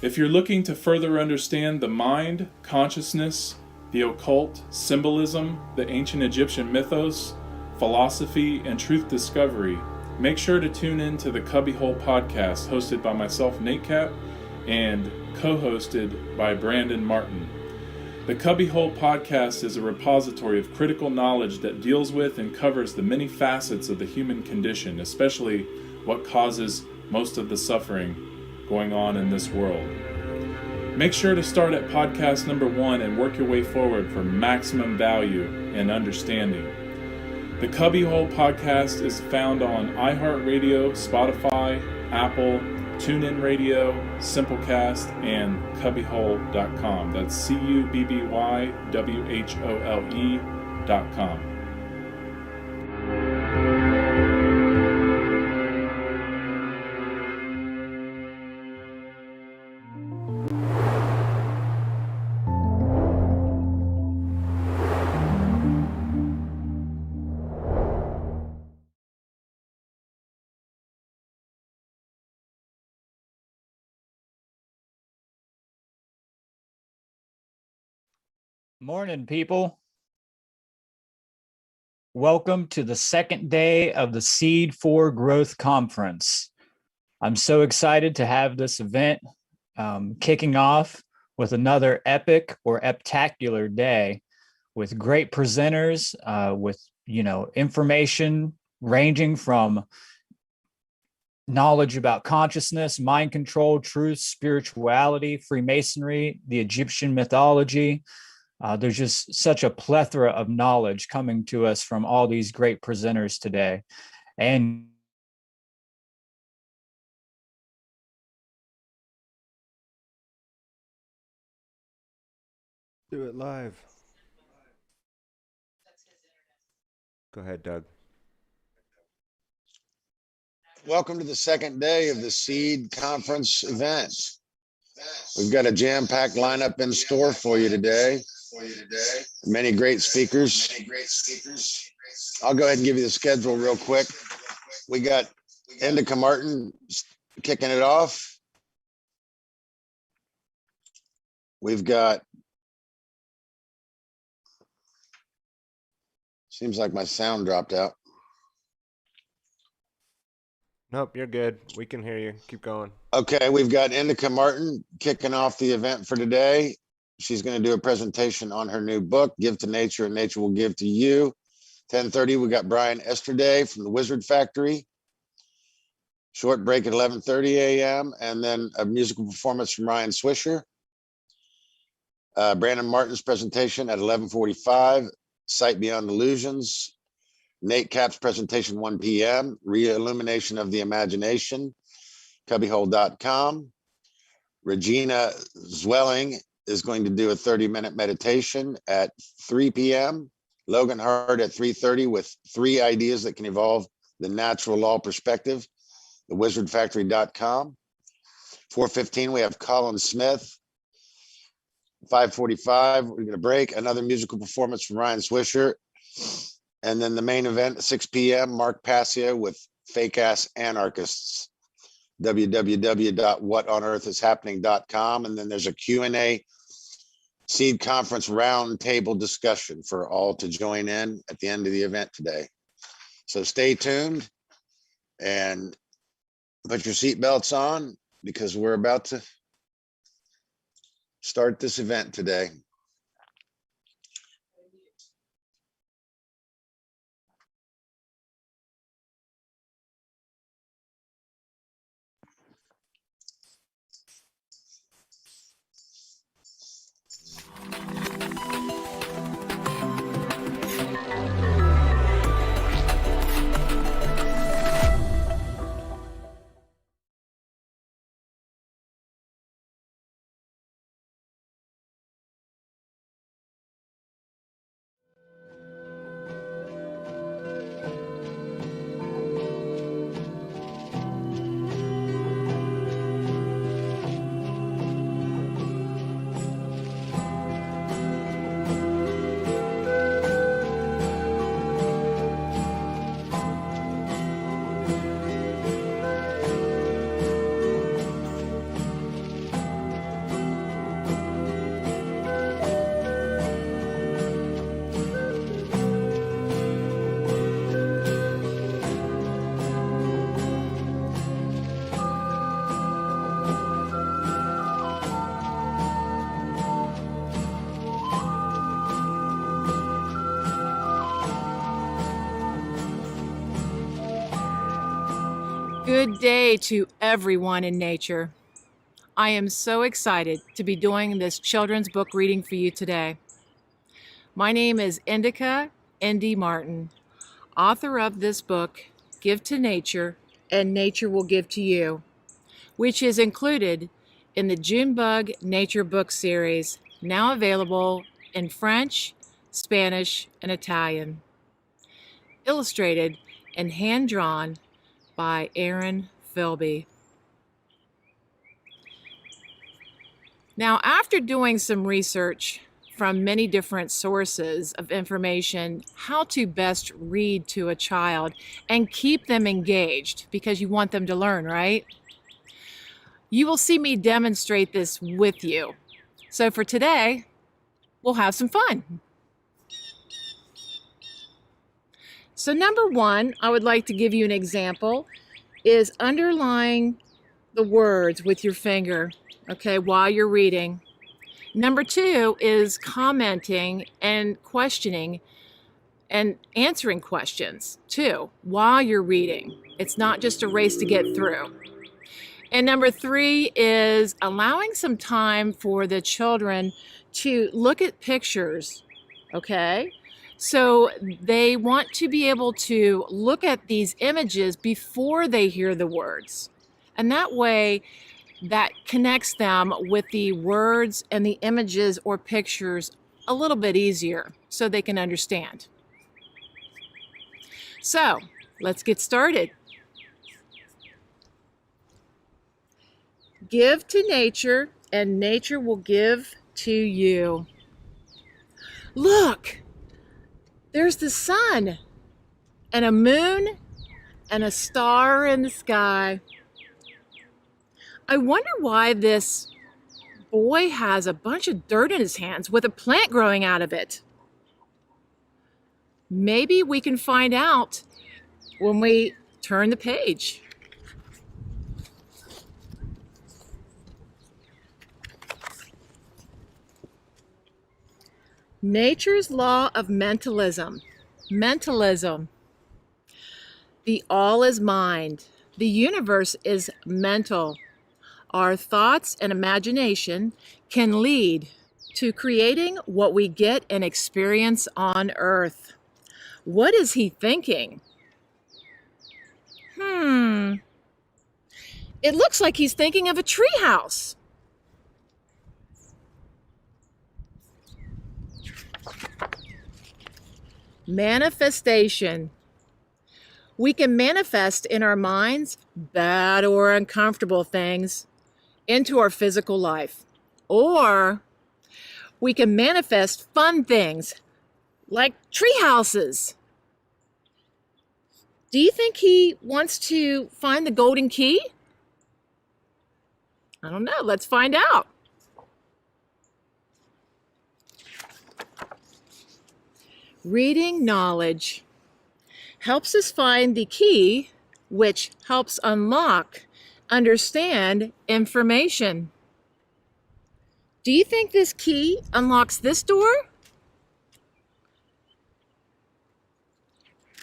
If you're looking to further understand the mind, consciousness, the occult, symbolism, the ancient Egyptian mythos, philosophy, and truth discovery, make sure to tune in to the Cubbyhole podcast hosted by myself, Nate Cap, and co-hosted by Brandon Martin. The Cubbyhole podcast is a repository of critical knowledge that deals with and covers the many facets of the human condition, especially what causes most of the suffering going on in this world. Make sure to start at podcast number 1 and work your way forward for maximum value and understanding. The Cubbyhole podcast is found on iHeartRadio, Spotify, Apple, TuneIn Radio, Simplecast, and Cubbyhole.com. That's CUBBYWHOLE.com. Morning, people. Welcome to the second day of the S.E.E.D for Growth Conference. I'm so excited to have this event kicking off with another epic or eptacular day with great presenters, with information ranging from knowledge about consciousness, mind control, truth, spirituality, Freemasonry, the Egyptian mythology. There's just such a plethora of knowledge coming to us from all these great presenters today. And do it live. Go ahead, Doug. Welcome to the second day of the S.E.E.D conference event. We've got a jam-packed lineup in store for you today. Many great speakers. I'll go ahead and give you the schedule real quick. We got Indica Martin kicking it off. We've got, seems like my sound dropped out. Nope, you're good. We can hear you. Keep going. Okay, we've got Indica Martin kicking off the event for today. She's going to do a presentation on her new book, Give to Nature and Nature Will Give to You. 10:30, we got Brian Esterday from the Wizard Factory. Short break at 11:30 a.m. and then a musical performance from Ryan Swisher. Brandon Martin's presentation at 11:45, Sight Beyond Illusions. Nate Cap's presentation 1 p.m., Re-Illumination of the Imagination, Cubbyhole.com. Regina Zwelling is going to do a 30-minute meditation at 3 p.m. Logan Hart at 3:30 with 3 ideas that can evolve the natural law perspective, thewizardfactory.com. 4:15, we have Colin Smith. 5:45, we're going to break. Another musical performance from Ryan Swisher. And then the main event at 6 p.m., Mark Passia with Fake Ass Anarchists, www.whatonearthishappening.com. And then there's a Q&A S.E.E.D conference roundtable discussion for all to join in at the end of the event today. So stay tuned and put your seatbelts on because we're about to start this event today. Good day to everyone in nature. I am so excited to be doing this children's book reading for you today. My name is Indica Indy Martin, author of this book, Give to Nature and Nature Will Give to You, which is included in the Junebug Nature Book Series, now available in French, Spanish, and Italian. Illustrated and hand-drawn by Aaron Philby. Now, after doing some research from many different sources of information, how to best read to a child and keep them engaged, because you want them to learn, right? You will see me demonstrate this with you. So for today, we'll have some fun. So number one, I would like to give you an example, is underlining the words with your finger, okay, while you're reading. Number two is commenting and questioning and answering questions too while you're reading. It's not just a race to get through. And number three is allowing some time for the children to look at pictures, okay? So they want to be able to look at these images before they hear the words. And that way, that connects them with the words and the images or pictures a little bit easier so they can understand. So let's get started. Give to nature and nature will give to you. Look! There's the sun and a moon and a star in the sky. I wonder why this boy has a bunch of dirt in his hands with a plant growing out of it. Maybe we can find out when we turn the page. Nature's law of mentalism. Mentalism. The all is mind. The universe is mental. Our thoughts and imagination can lead to creating what we get and experience on Earth. What is he thinking? It looks like he's thinking of a treehouse. Manifestation. We can manifest in our minds bad or uncomfortable things into our physical life. Or we can manifest fun things like tree houses. Do you think he wants to find the golden key? I don't know. Let's find out. Reading knowledge helps us find the key, which helps unlock, understand information. Do you think this key unlocks this door?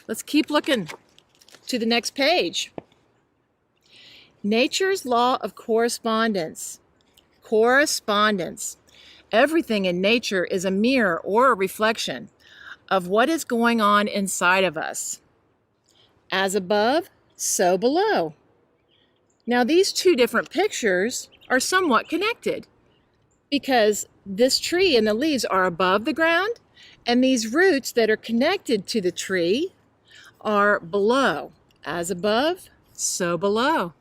Let's keep looking to the next page. Nature's law of correspondence. Correspondence. Everything in nature is a mirror or a reflection of what is going on inside of us. As above, so below. Now these two different pictures are somewhat connected because this tree and the leaves are above the ground and these roots that are connected to the tree are below. As above, so below.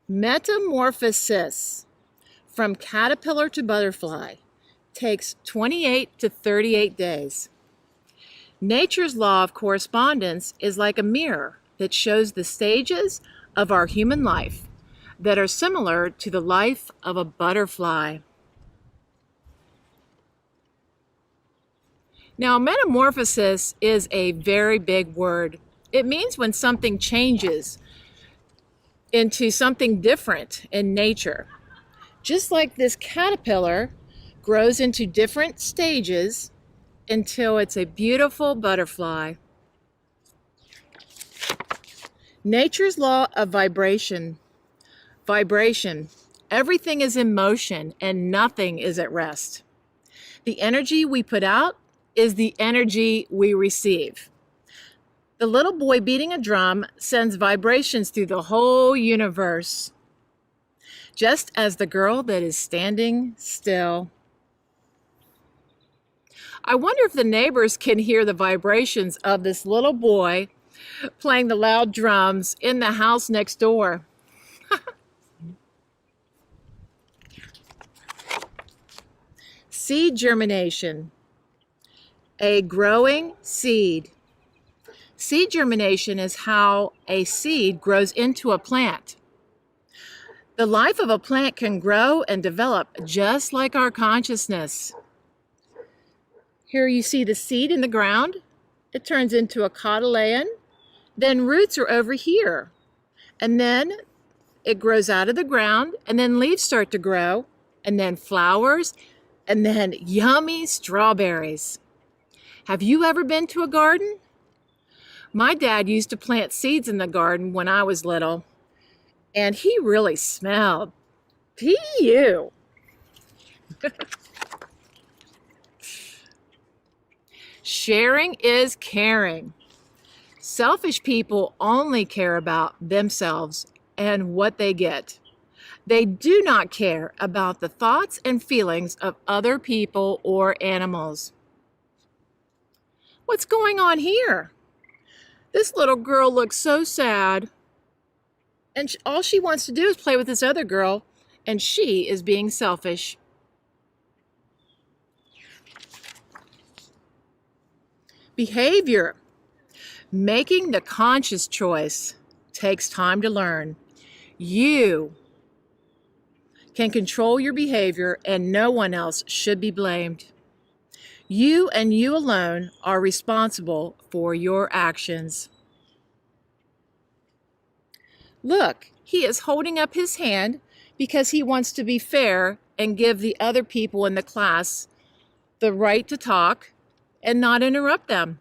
Metamorphosis from caterpillar to butterfly takes 28 to 38 days. Nature's law of correspondence is like a mirror that shows the stages of our human life that are similar to the life of a butterfly. Now, metamorphosis is a very big word. It means when something changes into something different in nature. Just like this caterpillar grows into different stages until it's a beautiful butterfly. Nature's law of vibration. Vibration. Everything is in motion and nothing is at rest. The energy we put out is the energy we receive. The little boy beating a drum sends vibrations through the whole universe, just as the girl that is standing still. I wonder if the neighbors can hear the vibrations of this little boy playing the loud drums in the house next door. Seed germination. A growing seed. Seed germination is how a seed grows into a plant. The life of a plant can grow and develop just like our consciousness. Here you see the seed in the ground. It turns into a cotyledon. Then roots are over here. And then it grows out of the ground, and then leaves start to grow, and then flowers, and then yummy strawberries. Have you ever been to a garden? My dad used to plant seeds in the garden when I was little, and he really smelled P.U. Sharing is caring. Selfish people only care about themselves and what they get. They do not care about the thoughts and feelings of other people or animals. What's going on here? This little girl looks so sad. And all she wants to do is play with this other girl, and she is being selfish. Behavior. Making the conscious choice takes time to learn. You can control your behavior, and no one else should be blamed. You and you alone are responsible for your actions. Look, he is holding up his hand because he wants to be fair and give the other people in the class the right to talk and not interrupt them.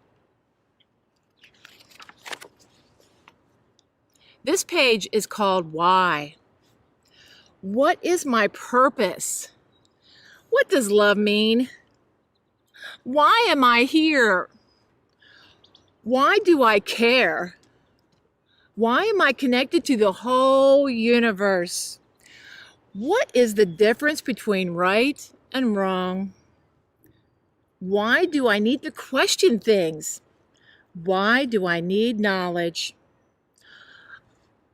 This page is called Why. What is my purpose? What does love mean? Why am I here? Why do I care? Why am I connected to the whole universe? What is the difference between right and wrong? Why do I need to question things? Why do I need knowledge?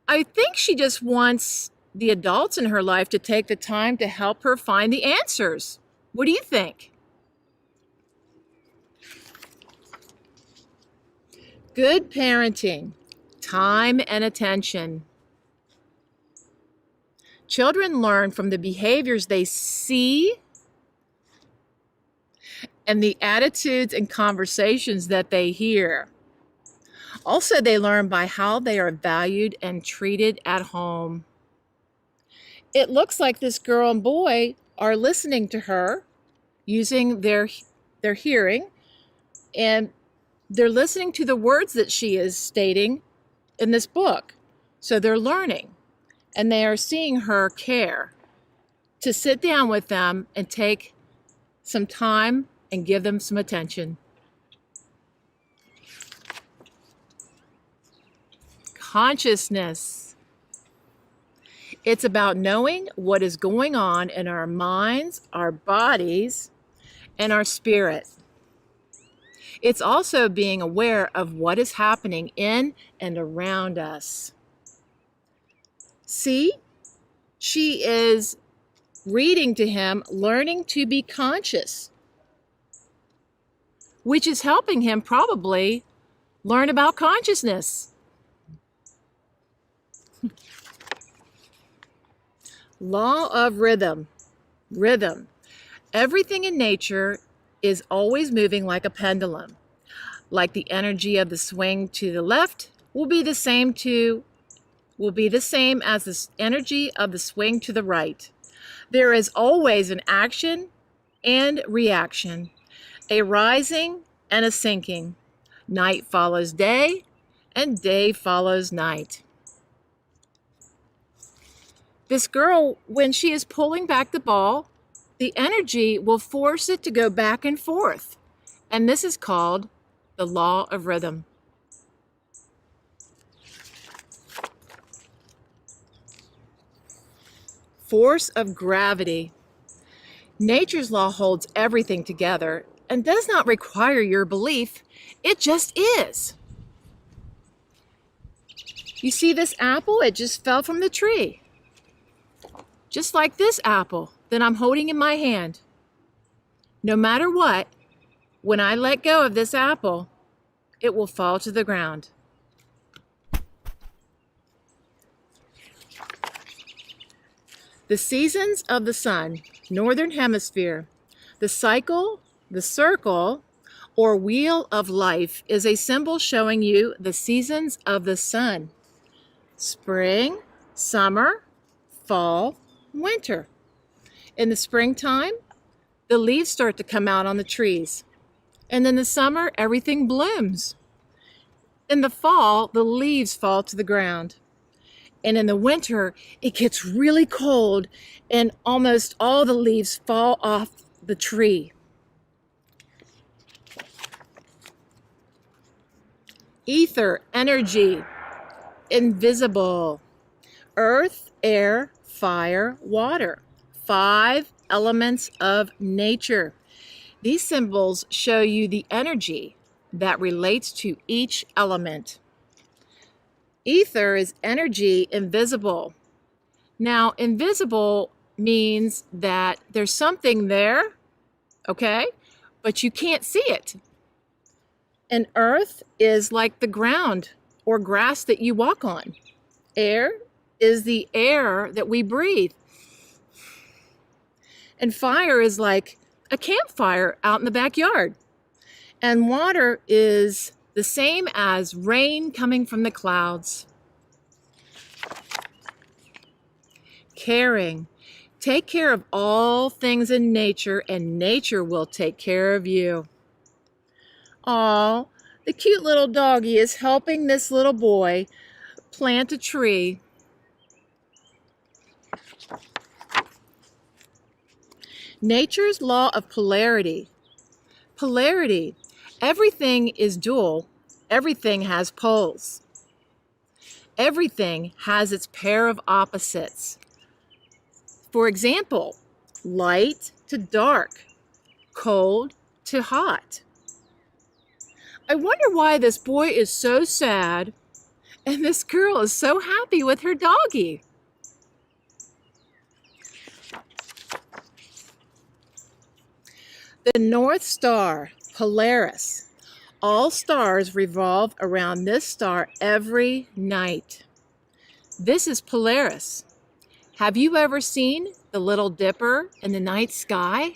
I think she just wants the adults in her life to take the time to help her find the answers. What do you think? Good parenting, time and attention. Children learn from the behaviors they see and the attitudes and conversations that they hear. Also, they learn by how they are valued and treated at home. It looks like this girl and boy are listening to her using their hearing, and they're listening to the words that she is stating in this book. So they're learning, and they are seeing her care to sit down with them and take some time and give them some attention. Consciousness. It's about knowing what is going on in our minds, our bodies, and our spirit. It's also being aware of what is happening in and around us. See, she is reading to him, learning to be conscious, which is helping him probably learn about consciousness. Law of rhythm. Rhythm. Everything in nature is always moving like a pendulum. Like the energy of the swing to the left will be the same as the energy of the swing to the right. There is always an action and reaction, a rising and a sinking. Night follows day, and day follows night. This girl, when she is pulling back the ball, the energy will force it to go back and forth. And this is called the law of rhythm. Force of gravity. Nature's law holds everything together and does not require your belief. It just is. You see this apple? It just fell from the tree. Just like this apple that I'm holding in my hand. No matter what, when I let go of this apple, it will fall to the ground. The seasons of the sun, northern hemisphere. The cycle, the circle, or wheel of life is a symbol showing you the seasons of the sun. Spring, summer, fall, winter. In the springtime, the leaves start to come out on the trees. And in the summer, everything blooms. In the fall, the leaves fall to the ground. And in the winter, it gets really cold and almost all the leaves fall off the tree. Ether, energy, invisible. Earth, air, fire, water. 5 elements of nature. These symbols show you the energy that relates to each element. Ether is energy invisible. Now, invisible means that there's something there, okay, but you can't see it. And earth is like the ground or grass that you walk on. Air is the air that we breathe. And fire is like a campfire out in the backyard. And water is the same as rain coming from the clouds. Caring. Take care of all things in nature, and nature will take care of you. Aw, the cute little doggie is helping this little boy plant a tree. Nature's law of polarity. Polarity. Everything is dual. Everything has poles. Everything has its pair of opposites. For example, light to dark, cold to hot. I wonder why this boy is so sad and this girl is so happy with her doggie. The North Star, Polaris. All stars revolve around this star every night. This is Polaris. Have you ever seen the Little Dipper in the night sky?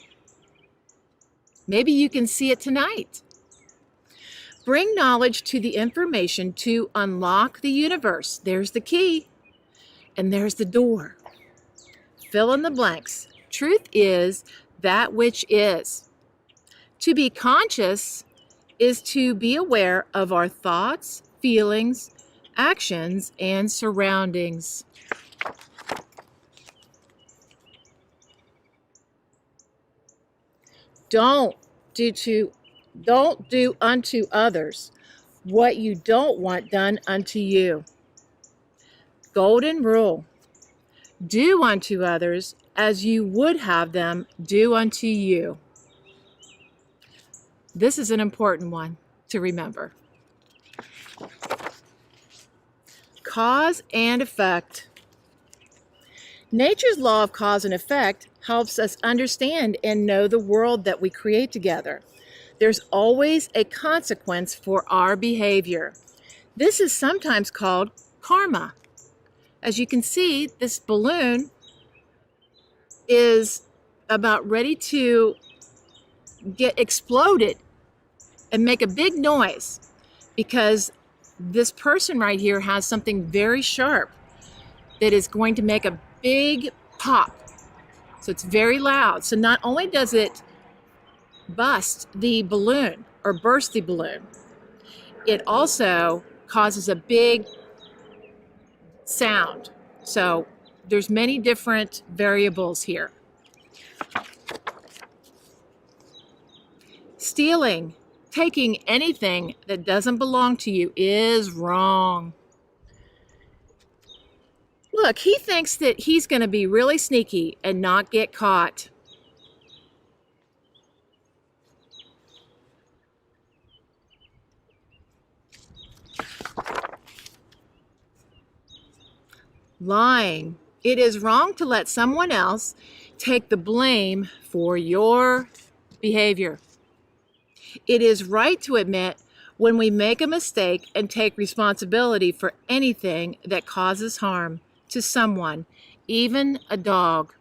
Maybe you can see it tonight. Bring knowledge to the information to unlock the universe. There's the key, and there's the door. Fill in the blanks. Truth is that which is. To be conscious is to be aware of our thoughts, feelings, actions, and surroundings. Don't do unto others what you don't want done unto you. Golden rule. Do unto others as you would have them do unto you. This is an important one to remember. Cause and effect. Nature's law of cause and effect helps us understand and know the world that we create together. There's always a consequence for our behavior. This is sometimes called karma. As you can see, this balloon is about ready to get exploded and make a big noise because this person right here has something very sharp that is going to make a big pop. So it's very loud. So not only does it bust the balloon or burst the balloon, it also causes a big sound. So there's many different variables here. Stealing, taking anything that doesn't belong to you, is wrong. Look, he thinks that he's going to be really sneaky and not get caught. Lying. It is wrong to let someone else take the blame for your behavior. It is right to admit when we make a mistake and take responsibility for anything that causes harm to someone, even a dog.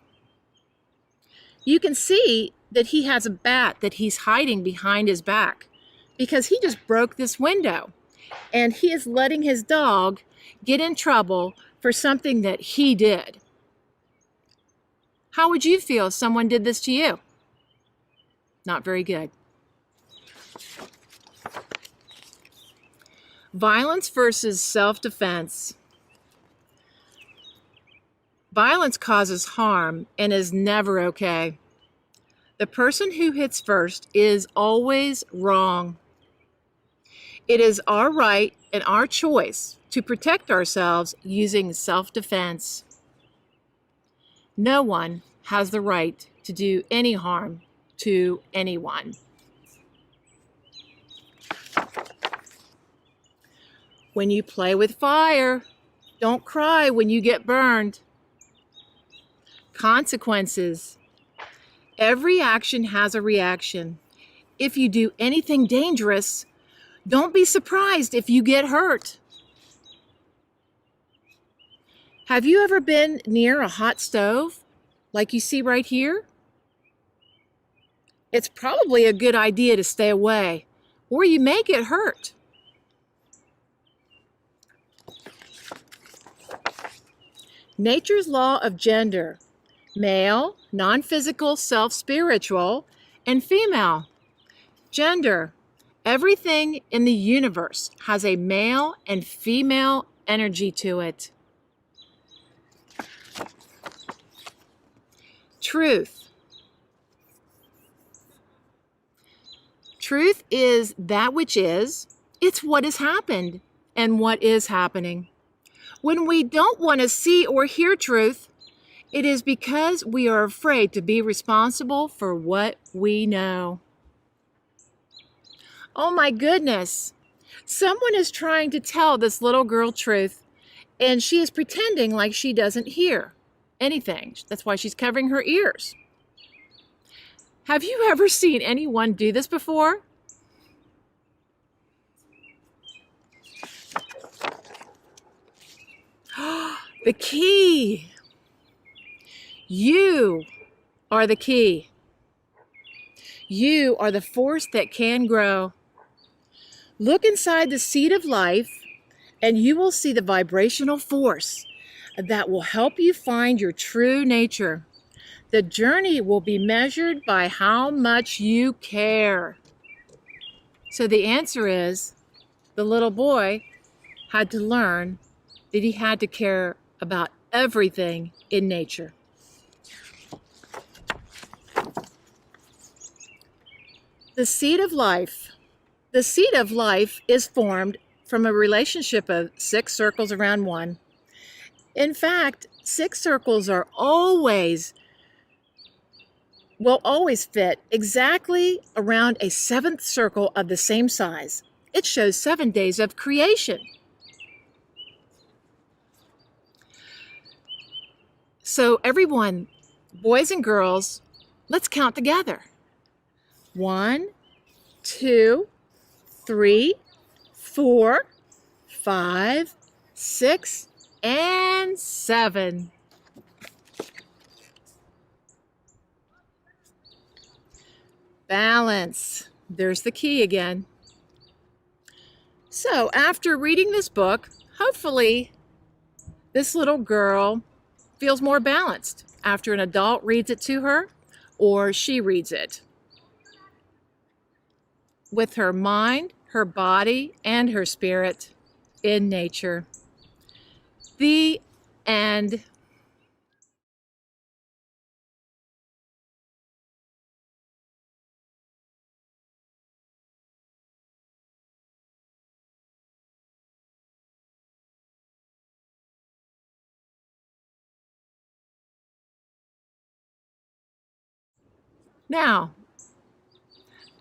You can see that he has a bat that he's hiding behind his back because he just broke this window, and he is letting his dog get in trouble for something that he did. How would you feel if someone did this to you? Not very good. Violence versus self-defense. Violence causes harm and is never okay. The person who hits first is always wrong. It is our right and our choice to protect ourselves using self-defense. No one has the right to do any harm to anyone. When you play with fire, don't cry when you get burned. Consequences. Every action has a reaction. If you do anything dangerous, don't be surprised if you get hurt. Have you ever been near a hot stove, like you see right here? It's probably a good idea to stay away, or you may get hurt. Nature's law of gender: male, non-physical, self-spiritual, and female. Gender: everything in the universe has a male and female energy to it. Truth. Truth is that which is. It's what has happened and what is happening. When we don't want to see or hear truth, it is because we are afraid to be responsible for what we know. Oh my goodness. Someone is trying to tell this little girl truth, and she is pretending like she doesn't hear anything. That's why she's covering her ears. Have you ever seen anyone do this before? The key. You are the key. You are the force that can grow. Look inside the seed of life, and you will see the vibrational force that will help you find your true nature. The journey will be measured by how much you care. So the answer is, the little boy had to learn that he had to care about everything in nature. The seed of life. The seed of life is formed from a relationship of 6 circles around one. In fact, 6 circles will always fit exactly around a 7th circle of the same size. It shows 7 days of creation. So everyone, boys and girls, let's count together. 1, 2, 3, 4, 5, 6, and 7. Balance. There's the key again. So after reading this book, hopefully this little girl feels more balanced after an adult reads it to her or she reads it. With her mind, her body, and her spirit. in nature. The end. Now,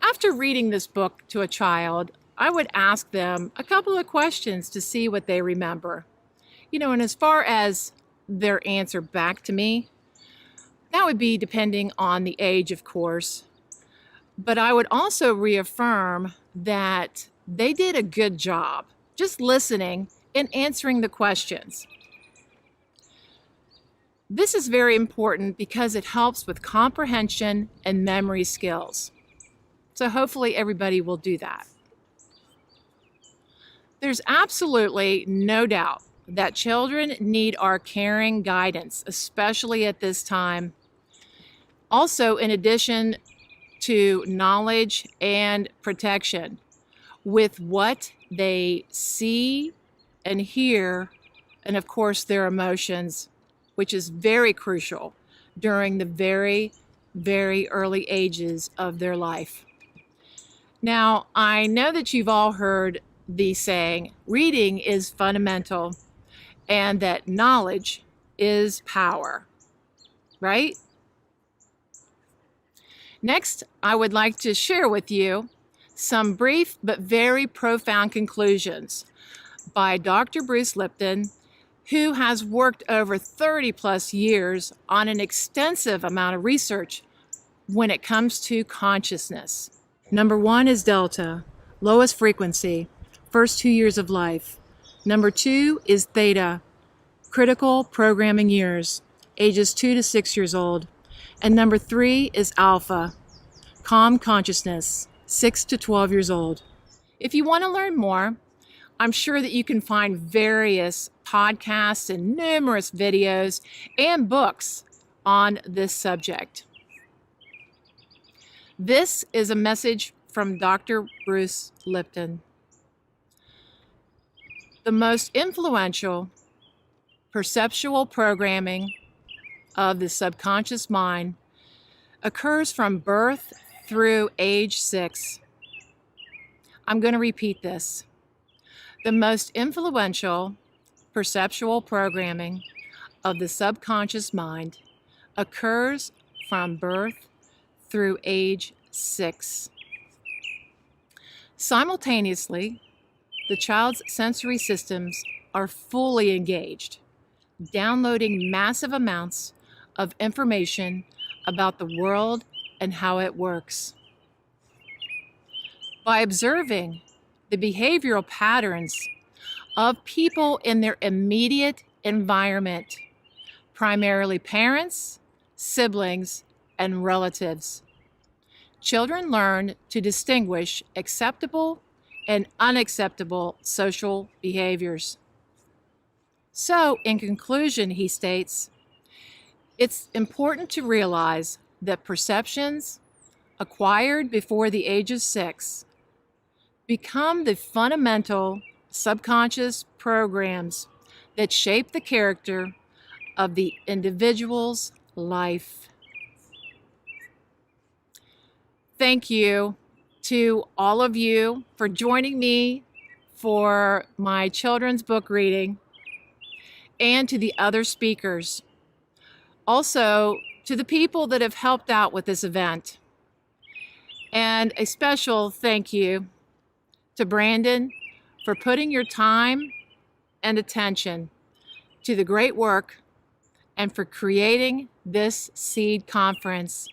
after reading this book to a child, I would ask them a couple of questions to see what they remember. And as far as their answer back to me, that would be depending on the age, of course. But I would also reaffirm that they did a good job just listening and answering the questions. This is very important because it helps with comprehension and memory skills. So hopefully everybody will do that. There's absolutely no doubt that children need our caring guidance, especially at this time. Also, in addition to knowledge and protection, with what they see and hear, and of course their emotions, which is very crucial during the very, very early ages of their life. Now, I know that you've all heard the saying, reading is fundamental, and that knowledge is power, right? Next, I would like to share with you some brief but very profound conclusions by Dr. Bruce Lipton, who has worked over 30 plus years on an extensive amount of research when it comes to consciousness. Number 1 is delta, lowest frequency, first 2 years of life. Number 2 is theta, critical programming years, ages 2 to 6 years old. And number 3 is alpha, calm consciousness, 6 to 12 years old. If you want to learn more, I'm sure that you can find various podcasts and numerous videos and books on this subject. This is a message from Dr. Bruce Lipton. The most influential perceptual programming of the subconscious mind occurs from birth through age 6. I'm going to repeat this. The most influential perceptual programming of the subconscious mind occurs from birth through age 6. Simultaneously, the child's sensory systems are fully engaged, downloading massive amounts of information about the world and how it works. By observing the behavioral patterns of people in their immediate environment, primarily parents, siblings, and relatives, children learn to distinguish acceptable and unacceptable social behaviors. So, in conclusion, he states, it's important to realize that perceptions acquired before the age of 6 become the fundamental subconscious programs that shape the character of the individual's life. Thank you to all of you for joining me for my children's book reading, and to the other speakers. Also, to the people that have helped out with this event. And a special thank you to Brandon for putting your time and attention to the great work and for creating this S.E.E.D conference.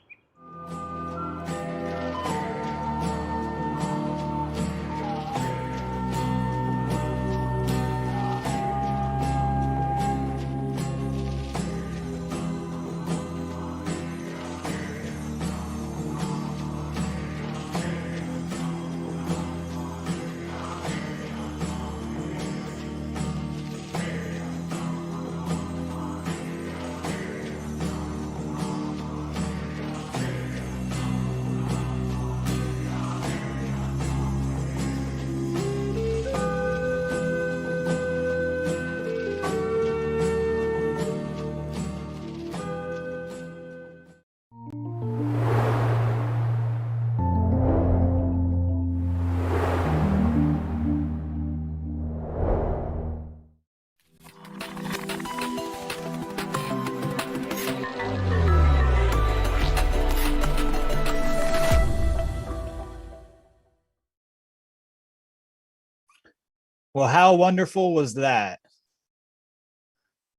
Well, how wonderful was that?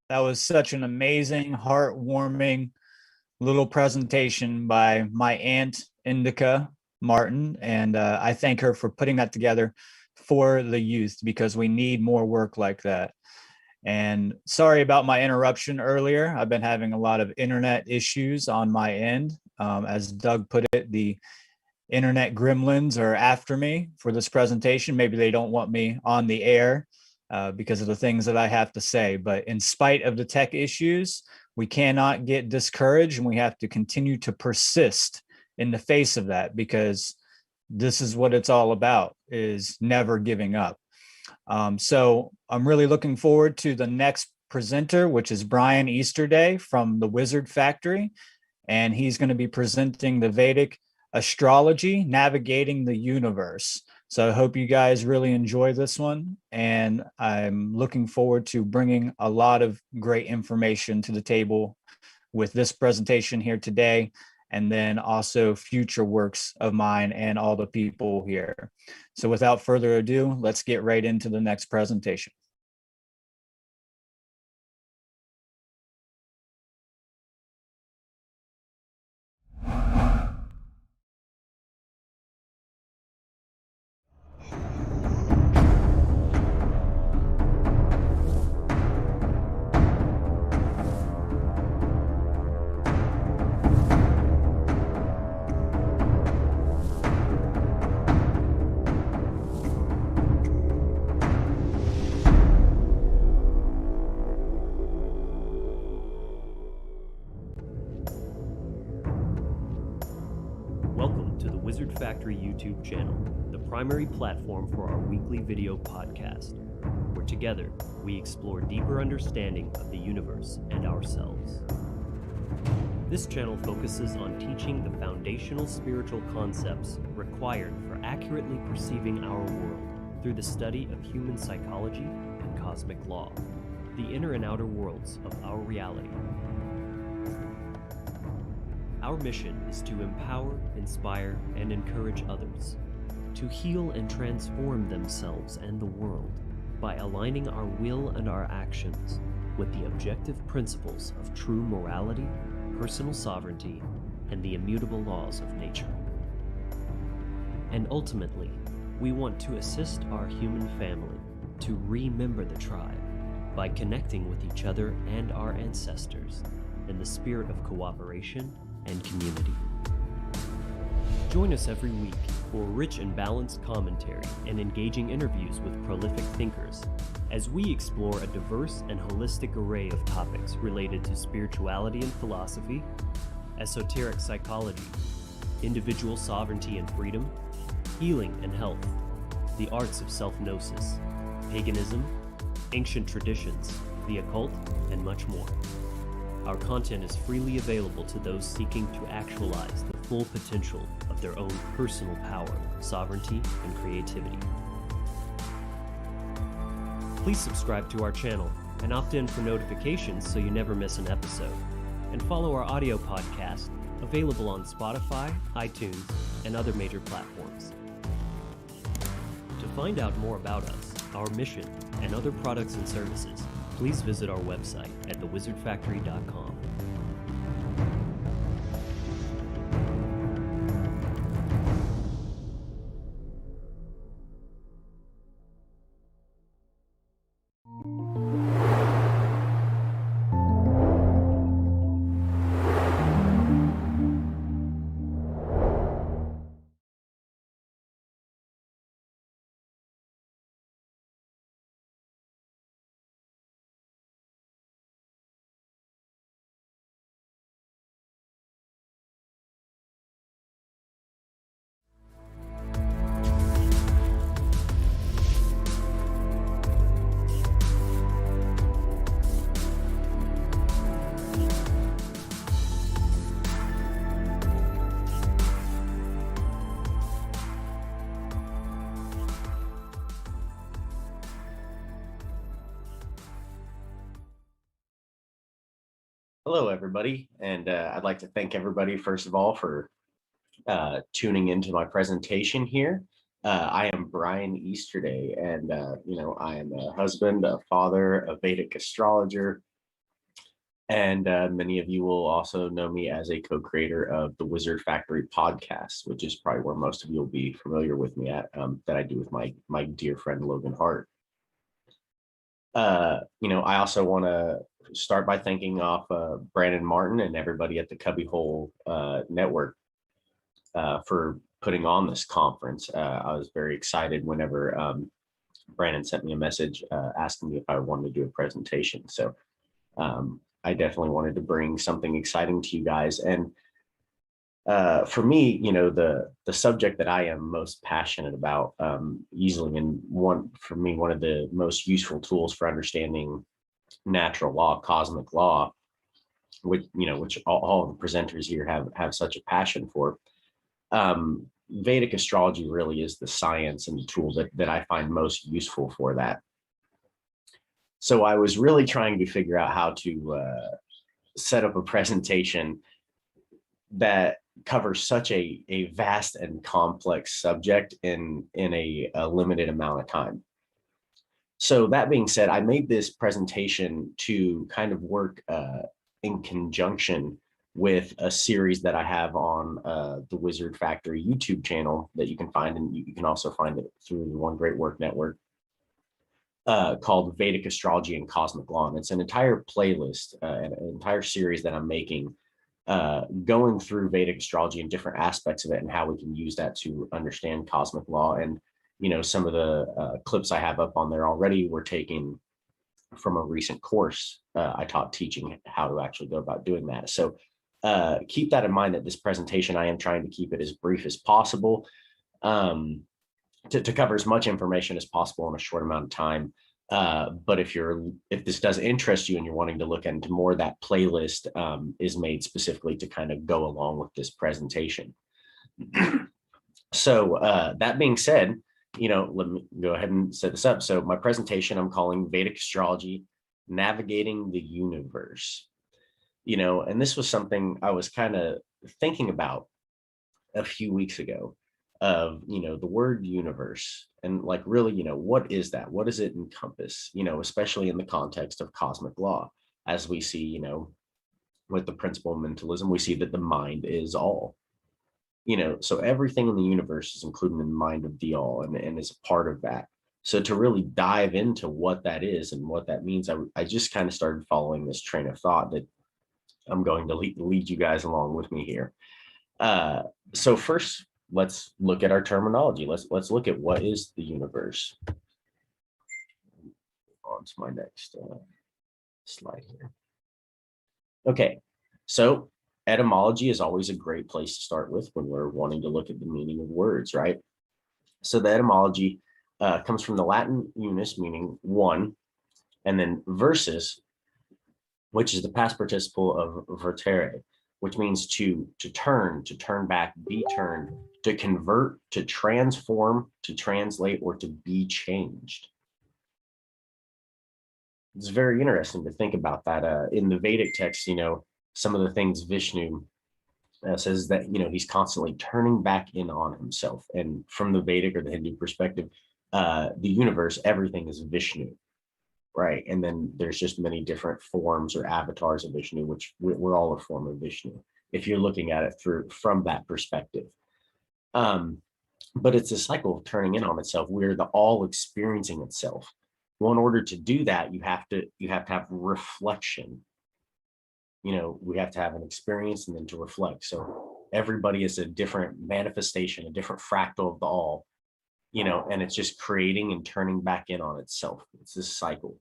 That was such an amazing, heartwarming little presentation by my aunt, Indica Martin. And I thank her for putting that together for the youth because we need more work like that. And sorry about my interruption earlier. I've been having a lot of internet issues on my end. As Doug put it, the internet gremlins are after me for this presentation. Maybe they don't want me on the air because of the things that I have to say. But in spite of the tech issues, we cannot get discouraged, and we have to continue to persist in the face of that, because this is what it's all about, is never giving up. So I'm really looking forward to the next presenter, which is Brian Easterday from the Wizard Factory. And he's going to be presenting the Vedic astrology, navigating the universe. So I hope you guys really enjoy this one. And I'm looking forward to bringing a lot of great information to the table with this presentation here today, and then also future works of mine and all the people here. So without further ado, let's get right into the next presentation. Welcome to the Wizard Factory YouTube channel, the primary platform for our weekly video podcast, where together we explore deeper understanding of the universe and ourselves. This channel focuses on teaching the foundational spiritual concepts required for accurately perceiving our world through the study of human psychology and cosmic law, the inner and outer worlds of our reality. Our mission is to empower, inspire, and encourage others to heal and transform themselves and the world by aligning our will and our actions with the objective principles of true morality, personal sovereignty, and the immutable laws of nature. And ultimately, we want to assist our human family to remember the tribe by connecting with each other and our ancestors in the spirit of cooperation and community. Join us every week for rich and balanced commentary and engaging interviews with prolific thinkers as we explore a diverse and holistic array of topics related to spirituality and philosophy, esoteric psychology, individual sovereignty and freedom, healing and health, the arts of self-gnosis, paganism, ancient traditions, the occult, and much more. Our content is freely available to those seeking to actualize the full potential of their own personal power, sovereignty, and creativity. Please subscribe to our channel and opt in for notifications so you never miss an episode. And follow our audio podcast, available on Spotify, iTunes, and other major platforms. To find out more about us, our mission, and other products and services, please visit our website at thewizardfactory.com. Hello, everybody, and I'd like to thank everybody, first of all, for tuning into my presentation here. I am Brian Easterday, and I am a husband, a father, a Vedic astrologer, and many of you will also know me as a co-creator of the Wizard Factory podcast, which is probably where most of you will be familiar with me at, that I do with my dear friend Logan Hart. I also want to start by thanking off Brandon Martin and everybody at the Cubbyhole Network for putting on this conference. I was very excited whenever Brandon sent me a message asking me if I wanted to do a presentation. So I definitely wanted to bring something exciting to you guys. And for me, the subject that I am most passionate about, easily, and one of the most useful tools for understanding natural law, cosmic law, which all the presenters here have such a passion for. Vedic astrology really is the science and the tool that I find most useful for that. So I was really trying to figure out how to set up a presentation that covers such a vast and complex subject in a limited amount of time. So that being said, I made this presentation to kind of work in conjunction with a series that I have on the Wizard Factory YouTube channel that you can find, and you can also find it through the One Great Work Network, called Vedic Astrology and Cosmic Law. And it's an entire playlist, an entire series that I'm making, going through Vedic astrology and different aspects of it and how we can use that to understand cosmic law. And, some of the clips I have up on there already were taken from a recent course I taught teaching how to actually go about doing that. So keep that in mind, that this presentation, I am trying to keep it as brief as possible, to cover as much information as possible in a short amount of time. But if this does interest you and you're wanting to look into more, that playlist is made specifically to kind of go along with this presentation. So that being said, let me go ahead and set this up. So my presentation I'm calling Vedic Astrology, Navigating the Universe. And this was something I was kind of thinking about a few weeks ago, of, the word universe, and like, really, what is that? What does it encompass, especially in the context of cosmic law, as we see, with the principle of mentalism, we see that the mind is all, so everything in the universe is included in the mind of the all, and is a part of that. So to really dive into what that is and what that means, I just kind of started following this train of thought that I'm going to lead you guys along with me here. So first, let's look at our terminology. Let's look at what is the universe. On to my next slide here. Okay, so etymology is always a great place to start with when we're wanting to look at the meaning of words, right? So the etymology comes from the Latin unus, meaning one, and then versus, which is the past participle of vertere, which means to turn back, be turned, to convert, to transform, to translate, or to be changed. It's very interesting to think about that. In the Vedic text, some of the things Vishnu says that, he's constantly turning back in on himself. And from the Vedic or the Hindu perspective, the universe, everything is Vishnu, right? And then there's just many different forms or avatars of Vishnu, which we're all a form of Vishnu, if you're looking at it from that perspective. But it's a cycle of turning in on itself. We're the all experiencing itself. Well, in order to do that, you have to have reflection. We have to have an experience and then to reflect. So everybody is a different manifestation, a different fractal of the all, and it's just creating and turning back in on itself. It's this cycle.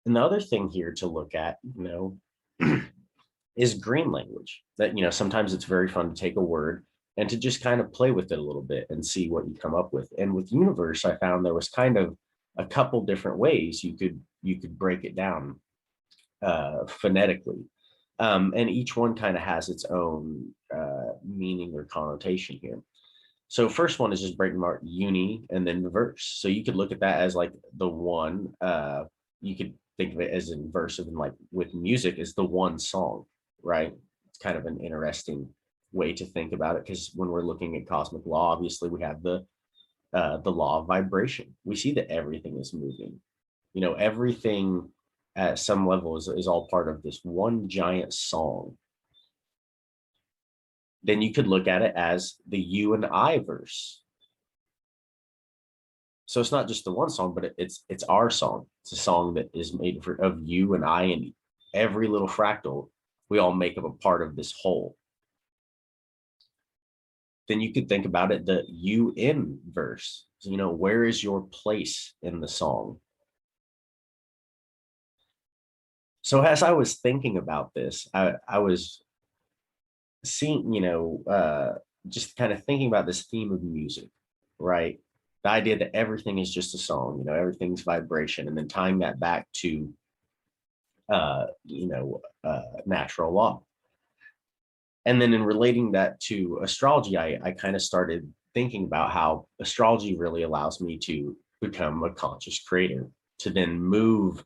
And the other thing here to look at, is green language. That, sometimes it's very fun to take a word and to just kind of play with it a little bit and see what you come up with. And with universe, I found there was kind of a couple different ways you could break it down phonetically. And each one kind of has its own meaning or connotation here. So first one is just breaking apart uni and then verse. So you could look at that as like the one, you could think of it as inversive, and like with music is the one song, right? It's kind of an interesting way to think about it, because when we're looking at cosmic law, obviously we have the law of vibration. We see that everything is moving. Everything at some level is all part of this one giant song. Then you could look at it as the you and I verse. So it's not just the one song, but it's our song. It's a song that is made of you and I, and every little fractal. We all make up a part of this whole. Then you could think about it, the you in verse. Where is your place in the song? So as I was thinking about this, I was seeing, just kind of thinking about this theme of music, right? The idea that everything is just a song, everything's vibration, and then tying that back to, natural law. And then in relating that to astrology, I kind of started thinking about how astrology really allows me to become a conscious creator, to then move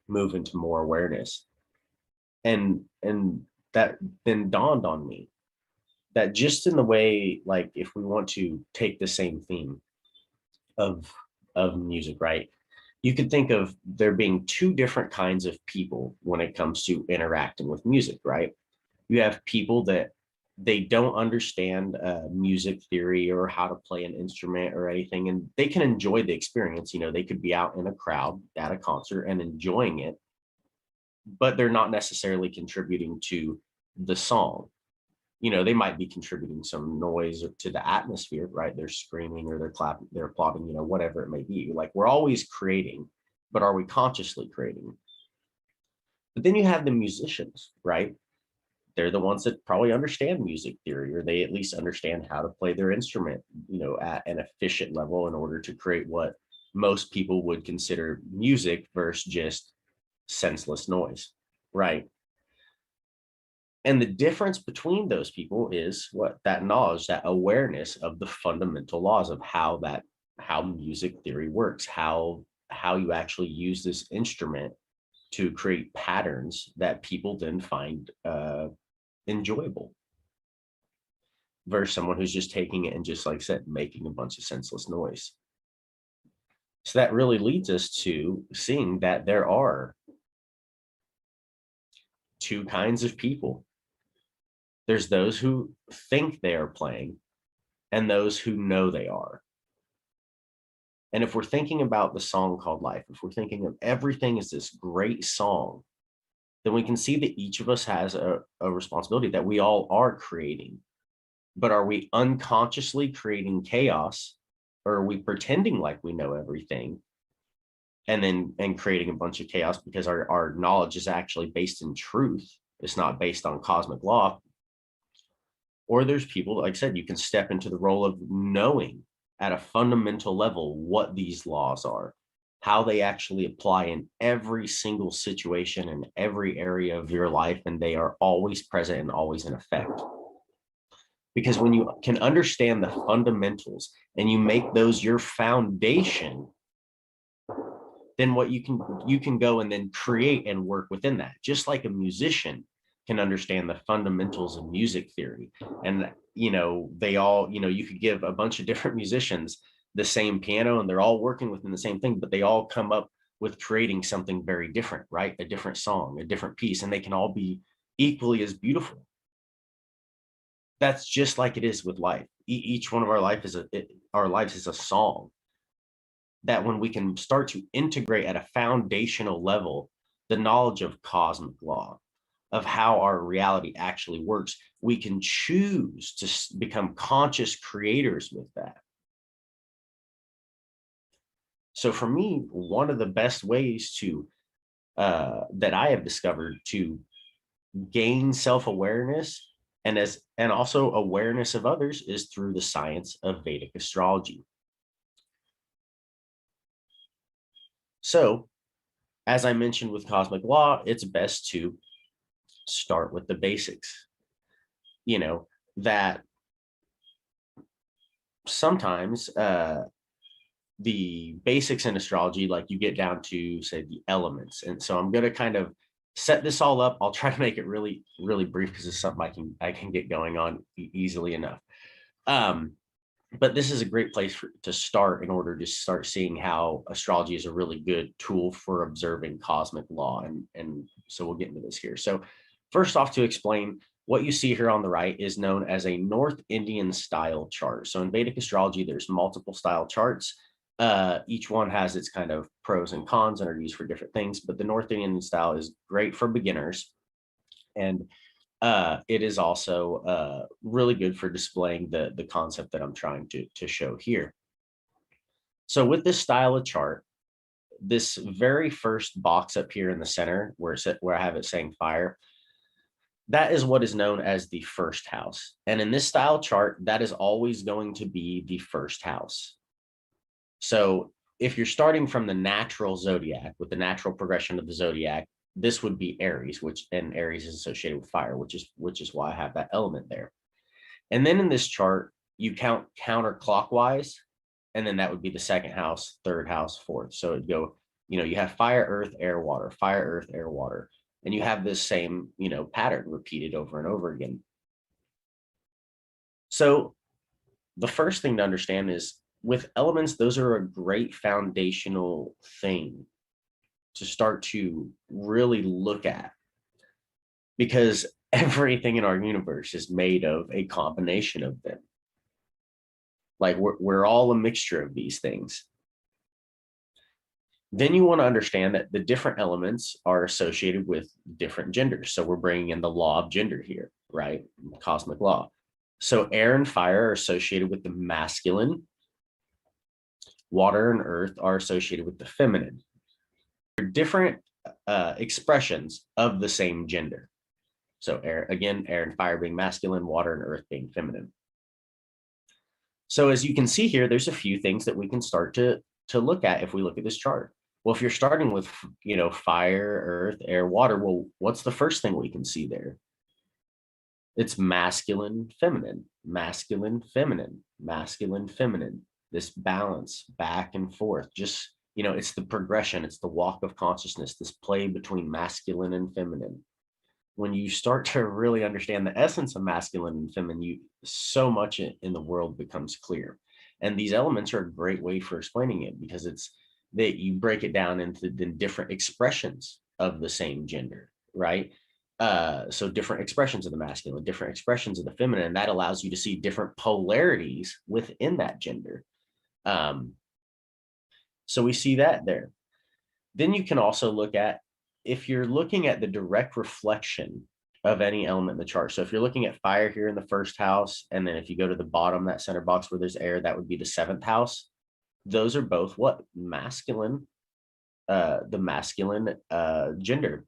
into more awareness. And that then dawned on me that just in the way, like, if we want to take the same theme of music, right? You could think of there being two different kinds of people when it comes to interacting with music, right? You have people that they don't understand music theory or how to play an instrument or anything, and they can enjoy the experience. They could be out in a crowd at a concert and enjoying it, but they're not necessarily contributing to the song. They might be contributing some noise to the atmosphere, right? They're screaming or they're clapping, they're applauding, whatever it may be. Like, we're always creating, but are we consciously creating? But then you have the musicians, right? They're the ones that probably understand music theory, or they at least understand how to play their instrument, at an efficient level in order to create what most people would consider music versus just senseless noise, right? And the difference between those people is what that knowledge, that awareness of the fundamental laws of how music theory works, how you actually use this instrument to create patterns that people then find enjoyable, versus someone who's just taking it and, just like I said, making a bunch of senseless noise. So that really leads us to seeing that there are two kinds of people. There's those who think they are playing and those who know they are. And if we're thinking about the song called life, if we're thinking of everything as this great song, then we can see that each of us has a responsibility, that we all are creating. But are we unconsciously creating chaos, or are we pretending like we know everything and creating a bunch of chaos because our knowledge is actually based in truth? It's not based on cosmic law. Or there's people, like I said, you can step into the role of knowing at a fundamental level what these laws are, how they actually apply in every single situation in every area of your life, and they are always present and always in effect. Because when you can understand the fundamentals and you make those your foundation, then what you can go and then create and work within that. Just like a musician can understand the fundamentals of music theory. And, they all, you could give a bunch of different musicians the same piano and they're all working within the same thing, but they all come up with creating something very different, right? A different song, a different piece, and they can all be equally as beautiful. That's just like it is with life. Each one of our lives is a song that when we can start to integrate at a foundational level the knowledge of cosmic law, of how our reality actually works, we can choose to become conscious creators with that. So for me, one of the best ways to that I have discovered to gain self-awareness and also awareness of others is through the science of Vedic astrology. So, as I mentioned with cosmic law, it's best to start with the basics. That sometimes the basics in astrology, like you get down to, say, the elements. And so I'm going to kind of set this all up. I'll try to make it really, really brief because it's something I can get going on easily enough. But this is a great place to start in order to start seeing how astrology is a really good tool for observing cosmic law. And so we'll get into this here. So first off, to explain, what you see here on the right is known as a North Indian style chart. So in Vedic astrology, there's multiple style charts. Each one has its kind of pros and cons and are used for different things, but the North Indian style is great for beginners. And it is also really good for displaying the concept that I'm trying to show here. So with this style of chart, this very first box up here in the center where I have it saying fire, that is what is known as the first house. And in this style chart, that is always going to be the first house. So if you're starting from the natural zodiac with the natural progression of the zodiac, this would be Aries, and Aries is associated with fire, which is why I have that element there. And then in this chart, you count counterclockwise, and then that would be the second house, third house, fourth. So it'd go, you have fire, earth, air, water, fire, earth, air, water, and you have this same, pattern repeated over and over again. So the first thing to understand is with elements, those are a great foundational thing to start to really look at, because everything in our universe is made of a combination of them. Like we're all a mixture of these things. Then you want to understand that the different elements are associated with different genders. So we're bringing in the law of gender here, right? Cosmic law. So air and fire are associated with the masculine. Water and earth are associated with the feminine. Different expressions of the same gender. So air and fire being masculine, water and earth being feminine. So as you can see here, there's a few things that we can start to look at if we look at this chart. Well, if you're starting with, fire, earth, air, water, well, what's the first thing we can see there? It's masculine, feminine, masculine, feminine, masculine, feminine. This balance back and forth, just, it's the progression, it's the walk of consciousness, this play between masculine and feminine. When you start to really understand the essence of masculine and feminine, so much in the world becomes clear. And these elements are a great way for explaining it, because it's that you break it down into the different expressions of the same gender, right? So different expressions of the masculine, different expressions of the feminine, and that allows you to see different polarities within that gender. So we see that there. Then you can also look at, if you're looking at the direct reflection of any element in the chart. So if you're looking at fire here in the first house, and then if you go to the bottom, that center box where there's air, that would be the seventh house. Those are both what? Masculine, the masculine gender,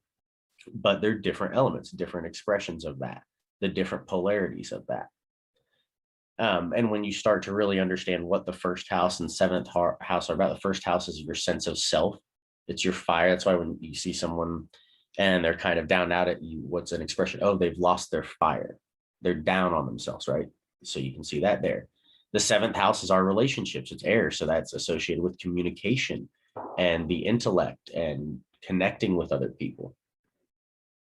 but they're different elements, different expressions of that, the different polarities of that. And when you start to really understand what the first house and seventh house are about, the first house is your sense of self. It's your fire. That's why when you see someone and they're kind of down out at you, what's an expression? Oh, they've lost their fire. They're down on themselves, right? So you can see that there. The seventh house is our relationships. It's air. So that's associated with communication and the intellect and connecting with other people.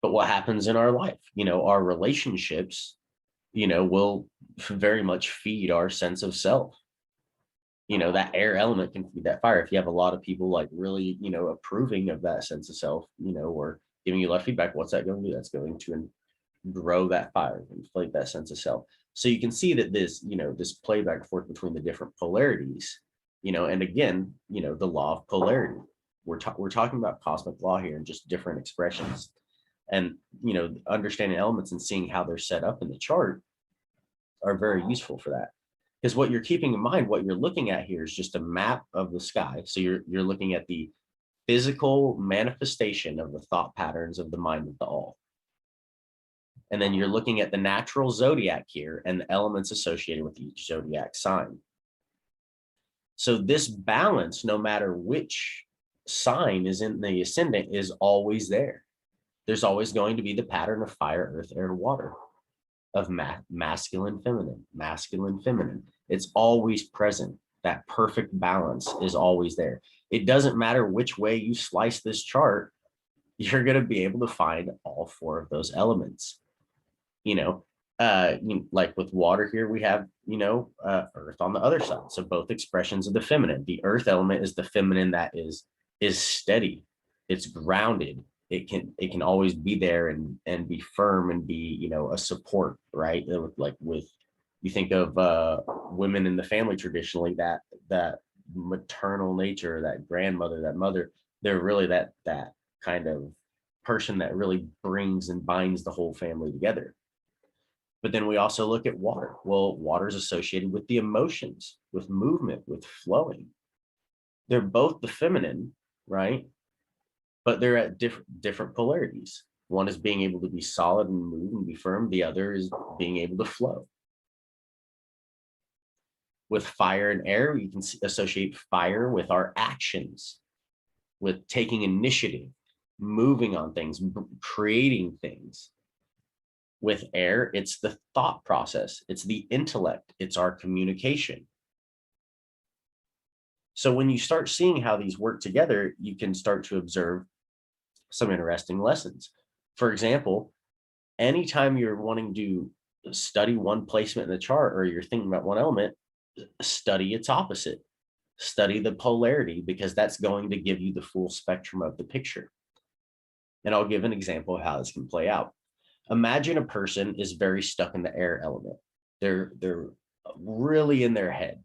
But what happens in our life? Our relationships, will very much feed our sense of self. That air element can feed that fire. If you have a lot of people like really, approving of that sense of self, or giving you a lot of feedback, what's that going to do? That's going to grow that fire, inflate that sense of self. So you can see that this, this play back and forth between the different polarities, and again, the law of polarity. We're talking about cosmic law here and just different expressions. And, understanding elements and seeing how they're set up in the chart are very useful for that. Because what you're keeping in mind, what you're looking at here is just a map of the sky. So you're looking at the physical manifestation of the thought patterns of the mind of the all. And then you're looking at the natural zodiac here and the elements associated with each zodiac sign. So this balance, no matter which sign is in the ascendant, is always there. There's always going to be the pattern of fire, earth, air, water, of masculine, feminine, masculine, feminine. It's always present. That perfect balance is always there. It doesn't matter which way you slice this chart, you're going to be able to find all four of those elements. Like with water here, we have, earth on the other side. So both expressions of the feminine. The earth element is the feminine that is steady. It's grounded. It can always be there and be firm and be, a support, right? Like you think of women in the family traditionally, that maternal nature, that grandmother, that mother, they're really that kind of person that really brings and binds the whole family together. But then we also look at water. Well, water is associated with the emotions, with movement, with flowing. They're both the feminine, right? But they're at different polarities. One is being able to be solid and move and be firm. The other is being able to flow. With fire and air, you can associate fire with our actions, with taking initiative, moving on things, creating things. With air, it's the thought process, it's the intellect, it's our communication. So when you start seeing how these work together, you can start to observe some interesting lessons. For example, anytime you're wanting to study one placement in the chart, or you're thinking about one element, study its opposite, study the polarity, because that's going to give you the full spectrum of the picture. And I'll give an example of how this can play out. Imagine a person is very stuck in the air element. They're really in their head.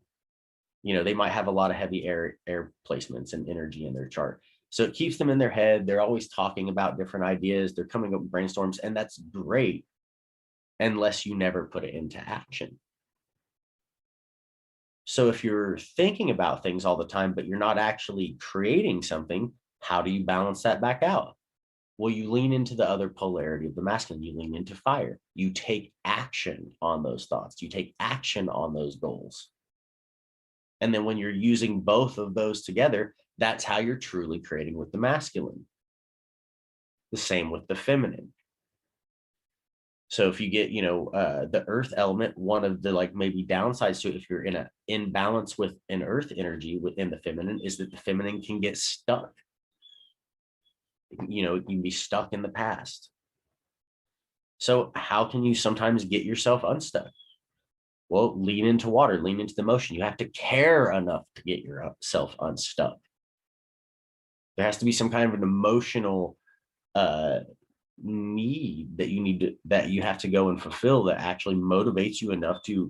They might have a lot of heavy air placements and energy in their chart. So it keeps them in their head. They're always talking about different ideas. They're coming up with brainstorms, and that's great unless you never put it into action. So if you're thinking about things all the time, but you're not actually creating something, how do you balance that back out? Well, you lean into the other polarity of the masculine. You lean into fire. You take action on those thoughts. You take action on those goals. And then when you're using both of those together, that's how you're truly creating with the masculine. The same with the feminine. So if you get, the earth element, one of the maybe downsides to it, if you're in an imbalance with an earth energy within the feminine, is that the feminine can get stuck. It can be stuck in the past. So how can you sometimes get yourself unstuck? Well, lean into water, lean into the motion. You have to care enough to get yourself unstuck. There has to be some kind of an emotional need that you have to go and fulfill, that actually motivates you enough to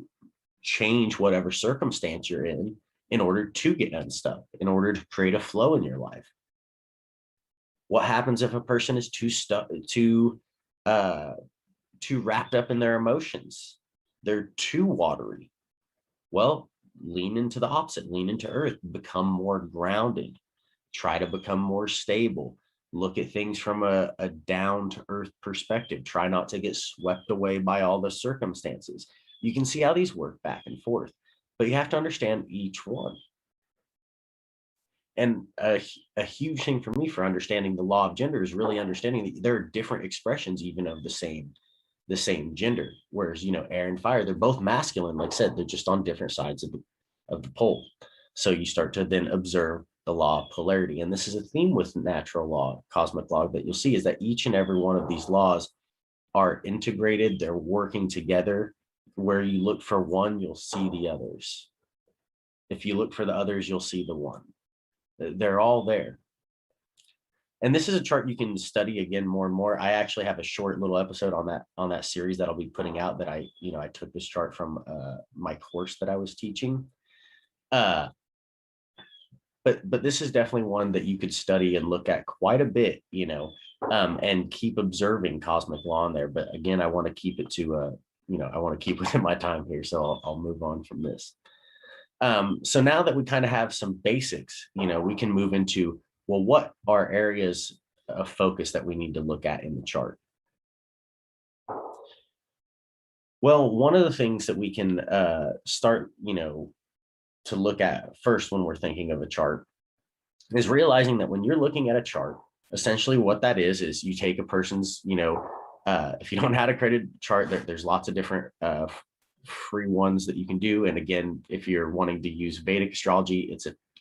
change whatever circumstance you're in order to get unstuck, in order to create a flow in your life. What happens if a person is too wrapped up in their emotions? They're too watery. Well, lean into the opposite, lean into earth, become more grounded, try to become more stable, look at things from a down to earth perspective, try not to get swept away by all the circumstances. You can see how these work back and forth, but you have to understand each one. And a huge thing for me for understanding the law of gender is really understanding that there are different expressions even of the same gender. Whereas, air and fire, they're both masculine. Like I said, they're just on different sides of the pole. So you start to then observe the law of polarity. And this is a theme with natural law, cosmic law, that you'll see is that each and every one of these laws are integrated. They're working together. Where you look for one, you'll see the others. If you look for the others, you'll see the one. They're all there. And this is a chart you can study again more and more. I actually have a short little episode on that series that I'll be putting out, that I took this chart from my course that I was teaching. But this is definitely one that you could study and look at quite a bit, and keep observing cosmic law in there. But again, I want to keep it to I want to keep within my time here, so I'll move on from this. So now that we kind of have some basics, we can move into, well, what are areas of focus that we need to look at in the chart? Well, one of the things that we can start, to look at first when we're thinking of a chart is realizing that when you're looking at a chart, essentially what that is you take a person's, if you don't know how to create a chart, there's lots of different free ones that you can do. And again, if you're wanting to use Vedic astrology,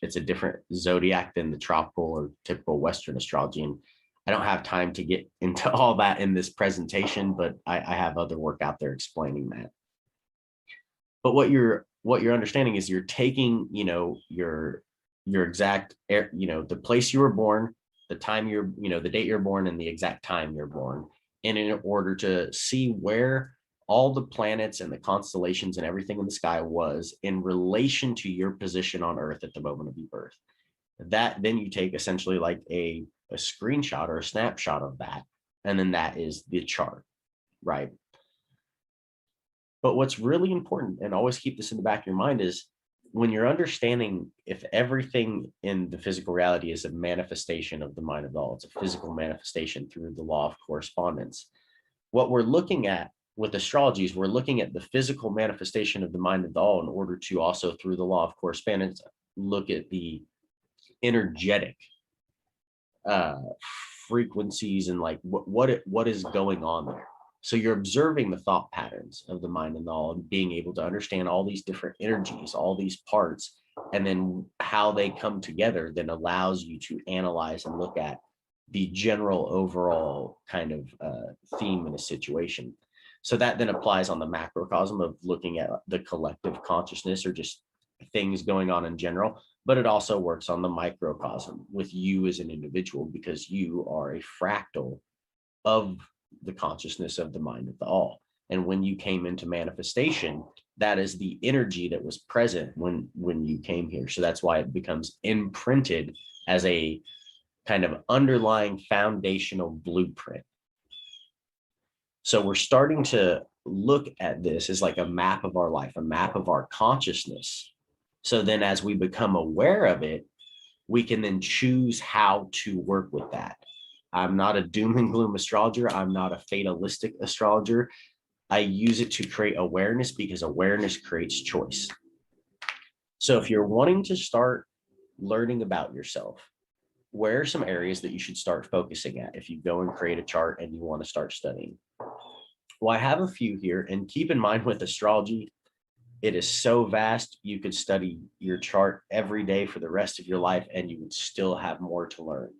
it's a different zodiac than the tropical or typical Western astrology. And I don't have time to get into all that in this presentation, but I have other work out there explaining that. But what you're understanding is you're taking, your exact, the place you were born, the time the date you're born, and the exact time you're born, and in order to see where all the planets and the constellations and everything in the sky was in relation to your position on Earth at the moment of your birth. That then you take essentially like a screenshot or a snapshot of that, and then that is the chart, right? But what's really important, and always keep this in the back of your mind, is when you're understanding if everything in the physical reality is a manifestation of the mind of all, it's a physical manifestation through the law of correspondence. What we're looking at with astrology is we're looking at the physical manifestation of the mind of all in order to also, through the law of correspondence, look at the energetic frequencies and like what is going on there. So you're observing the thought patterns of the mind and all, and being able to understand all these different energies, all these parts, and then how they come together then allows you to analyze and look at the general overall kind of theme in a situation. So that then applies on the macrocosm of looking at the collective consciousness or just things going on in general, but it also works on the microcosm with you as an individual, because you are a fractal of the consciousness of the mind of the all. And when you came into manifestation, that is the energy that was present when you came here. So that's why it becomes imprinted as a kind of underlying foundational blueprint. So we're starting to look at this as like a map of our life, a map of our consciousness. So then as we become aware of it, we can then choose how to work with that. I'm not a doom and gloom astrologer. I'm not a fatalistic astrologer. I use it to create awareness, because awareness creates choice. So if you're wanting to start learning about yourself, where are some areas that you should start focusing at if you go and create a chart and you want to start studying? Well, I have a few here, and keep in mind with astrology, it is so vast. You could study your chart every day for the rest of your life and you would still have more to learn.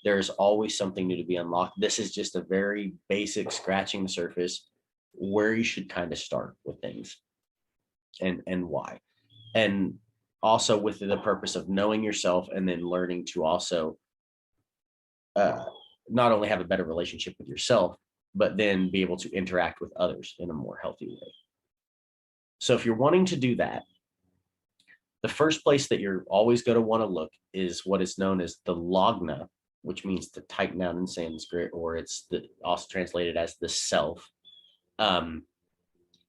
There's always something new to be unlocked. This is just a very basic scratching the surface where you should kind of start with things and why. And also with the purpose of knowing yourself and then learning to also not only have a better relationship with yourself, but then be able to interact with others in a more healthy way. So if you're wanting to do that, the first place that you're always going to want to look is what is known as the logna, which means to tighten down in Sanskrit, or it's also translated as the self.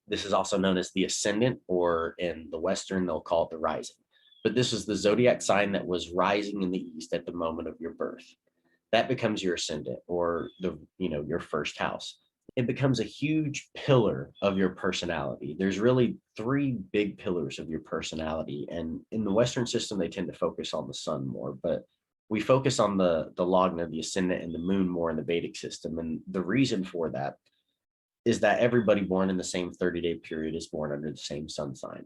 This is also known as the ascendant, or in the Western, they'll call it the rising. But this is the zodiac sign that was rising in the east at the moment of your birth. That becomes your ascendant, or your first house. It becomes a huge pillar of your personality. There's really three big pillars of your personality. And in the Western system, they tend to focus on the sun more, but we focus on the logna, the ascendant, and the moon more in the Vedic system. And the reason for that is that everybody born in the same 30-day period is born under the same sun sign.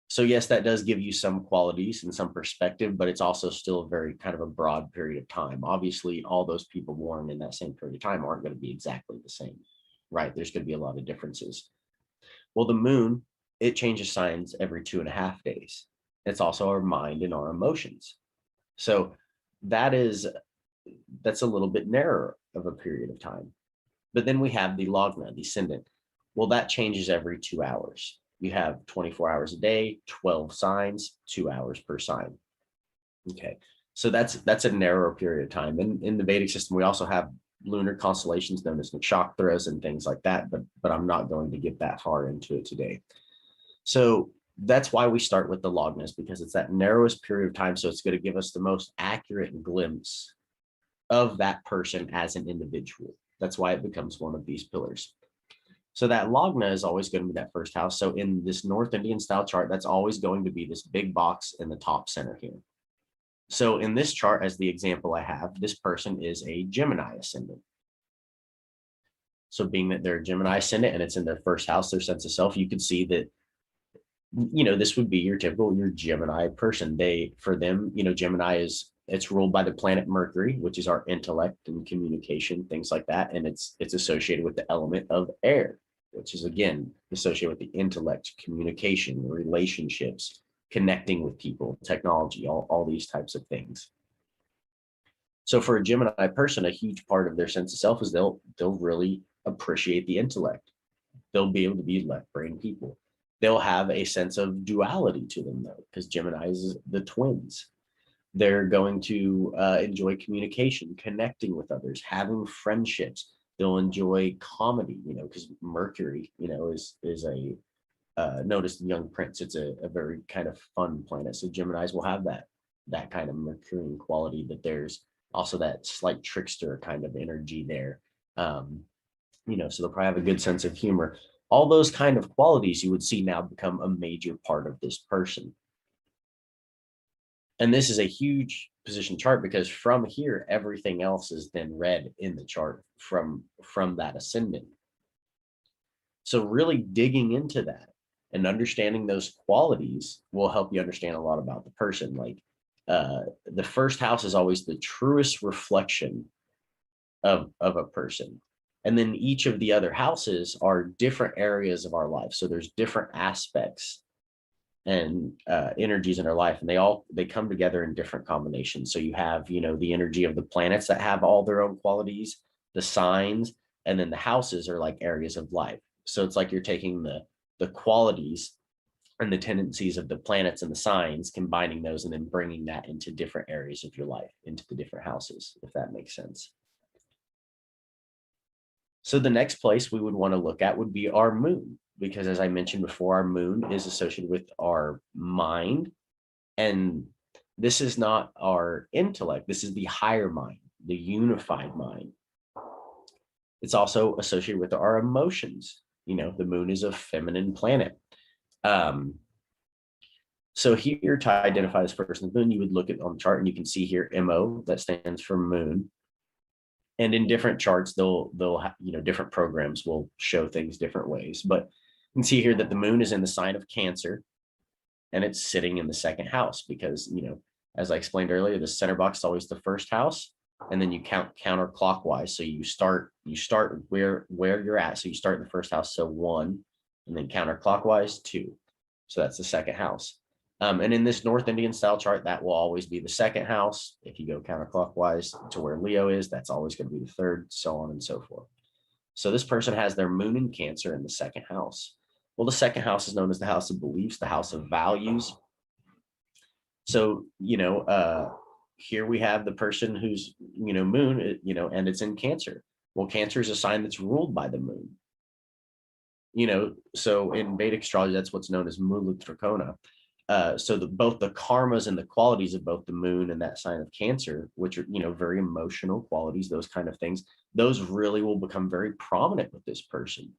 So yes, that does give you some qualities and some perspective, but it's also still a very kind of a broad period of time. Obviously, all those people born in that same period of time aren't going to be exactly the same, right? There's going to be a lot of differences. Well, the moon, it changes signs every 2.5 days. It's also our mind and our emotions. So that's a little bit narrower of a period of time. But then we have the logna, the ascendant. Well, that changes every 2 hours. You have 24 hours a day, 12 signs, 2 hours per sign. Okay, so that's a narrower period of time. And in the Vedic system, we also have lunar constellations known as nakshatras and things like that, but I'm not going to get that far into it today. So that's why we start with the lognas, because it's that narrowest period of time. So it's going to give us the most accurate glimpse of that person as an individual. That's why it becomes one of these pillars. So that logna is always going to be that first house. So in this North Indian style chart, that's always going to be this big box in the top center here. So in this chart, as the example I have, this person is a Gemini ascendant. So being that they're a Gemini ascendant and it's in their first house, their sense of self, you could see that, this would be your Gemini person. For them, Gemini is It's ruled by the planet Mercury, which is our intellect and communication, things like that. And it's associated with the element of air, which is again associated with the intellect, communication, relationships, connecting with people, technology, all these types of things. So for a Gemini person, a huge part of their sense of self is they'll really appreciate the intellect. They'll be able to be left brain people. They'll have a sense of duality to them though, because Gemini is the twins. They're going to enjoy communication, connecting with others, having friendships. They'll enjoy comedy, because Mercury, is a notice the young prince. It's a very kind of fun planet. So Geminis will have that kind of Mercurian quality, that there's also that slight trickster kind of energy there. So they'll probably have a good sense of humor. All those kind of qualities you would see now become a major part of this person. And this is a huge position chart, because from here, everything else is then read in the chart from that ascendant. So really digging into that and understanding those qualities will help you understand a lot about the person. Like the first house is always the truest reflection of a person. And then each of the other houses are different areas of our life. So there's different aspects and energies in our life, and they come together in different combinations. So you have, the energy of the planets that have all their own qualities, the signs, and then the houses are like areas of life. So it's like you're taking the qualities and the tendencies of the planets and the signs, combining those, and then bringing that into different areas of your life, into the different houses, if that makes sense. So the next place we would want to look at would be our moon, because as I mentioned before, our moon is associated with our mind. And this is not our intellect. This is the higher mind, the unified mind. It's also associated with our emotions. The moon is a feminine planet. So here, to identify this person's moon, you would look at on the chart, and you can see here MO, that stands for moon. And in different charts, they'll have, different programs will show things different ways. But you can see here that the moon is in the sign of Cancer, and it's sitting in the second house because, as I explained earlier, the center box is always the first house, and then you count counterclockwise. So you start where you're at. So you start in the first house, so 1, and then counterclockwise 2. So that's the second house. And in this North Indian style chart, that will always be the second house. If you go counterclockwise to where Leo is, that's always going to be the third, so on and so forth. So this person has their moon in Cancer in the second house. Well, the second house is known as the house of beliefs, the house of values. So, here we have the person who's, moon, and it's in Cancer. Well, Cancer is a sign that's ruled by the moon. So in Vedic astrology, that's what's known as Mula Trikona. So both the karmas and the qualities of both the moon and that sign of Cancer, which are, very emotional qualities, those kind of things, those really will become very prominent with this person.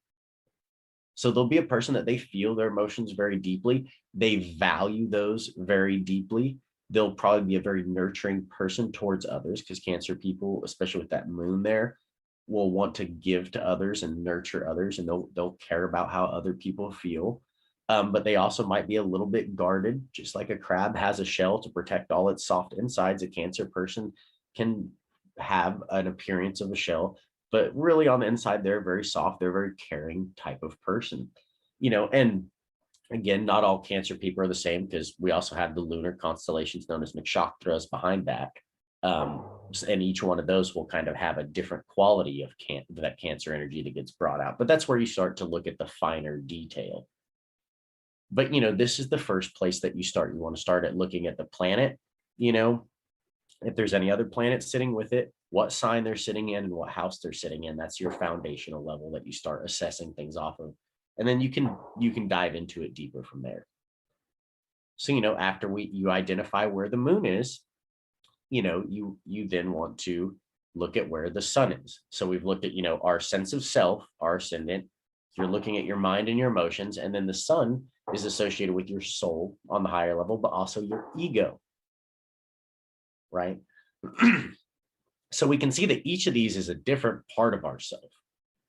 So there'll be a person that they feel their emotions very deeply. They value those very deeply. They'll probably be a very nurturing person towards others, because Cancer people, especially with that moon there, will want to give to others and nurture others, and they'll care about how other people feel. But they also might be a little bit guarded, just like a crab has a shell to protect all its soft insides. A Cancer person can have an appearance of a shell, but really on the inside, they're very soft. They're a very caring type of person, and again, not all Cancer people are the same, because we also have the lunar constellations known as nakshatras behind that. And each one of those will kind of have a different quality of that Cancer energy that gets brought out. But that's where you start to look at the finer detail. But, this is the first place that you start. You want to start at looking at the planet, if there's any other planets sitting with it, what sign they're sitting in and what house they're sitting in. That's your foundational level that you start assessing things off of. And then you can dive into it deeper from there. So, after you identify where the moon is, you then want to look at where the sun is. So we've looked at, our sense of self, our ascendant. You're looking at your mind and your emotions, and then the sun is associated with your soul on the higher level, but also your ego, right? So we can see that each of these is a different part of ourselves.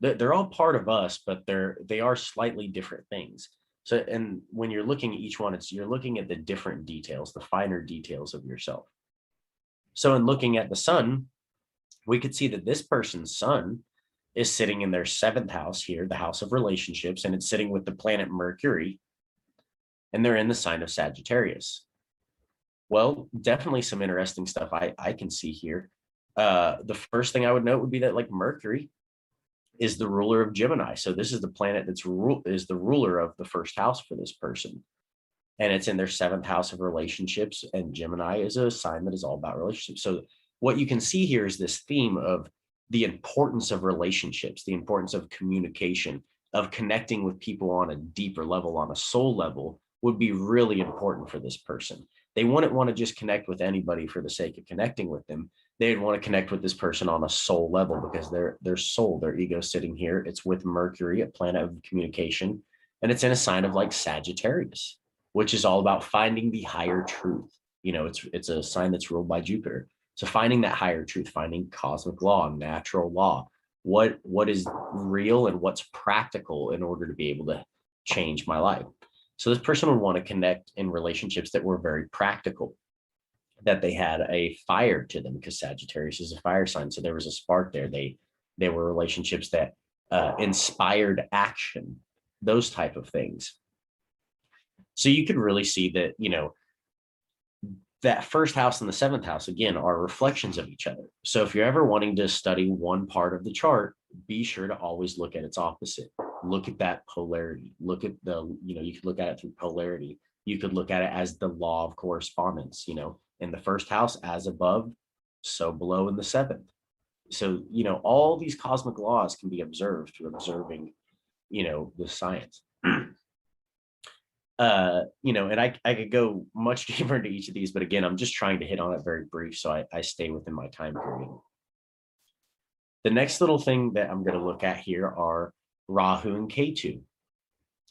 They're all part of us, but they are slightly different things. So, and when you're looking at each one, you're looking at the different details, the finer details of yourself. So in looking at the sun, we could see that this person's sun is sitting in their 7th house here, the house of relationships, and it's sitting with the planet Mercury, and they're in the sign of Sagittarius. Well, definitely some interesting stuff I can see here. The first thing I would note would be that like Mercury is the ruler of Gemini. So this is the planet is the ruler of the 1st house for this person. And it's in their 7th house of relationships. And Gemini is a sign that is all about relationships. So what you can see here is this theme of the importance of relationships, the importance of communication, of connecting with people on a deeper level, on a soul level, would be really important for this person. They wouldn't want to just connect with anybody for the sake of connecting with them. They'd want to connect with this person on a soul level because their soul, their ego sitting here, it's with Mercury, a planet of communication, and it's in a sign of like Sagittarius, which is all about finding the higher truth. You know, it's a sign that's ruled by Jupiter. So finding that higher truth, finding cosmic law, natural law, what is real and what's practical in order to be able to change my life. So this person would want to connect in relationships that were very practical, that they had a fire to them, because Sagittarius is a fire sign. So there was a spark there. They were relationships that inspired action, those type of things. So you could really see that, you know, that 1st house and the 7th house, again, are reflections of each other. So if you're ever wanting to study one part of the chart, be sure to always look at its opposite. Look at that polarity. Look at you could look at it through polarity. You could look at it as the law of correspondence, in the 1st house, as above, so below in the 7th. So, all these cosmic laws can be observed through observing, the science. And I could go much deeper into each of these, but again, I'm just trying to hit on it very brief, so I stay within my time period. The next little thing that I'm going to look at here are Rahu and Ketu,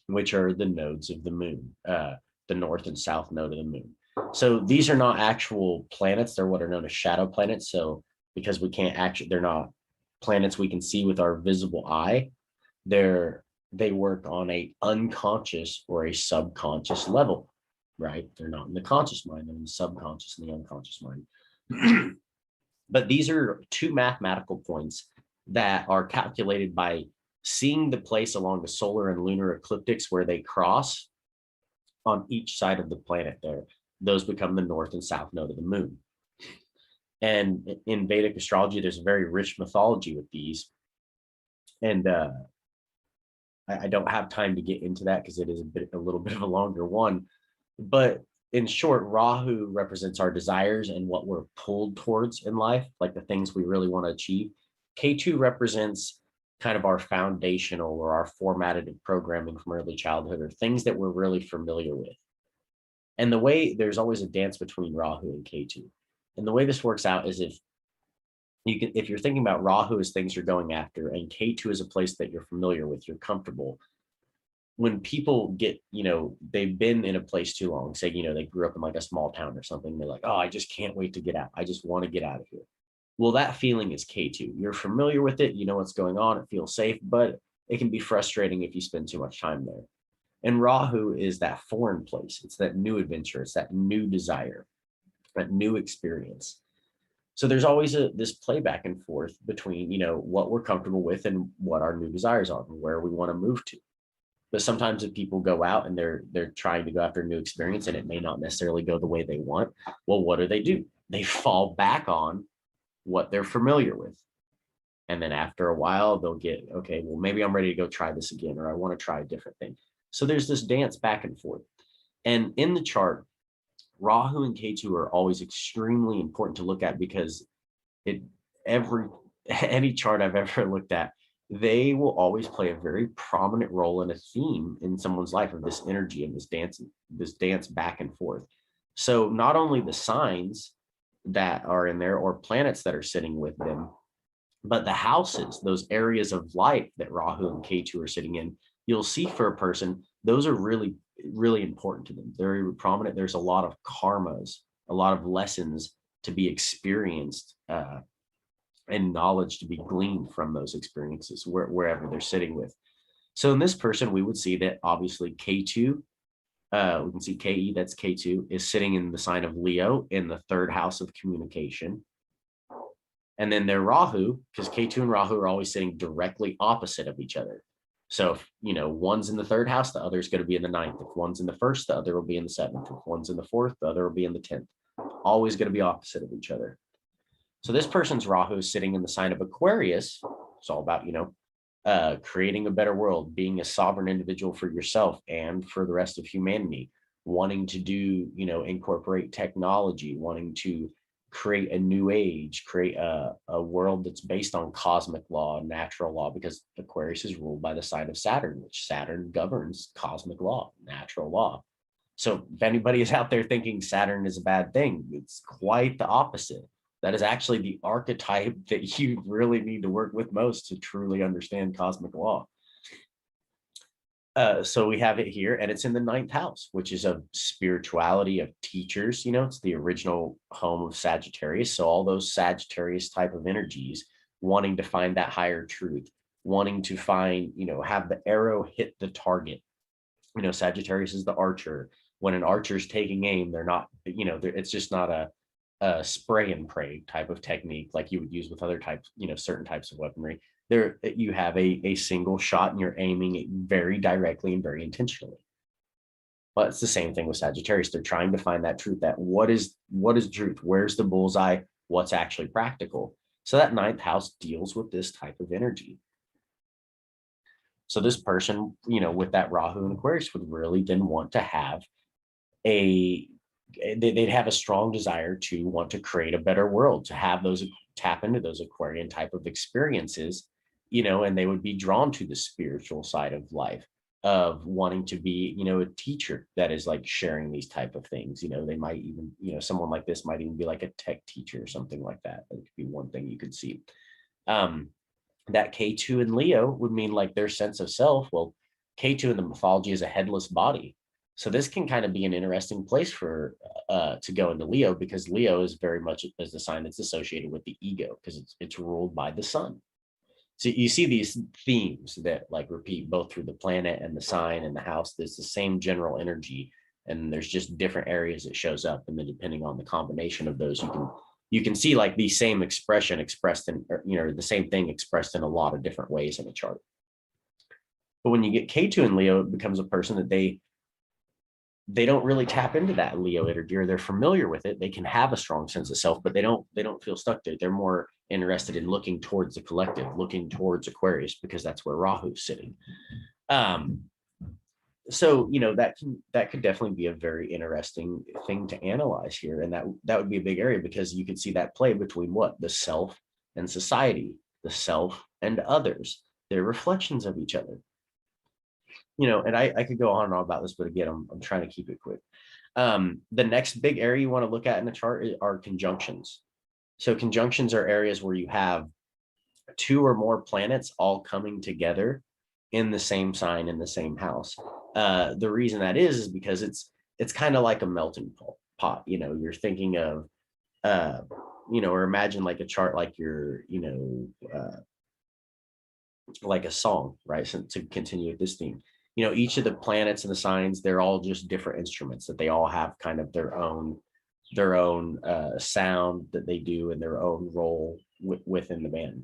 which are the nodes of the moon, the north and south node of the moon. So these are not actual planets. They're what are known as shadow planets. So because they're not planets we can see with our visible eye, they work on a unconscious or a subconscious level, right? They're not in the conscious mind, they're in the subconscious and the unconscious mind. But these are 2 mathematical points that are calculated by seeing the place along the solar and lunar ecliptics where they cross on each side of the planet there. Those become the north and south node of the moon. And in Vedic astrology, there's a very rich mythology with these. And I don't have time to get into that because it is a little bit of a longer one. But in short, Rahu represents our desires and what we're pulled towards in life, like the things we really want to achieve. K2 represents kind of our foundational or our formatted programming from early childhood, or things that we're really familiar with. And the way there's always a dance between Rahu and K2. And the way this works out is if you're thinking about Rahu as things you're going after, and K2 is a place that you're familiar with, you're comfortable. When people get, they've been in a place too long, say, they grew up in like a small town or something, they're like, oh, I just can't wait to get out. I just want to get out of here. Well, that feeling is K2. You're familiar with it. You know what's going on. It feels safe, but it can be frustrating if you spend too much time there. And Rahu is that foreign place. It's that new adventure. It's that new desire, that new experience. So there's always this play back and forth between, what we're comfortable with and what our new desires are and where we want to move to. But sometimes if people go out and they're trying to go after a new experience and it may not necessarily go the way they want, well, what do? They fall back on what they're familiar with. And then after a while, they'll get, okay, well, maybe I'm ready to go try this again, or I want to try a different thing. So there's this dance back and forth. And in the chart, Rahu and Ketu are always extremely important to look at, because any chart I've ever looked at, they will always play a very prominent role in a theme in someone's life of this energy and this dance back and forth. So not only the signs that are in there or planets that are sitting with them, but the houses, those areas of life that Rahu and Ketu are sitting in, you'll see for a person, those are really, really important to them. Very prominent. There's a lot of karmas, a lot of lessons to be experienced, and knowledge to be gleaned from those experiences wherever they're sitting with. So in this person, we would see that obviously K2 We can see KE, that's K2, is sitting in the sign of Leo in the third house of communication. And then their Rahu, because K2 and Rahu are always sitting directly opposite of each other. So if, one's in the third house, the other is going to be in the ninth. If one's in the first, the other will be in the seventh. If one's in the fourth, the other will be in the 10th. Always going to be opposite of each other. So this person's Rahu is sitting in the sign of Aquarius. It's all about, creating a better world, being a sovereign individual for yourself and for the rest of humanity, wanting to do, incorporate technology, wanting to create a new age, create a world that's based on cosmic law, natural law, because Aquarius is ruled by the sign of Saturn, which Saturn governs cosmic law, natural law. So if anybody is out there thinking Saturn is a bad thing, it's quite the opposite. That is actually the archetype that you really need to work with most to truly understand cosmic law. So we have it here, and it's in the ninth house, which is of spirituality, of teachers. It's the original home of Sagittarius. So all those Sagittarius type of energies, wanting to find that higher truth, wanting to find, have the arrow hit the target. Sagittarius is the archer. When an archer's taking aim, they're not, it's just not a spray and pray type of technique like you would use with other types, certain types of weaponry. There you have a single shot and you're aiming it very directly and very intentionally. But it's the same thing with Sagittarius. They're trying to find that truth, that what is truth? Where's the bullseye? What's actually practical? So that ninth house deals with this type of energy. So this person, with that Rahu and Aquarius would really then want to have they'd have a strong desire to want to create a better world, to have those, tap into those Aquarian type of experiences, and they would be drawn to the spiritual side of life, of wanting to be, a teacher that is like sharing these type of things. They might even, someone like this might even be like a tech teacher or something like that. That could be one thing you could see. That K2 in Leo would mean like their sense of self. Well, K2 in the mythology is a headless body. So this can kind of be an interesting place for to go into Leo, because Leo is very much as the sign that's associated with the ego, because it's ruled by the sun. So you see these themes that like repeat both through the planet and the sign and the house. There's the same general energy, and there's just different areas it shows up. And then depending on the combination of those, you can see like the same expression expressed in, the same thing expressed in a lot of different ways in a chart. But when you get K2 in Leo, it becomes a person that they don't really tap into that Leo energy, or they're familiar with it. They can have a strong sense of self, but they don't feel stuck there. They're more interested in looking towards the collective, looking towards Aquarius, because that's where Rahu's sitting. So that could definitely be a very interesting thing to analyze here, and that would be a big area, because you could see that play between the self and society, the self and others. They're reflections of each other. And I could go on and on about this, but again, I'm trying to keep it quick. The next big area you want to look at in a chart are conjunctions. So conjunctions are areas where you have two or more planets all coming together in the same sign, in the same house. The reason that is because it's kind of like a melting pot. You're thinking of, or imagine like a chart, like your, like a song, right? So to continue with this theme, each of the planets and the signs, they're all just different instruments that they all have kind of their own sound that they do and their own role within the band.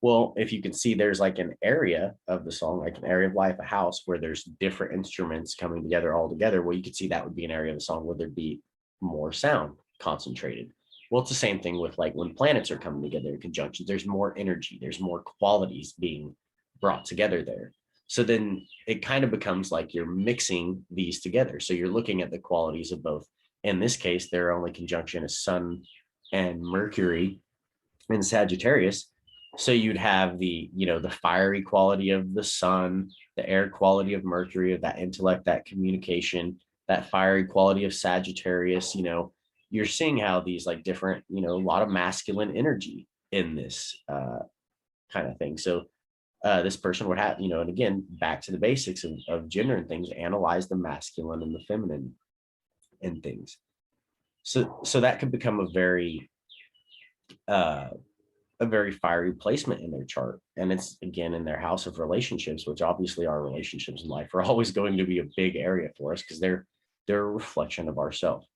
Well, if you can see, there's like an area of the song, like an area of life, a house where there's different instruments coming together all together. Well, you could see that would be an area of the song where there'd be more sound concentrated. Well, it's the same thing with like when planets are coming together in conjunction, there's more energy, there's more qualities being brought together there. So then it kind of becomes like you're mixing these together. So you're looking at the qualities of both. In this case, their only conjunction is Sun and Mercury in Sagittarius. So you'd have the fiery quality of the Sun, the air quality of Mercury, of that intellect, that communication, that fiery quality of Sagittarius. You're seeing how these like different, a lot of masculine energy in this kind of thing. So this person would have, and again, back to the basics of gender and things, analyze the masculine and the feminine and things. So that could become a very a very fiery placement in their chart. And it's, again, in their house of relationships, which obviously our relationships in life are always going to be a big area for us because they're a reflection of ourselves.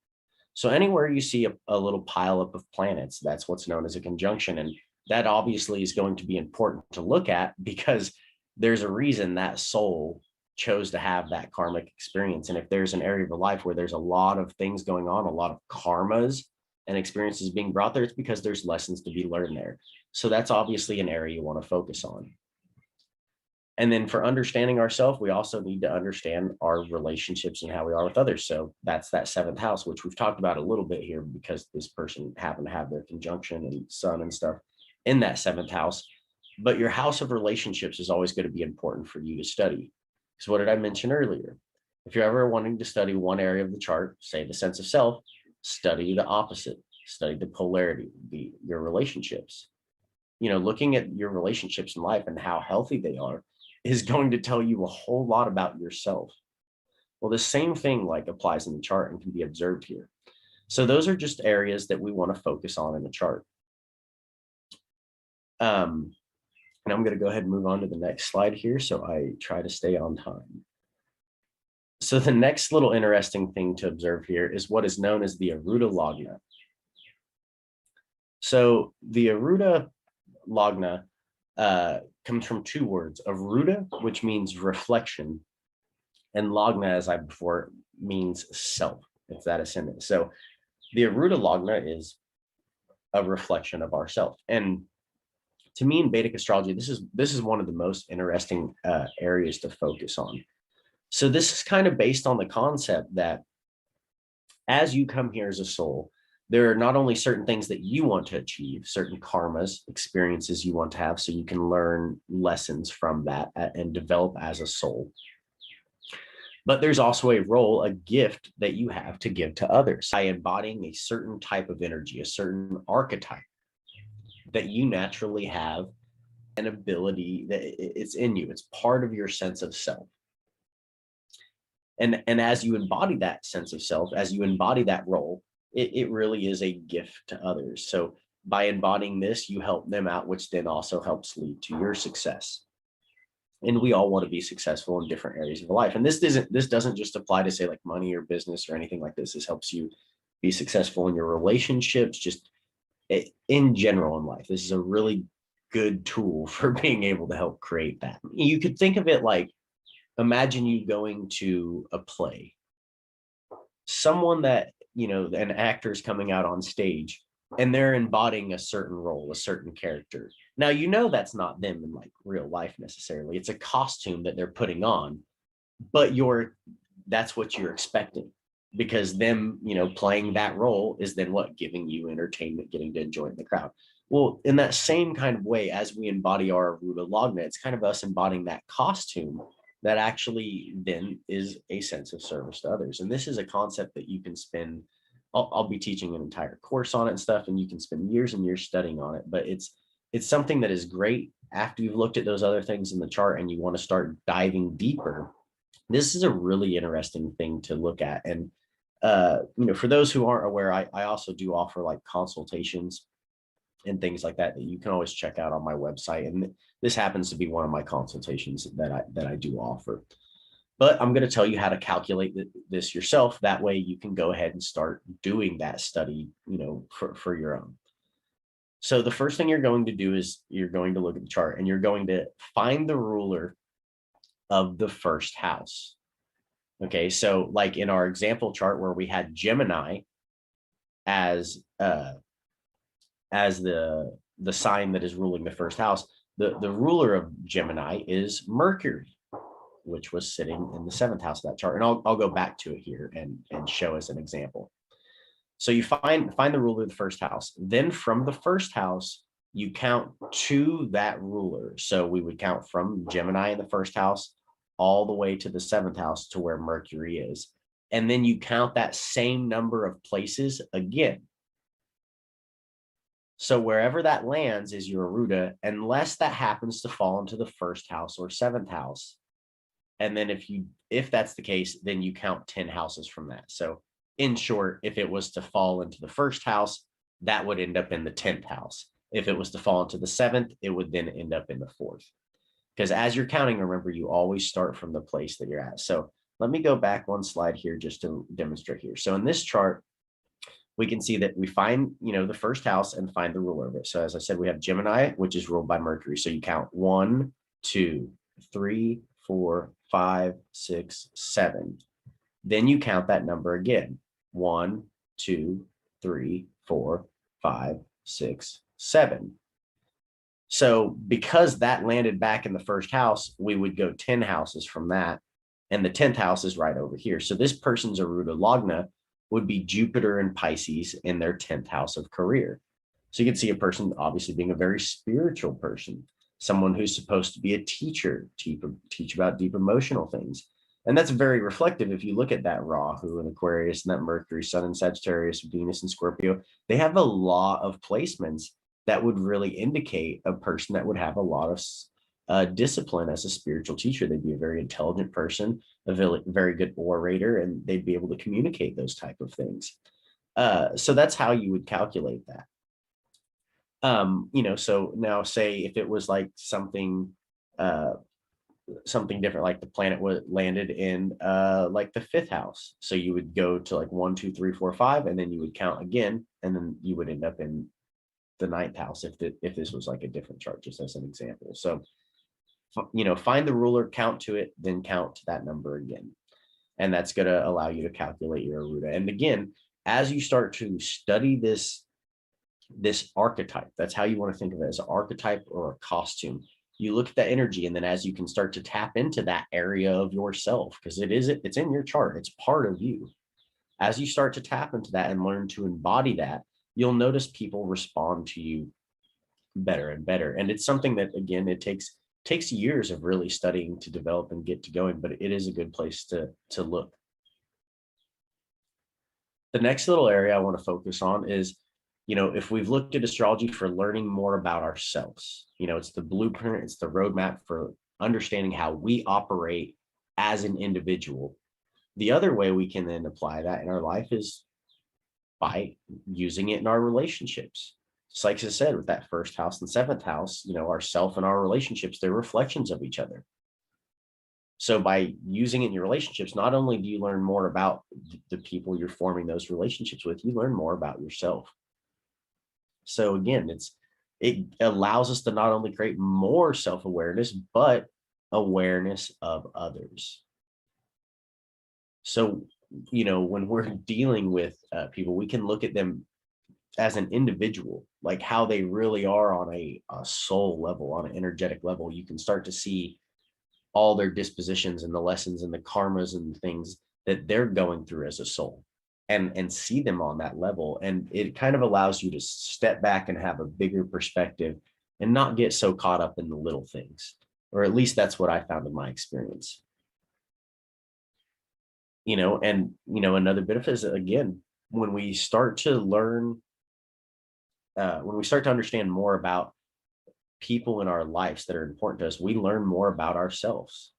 So anywhere you see a little pile up of planets, that's what's known as a conjunction. And that obviously is going to be important to look at because there's a reason that soul chose to have that karmic experience. And if there's an area of the life where there's a lot of things going on, a lot of karmas and experiences being brought there, it's because there's lessons to be learned there. So that's obviously an area you want to focus on. And then for understanding ourselves, we also need to understand our relationships and how we are with others. So that's that 7th house, which we've talked about a little bit here because this person happened to have their conjunction and sun and stuff in that 7th house. But your house of relationships is always going to be important for you to study. So what did I mention earlier? If you're ever wanting to study one area of the chart, say the sense of self, study the opposite, study the polarity, your relationships. You know, looking at your relationships in life and how healthy they are is going to tell you a whole lot about yourself. Well, the same thing like applies in the chart and can be observed here. So those are just areas that we want to focus on in the chart. And I'm going to go ahead and move on to the next slide here, so I try to stay on time. So the next little interesting thing to observe here is what is known as the Aruda Lagna. So the Aruda Lagna comes from 2 words, Aruda, which means reflection, and Lagna, as I before, means self. It's that ascendant. So the Aruda Lagna is a reflection of ourself. And to me in Vedic astrology, this is one of the most interesting areas to focus on. So this is kind of based on the concept that as you come here as a soul, there are not only certain things that you want to achieve, certain karmas, experiences you want to have, so you can learn lessons from that and develop as a soul. But there's also a role, a gift that you have to give to others by embodying a certain type of energy, a certain archetype that you naturally have an ability that it's in you. It's part of your sense of self. And as you embody that sense of self, as you embody that role, it really is a gift to others. So by embodying this, you help them out, which then also helps lead to your success. And we all want to be successful in different areas of life. And this doesn't just apply to say like money or business or anything like this. This helps you be successful in your relationships, just in general in life. This is a really good tool for being able to help create that. You could think of it like, imagine you going to a play. Someone that, you know, an actor is coming out on stage and they're embodying a certain role, a certain character. Now, you know, that's not them in like real life necessarily. It's a costume that they're putting on, but that's what you're expecting, because them, you know, playing that role is then what, giving you entertainment, getting to enjoy the crowd. Well, in that same kind of way, as we embody our Aruda Lagna, it's kind of us embodying that costume that actually then is a sense of service to others. And this is a concept that you can spend, I'll be teaching an entire course on it and stuff, and you can spend years and years studying on it, but it's something that is great after you've looked at those other things in the chart and you want to start diving deeper. This is a really interesting thing to look at. And, you know, for those who aren't aware, I also do offer like consultations and things like that you can always check out on my website. And this happens to be one of my consultations that I do offer. But I'm going to tell you how to calculate this yourself. That way you can go ahead and start doing that study, you know, for your own. So the first thing you're going to do is you're going to look at the chart and you're going to find the ruler of the first house. Okay, so like in our example chart where we had Gemini as the sign that is ruling the first house, the ruler of Gemini is Mercury, which was sitting in the 7th house of that chart. And I'll go back to it here and show as an example. So you find the ruler of the first house. Then from the first house, you count to that ruler. So we would count from Gemini in the first house all the way to the 7th house to where Mercury is. And then you count that same number of places again. So wherever that lands is your Aruda, unless that happens to fall into the 1st house or 7th house. And then if that's the case, then you count 10 houses from that. So in short, if it was to fall into the 1st house, that would end up in the 10th house. If it was to fall into the 7th, it would then end up in the 4th. Because as you're counting, remember, you always start from the place that you're at. So let me go back one slide here just to demonstrate here. So in this chart, we can see that we find, the first house and find the ruler of it. So as I said, we have Gemini, which is ruled by Mercury. So you count 1, 2, 3, 4, 5, 6, 7. Then you count that number again. 1, 2, 3, 4, 5, 6, 7. So because that landed back in the first house, we would go 10 houses from that. And the 10th house is right over here. So this person's Aruda Lagna would be Jupiter and Pisces in their 10th house of career. So you can see a person obviously being a very spiritual person, someone who's supposed to be a teacher, teach about deep emotional things. And that's very reflective. If you look at that Rahu and Aquarius and that Mercury, Sun and Sagittarius, Venus and Scorpio, they have a lot of placements that would really indicate a person that would have a lot of discipline as a spiritual teacher. They'd be a very intelligent person, a very good orator, and they'd be able to communicate those type of things. So that's how you would calculate that. So now say if it was like something different, like the planet landed in like the 5th house. So you would go to like 1, 2, 3, 4, 5, and then you would count again, and then you would end up in the 9th house if this was like a different chart, just as an example. So find the ruler, count to it, then count to that number again. And that's going to allow you to calculate your Aruda. And again, as you start to study this archetype, that's how you want to think of it, as an archetype or a costume. You look at that energy, and then as you can start to tap into that area of yourself, because it's in your chart, it's part of you. As you start to tap into that and learn to embody that, you'll notice people respond to you better and better. And it's something that, again, it takes years of really studying to develop and get to going, but it is a good place to look. The next little area I want to focus on is, if we've looked at astrology for learning more about ourselves, it's the blueprint, it's the roadmap for understanding how we operate as an individual. The other way we can then apply that in our life is by using it in our relationships. Just like I said, with that 1st house and 7th house, ourself and our relationships, they're reflections of each other. So by using it in your relationships, not only do you learn more about the people you're forming those relationships with, you learn more about yourself. So again, it allows us to not only create more self-awareness, but awareness of others. So, when we're dealing with people, we can look at them as an individual, like how they really are on a soul level, on an energetic level. You can start to see all their dispositions and the lessons and the karmas and things that they're going through as a soul, and see them on that level. And it kind of allows you to step back and have a bigger perspective and not get so caught up in the little things, or at least that's what I found in my experience. Another benefit is, again, when we start to learn, when we start to understand more about people in our lives that are important to us, we learn more about ourselves.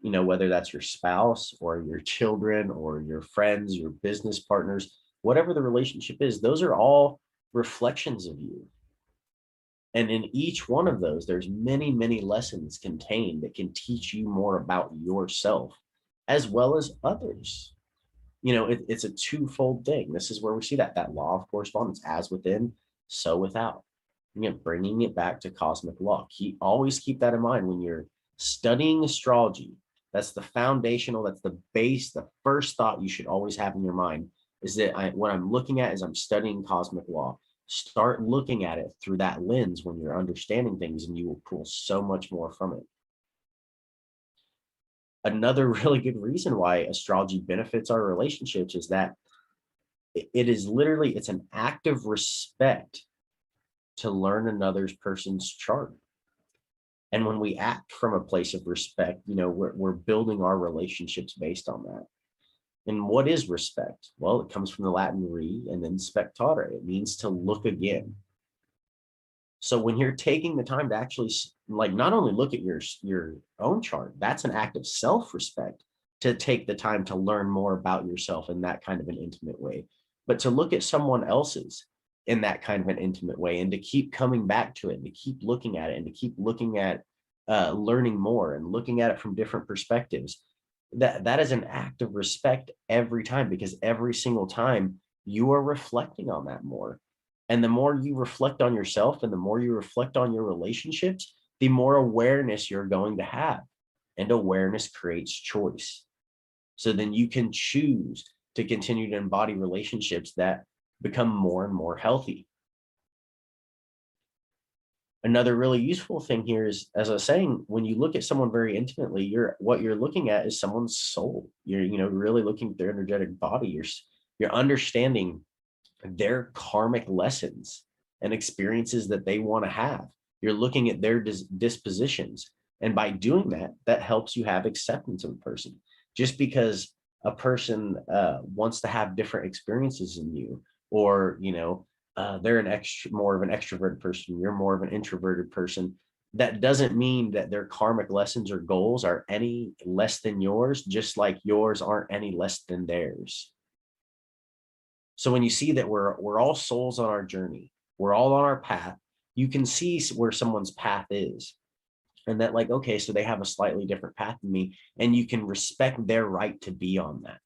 Whether that's your spouse or your children or your friends, your business partners, whatever the relationship is, those are all reflections of you. And in each one of those, there's many, many lessons contained that can teach you more about yourself as well as others. It's a twofold thing. This is where we see that law of correspondence, as within, so without. Bringing it back to cosmic law. Always keep that in mind when you're studying astrology. That's the foundational, that's the base, the first thought you should always have in your mind is that what I'm looking at is I'm studying cosmic law. Start looking at it through that lens when you're understanding things, and you will pull so much more from it. Another really good reason why astrology benefits our relationships is that it's an act of respect to learn another person's chart. And when we act from a place of respect, we're building our relationships based on that. And what is respect? Well, it comes from the Latin re and then spectare. It means to look again. So when you're taking the time to actually not only look at your own chart, that's an act of self-respect, to take the time to learn more about yourself in that kind of an intimate way. But to look at someone else's in that kind of an intimate way, and to keep coming back to it, and to keep looking at it, and to keep looking at learning more and looking at it from different perspectives. That is an act of respect every time, because every single time you are reflecting on that more. And the more you reflect on yourself and the more you reflect on your relationships, the more awareness you're going to have. And awareness creates choice. So then you can choose to continue to embody relationships that become more and more healthy. Another really useful thing here is, as I was saying, when you look at someone very intimately, what you're looking at is someone's soul. You're, really looking at their energetic body. You're understanding their karmic lessons and experiences that they want to have. You're looking at their dispositions. And by doing that, that helps you have acceptance of a person. Just because a person wants to have different experiences than you, or, they're more of an extroverted person, you're more of an introverted person, that doesn't mean that their karmic lessons or goals are any less than yours, just like yours aren't any less than theirs. So when you see that we're all souls on our journey, we're all on our path, you can see where someone's path is. And that, like, okay, so they have a slightly different path than me, and you can respect their right to be on that.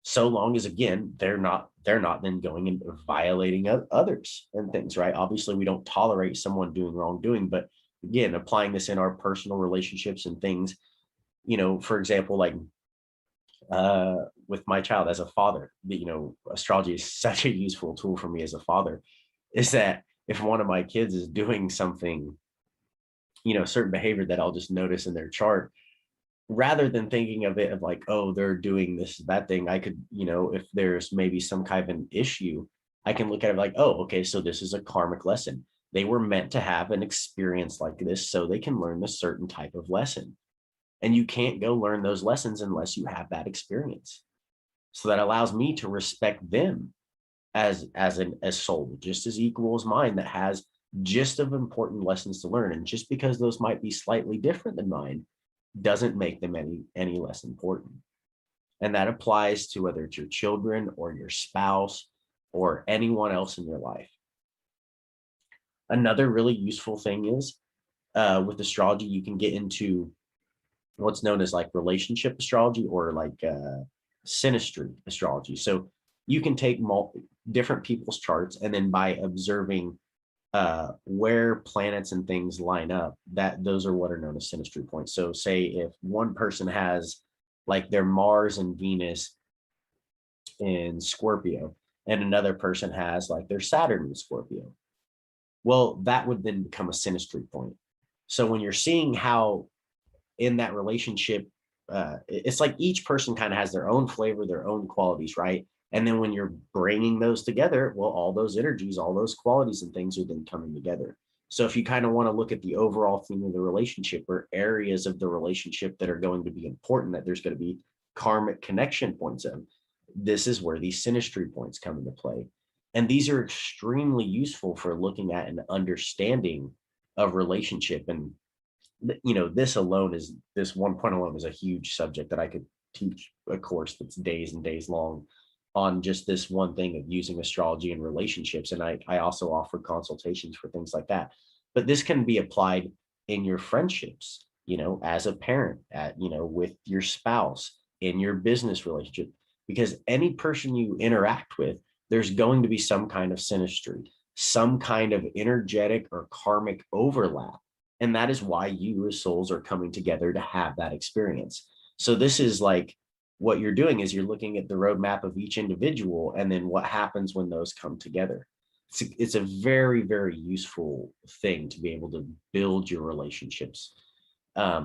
So long as, again, they're not then going and violating others and things, right? Obviously, we don't tolerate someone doing wrongdoing, but again, applying this in our personal relationships and things, for example, like with my child as a father, astrology is such a useful tool for me as a father, is that if one of my kids is doing something, certain behavior that I'll just notice in their chart, rather than thinking of it of like, oh, they're doing this, that thing, I could, if there's maybe some kind of an issue, I can look at it like, oh, okay, so this is a karmic lesson. They were meant to have an experience like this so they can learn this certain type of lesson. And you can't go learn those lessons unless you have that experience. So that allows me to respect them as soul, just as equal as mine, that has just of important lessons to learn. And just because those might be slightly different than mine doesn't make them any less important. And that applies to whether it's your children or your spouse or anyone else in your life. Another really useful thing is with astrology, you can get into what's known as like relationship astrology, or like synastry astrology. So you can take different people's charts, and then by observing where planets and things line up, those are what are known as synastry points. So say if one person has like their Mars and Venus in Scorpio, and another person has like their Saturn in Scorpio, well, that would then become a synastry point. So when you're seeing how in that relationship, it's like each person kind of has their own flavor, their own qualities, right? And then when you're bringing those together, well, all those energies, all those qualities and things are then coming together. So if you kind of want to look at the overall theme of the relationship, or areas of the relationship that are going to be important, that there's going to be karmic connection points of, this is where these synastry points come into play. And these are extremely useful for looking at an understanding of relationship. And this one point alone is a huge subject that I could teach a course that's days and days long on just this one thing of using astrology and relationships. And I also offer consultations for things like that. But this can be applied in your friendships, as a parent, with your spouse, in your business relationship, because any person you interact with, there's going to be some kind of synastry, some kind of energetic or karmic overlap. And that is why you as souls are coming together to have that experience. So this is like, what you're doing is you're looking at the roadmap of each individual, and then what happens when those come together. It's a very, very useful thing to be able to build your relationships. A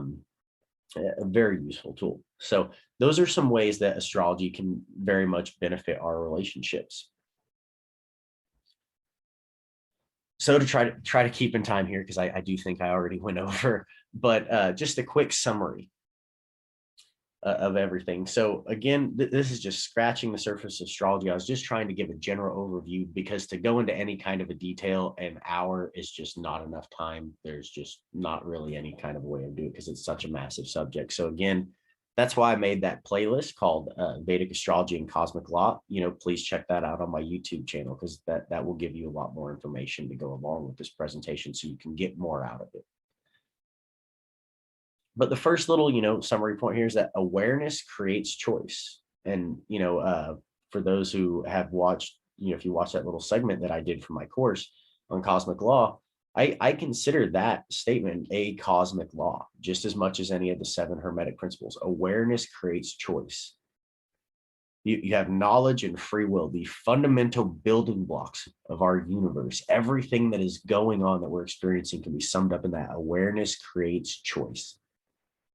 very useful tool. So those are some ways that astrology can very much benefit our relationships. So to try to keep in time here, because I do think I already went over, but just a quick summary of everything. So again, this is just scratching the surface of astrology. I was just trying to give a general overview, because to go into any kind of a detail, an hour is just not enough time. There's just not really any kind of way to do it, because it's such a massive subject. So again, That's why I made that playlist called Vedic Astrology and Cosmic Law. Please check that out on my YouTube channel, because that will give you a lot more information to go along with this presentation so you can get more out of it. But the first little, summary point here is that awareness creates choice. And, for those who have watched, if you watch that little segment that I did for my course on cosmic law, I consider that statement a cosmic law just as much as any of the 7 Hermetic principles. Awareness creates choice. You have knowledge and free will, the fundamental building blocks of our universe. Everything that is going on that we're experiencing can be summed up in that. Awareness creates choice.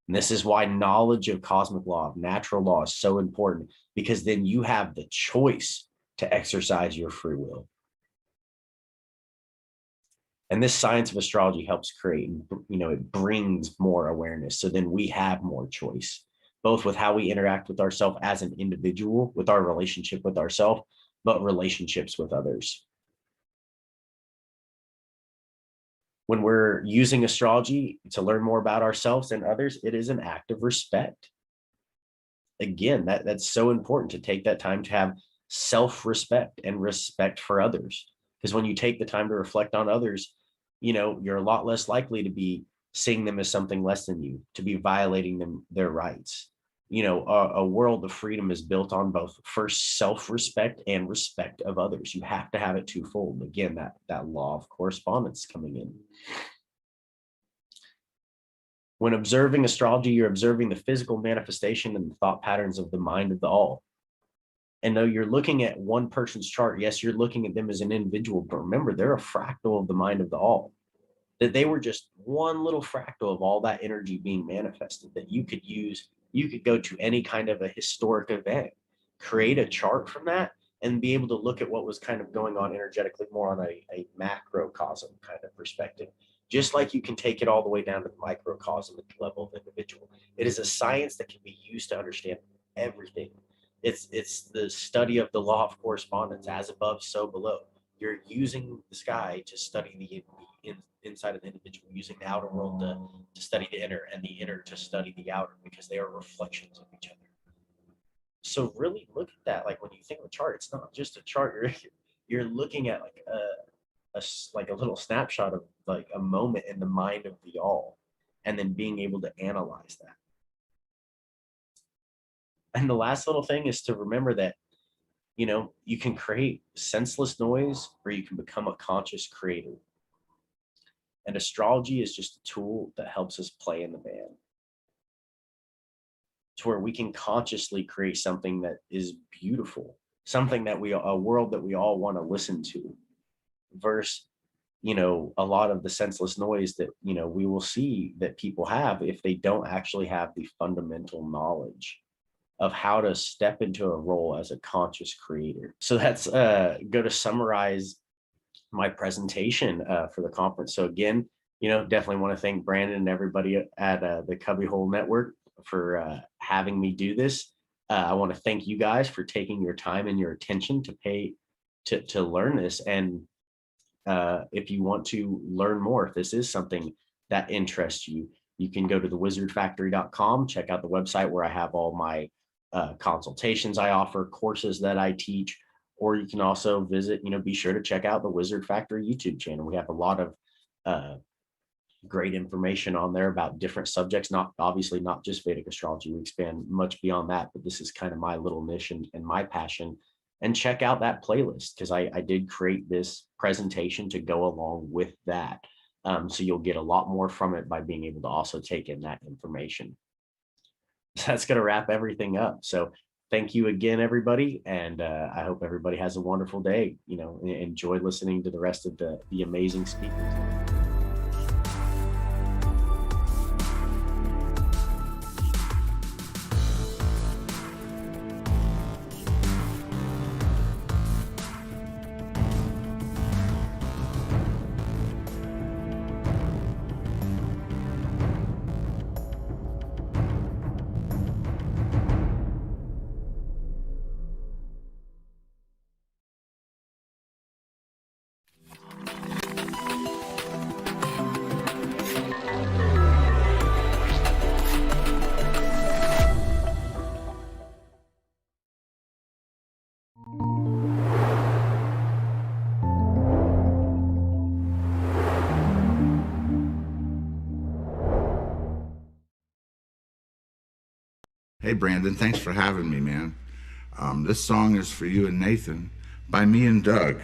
And this is why knowledge of cosmic law, of natural law, is so important, because then you have the choice to exercise your free will. And this science of astrology helps create, it brings more awareness. So then we have more choice, both with how we interact with ourselves as an individual, with our relationship with ourselves, but relationships with others. When we're using astrology to learn more about ourselves and others, it is an act of respect. Again, that's so important, to take that time to have self-respect and respect for others. Because when you take the time to reflect on others, you're a lot less likely to be seeing them as something less than you, to be violating their rights. A world of freedom is built on both first self-respect and respect of others. You have to have it twofold. Again, that law of correspondence coming in. When observing astrology, you're observing the physical manifestation and the thought patterns of the mind of the all. And though you're looking at one person's chart, yes, you're looking at them as an individual, but remember, they're a fractal of the mind of the all. That they were just one little fractal of all that energy being manifested that you could use. You could go to any kind of a historic event, create a chart from that, and be able to look at what was kind of going on energetically more on a macrocosm kind of perspective. Just like you can take it all the way down to the microcosm at the level of individual. It is a science that can be used to understand everything. It's the study of the law of correspondence, as above, so below. You're using the sky to study the inside of the individual, using the outer world to study the inner, and the inner to study the outer, because they are reflections of each other. So really look at that. Like when you think of a chart, it's not just a chart. You're looking at like a little snapshot of like a moment in the mind of the all, and then being able to analyze that. And the last little thing is to remember that, you can create senseless noise, or you can become a conscious creator. And astrology is just a tool that helps us play in the band, to where we can consciously create something that is beautiful, something that a world that we all want to listen to, versus, a lot of the senseless noise that, we will see that people have if they don't actually have the fundamental knowledge of how to step into a role as a conscious creator. So that's go to summarize my presentation for the conference. So again, definitely want to thank Brandon and everybody at the Cubbyhole Network for having me do this. I want to thank you guys for taking your time and your attention to learn this. And if you want to learn more, if this is something that interests you, you can go to thewizardfactory.com, check out the website where I have all my consultations I offer, courses that I teach, or you can also visit, be sure to check out the Wizard Factory YouTube channel. We have a lot of great information on there about different subjects, not just Vedic astrology. We expand much beyond that, but this is kind of my little niche and my passion. And check out that playlist, because I did create this presentation to go along with that. So you'll get a lot more from it by being able to also take in that information. That's going to wrap everything up. So thank you again, everybody. And I hope everybody has a wonderful day. Enjoy listening to the rest of the amazing speakers. Hey, Brandon, thanks for having me, man. This song is for you and Nathan by me and Doug.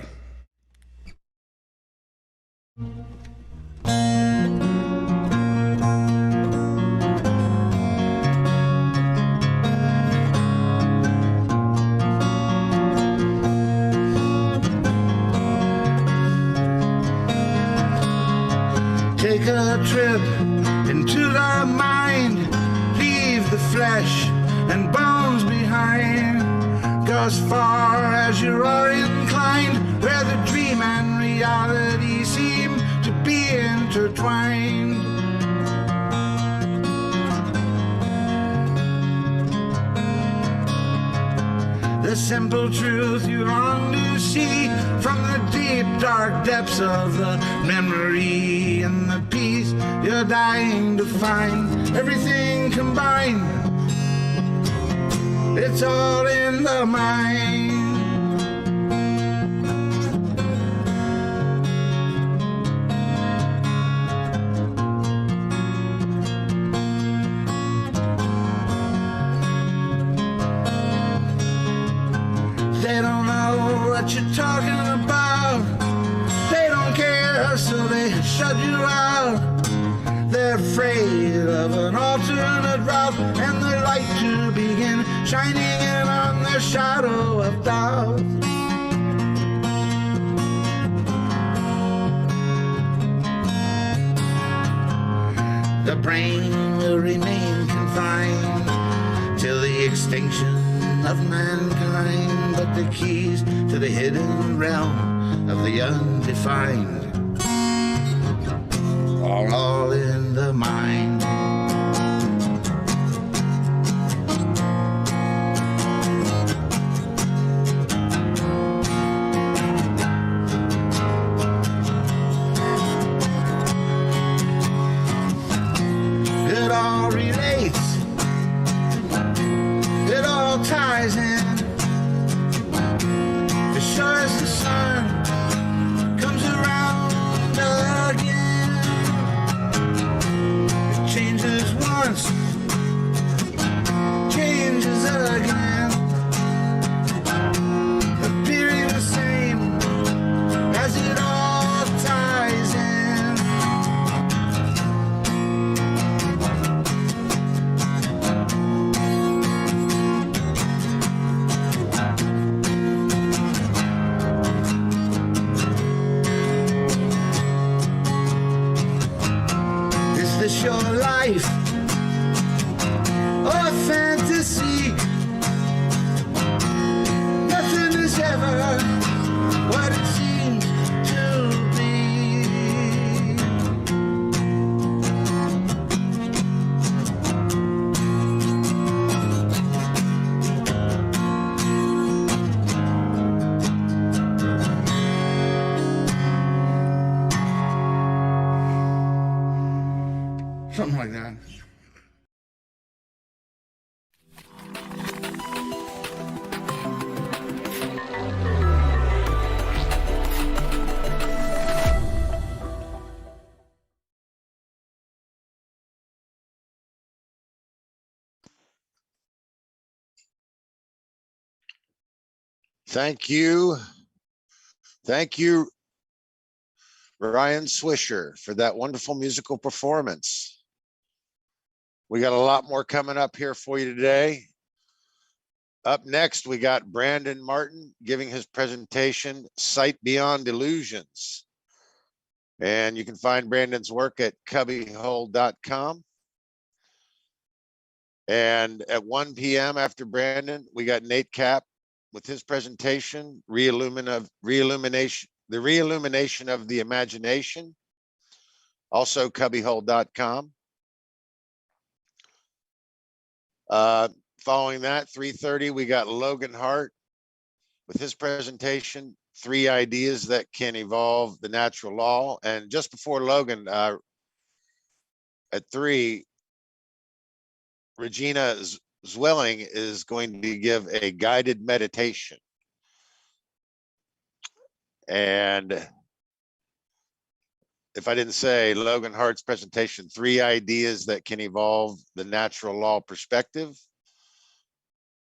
Take a trip into the mind, leave the flesh and bones behind. Go as far as you are inclined, where the dream and reality seem to be intertwined. The simple truth you long to see from the deep dark depths of the memory and the peace you're dying to find. Everything combined, it's all in the mind. They don't know what you're talking about. They don't care, so they shut you out. They're afraid of an alternate route and the light to begin shining in on their shadow of doubt. The brain will remain confined till the extinction of mankind, but the keys to the hidden realm of the undefined are all in the mind. It all relates, it all ties in. As sure as the sun comes around again, it changes once, changes again, appearing the same as it all ties in. Is this your life or fantasy? Nothing is ever what it seems to be. Something like that. Thank you. Thank you, Ryan Swisher, for that wonderful musical performance. We got a lot more coming up here for you today. Up next, we got Brandon Martin giving his presentation, Sight Beyond Illusions. And you can find Brandon's work at cubbyhole.com. And at 1 p.m. after Brandon, we got Nate Cap with his presentation, the Reillumination of the Imagination, also cubbyhole.com. Following that, 3:30, we got Logan Hart with his presentation, 3 Ideas That Can Evolve the Natural Law. And just before Logan, at 3, Regina Zwilling is going to give a guided meditation. And if I didn't say, Logan Hart's presentation, 3 Ideas That Can Evolve the Natural Law Perspective.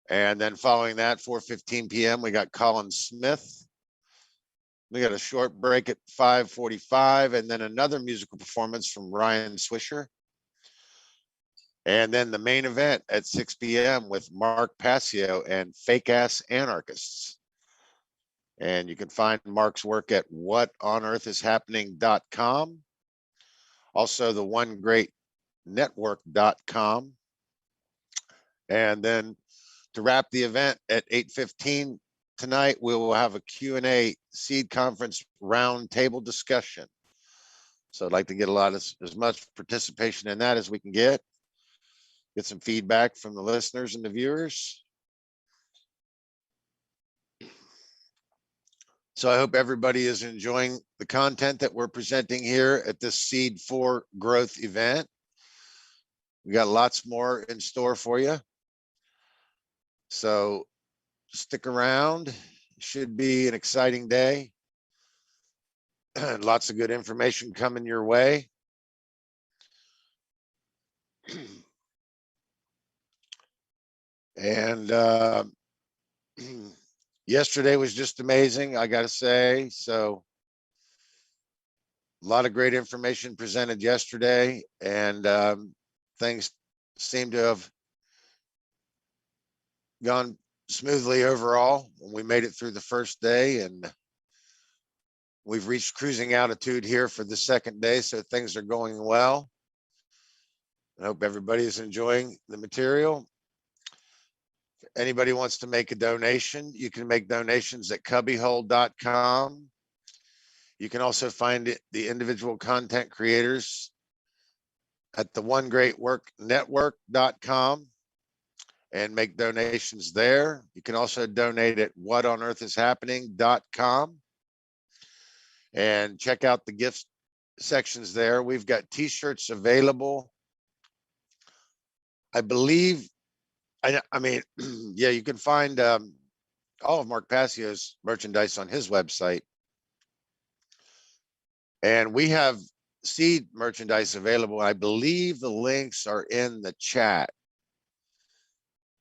And then following that, 4:15 p.m., we got Colin Smith. We got a short break at 5:45, and then another musical performance from Ryan Swisher. And then the main event at 6 p.m. with Mark Passio and Fake Ass Anarchists. And you can find Mark's work at whatonearthishappening.com. Also, the onegreatnetwork.com. And then to wrap the event at 8:15 tonight, we will have a Q&A SEED conference roundtable discussion. So I'd like to get as much participation in that as we can get some feedback from the listeners and the viewers. So I hope everybody is enjoying the content that we're presenting here at this SEED 4 growth event. We got lots more in store for you. So stick around. Should be an exciting day. Lots of good information coming your way. And yesterday was just amazing, I got to say. So a lot of great information presented yesterday, and things seem to have gone smoothly overall. We made it through the first day, and we've reached cruising altitude here for the second day, so things are going well. I hope everybody is enjoying the material. If anybody wants to make a donation, you can make donations at cubbyhole.com. You can also find the individual content creators at the onegreatworknetwork.com and make donations there. You can also donate at whatonearthishappening.com and check out the gift sections there. We've got t-shirts available. I believe, I mean, yeah, you can find all of Mark Passio's merchandise on his website. And we have SEED merchandise available. I believe the links are in the chat.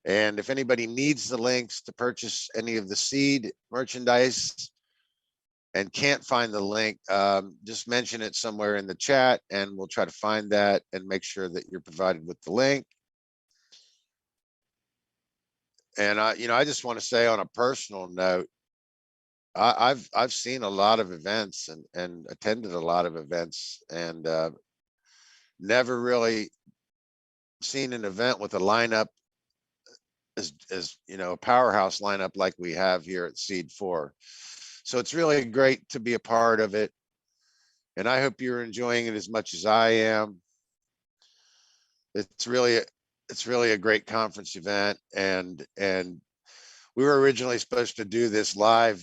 And if anybody needs the links to purchase any of the SEED merchandise and can't find the link, just mention it somewhere in the chat and we'll try to find that and make sure that you're provided with the link. And I just want to say on a personal note, I've seen a lot of events and attended a lot of events, and never really seen an event with a lineup as a powerhouse lineup like we have here at SEED 4. So it's really great to be a part of it, and I hope you're enjoying it as much as I am. It's really a great conference event, and we were originally supposed to do this live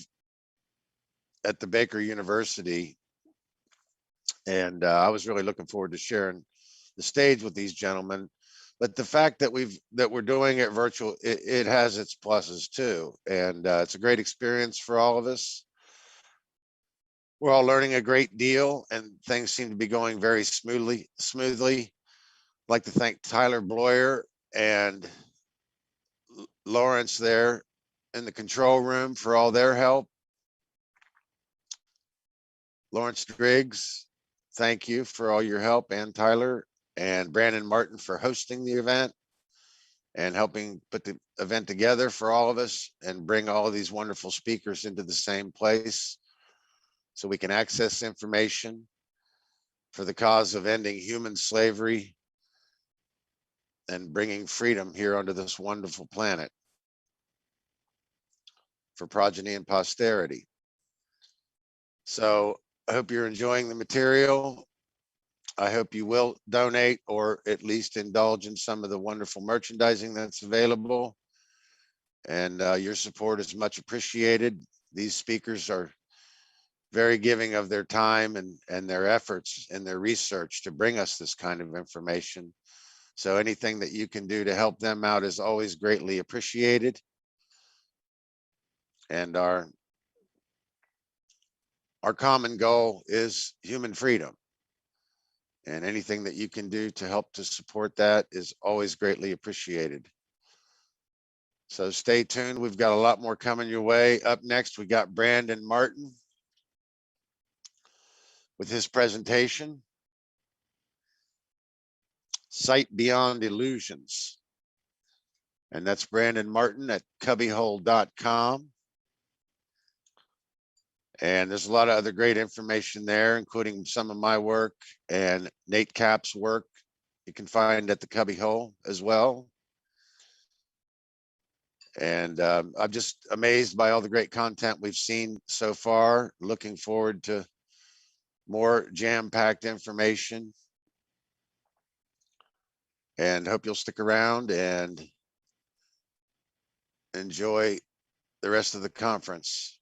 at the Baker University, and I was really looking forward to sharing the stage with these gentlemen. But the fact that we're doing it virtual, it has its pluses too, and it's a great experience for all of us. We're all learning a great deal, and things seem to be going very smoothly. I'd like to thank Tyler Bloyer and Lawrence there in the control room for all their help. Lawrence Driggs, thank you for all your help, and Tyler, and Brandon Martin for hosting the event and helping put the event together for all of us and bring all of these wonderful speakers into the same place so we can access information for the cause of ending human slavery and bringing freedom here onto this wonderful planet for progeny and posterity. So I hope you're enjoying the material. I hope you will donate or at least indulge in some of the wonderful merchandising that's available. And your support is much appreciated. These speakers are very giving of their time and their efforts and their research to bring us this kind of information. So anything that you can do to help them out is always greatly appreciated. And our common goal is human freedom. And anything that you can do to help to support that is always greatly appreciated. So stay tuned. We've got a lot more coming your way. Up next, we got Brandon Martin with his presentation, Sight Beyond Illusions. And that's Brandon Martin at cubbyhole.com. And there's a lot of other great information there, including some of my work and Nate Cap's work you can find at the Cubbyhole as well. And I'm just amazed by all the great content we've seen so far. Looking forward to more jam-packed information. And hope you'll stick around and enjoy the rest of the conference.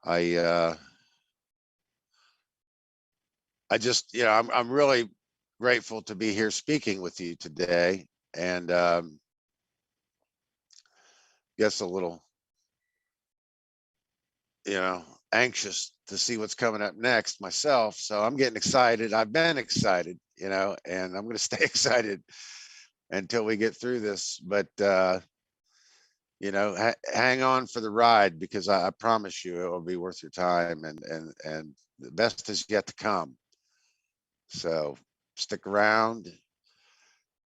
I just, I'm really grateful to be here speaking with you today, and guess a little, anxious to see what's coming up next myself. So I'm getting excited. I've been excited, and I'm going to stay excited until we get through this. But hang on for the ride, because I promise you it will be worth your time, and the best is yet to come. So stick around,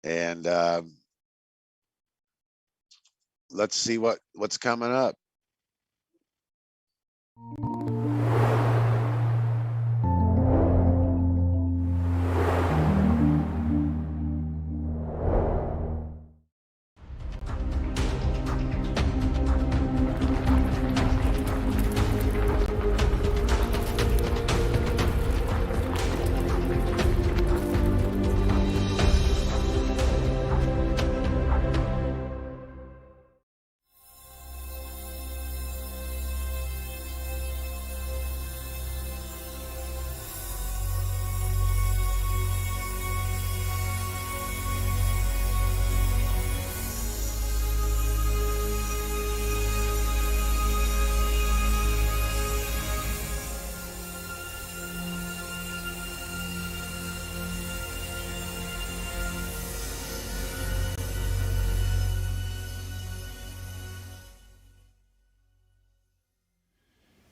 and let's see what's coming up.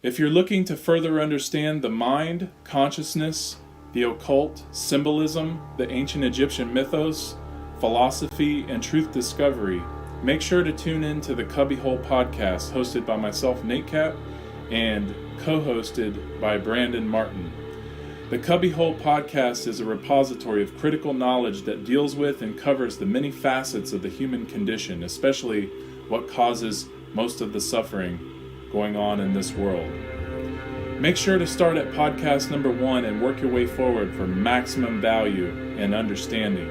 If you're looking to further understand the mind, consciousness, the occult, symbolism, the ancient Egyptian mythos, philosophy, and truth discovery, make sure to tune in to the Cubbyhole podcast, hosted by myself, Nate Cap, and co-hosted by Brandon Martin. The Cubbyhole podcast is a repository of critical knowledge that deals with and covers the many facets of the human condition, especially what causes most of the suffering going on in this world. Make sure to start at podcast number 1 and work your way forward for maximum value and understanding.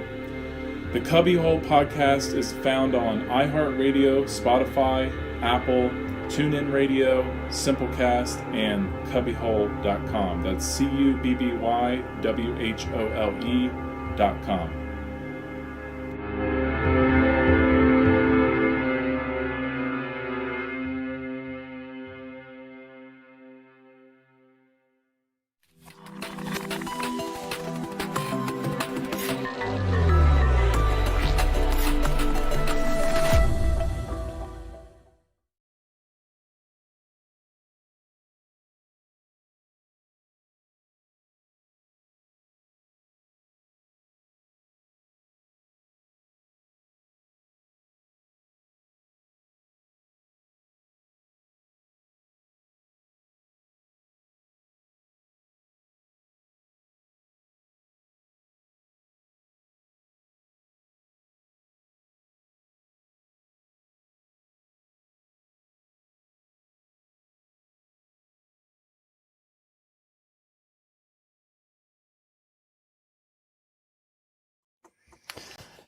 The Cubbyhole podcast is found on iHeartRadio, Spotify, Apple, TuneIn Radio, Simplecast, and cubbyhole.com. That's CUBBYWHOLE.com.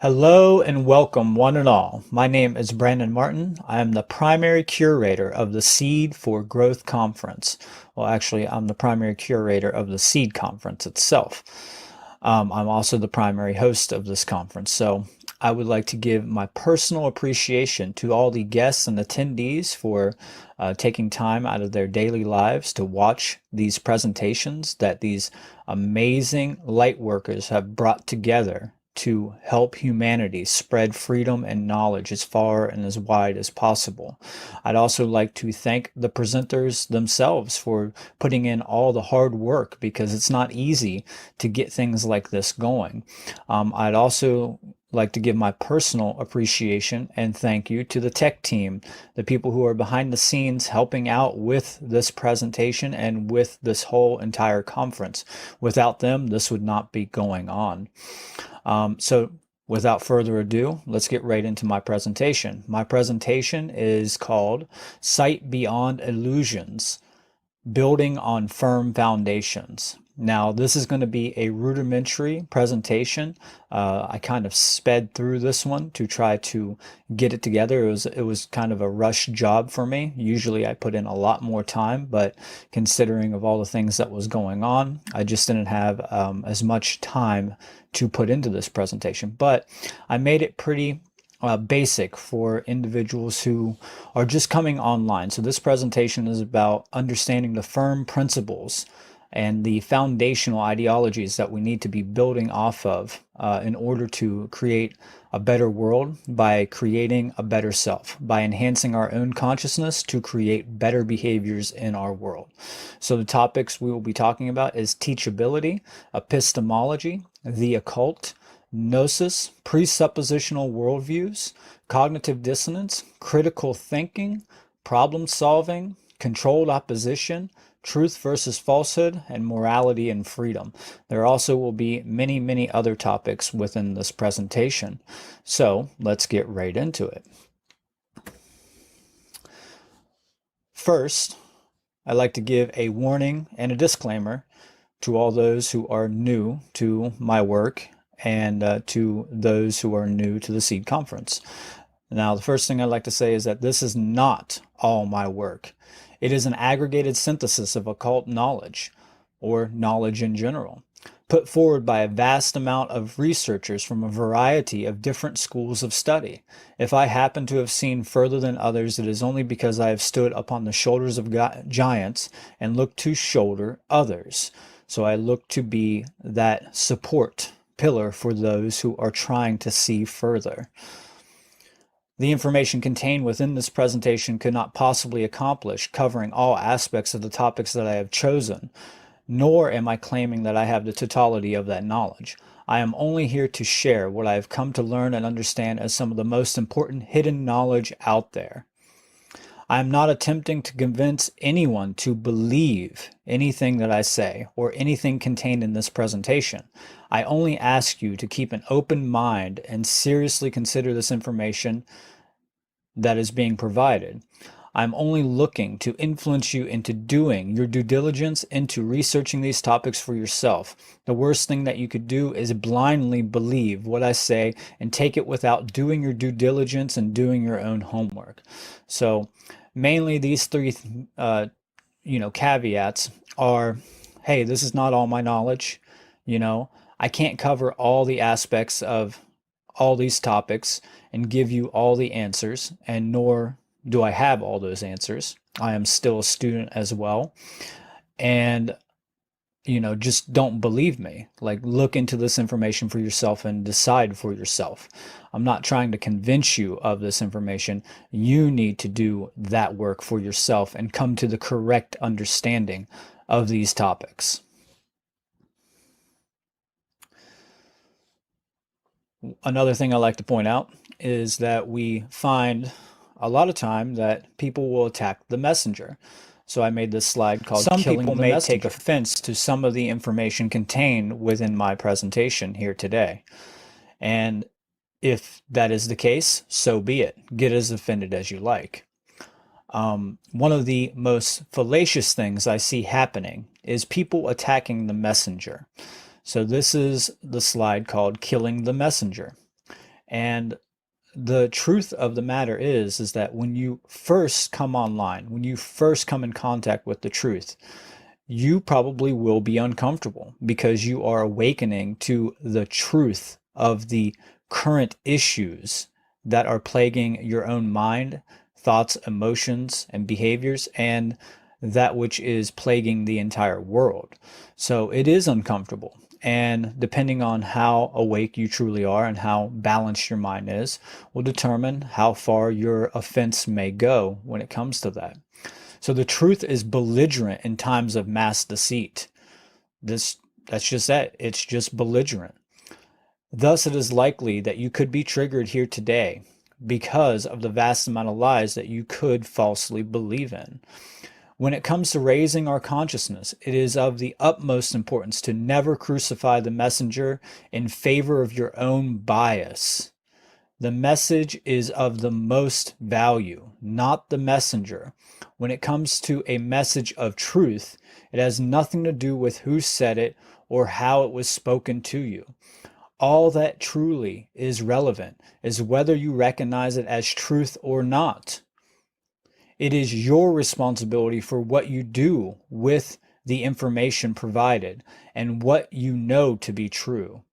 Hello and welcome, one and all. My name is Brandon Martin. I am the primary curator of the S.E.E.D for Growth Conference. Well, actually, I'm the primary curator of the S.E.E.D conference itself. I'm also the primary host of this conference. So I would like to give my personal appreciation to all the guests and attendees for taking time out of their daily lives to watch these presentations that these amazing light workers have brought together to help humanity spread freedom and knowledge as far and as wide as possible. I'd also like to thank the presenters themselves for putting in all the hard work, because it's not easy to get things like this going. I'd also like to give my personal appreciation and thank you to the tech team, the people who are behind the scenes helping out with this presentation and with this whole entire conference. Without them, this would not be going on. So without further ado, let's get right into my presentation. My presentation is called Sight Beyond Illusions, Building on Firm Foundations. Now, this is going to be a rudimentary presentation. I kind of sped through this one to try to get it together. It was kind of a rush job for me. Usually I put in a lot more time, but considering of all the things that was going on, I just didn't have as much time to put into this presentation. But I made it pretty basic for individuals who are just coming online. So this presentation is about understanding the firm principles and the foundational ideologies that we need to be building off of in order to create a better world, by creating a better self, by enhancing our own consciousness to create better behaviors in our world. So the topics we will be talking about is teachability, epistemology, the occult, gnosis, presuppositional worldviews, cognitive dissonance, critical thinking, problem solving, controlled opposition, truth versus falsehood, and morality and freedom. There also will be many, many other topics within this presentation. So let's get right into it. First, I'd like to give a warning and a disclaimer to all those who are new to my work and to those who are new to the S.E.E.D conference. Now, the first thing I'd like to say is that this is not all my work. It is an aggregated synthesis of occult knowledge, or knowledge in general, put forward by a vast amount of researchers from a variety of different schools of study. If I happen to have seen further than others, it is only because I have stood upon the shoulders of giants and looked to shoulder others. So I look to be that support pillar for those who are trying to see further. The information contained within this presentation could not possibly accomplish covering all aspects of the topics that I have chosen, nor am I claiming that I have the totality of that knowledge. I am only here to share what I have come to learn and understand as some of the most important hidden knowledge out there. I am not attempting to convince anyone to believe anything that I say or anything contained in this presentation. I only ask you to keep an open mind and seriously consider this information that is being provided. I'm only looking to influence you into doing your due diligence into researching these topics for yourself. The worst thing that you could do is blindly believe what I say and take it without doing your due diligence and doing your own homework. So mainly these three caveats are, hey, this is not all my knowledge. I can't cover all the aspects of all these topics and give you all the answers, and nor do I have all those answers. I am still a student as well. And, just don't believe me. Like, look into this information for yourself and decide for yourself. I'm not trying to convince you of this information. You need to do that work for yourself and come to the correct understanding of these topics. Another thing I like to point out is that we find a lot of time that people will attack the messenger. So I made this slide called Killing the Messenger. Some people may take offense to some of the information contained within my presentation here today. And if that is the case, so be it. Get as offended as you like. One of the most fallacious things I see happening is people attacking the messenger. So this is the slide called Killing the Messenger. And the truth of the matter is that when you first come online, when you first come in contact with the truth, you probably will be uncomfortable because you are awakening to the truth of the current issues that are plaguing your own mind, thoughts, emotions, and behaviors, and that which is plaguing the entire world. So it is uncomfortable. And depending on how awake you truly are and how balanced your mind is, will determine how far your offense may go when it comes to that. So the truth is belligerent in times of mass deceit. That's just that. It's just belligerent. Thus, it is likely that you could be triggered here today because of the vast amount of lies that you could falsely believe in. When it comes to raising our consciousness, it is of the utmost importance to never crucify the messenger in favor of your own bias. The message is of the most value, not the messenger. When it comes to a message of truth, it has nothing to do with who said it or how it was spoken to you. All that truly is relevant is whether you recognize it as truth or not. It is your responsibility for what you do with the information provided and what you know to be true.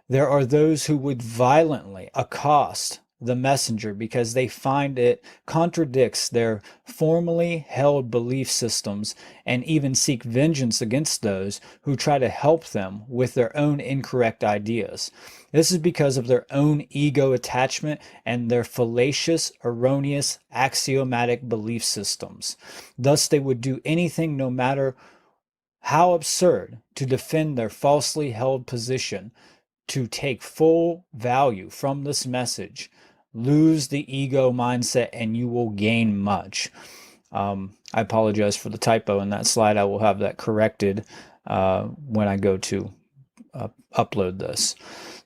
There are those who would violently accost the messenger because they find it contradicts their formerly held belief systems and even seek vengeance against those who try to help them with their own incorrect ideas. This is because of their own ego attachment and their fallacious, erroneous, axiomatic belief systems. Thus, they would do anything, no matter how absurd, to defend their falsely held position, to take full value from this message. Lose the ego mindset and you will gain much. I apologize for the typo in that slide. I will have that corrected when I go to upload this.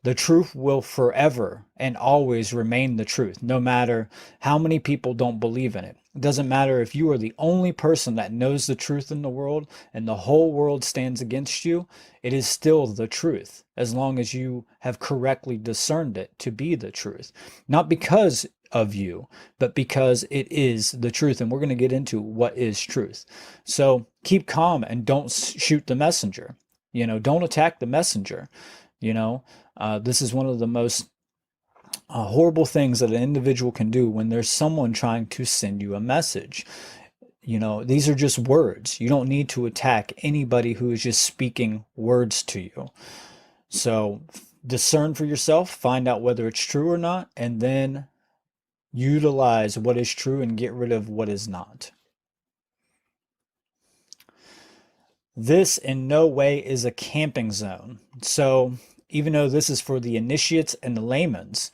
The truth will forever and always remain the truth, no matter how many people don't believe in it. It doesn't matter if you are the only person that knows the truth in the world and the whole world stands against you, it is still the truth, as long as you have correctly discerned it to be the truth. Not because of you, but because it is the truth. And we're going to get into what is truth. So keep calm and don't shoot the messenger. Don't attack the messenger. This is one of the most horrible things that an individual can do when there's someone trying to send you a message. These are just words. You don't need to attack anybody who is just speaking words to you. So discern for yourself, find out whether it's true or not, and then utilize what is true and get rid of what is not. This in no way is a camping zone. So even though this is for the initiates and the layman's,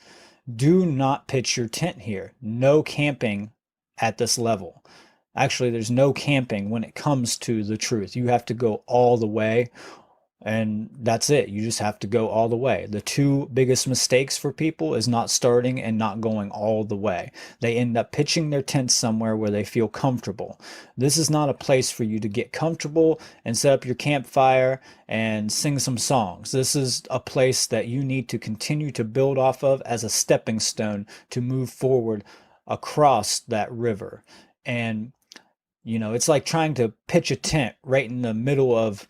do not pitch your tent here. No camping at this level. Actually, there's no camping when it comes to the truth. You have to go all the way, and that's it. You just have to go all the way. The two biggest mistakes for people is not starting and not going all the way. They end up pitching their tent somewhere where they feel comfortable. This is not a place for you to get comfortable and set up your campfire and sing some songs. This is a place that you need to continue to build off of as a stepping stone to move forward across that river. And it's like trying to pitch a tent right in the middle of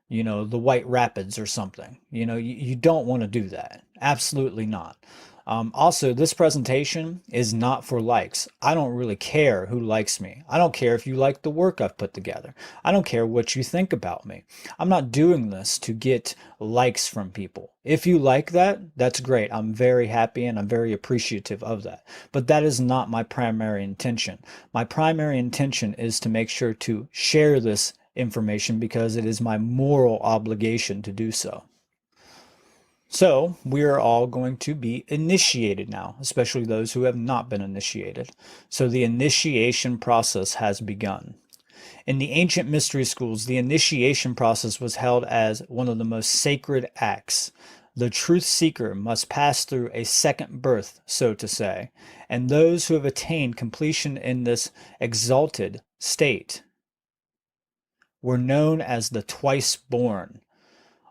the White Rapids or something. You don't want to do that. Absolutely not. Also, this presentation is not for likes. I don't really care who likes me. I don't care if you like the work I've put together. I don't care what you think about me. I'm not doing this to get likes from people. If you like that, that's great. I'm very happy and I'm very appreciative of that. But that is not my primary intention. My primary intention is to make sure to share this information because it is my moral obligation to do so. So we are all going to be initiated now, especially those who have not been initiated. So the initiation process has begun. In the ancient mystery schools, the initiation process was held as one of the most sacred acts. The truth seeker must pass through a second birth, so to say, and those who have attained completion in this exalted state were known as the twice born.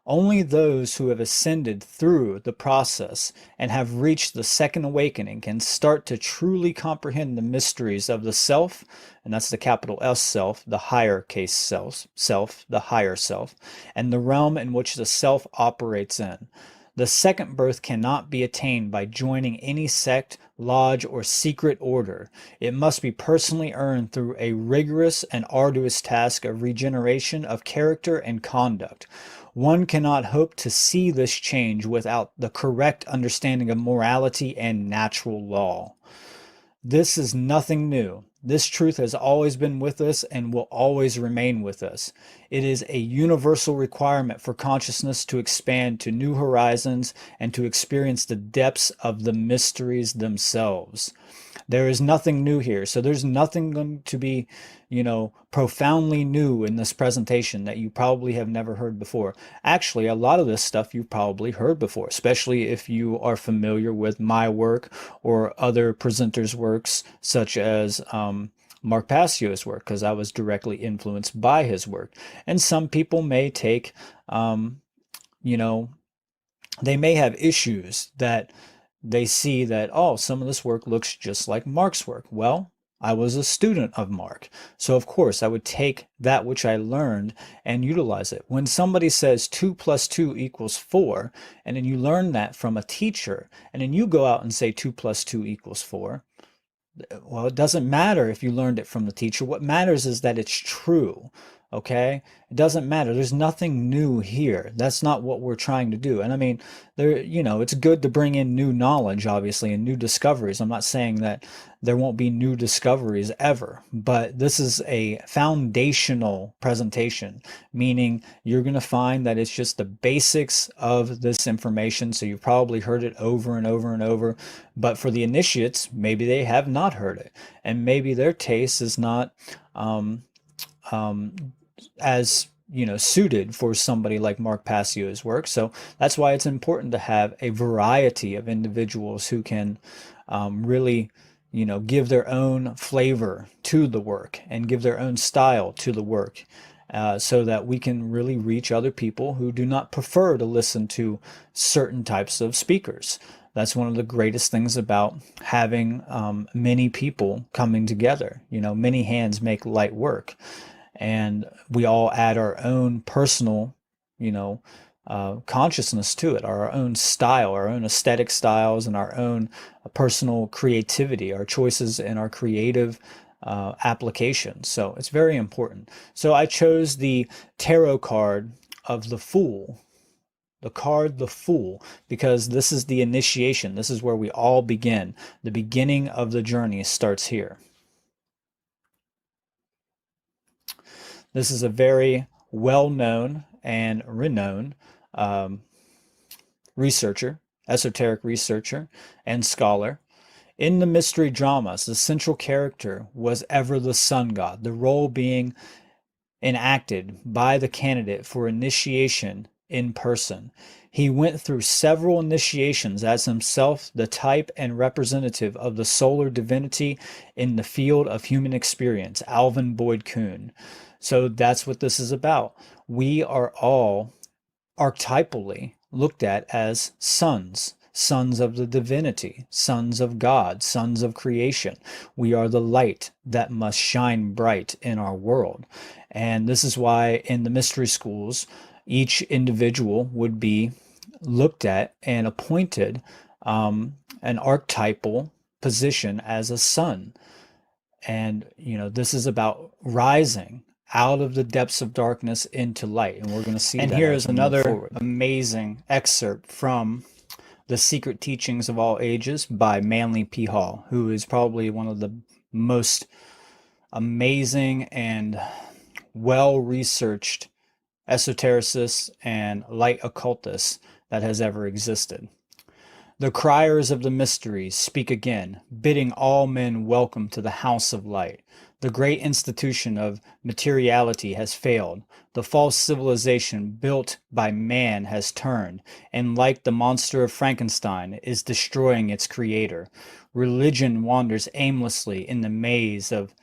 Only those who have ascended through the process and have reached the second awakening can start to truly comprehend the mysteries of the self, and that's the capital S self, the higher case self, the higher self, and the realm in which the self operates in. The second birth cannot be attained by joining any sect, lodge, or secret order. It must be personally earned through a rigorous and arduous task of regeneration of character and conduct. One cannot hope to see this change without the correct understanding of morality and natural law. This is nothing new. This truth has always been with us and will always remain with us. It is a universal requirement for consciousness to expand to new horizons and to experience the depths of the mysteries themselves. There is nothing new here. So there's nothing going to be, profoundly new in this presentation that you probably have never heard before. Actually, a lot of this stuff you've probably heard before, especially if you are familiar with my work or other presenters' works, such as Mark Passio's work, because I was directly influenced by his work. And some people may take, they may have issues that they see that, oh, some of this work looks just like Mark's work. Well, I was a student of Mark. So of course I would take that which I learned and utilize it. When somebody says 2 + 2 = 4, and then you learn that from a teacher, and then you go out and say 2 + 2 = 4, well, it doesn't matter if you learned it from the teacher. What matters is that it's true. Okay, it doesn't matter. There's nothing new here. That's not what we're trying to do. And I mean, it's good to bring in new knowledge, obviously, and new discoveries. I'm not saying that there won't be new discoveries ever, but this is a foundational presentation, meaning you're going to find that it's just the basics of this information. So you've probably heard it over and over and over, but for the initiates, maybe they have not heard it, and maybe their taste is not as suited for somebody like Mark Passio's work. So that's why it's important to have a variety of individuals who can really give their own flavor to the work and give their own style to the work, so that we can really reach other people who do not prefer to listen to certain types of speakers. That's one of the greatest things about having many people coming together. Many hands make light work. And we all add our own personal, consciousness to it, our own style, our own aesthetic styles, and our own personal creativity, our choices and our creative applications. So it's very important. So I chose the tarot card of the Fool, the Fool, because this is the initiation. This is where we all begin. The beginning of the journey starts here. This is a very well-known and renowned researcher, esoteric researcher, and scholar. In the mystery dramas, the central character was ever the sun god, the role being enacted by the candidate for initiation in person. He went through several initiations as himself the type and representative of the solar divinity in the field of human experience, Alvin Boyd Kuhn. So that's what this is about. We are all archetypally looked at as sons of the divinity, sons of God, sons of creation. We are the light that must shine bright in our world. And this is why in the mystery schools, each individual would be looked at and appointed an archetypal position as a son. And, this is about rising out of the depths of darkness into light. And we're going to see that. And here is another amazing excerpt from The Secret Teachings of All Ages by Manly P. Hall, who is probably one of the most amazing and well-researched esotericists and light occultists that has ever existed. The criers of the mysteries speak again, bidding all men welcome to the house of light. The great institution of materiality has failed. The false civilization built by man has turned, and like the monster of Frankenstein, is destroying its creator. Religion wanders aimlessly in the maze of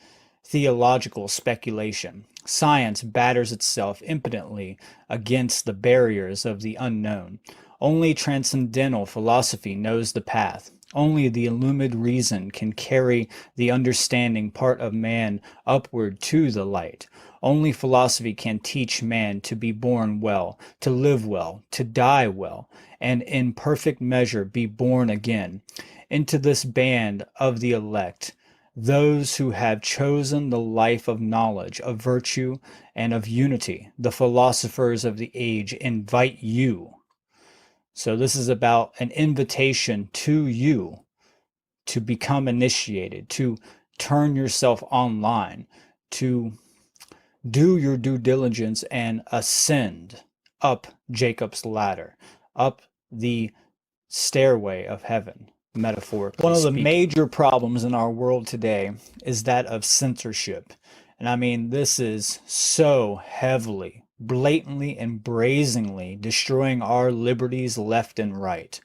theological speculation. Science batters itself impotently against the barriers of the unknown. Only transcendental philosophy knows the path. Only the illumined reason can carry the understanding part of man upward to the light. Only philosophy can teach man to be born well, to live well, to die well, and in perfect measure be born again. Into this band of the elect, those who have chosen the life of knowledge, of virtue, and of unity, the philosophers of the age, invite you. So this is about an invitation to you to become initiated, to turn yourself online, to do your due diligence and ascend up Jacob's ladder, up the stairway of heaven, metaphorically. One of the major problems in our world today is that of censorship. And I mean, this is so heavily, blatantly, and brazenly destroying our liberties left and right.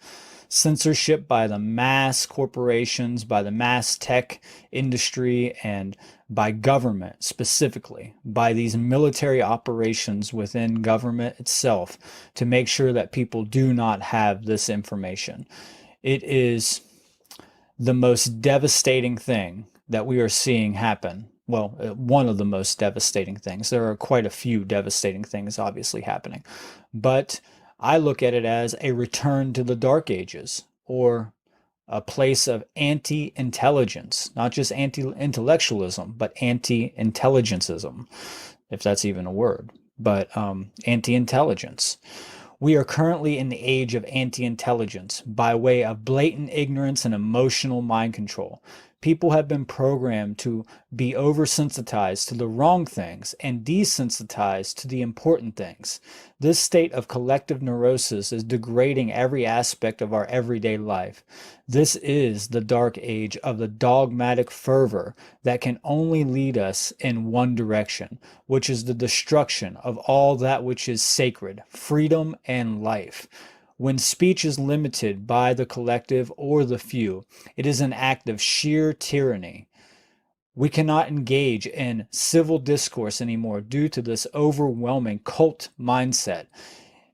Censorship by the mass corporations, by the mass tech industry, and by government specifically, by these military operations within government itself to make sure that people do not have this information. It is the most devastating thing that we are seeing happen. Well, one of the most devastating things. There are quite a few devastating things obviously happening, but I look at it as a return to the Dark Ages, or a place of anti-intelligence, not just anti-intellectualism, but anti-intelligenceism, if that's even a word, but anti-intelligence. We are currently in the age of anti-intelligence by way of blatant ignorance and emotional mind control. People have been programmed to be oversensitized to the wrong things and desensitized to the important things. This state of collective neurosis is degrading every aspect of our everyday life. This is the dark age of the dogmatic fervor that can only lead us in one direction, which is the destruction of all that which is sacred, freedom, and life. When speech is limited by the collective or the few, it is an act of sheer tyranny. We cannot engage in civil discourse anymore due to this overwhelming cult mindset.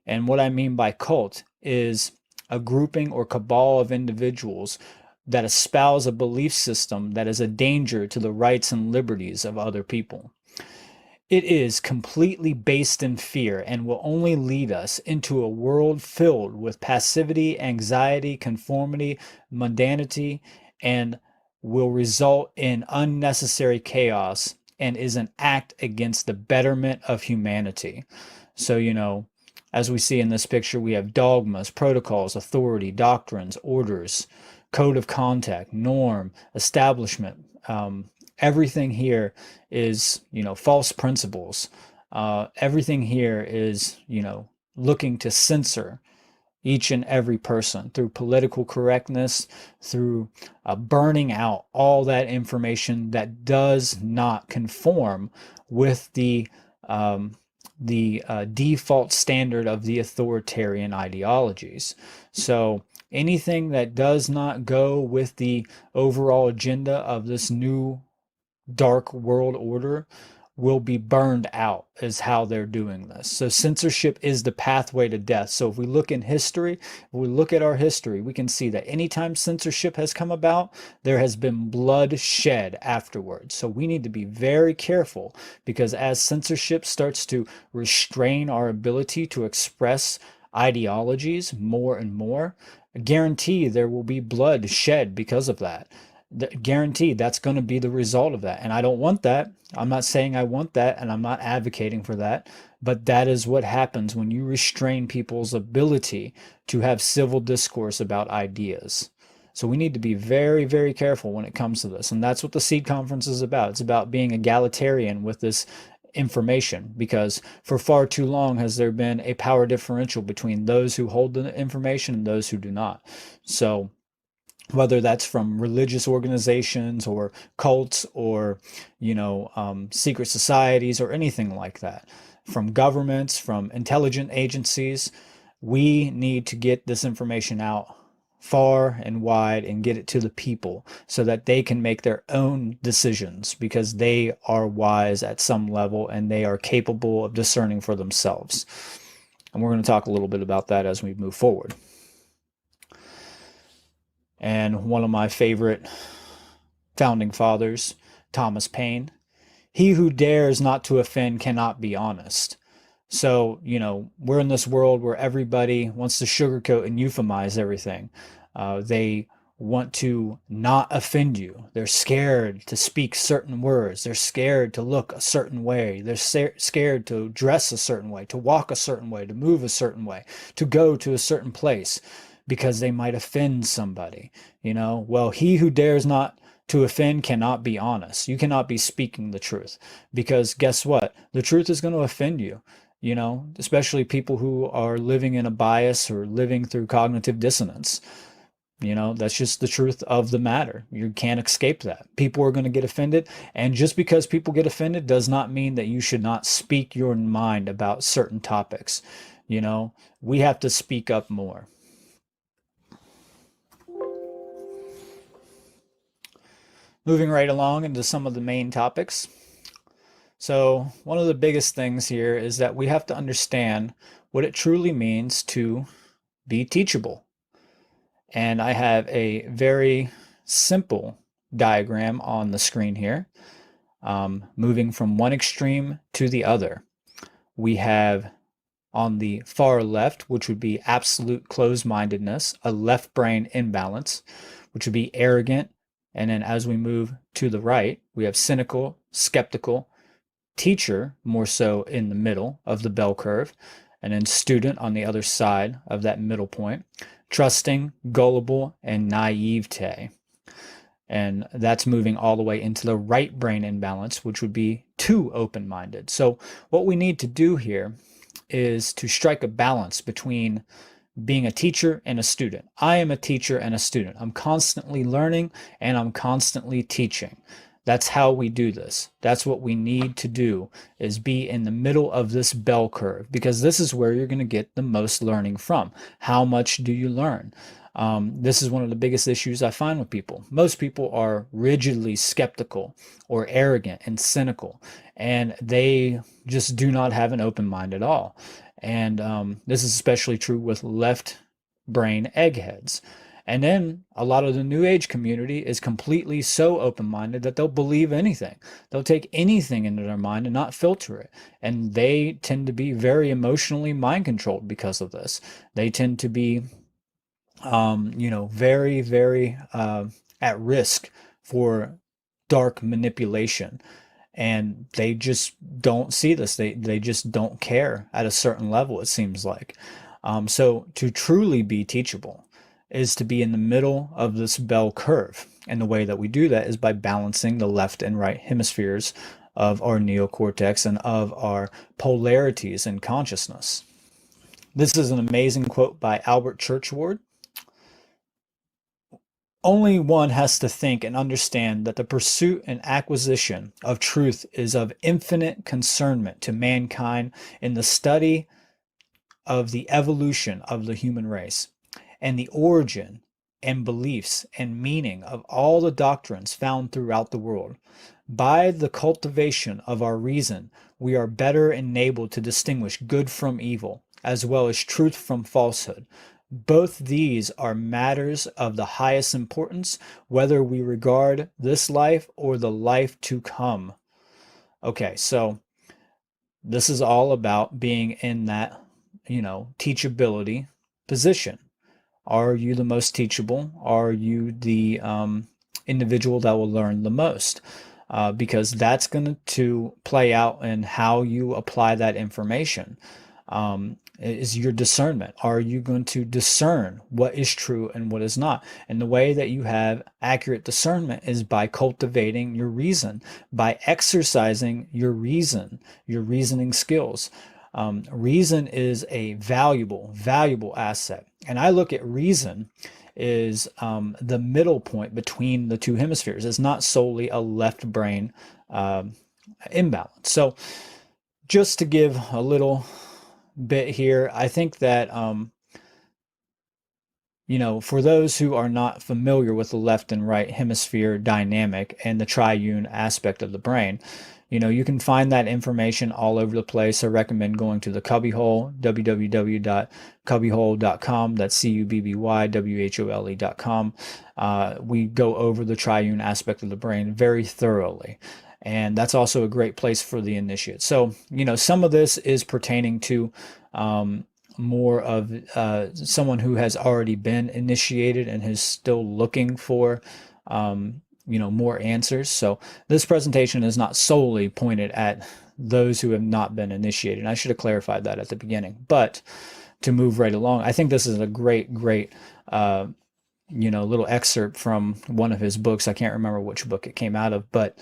And what I mean by cult is a grouping or cabal of individuals that espouse a belief system that is a danger to the rights and liberties of other people. It is completely based in fear and will only lead us into a world filled with passivity, anxiety, conformity, mundanity, and will result in unnecessary chaos and is an act against the betterment of humanity. So, as we see in this picture, we have dogmas, protocols, authority, doctrines, orders, code of conduct, norm, establishment. Everything here is, false principles. Everything here is, looking to censor each and every person through political correctness, through burning out all that information that does not conform with the default standard of the authoritarian ideologies. So anything that does not go with the overall agenda of this new dark world order will be burned out, is how they're doing this. So censorship is the pathway to death. So if we look in history, if we look at our history, we can see that anytime censorship has come about, there has been blood shed afterwards. So we need to be very careful, because as censorship starts to restrain our ability to express ideologies more and more, I guarantee there will be blood shed because of that. Guaranteed, that's going to be the result of that. And I don't want that. I'm not saying I want that, and I'm not advocating for that, but that is what happens when you restrain people's ability to have civil discourse about ideas. So we need to be very, very careful when it comes to this. And that's what the S.E.E.D conference is about. It's about being egalitarian with this information, because for far too long has there been a power differential between those who hold the information and those who do not. So whether that's from religious organizations or cults or, secret societies or anything like that, from governments, from intelligent agencies, we need to get this information out far and wide and get it to the people so that they can make their own decisions, because they are wise at some level and they are capable of discerning for themselves. And we're going to talk a little bit about that as we move forward. And one of my favorite founding fathers, Thomas Paine, he who dares not to offend cannot be honest. So, we're in this world where everybody wants to sugarcoat and euphemize everything. They want to not offend you. They're scared to speak certain words. They're scared to look a certain way. They're scared to dress a certain way, to walk a certain way, to move a certain way, to go to a certain place because they might offend somebody. Well, he who dares not to offend cannot be honest. You cannot be speaking the truth, because guess what? The truth is going to offend you. Especially people who are living in a bias or living through cognitive dissonance. That's just the truth of the matter. You can't escape that. People are going to get offended. And just because people get offended does not mean that you should not speak your mind about certain topics. We have to speak up more. Moving right along into some of the main topics. So one of the biggest things here is that we have to understand what it truly means to be teachable. And I have a very simple diagram on the screen here, moving from one extreme to the other. We have on the far left, which would be absolute closed-mindedness, a left brain imbalance, which would be arrogant. And then as we move to the right, we have cynical, skeptical, teacher more so in the middle of the bell curve, and then student on the other side of that middle point, trusting, gullible, and naivete. And that's moving all the way into the right brain imbalance, which would be too open-minded. So what we need to do here is to strike a balance between being a teacher and a student. I am a teacher and a student. I'm constantly learning and I'm constantly teaching. That's how we do this. That's what we need to do, is be in the middle of this bell curve, because this is where you're going to get the most learning from. How much do you learn? This is one of the biggest issues I find with people. Most people are rigidly skeptical or arrogant and cynical, and they just do not have an open mind at all. And this is especially true with left brain eggheads. And then a lot of the New Age community is completely so open-minded that they'll believe anything. They'll take anything into their mind and not filter it. And they tend to be very emotionally mind-controlled because of this. They tend to be, very, very at risk for dark manipulation. And they just don't see this. They just don't care at a certain level, it seems like. So to truly be teachable is to be in the middle of this bell curve. And the way that we do that is by balancing the left and right hemispheres of our neocortex and of our polarities in consciousness. This is an amazing quote by Albert Churchward. Only one has to think and understand that the pursuit and acquisition of truth is of infinite concernment to mankind in the study of the evolution of the human race, and the origin and beliefs and meaning of all the doctrines found throughout the world. By the cultivation of our reason, we are better enabled to distinguish good from evil, as well as truth from falsehood. Both these are matters of the highest importance, whether we regard this life or the life to come. Okay, so this is all about being in that, teachability position. Are you the most teachable? Are you the individual that will learn the most? Because that's going to play out in how you apply that information. Is your discernment. Are you going to discern what is true and what is not? And the way that you have accurate discernment is by cultivating your reason, by exercising your reason, your reasoning skills. Reason is a valuable asset. And I look at reason is the middle point between the two hemispheres. It's not solely a left brain imbalance. So just to give a little bit here, I think that, for those who are not familiar with the left and right hemisphere dynamic and the triune aspect of the brain, you can find that information all over the place. I recommend going to the Cubbyhole, www.cubbyhole.com. That's CUBBYWHOLE.com. We go over the triune aspect of the brain very thoroughly. And that's also a great place for the initiate. So, some of this is pertaining to more of someone who has already been initiated and is still looking for more answers. So this presentation is not solely pointed at those who have not been initiated. I should have clarified that at the beginning. But to move right along, I think this is a great little excerpt from one of his books. I can't remember which book it came out of, but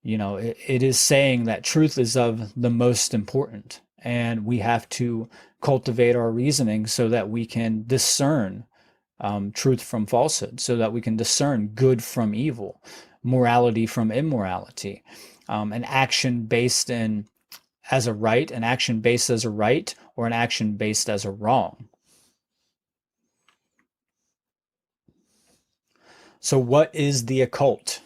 it is saying that truth is of the most important, and we have to cultivate our reasoning so that we can discern truth from falsehood, so that we can discern good from evil, morality from immorality, an action based as a right, an action based as a right, or an action based as a wrong. So what is the occult?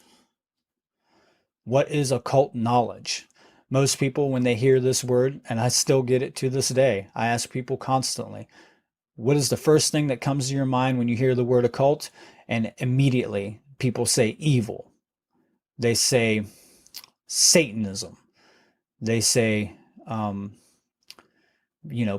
What is occult knowledge? Most people, when they hear this word, and I still get it to this day, I ask people constantly, what is the first thing that comes to your mind when you hear the word occult? And immediately people say evil. They say Satanism. They say,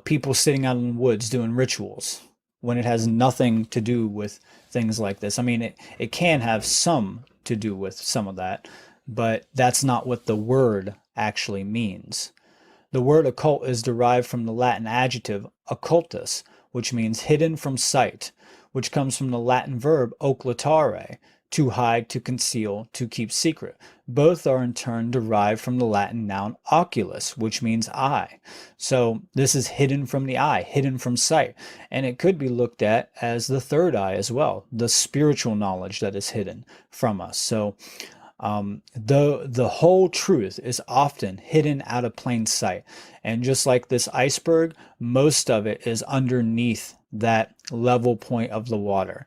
people sitting out in the woods doing rituals, when it has nothing to do with things like this. I mean, it can have some to do with some of that, but that's not what the word actually means. The word occult is derived from the Latin adjective occultus, which means hidden from sight, which comes from the Latin verb occultare, to hide, to conceal, to keep secret. Both are in turn derived from the Latin noun oculus, which means eye. So this is hidden from the eye, hidden from sight. And it could be looked at as the third eye as well, the spiritual knowledge that is hidden from us. So the whole truth is often hidden out of plain sight. And just like this iceberg, most of it is underneath that level point of the water.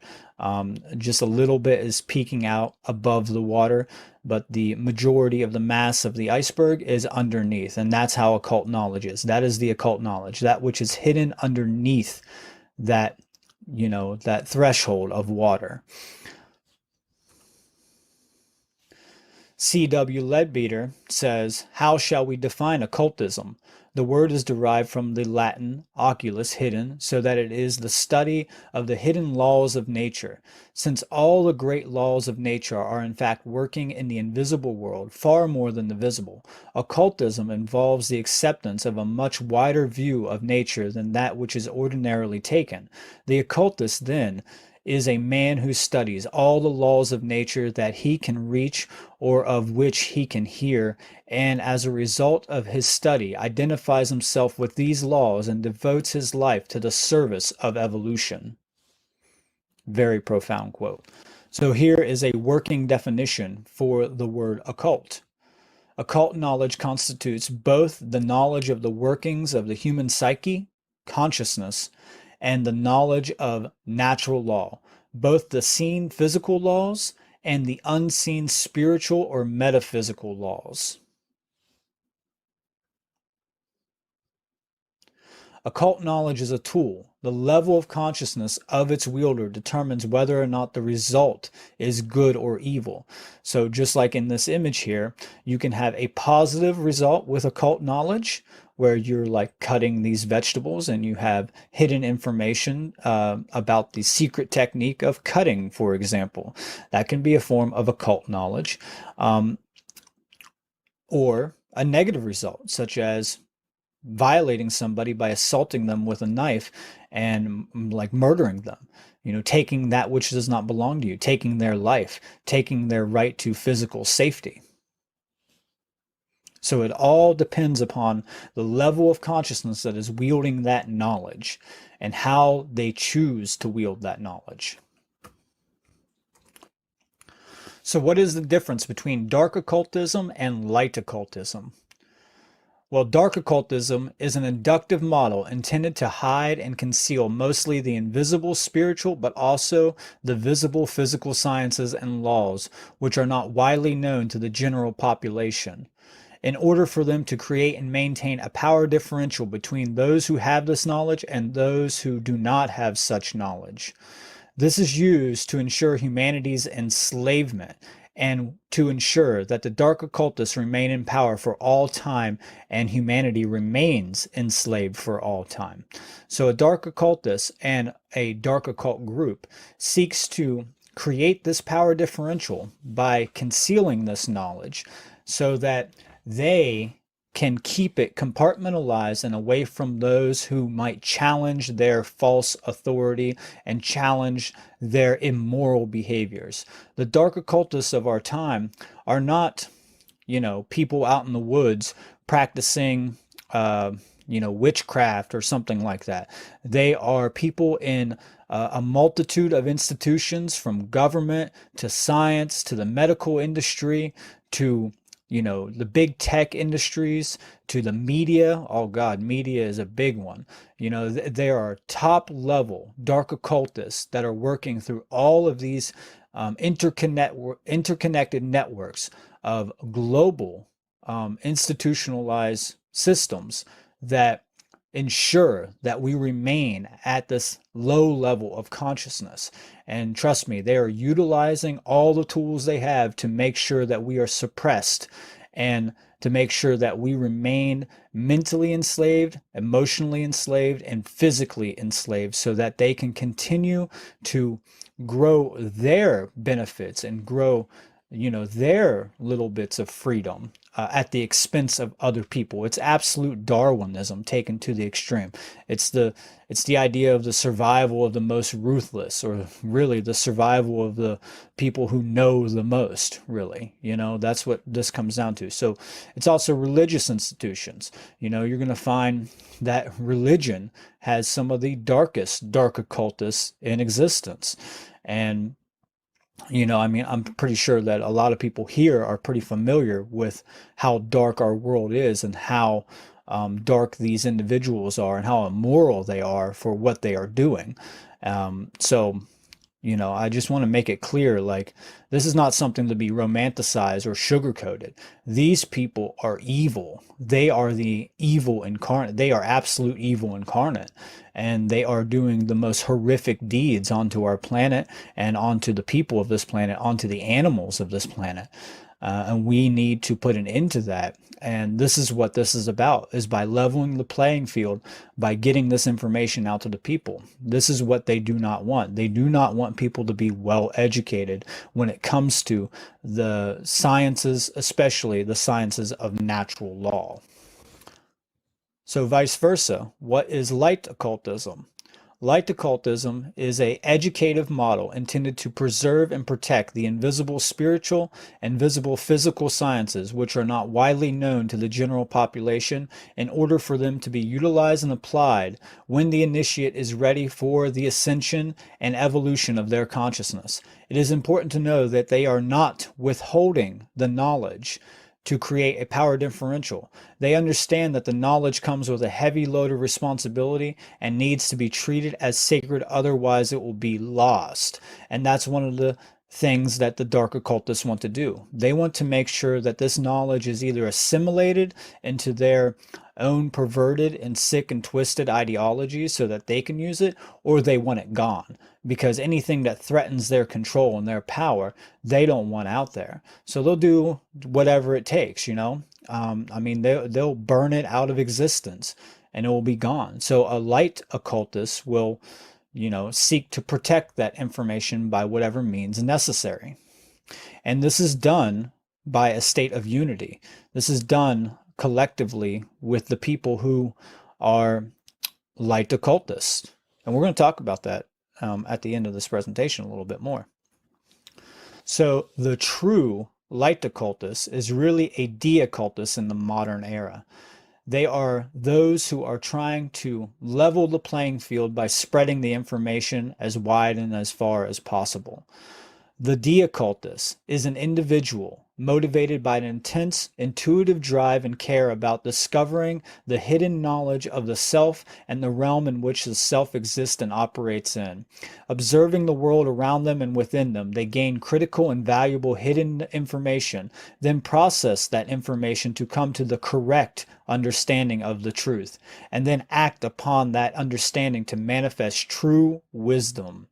Just a little bit is peeking out above the water, but the majority of the mass of the iceberg is underneath. And that's how occult knowledge is. That is the occult knowledge, that which is hidden underneath that, that threshold of water. C.W. Leadbeater says, how shall we define occultism? The word is derived from the Latin oculus, hidden, so that it is the study of the hidden laws of nature. Since all the great laws of nature are in fact working in the invisible world far more than the visible, occultism involves the acceptance of a much wider view of nature than that which is ordinarily taken. The occultist, then, is a man who studies all the laws of nature that he can reach or of which he can hear, and as a result of his study identifies himself with these laws and devotes his life to the service of evolution. Very profound quote. So here is a working definition for the word occult. Occult knowledge constitutes both the knowledge of the workings of the human psyche, consciousness, and the knowledge of natural law, both the seen physical laws and the unseen spiritual or metaphysical laws. Occult knowledge is a tool. The level of consciousness of its wielder determines whether or not the result is good or evil. So just like in this image here, you can have a positive result with occult knowledge, where you're like cutting these vegetables and you have hidden information about the secret technique of cutting, for example. That can be a form of occult knowledge. Or a negative result, such as violating somebody by assaulting them with a knife and like murdering them, taking that which does not belong to you, taking their life, taking their right to physical safety. So it all depends upon the level of consciousness that is wielding that knowledge and how they choose to wield that knowledge. So what is the difference between dark occultism and light occultism? Well, dark occultism is an inductive model intended to hide and conceal mostly the invisible spiritual, but also the visible physical sciences and laws, which are not widely known to the general population, in order for them to create and maintain a power differential between those who have this knowledge and those who do not have such knowledge. This is used to ensure humanity's enslavement and to ensure that the dark occultists remain in power for all time and humanity remains enslaved for all time. So a dark occultist and a dark occult group seeks to create this power differential by concealing this knowledge so that they can keep it compartmentalized and away from those who might challenge their false authority and challenge their immoral behaviors. The dark occultists of our time are not, people out in the woods practicing, witchcraft or something like that. They are people in a multitude of institutions, from government to science to the medical industry to the big tech industries to the media. Oh God, media is a big one. There are top level dark occultists that are working through all of these interconnected networks of global institutionalized systems that ensure that we remain at this low level of consciousness. And trust me, they are utilizing all the tools they have to make sure that we are suppressed and to make sure that we remain mentally enslaved, emotionally enslaved, and physically enslaved so that they can continue to grow their benefits and grow their little bits of freedom at the expense of other people. It's absolute Darwinism taken to the extreme. It's the idea of the survival of the most ruthless, or really the survival of the people who know the most, really. That's what this comes down to. So it's also religious institutions. You're going to find that religion has some of the darkest dark occultists in existence. And I'm pretty sure that a lot of people here are pretty familiar with how dark our world is and how dark these individuals are and how immoral they are for what they are doing. I just want to make it clear, like, this is not something to be romanticized or sugar-coated. These people are evil. They are the evil incarnate. They are absolute evil incarnate. And they are doing the most horrific deeds onto our planet and onto the people of this planet, onto the animals of this planet. And we need to put an end to that. And this is what this is about, is by leveling the playing field, by getting this information out to the people. This is what they do not want. They do not want people to be well educated when it comes to the sciences, especially the sciences of natural law. So vice versa, what is light occultism? Light occultism is an educative model intended to preserve and protect the invisible spiritual and visible physical sciences, which are not widely known to the general population, in order for them to be utilized and applied when the initiate is ready for the ascension and evolution of their consciousness. It is important to know that they are not withholding the knowledge to create a power differential. They understand that the knowledge comes with a heavy load of responsibility and needs to be treated as sacred, otherwise it will be lost. And that's one of the things that the dark occultists want to do. They want to make sure that this knowledge is either assimilated into their own perverted and sick and twisted ideologies so that they can use it, or they want it gone, because anything that threatens their control and their power, they don't want out there. So they'll do whatever it takes, they'll burn it out of existence and it will be gone. So a light occultist will seek to protect that information by whatever means necessary. And this is done by a state of unity. This is done collectively with the people who are light occultists. And we're going to talk about that at the end of this presentation a little bit more. So the true light occultist is really a de-occultist in the modern era. They are those who are trying to level the playing field by spreading the information as wide and as far as possible. The de-occultist is an individual motivated by an intense, intuitive drive and care about discovering the hidden knowledge of the self and the realm in which the self exists and operates in. Observing the world around them and within them, they gain critical and valuable hidden information, then process that information to come to the correct understanding of the truth, and then act upon that understanding to manifest true wisdom.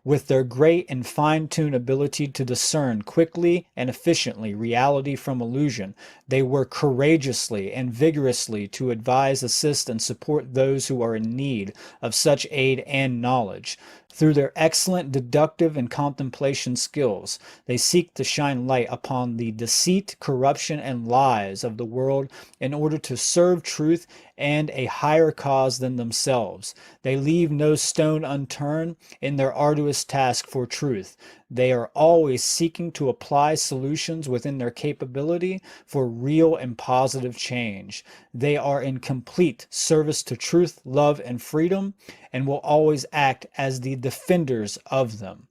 With their great and fine-tuned ability to discern quickly and efficiently reality from illusion, they work courageously and vigorously to advise, assist, and support those who are in need of such aid and knowledge. Through their excellent deductive and contemplation skills, they seek to shine light upon the deceit, corruption, and lies of the world in order to serve truth and a higher cause than themselves. They leave no stone unturned in their arduous task for truth. They are always seeking to apply solutions within their capability for real and positive change. They are in complete service to truth, love, and freedom, and will always act as the defenders of them.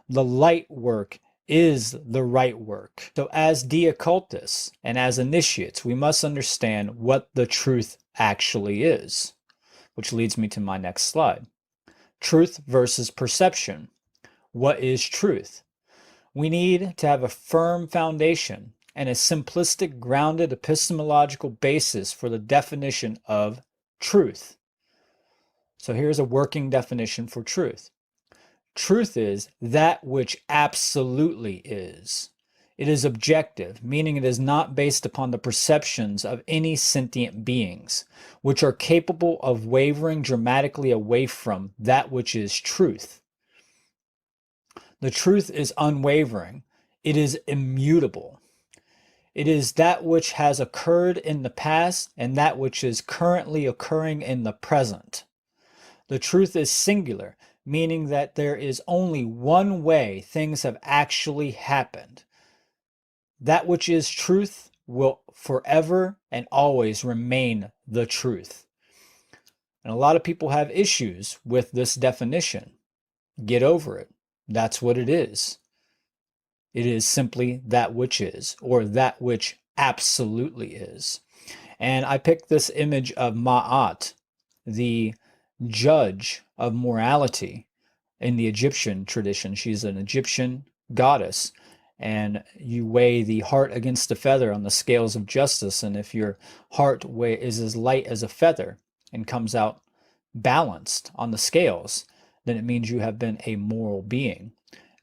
The light work is the right work. So as de-occultists and as initiates, we must understand what the truth actually is, which leads me to my next slide. Truth versus perception. What is truth? We need to have a firm foundation and a simplistic, grounded epistemological basis for the definition of truth. So here's a working definition for truth. Truth is that which absolutely is. It is objective, meaning it is not based upon the perceptions of any sentient beings, which are capable of wavering dramatically away from that which is truth. The truth is unwavering. It is immutable. It is that which has occurred in the past and that which is currently occurring in the present. The truth is singular, meaning that there is only one way things have actually happened. That which is truth will forever and always remain the truth. And a lot of people have issues with this definition. Get over it. That's what it is. It is simply that which is, or that which absolutely is. And I picked this image of Ma'at, the judge of morality in the Egyptian tradition. She's an Egyptian goddess, and you weigh the heart against a feather on the scales of justice, and if your heart is as light as a feather and comes out balanced on the scales, then it means you have been a moral being.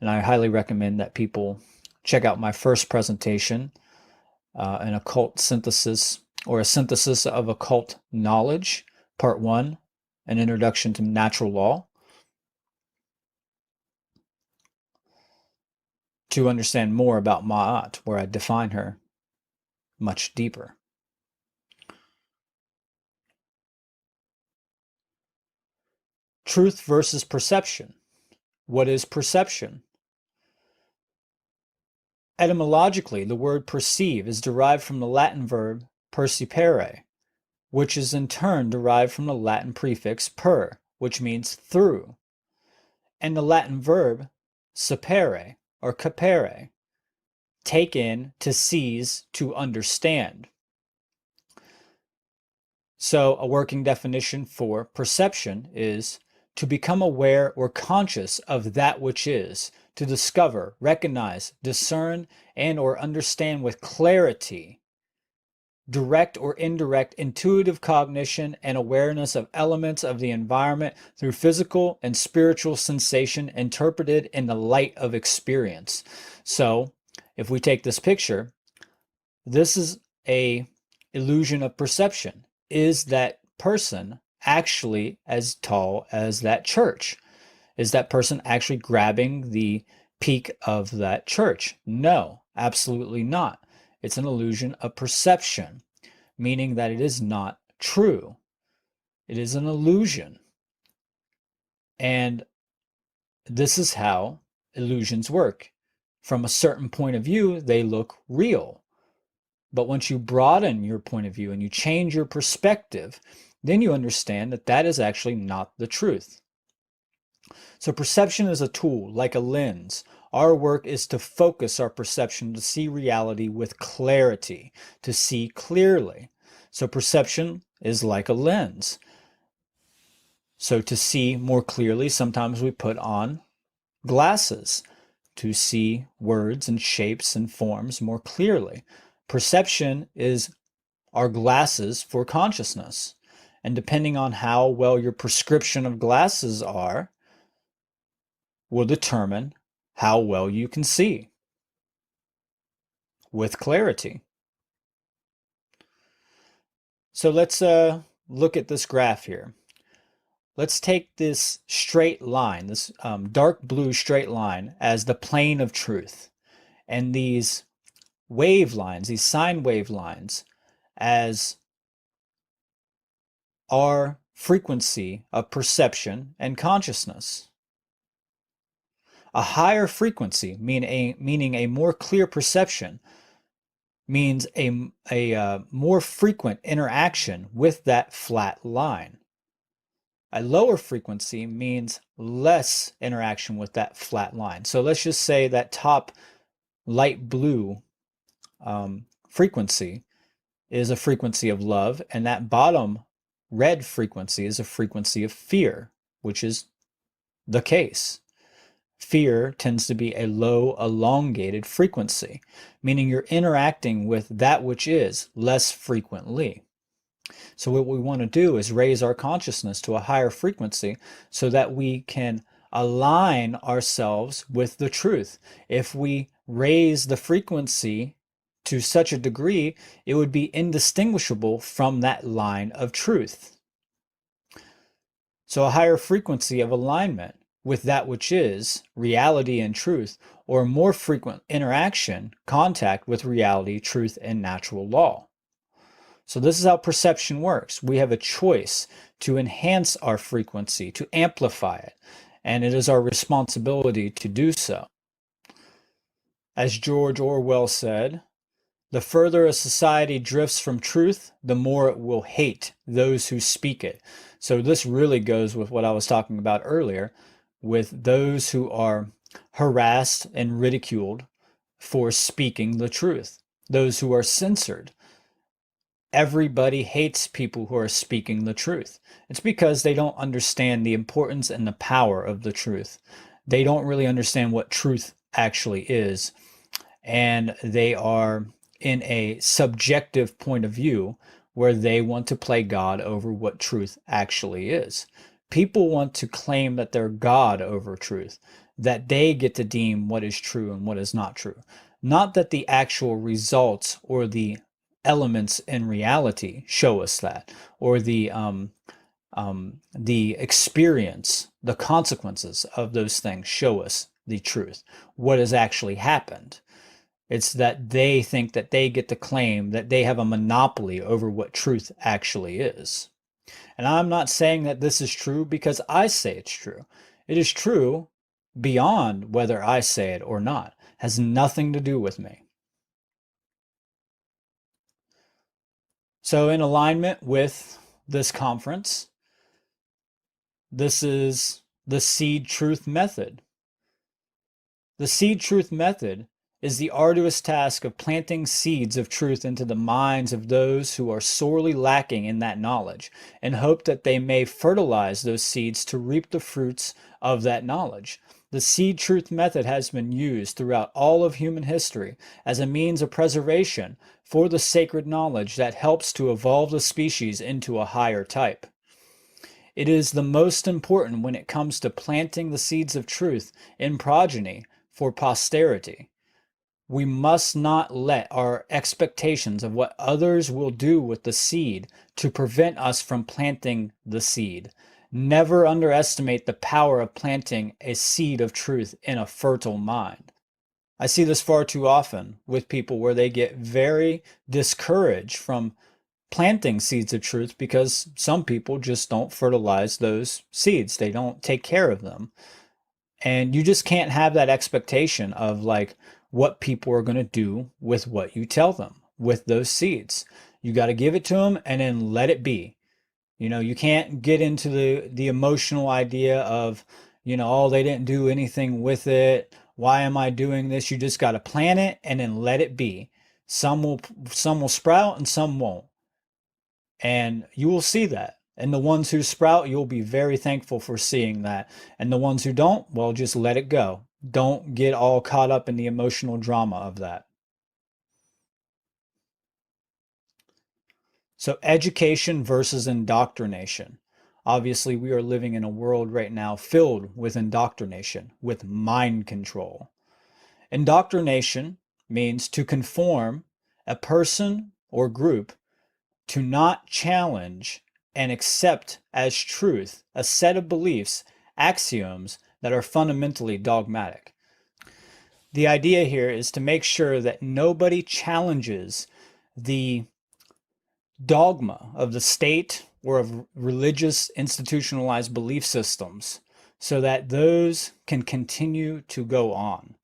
And I highly recommend that people check out my first presentation, an occult synthesis, or a synthesis of occult knowledge, part 1, an introduction to natural law, to understand more about Ma'at, where I define her much deeper. Truth versus perception. What is perception? Etymologically, the word perceive is derived from the Latin verb percipere, which is in turn derived from the Latin prefix per, which means through, and the Latin verb sapere or capere, take in, to seize, to understand. So a working definition for perception is to become aware or conscious of that which is, to discover, recognize, discern, and or understand with clarity, direct or indirect intuitive cognition and awareness of elements of the environment through physical and spiritual sensation interpreted in the light of experience. So if we take this picture, this is a illusion of perception. Is that person actually as tall as that church? Is that person actually grabbing the peak of that church? No, absolutely not. It's an illusion of perception, meaning that it is not true. It is an illusion. And this is how illusions work. From a certain point of view, they look real. But once you broaden your point of view and you change your perspective, then you understand that that is actually not the truth. So perception is a tool, like a lens. Our work is to focus our perception to see reality with clarity, to see clearly. So perception is like a lens. So to see more clearly, sometimes we put on glasses to see words and shapes and forms more clearly. Perception is our glasses for consciousness. And depending on how well your prescription of glasses are, will determine how well you can see with clarity. So let's look at this graph here. Let's take this straight line, this dark blue straight line, as the plane of truth, and these wave lines, these sine wave lines, as our frequency of perception and consciousness. A higher frequency, meaning a more clear perception, means a more frequent interaction with that flat line. A lower frequency means less interaction with that flat line. So let's just say that top light blue frequency is a frequency of love, and that bottom red frequency is a frequency of fear, which is the case. Fear tends to be a low, elongated frequency, meaning you're interacting with that which is less frequently. So what we want to do is raise our consciousness to a higher frequency so that we can align ourselves with the truth. If we raise the frequency to such a degree, it would be indistinguishable from that line of truth. So a higher frequency of alignment with that which is reality and truth, or more frequent interaction, contact with reality, truth, and natural law. So this is how perception works. We have a choice to enhance our frequency, to amplify it, and it is our responsibility to do so. As George Orwell said, the further a society drifts from truth, the more it will hate those who speak it. So this really goes with what I was talking about earlier, with those who are harassed and ridiculed for speaking the truth, those who are censored. Everybody hates people who are speaking the truth. It's because they don't understand the importance and the power of the truth. They don't really understand what truth actually is, and they are in a subjective point of view where they want to play God over what truth actually is. People want to claim that they're God over truth, that they get to deem what is true and what is not true. Not that the actual results or the elements in reality show us that, or the experience, the consequences of those things show us the truth, what has actually happened. It's that they think that they get to claim that they have a monopoly over what truth actually is. And I'm not saying that this is true because I say it's true. It is true beyond whether I say it or not. It has nothing to do with me. So in alignment with this conference, this is the S.E.E.D truth method. The S.E.E.D truth method is the arduous task of planting seeds of truth into the minds of those who are sorely lacking in that knowledge, in hope that they may fertilize those seeds to reap the fruits of that knowledge. The S.E.E.D truth method has been used throughout all of human history as a means of preservation for the sacred knowledge that helps to evolve the species into a higher type. It is the most important when it comes to planting the seeds of truth in progeny for posterity. We must not let our expectations of what others will do with the seed to prevent us from planting the seed. Never underestimate the power of planting a seed of truth in a fertile mind. I see this far too often with people where they get very discouraged from planting seeds of truth because some people just don't fertilize those seeds. They don't take care of them. And you just can't have that expectation of like what people are going to do with what you tell them, with those seeds. You got to give it to them and then let it be. You know, you can't get into the emotional idea of, you know, oh, they didn't do anything with it. Why am I doing this? You just got to plant it and then let it be. Some will sprout and some won't. And you will see that. And the ones who sprout, you'll be very thankful for seeing that. And the ones who don't, well, just let it go. Don't get all caught up in the emotional drama of that. So education versus indoctrination. Obviously, we are living in a world right now filled with indoctrination, with mind control. Indoctrination means to conform a person or group to not challenge and accept as truth a set of beliefs, axioms that are fundamentally dogmatic. The idea here is to make sure that nobody challenges the dogma of the state or of religious institutionalized belief systems so that those can continue to go on.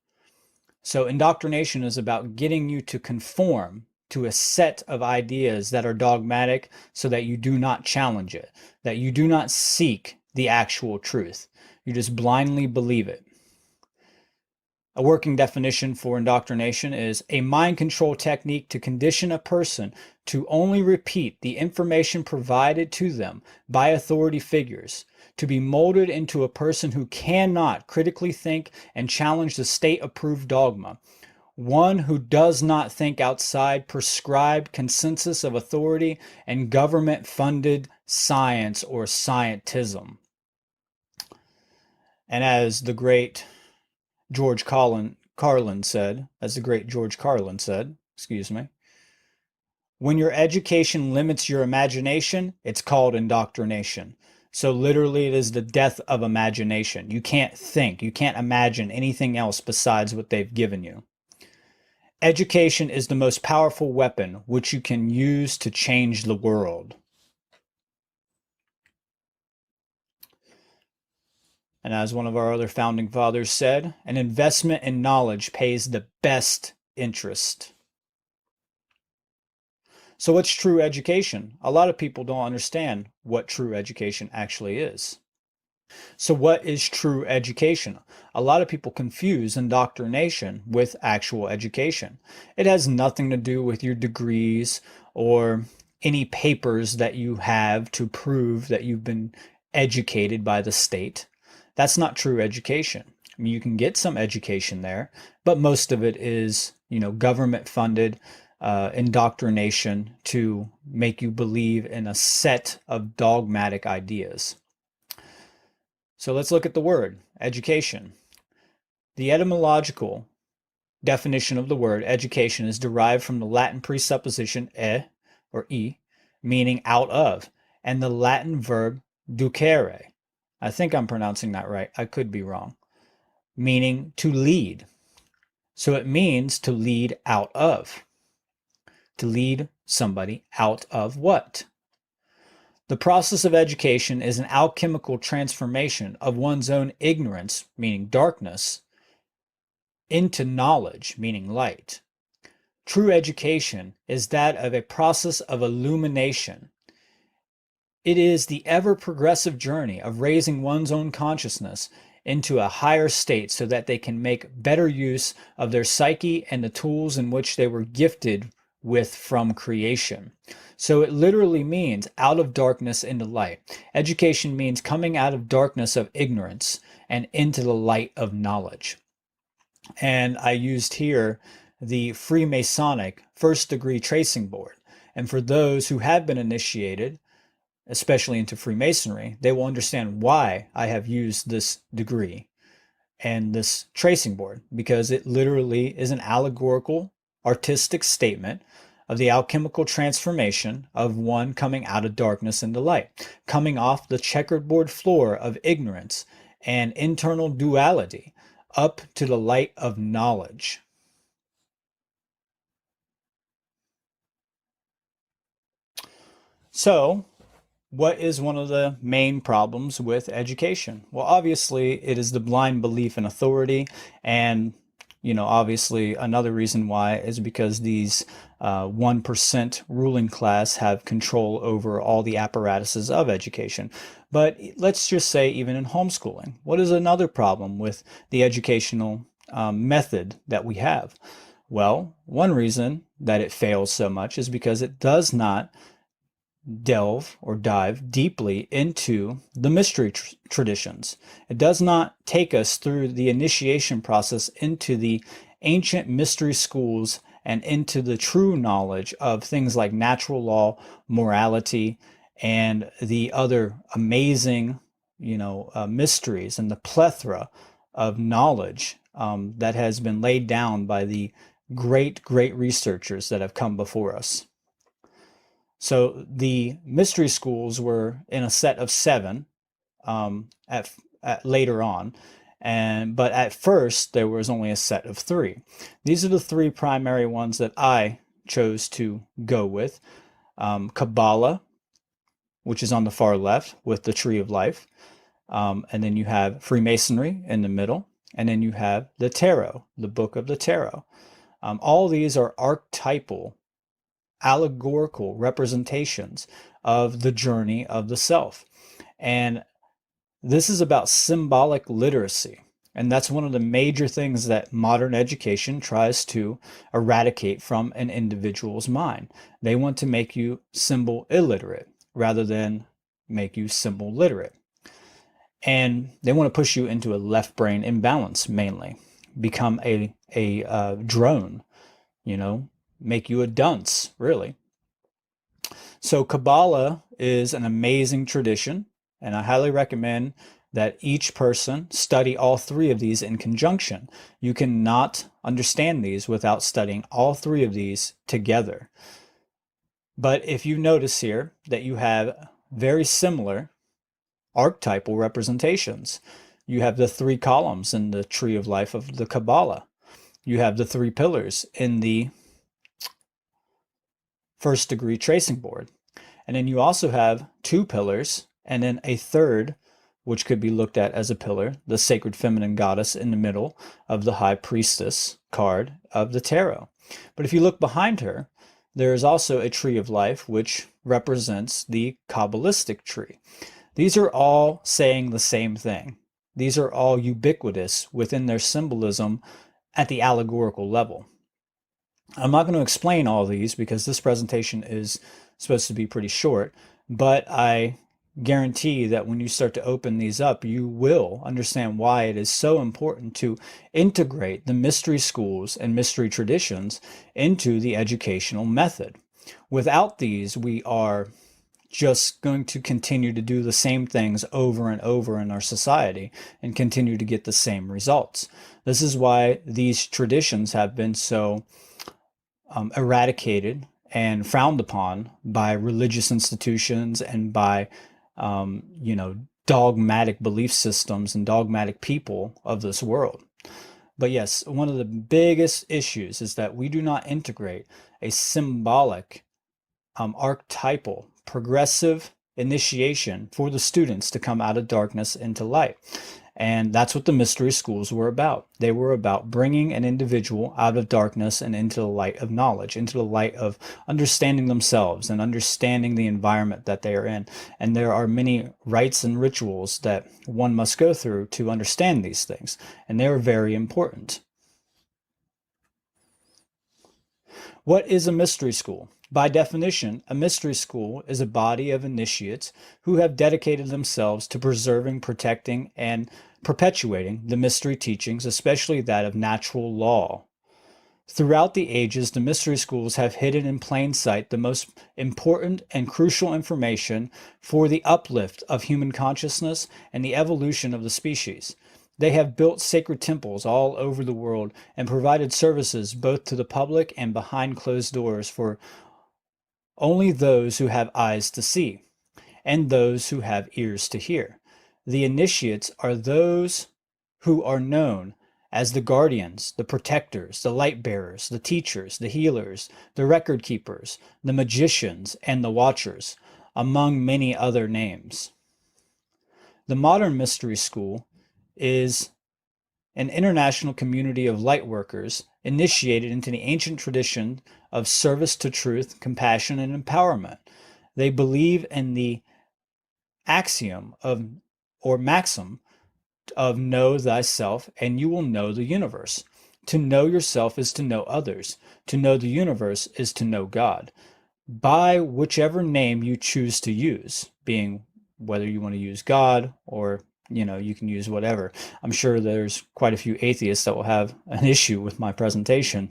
So indoctrination is about getting you to conform to a set of ideas that are dogmatic so that you do not challenge it, that you do not seek the actual truth. You just blindly believe it. A working definition for indoctrination is a mind control technique to condition a person to only repeat the information provided to them by authority figures, to be molded into a person who cannot critically think and challenge the state-approved dogma, one who does not think outside prescribed consensus of authority and government-funded science or scientism. And as the great George Carlin said, when your education limits your imagination, it's called indoctrination. So literally it is the death of imagination. You can't think, you can't imagine anything else besides what they've given you. Education is the most powerful weapon which you can use to change the world. And as one of our other founding fathers said, an investment in knowledge pays the best interest. So what's true education? A lot of people don't understand what true education actually is. So what is true education? A lot of people confuse indoctrination with actual education. It has nothing to do with your degrees or any papers that you have to prove that you've been educated by the state. That's not true education. I mean, you can get some education there, but most of it is, government-funded indoctrination to make you believe in a set of dogmatic ideas. So let's look at the word, education. The etymological definition of the word education is derived from the Latin presupposition or e, meaning out of, and the Latin verb ducere. I think I'm pronouncing that right. I could be wrong. Meaning to lead. So it means to lead out of. To lead somebody out of what? The process of education is an alchemical transformation of one's own ignorance, meaning darkness, into knowledge, meaning light. True education is that of a process of illumination. It is the ever-progressive journey of raising one's own consciousness into a higher state so that they can make better use of their psyche and the tools in which they were gifted with from creation. So it literally means out of darkness into light. Education means coming out of darkness of ignorance and into the light of knowledge. And I used here the Freemasonic first degree tracing board. And for those who have been initiated, especially into Freemasonry, they will understand why I have used this degree and this tracing board, because it literally is an allegorical, artistic statement of the alchemical transformation of one coming out of darkness into light, coming off the checkerboard floor of ignorance and internal duality up to the light of knowledge. So, what is one of the main problems with education? Well, obviously, it is the blind belief in authority. And, obviously, another reason why is because these 1% ruling class have control over all the apparatuses of education. But let's just say even in homeschooling, what is another problem with the educational method that we have? Well, one reason that it fails so much is because it does not delve or dive deeply into the mystery traditions. It does not take us through the initiation process into the ancient mystery schools and into the true knowledge of things like natural law, morality, and the other amazing, mysteries and the plethora of knowledge that has been laid down by the great researchers that have come before us. So the mystery schools were in a set of 7 at later on, but at first there was only a set of 3. These are the 3 primary ones that I chose to go with. Kabbalah, which is on the far left with the tree of life, and then you have Freemasonry in the middle, and then you have the Tarot, the book of the Tarot. All these are archetypal, allegorical representations of the journey of the self. And this is about symbolic literacy. And that's one of the major things that modern education tries to eradicate from an individual's mind. They want to make you symbol illiterate rather than make you symbol literate. And they want to push you into a left brain imbalance mainly, become a drone, make you a dunce, really. So Kabbalah is an amazing tradition, and I highly recommend that each person study all 3 of these in conjunction. You cannot understand these without studying all 3 of these together. But if you notice here that you have very similar archetypal representations, you have the 3 columns in the tree of life of the Kabbalah. You have the 3 pillars in the first degree tracing board. And then you also have 2 pillars and then a third, which could be looked at as a pillar, the sacred feminine goddess in the middle of the high priestess card of the tarot. But if you look behind her, there is also a tree of life, which represents the Kabbalistic tree. These are all saying the same thing. These are all ubiquitous within their symbolism at the allegorical level. I'm not going to explain all these because this presentation is supposed to be pretty short, but I guarantee that when you start to open these up, you will understand why it is so important to integrate the mystery schools and mystery traditions into the educational method. Without these, we are just going to continue to do the same things over and over in our society and continue to get the same results. This is why these traditions have been so eradicated and frowned upon by religious institutions and by dogmatic belief systems and dogmatic people of this world. But yes, one of the biggest issues is that we do not integrate a symbolic, archetypal, progressive initiation for the students to come out of darkness into light. And that's what the mystery schools were about. They were about bringing an individual out of darkness and into the light of knowledge, into the light of understanding themselves and understanding the environment that they are in. And there are many rites and rituals that one must go through to understand these things, and they are very important. What is a mystery school? By definition, a mystery school is a body of initiates who have dedicated themselves to preserving, protecting, and perpetuating the mystery teachings, especially that of natural law. Throughout the ages, the mystery schools have hidden in plain sight the most important and crucial information for the uplift of human consciousness and the evolution of the species. They have built sacred temples all over the world and provided services both to the public and behind closed doors for only those who have eyes to see and those who have ears to hear. The initiates are those who are known as the guardians, the protectors, the light bearers, the teachers, the healers, the record keepers, the magicians, and the watchers, among many other names. The modern mystery school is an international community of light workers initiated into the ancient tradition of service to truth, compassion, and empowerment. They believe in the axiom of, or maxim of know thyself and you will know the universe. To know yourself is to know others. To know the universe is to know God. By whichever name you choose to use, being whether you want to use God or you can use whatever. I'm sure there's quite a few atheists that will have an issue with my presentation.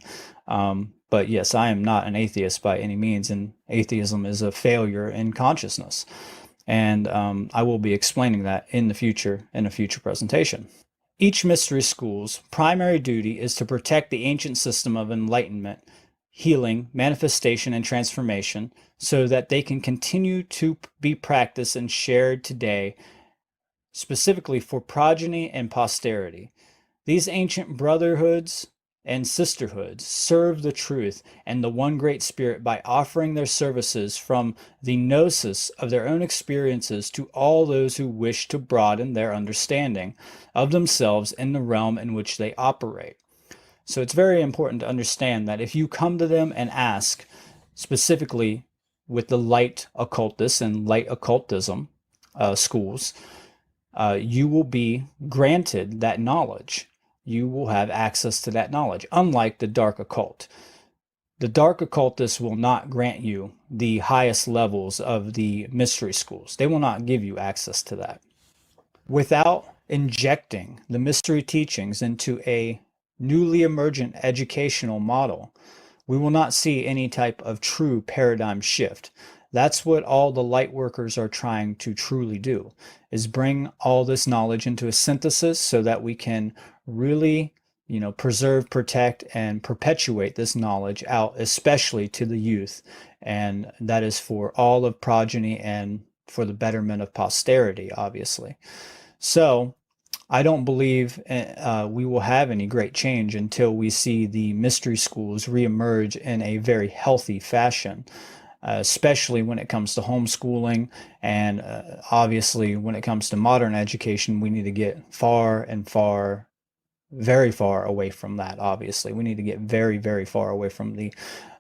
But yes, I am not an atheist by any means, and atheism is a failure in consciousness. And I will be explaining that in the future, in a future presentation. Each mystery school's primary duty is to protect the ancient system of enlightenment, healing, manifestation, and transformation so that they can continue to be practiced and shared today, specifically for progeny and posterity. These ancient brotherhoods and sisterhoods serve the truth and the one great spirit by offering their services from the gnosis of their own experiences to all those who wish to broaden their understanding of themselves in the realm in which they operate. So it's very important to understand that if you come to them and ask, specifically with the light occultists and light occultism schools, you will be granted that knowledge. You will have access to that knowledge, unlike the dark occult. The dark occultists will not grant you the highest levels of the mystery schools. They will not give you access to that. Without injecting the mystery teachings into a newly emergent educational model, we will not see any type of true paradigm shift. That's what all the light workers are trying to truly do, is bring all this knowledge into a synthesis so that we can really, preserve, protect, and perpetuate this knowledge out, especially to the youth. And that is for all of progeny and for the betterment of posterity, obviously. So I don't believe we will have any great change until we see the mystery schools reemerge in a very healthy fashion. Especially when it comes to homeschooling, and obviously when it comes to modern education, we need to get far and far, very far away from that. Obviously, we need to get very, very far away from the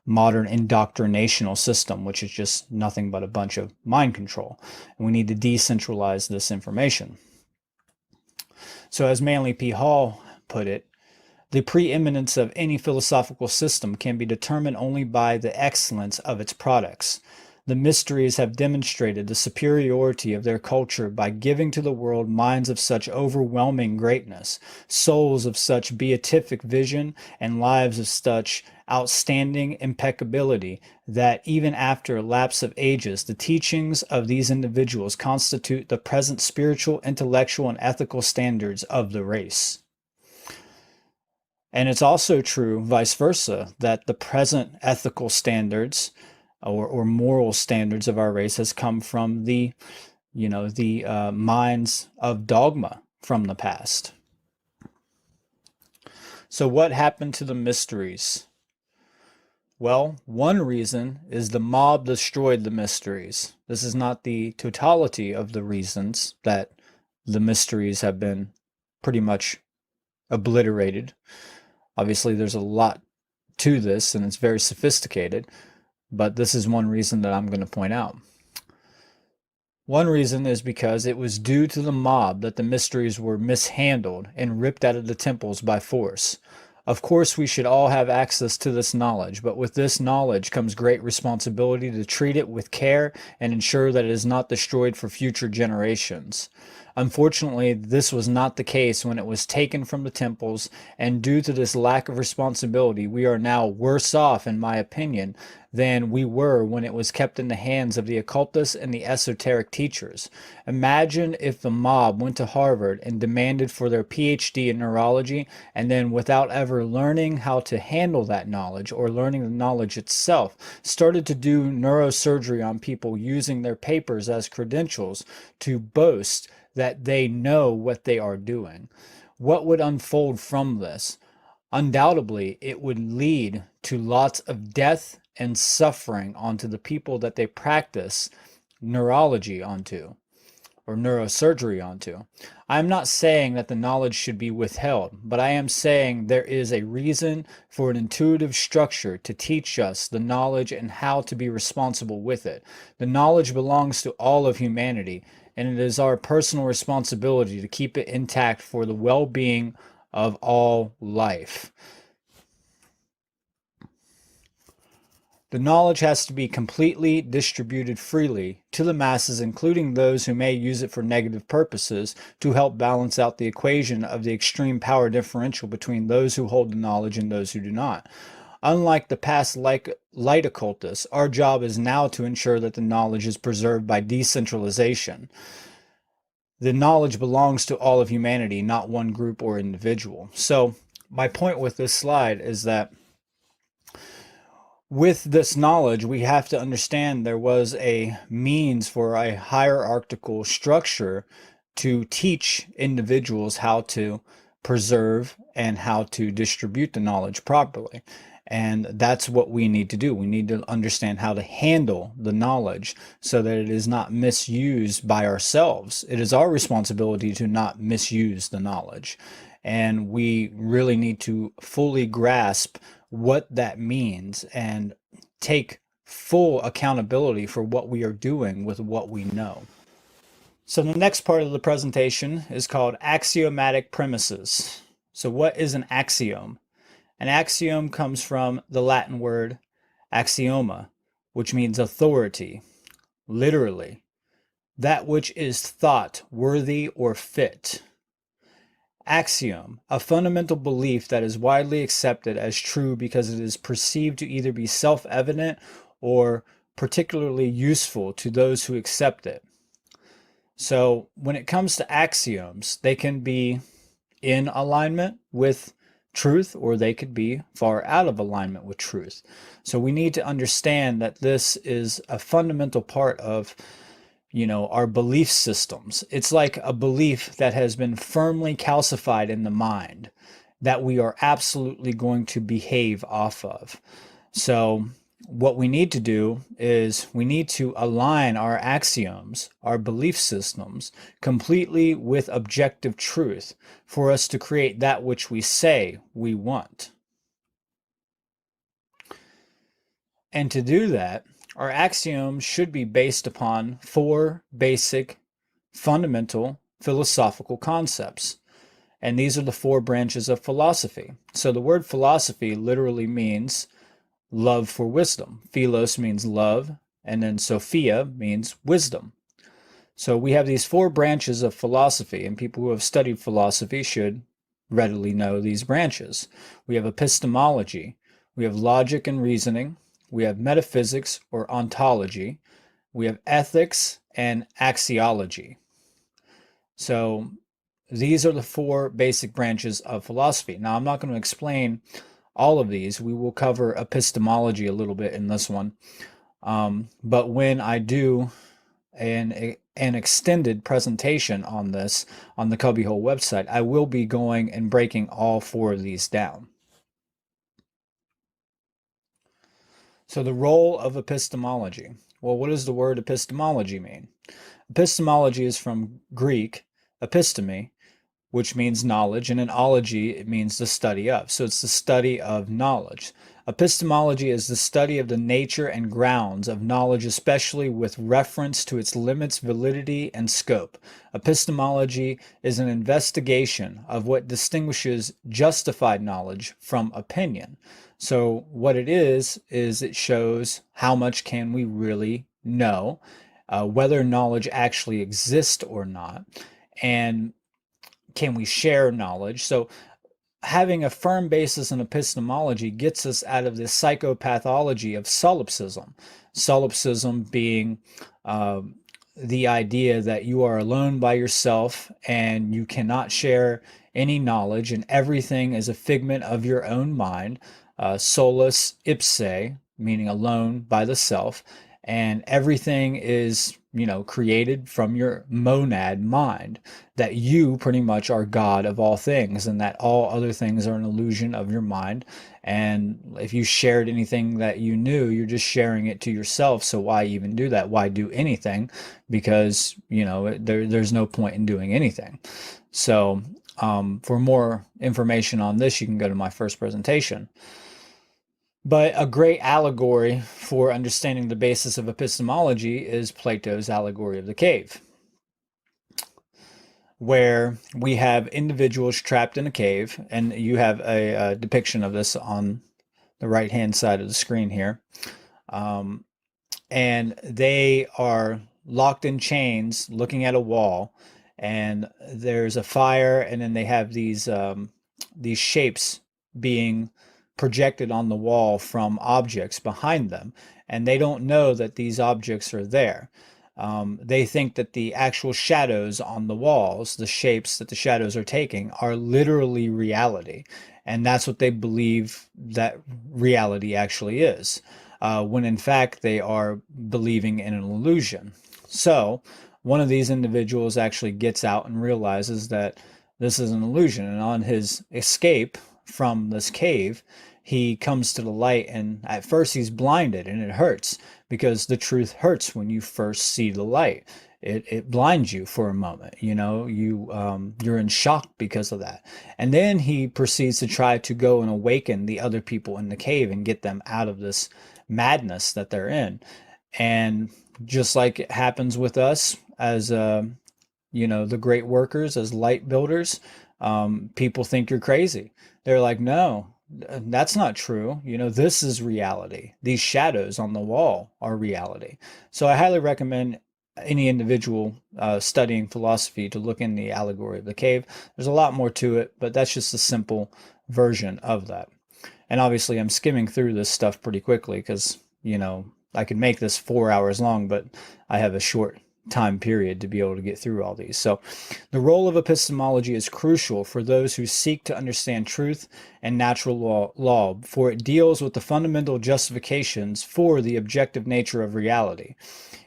modern indoctrinational system, which is just nothing but a bunch of mind control. And we need to decentralize this information. So as Manly P. Hall put it, the preeminence of any philosophical system can be determined only by the excellence of its products. The mysteries have demonstrated the superiority of their culture by giving to the world minds of such overwhelming greatness, souls of such beatific vision, and lives of such outstanding impeccability that even after a lapse of ages, the teachings of these individuals constitute the present spiritual, intellectual, and ethical standards of the race. And it's also true, vice versa, that the present ethical standards or moral standards of our race has come from the minds of dogma from the past. So what happened to the mysteries? Well, one reason is the mob destroyed the mysteries. This is not the totality of the reasons that the mysteries have been pretty much obliterated. Obviously, there's a lot to this, and it's very sophisticated, but this is one reason that I'm going to point out. One reason is because it was due to the mob that the mysteries were mishandled and ripped out of the temples by force. Of course, we should all have access to this knowledge, but with this knowledge comes great responsibility to treat it with care and ensure that it is not destroyed for future generations. Unfortunately, this was not the case when it was taken from the temples, and due to this lack of responsibility, we are now worse off, in my opinion, than we were when it was kept in the hands of the occultists and the esoteric teachers. Imagine if the mob went to Harvard and demanded for their PhD in neurology, and then without ever learning how to handle that knowledge or learning the knowledge itself, started to do neurosurgery on people using their papers as credentials to boast that they know what they are doing. What would unfold from this? Undoubtedly, it would lead to lots of death and suffering onto the people that they practice neurology onto or neurosurgery onto. I'm not saying that the knowledge should be withheld, but I am saying there is a reason for an intuitive structure to teach us the knowledge and how to be responsible with it. The knowledge belongs to all of humanity, and it is our personal responsibility to keep it intact for the well-being of all life. The knowledge has to be completely distributed freely to the masses, including those who may use it for negative purposes, to help balance out the equation of the extreme power differential between those who hold the knowledge and those who do not. Unlike the past light occultists, our job is now to ensure that the knowledge is preserved by decentralization. The knowledge belongs to all of humanity, not one group or individual. So my point with this slide is that with this knowledge, we have to understand there was a means for a hierarchical structure to teach individuals how to preserve and how to distribute the knowledge properly. And that's what we need to do. We need to understand how to handle the knowledge so that it is not misused by ourselves. It is our responsibility to not misuse the knowledge. And we really need to fully grasp what that means and take full accountability for what we are doing with what we know. So the next part of the presentation is called axiomatic premises. So what is an axiom? An axiom comes from the Latin word axioma, which means authority. Literally, that which is thought worthy or fit. Axiom, a fundamental belief that is widely accepted as true because it is perceived to either be self-evident or particularly useful to those who accept it. So when it comes to axioms, they can be in alignment with truth, or they could be far out of alignment with truth. So we need to understand that this is a fundamental part of, our belief systems. It's like a belief that has been firmly calcified in the mind that we are absolutely going to behave off of. So what we need to do is we need to align our axioms, our belief systems, completely with objective truth for us to create that which we say we want. And to do that, our axioms should be based upon 4 basic, fundamental philosophical concepts. And these are the 4 branches of philosophy. So the word philosophy literally means love for wisdom. Philos means love, and then Sophia means wisdom. So we have these 4 branches of philosophy, and people who have studied philosophy should readily know these branches. We have epistemology, we have logic and reasoning, we have metaphysics or ontology, we have ethics and axiology. So these are the 4 basic branches of philosophy. Now, I'm not going to explain all of these. We will cover epistemology a little bit in this one. But when I do an extended presentation on this on the Cubbyhole website, I will be going and breaking all 4 of these down. So the role of epistemology. Well, what does the word epistemology mean? Epistemology is from Greek episteme, which means knowledge, and in ology, it means the study of. So it's the study of knowledge. Epistemology is the study of the nature and grounds of knowledge, especially with reference to its limits, validity, and scope. Epistemology is an investigation of what distinguishes justified knowledge from opinion. So what it is it shows how much can we really know, whether knowledge actually exists or not, and can we share knowledge? So having a firm basis in epistemology gets us out of this psychopathology of solipsism. Solipsism being the idea that you are alone by yourself and you cannot share any knowledge and everything is a figment of your own mind. Solus ipse, meaning alone by the self, and everything is created from your monad mind, that you pretty much are God of all things and that all other things are an illusion of your mind. And if you shared anything that you knew, you're just sharing it to yourself. So why even do that? Why do anything? Because there's no point in doing anything. So for more information on this, you can go to my first presentation. But a great allegory for understanding the basis of epistemology is Plato's allegory of the cave, where we have individuals trapped in a cave, and you have a depiction of this on the right-hand side of the screen here. And they are locked in chains looking at a wall, and there's a fire, and then they have these shapes being projected on the wall from objects behind them, and they don't know that these objects are there. They think that the actual shadows on the walls, the shapes that the shadows are taking, are literally reality. And that's what they believe that reality actually is, when in fact they are believing in an illusion. So one of these individuals actually gets out and realizes that this is an illusion. And on his escape from this cave, he comes to the light, and at first he's blinded, and it hurts because the truth hurts when you first see the light. It blinds you for a moment, you know, you're in shock because of that. And then he proceeds to try to go and awaken the other people in the cave and get them out of this madness that they're in. And just like it happens with us as you know, the great workers, as light builders, people think you're crazy. They're like, no, that's not true. You know, this is reality. These shadows on the wall are reality. So I highly recommend any individual studying philosophy to look in the allegory of the cave. There's a lot more to it, but that's just a simple version of that. And obviously I'm skimming through this stuff pretty quickly because, you know, I could make this 4 hours long, but I have a short time period to be able to get through all these. So the role of epistemology is crucial for those who seek to understand truth and natural law, for it deals with the fundamental justifications for the objective nature of reality.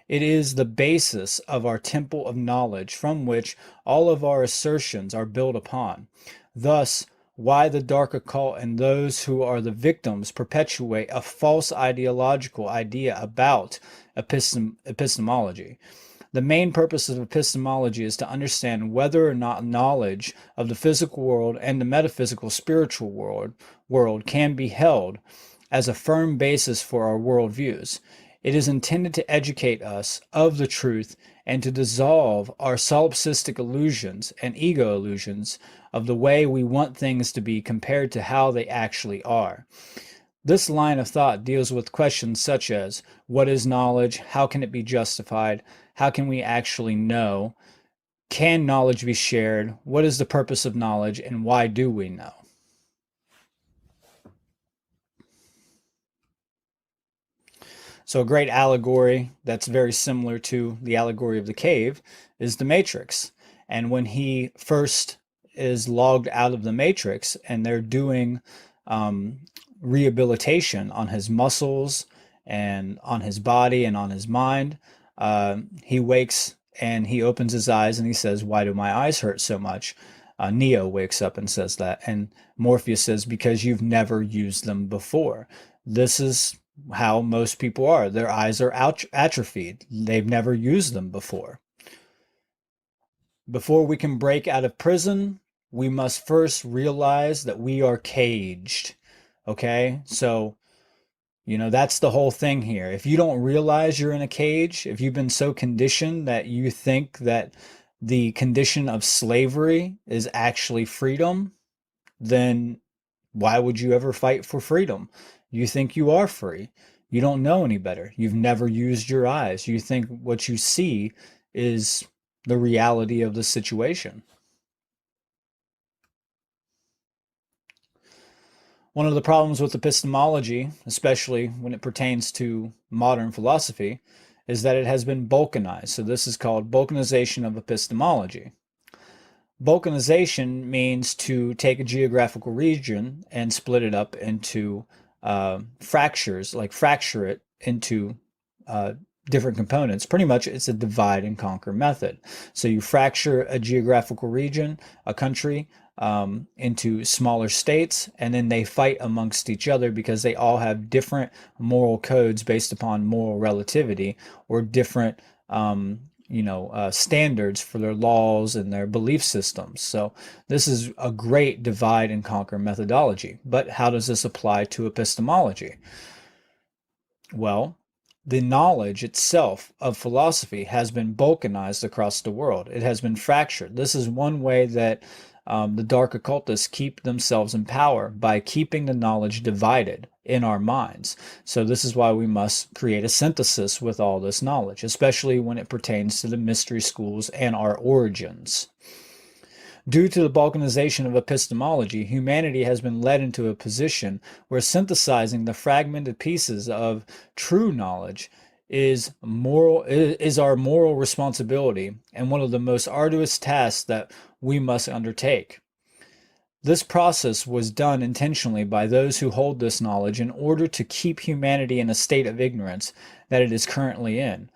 It is the basis of our temple of knowledge from which all of our assertions are built upon. Thus, why the dark occult and those who are the victims perpetuate a false ideological idea about epistemology. The main purpose of epistemology is to understand whether or not knowledge of the physical world and the metaphysical spiritual world can be held as a firm basis for our worldviews. It is intended to educate us of the truth and to dissolve our solipsistic illusions and ego illusions of the way we want things to be compared to how they actually are. This line of thought deals with questions such as, what is knowledge? How can it be justified? How can we actually know? Can knowledge be shared? What is the purpose of knowledge, and why do we know? So a great allegory that's very similar to the allegory of the cave is the Matrix. And when he first is logged out of the Matrix and they're doing rehabilitation on his muscles and on his body and on his mind, he wakes and he opens his eyes and he says, why do my eyes hurt so much? Neo wakes up and says that. And Morpheus says, because you've never used them before. This is how most people are. Their eyes are atrophied. They've never used them before. Before we can break out of prison, we must first realize that we are caged. Okay? So, you know, that's the whole thing here. If you don't realize you're in a cage, if you've been so conditioned that you think that the condition of slavery is actually freedom, then why would you ever fight for freedom? You think you are free. You don't know any better. You've never used your eyes. You think what you see is the reality of the situation. One of the problems with epistemology, especially when it pertains to modern philosophy, is that it has been balkanized. So this is called balkanization of epistemology. Balkanization means to take a geographical region and split it up into fractures, like fracture it into different components. Pretty much it's a divide and conquer method. So you fracture a geographical region, a country, into smaller states, and then they fight amongst each other because they all have different moral codes based upon moral relativity, or different standards for their laws and their belief systems. So this is a great divide and conquer methodology. But how does this apply to epistemology? Well, the knowledge itself of philosophy has been balkanized across the world. It has been fractured. This is one way that the dark occultists keep themselves in power, by keeping the knowledge divided in our minds. So this is why we must create a synthesis with all this knowledge, especially when it pertains to the mystery schools and our origins. Due to the balkanization of epistemology, humanity has been led into a position where synthesizing the fragmented pieces of true knowledge is our moral responsibility and one of the most arduous tasks that we must undertake. This process was done intentionally by those who hold this knowledge in order to keep humanity in a state of ignorance that it is currently in.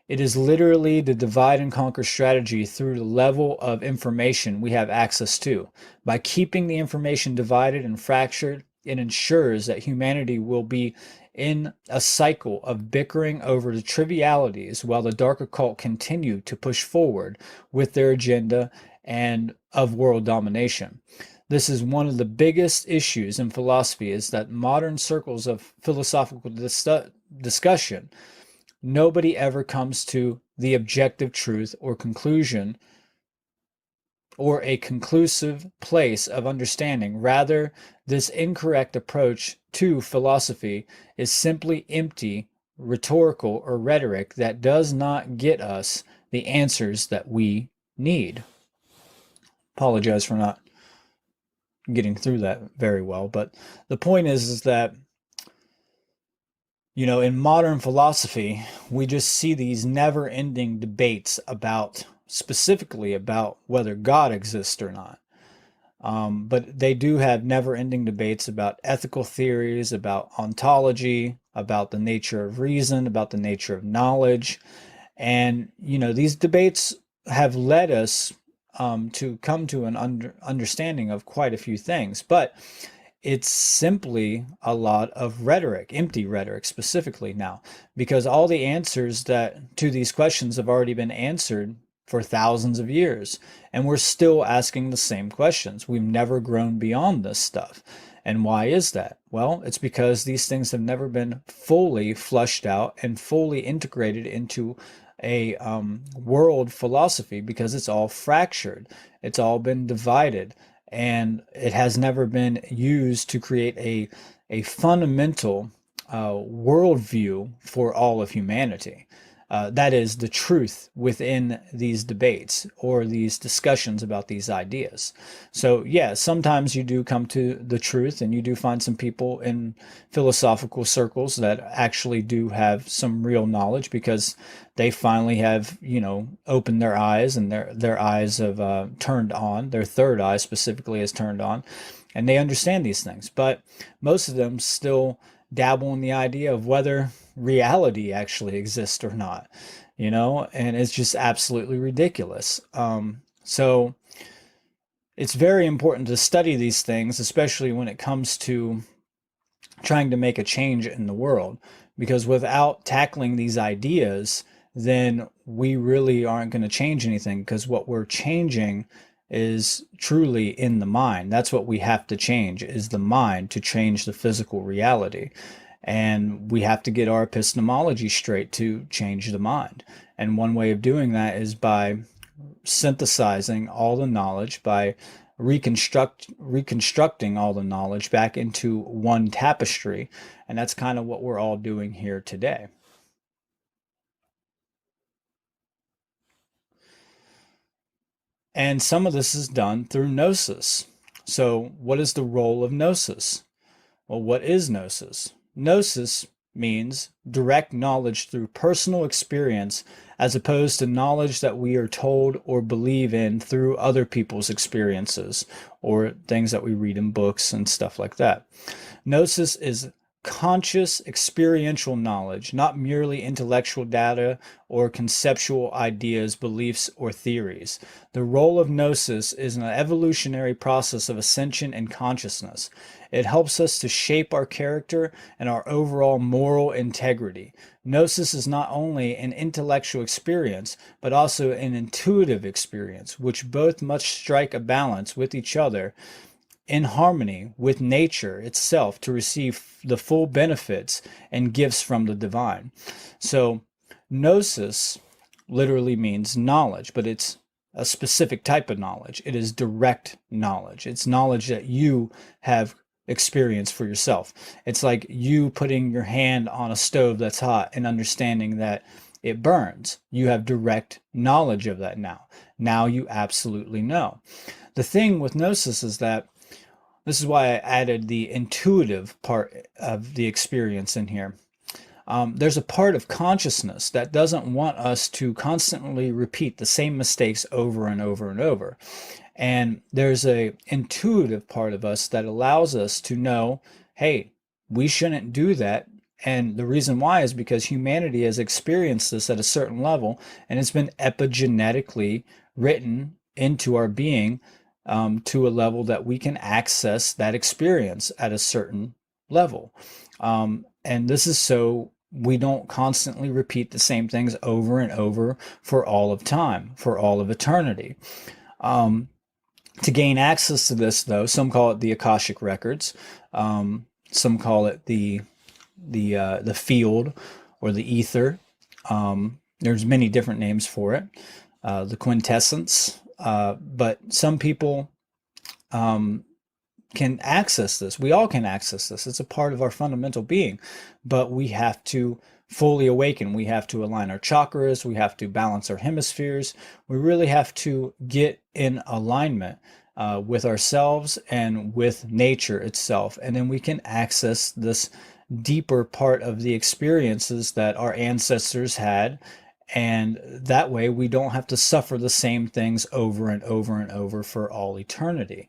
It is literally the divide and conquer strategy through the level of information we have access to. By keeping the information divided and fractured, it ensures that humanity will be in a cycle of bickering over the trivialities while the dark occult continue to push forward with their agenda and of world domination. This is one of the biggest issues in philosophy, is that modern circles of philosophical discussion, nobody ever comes to the objective truth or conclusion or a conclusive place of understanding. Rather, this incorrect approach to philosophy is simply empty, rhetorical, or rhetoric that does not get us the answers that we need. Apologize for not getting through that very well, but the point is that, you know, in modern philosophy, we just see these never-ending debates about, specifically about whether God exists or not. But they do have never-ending debates about ethical theories, about ontology, about the nature of reason, about the nature of knowledge. And, you know, these debates have led us to come to an understanding of quite a few things. But it's simply a lot of rhetoric, empty rhetoric specifically now, because all the answers that to these questions have already been answered for thousands of years, and we're still asking the same questions. We've never grown beyond this stuff. And why is that? Well, it's because these things have never been fully flushed out and fully integrated into a world philosophy, because it's all fractured. It's all been divided. And it has never been used to create a fundamental worldview for all of humanity. That is the truth within these debates or these discussions about these ideas. So yeah, sometimes you do come to the truth, and you do find some people in philosophical circles that actually do have some real knowledge, because they finally have, you know, opened their eyes, and their eyes have turned on. Their third eye specifically has turned on, and they understand these things. But most of them still dabble in the idea of whether reality actually exists or not, you know, and it's just absolutely ridiculous. So it's very important to study these things, especially when it comes to trying to make a change in the world, because without tackling these ideas, then we really aren't going to change anything, because what we're changing is truly in the mind. That's what we have to change, is the mind, to change the physical reality. And we have to get our epistemology straight to change the mind. And one way of doing that is by synthesizing all the knowledge, by reconstructing all the knowledge back into one tapestry. And that's kind of what we're all doing here today. And some of this is done through gnosis. So what is the role of gnosis? Well, what is gnosis? Gnosis means direct knowledge through personal experience, as opposed to knowledge that we are told or believe in through other people's experiences or things that we read in books and stuff like that. Gnosis is conscious experiential knowledge, not merely intellectual data or conceptual ideas, beliefs, or theories. The role of gnosis is an evolutionary process of ascension and consciousness. It helps us to shape our character and our overall moral integrity. Gnosis is not only an intellectual experience, but also an intuitive experience, which both must strike a balance with each other in harmony with nature itself to receive the full benefits and gifts from the divine. So gnosis literally means knowledge, but it's a specific type of knowledge. It is direct knowledge. It's knowledge that you have experienced for yourself. It's like you putting your hand on a stove that's hot and understanding that it burns. You have direct knowledge of that now. Now you absolutely know. The thing with gnosis is that this is why I added the intuitive part of the experience in here. There's a part of consciousness that doesn't want us to constantly repeat the same mistakes over and over and over. And there's a intuitive part of us that allows us to know, hey, we shouldn't do that. And the reason why is because humanity has experienced this at a certain level, and it's been epigenetically written into our being to a level that we can access that experience at a certain level. And this is so we don't constantly repeat the same things over and over for all of time, for all of eternity. To gain access to this, though, some call it the Akashic records, some call it the field or the ether. There's many different names for it. The quintessence, but some people can access this. We all can access this. It's a part of our fundamental being, but we have to fully awaken. We have to align our chakras. We have to balance our hemispheres. We really have to get in alignment with ourselves and with nature itself. And then we can access this deeper part of the experiences that our ancestors had. And that way we don't have to suffer the same things over and over and over for all eternity.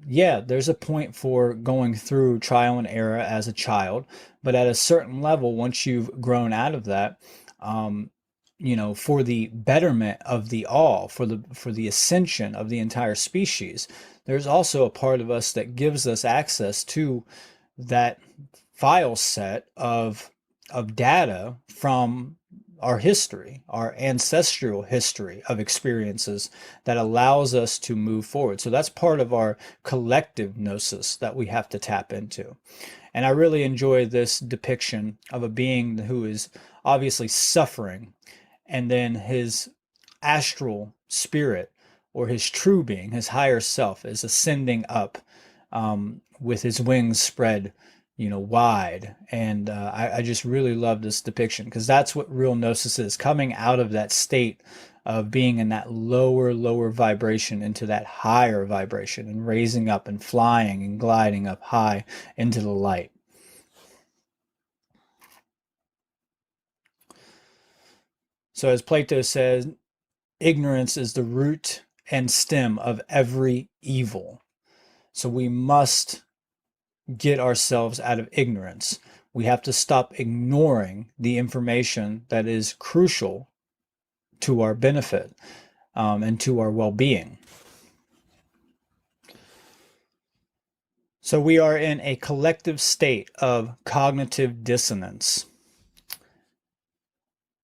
Yeah, there's a point for going through trial and error as a child, but at a certain level, once you've grown out of that, for the betterment of the all, for the ascension of the entire species, there's also a part of us that gives us access to that file set of data from our history, our ancestral history of experiences that allows us to move forward. So that's part of our collective gnosis that we have to tap into. And I really enjoy this depiction of a being who is obviously suffering, and then his astral spirit or his true being, his higher self, is ascending up with his wings spread wide. And I just really love this depiction, because that's what real gnosis is, coming out of that state of being in that lower vibration into that higher vibration, and raising up and flying and gliding up high into the light. So as Plato says, ignorance is the root and stem of every evil. So we must get ourselves out of ignorance. We have to stop ignoring the information that is crucial to our benefit and to our well-being. So we are in a collective state of cognitive dissonance.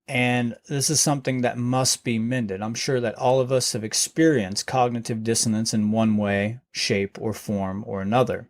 And this is something that must be mended. I'm sure that all of us have experienced cognitive dissonance in one way, shape, or form or another.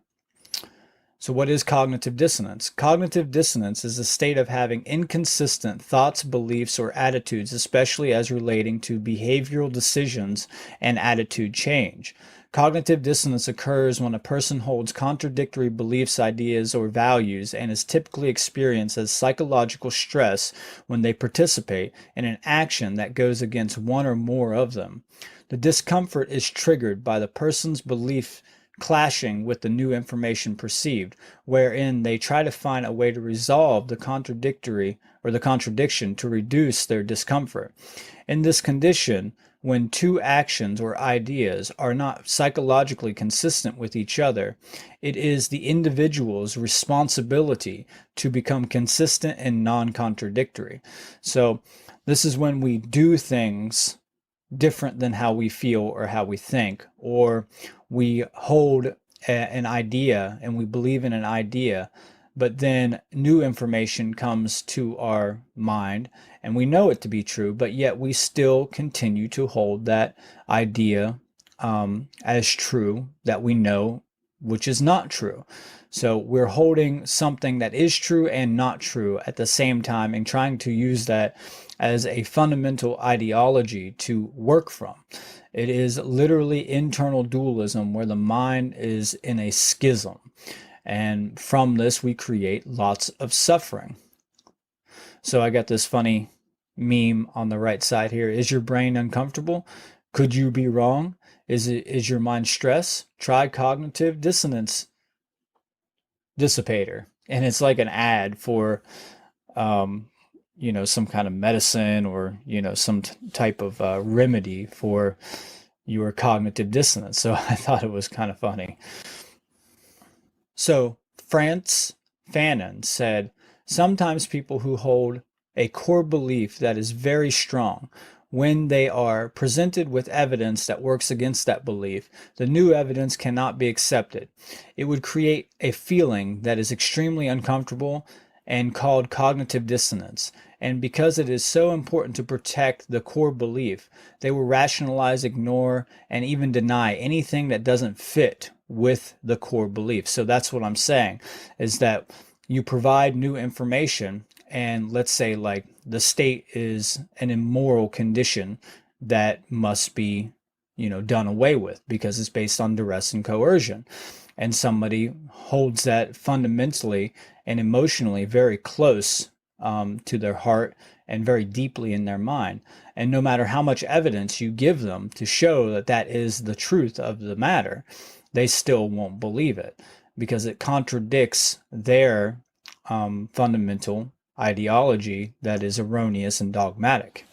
So what is cognitive dissonance? Cognitive dissonance is a state of having inconsistent thoughts, beliefs, or attitudes, especially as relating to behavioral decisions and attitude change. Cognitive dissonance occurs when a person holds contradictory beliefs, ideas, or values, and is typically experienced as psychological stress when they participate in an action that goes against one or more of them. The discomfort is triggered by the person's belief clashing with the new information perceived, wherein they try to find a way to resolve the contradiction to reduce their discomfort. In this condition, when two actions or ideas are not psychologically consistent with each other, it is the individual's responsibility to become consistent and non-contradictory. So this is when we do things different than how we feel or how we think, or we hold an idea and we believe in an idea, but then new information comes to our mind and we know it to be true, but yet we still continue to hold that idea as true that we know, which is not true. So we're holding something that is true and not true at the same time, and trying to use that as a fundamental ideology to work from. It is literally internal dualism, where the mind is in a schism. And from this, we create lots of suffering. So I got this funny meme on the right side here. Is your brain uncomfortable? Could you be wrong? Is your mind stressed? Try cognitive dissonance dissipator. And it's like an ad for some kind of medicine or some type of remedy for your cognitive dissonance. So I thought it was kind of funny. So Frantz Fanon said, sometimes people who hold a core belief that is very strong, when they are presented with evidence that works against that belief, the new evidence cannot be accepted. It would create a feeling that is extremely uncomfortable and called cognitive dissonance. And because it is so important to protect the core belief, they will rationalize, ignore, and even deny anything that doesn't fit with the core belief. So that's what I'm saying, is that you provide new information, and let's say like the state is an immoral condition that must be, done away with because it's based on duress and coercion. And somebody holds that fundamentally and emotionally very close to their heart and very deeply in their mind. And no matter how much evidence you give them to show that that is the truth of the matter, they still won't believe it because it contradicts their fundamental ideology that is erroneous and dogmatic.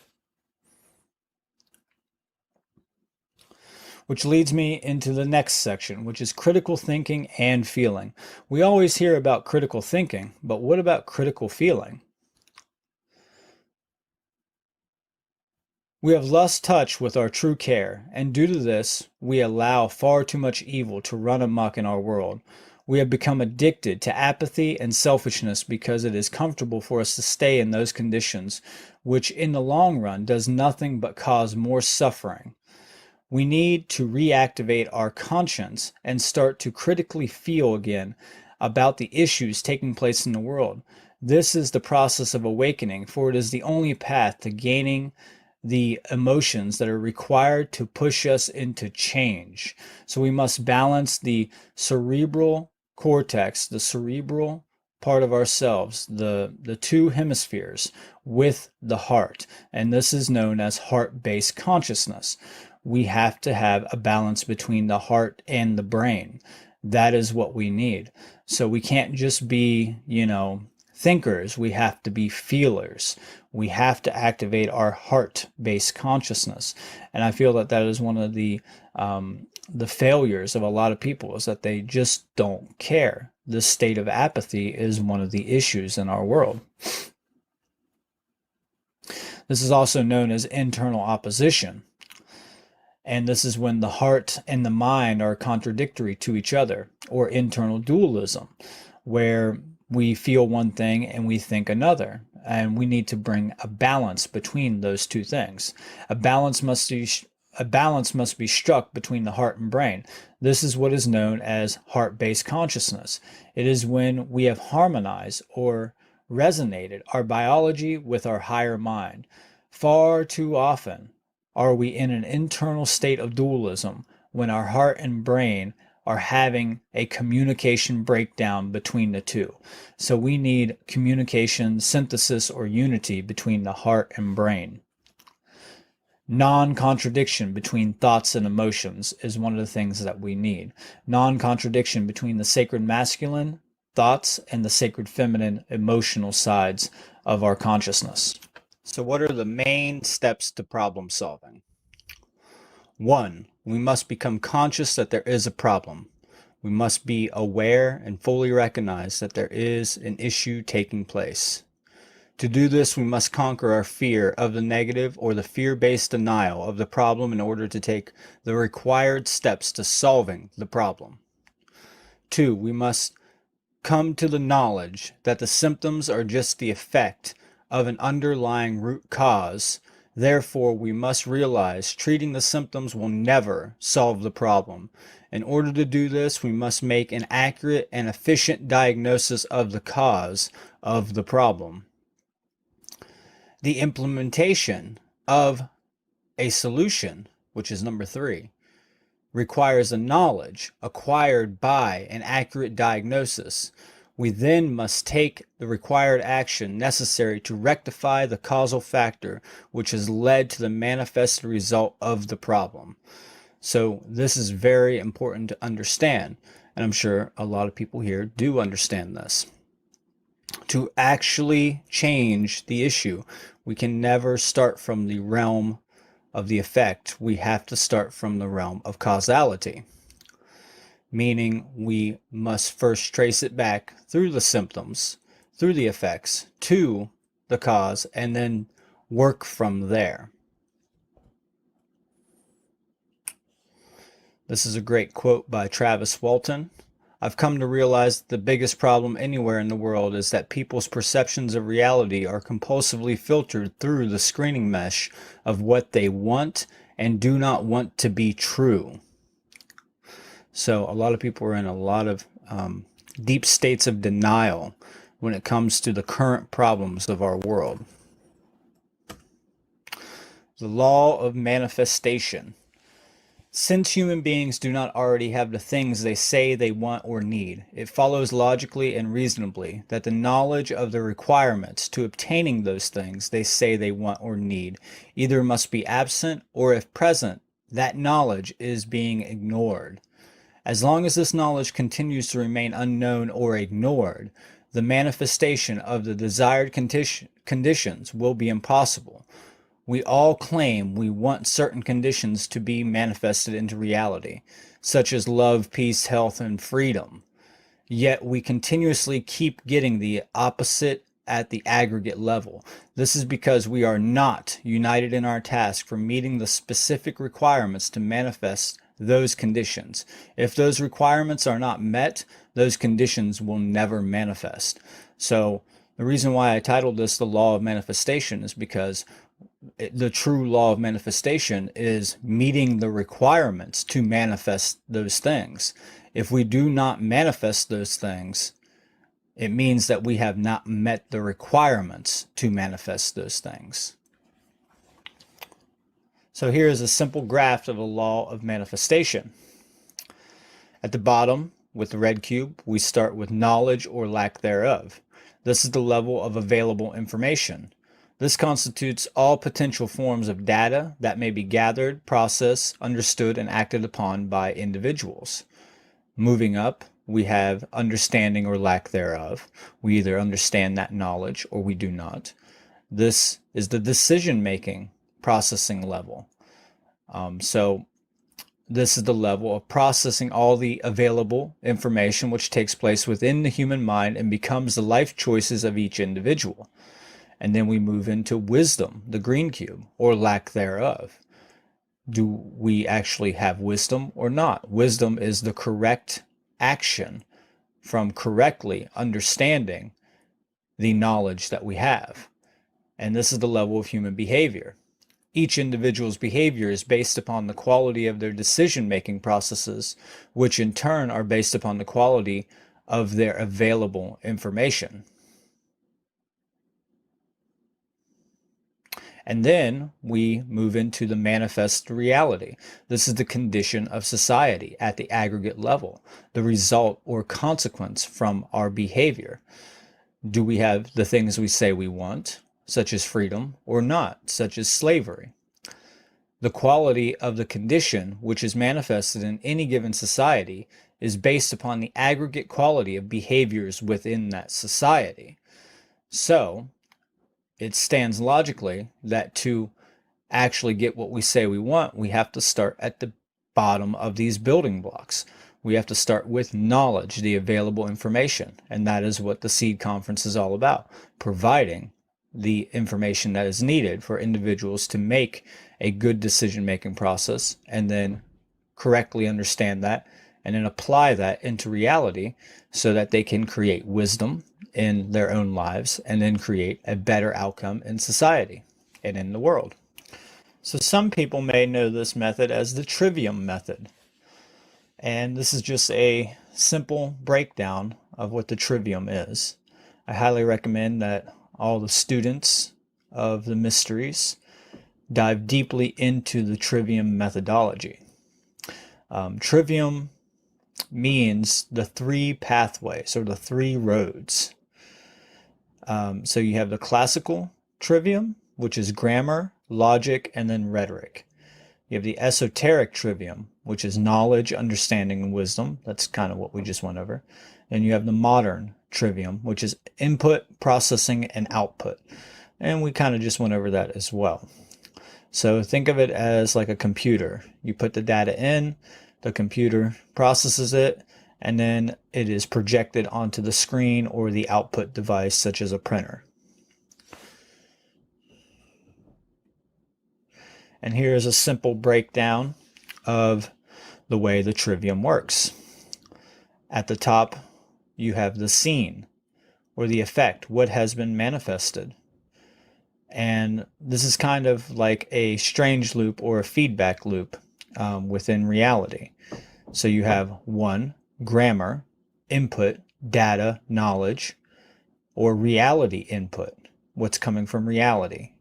Which leads me into the next section, which is critical thinking and feeling. We always hear about critical thinking, but what about critical feeling? We have lost touch with our true care, and due to this, we allow far too much evil to run amok in our world. We have become addicted to apathy and selfishness because it is comfortable for us to stay in those conditions, which in the long run does nothing but cause more suffering. We need to reactivate our conscience and start to critically feel again about the issues taking place in the world. This is the process of awakening, for it is the only path to gaining the emotions that are required to push us into change. So we must balance the cerebral cortex, the cerebral part of ourselves, the two hemispheres, with the heart. And this is known as heart-based consciousness. We have to have a balance between the heart and the brain. That is what we need. So we can't just be, thinkers. We have to be feelers. We have to activate our heart-based consciousness. And I feel that that is one of the failures of a lot of people, is that they just don't care. This state of apathy is one of the issues in our world. This is also known as internal opposition. And this is when the heart and the mind are contradictory to each other, or internal dualism, where we feel one thing and we think another. And we need to bring a balance between those two things. A balance must be struck between the heart and brain. This is what is known as heart-based consciousness. It is when we have harmonized or resonated our biology with our higher mind. Far too often are we in an internal state of dualism when our heart and brain are having a communication breakdown between the two. So we need communication, synthesis, or unity between the heart and brain. Non-contradiction between thoughts and emotions is one of the things that we need. Non-contradiction between the sacred masculine thoughts and the sacred feminine emotional sides of our consciousness. So what are the main steps to problem solving? 1, we must become conscious that there is a problem. We must be aware and fully recognize that there is an issue taking place. To do this, we must conquer our fear of the negative or the fear-based denial of the problem in order to take the required steps to solving the problem. 2, we must come to the knowledge that the symptoms are just the effect of an underlying root cause. Therefore, we must realize treating the symptoms will never solve the problem. In order to do this, we must make an accurate and efficient diagnosis of the cause of the problem. The implementation of a solution, which is number 3, requires a knowledge acquired by an accurate diagnosis. We then must take the required action necessary to rectify the causal factor which has led to the manifested result of the problem. So this is very important to understand, and I'm sure a lot of people here do understand this. To actually change the issue, we can never start from the realm of the effect. We have to start from the realm of causality, meaning we must first trace it back through the symptoms, through the effects, to the cause, and then work from there. This is a great quote by Travis Walton. I've come to realize that the biggest problem anywhere in the world is that people's perceptions of reality are compulsively filtered through the screening mesh of what they want and do not want to be true. So a lot of people are in a lot of deep states of denial when it comes to the current problems of our world. The law of manifestation. Since human beings do not already have the things they say they want or need, it follows logically and reasonably that the knowledge of the requirements to obtaining those things they say they want or need either must be absent, or if present, that knowledge is being ignored. As long as this knowledge continues to remain unknown or ignored, the manifestation of the desired conditions will be impossible. We all claim we want certain conditions to be manifested into reality, such as love, peace, health, and freedom. Yet we continuously keep getting the opposite at the aggregate level. This is because we are not united in our task for meeting the specific requirements to manifest those conditions. If those requirements are not met, those conditions will never manifest. So the reason why I titled this The Law of Manifestation is because the true law of manifestation is meeting the requirements to manifest those things. If we do not manifest those things, it means that we have not met the requirements to manifest those things. So here is a simple graph of a law of manifestation. At the bottom, with the red cube, we start with knowledge or lack thereof. This is the level of available information. This constitutes all potential forms of data that may be gathered, processed, understood, and acted upon by individuals. Moving up, we have understanding or lack thereof. We either understand that knowledge or we do not. This is the decision-making processing level. So this is the level of processing all the available information which takes place within the human mind and becomes the life choices of each individual. And then we move into wisdom, the green cube, or lack thereof. Do we actually have wisdom or not? Wisdom is the correct action from correctly understanding the knowledge that we have. And this is the level of human behavior. Each individual's behavior is based upon the quality of their decision-making processes, which in turn are based upon the quality of their available information. And then we move into the manifest reality. This is the condition of society at the aggregate level, the result or consequence from our behavior. Do we have the things we say we want, such as freedom, or not, such as slavery? The quality of the condition which is manifested in any given society is based upon the aggregate quality of behaviors within that society. So, it stands logically that to actually get what we say we want, we have to start at the bottom of these building blocks. We have to start with knowledge, the available information, and that is what the S.E.E.D conference is all about, providing the information that is needed for individuals to make a good decision-making process and then correctly understand that and then apply that into reality so that they can create wisdom in their own lives and then create a better outcome in society and in the world. So some people may know this method as the trivium method. And this is just a simple breakdown of what the trivium is. I highly recommend that all the students of the mysteries dive deeply into the trivium methodology. Trivium means the three pathways or the three roads. So you have the classical trivium, which is grammar, logic, and then rhetoric. You have the esoteric trivium, which is knowledge, understanding, and wisdom. That's kind of what we just went over. And you have the modern trivium, which is input, processing, and output. And we kind of just went over that as well. So think of it as like a computer. You put the data in, the computer processes it, and then it is projected onto the screen or the output device, such as a printer. And here is a simple breakdown of the way the trivium works. At the top, you have the scene or the effect, what has been manifested. And this is kind of like a strange loop or a feedback loop within reality. So you have one, grammar, input, data, knowledge, or reality input, what's coming from reality.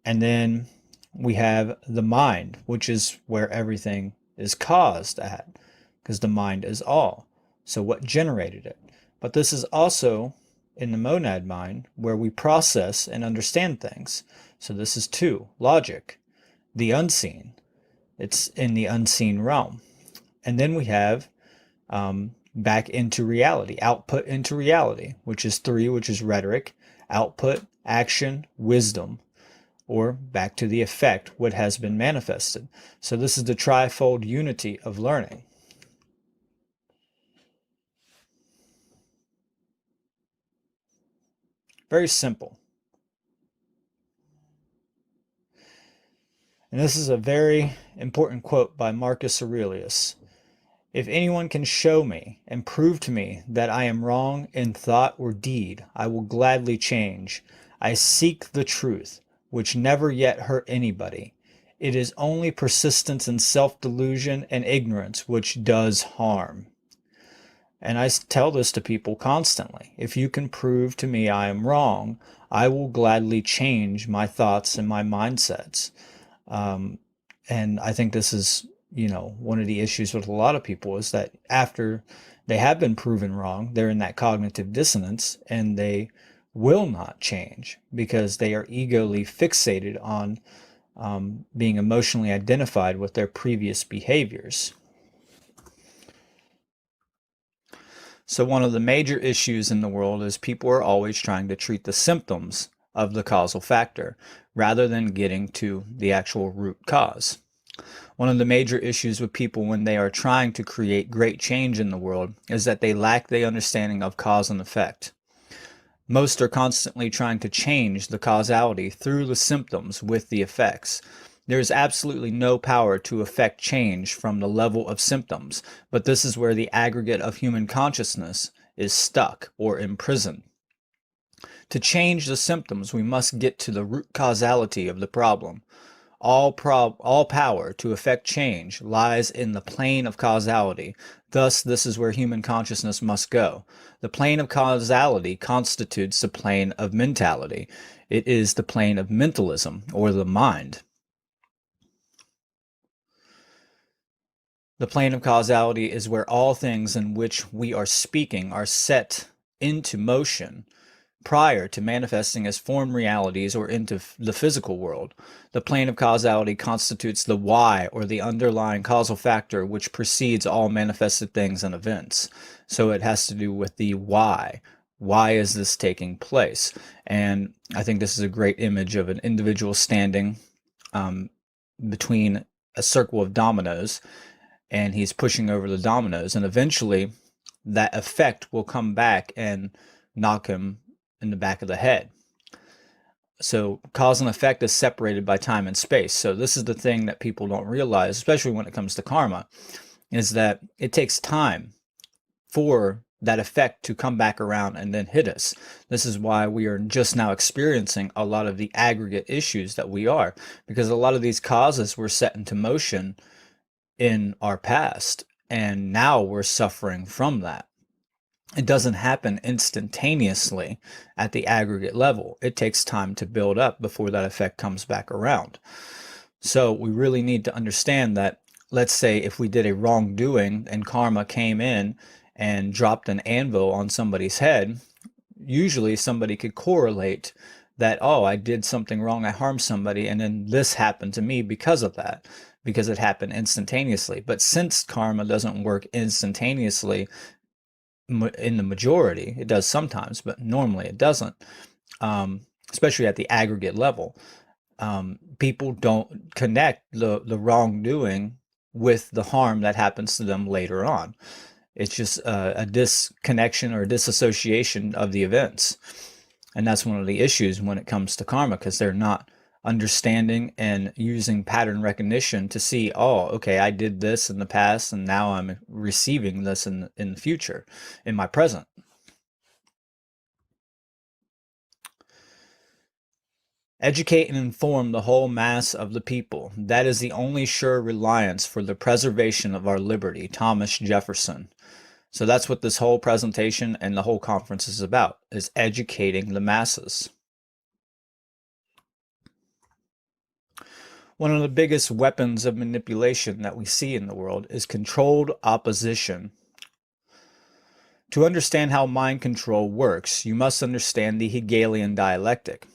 And then we have the mind, which is where everything is caused at, because the mind is all. So what generated it? But this is also in the monad mind where we process and understand things. So this is two, logic, the unseen. It's in the unseen realm. And then we have back into reality, output into reality, which is three, which is rhetoric, output, action, wisdom, or back to the effect, what has been manifested. So this is the trifold unity of learning. Very simple. And this is a very important quote by Marcus Aurelius. If anyone can show me and prove to me that I am wrong in thought or deed, I will gladly change. I seek the truth, which never yet hurt anybody. It is only persistence in self-delusion and ignorance which does harm. And I tell this to people constantly. If you can prove to me I am wrong, I will gladly change my thoughts and my mindsets. And I think this is, one of the issues with a lot of people is that after they have been proven wrong, they're in that cognitive dissonance and they will not change because they are egoly fixated on being emotionally identified with their previous behaviors. So one of the major issues in the world is people are always trying to treat the symptoms of the causal factor rather than getting to the actual root cause. One of the major issues with people when they are trying to create great change in the world is that they lack the understanding of cause and effect. Most are constantly trying to change the causality through the symptoms with the effects. There is absolutely no power to affect change from the level of symptoms, but this is where the aggregate of human consciousness is stuck or imprisoned. To change the symptoms, we must get to the root causality of the problem. All power to effect change lies in the plane of causality. Thus, this is where human consciousness must go. The plane of causality constitutes the plane of mentality. It is the plane of mentalism, or the mind. The plane of causality is where all things in which we are speaking are set into motion prior to manifesting as form realities or into the physical world. The plane of causality constitutes the why, or the underlying causal factor which precedes all manifested things and events. So it has to do with the why. Why is this taking place? And I think this is a great image of an individual standing between a circle of dominoes, and he's pushing over the dominoes, and eventually that effect will come back and knock him in the back of the head. So cause and effect is separated by time and space. So this is the thing that people don't realize, especially when it comes to karma, is that it takes time for that effect to come back around and then hit us. This is why we are just now experiencing a lot of the aggregate issues that we are, because a lot of these causes were set into motion in our past, and now we're suffering from that. It doesn't happen instantaneously at the aggregate level. It takes time to build up before that effect comes back around. So we really need to understand that let's say if we did a wrongdoing and karma came in and dropped an anvil on somebody's head, usually somebody could correlate that, oh, I did something wrong, I harmed somebody, and then this happened to me because of that, because it happened instantaneously. But since karma doesn't work instantaneously in the majority, it does sometimes, but normally it doesn't, especially at the aggregate level. People don't connect the wrongdoing with the harm that happens to them later on. It's just a disconnection or disassociation of the events. And that's one of the issues when it comes to karma, because they're not understanding and using pattern recognition to see, oh, okay, I did this in the past and now I'm receiving this in the future, in my present. Educate and inform the whole mass of the people. That is the only sure reliance for the preservation of our liberty. Thomas Jefferson. So that's what this whole presentation and the whole conference is about, is educating the masses. One of the biggest weapons of manipulation that we see in the world is controlled opposition. To understand how mind control works, you must understand the Hegelian dialectic.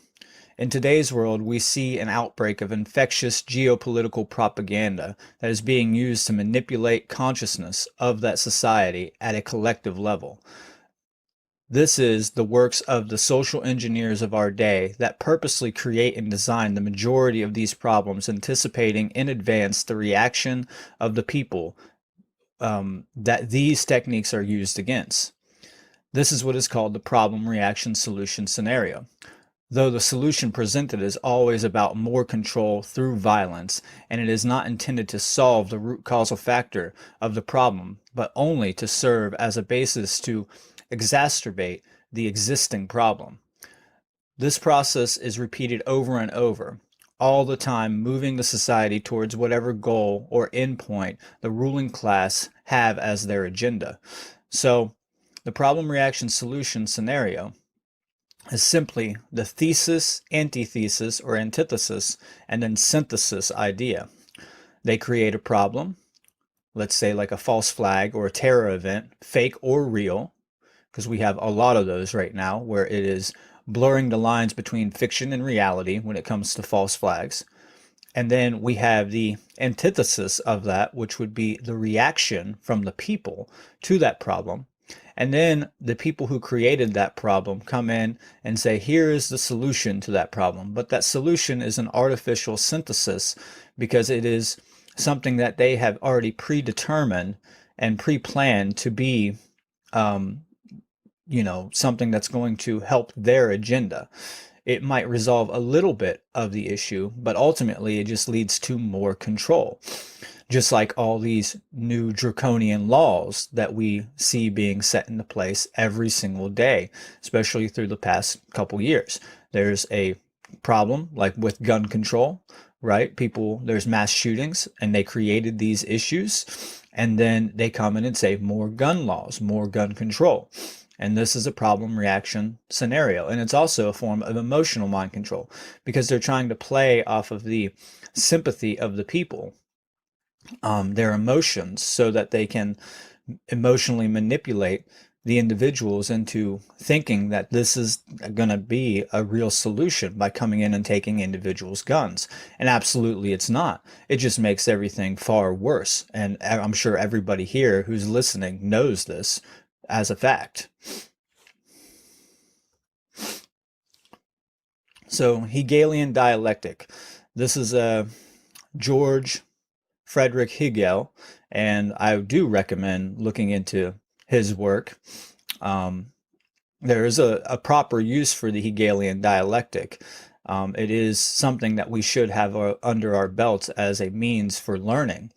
In today's world, we see an outbreak of infectious geopolitical propaganda that is being used to manipulate consciousness of that society at a collective level. This is the works of the social engineers of our day that purposely create and design the majority of these problems, anticipating in advance the reaction of the people that these techniques are used against. This is what is called the problem reaction solution scenario. Though the solution presented is always about more control through violence, and it is not intended to solve the root causal factor of the problem, but only to serve as a basis to exacerbate the existing problem. This process is repeated over and over, all the time moving the society towards whatever goal or endpoint the ruling class have as their agenda. So, the problem reaction solution scenario is simply the thesis, antithesis, or antithesis, and then synthesis idea. They create a problem, let's say like a false flag or a terror event, fake or real, because we have a lot of those right now where it is blurring the lines between fiction and reality when it comes to false flags. And then we have the antithesis of that, which would be the reaction from the people to that problem. And then the people who created that problem come in and say, here is the solution to that problem. But that solution is an artificial synthesis because it is something that they have already predetermined and pre-planned to be, something that's going to help their agenda. It might resolve a little bit of the issue, but ultimately it just leads to more control. Just like all these new draconian laws that we see being set into place every single day, especially through the past couple years. There's a problem like with gun control, right? There's mass shootings and they created these issues and then they come in and say more gun laws, more gun control. And this is a problem reaction scenario. And it's also a form of emotional mind control because they're trying to play off of the sympathy of the people, their emotions, so that they can emotionally manipulate the individuals into thinking that this is going to be a real solution by coming in and taking individuals' guns. And absolutely it's not. It just makes everything far worse. And I'm sure everybody here who's listening knows this as a fact. So Hegelian dialectic. This is George Frederick Hegel, and I do recommend looking into his work. There is a proper use for the Hegelian dialectic. It is something that we should have under our belts as a means for learning,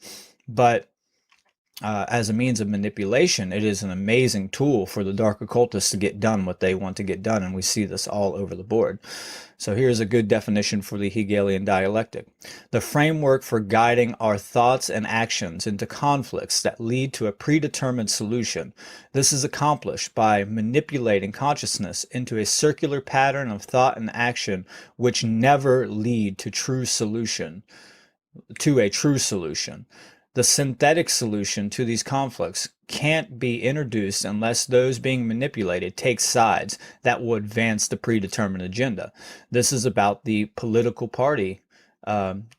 but as a means of manipulation, it is an amazing tool for the dark occultists to get done what they want to get done, and we see this all over the board. So here's a good definition for the Hegelian dialectic. The framework for guiding our thoughts and actions into conflicts that lead to a predetermined solution. This is accomplished by manipulating consciousness into a circular pattern of thought and action which never lead to a true solution. The synthetic solution to these conflicts can't be introduced unless those being manipulated take sides that will advance the predetermined agenda. This is about the political party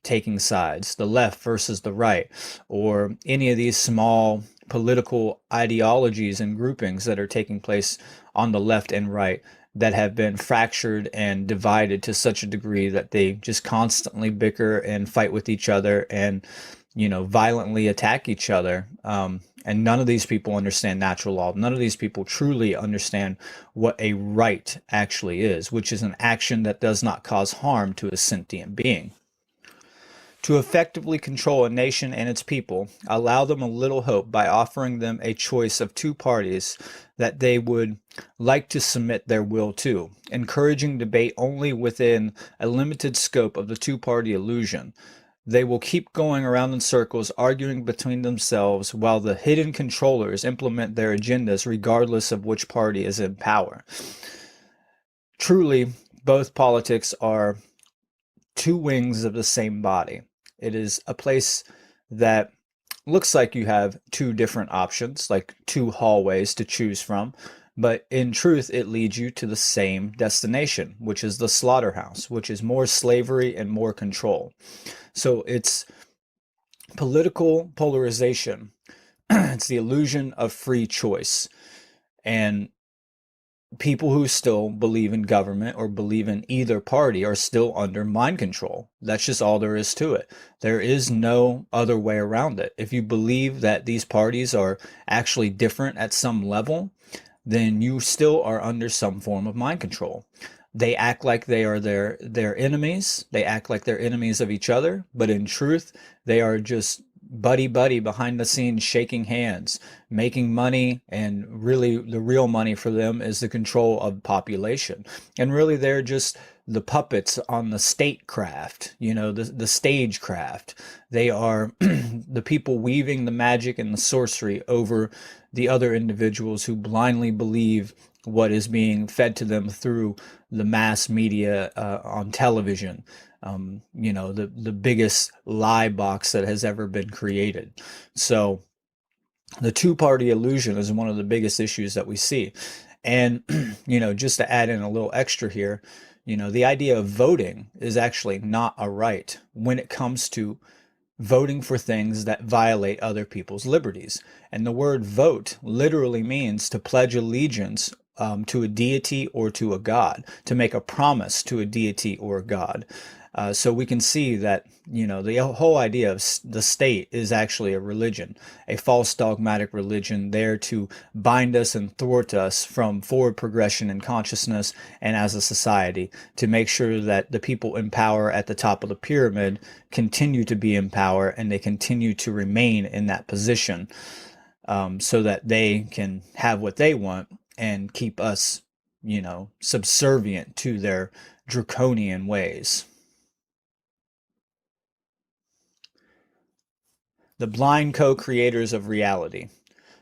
taking sides, the left versus the right, or any of these small political ideologies and groupings that are taking place on the left and right that have been fractured and divided to such a degree that they just constantly bicker and fight with each other and, violently attack each other. And none of these people understand natural law. None of these people truly understand what a right actually is, which is an action that does not cause harm to a sentient being. To effectively control a nation and its people, allow them a little hope by offering them a choice of two parties that they would like to submit their will to, encouraging debate only within a limited scope of the two-party illusion. They will keep going around in circles, arguing between themselves while the hidden controllers implement their agendas regardless of which party is in power. Truly, both politics are two wings of the same body. It is a place that looks like you have two different options, like two hallways to choose from, but in truth, it leads you to the same destination, which is the slaughterhouse, which is more slavery and more control. So it's political polarization. It's the illusion of free choice. And people who still believe in government or believe in either party are still under mind control. That's just all there is to it. There is no other way around it. If you believe that these parties are actually different at some level, then you still are under some form of mind control. They act like they are their enemies. They act like they're enemies of each other, but in truth, they are just buddy behind the scenes, shaking hands, making money, and really the real money for them is the control of population. And really they're just the puppets on the statecraft, the stagecraft. They are the people weaving the magic and the sorcery over the other individuals who blindly believe what is being fed to them through the mass media on television. The biggest lie box that has ever been created. So the two-party illusion is one of the biggest issues that we see. And, just to add in a little extra here, the idea of voting is actually not a right when it comes to voting for things that violate other people's liberties. And the word vote literally means to pledge allegiance to a deity or to a god, to make a promise to a deity or a god. So we can see that, the whole idea of the state is actually a religion, a false dogmatic religion there to bind us and thwart us from forward progression in consciousness and as a society, to make sure that the people in power at the top of the pyramid continue to be in power and they continue to remain in that position, so that they can have what they want and keep us, subservient to their draconian ways. The blind co-creators of reality.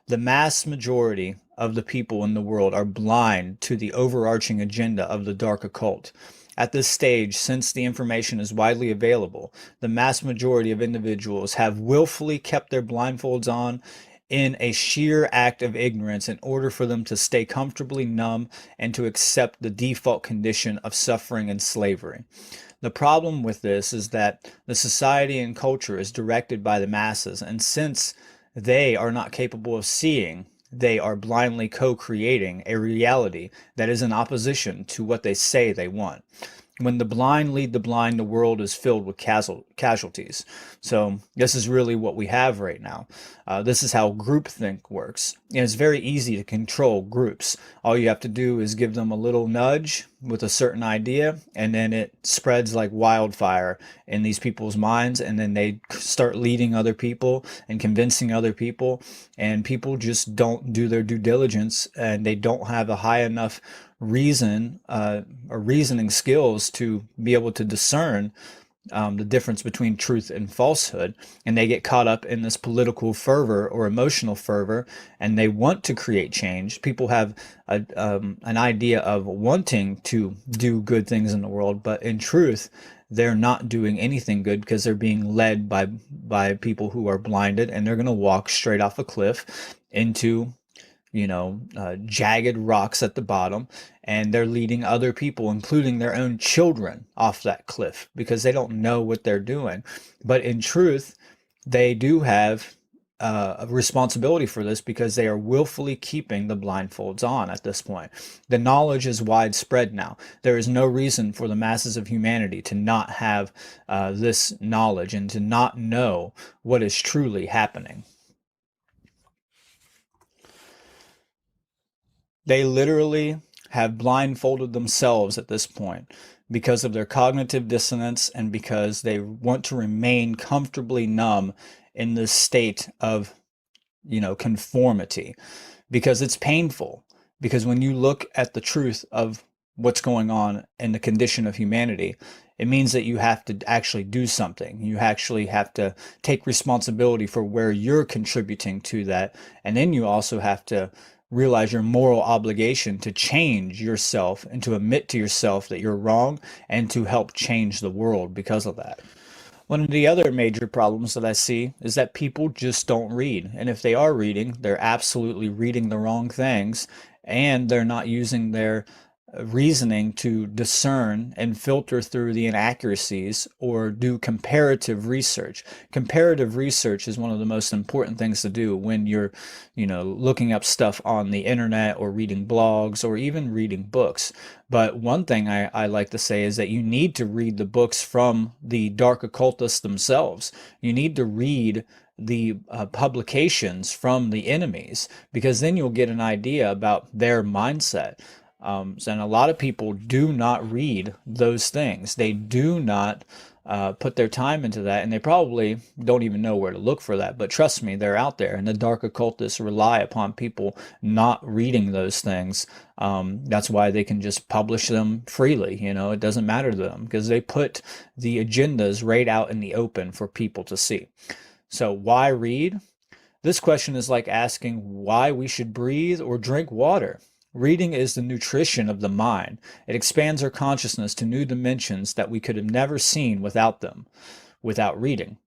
The mass majority of the people in the world are blind to the overarching agenda of the dark occult. At this stage, since the information is widely available, the mass majority of individuals have willfully kept their blindfolds on in a sheer act of ignorance in order for them to stay comfortably numb and to accept the default condition of suffering and slavery. The problem with this is that the society and culture is directed by the masses, and since they are not capable of seeing, they are blindly co-creating a reality that is in opposition to what they say they want. When the blind lead the blind, the world is filled with casualties. So this is really what we have right now. This is how groupthink works. And it's very easy to control groups. All you have to do is give them a little nudge with a certain idea, and then it spreads like wildfire in these people's minds, and then they start leading other people and convincing other people, and people just don't do their due diligence, and they don't have a high enough reasoning skills to be able to discern the difference between truth and falsehood, and they get caught up in this political fervor or emotional fervor, and they want to create change. People have an idea of wanting to do good things in the world, but in truth, they're not doing anything good because they're being led by people who are blinded, and they're going to walk straight off a cliff into jagged rocks at the bottom, and they're leading other people, including their own children, off that cliff because they don't know what they're doing. But in truth, they do have a responsibility for this because they are willfully keeping the blindfolds on at this point. The knowledge is widespread now. There is no reason for the masses of humanity to not have this knowledge and to not know what is truly happening. They literally have blindfolded themselves at this point because of their cognitive dissonance and because they want to remain comfortably numb in this state of, conformity, because it's painful. Because when you look at the truth of what's going on in the condition of humanity, it means that you have to actually do something. You actually have to take responsibility for where you're contributing to that. And then you also have to realize your moral obligation to change yourself and to admit to yourself that you're wrong and to help change the world because of that. One of the other major problems that I see is that people just don't read. And if they are reading, they're absolutely reading the wrong things, and they're not using their reasoning to discern and filter through the inaccuracies or do comparative research. Comparative research is one of the most important things to do when you're, looking up stuff on the internet or reading blogs or even reading books. But one thing I like to say is that you need to read the books from the dark occultists themselves. You need to read the publications from the enemies, because then you'll get an idea about their mindset. And a lot of people do not read those things. They do not put their time into that, and they probably don't even know where to look for that. But trust me, they're out there, and the dark occultists rely upon people not reading those things. That's why they can just publish them freely. It doesn't matter to them because they put the agendas right out in the open for people to see. So why read? This question is like asking why we should breathe or drink water. Reading is the nutrition of the mind. It expands our consciousness to new dimensions that we could have never seen without reading.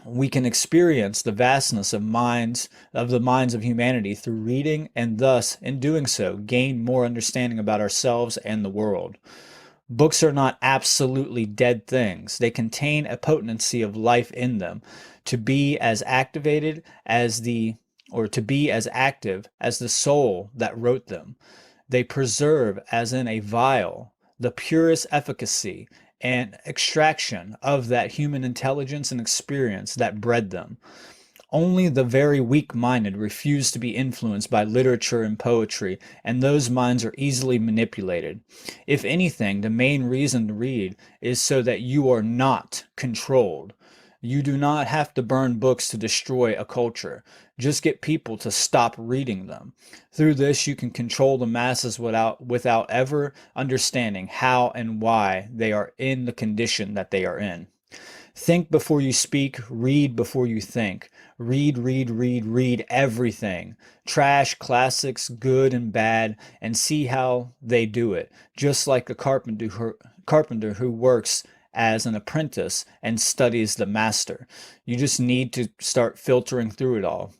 We can experience the vastness of the minds of humanity through reading, and thus, in doing so, gain more understanding about ourselves and the world. Books are not absolutely dead things. They contain a potency of life in them to be as activated as to be as active as the soul that wrote them. They preserve, as in a vial, the purest efficacy and extraction of that human intelligence and experience that bred them. Only the very weak-minded refuse to be influenced by literature and poetry, and those minds are easily manipulated. If anything, the main reason to read is so that you are not controlled. You do not have to burn books to destroy a culture. Just get people to stop reading them. Through this, you can control the masses without ever understanding how and why they are in the condition that they are in. Think before you speak, read before you think. Read everything. Trash, classics, good and bad, and see how they do it. Just like a carpenter who works as an apprentice and studies the master. You just need to start filtering through it all.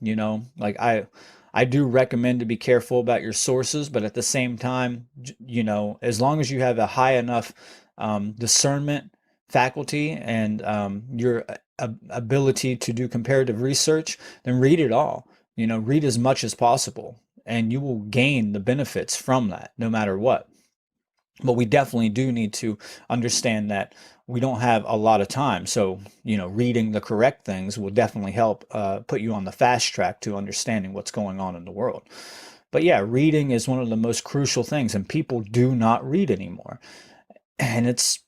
Like I do recommend to be careful about your sources, but at the same time, as long as you have a high enough discernment faculty and your ability to do comparative research, then read it all. Read as much as possible, and you will gain the benefits from that no matter what. But we definitely do need to understand that we don't have a lot of time. So, reading the correct things will definitely help put you on the fast track to understanding what's going on in the world. But yeah, reading is one of the most crucial things, and people do not read anymore. And it's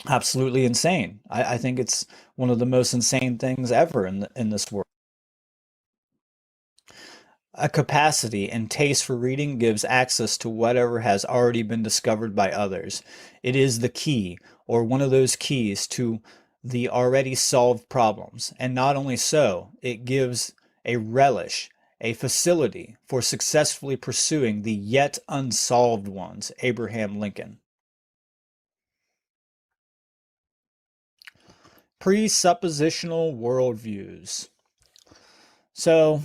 absolutely insane. I think it's one of the most insane things ever in this world. A capacity and taste for reading gives access to whatever has already been discovered by others. It is the key, or one of those keys, to the already solved problems. And not only so, it gives a relish, a facility for successfully pursuing the yet unsolved ones. Abraham Lincoln. Presuppositional worldviews. So,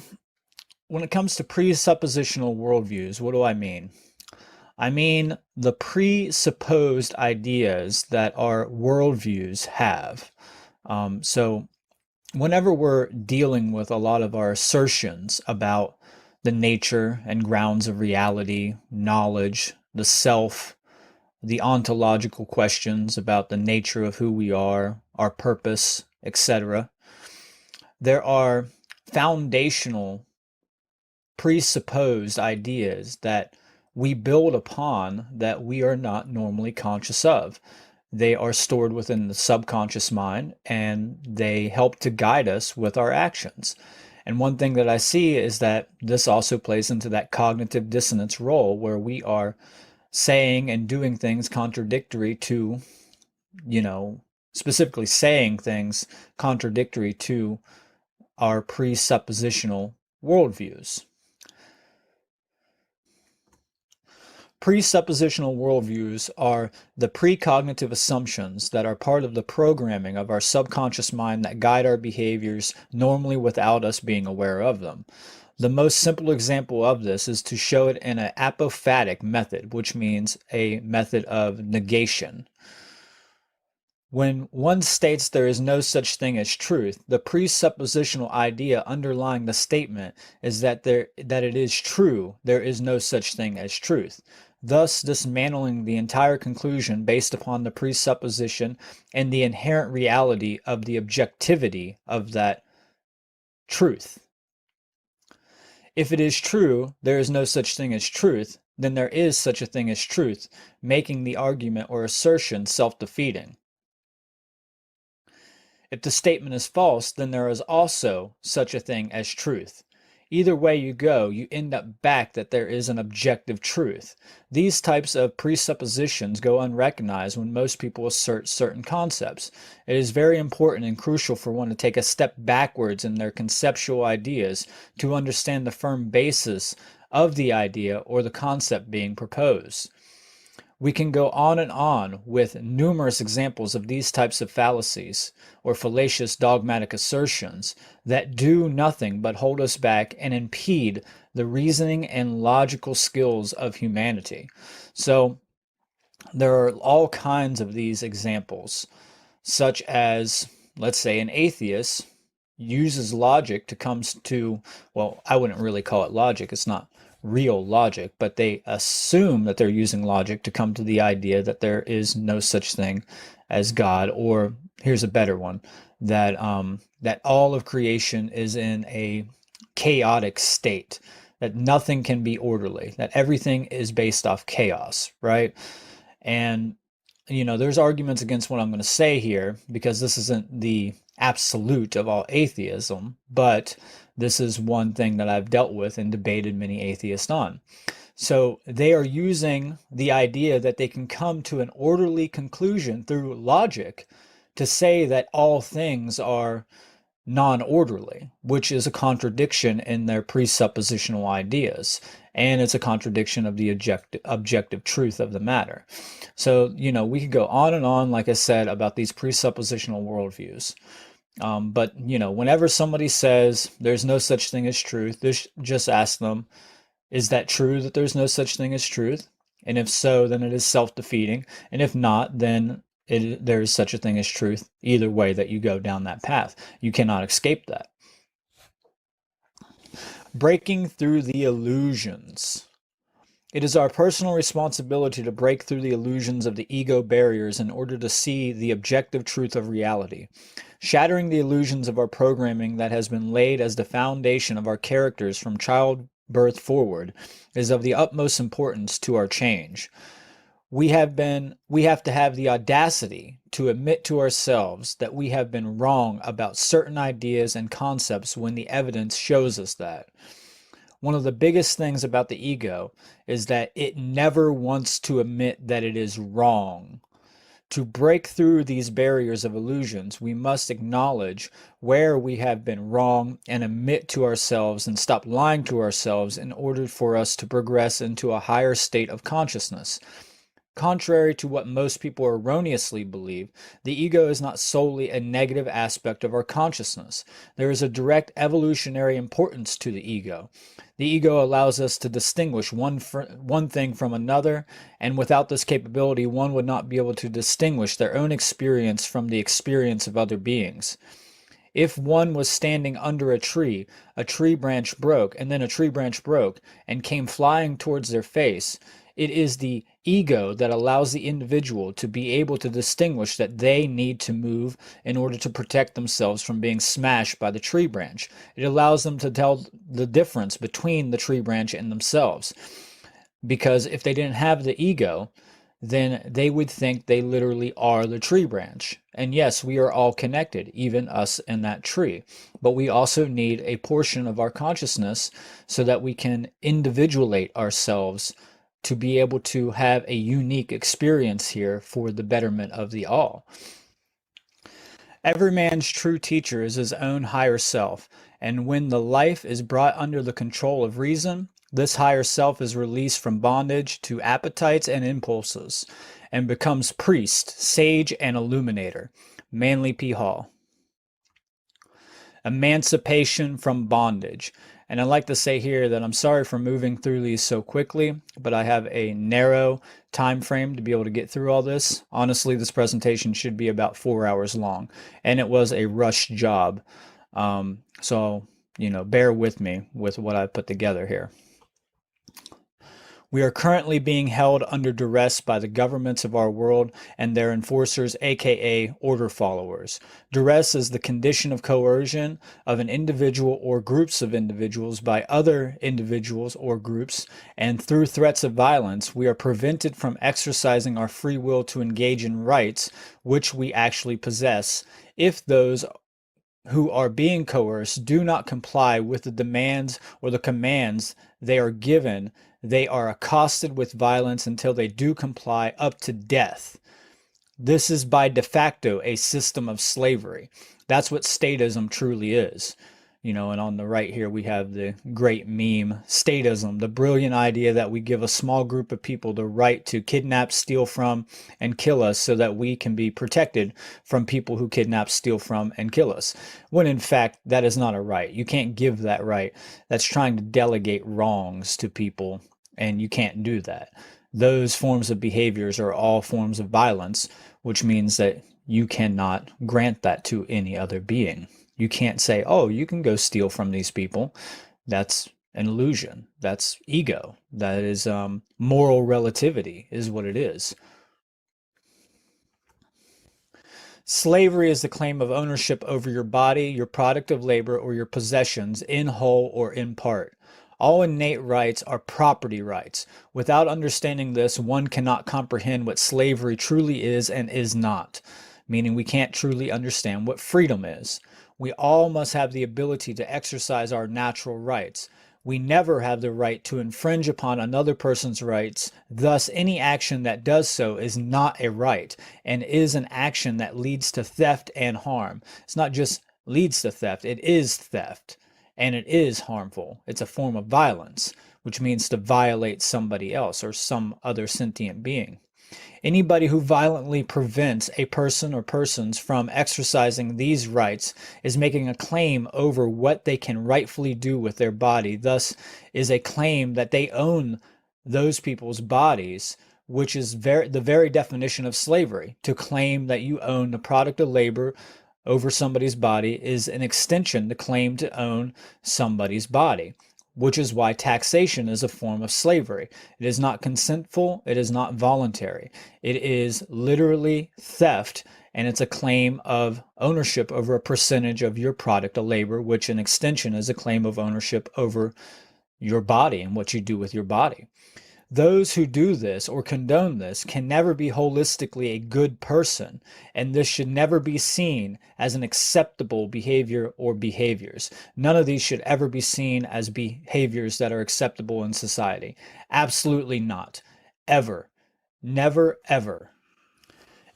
when it comes to presuppositional worldviews, what do I mean? I mean the presupposed ideas that our worldviews have. So, whenever we're dealing with a lot of our assertions about the nature and grounds of reality, knowledge, the self, the ontological questions about the nature of who we are, our purpose, etc., there are foundational presupposed ideas that we build upon that we are not normally conscious of. They are stored within the subconscious mind and they help to guide us with our actions. And one thing that I see is that this also plays into that cognitive dissonance role where we are saying and doing things contradictory to, specifically saying things contradictory to our presuppositional worldviews. Presuppositional worldviews are the precognitive assumptions that are part of the programming of our subconscious mind that guide our behaviors normally without us being aware of them. The most simple example of this is to show it in an apophatic method, which means a method of negation. When one states there is no such thing as truth, the presuppositional idea underlying the statement is that it is true there is no such thing as truth, thus dismantling the entire conclusion based upon the presupposition and the inherent reality of the objectivity of that truth. If it is true there is no such thing as truth, then there is such a thing as truth, making the argument or assertion self-defeating. If the statement is false, then there is also such a thing as truth. Either way you go, you end up back that there is an objective truth. These types of presuppositions go unrecognized when most people assert certain concepts. It is very important and crucial for one to take a step backwards in their conceptual ideas to understand the firm basis of the idea or the concept being proposed. We can go on and on with numerous examples of these types of fallacies or fallacious dogmatic assertions that do nothing but hold us back and impede the reasoning and logical skills of humanity. So there are all kinds of these examples, such as, let's say, an atheist uses logic to come to, well, I wouldn't really call it logic. It's not real logic, but they assume that they're using logic to come to the idea that there is no such thing as God, or here's a better one, that that all of creation is in a chaotic state, that nothing can be orderly, that everything is based off chaos, right? And there's arguments against what I'm going to say here because this isn't the absolute of all atheism, but this is one thing that I've dealt with and debated many atheists on. So they are using the idea that they can come to an orderly conclusion through logic to say that all things are non-orderly, which is a contradiction in their presuppositional ideas. And it's a contradiction of the objective truth of the matter. So, we could go on and on, like I said, about these presuppositional worldviews. But whenever somebody says there's no such thing as truth, just ask them, is that true that there's no such thing as truth? And if so, then it is self-defeating. And if not, then there is such a thing as truth. Either way that you go down that path, you cannot escape that. Breaking through the illusions. It is our personal responsibility to break through the illusions of the ego barriers in order to see the objective truth of reality. Shattering the illusions of our programming that has been laid as the foundation of our characters from childbirth forward is of the utmost importance to our change. We have to have the audacity to admit to ourselves that we have been wrong about certain ideas and concepts when the evidence shows us that. One of the biggest things about the ego is that it never wants to admit that it is wrong. To break through these barriers of illusions, we must acknowledge where we have been wrong and admit to ourselves and stop lying to ourselves in order for us to progress into a higher state of consciousness. Contrary to what most people erroneously believe, the ego is not solely a negative aspect of our consciousness. There is a direct evolutionary importance to the ego. The ego allows us to distinguish one thing from another, and without this capability, one would not be able to distinguish their own experience from the experience of other beings. If one was standing under a tree branch broke, and then a tree branch broke and came flying towards their face. It is the ego that allows the individual to be able to distinguish that they need to move in order to protect themselves from being smashed by the tree branch. It allows them to tell the difference between the tree branch and themselves. Because if they didn't have the ego, then they would think they literally are the tree branch. And yes, we are all connected, even us and that tree. But we also need a portion of our consciousness so that we can individuate ourselves to be able to have a unique experience here for the betterment of the all. Every man's true teacher is his own higher self, and when the life is brought under the control of reason, this higher self is released from bondage to appetites and impulses, and becomes priest, sage, and illuminator. Manly P. Hall. Emancipation from bondage. And I'd like to say here that I'm sorry for moving through these so quickly, but I have a narrow time frame to be able to get through all this. Honestly, this presentation should be about 4 hours long, and it was a rush job. So, bear with me with what I put together here. We are currently being held under duress by the governments of our world and their enforcers, aka order followers. Duress is the condition of coercion of an individual or groups of individuals by other individuals or groups, and through threats of violence, we are prevented from exercising our free will to engage in rights which we actually possess if those who are being coerced do not comply with the demands or the commands they are given. They are accosted with violence until they do comply, up to death. This is by de facto a system of slavery. That's what statism truly is. And on the right here we have the great meme, statism, the brilliant idea that we give a small group of people the right to kidnap, steal from, and kill us so that we can be protected from people who kidnap, steal from, and kill us. When in fact, that is not a right. You can't give that right. That's trying to delegate wrongs to people, and you can't do that. Those forms of behaviors are all forms of violence, which means that you cannot grant that to any other being. You can't say, oh, you can go steal from these people. That's an illusion. That's ego. That is moral relativity is what it is. Slavery is the claim of ownership over your body, your product of labor, or your possessions in whole or in part. All innate rights are property rights. Without understanding this, one cannot comprehend what slavery truly is and is not, meaning we can't truly understand what freedom is. We all must have the ability to exercise our natural rights. We never have the right to infringe upon another person's rights. Thus, any action that does so is not a right and is an action that leads to theft and harm. It's not just leads to theft, it is theft, and it is harmful. It's a form of violence, which means to violate somebody else or some other sentient being. Anybody who violently prevents a person or persons from exercising these rights is making a claim over what they can rightfully do with their body. Thus is a claim that they own those people's bodies, which is the very definition of slavery. To claim that you own the product of labor over somebody's body is an extension to claim to own somebody's body, which is why taxation is a form of slavery. It is not consentful, it is not voluntary. It is literally theft, and it's a claim of ownership over a percentage of your product of labor, which in extension is a claim of ownership over your body and what you do with your body. Those who do this or condone this can never be holistically a good person, and this should never be seen as an acceptable behavior or behaviors. None of these should ever be seen as behaviors that are acceptable in society. Absolutely not. Ever. Never, ever.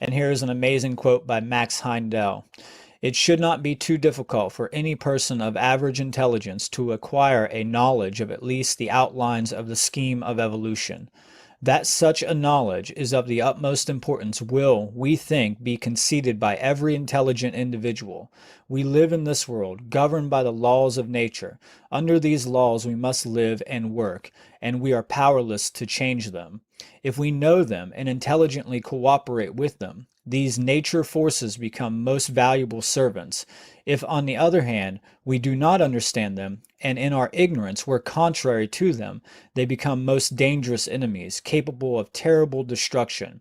And here's an amazing quote by Max Heindel. It should not be too difficult for any person of average intelligence to acquire a knowledge of at least the outlines of the scheme of evolution. That such a knowledge is of the utmost importance will, we think, be conceded by every intelligent individual. We live in this world, governed by the laws of nature. Under these laws we must live and work, and we are powerless to change them. If we know them and intelligently cooperate with them, these nature forces become most valuable servants. If, on the other hand, we do not understand them, and in our ignorance we're contrary to them, they become most dangerous enemies, capable of terrible destruction.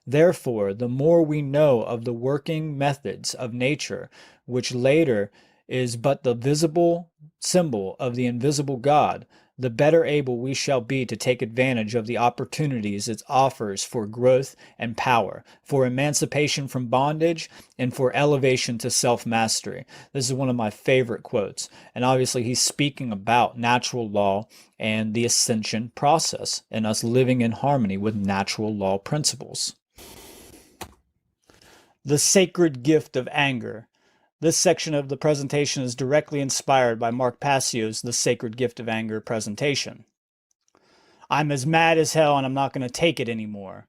Therefore, the more we know of the working methods of nature, which later is but the visible symbol of the invisible God, the better able we shall be to take advantage of the opportunities it offers for growth and power, for emancipation from bondage, and for elevation to self-mastery. This is one of my favorite quotes. And obviously he's speaking about natural law and the ascension process and us living in harmony with natural law principles. The sacred gift of anger. This section of the presentation is directly inspired by Mark Passio's The Sacred Gift of Anger presentation. I'm as mad as hell and I'm not going to take it anymore.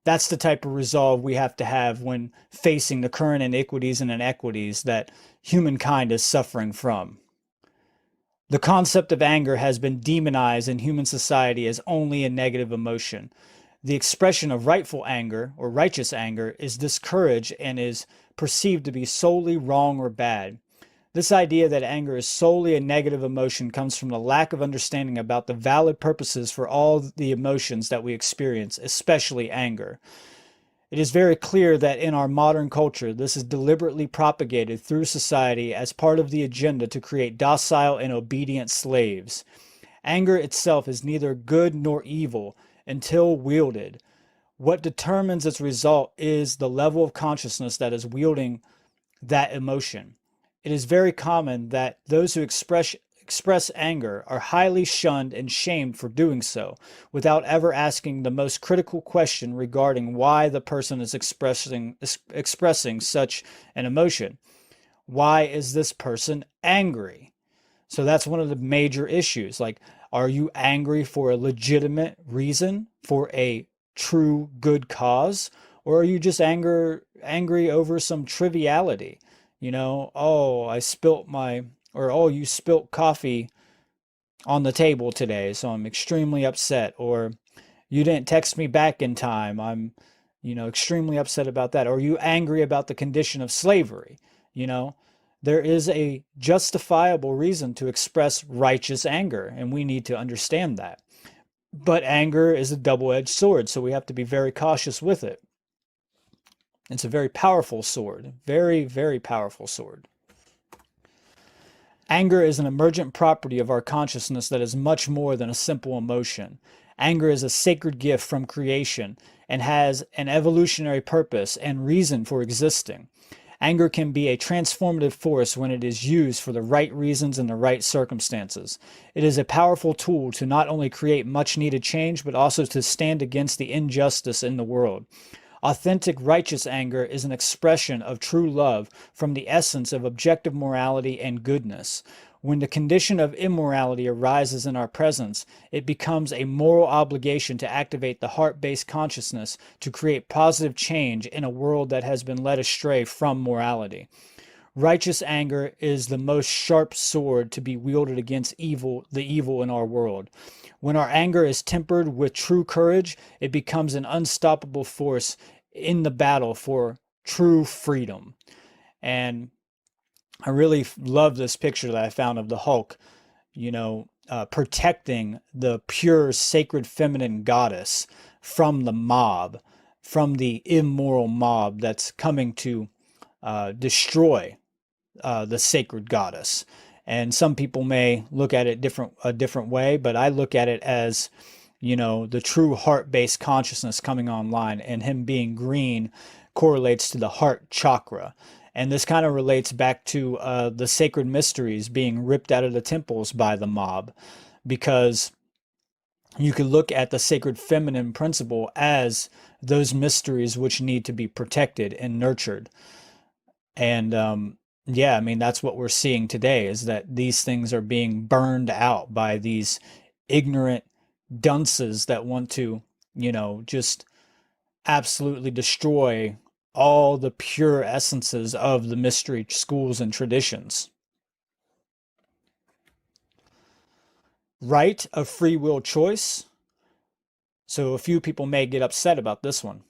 That's the type of resolve we have to have when facing the current iniquities and inequities that humankind is suffering from. The concept of anger has been demonized in human society as only a negative emotion. The expression of rightful anger or righteous anger is discouraged and is perceived to be solely wrong or bad. This idea that anger is solely a negative emotion comes from the lack of understanding about the valid purposes for all the emotions that we experience, especially anger. It is very clear that in our modern culture, this is deliberately propagated through society as part of the agenda to create docile and obedient slaves. Anger itself is neither good nor evil until wielded. What determines its result is the level of consciousness that is wielding that emotion. It is very common that those who express anger are highly shunned and shamed for doing so, without ever asking the most critical question regarding why the person is expressing such an emotion. Why is this person angry? So that's one of the major issues. Like, are you angry for a legitimate reason, for a true good cause, or are you just angry over some triviality? Oh, you spilt coffee on the table today, so I'm extremely upset. Or you didn't text me back in time, I'm extremely upset about that. Or are you angry about the condition of slavery? There is a justifiable reason to express righteous anger, and we need to understand that. But anger is a double-edged sword, so we have to be very cautious with it. It's a very powerful sword, very, very powerful sword. Anger is an emergent property of our consciousness that is much more than a simple emotion. Anger is a sacred gift from creation and has an evolutionary purpose and reason for existing. Anger can be a transformative force when it is used for the right reasons and the right circumstances. It is a powerful tool to not only create much needed change, but also to stand against the injustice in the world. Authentic righteous anger is an expression of true love from the essence of objective morality and goodness. When the condition of immorality arises in our presence, it becomes a moral obligation to activate the heart-based consciousness to create positive change in a world that has been led astray from morality. Righteous anger is the most sharp sword to be wielded against the evil in our world. When our anger is tempered with true courage, it becomes an unstoppable force in the battle for true freedom. And I really love this picture that I found of the Hulk, protecting the pure, sacred feminine goddess from the mob, from the immoral mob that's coming to destroy the sacred goddess. And some people may look at it a different way, but I look at it as, the true heart-based consciousness coming online, and him being green correlates to the heart chakra. And this kind of relates back to the sacred mysteries being ripped out of the temples by the mob, because you could look at the sacred feminine principle as those mysteries which need to be protected and nurtured. And yeah, I mean, that's what we're seeing today, is that these things are being burned out by these ignorant dunces that want to, just absolutely destroy all the pure essences of the mystery schools and traditions. Right of free will choice. So a few people may get upset about this one.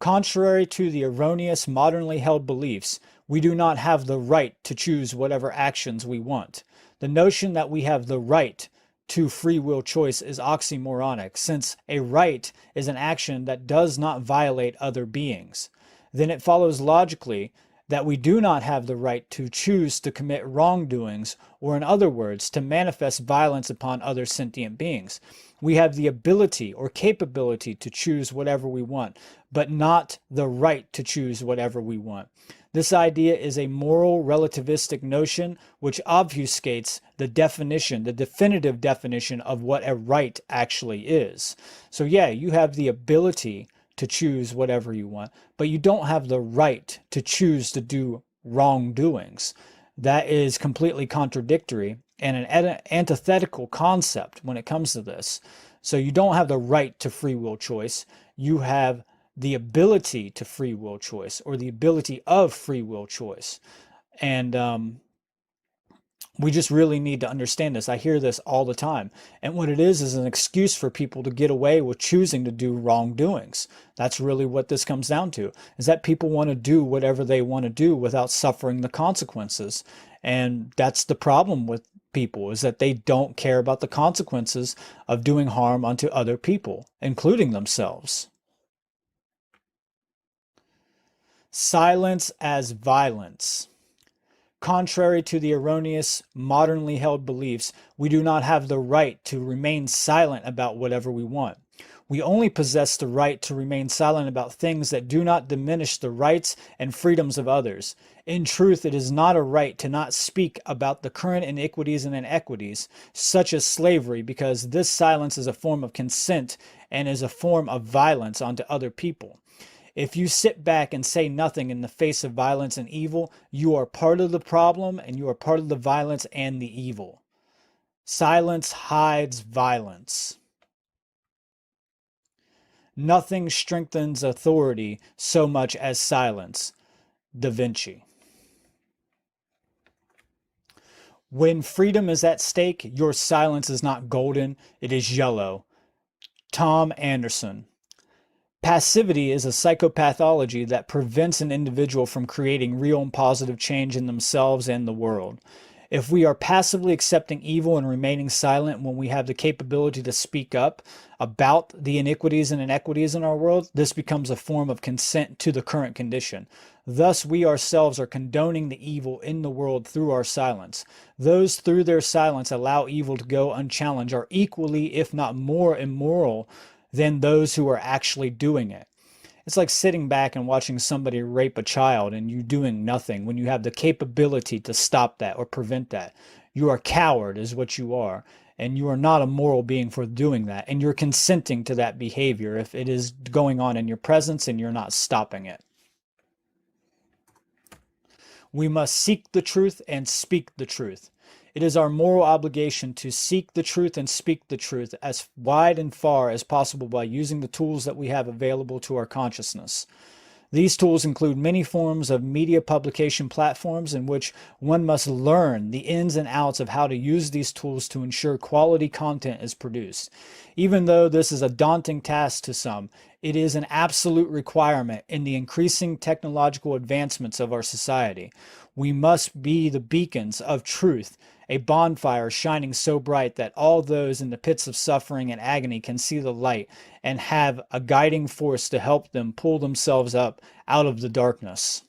Contrary to the erroneous modernly held beliefs, we do not have the right to choose whatever actions we want. The notion that we have the right to free will choice is oxymoronic, since a right is an action that does not violate other beings. Then it follows logically that we do not have the right to choose to commit wrongdoings, or in other words, to manifest violence upon other sentient beings. We have the ability or capability to choose whatever we want, but not the right to choose whatever we want. This idea is a moral relativistic notion which obfuscates the definition, the definitive definition of what a right actually is. So yeah, you have the ability to choose whatever you want, but you don't have the right to choose to do wrongdoings. That is completely contradictory and an antithetical concept when it comes to this. So you don't have the right to free will choice. You have the ability to free will choice, or the ability of free will choice. And we just really need to understand this. I hear this all the time. And what it is an excuse for people to get away with choosing to do wrongdoings. That's really what this comes down to, is that people want to do whatever they want to do without suffering the consequences. And that's the problem with people, is that they don't care about the consequences of doing harm unto other people, including themselves. Silence as violence. Contrary to the erroneous, modernly held beliefs, we do not have the right to remain silent about whatever we want. We only possess the right to remain silent about things that do not diminish the rights and freedoms of others. In truth, it is not a right to not speak about the current iniquities and inequities, such as slavery, because this silence is a form of consent and is a form of violence onto other people. If you sit back and say nothing in the face of violence and evil, you are part of the problem, and you are part of the violence and the evil. Silence hides violence. Nothing strengthens authority so much as silence. Da Vinci. When freedom is at stake, your silence is not golden, it is yellow. Tom Anderson. Passivity is a psychopathology that prevents an individual from creating real and positive change in themselves and the world. If we are passively accepting evil and remaining silent when we have the capability to speak up about the iniquities and inequities in our world, this becomes a form of consent to the current condition. Thus, we ourselves are condoning the evil in the world through our silence. Those through their silence allow evil to go unchallenged are equally, if not more, immoral than those who are actually doing it. It's like sitting back and watching somebody rape a child and you doing nothing when you have the capability to stop that or prevent that. You are a coward is what you are, and you are not a moral being for doing that, and you're consenting to that behavior if it is going on in your presence and you're not stopping it. We must seek the truth and speak the truth. It is our moral obligation to seek the truth and speak the truth as wide and far as possible by using the tools that we have available to our consciousness. These tools include many forms of media publication platforms in which one must learn the ins and outs of how to use these tools to ensure quality content is produced. Even though this is a daunting task to some, it is an absolute requirement in the increasing technological advancements of our society. We must be the beacons of truth, a bonfire shining so bright that all those in the pits of suffering and agony can see the light and have a guiding force to help them pull themselves up out of the darkness.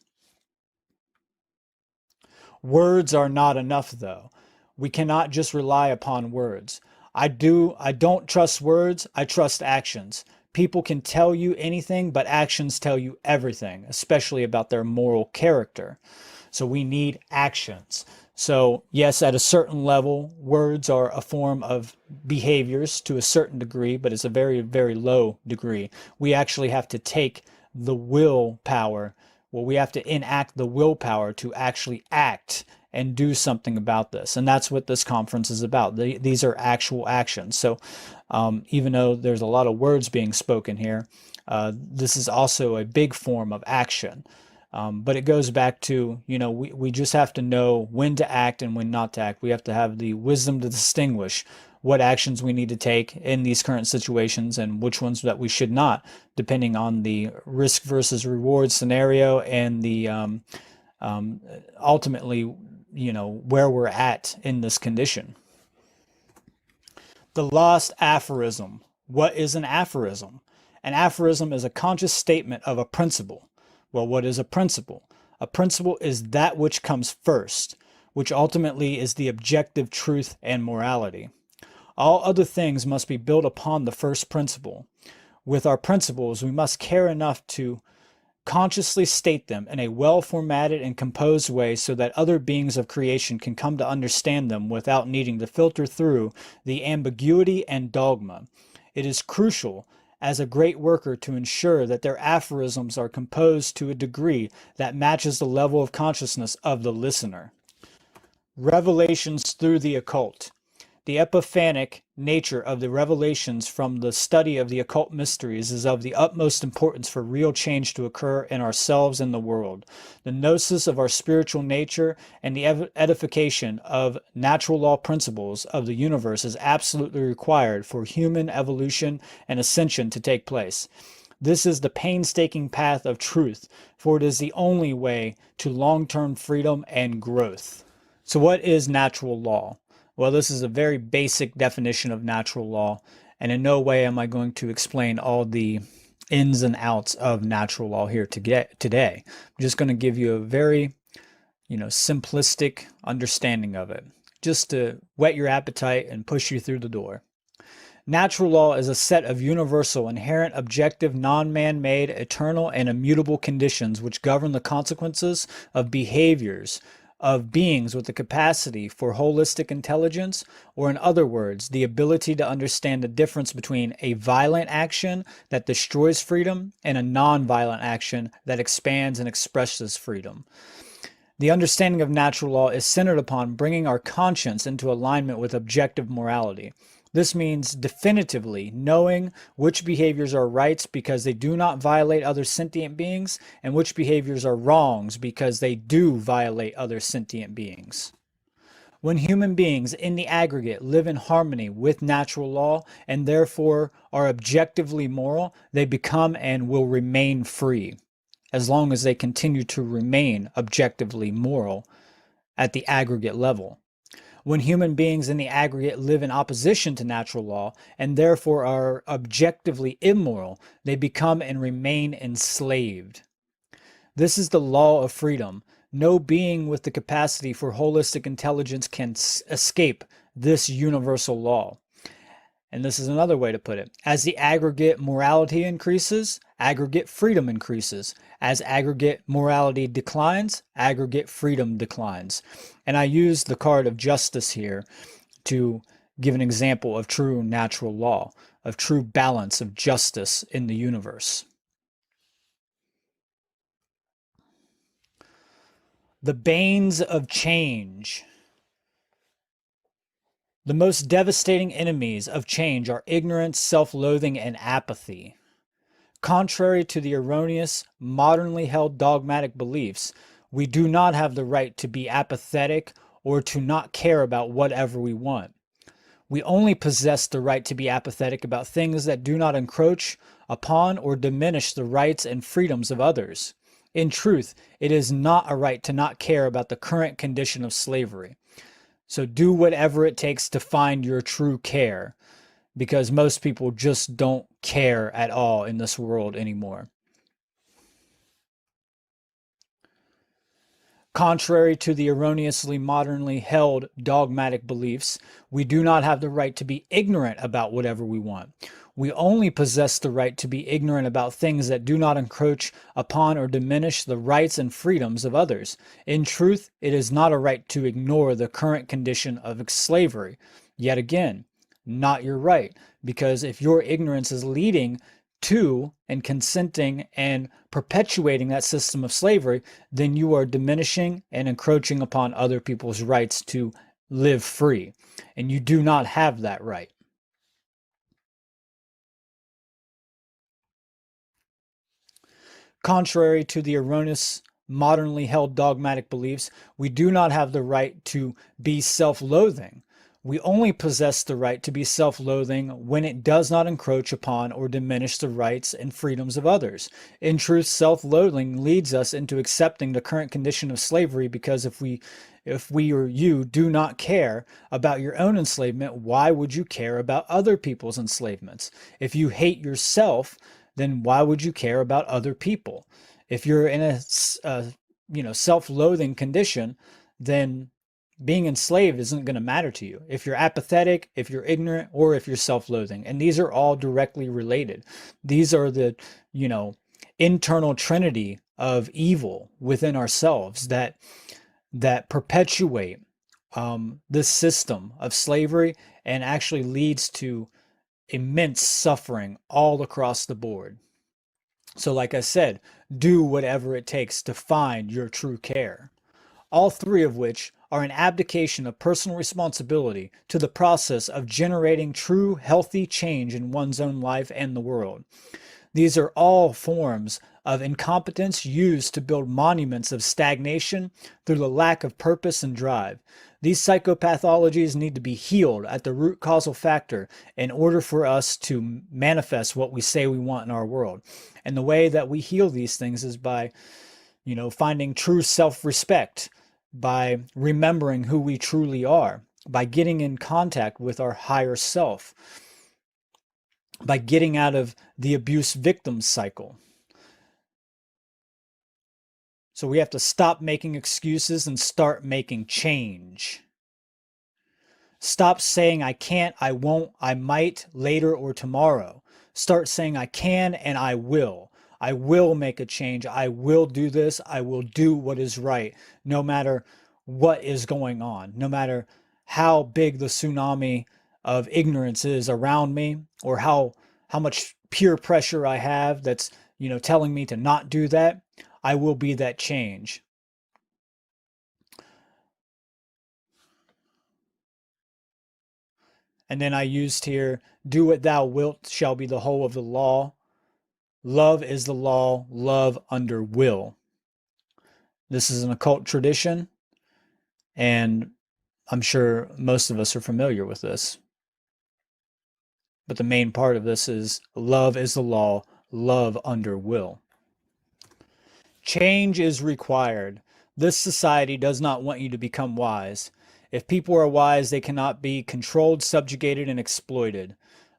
Words are not enough, though. We cannot just rely upon words. I don't trust words, I trust actions. People can tell you anything, but actions tell you everything, especially about their moral character. So we need actions. So yes, at a certain level, words are a form of behaviors to a certain degree, but it's a very, very low degree. We actually have to take the willpower, well, we have to enact the willpower to actually act and do something about this. And that's what this conference is about. These are actual actions. So even though there's a lot of words being spoken here, this is also a big form of action. But it goes back to, we just have to know when to act and when not to act. We have to have the wisdom to distinguish what actions we need to take in these current situations and which ones that we should not, depending on the risk versus reward scenario and the ultimately, where we're at in this condition. The lost aphorism. What is an aphorism? An aphorism is a conscious statement of a principle. Well, what is a principle? A principle is that which comes first, which ultimately is the objective truth and morality. All other things must be built upon the first principle. With our principles, we must care enough to consciously state them in a well-formatted and composed way so that other beings of creation can come to understand them without needing to filter through the ambiguity and dogma. It is crucial as a great worker to ensure that their aphorisms are composed to a degree that matches the level of consciousness of the listener. Revelations through the occult. The epiphanic nature of the revelations from the study of the occult mysteries is of the utmost importance for real change to occur in ourselves and the world. The gnosis of our spiritual nature and the edification of natural law principles of the universe is absolutely required for human evolution and ascension to take place. This is the painstaking path of truth, for it is the only way to long-term freedom and growth. So what is natural law? Well, this is a very basic definition of natural law, and in no way am I going to explain all the ins and outs of natural law here today. I'm just going to give you a very, simplistic understanding of it, just to whet your appetite and push you through the door. Natural law is a set of universal, inherent, objective, non-man-made, eternal, and immutable conditions which govern the consequences of behaviors of beings with the capacity for holistic intelligence, or in other words, the ability to understand the difference between a violent action that destroys freedom and a non-violent action that expands and expresses freedom. The understanding of natural law is centered upon bringing our conscience into alignment with objective morality. This means definitively knowing which behaviors are rights because they do not violate other sentient beings, and which behaviors are wrongs because they do violate other sentient beings. When human beings in the aggregate live in harmony with natural law and therefore are objectively moral, they become and will remain free, as long as they continue to remain objectively moral at the aggregate level. When human beings in the aggregate live in opposition to natural law and therefore are objectively immoral, they become and remain enslaved. This is the law of freedom. No being with the capacity for holistic intelligence can escape this universal law. And this is another way to put it. As the aggregate morality increases, aggregate freedom increases. As aggregate morality declines, aggregate freedom declines. And I use the card of justice here to give an example of true natural law, of true balance of justice in the universe. The banes of change. The most devastating enemies of change are ignorance, self-loathing, and apathy. Contrary to the erroneous, modernly held dogmatic beliefs, we do not have the right to be apathetic or to not care about whatever we want. We only possess the right to be apathetic about things that do not encroach upon or diminish the rights and freedoms of others. In truth, it is not a right to not care about the current condition of slavery. So do whatever it takes to find your true care, because most people just don't care at all in this world anymore. Contrary to the erroneously modernly held dogmatic beliefs, we do not have the right to be ignorant about whatever we want. We only possess the right to be ignorant about things that do not encroach upon or diminish the rights and freedoms of others. In truth, it is not a right to ignore the current condition of slavery. Yet again, not your right, because if your ignorance is leading to and consenting and perpetuating that system of slavery, then you are diminishing and encroaching upon other people's rights to live free. And you do not have that right. Contrary to the erroneous modernly held dogmatic beliefs, we do not have the right to be self-loathing. We only possess the right to be self-loathing when it does not encroach upon or diminish the rights and freedoms of others. In truth, self-loathing leads us into accepting the current condition of slavery, because if we or you do not care about your own enslavement, why would you care about other people's enslavements? If you hate yourself, then why would you care about other people? If you're in a self-loathing condition, then being enslaved isn't going to matter to you. If you're apathetic, if you're ignorant, or if you're self-loathing. And these are all directly related. These are the, internal trinity of evil within ourselves that perpetuate this system of slavery and actually leads to immense suffering all across the board. So like I said, do whatever it takes to find your true care. All three of which are an abdication of personal responsibility to the process of generating true healthy change in one's own life and the world. These are all forms of incompetence used to build monuments of stagnation through the lack of purpose and drive. These psychopathologies need to be healed at the root causal factor in order for us to manifest what we say we want in our world. And the way that we heal these things is by, finding true self-respect, by remembering who we truly are, by getting in contact with our higher self, by getting out of the abuse victim cycle. So we have to stop making excuses and start making change. Stop saying I can't, I won't, I might, later, or tomorrow. Start saying I can and I will. I will make a change. I will do this. I will do what is right, no matter what is going on, no matter how big the tsunami of ignorance is around me, or how much peer pressure I have that's, telling me to not do that. I will be that change. And then I used here, do what thou wilt shall be the whole of the law. Love is the law, love under will. This is an occult tradition, and I'm sure most of us are familiar with this. But the main part of this is love is the law, love under will. Change is required. This society does not want you to become wise. If people are wise, they cannot be controlled, subjugated, and exploited.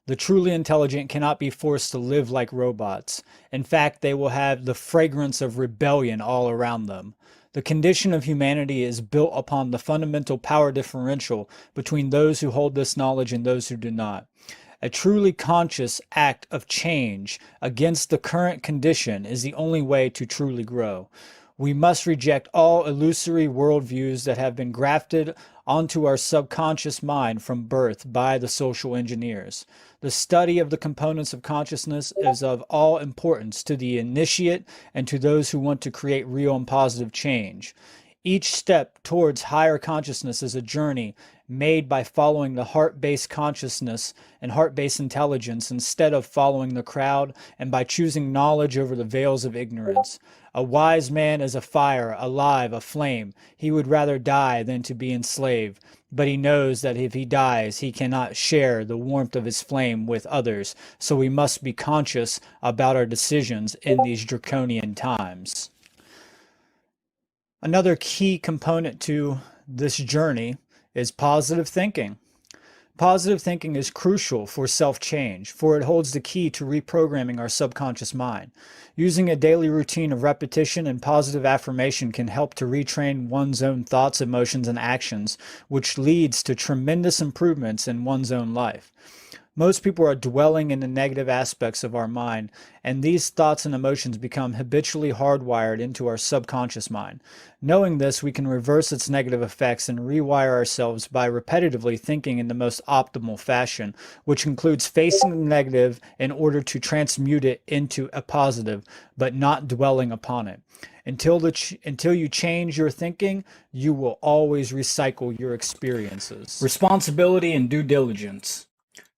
The truly intelligent cannot be forced to live like robots. In fact, they will have the fragrance of rebellion all around them. The condition of humanity is built upon the fundamental power differential between those who hold this knowledge and those who do not. A truly conscious act of change against the current condition is the only way to truly grow. We must reject all illusory worldviews that have been grafted onto our subconscious mind from birth by the social engineers. The study of the components of consciousness is of all importance to the initiate and to those who want to create real and positive change. Each step towards higher consciousness is a journey made by following the heart-based consciousness and heart-based intelligence instead of following the crowd, and by choosing knowledge over the veils of ignorance. A wise man is a fire, alive, a flame. He would rather die than to be enslaved, but he knows that if he dies, he cannot share the warmth of his flame with others, so we must be conscious about our decisions in these draconian times. Another key component to this journey is positive thinking. Positive thinking is crucial for self-change, for it holds the key to reprogramming our subconscious mind. Using a daily routine of repetition and positive affirmation can help to retrain one's own thoughts, emotions, and actions, which leads to tremendous improvements in one's own life. Most people are dwelling in the negative aspects of our mind, and these thoughts and emotions become habitually hardwired into our subconscious mind. Knowing this, we can reverse its negative effects and rewire ourselves by repetitively thinking in the most optimal fashion, which includes facing the negative in order to transmute it into a positive, but not dwelling upon it. Until you change your thinking, you will always recycle your experiences. Responsibility and due diligence.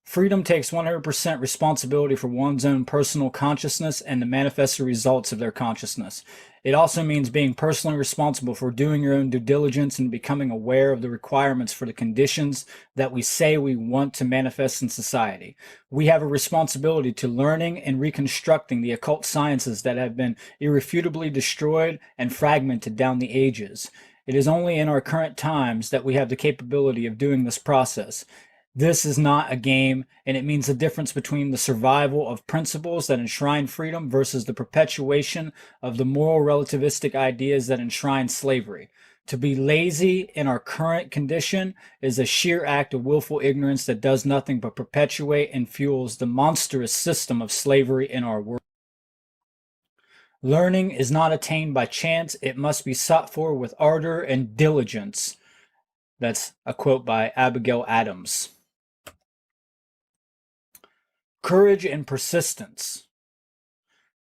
Freedom takes 100% responsibility for one's own personal consciousness and the manifested results of their consciousness. It also means being personally responsible for doing your own due diligence and becoming aware of the requirements for the conditions that we say we want to manifest in society. We have a responsibility to learning and reconstructing the occult sciences that have been irrefutably destroyed and fragmented down the ages. It is only in our current times that we have the capability of doing this process. This is not a game, and it means the difference between the survival of principles that enshrine freedom versus the perpetuation of the moral relativistic ideas that enshrine slavery. To be lazy in our current condition is a sheer act of willful ignorance that does nothing but perpetuate and fuels the monstrous system of slavery in our world. Learning is not attained by chance. It must be sought for with ardor and diligence. That's a quote by Abigail Adams. Courage and persistence.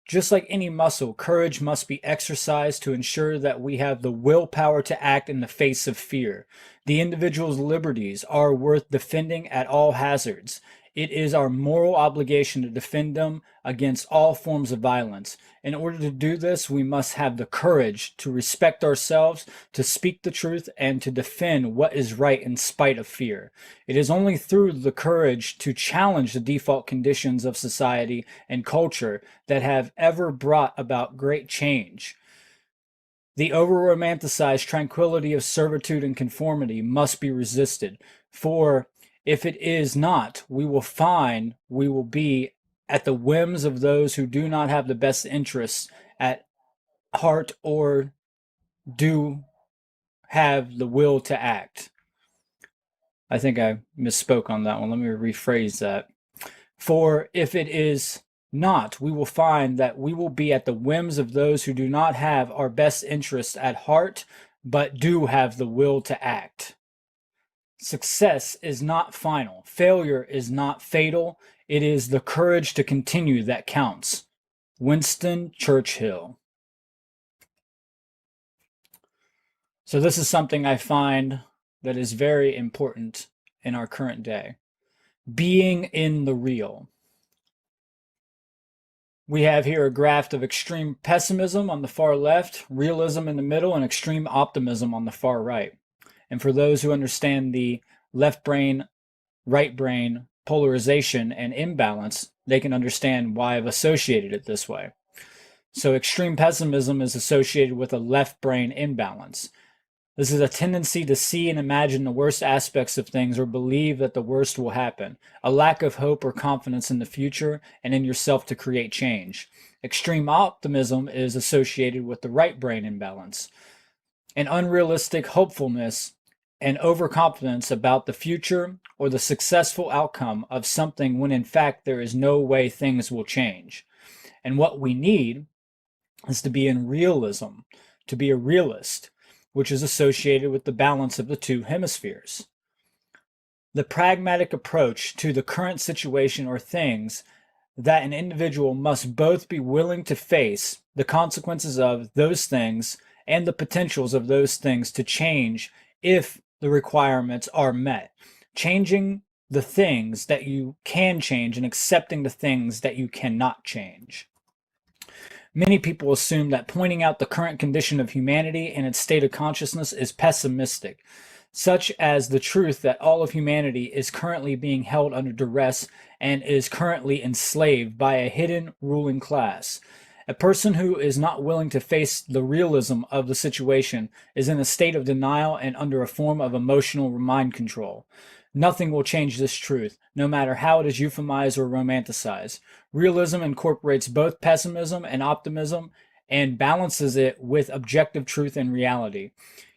Just like any muscle, courage must be exercised to ensure that we have the willpower to act in the face of fear. The individual's liberties are worth defending at all hazards. It is our moral obligation to defend them against all forms of violence. In order to do this, we must have the courage to respect ourselves, to speak the truth, and to defend what is right in spite of fear. It is only through the courage to challenge the default conditions of society and culture that have ever brought about great change. The over-romanticized tranquility of servitude and conformity must be resisted, for if it is not, we will find we will be at the whims of those who do not have the best interests at heart or do have the will to act. I think I misspoke on that one. Let me rephrase that. For if it is not, we will find that we will be at the whims of those who do not have our best interests at heart, but do have the will to act. Success is not final. Failure is not fatal. It is the courage to continue that counts. Winston Churchill. So this is something I find that is very important in our current day. Being in the real. We have here a graph of extreme pessimism on the far left, realism in the middle, and extreme optimism on the far right. And for those who understand the left brain, right brain polarization and imbalance, they can understand why I've associated it this way. So extreme pessimism is associated with a left brain imbalance. This is a tendency to see and imagine the worst aspects of things or believe that the worst will happen, a lack of hope or confidence in the future and in yourself to create change. Extreme optimism is associated with the right brain imbalance, an unrealistic hopefulness and overconfidence about the future or the successful outcome of something when in fact there is no way things will change. And what we need is to be in realism, to be a realist, which is associated with the balance of the two hemispheres. The pragmatic approach to the current situation or things that an individual must both be willing to face the consequences of those things and the potentials of those things to change if the requirements are met. Changing the things that you can change and accepting the things that you cannot change. Many people assume that pointing out the current condition of humanity and its state of consciousness is pessimistic, such as the truth that all of humanity is currently being held under duress and is currently enslaved by a hidden ruling class. A person who is not willing to face the realism of the situation is in a state of denial and under a form of emotional mind control. Nothing will change this truth, no matter how it is euphemized or romanticized. Realism incorporates both pessimism and optimism and balances it with objective truth and reality.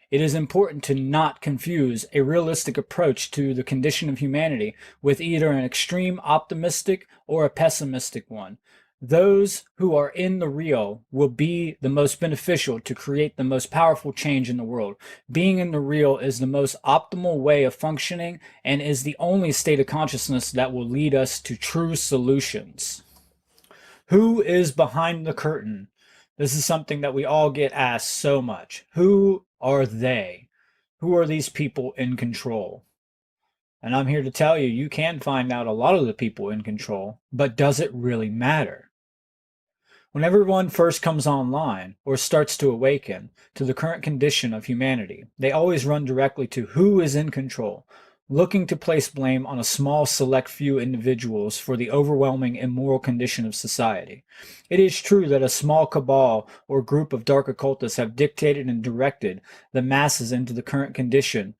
It is important to not confuse a realistic approach to the condition of humanity with either an extreme optimistic or a pessimistic one. Those who are in the real will be the most beneficial to create the most powerful change in the world. Being in the real is the most optimal way of functioning and is the only state of consciousness that will lead us to true solutions. Who is behind the curtain? This is something that we all get asked so much. Who are they? Who are these people in control? And I'm here to tell you, you can find out a lot of the people in control, but does it really matter? When everyone first comes online or starts to awaken to the current condition of humanity, they always run directly to who is in control, looking to place blame on a small select few individuals for the overwhelming immoral condition of society. It is true that a small cabal or group of dark occultists have dictated and directed the masses into the current condition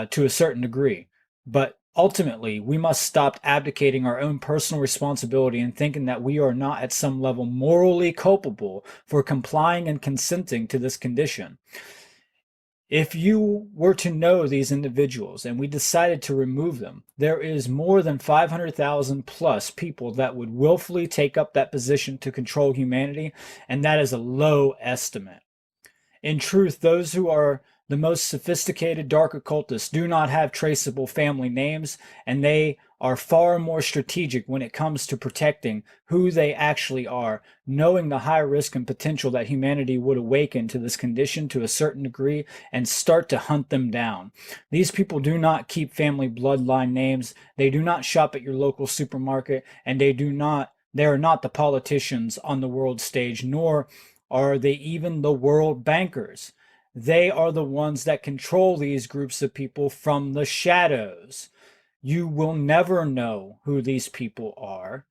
to a certain degree, but ultimately, we must stop abdicating our own personal responsibility and thinking that we are not at some level morally culpable for complying and consenting to this condition. If you were to know these individuals and we decided to remove them, there is more than 500,000 plus people that would willfully take up that position to control humanity, and that is a low estimate. In truth, those who are the most sophisticated dark occultists do not have traceable family names, and they are far more strategic when it comes to protecting who they actually are, knowing the high risk and potential that humanity would awaken to this condition to a certain degree and start to hunt them down. These people do not keep family bloodline names, they do not shop at your local supermarket, and they are not the politicians on the world stage, nor are they even the world bankers. They are the ones that control these groups of people from the shadows. You will never know who these people are,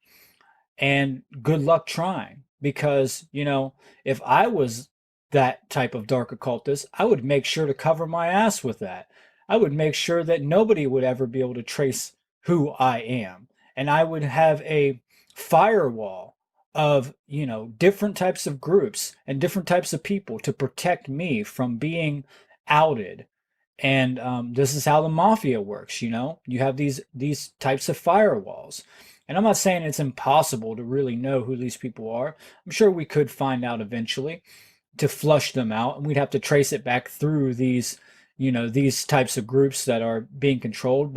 and good luck trying, because, if I was that type of dark occultist, I would make sure to cover my ass with that. I would make sure that nobody would ever be able to trace who I am, and I would have a firewall of different types of groups and different types of people to protect me from being outed. And this is how the mafia works. You have these types of firewalls, and I'm not saying it's impossible to really know who these people are. I'm sure we could find out eventually to flush them out, and we'd have to trace it back through these types of groups that are being controlled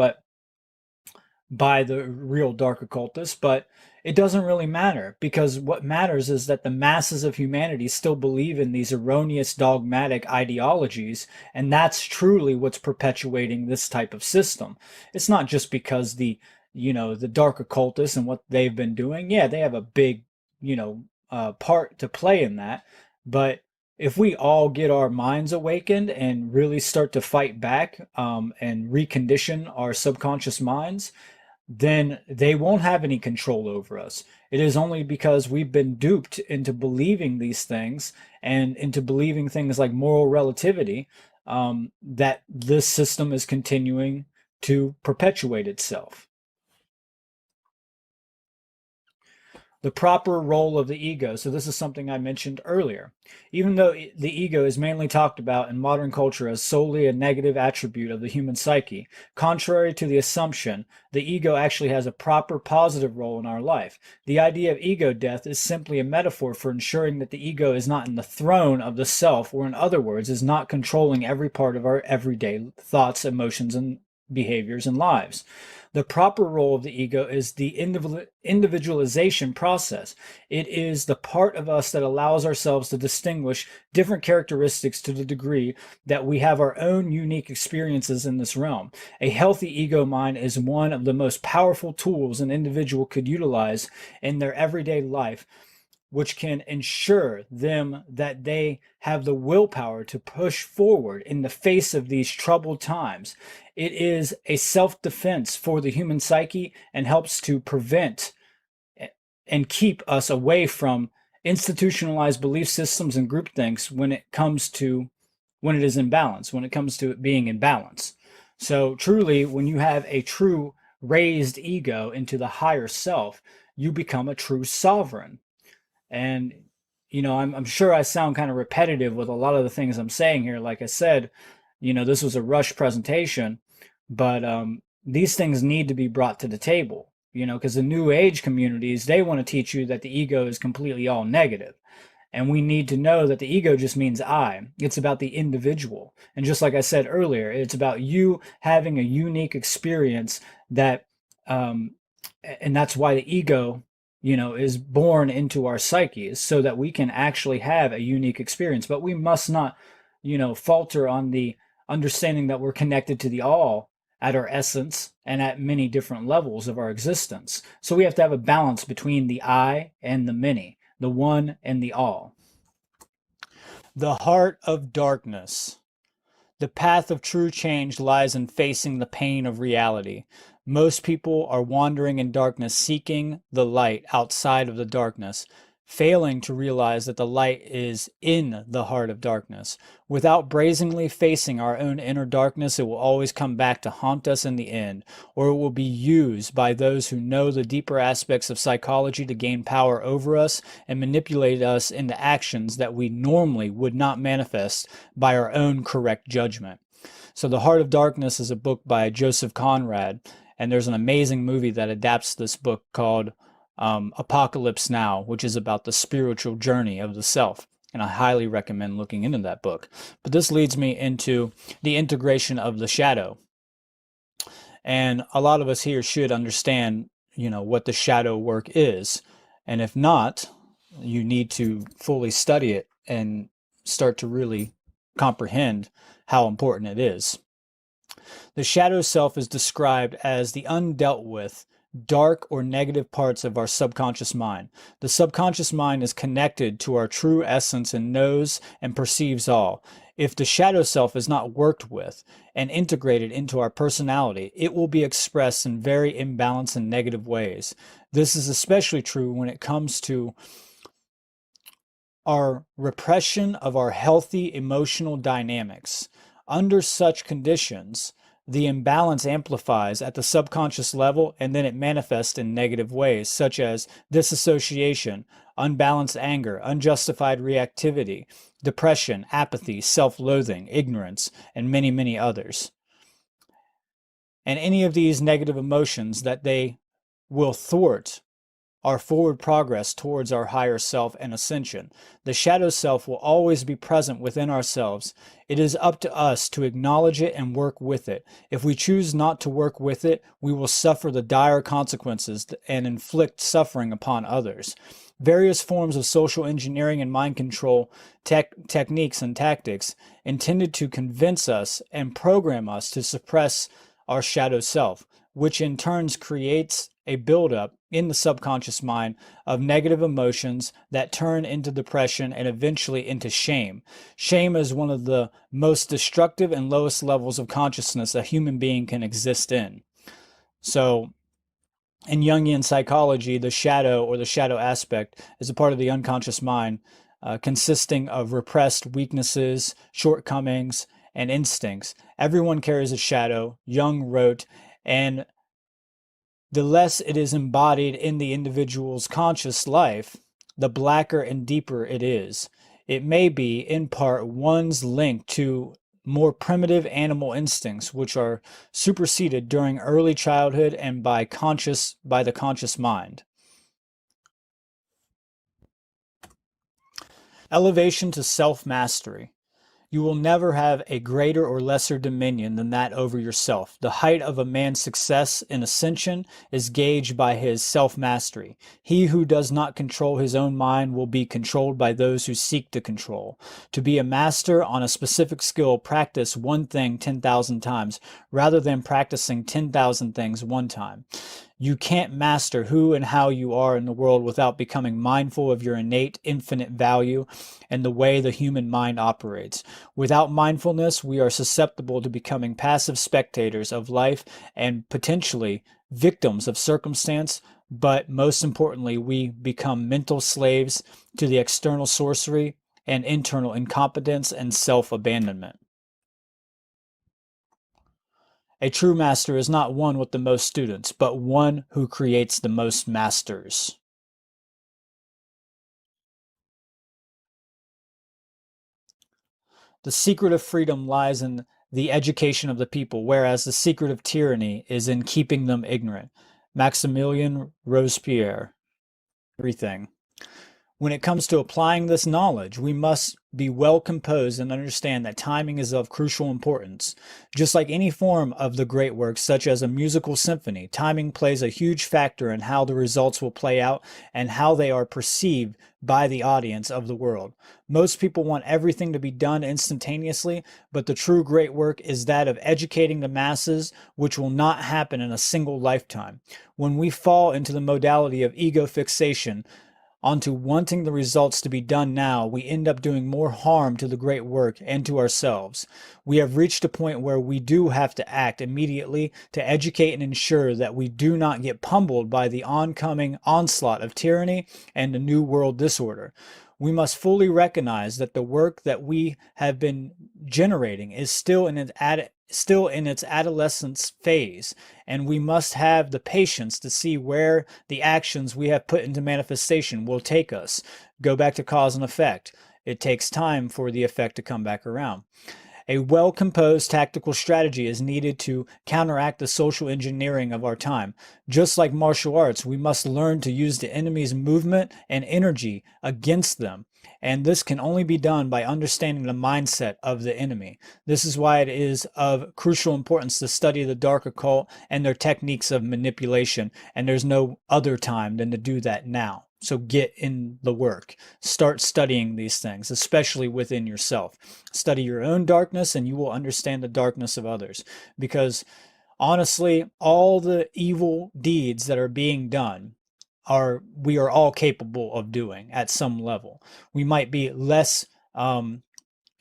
by the real dark occultists. But it doesn't really matter, because what matters is that the masses of humanity still believe in these erroneous dogmatic ideologies, and that's truly what's perpetuating this type of system. It's not just because the dark occultists and what they've been doing. Yeah, they have a big part to play in that, but if we all get our minds awakened and really start to fight back and recondition our subconscious minds, then they won't have any control over us. It is only because we've been duped into believing these things and into believing things like moral relativity that this system is continuing to perpetuate itself. The proper role of the ego. So this is something I mentioned earlier. Even though the ego is mainly talked about in modern culture as solely a negative attribute of the human psyche, contrary to the assumption, the ego actually has a proper positive role in our life. The idea of ego death is simply a metaphor for ensuring that the ego is not in the throne of the self, or in other words, is not controlling every part of our everyday thoughts, emotions, and behaviors and lives. The proper role of the ego is the individualization process. It is the part of us that allows ourselves to distinguish different characteristics to the degree that we have our own unique experiences in this realm. A healthy ego mind is one of the most powerful tools an individual could utilize in their everyday life, which can ensure them that they have the willpower to push forward in the face of these troubled times. It is a self-defense for the human psyche and helps to prevent and keep us away from institutionalized belief systems and groupthinks when it is in balance, when it comes to it being in balance. So truly, when you have a true raised ego into the higher self, you become a true sovereign. And I'm sure I sound kind of repetitive with a lot of the things I'm saying here. Like I said, this was a rush presentation, but these things need to be brought to the table, because the new age communities, they want to teach you that the ego is completely all negative. And we need to know that the ego just means I. It's about the individual. And just like I said earlier, it's about you having a unique experience that, and that's why the ego, is born into our psyches so that we can actually have a unique experience. But we must not, falter on the understanding that we're connected to the all at our essence and at many different levels of our existence. So we have to have a balance between the I and the many, the one and the all. The heart of darkness. The path of true change lies in facing the pain of reality. Most people are wandering in darkness, seeking the light outside of the darkness, failing to realize that the light is in the heart of darkness. Without brazenly facing our own inner darkness, it will always come back to haunt us in the end, or it will be used by those who know the deeper aspects of psychology to gain power over us and manipulate us into actions that we normally would not manifest by our own correct judgment. So The Heart of Darkness is a book by Joseph Conrad, and there's an amazing movie that adapts this book called Apocalypse Now, which is about the spiritual journey of the self. And I highly recommend looking into that book. But this leads me into the integration of the shadow. And a lot of us here should understand, what the shadow work is. And if not, you need to fully study it and start to really comprehend how important it is. The shadow self is described as the undealt with, dark or negative parts of our subconscious mind. The subconscious mind is connected to our true essence and knows and perceives all. If the shadow self is not worked with and integrated into our personality, it will be expressed in very imbalanced and negative ways. This is especially true when it comes to our repression of our healthy emotional dynamics. Under such conditions, the imbalance amplifies at the subconscious level, and then it manifests in negative ways, such as disassociation, unbalanced anger, unjustified reactivity, depression, apathy, self-loathing, ignorance, and many, many others. And any of these negative emotions that they will thwart our forward progress towards our higher self and ascension. The shadow self will always be present within ourselves. It is up to us to acknowledge it and work with it. If we choose not to work with it, we will suffer the dire consequences and inflict suffering upon others. Various forms of social engineering and mind control techniques and tactics intended to convince us and program us to suppress our shadow self, which in turn creates a buildup in the subconscious mind of negative emotions that turn into depression and eventually into shame. Shame is one of the most destructive and lowest levels of consciousness a human being can exist in. So, in Jungian psychology, the shadow or the shadow aspect is a part of the unconscious mind consisting of repressed weaknesses, shortcomings, and instincts. Everyone carries a shadow, Jung wrote, and the less it is embodied in the individual's conscious life, the blacker and deeper it is. It may be, in part, one's link to more primitive animal instincts, which are superseded during early childhood and by the conscious mind. Elevation to self-mastery. You will never have a greater or lesser dominion than that over yourself. The height of a man's success in ascension is gauged by his self-mastery. He who does not control his own mind will be controlled by those who seek to control. To be a master on a specific skill, practice one thing 10,000 times rather than practicing 10,000 things one time. You can't master who and how you are in the world without becoming mindful of your innate infinite value and the way the human mind operates. Without mindfulness, we are susceptible to becoming passive spectators of life and potentially victims of circumstance but most importantly, we become mental slaves to the external sorcery and internal incompetence and self-abandonment. A true master is not one with the most students, but one who creates the most masters. The secret of freedom lies in the education of the people, whereas the secret of tyranny is in keeping them ignorant. Maximilien Robespierre. Everything. When it comes to applying this knowledge, we must be well composed and understand that timing is of crucial importance. Just like any form of the great works, such as a musical symphony, timing plays a huge factor in how the results will play out and how they are perceived by the audience of the world. Most people want everything to be done instantaneously, but the true great work is that of educating the masses, which will not happen in a single lifetime. When we fall into the modality of ego fixation, onto wanting the results to be done now, we end up doing more harm to the great work and to ourselves. We have reached a point where we do have to act immediately to educate and ensure that we do not get pummeled by the oncoming onslaught of tyranny and the new world disorder. We must fully recognize that the work that we have been generating is still in its adolescence phase, and we must have the patience to see where the actions we have put into manifestation will take us. Go back to cause and effect. It takes time for the effect to come back around. A well-composed tactical strategy is needed to counteract the social engineering of our time. Just like martial arts, we must learn to use the enemy's movement and energy against them. And this can only be done by understanding the mindset of the enemy. This is why it is of crucial importance to study the dark occult and their techniques of manipulation. And there's no other time than to do that now. So get in the work. Start studying these things, especially within yourself. Study your own darkness and you will understand the darkness of others. Because honestly, all the evil deeds that are being done we are all capable of doing at some level. We might be less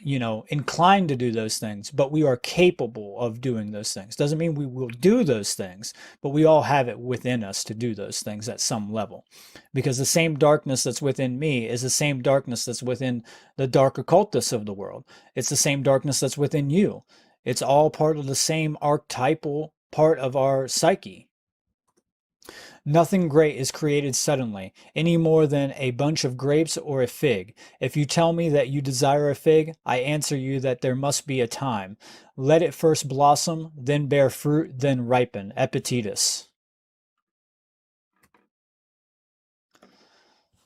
inclined to do those things, but we are capable of doing those things. Doesn't mean we will do those things, but we all have it within us to do those things at some level. Because the same darkness that's within me is the same darkness that's within the dark occultists of the world. It's the same darkness that's within you. It's all part of the same archetypal part of our psyche. Nothing great is created suddenly, any more than a bunch of grapes or a fig. If you tell me that you desire a fig, I answer you that there must be a time. Let it first blossom, then bear fruit, then ripen. Epictetus.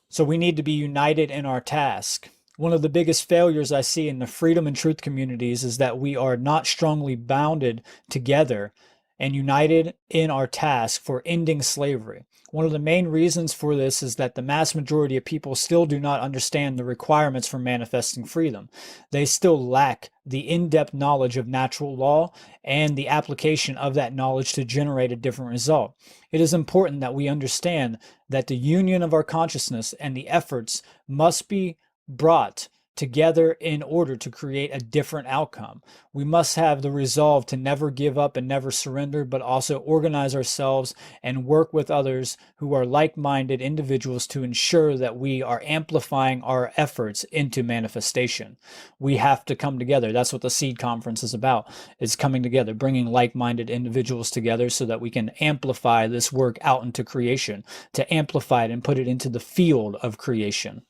So we need to be united in our task. One of the biggest failures I see in the freedom and truth communities is that we are not strongly bounded together and united in our task for ending slavery. One of the main reasons for this is that the mass majority of people still do not understand the requirements for manifesting freedom. They still lack the in-depth knowledge of natural law and the application of that knowledge to generate a different result. It is important that we understand that the union of our consciousness and the efforts must be brought together in order to create a different outcome. We must have the resolve to never give up and never surrender, but also organize ourselves and work with others who are like-minded individuals to ensure that we are amplifying our efforts into manifestation. We have to come together. That's what the S.E.E.D conference is about, is coming together, bringing like-minded individuals together so that we can amplify this work out into creation, to amplify it and put it into the field of creation.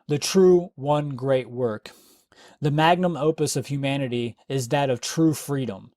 The true one great work. The magnum opus of humanity is that of true freedom.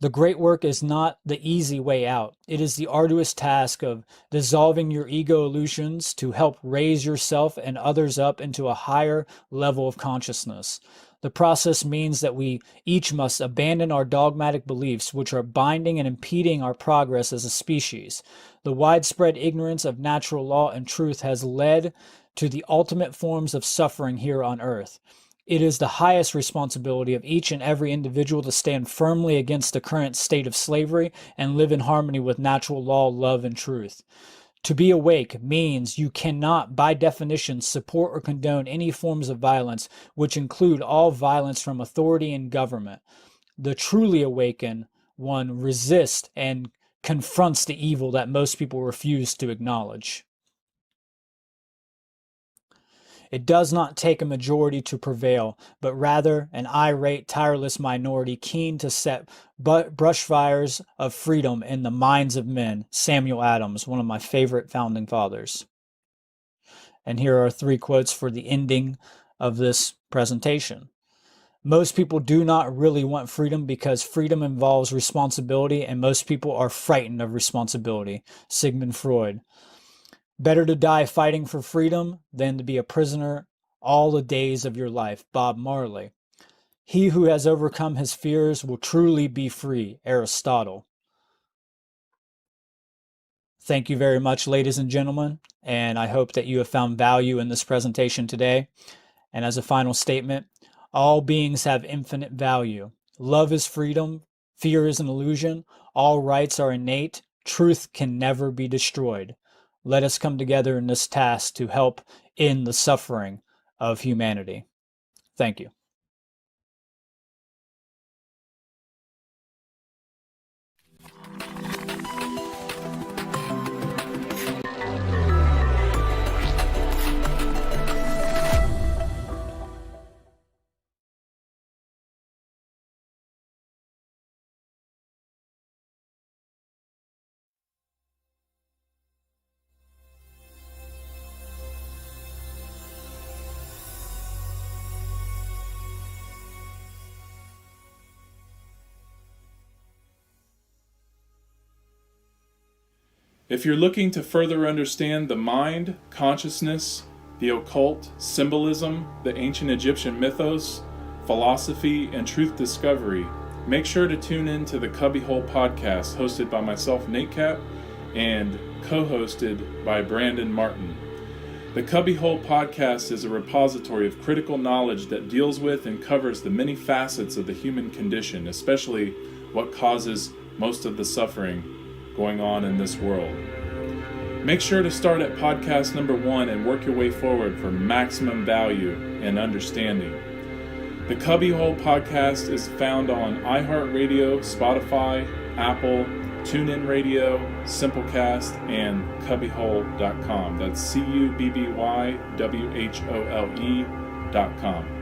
The great work is not the easy way out. It is the arduous task of dissolving your ego illusions to help raise yourself and others up into a higher level of consciousness. The process means that we each must abandon our dogmatic beliefs, which are binding and impeding our progress as a species. The widespread ignorance of natural law and truth has led to the ultimate forms of suffering here on earth. It is the highest responsibility of each and every individual to stand firmly against the current state of slavery and live in harmony with natural law, love, and truth. To be awake means you cannot, by definition, support or condone any forms of violence, which include all violence from authority and government. The truly awakened one resists and confronts the evil that most people refuse to acknowledge. It does not take a majority to prevail, but rather an irate, tireless minority keen to set brush fires of freedom in the minds of men. Samuel Adams, one of my favorite founding fathers. And here are 3 quotes for the ending of this presentation. Most people do not really want freedom because freedom involves responsibility, and most people are frightened of responsibility. Sigmund Freud. Better to die fighting for freedom than to be a prisoner all the days of your life. Bob Marley. He who has overcome his fears will truly be free. Aristotle. Thank you very much, ladies and gentlemen, and I hope that you have found value in this presentation today. And as a final statement, all beings have infinite value. Love is freedom. Fear is an illusion. All rights are innate. Truth can never be destroyed. Let us come together in this task to help end the suffering of humanity. Thank you. If you're looking to further understand the mind, consciousness, the occult, symbolism, the ancient Egyptian mythos, philosophy, and truth discovery, make sure to tune in to the Cubbyhole podcast hosted by myself, Nate Cap, and co-hosted by Brandon Martin. The Cubbyhole podcast is a repository of critical knowledge that deals with and covers the many facets of the human condition, especially what causes most of the suffering going on in this world. Make sure to start at podcast number 1 and work your way forward for maximum value and understanding. The Cubbyhole podcast is found on iHeartRadio, Spotify, Apple, TuneIn Radio, Simplecast, and Cubbyhole.com. That's CUBBYWHOLE.com.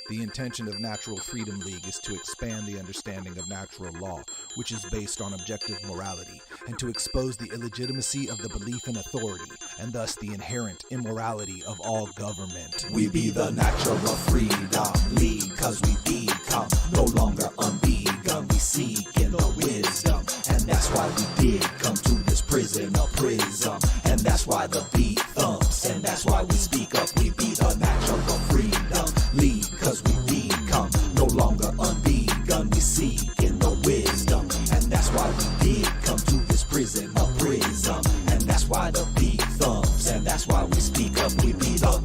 The intention of Natural Freedom League is to expand the understanding of natural law, which is based on objective morality, and to expose the illegitimacy of the belief in authority, and thus the inherent immorality of all government. We be the Natural Freedom League, cause we become no longer unbegun. We seek in the wisdom, and that's why we did come to this prison, a prism. And that's why the beat thumps, and that's why we speak up. We be the Natural Freedom League, cause we become no longer unbegun. We seek in the wisdom, and that's why we did come to this prison, a prism. And that's why the beat thumps, and that's why we speak up. We be the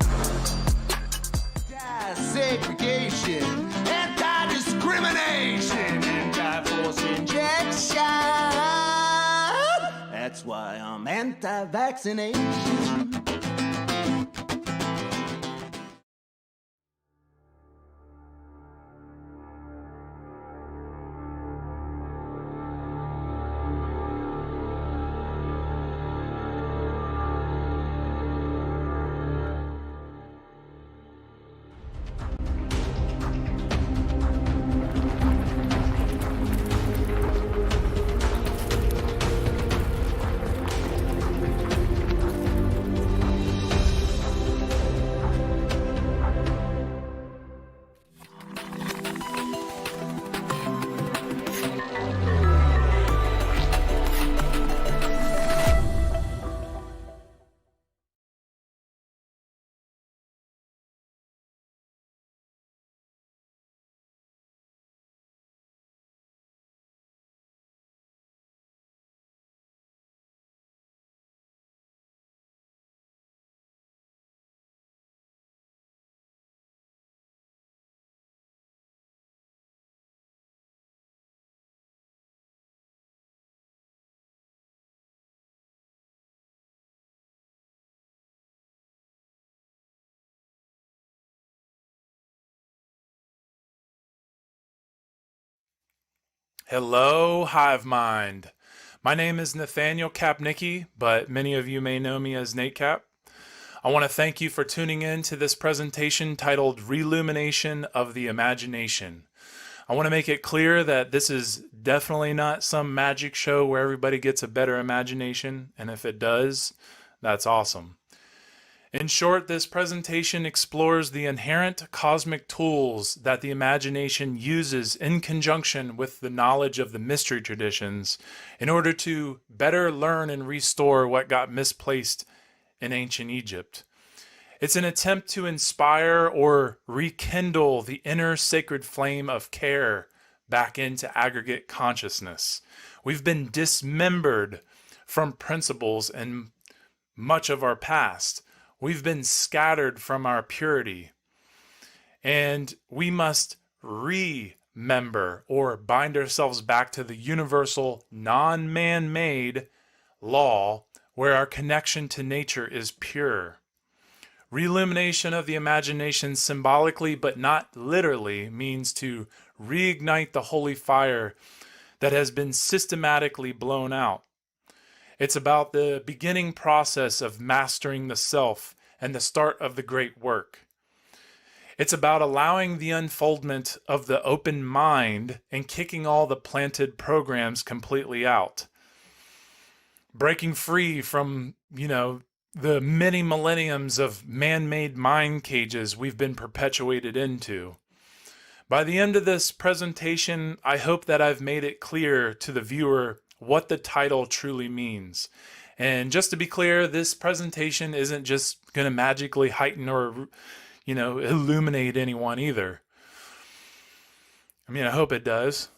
segregation, anti-discrimination, anti-force injection. That's why I'm anti-vaccination. Hello, Hive Mind. My name is Nathaniel Kapnicki, but many of you may know me as Nate Cap. I want to thank you for tuning in to this presentation titled Relumination of the Imagination. I want to make it clear that this is definitely not some magic show where everybody gets a better imagination, and if it does, that's awesome. In short, this presentation explores the inherent cosmic tools that the imagination uses in conjunction with the knowledge of the mystery traditions in order to better learn and restore what got misplaced in ancient Egypt. It's an attempt to inspire or rekindle the inner sacred flame of care back into aggregate consciousness. We've been dismembered from principles and much of our past. We've been scattered from our purity, and we must remember or bind ourselves back to the universal, non-man-made law where our connection to nature is pure. Reillumination of the imagination symbolically but not literally means to reignite the holy fire that has been systematically blown out. It's about the beginning process of mastering the self and the start of the great work. It's about allowing the unfoldment of the open mind and kicking all the planted programs completely out. Breaking free from, the many millenniums of man-made mind cages we've been perpetuated into. By the end of this presentation, I hope that I've made it clear to the viewer what the title truly means. And just to be clear, this presentation isn't just going to magically heighten or, illuminate anyone either. I hope it does.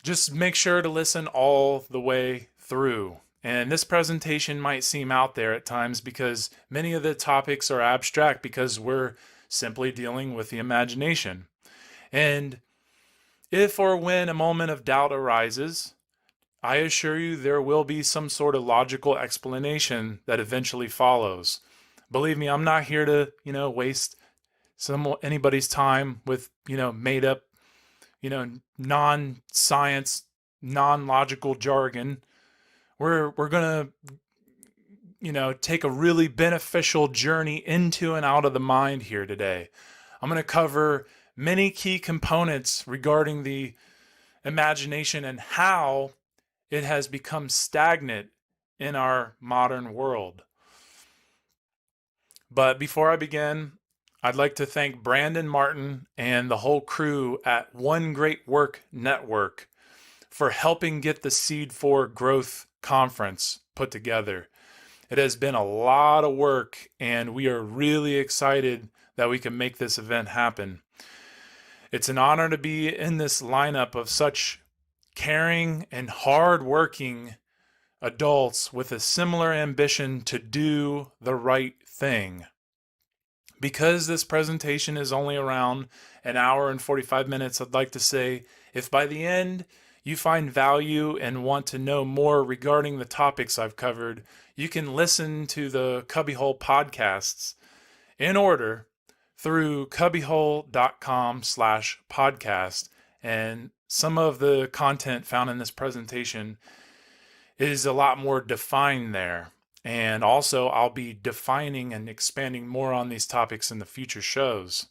Just make sure to listen all the way through. And this presentation might seem out there at times because many of the topics are abstract because we're simply dealing with the imagination. And if or when a moment of doubt arises, I assure you there will be some sort of logical explanation that eventually follows. Believe me, I'm not here to, waste anybody's time with, made up, non-science, non-logical jargon. We're going to, take a really beneficial journey into and out of the mind here today. I'm going to cover many key components regarding the imagination and how it has become stagnant in our modern world. But before I begin, I'd like to thank Brandon Martin and the whole crew at One Great Work Network for helping get the S.E.E.D Growth Conference put together. It has been a lot of work, and we are really excited that we can make this event happen. It's an honor to be in this lineup of such caring and hard-working adults with a similar ambition to do the right thing. Because this presentation is only around an hour and 45 minutes, I'd like to say, if by the end you find value and want to know more regarding the topics I've covered, you can listen to the Cubbyhole podcasts in order through cubbyhole.com/podcast, and some of the content found in this presentation is a lot more defined there. And also, I'll be defining and expanding more on these topics in the future shows.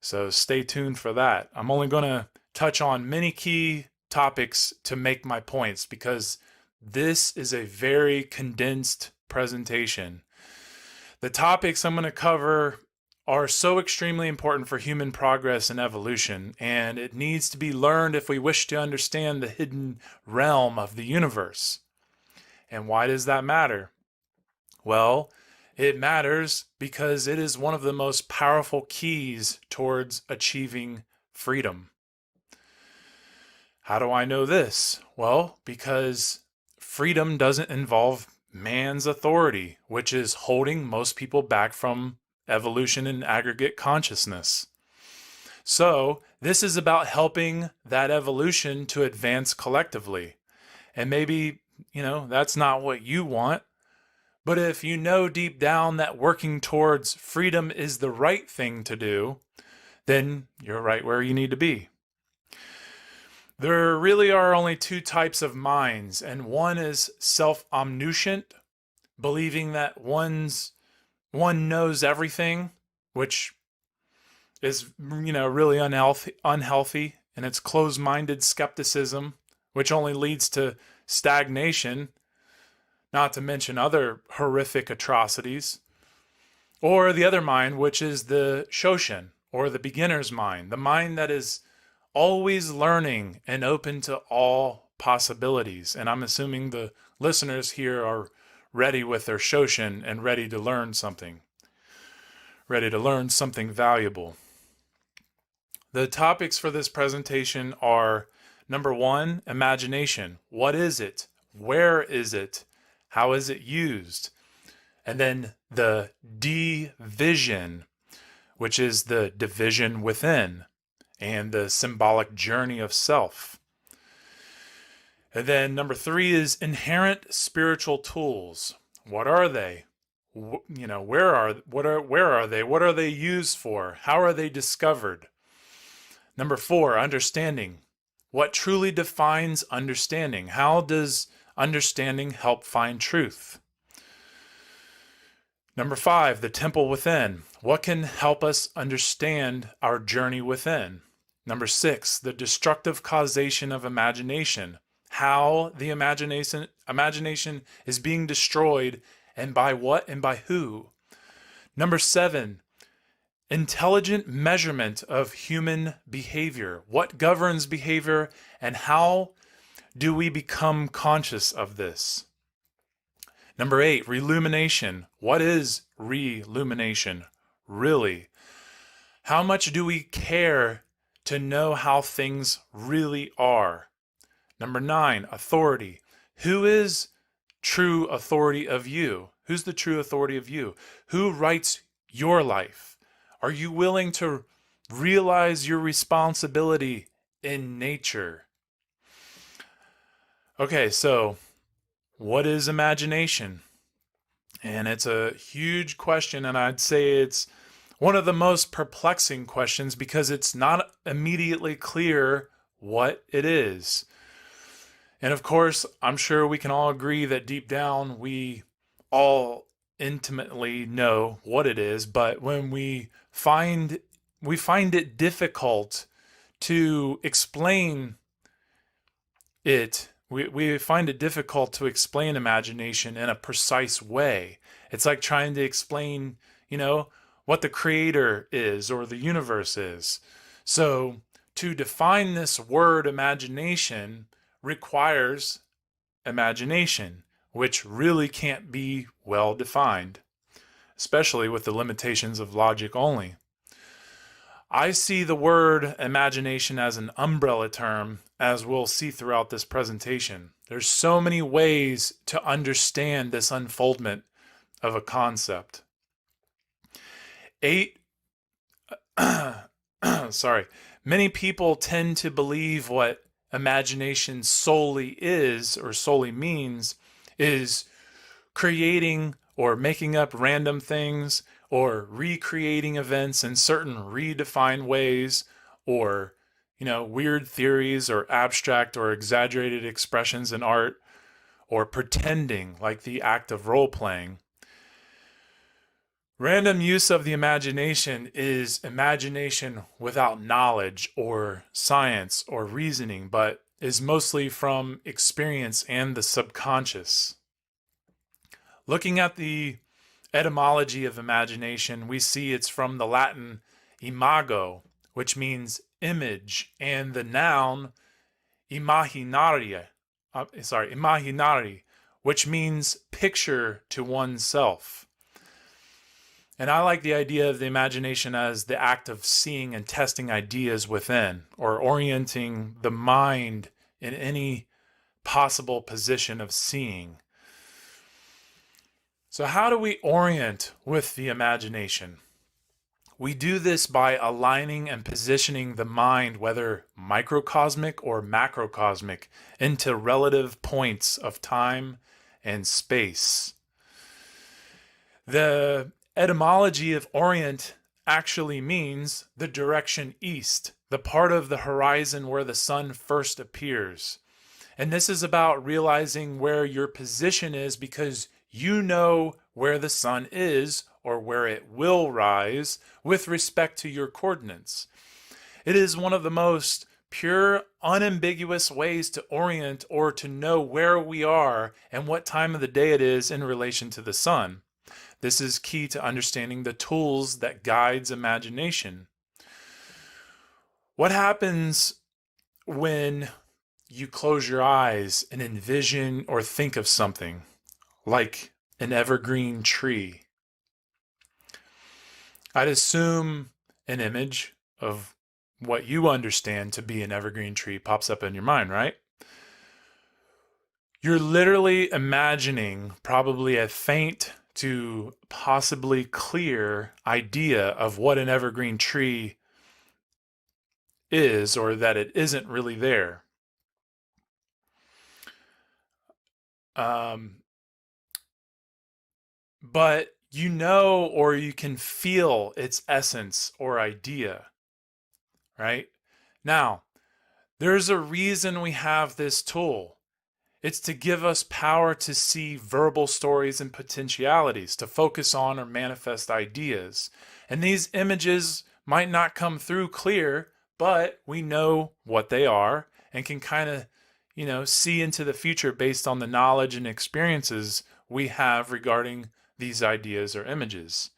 So stay tuned for that. I'm only going to touch on many key topics to make my points because this is a very condensed presentation. The topics I'm going to cover are so extremely important for human progress and evolution, and it needs to be learned if we wish to understand the hidden realm of the universe. And why does that matter? Well, it matters because it is one of the most powerful keys towards achieving freedom. How do I know this? Well, because freedom doesn't involve man's authority, which is holding most people back from evolution and aggregate consciousness. So, this is about helping that evolution to advance collectively. And maybe, that's not what you want. But if you know deep down that working towards freedom is the right thing to do, then you're right where you need to be. There really are only two types of minds, and one is self-omniscient, believing that one knows everything, which is, really unhealthy, and it's closed-minded skepticism, which only leads to stagnation, not to mention other horrific atrocities. Or the other mind, which is the Shoshin, or the beginner's mind, the mind that is always learning and open to all possibilities. And I'm assuming the listeners here are ready with their Shoshin and ready to learn something valuable. The topics for this presentation are: number 1, imagination. What is it? Where is it? How is it used? And then the division, which is the division within and the symbolic journey of self. And then number 3 is inherent spiritual tools. What are they? Where are they? What are they used for? How are they discovered? Number 4, understanding. What truly defines understanding? How does understanding help find truth? Number 5, the temple within. What can help us understand our journey within? Number 6, the destructive causation of imagination. How the imagination is being destroyed, and by what and by who. Number 7, intelligent measurement of human behavior. What governs behavior, and how do we become conscious of this? Number 8, relumination. What is relumination, really? How much do we care to know how things really are? Number 9, authority. Who is true authority of you? Who's the true authority of you? Who writes your life? Are you willing to realize your responsibility in nature? Okay, so what is imagination? And it's a huge question, and I'd say it's one of the most perplexing questions because it's not immediately clear what it is. And of course, I'm sure we can all agree that deep down we all intimately know what it is, but when we find it difficult to explain it. We find it difficult to explain imagination in a precise way. It's like trying to explain, what the creator is or the universe is. So to define this word imagination requires imagination, which really can't be well defined, especially with the limitations of logic only. I see the word imagination as an umbrella term, as we'll see throughout this presentation. There's so many ways to understand this unfoldment of a concept. Many people tend to believe what imagination solely is or solely means is creating or making up random things or recreating events in certain redefined ways, or weird theories or abstract or exaggerated expressions in art, or pretending, like the act of role-playing. Random use of the imagination is imagination without knowledge or science or reasoning, but is mostly from experience and the subconscious. Looking at the etymology of imagination, we see it's from the Latin imago, which means image, and the noun imaginari, which means picture to oneself. And I like the idea of the imagination as the act of seeing and testing ideas within, or orienting the mind in any possible position of seeing. So how do we orient with the imagination? We do this by aligning and positioning the mind, whether microcosmic or macrocosmic, into relative points of time and space. The etymology of orient actually means the direction east, the part of the horizon where the sun first appears. And this is about realizing where your position is because you know where the sun is or where it will rise with respect to your coordinates. It is one of the most pure, unambiguous ways to orient or to know where we are and what time of the day it is in relation to the sun. This is key to understanding the tools that guides imagination. What happens when you close your eyes and envision or think of something like an evergreen tree? I'd assume an image of what you understand to be an evergreen tree pops up in your mind, right? You're literally imagining probably a faint to possibly clear idea of what an evergreen tree is or that it isn't really there. But you know, or you can feel its essence or idea, right? Now, there's a reason we have this tool. It's to give us power to see verbal stories and potentialities, to focus on or manifest ideas. And these images might not come through clear, but we know what they are and can kind of, see into the future based on the knowledge and experiences we have regarding these ideas or images.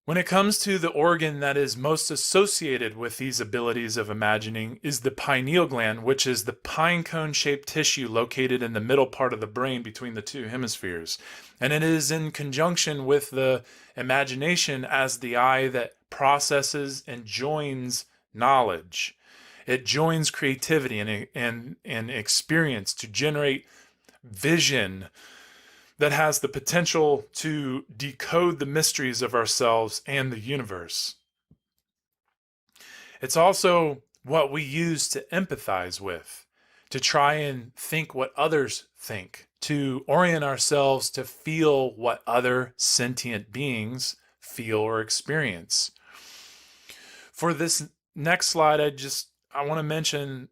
When it comes to the organ that is most associated with these abilities of imagining is the pineal gland, which is the pine cone-shaped tissue located in the middle part of the brain between the two hemispheres. And it is in conjunction with the imagination as the eye that processes and joins knowledge. It joins creativity and experience to generate vision that has the potential to decode the mysteries of ourselves and the universe. It's also what we use to empathize with, to try and think what others think, to orient ourselves to feel what other sentient beings feel or experience. For this next slide, I want to mention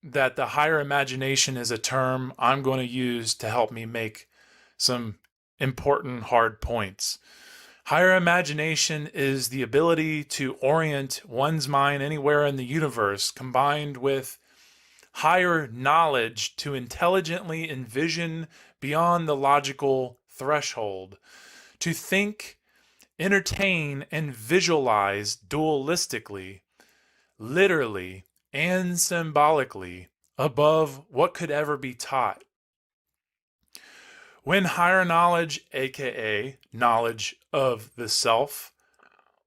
that the higher imagination is a term I'm going to use to help me make some important hard points. Higher imagination is the ability to orient one's mind anywhere in the universe, combined with higher knowledge to intelligently envision beyond the logical threshold, to think, entertain, and visualize dualistically, literally, and symbolically above what could ever be taught. When higher knowledge, aka knowledge of the self,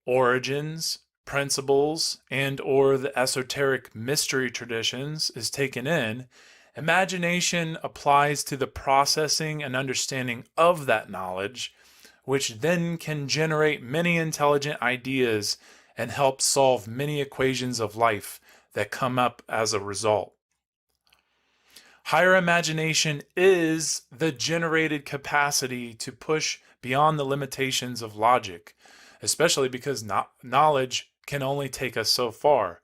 origins, principles, and or the esoteric mystery traditions is taken in, imagination applies to the processing and understanding of that knowledge, which then can generate many intelligent ideas and help solve many equations of life that come up as a result. Higher imagination is the generated capacity to push beyond the limitations of logic, especially because knowledge can only take us so far.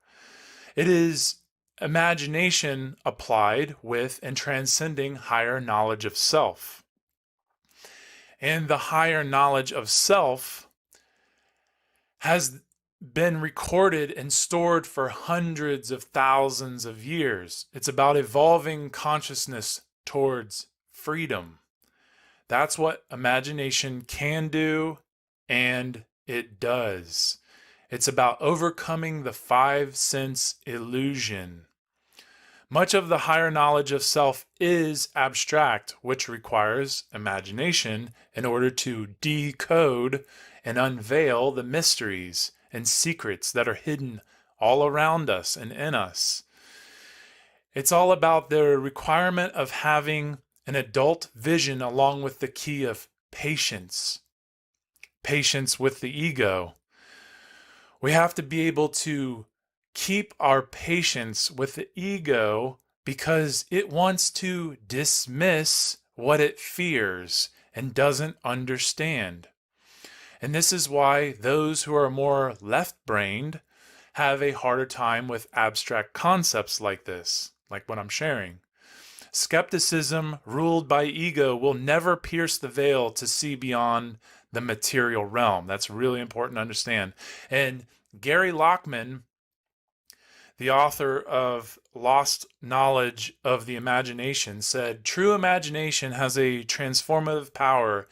It is imagination applied with and transcending higher knowledge of self. And the higher knowledge of self has been recorded and stored for hundreds of thousands of years. It's about evolving consciousness towards freedom. That's what imagination can do, and it does. It's about overcoming the five sense illusion. Much of the higher knowledge of self is abstract, which requires imagination in order to decode and unveil the mysteries and secrets that are hidden all around us and in us. It's all about the requirement of having an adult vision along with the key of patience. Patience with the ego. We have to be able to keep our patience with the ego because it wants to dismiss what it fears and doesn't understand. And this is why those who are more left-brained have a harder time with abstract concepts like this, like what I'm sharing. Skepticism ruled by ego will never pierce the veil to see beyond the material realm. That's really important to understand. And Gary Lockman, the author of Lost Knowledge of the Imagination, said, true imagination has a transformative power.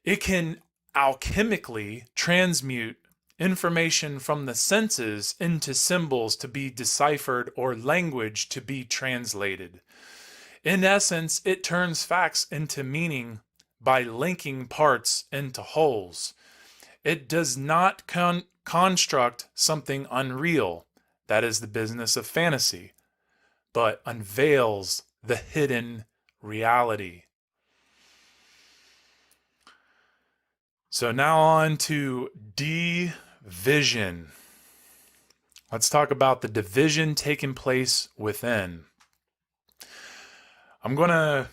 It can alchemically transmute information from the senses into symbols to be deciphered or language to be translated. In essence, it turns facts into meaning by linking parts into wholes. It does not construct something unreal. That is the business of fantasy, but unveils the hidden reality. So now on to division. Let's talk about the division taking place within. I'm going to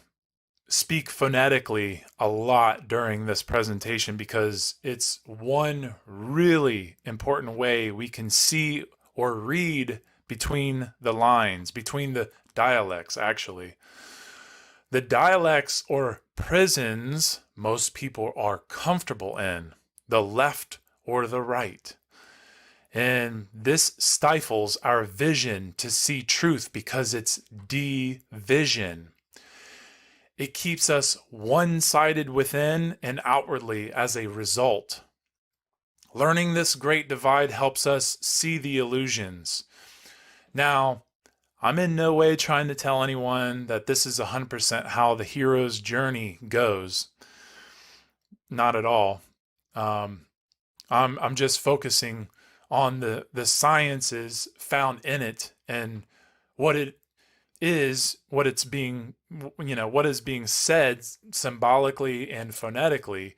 speak phonetically a lot during this presentation because it's one really important way we can see or read between the lines, between the dialects, actually. The dialects or prisons most people are comfortable in, the left or the right. And this stifles our vision to see truth because it's division. It keeps us one-sided within and outwardly as a result. Learning this great divide helps us see the illusions. Now, I'm in no way trying to tell anyone that this is 100% how the hero's journey goes. Not at all. I'm just focusing on the sciences found in it and what it is, what it's being, what is being said symbolically and phonetically,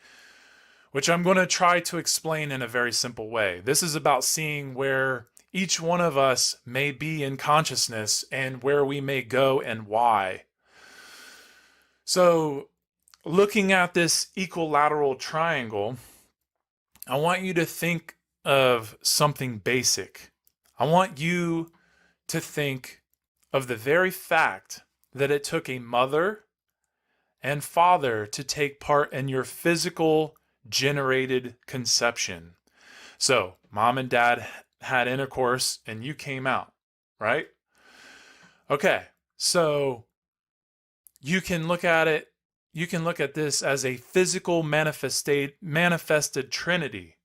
which I'm going to try to explain in a very simple way. This is about seeing where each one of us may be in consciousness and where we may go and why. So, looking at this equilateral triangle, I want you to think of something basic. I want you to think of the very fact that it took a mother and father to take part in your physical generated conception. So, mom and dad had intercourse and you came out, right? Okay, so you can look at it, you can look at this as a physical manifested trinity,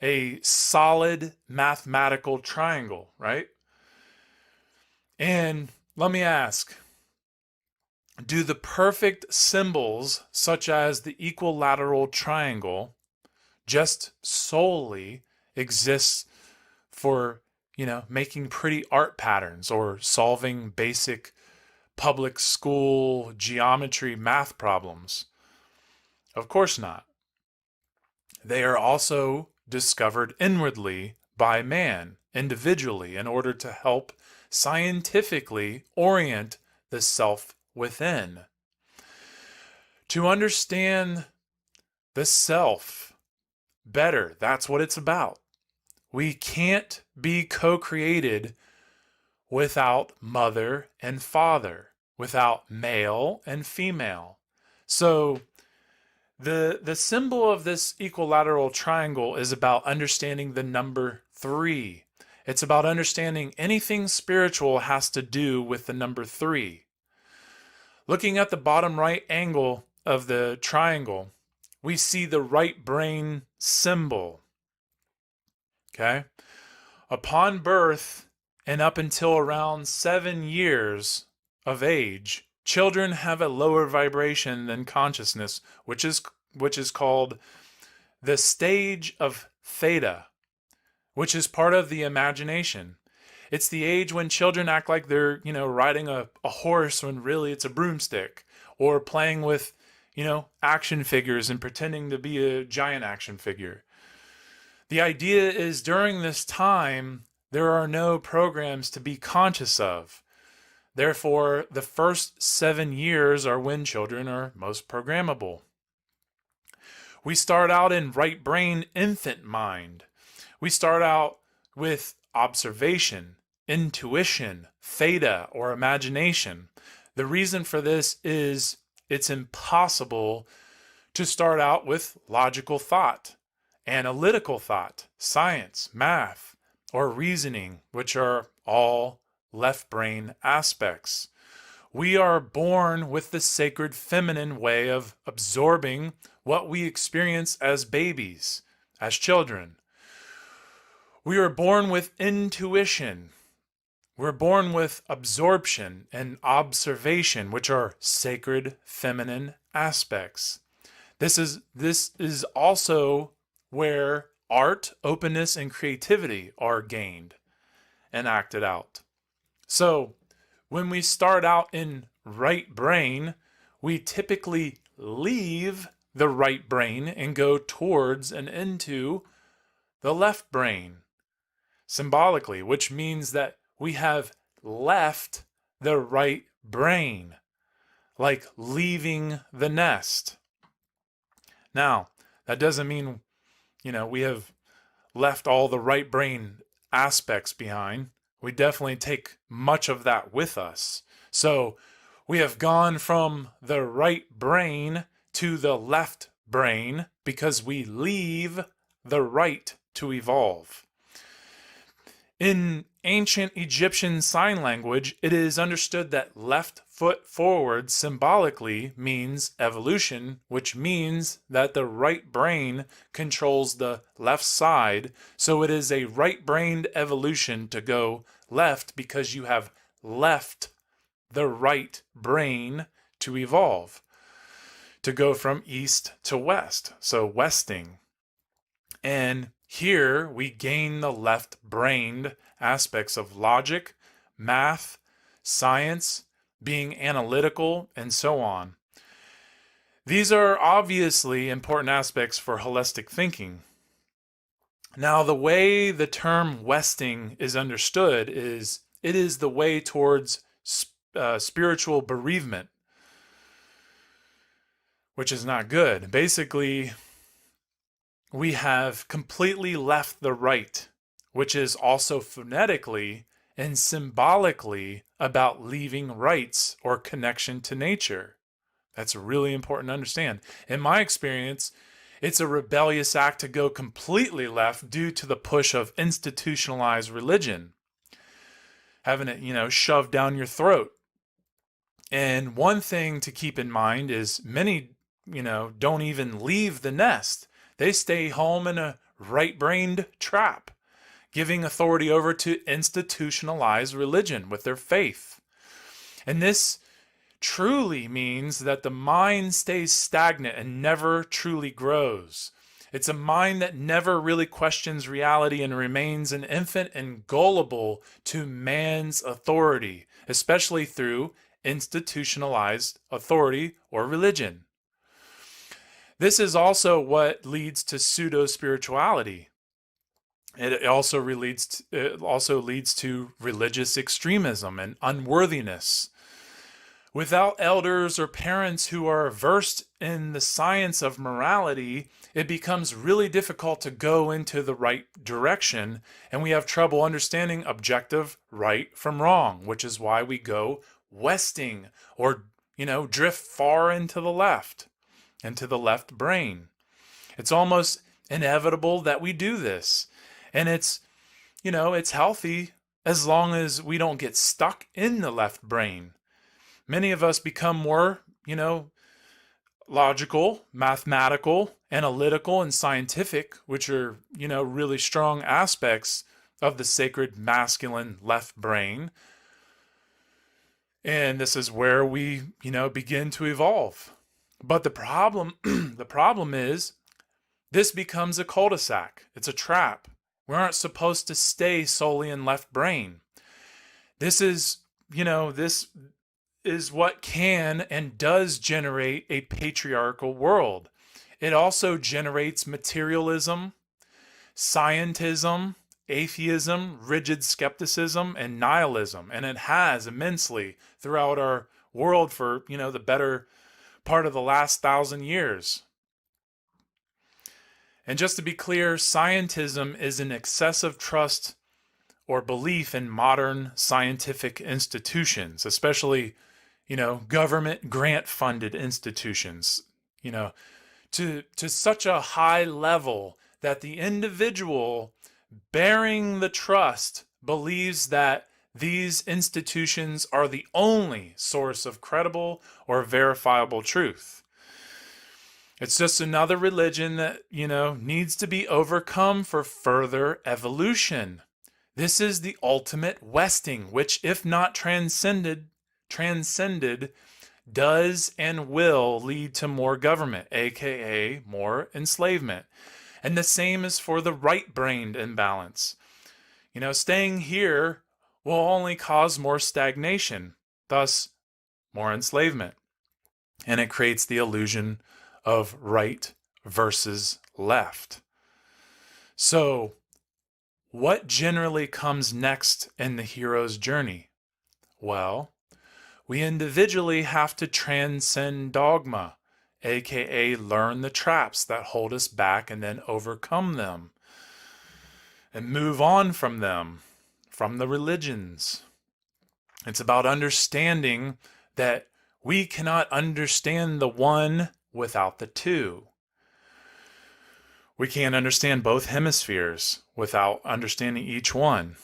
a solid mathematical triangle, right? And let me ask, do the perfect symbols such as the equilateral triangle just solely exist for, making pretty art patterns or solving basic public school geometry math problems? Of course not. They are also discovered inwardly by man, individually, in order to help scientifically orient the self within. To understand the self better, that's what it's about. We can't be co-created without mother and father, without male and female. So the symbol of this equilateral triangle is about understanding the number 3. It's about understanding anything spiritual has to do with the number 3. Looking at the bottom right angle of the triangle, we see the right brain symbol. Okay? Upon birth and up until around 7 years of age, children have a lower vibration than consciousness, which is called the stage of theta, which is part of the imagination. It's the age when children act like they're, riding a horse when really it's a broomstick, or playing with, action figures and pretending to be a giant action figure. The idea is during this time, there are no programs to be conscious of. Therefore, the first 7 years are when children are most programmable. We start out in right brain infant mind. We start out with observation, intuition, theta, or imagination. The reason for this is it's impossible to start out with logical thought, analytical thought, science, math, or reasoning, which are all left brain aspects. We are born with the sacred feminine way of absorbing what we experience as babies, as children. We are born with intuition. We're born with absorption and observation, which are sacred feminine aspects. This is also where art, openness, and creativity are gained and acted out. So when we start out in right brain, we typically leave the right brain and go towards and into the left brain, symbolically, which means that we have left the right brain, like leaving the nest. Now, that doesn't mean, we have left all the right brain aspects behind. We definitely take much of that with us. So we have gone from the right brain to the left brain because we leave the right to evolve. In ancient Egyptian sign language, it is understood that left foot forward symbolically means evolution, which means that the right brain controls the left side. So it is a right-brained evolution to go left because you have left the right brain to evolve, to go from east to west, so westing. And here we gain the left-brained aspects of logic, math, science, being analytical, and so on. These are obviously important aspects for holistic thinking. Now, the way the term westing is understood is it is the way towards spiritual bereavement, which is not good. Basically, we have completely left the right, which is also phonetically and symbolically about leaving rights or connection to nature. That's really important to understand. In my experience, it's a rebellious act to go completely left due to the push of institutionalized religion, having it, shoved down your throat. And one thing to keep in mind is many, don't even leave the nest. They stay home in a right-brained trap, giving authority over to institutionalized religion with their faith. And this truly means that the mind stays stagnant and never truly grows. It's a mind that never really questions reality and remains an infant and gullible to man's authority, especially through institutionalized authority or religion. This is also what leads to pseudo-spirituality. It also leads to religious extremism and unworthiness. Without elders or parents who are versed in the science of morality, it becomes really difficult to go into the right direction, and we have trouble understanding objective right from wrong, which is why we go westing or, drift far into the left brain. It's almost inevitable that we do this. And it's healthy as long as we don't get stuck in the left brain. Many of us become more, logical, mathematical, analytical, and scientific, which are, really strong aspects of the sacred masculine left brain. And this is where we, begin to evolve. But the problem is this becomes a cul-de-sac. It's a trap. We aren't supposed to stay solely in left brain. This is what can and does generate a patriarchal world. It also generates materialism, scientism, atheism, rigid skepticism, and nihilism. And it has immensely throughout our world for, the better part of the last 1,000 years. And just to be clear, scientism is an excessive trust or belief in modern scientific institutions, especially, government grant-funded institutions, to such a high level that the individual bearing the trust believes that these institutions are the only source of credible or verifiable truth. It's just another religion that, needs to be overcome for further evolution. This is the ultimate Westing, which, if not transcended, does and will lead to more government, aka more enslavement. And the same is for the right-brained imbalance. Staying here will only cause more stagnation, thus more enslavement. And it creates the illusion of right versus left. So, what generally comes next in the hero's journey? Well, we individually have to transcend dogma, aka learn the traps that hold us back and then overcome them and move on from them, from the religions. It's about understanding that we cannot understand the one without the two. We can't understand both hemispheres without understanding each one.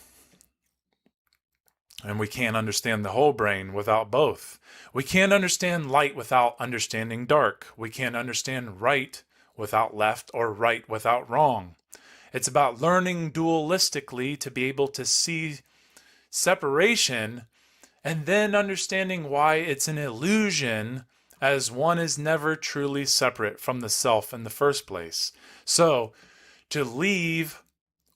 And we can't understand the whole brain without both. We can't understand light without understanding dark. We can't understand right without left or right without wrong. It's about learning dualistically to be able to see separation and then understanding why it's an illusion, as one is never truly separate from the self in the first place. So, to leave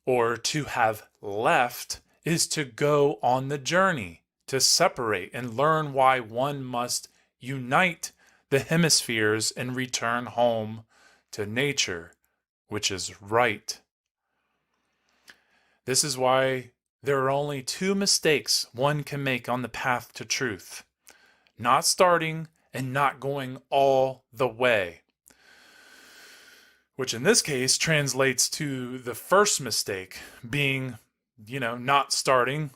or to have left is to go on the journey, to separate and learn why one must unite the hemispheres and return home to nature, which is right. This is why there are only two mistakes one can make on the path to truth: not starting and not going all the way. Which in this case translates to the first mistake being, not starting,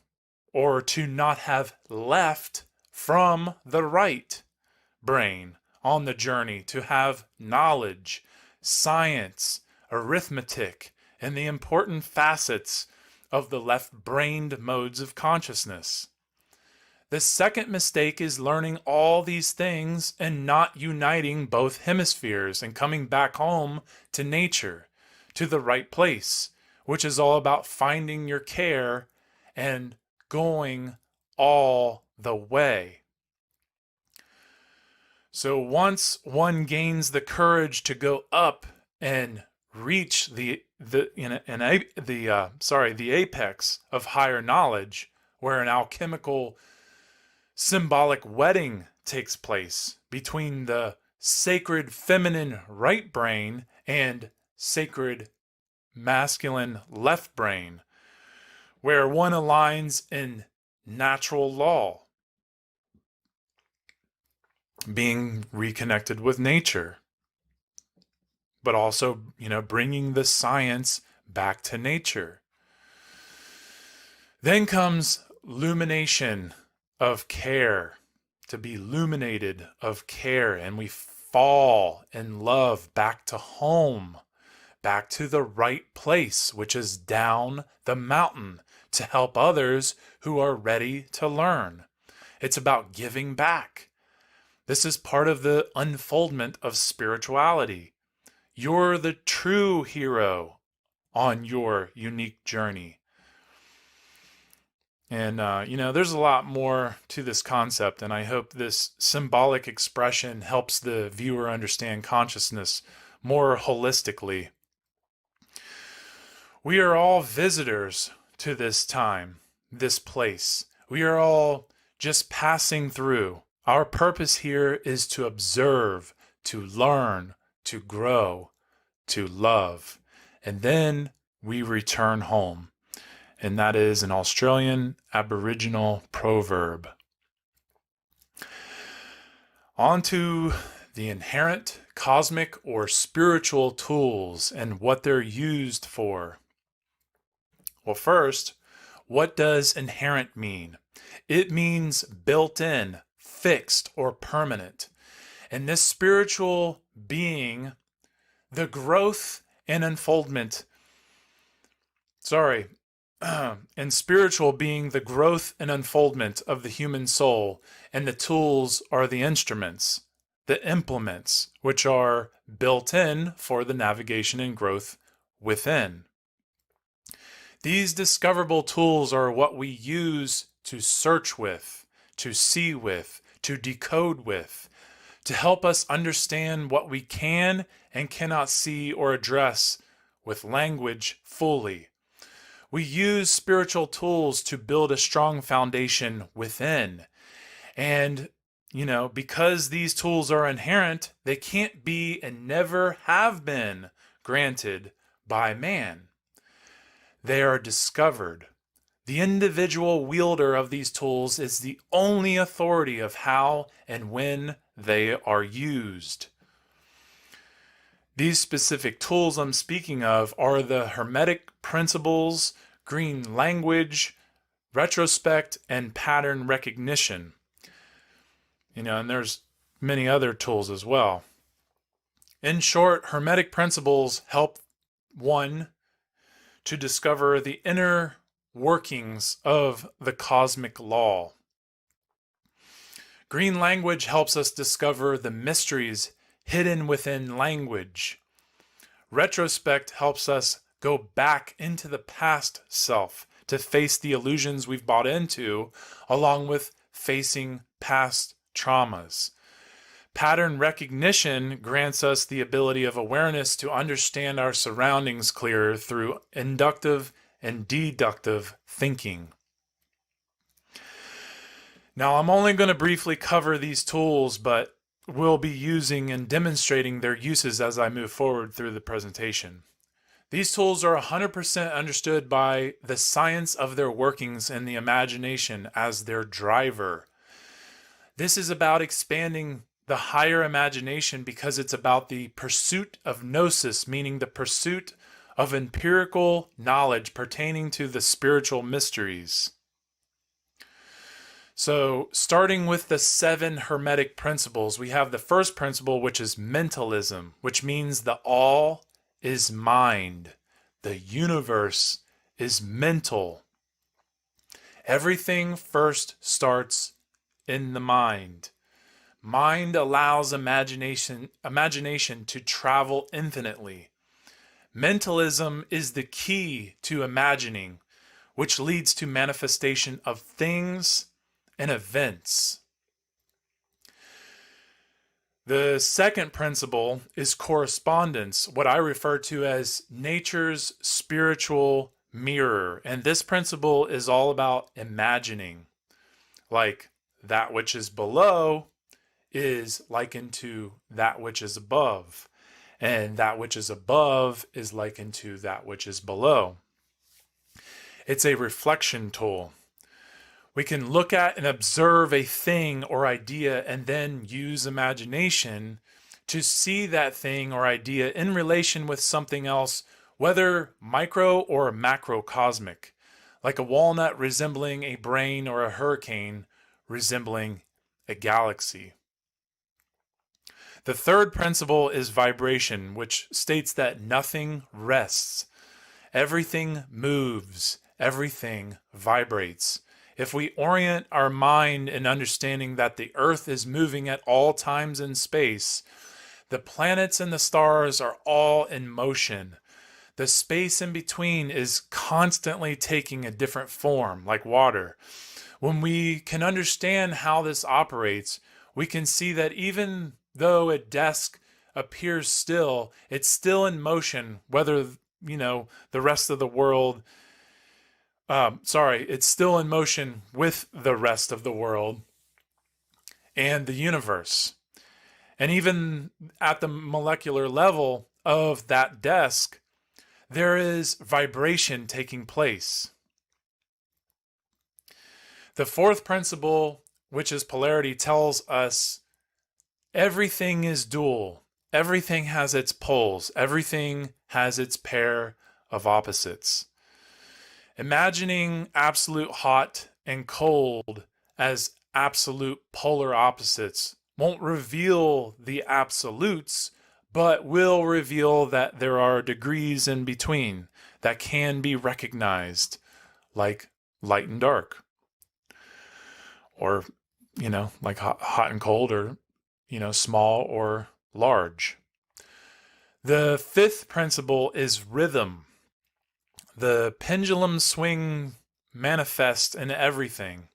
or to not have left from the right brain on the journey to have knowledge, science, arithmetic, and the important facets of the left-brained modes of consciousness. The second mistake is learning all these things and not uniting both hemispheres and coming back home to nature, to the right place, which is all about finding your care and going all the way. So once one gains the courage to go up and reach the apex of higher knowledge, where an alchemical symbolic wedding takes place between the sacred feminine right brain and sacred masculine left brain, where one aligns in natural law, being reconnected with nature, but also, bringing the science back to nature. Then comes illumination of care, to be illuminated of care, and we fall in love back to home, back to the right place, which is down the mountain, to help others who are ready to learn. It's about giving back. This is part of the unfoldment of spirituality. You're the true hero on your unique journey. And, there's a lot more to this concept, and I hope this symbolic expression helps the viewer understand consciousness more holistically. We are all visitors to this time, this place. We are all just passing through. Our purpose here is to observe, to learn, to grow, to love, and then we return home. And that is an Australian Aboriginal proverb. On to the inherent Cosmic or spiritual tools and what they're used for. Well, first, what does inherent mean? It means built in, fixed, or permanent. And this spiritual being, the growth and unfoldment, and spiritual being the growth and unfoldment of the human soul, and the tools are the instruments, the implements, which are built in for the navigation and growth within. These discoverable tools are what we use to search with, to see with, to decode with, to help us understand what we can and cannot see or address with language fully. We use spiritual tools to build a strong foundation within. And, because these tools are inherent, they can't be and never have been granted by man. They are discovered. The individual wielder of these tools is the only authority of how and when they are used. These specific tools I'm speaking of are the Hermetic principles, green language, retrospect, and pattern recognition. And there's many other tools as well. In short, Hermetic principles help one to discover the inner workings of the cosmic law. Green language helps us discover the mysteries hidden within language. Retrospect helps us go back into the past self to face the illusions we've bought into, along with facing past traumas. Pattern recognition grants us the ability of awareness to understand our surroundings clearer through inductive and deductive thinking. Now, I'm only going to briefly cover these tools, but we'll be using and demonstrating their uses as I move forward through the presentation. These tools are 100% understood by the science of their workings and the imagination as their driver. This is about expanding the higher imagination because it's about the pursuit of gnosis, meaning the pursuit of empirical knowledge pertaining to the spiritual mysteries. So, starting with the 7 Hermetic principles, we have the first principle, which is mentalism, which means the all is mind. The universe is mental. Everything first starts in the mind. Mind allows imagination to travel infinitely. Mentalism is the key to imagining, which leads to manifestation of things and events. The second principle is correspondence, what I refer to as nature's spiritual mirror. And this principle is all about imagining, like that which is below is likened to that which is above, and that which is above is likened to that which is below. It's a reflection tool. We can look at and observe a thing or idea and then use imagination to see that thing or idea in relation with something else, whether micro or macrocosmic, like a walnut resembling a brain or a hurricane resembling a galaxy. The third principle is vibration, which states that nothing rests. Everything moves. Everything vibrates. If we orient our mind in understanding that the earth is moving at all times in space, the planets and the stars are all in motion. The space in between is constantly taking a different form, like water. When we can understand how this operates, we can see that even though a desk appears still, it's still in motion, whether, the rest of the world, it's still in motion with the rest of the world and the universe. And even at the molecular level of that desk, there is vibration taking place. The fourth principle, which is polarity, tells us everything is dual. everything has its poles. Everything has its pair of opposites. Imagining absolute hot and cold as absolute polar opposites won't reveal the absolutes, but will reveal that there are degrees in between that can be recognized, like light and dark, or, like hot and cold, or, small or large. The fifth principle is rhythm. The pendulum swing manifests in everything.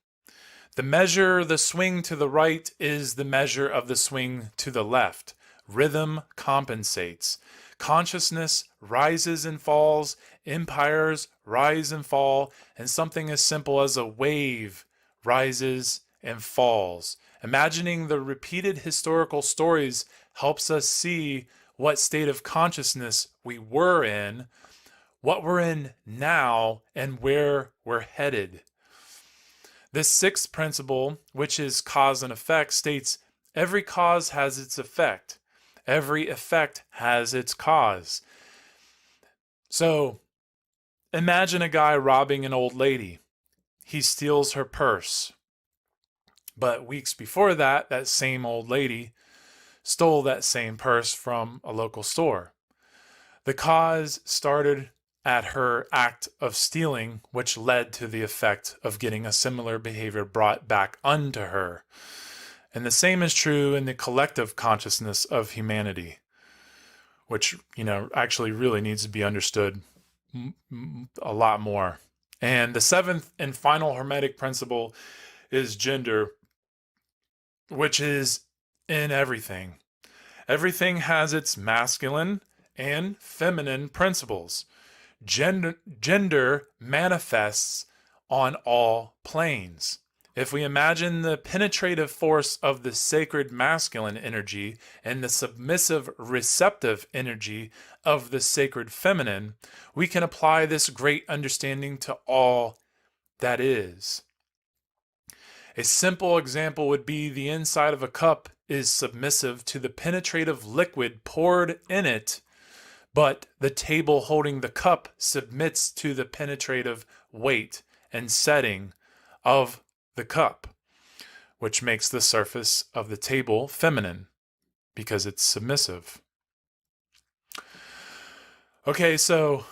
The measure, the swing to the right, is the measure of the swing to the left. Rhythm compensates. Consciousness rises and falls, empires rise and fall, and something as simple as a wave rises and falls. Imagining the repeated historical stories helps us see what state of consciousness we were in, what we're in now, and where we're headed. This sixth principle, which is cause and effect, states every cause has its effect. Every effect has its cause. So imagine a guy robbing an old lady. He steals her purse. But weeks before that, that same old lady stole that same purse from a local store. The cause started at her act of stealing, which led to the effect of getting a similar behavior brought back unto her. And the same is true in the collective consciousness of humanity, which, actually really needs to be understood a lot more. And the seventh and final Hermetic principle is gender, which is in everything. Everything has its masculine and feminine principles. Gender manifests on all planes. If we imagine the penetrative force of the sacred masculine energy and the submissive receptive energy of the sacred feminine, we can apply this great understanding to all that is. A simple example would be the inside of a cup is submissive to the penetrative liquid poured in it, but the table holding the cup submits to the penetrative weight and setting of the cup, which makes the surface of the table feminine because it's submissive. Okay, so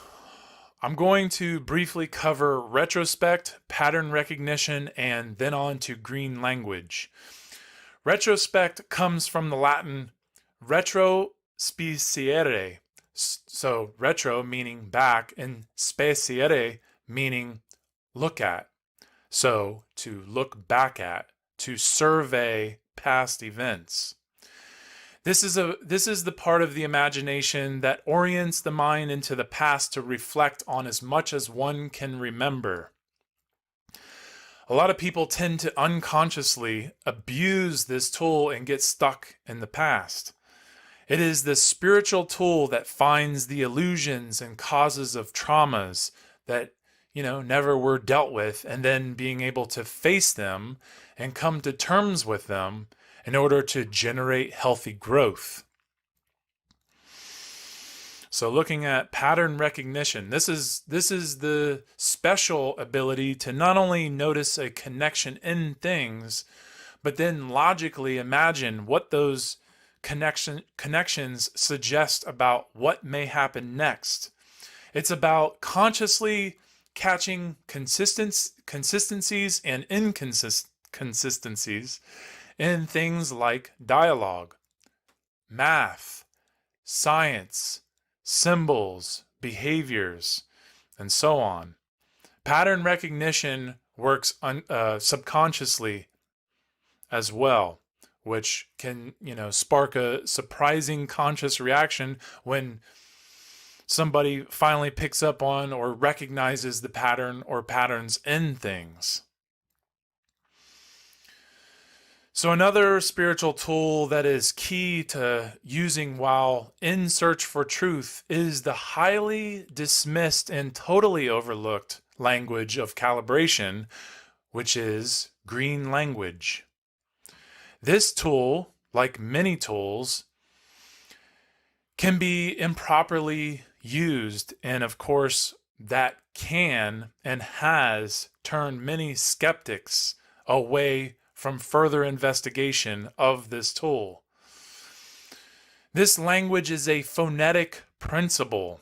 I'm going to briefly cover retrospect, pattern recognition, and then on to green language. Retrospect comes from the Latin retro speciere. So retro meaning back and speciere meaning look at. So to look back at, to survey past events. This is the part of the imagination that orients the mind into the past to reflect on as much as one can remember. A lot of people tend to unconsciously abuse this tool and get stuck in the past. It is the spiritual tool that finds the illusions and causes of traumas that, never were dealt with, and then being able to face them and come to terms with them in order to generate healthy growth. So looking at pattern recognition, this is the special ability to not only notice a connection in things, but then logically imagine what those connections suggest about what may happen next. It's about consciously catching consistencies and inconsistencies in things like dialogue, math, science, symbols, behaviors, and so on. Pattern recognition works subconsciously as well, which can, spark a surprising conscious reaction when somebody finally picks up on or recognizes the pattern or patterns in things. So another spiritual tool that is key to using while in search for truth is the highly dismissed and totally overlooked language of calibration, which is green language. This tool, like many tools, can be improperly used. And of course, that can and has turned many skeptics away from further investigation of this tool. This language is a phonetic principle.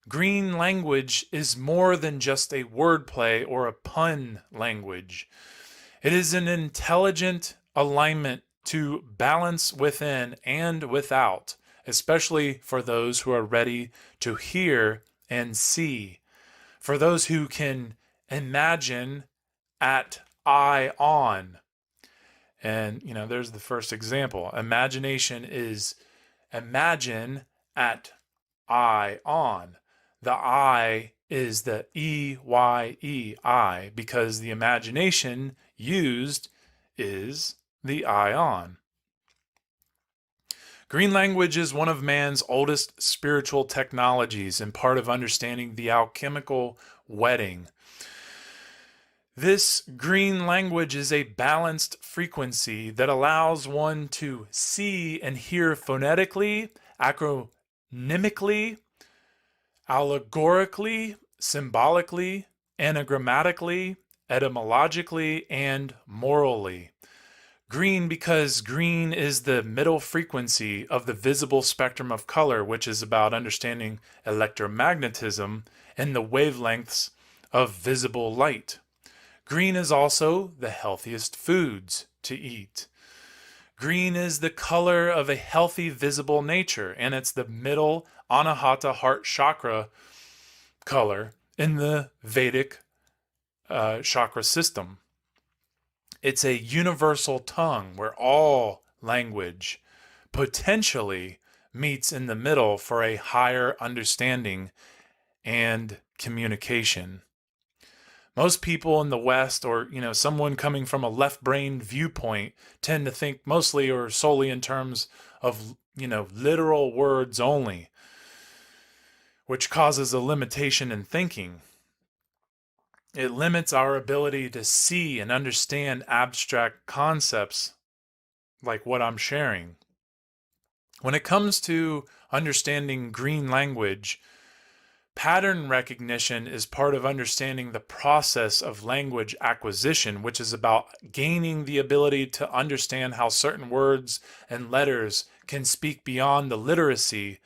Green language is more than just a wordplay or a pun language. It is an intelligent alignment to balance within and without, especially for those who are ready to hear and see, for those who can imagine at eye on. And, there's the first example. Imagination is imagine at eye on. The I is the E-Y-E-I because the imagination used is the ion. Green language is one of man's oldest spiritual technologies and part of understanding the alchemical wedding. This green language is a balanced frequency that allows one to see and hear phonetically, acronymically, allegorically, symbolically, anagrammatically, etymologically, and morally. Green because green is the middle frequency of the visible spectrum of color, which is about understanding electromagnetism and the wavelengths of visible light. Green is also the healthiest foods to eat. Green is the color of a healthy, visible nature, and it's the middle Anahata heart chakra color in the Vedic chakra system. It's a universal tongue where all language potentially meets in the middle for a higher understanding and communication. Most people in the West, or someone coming from a left-brain viewpoint, tend to think mostly or solely in terms of literal words only, which causes a limitation in thinking. It limits our ability to see and understand abstract concepts like what I'm sharing. When it comes to understanding green language, pattern recognition is part of understanding the process of language acquisition, which is about gaining the ability to understand how certain words and letters can speak beyond the literacy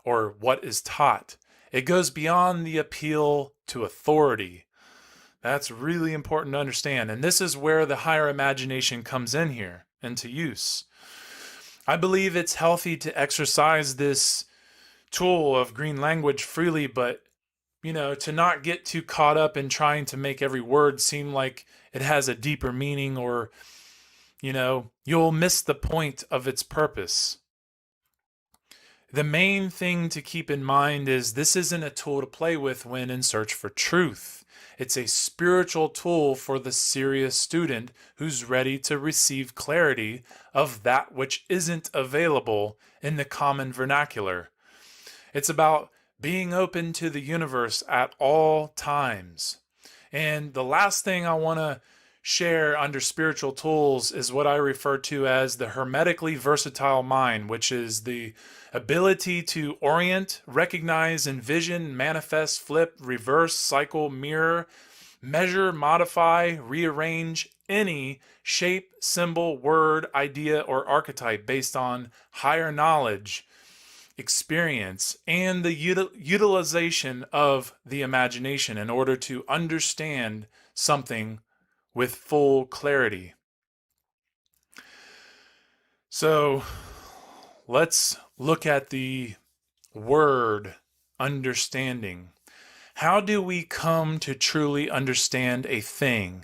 or what is taught. It goes beyond the appeal to authority. That's really important to understand. And this is where the higher imagination comes in here into use. I believe it's healthy to exercise this tool of green language freely, but to not get too caught up in trying to make every word seem like it has a deeper meaning, or you'll miss the point of its purpose. The main thing to keep in mind is this isn't a tool to play with when in search for truth. It's a spiritual tool for the serious student who's ready to receive clarity of that which isn't available in the common vernacular. It's about being open to the universe at all times. And the last thing I want to share under spiritual tools is what I refer to as the hermetically versatile mind, which is the ability to orient, recognize, envision, manifest, flip, reverse, cycle, mirror, measure, modify, rearrange any shape, symbol, word, idea, or archetype based on higher knowledge, experience, and the utilization of the imagination in order to understand something with full clarity. So let's look at the word understanding. How do we come to truly understand a thing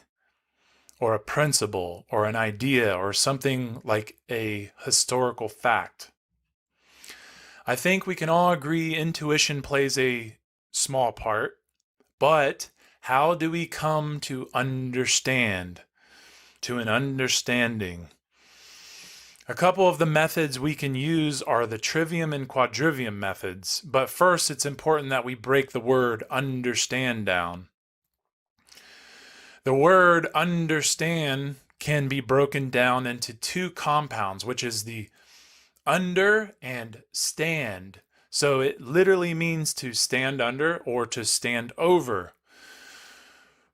or a principle or an idea or something like a historical fact? I think we can all agree intuition plays a small part, but how do we come to understand, to an understanding? A couple of the methods we can use are the trivium and quadrivium methods, but first it's important that we break the word understand down. The word understand can be broken down into two compounds, which is the under and stand. So it literally means to stand under or to stand over.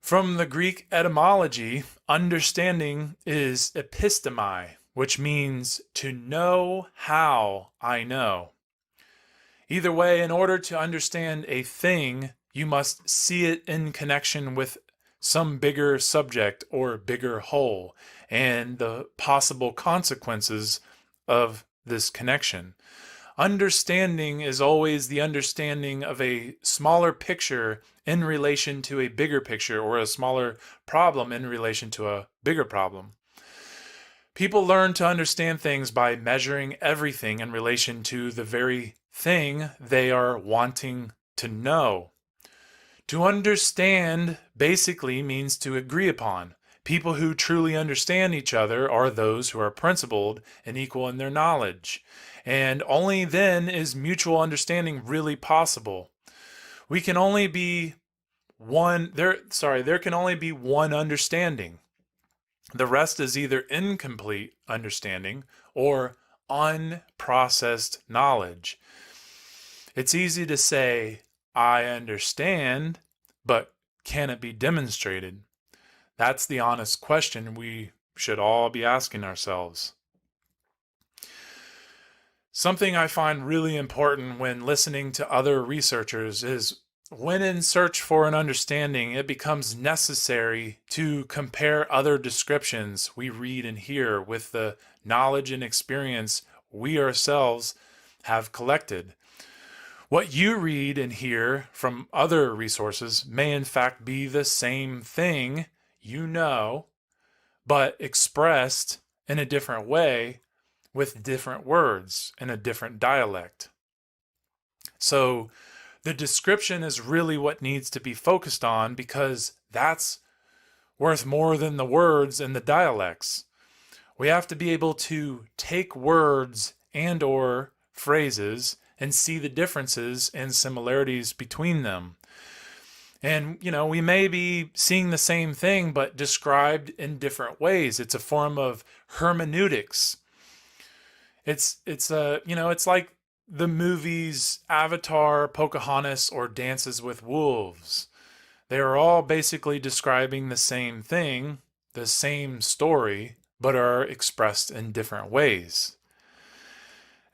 From the Greek etymology, understanding is epistemi, which means to know how I know. Either way, in order to understand a thing, you must see it in connection with some bigger subject or bigger whole and the possible consequences of this connection. Understanding is always the understanding of a smaller picture in relation to a bigger picture, or a smaller problem in relation to a bigger problem. People learn to understand things by measuring everything in relation to the very thing they are wanting to know. To understand basically means to agree upon. People who truly understand each other are those who are principled and equal in their knowledge. And only then is mutual understanding really possible. We can only be there can only be one understanding. The rest is either incomplete understanding or unprocessed knowledge. It's easy to say, I understand, but can it be demonstrated? That's the honest question we should all be asking ourselves. Something I find really important when listening to other researchers is when in search for an understanding, it becomes necessary to compare other descriptions we read and hear with the knowledge and experience we ourselves have collected. What you read and hear from other resources may in fact be the same thing you know, but expressed in a different way with different words in a different dialect. So the description is really what needs to be focused on, because that's worth more than the words and the dialects. We have to be able to take words and or phrases and see the differences and similarities between them. And, we may be seeing the same thing, but described in different ways. It's a form of hermeneutics. It's like the movies Avatar, Pocahontas, or Dances with Wolves. They are all basically describing the same thing, the same story, but are expressed in different ways.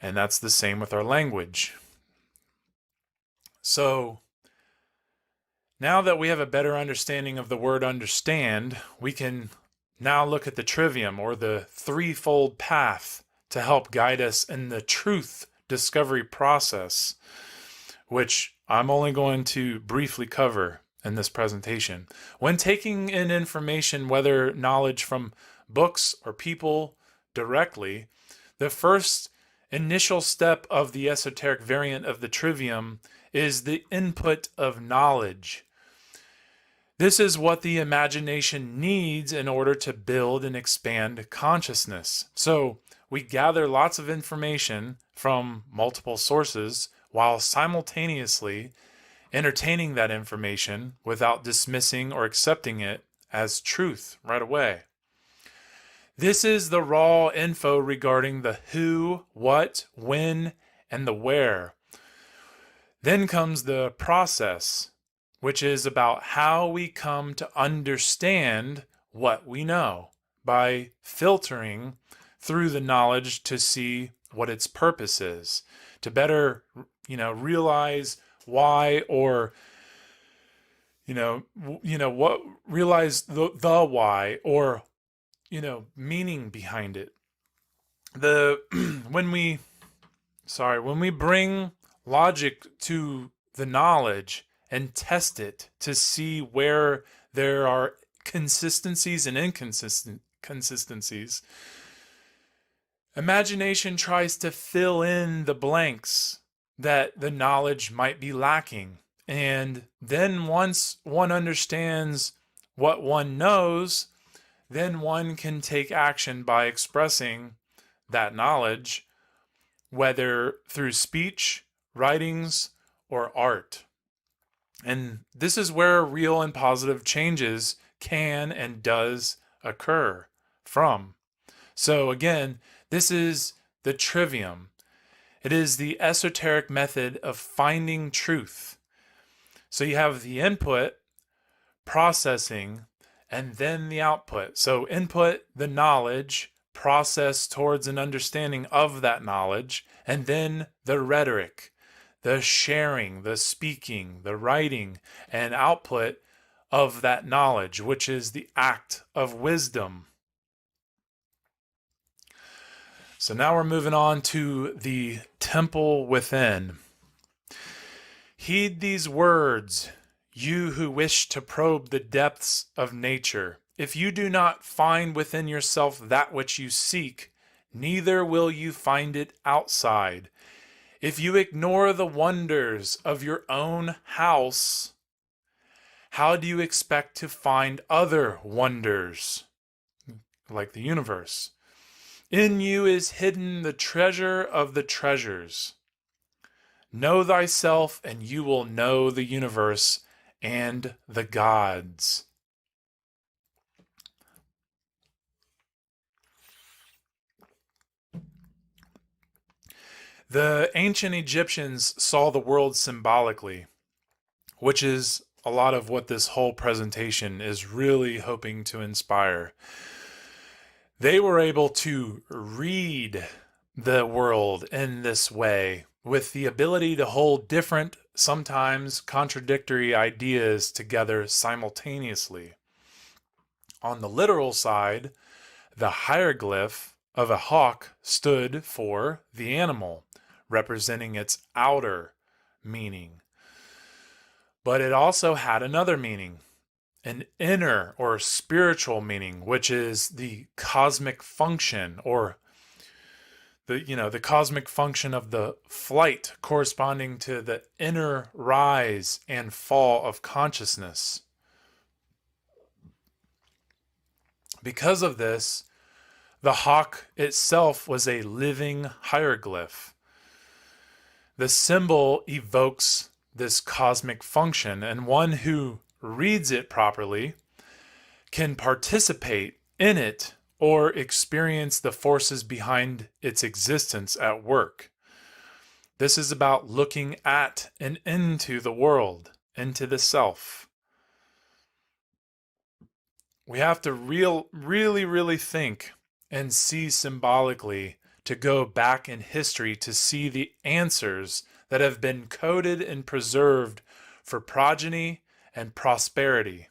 And that's the same with our language. So, now that we have a better understanding of the word understand, we can now look at the trivium, or the threefold path, to help guide us in the truth discovery process, which I'm only going to briefly cover in this presentation. When taking in information, whether knowledge from books or people directly, the first initial step of the esoteric variant of the trivium is the input of knowledge. This is what the imagination needs in order to build and expand consciousness. So we gather lots of information from multiple sources while simultaneously entertaining that information without dismissing or accepting it as truth right away. This is the raw info regarding the who, what, when, and the where. Then comes the process, which is about how we come to understand what we know by filtering through the knowledge to see what its purpose is, to better, realize why, or realize the why, or meaning behind it. When we bring logic to the knowledge and test it to see where there are consistencies and inconsistencies, imagination tries to fill in the blanks that the knowledge might be lacking. And then once one understands what one knows, then one can take action by expressing that knowledge, whether through speech, writings, or art. And this is where real and positive changes can and does occur from. So again, this is the trivium. It is the esoteric method of finding truth. So you have the input, processing, and then the output. So input, the knowledge, process towards an understanding of that knowledge, and then the rhetoric, the sharing, the speaking, the writing, and output of that knowledge, which is the act of wisdom. So now we're moving on to the temple within. Heed these words, you who wish to probe the depths of nature. If you do not find within yourself that which you seek, neither will you find it outside. If you ignore the wonders of your own house, how do you expect to find other wonders, like the universe? In you is hidden the treasure of the treasures. Know thyself, and you will know the universe and the gods. The ancient Egyptians saw the world symbolically, which is a lot of what this whole presentation is really hoping to inspire. They were able to read the world in this way, with the ability to hold different, sometimes contradictory ideas together simultaneously. On the literal side, the hieroglyph of a hawk stood for the animal, representing its outer meaning. But it also had another meaning, an inner or spiritual meaning, which is the cosmic function, or the cosmic function of the flight corresponding to the inner rise and fall of consciousness. Because of this, the hawk itself was a living hieroglyph. The symbol evokes this cosmic function, and one who reads it properly can participate in it or experience the forces behind its existence at work. This is about looking at and into the world, into the self. We have to really think and see symbolically to go back in history to see the answers that have been coded and preserved for progeny and prosperity.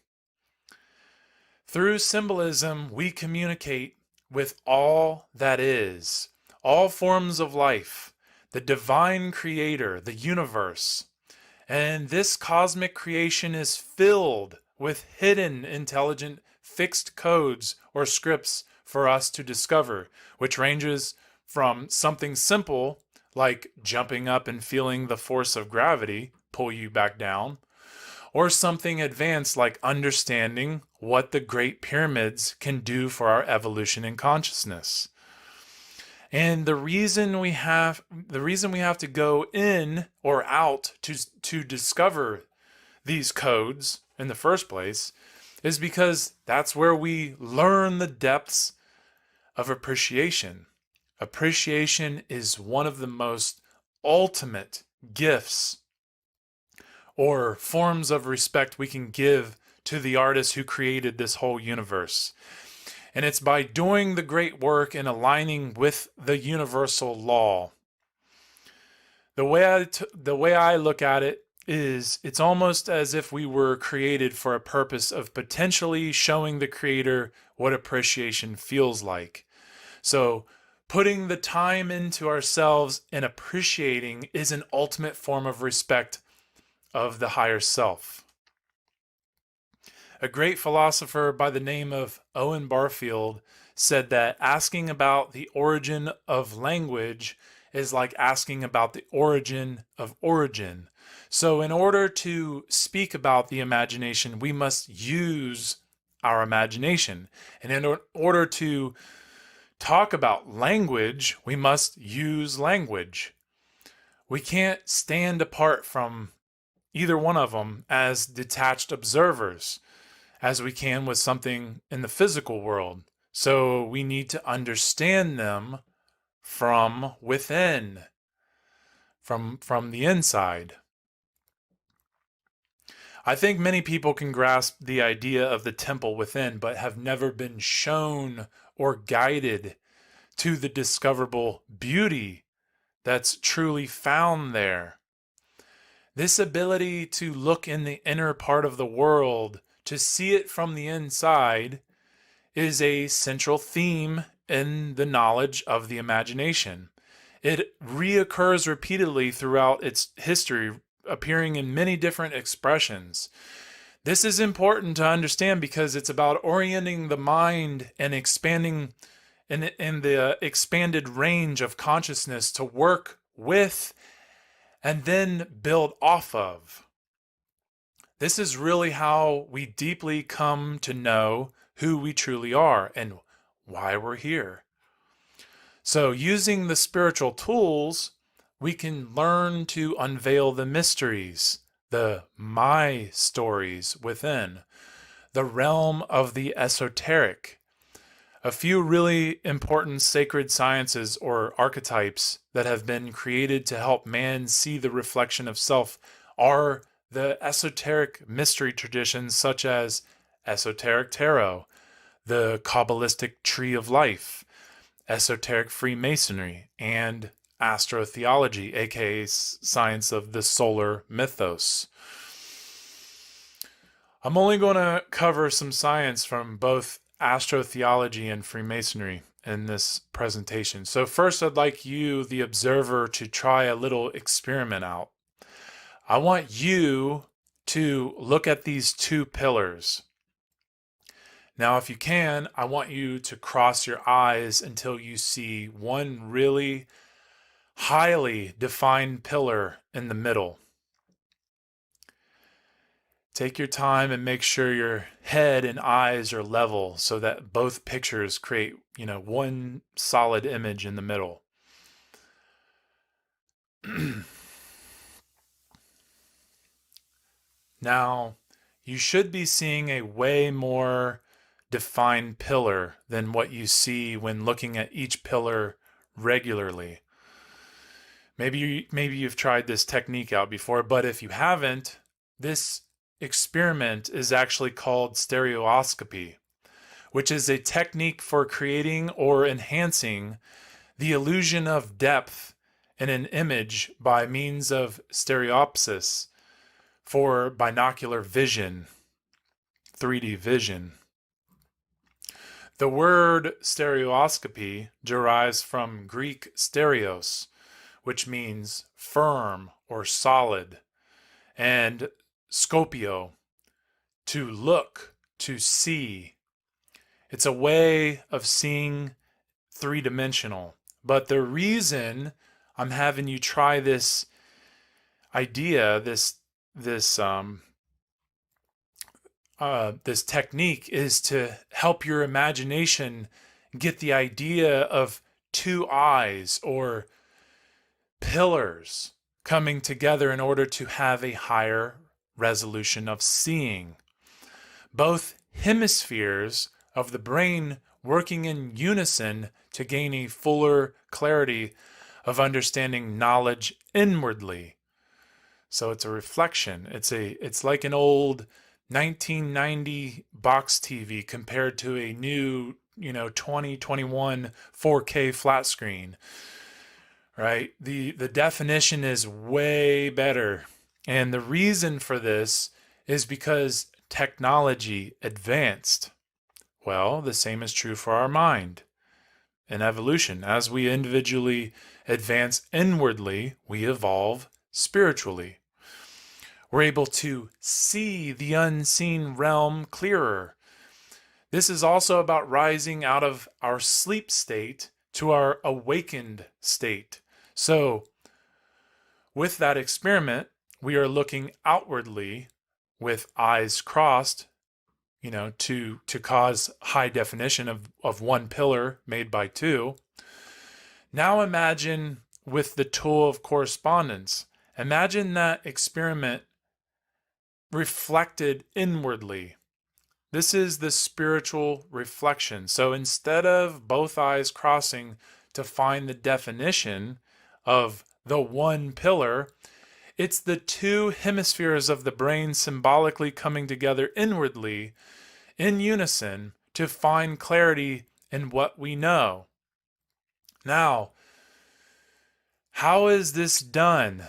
Through symbolism, we communicate with all that is, all forms of life, the divine creator, the universe. And this cosmic creation is filled with hidden, intelligent, fixed codes or scripts for us to discover, which ranges from something simple, like jumping up and feeling the force of gravity pull you back down, or something advanced like understanding what the Great Pyramids can do for our evolution in consciousness. And the reason we have to go in or out to discover these codes in the first place is because that's where we learn the depths of appreciation. Appreciation is one of the most ultimate gifts or forms of respect we can give to the artist who created this whole universe. And it's by doing the great work and aligning with the universal law. The way I look at it is it's almost as if we were created for a purpose of potentially showing the creator what appreciation feels like. So putting the time into ourselves and appreciating is an ultimate form of respect of the higher self. A great philosopher by the name of Owen Barfield said that asking about the origin of language is like asking about the origin of origin. So in order to speak about the imagination, we must use our imagination. And in order to talk about language, we must use language. We can't stand apart from either one of them as detached observers, as we can with something in the physical world. So we need to understand them from within. from the inside. I think many people can grasp the idea of the temple within, but have never been shown or guided to the discoverable beauty that's truly found there. This ability to look in the inner part of the world, to see it from the inside, is a central theme in the knowledge of the imagination. It reoccurs repeatedly throughout its history, appearing in many different expressions. This is important to understand because it's about orienting the mind and expanding in the expanded range of consciousness to work with and then build off of. This is really how we deeply come to know who we truly are and why we're here. So, using the spiritual tools, we can learn to unveil the mysteries, the my stories within, the realm of the esoteric. A few really important sacred sciences or archetypes that have been created to help man see the reflection of self are the esoteric mystery traditions such as esoteric tarot, the Kabbalistic tree of life, esoteric Freemasonry, and astrotheology, aka science of the solar mythos. I'm only going to cover some science from both astrotheology and Freemasonry in this presentation. So first, I'd like you, the observer, to try a little experiment out. I want you to look at these two pillars. Now, if you can, I want you to cross your eyes until you see one really highly defined pillar in the middle. Take your time and make sure your head and eyes are level so that both pictures create, one solid image in the middle. Now, you should be seeing a way more defined pillar than what you see when looking at each pillar regularly. Maybe you've tried this technique out before, but if you haven't, this experiment is actually called stereoscopy, which is a technique for creating or enhancing the illusion of depth in an image by means of stereopsis for binocular vision, 3D vision. The word stereoscopy derives from Greek stereos, which means firm or solid, and scopio, to look, to see. It's a way of seeing three-dimensional. But the reason I'm having you try this idea, this technique, is to help your imagination get the idea of two eyes or pillars coming together in order to have a higher resolution of seeing. Both hemispheres of the brain working in unison to gain a fuller clarity of understanding knowledge inwardly. So it's a reflection. It's like an old 1990 box TV compared to a new, 2021 4K flat screen. Right? The definition is way better. And the reason for this is because technology advanced. Well, the same is true for our mind. In evolution, as we individually advance inwardly, we evolve spiritually. We're able to see the unseen realm clearer. This is also about rising out of our sleep state to our awakened state. So, with that experiment, we are looking outwardly with eyes crossed, to cause high definition of one pillar made by two. Now imagine with the tool of correspondence. Imagine that experiment reflected inwardly. This is the spiritual reflection. So instead of both eyes crossing to find the definition of the one pillar. It's the two hemispheres of the brain symbolically coming together inwardly in unison to find clarity in what we know. Now, how is this done?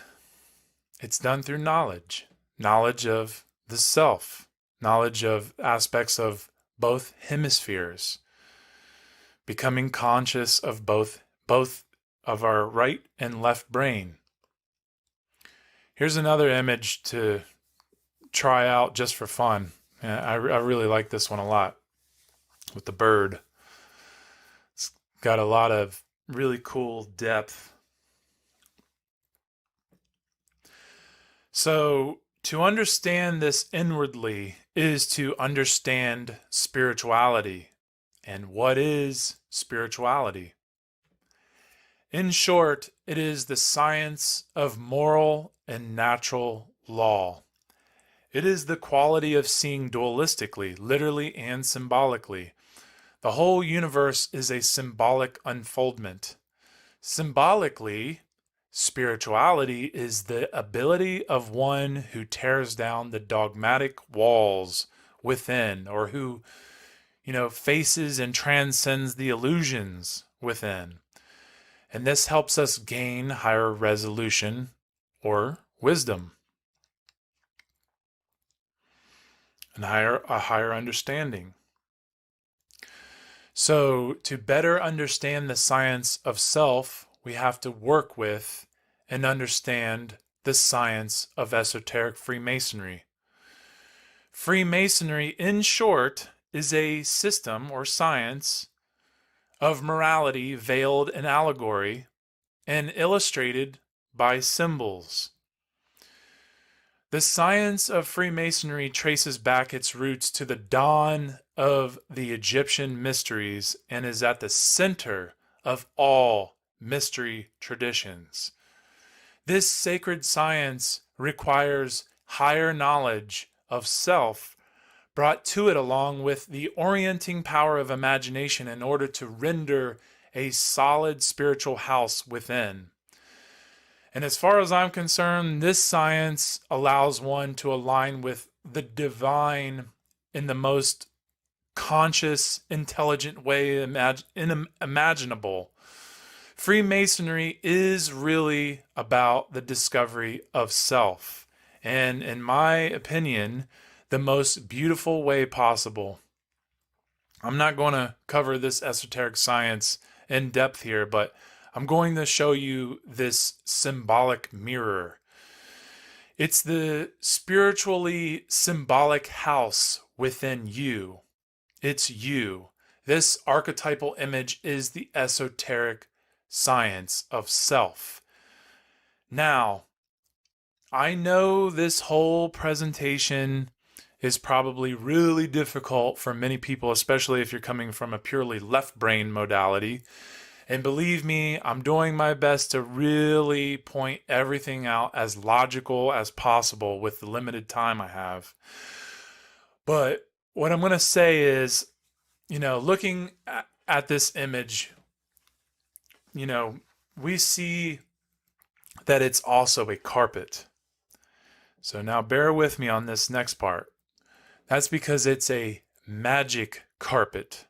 It's done through knowledge. Knowledge of the self. Knowledge of aspects of both hemispheres. Becoming conscious of both of our right and left brain. Here's another image to try out just for fun. I really like this one a lot with the bird. It's got a lot of really cool depth. So to understand this inwardly is to understand spirituality. And what is spirituality? In short, it is the science of moral and natural law. It is the quality of seeing dualistically, literally and symbolically. The whole universe is a symbolic unfoldment. Symbolically, spirituality is the ability of one who tears down the dogmatic walls within, or who, faces and transcends the illusions within. And this helps us gain higher resolution or wisdom and a higher understanding. So to better understand the science of self, we have to work with and understand the science of esoteric Freemasonry. Freemasonry, in short, is a system or science of morality veiled in allegory and illustrated by symbols. The science of Freemasonry traces back its roots to the dawn of the Egyptian mysteries and is at the center of all mystery traditions. This sacred science requires higher knowledge of self brought to it along with the orienting power of imagination in order to render a solid spiritual house within. And as far as I'm concerned, this science allows one to align with the divine in the most conscious, intelligent way imaginable. Freemasonry is really about the discovery of self, and in my opinion, the most beautiful way possible. I'm not going to cover this esoteric science in depth here, but I'm going to show you this symbolic mirror. It's the spiritually symbolic house within you. It's you. This archetypal image is the esoteric science of self. Now, I know this whole presentation is probably really difficult for many people, especially if you're coming from a purely left brain modality. And believe me, I'm doing my best to really point everything out as logical as possible with the limited time I have. But what I'm going to say is, looking at this image, we see that it's also a carpet. So now bear with me on this next part. That's because it's a magic carpet.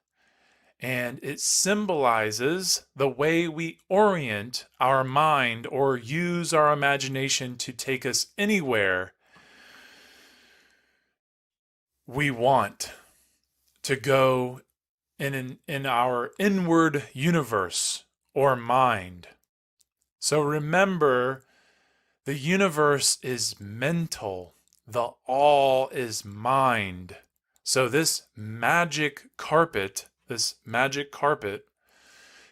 And it symbolizes the way we orient our mind or use our imagination to take us anywhere we want to go in our inward universe or mind. So remember, the universe is mental. The all is mind. So this magic carpet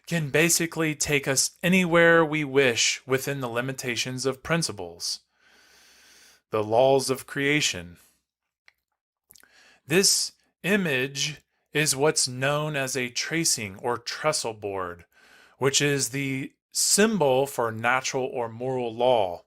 can basically take us anywhere we wish within the limitations of principles, the laws of creation. This image is what's known as a tracing or trestle board, which is the symbol for natural or moral law.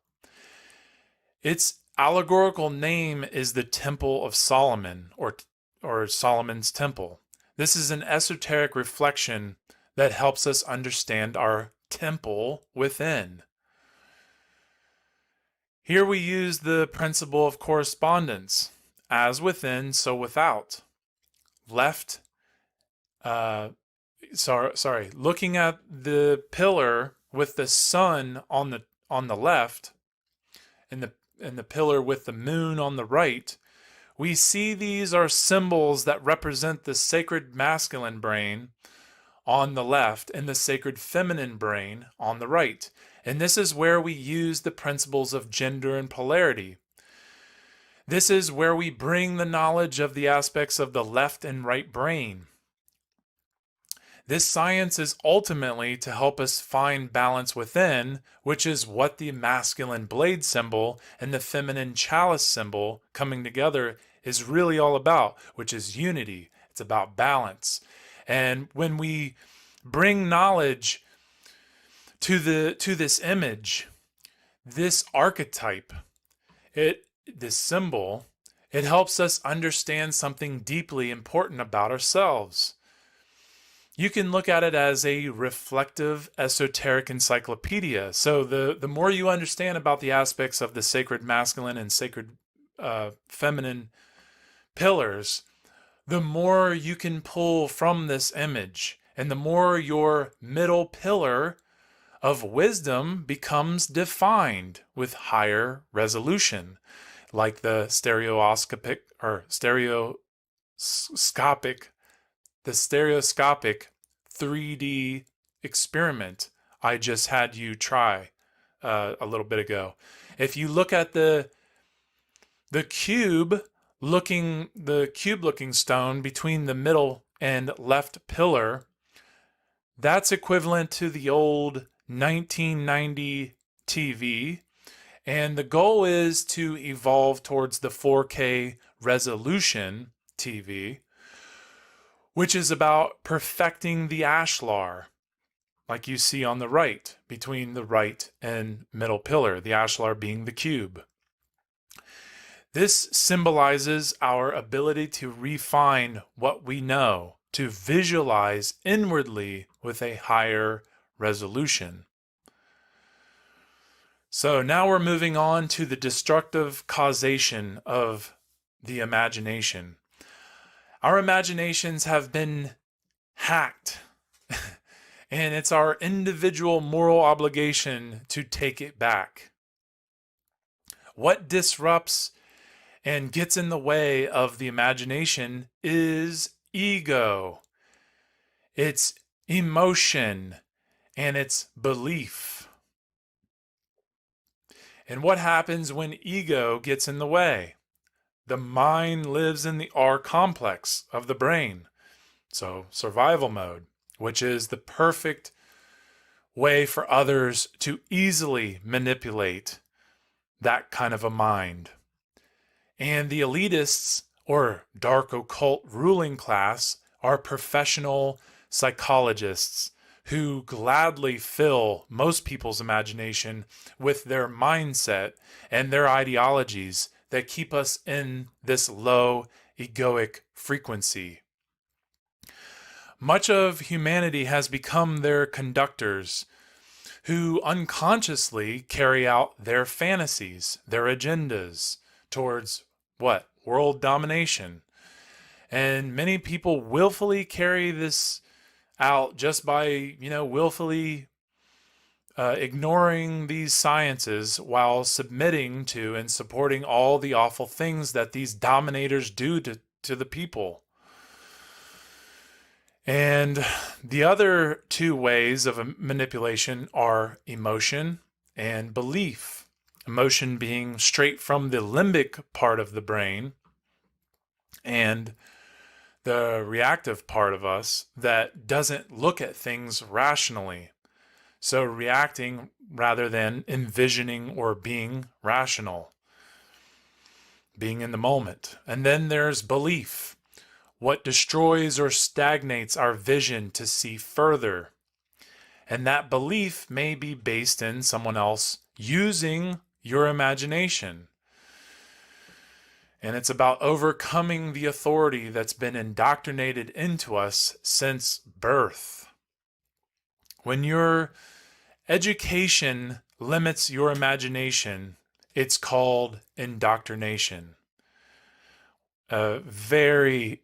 Its allegorical name is the Temple of Solomon, or Solomon's Temple. This is an esoteric reflection that helps us understand our temple within. Here we use the principle of correspondence. As within, so without. Left, looking at the pillar with the sun on the left and the pillar with the moon on the right, we see these are symbols that represent the sacred masculine brain on the left and the sacred feminine brain on the right. And this is where we use the principles of gender and polarity. This is where we bring the knowledge of the aspects of the left and right brain. This science is ultimately to help us find balance within, which is what the masculine blade symbol and the feminine chalice symbol coming together is really all about, which is unity. It's about balance. And when we bring knowledge to this image, this archetype, this symbol, it helps us understand something deeply important about ourselves. You can look at it as a reflective, esoteric encyclopedia. So the more you understand about the aspects of the sacred masculine and sacred feminine pillars, the more you can pull from this image, and the more your middle pillar of wisdom becomes defined with higher resolution, like the stereoscopic 3D experiment I just had you try a little bit ago. If you look at the cube looking stone between the middle and left pillar, that's equivalent to the old 1990 TV, and the goal is to evolve towards the 4K resolution TV, which is about perfecting the ashlar, like you see on the right, between the right and middle pillar, the ashlar being the cube. This symbolizes our ability to refine what we know, to visualize inwardly with a higher resolution. So now we're moving on to the destructive causation of the imagination. Our imaginations have been hacked, and it's our individual moral obligation to take it back. What disrupts and gets in the way of the imagination is ego. It's emotion and it's belief. And what happens when ego gets in the way? The mind lives in the R complex of the brain. So survival mode, which is the perfect way for others to easily manipulate that kind of a mind. And the elitists, or dark occult ruling class, are professional psychologists who gladly fill most people's imagination with their mindset and their ideologies that keep us in this low egoic frequency. Much of humanity has become their conductors, who unconsciously carry out their fantasies, their agendas towards what? World domination. And many people willfully carry this out just by, willfully ignoring these sciences while submitting to and supporting all the awful things that these dominators do to the people. And the other two ways of manipulation are emotion and belief. Emotion being straight from the limbic part of the brain, and the reactive part of us that doesn't look at things rationally. So reacting rather than envisioning or being rational, being in the moment. And then there's belief, what destroys or stagnates our vision to see further. And that belief may be based in someone else using your imagination. And it's about overcoming the authority that's been indoctrinated into us since birth. When your education limits your imagination, It's called indoctrination. A very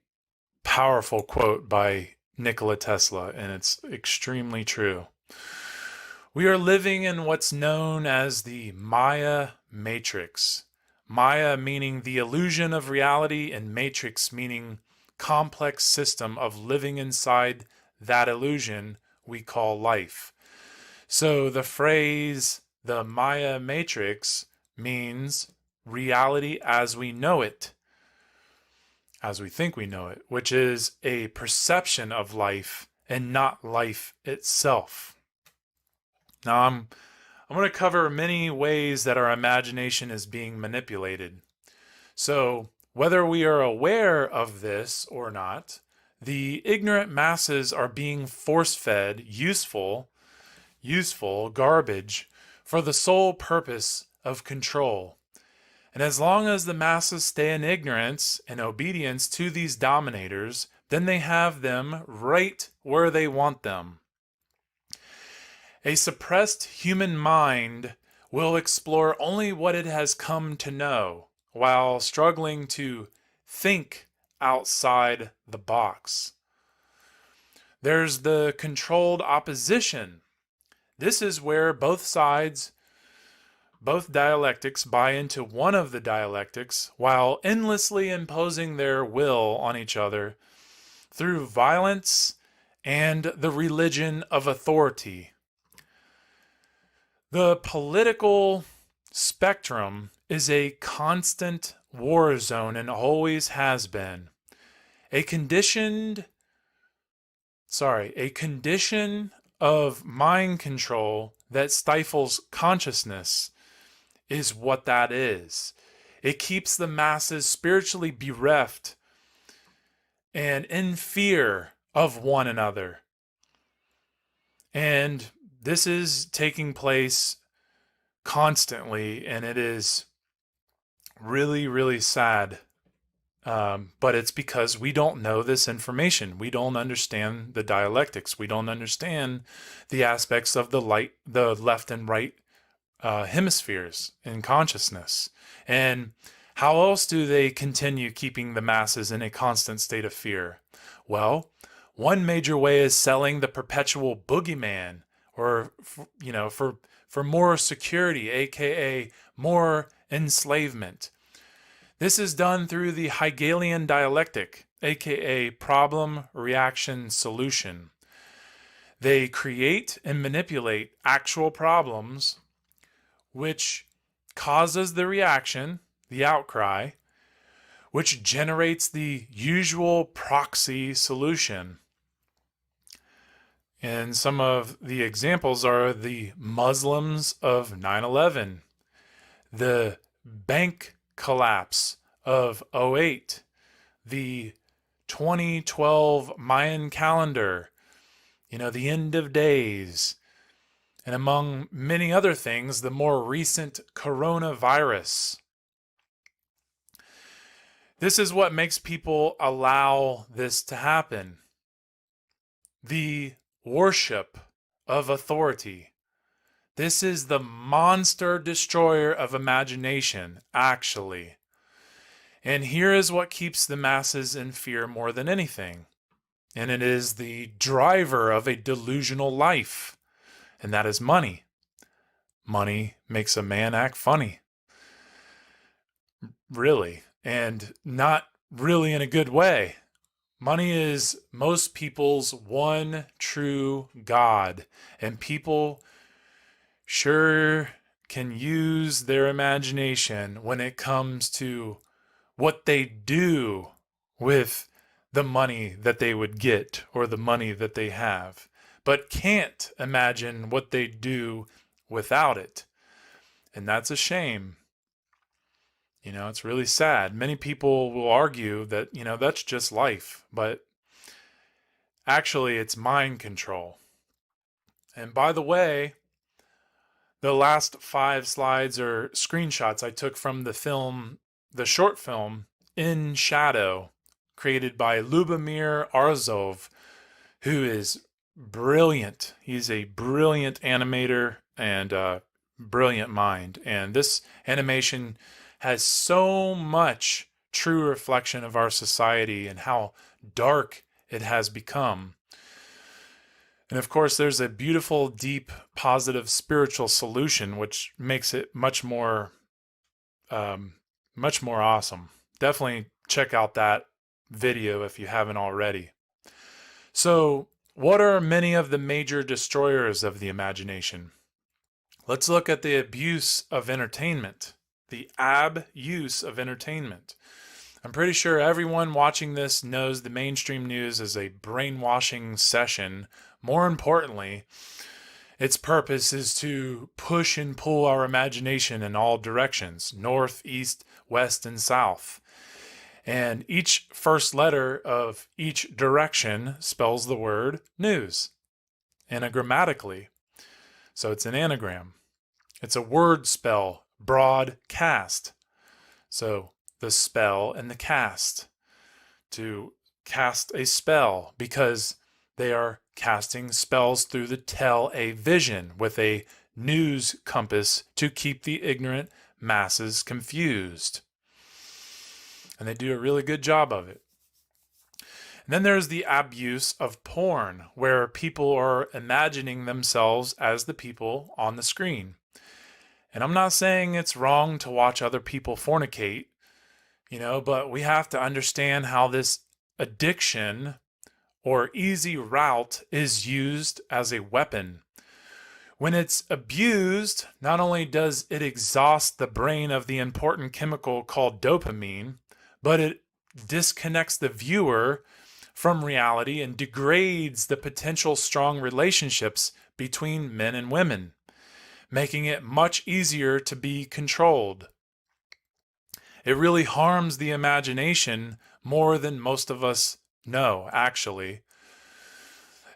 powerful quote by Nikola Tesla, and it's extremely true. We are living in what's known as the Maya matrix. Maya meaning the illusion of reality, and matrix meaning complex system of living inside that illusion we call life. So the phrase, the Maya matrix, means reality as we know it, as we think we know it, which is a perception of life and not life itself. Now, I'm going to cover many ways that our imagination is being manipulated. So, whether we are aware of this or not, the ignorant masses are being force-fed useful garbage for the sole purpose of control. And as long as the masses stay in ignorance and obedience to these dominators, then they have them right where they want them. A suppressed human mind will explore only what it has come to know, while struggling to think outside the box. There's the controlled opposition. This is where both sides, both dialectics, buy into one of the dialectics while endlessly imposing their will on each other through violence and the religion of authority. The political spectrum is a constant war zone and always has been. A condition of mind control that stifles consciousness is what that is. It keeps the masses spiritually bereft and in fear of one another. And this is taking place constantly, and it is really, really sad. But it's because we don't know this information. We don't understand the dialectics. We don't understand the aspects of the left and right hemispheres in consciousness. And how else do they continue keeping the masses in a constant state of fear? Well, one major way is selling the perpetual boogeyman, or for more security, aka more enslavement. This is done through the Hegelian dialectic, aka problem, reaction, solution. They create and manipulate actual problems, which causes the reaction, the outcry, which generates the usual proxy solution. And some of the examples are the Muslims of 9/11, the bank collapse of 2008, the 2012 Mayan calendar, the end of days, and among many other things, the more recent coronavirus. This is what makes people allow this to happen. The worship of authority. This is the monster destroyer of imagination, actually. And here is what keeps the masses in fear more than anything. And it is the driver of a delusional life. And that is money. Money makes a man act funny. Really. And not really in a good way. Money is most people's one true God, and people sure can use their imagination when it comes to what they do with the money that they would get or the money that they have, but can't imagine what they do without it. And that's a shame. It's really sad. Many people will argue that, that's just life, but actually it's mind control. And by the way, the last 5 slides are screenshots I took from the short film In Shadow, created by Lubomir Arzov, who is brilliant. He's a brilliant animator and brilliant mind. And this animation has so much true reflection of our society and how dark it has become. And of course, there's a beautiful, deep, positive spiritual solution, which makes it much more awesome. Definitely check out that video if you haven't already. So, what are many of the major destroyers of the imagination? Let's look at the abuse of entertainment, the abuse of entertainment. I'm pretty sure everyone watching this knows the mainstream news is a brainwashing session. More importantly, its purpose is to push and pull our imagination in all directions, north, east, west, and south. And each first letter of each direction spells the word news, anagrammatically. So it's an anagram. It's a word spell, broadcast. So the spell and the cast, to cast a spell, because they are casting spells through the tele-vision with a news compass to keep the ignorant masses confused. And they do a really good job of it. And then there's the abuse of porn, where people are imagining themselves as the people on the screen. And I'm not saying it's wrong to watch other people fornicate, but we have to understand how this addiction or easy route is used as a weapon. When it's abused, not only does it exhaust the brain of the important chemical called dopamine, but it disconnects the viewer from reality and degrades the potential strong relationships between men and women, making it much easier to be controlled. It really harms the imagination more than most of us know, actually.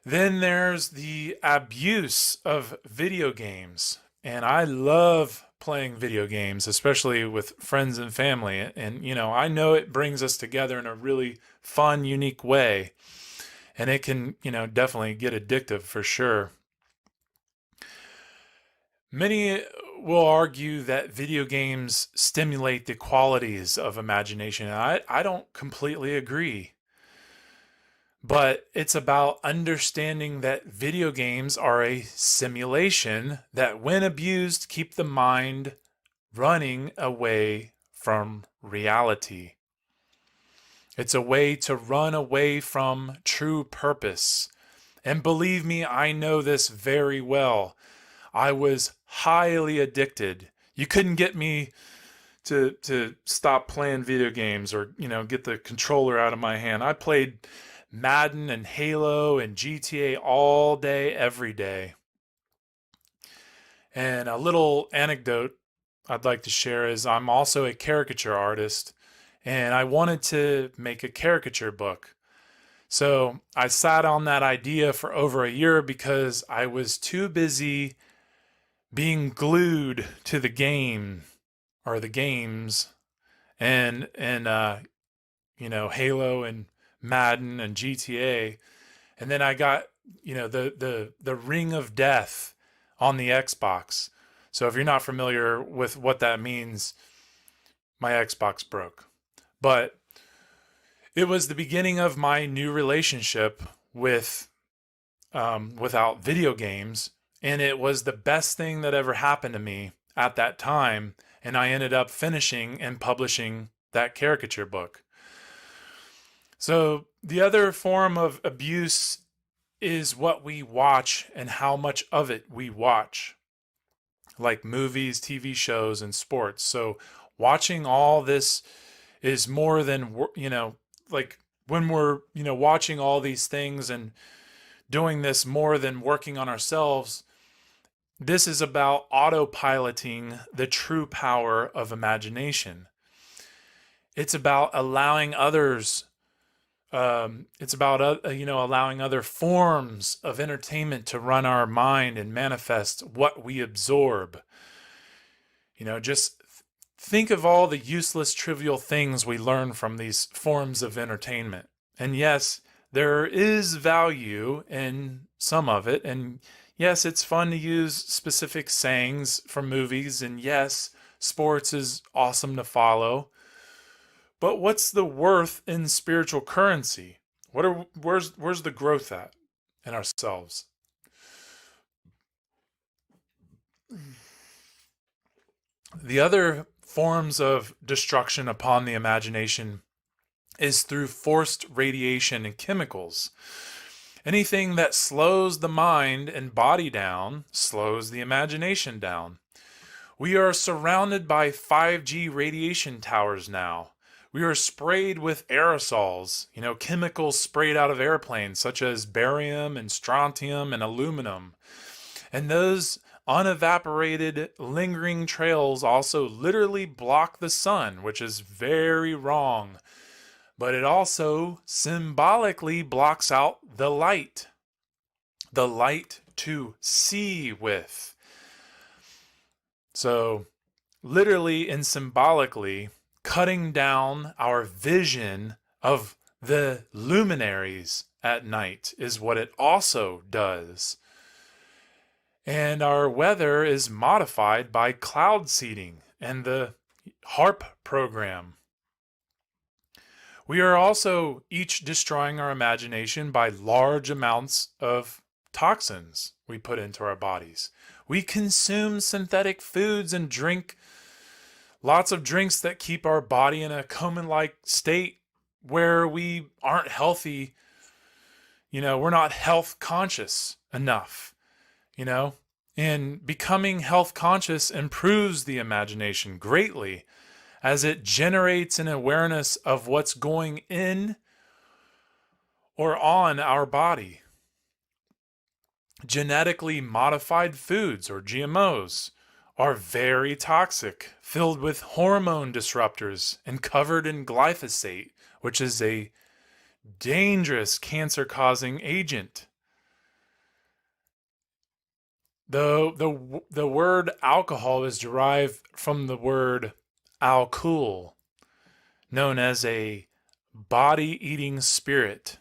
Then there's the abuse of video games. And I love playing video games, especially with friends and family. And, I know it brings us together in a really fun, unique way. And it can, definitely get addictive for sure. Many will argue that video games stimulate the qualities of imagination. And I don't completely agree. But it's about understanding that video games are a simulation that, when abused, keep the mind running away from reality. It's a way to run away from true purpose. And believe me, I know this very well. I was highly addicted. You couldn't get me to stop playing video games or, get the controller out of my hand. I played Madden and Halo and GTA all day, every day. And a little anecdote I'd like to share is I'm also a caricature artist, and I wanted to make a caricature book. So I sat on that idea for over a year because I was too busy being glued to the game or the games and Halo and Madden and GTA. And then I got, the ring of death on the Xbox. So if you're not familiar with what that means, my Xbox broke. But it was the beginning of my new relationship with without video games. And it was the best thing that ever happened to me at that time. And I ended up finishing and publishing that caricature book. So the other form of abuse is what we watch and how much of it we watch, like movies, TV shows, and sports. So watching all this is more than, like when we're, watching all these things and doing this more than working on ourselves. This is about autopiloting the true power of imagination. It's about allowing others. It's about allowing other forms of entertainment to run our mind and manifest what we absorb. Just think of all the useless, trivial things we learn from these forms of entertainment. And yes, there is value in some of it, and Yes, it's fun to use specific sayings from movies, and yes, sports is awesome to follow. But what's the worth in spiritual currency? Where's the growth at in ourselves? The other forms of destruction upon the imagination is through forced radiation and chemicals. Anything that slows the mind and body down slows the imagination down. We are surrounded by 5G radiation towers now. We are sprayed with aerosols, chemicals sprayed out of airplanes, such as barium and strontium and aluminum. And those unevaporated, lingering trails also literally block the sun, which is very wrong. But it also symbolically blocks out the light to see with. So, literally and symbolically, cutting down our vision of the luminaries at night is what it also does. And our weather is modified by cloud seeding and the HARP program. We are also each destroying our imagination by large amounts of toxins we put into our bodies. We consume synthetic foods and drink lots of drinks that keep our body in a coma-like state where we aren't healthy. We're not health conscious enough, and becoming health conscious improves the imagination greatly, as it generates an awareness of what's going in or on our body. Genetically modified foods, or GMOs, are very toxic, filled with hormone disruptors and covered in glyphosate, which is a dangerous cancer-causing agent. The word alcohol is derived from the word alcohol, known as a body-eating spirit.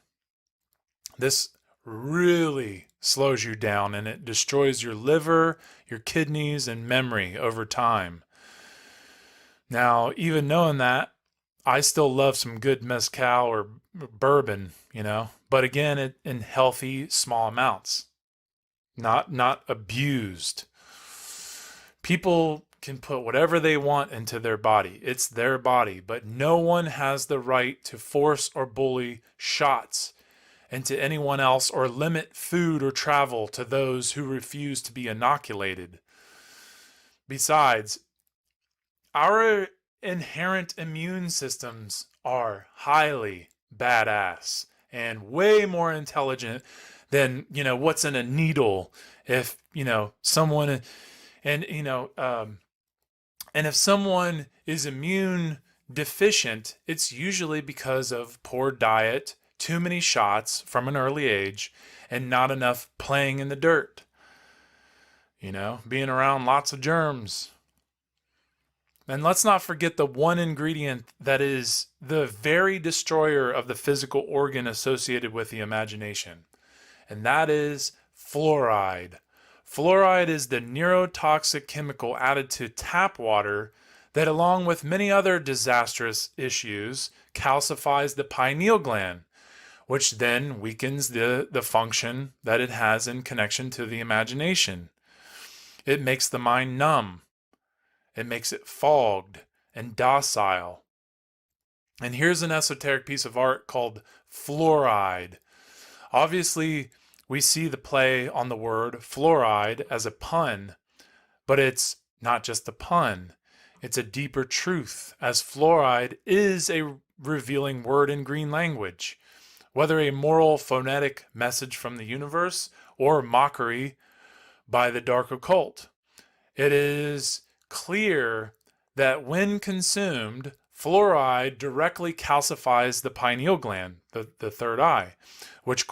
This really slows you down, and it destroys your liver, your kidneys, and memory over time. Now, even knowing that, I still love some good mezcal or bourbon, but again, in healthy, small amounts, not abused. People can put whatever they want into their body. It's their body, but no one has the right to force or bully shots into anyone else or limit food or travel to those who refuse to be inoculated. Besides, our inherent immune systems are highly badass and way more intelligent than, what's in a needle. If, someone, and if someone is immune deficient, it's usually because of poor diet, too many shots from an early age, and not enough playing in the dirt. Being around lots of germs. And let's not forget the one ingredient that is the very destroyer of the physical organ associated with the imagination. And that is fluoride. Fluoride is the neurotoxic chemical added to tap water that, along with many other disastrous issues, calcifies the pineal gland, which then weakens the function that it has in connection to the imagination. It makes the mind numb. It makes it fogged and docile. And here's an esoteric piece of art called fluoride. Obviously, we see the play on the word fluoride as a pun, but it's not just a pun. It's a deeper truth, as fluoride is a revealing word in green language, whether a moral phonetic message from the universe or mockery by the dark occult. It is clear that when consumed, fluoride directly calcifies the pineal gland, the third eye, which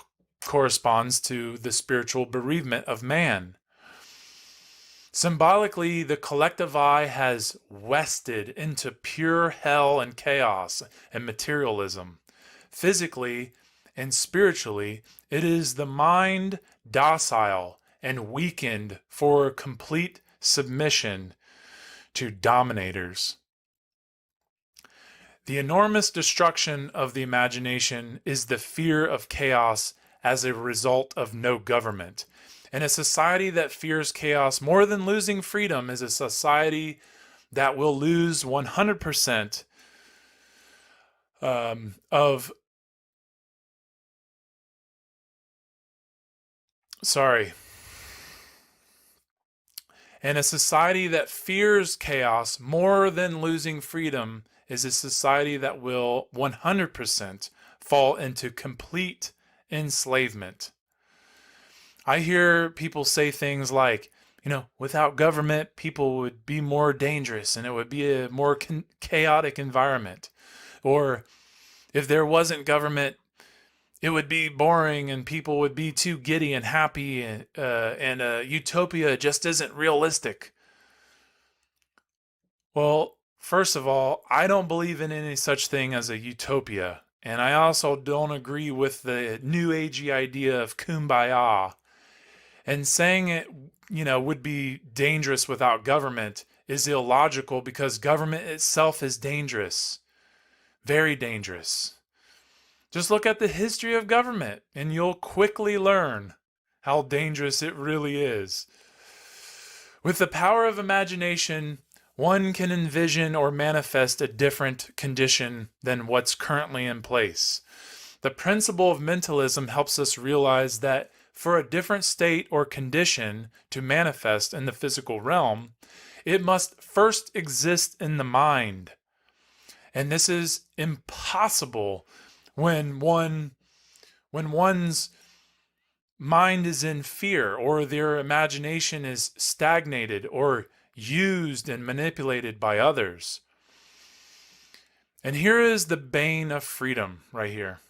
corresponds to the spiritual bereavement of man. Symbolically, the collective eye has wested into pure hell and chaos and materialism. Physically and spiritually, it is the mind docile and weakened for complete submission to dominators. The enormous destruction of the imagination is the fear of chaos as a result of no government. And a society that fears chaos more than losing freedom is a society that will lose 100% of sorry. And a society that fears chaos more than losing freedom is a society that will 100% fall into complete enslavement. I hear people say things like, without government, people would be more dangerous and it would be a more chaotic environment. Or if there wasn't government, it would be boring and people would be too giddy and happy, and utopia just isn't realistic. Well, first of all, I don't believe in any such thing as a utopia. And I also don't agree with the new agey idea of kumbaya. And saying it, would be dangerous without government is illogical because government itself is dangerous. Very dangerous. Just look at the history of government and you'll quickly learn how dangerous it really is. With the power of imagination, one can envision or manifest a different condition than what's currently in place. The principle of mentalism helps us realize that for a different state or condition to manifest in the physical realm, it must first exist in the mind. And this is impossible when one's mind is in fear or their imagination is stagnated or used and manipulated by others. And here is the bane of freedom right here.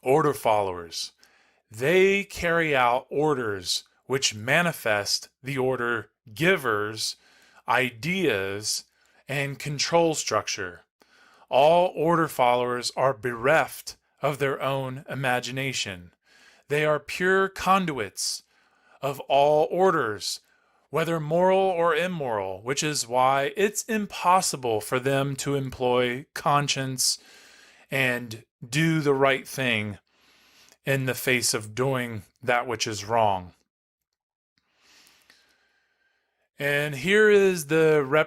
Order followers. They carry out orders which manifest the order givers' ideas and control structure. All order followers are bereft of their own imagination. They are pure conduits of all orders, whether moral or immoral, which is why it's impossible for them to employ conscience and do the right thing in the face of doing that which is wrong. And here is the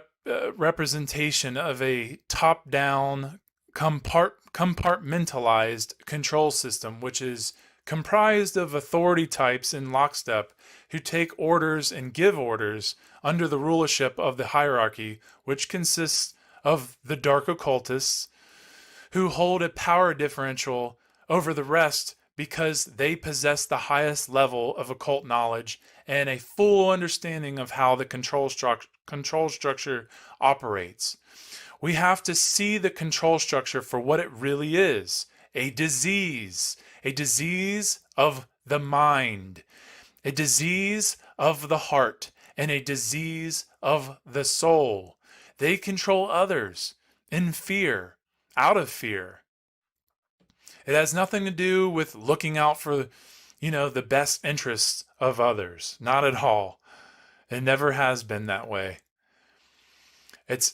representation of a top-down, compartmentalized control system, which is comprised of authority types in lockstep who take orders and give orders under the rulership of the hierarchy, which consists of the dark occultists, who hold a power differential over the rest because they possess the highest level of occult knowledge and a full understanding of how the control structure operates. We have to see the control structure for what it really is, a disease of the mind, a disease of the heart, and a disease of the soul. They control others in fear, out of fear. It has nothing to do with looking out for, the best interests of others. Not at all. It never has been that way. It's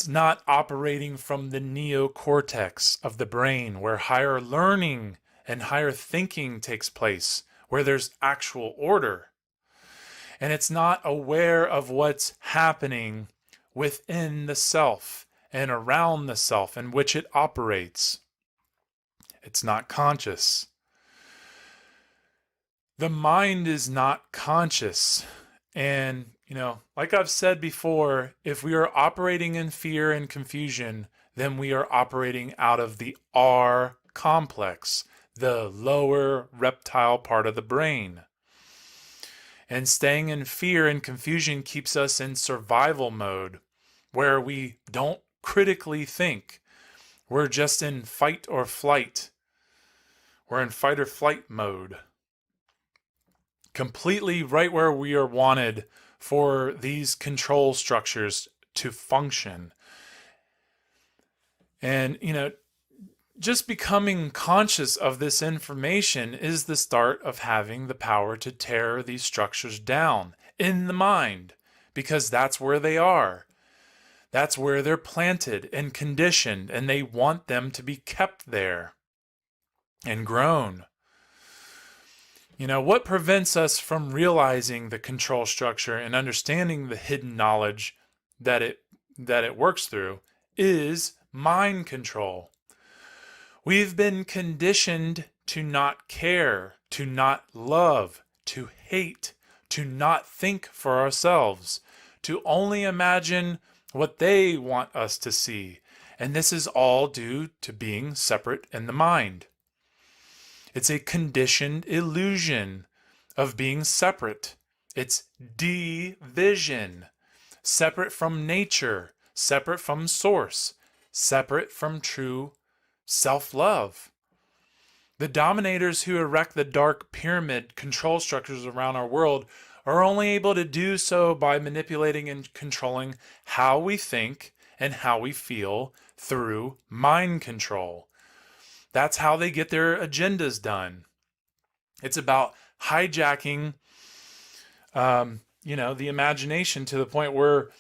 not operating from the neocortex of the brain where higher learning and higher thinking takes place, where there's actual order. And it's not aware of what's happening within the self and around the self in which it operates. It's not conscious. The mind is not conscious. And, like I've said before, if we are operating in fear and confusion, then we are operating out of the R complex, the lower reptile part of the brain. And staying in fear and confusion keeps us in survival mode, where we don't critically think. We're just in fight or flight. We're in fight or flight mode. Completely right where we are wanted for these control structures to function. And, just becoming conscious of this information is the start of having the power to tear these structures down in the mind, because that's where they are. That's where they're planted and conditioned, and they want them to be kept there and grown. You know, what prevents us from realizing the control structure and understanding the hidden knowledge that it works through is mind control. We've been conditioned to not care, to not love, to hate, to not think for ourselves, to only imagine what they want us to see. And this is all due to being separate in the mind. It's a conditioned illusion of being separate. It's division, separate from nature, separate from source, separate from true self-love. The dominators who erect the dark pyramid control structures around our world are only able to do so by manipulating and controlling how we think and how we feel through mind control. That's how they get their agendas done. It's about hijacking, the imagination to the point where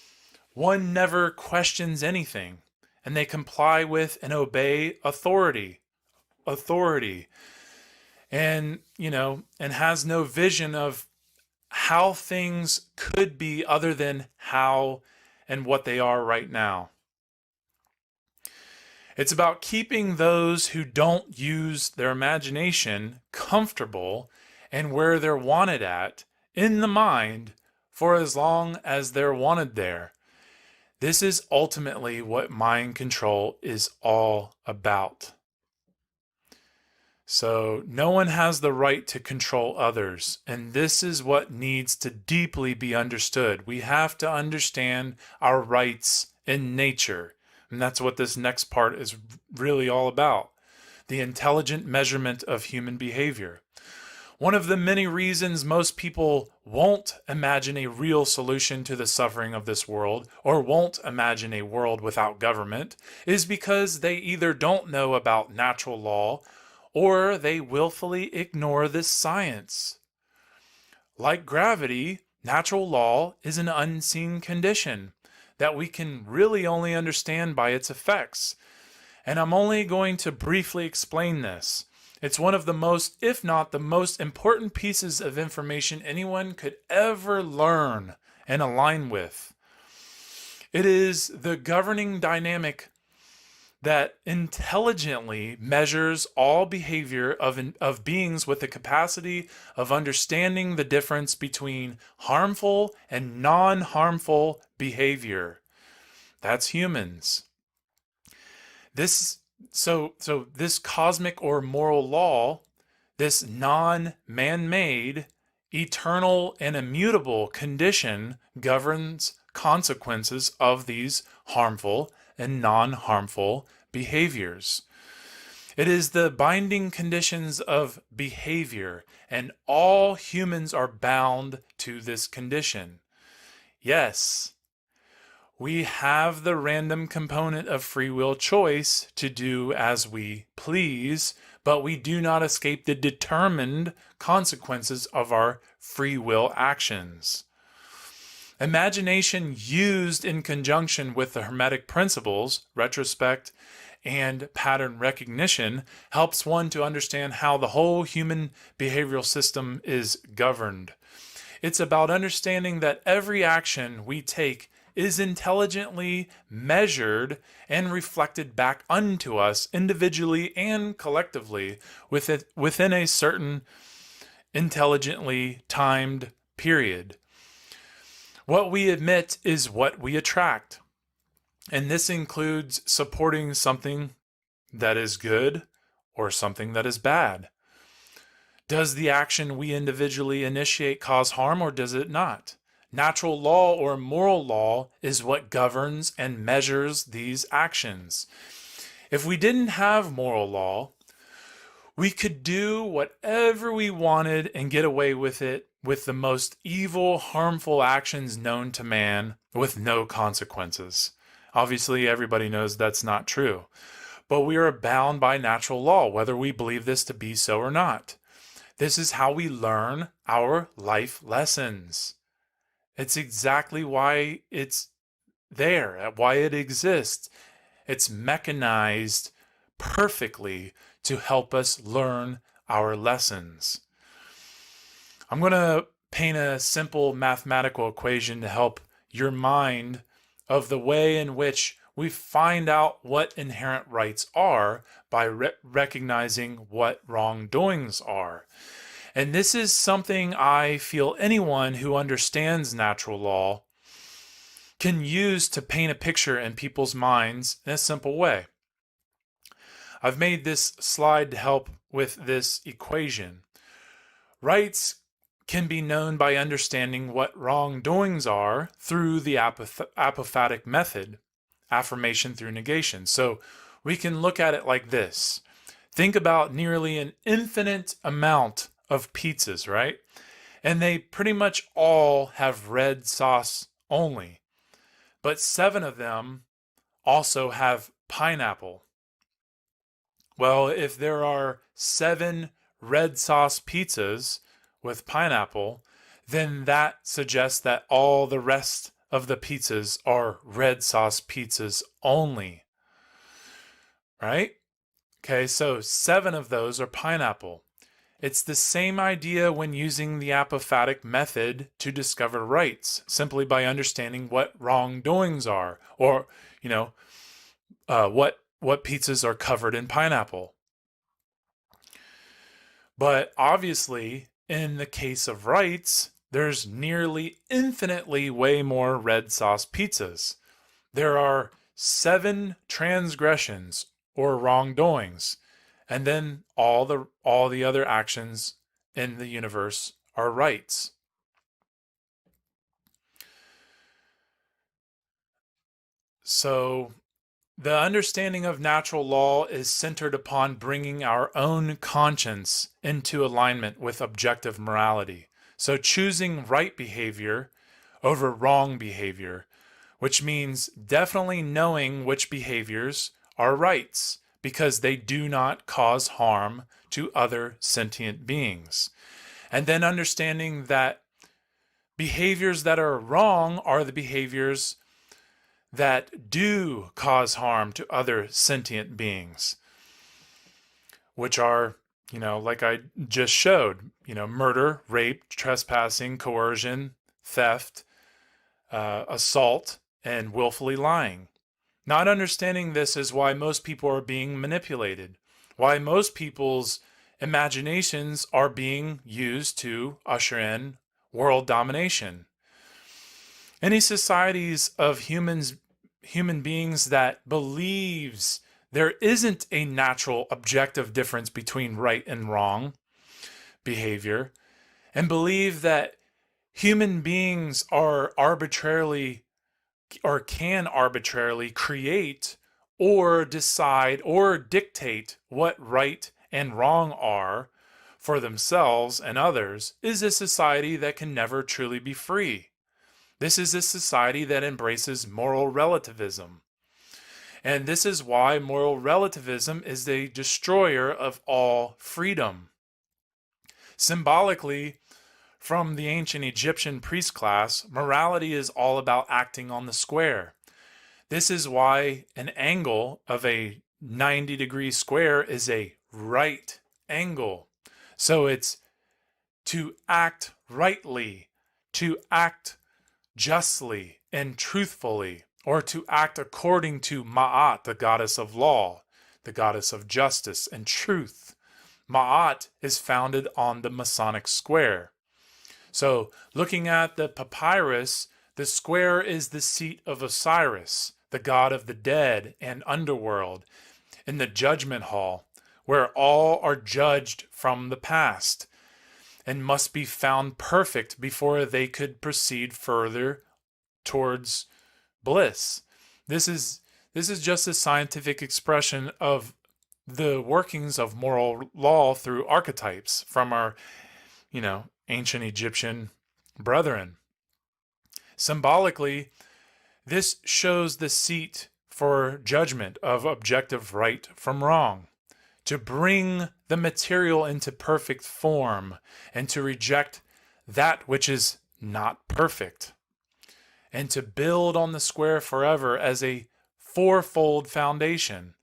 one never questions anything, and they comply with and obey authority, and has no vision of how things could be other than how and what they are right now. It's about keeping those who don't use their imagination comfortable and where they're wanted at in the mind for as long as they're wanted there. This is ultimately what mind control is all about. So no one has the right to control others, and this is what needs to deeply be understood. We have to understand our rights in nature. And that's what this next part is really all about. The intelligent measurement of human behavior. One of the many reasons most people won't imagine a real solution to the suffering of this world, or won't imagine a world without government, is because they either don't know about natural law, or they willfully ignore this science. Like gravity, natural law is an unseen condition that we can really only understand by its effects. And I'm only going to briefly explain this. It's one of the most, if not the most important pieces of information anyone could ever learn and align with. It is the governing dynamic that intelligently measures all behavior of beings with the capacity of understanding the difference between harmful and non-harmful behavior. That's humans. This cosmic or moral law, this non-man-made, eternal and immutable condition governs consequences of these harmful and non-harmful behaviors. It is the binding conditions of behavior, and all humans are bound to this condition. Yes, we have the random component of free will choice to do as we please, but we do not escape the determined consequences of our free will actions. Imagination used in conjunction with the Hermetic principles, retrospect, and pattern recognition helps one to understand how the whole human behavioral system is governed. It's about understanding that every action we take is intelligently measured and reflected back unto us individually and collectively within a certain intelligently timed period. What we admit is what we attract. And this includes supporting something that is good or something that is bad. Does the action we individually initiate cause harm or does it not? Natural law or moral law is what governs and measures these actions. If we didn't have moral law, we could do whatever we wanted and get away with it with the most evil, harmful actions known to man with no consequences. Obviously, everybody knows that's not true. but we are bound by natural law, whether we believe this to be so or not. This is how we learn our life lessons. It's exactly why it's there, why it exists. It's mechanized perfectly to help us learn our lessons. I'm going to paint a simple mathematical equation to help your mind of the way in which we find out what inherent rights are by recognizing what wrongdoings are. And this is something I feel anyone who understands natural law can use to paint a picture in people's minds in a simple way. I've made this slide to help with this equation. Rights can be known by understanding what wrongdoings are through the apophatic method, affirmation through negation. So we can look at it like this. Think about nearly an infinite amount of pizzas, right? And they pretty much all have red sauce only. But 7 of them also have pineapple. Well, if there are 7 red sauce pizzas with pineapple, then that suggests that all the rest of the pizzas are red sauce pizzas only. Right? Okay, so 7 of those are pineapple. It's the same idea when using the apophatic method to discover rights, simply by understanding what wrongdoings are, or, what pizzas are covered in pineapple. But obviously, in the case of rights, there's nearly infinitely way more red sauce pizzas. There are 7 transgressions or wrongdoings. And then all the other actions in the universe are rights. So the understanding of natural law is centered upon bringing our own conscience into alignment with objective morality. So choosing right behavior over wrong behavior, which means definitely knowing which behaviors are rights, because they do not cause harm to other sentient beings. And then understanding that behaviors that are wrong are the behaviors that do cause harm to other sentient beings, which are, like I just showed, murder, rape, trespassing, coercion, theft, assault, and willfully lying. Not understanding this is why most people are being manipulated, why most people's imaginations are being used to usher in world domination. Any societies of human beings that believes there isn't a natural objective difference between right and wrong behavior, and believe that human beings are arbitrarily or can arbitrarily create or decide or dictate what right and wrong are for themselves and others, is a society that can never truly be free. This is a society that embraces moral relativism. And this is why moral relativism is the destroyer of all freedom. Symbolically, from the ancient Egyptian priest class, morality is all about acting on the square. This is why an angle of a 90-degree square is a right angle. So it's to act rightly, to act justly and truthfully, or to act according to Ma'at, the goddess of law, the goddess of justice and truth. Ma'at is founded on the Masonic square. So looking at the papyrus, the square is the seat of Osiris, the god of the dead and underworld, in the judgment hall, where all are judged from the past and must be found perfect before they could proceed further towards bliss. This is just a scientific expression of the workings of moral law through archetypes from our, ancient Egyptian brethren. Symbolically, this shows the seat for judgment of objective right from wrong, to bring the material into perfect form, and to reject that which is not perfect, and to build on the square forever as a fourfold foundation.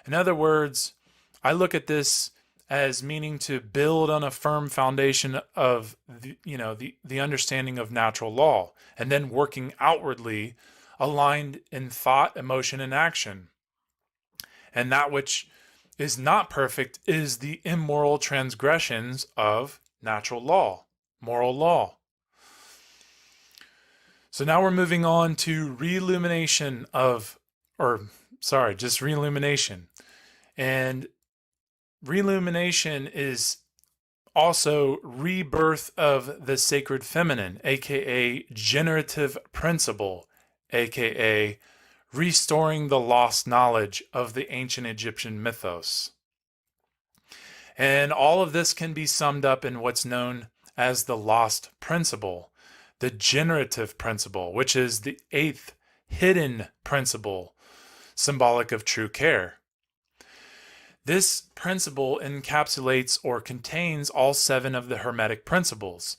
In other words, I look at this as meaning to build on a firm foundation of the understanding of natural law, and then working outwardly aligned in thought, emotion, and action. And that which is not perfect is the immoral transgressions of natural law, moral law. So now we're moving on to reillumination. And reillumination is also rebirth of the sacred feminine, aka generative principle, aka restoring the lost knowledge of the ancient Egyptian mythos. And all of this can be summed up in what's known as the lost principle, the generative principle, which is the 8th hidden principle, symbolic of true care. This principle encapsulates or contains all 7 of the Hermetic principles.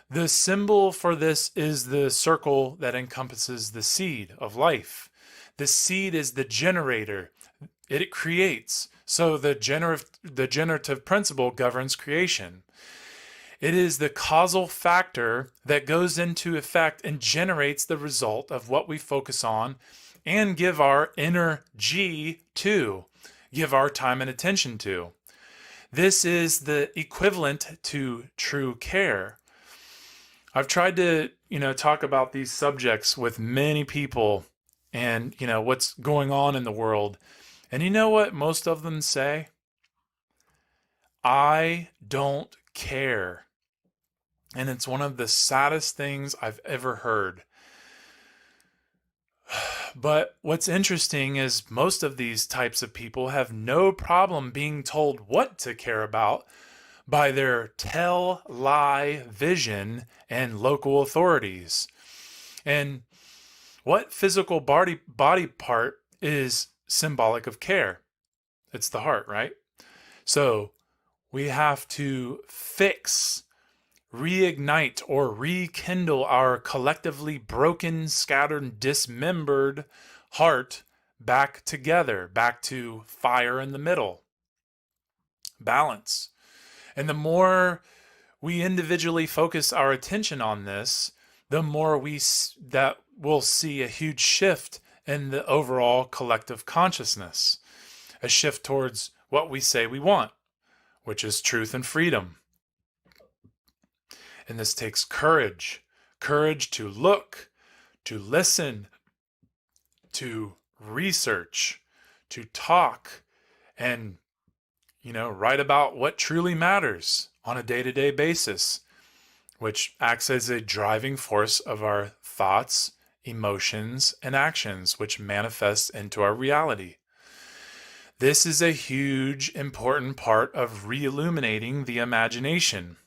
The symbol for this is the circle that encompasses the seed of life. The seed is the generator. It creates. So the generative principle governs creation. It is the causal factor that goes into effect and generates the result of what we focus on and give our energy to, give our time and attention to. This is the equivalent to true care. I've tried to, talk about these subjects with many people and, what's going on in the world. And you know what most of them say? I don't care. And it's one of the saddest things I've ever heard. But what's interesting is most of these types of people have no problem being told what to care about by their tell-lie vision and local authorities. And what physical body part is symbolic of care? It's the heart, right? So we have to fix, reignite, or rekindle our collectively broken, scattered, dismembered heart back together, back to fire in the middle, balance. And the more we individually focus our attention on this, the more that we'll see a huge shift in the overall collective consciousness, a shift towards what we say we want, which is truth and freedom. And this takes courage to look, to listen, to research, to talk, and, write about what truly matters on a day-to-day basis, which acts as a driving force of our thoughts, emotions, and actions, which manifest into our reality. This is a huge, important part of reilluminating the imagination.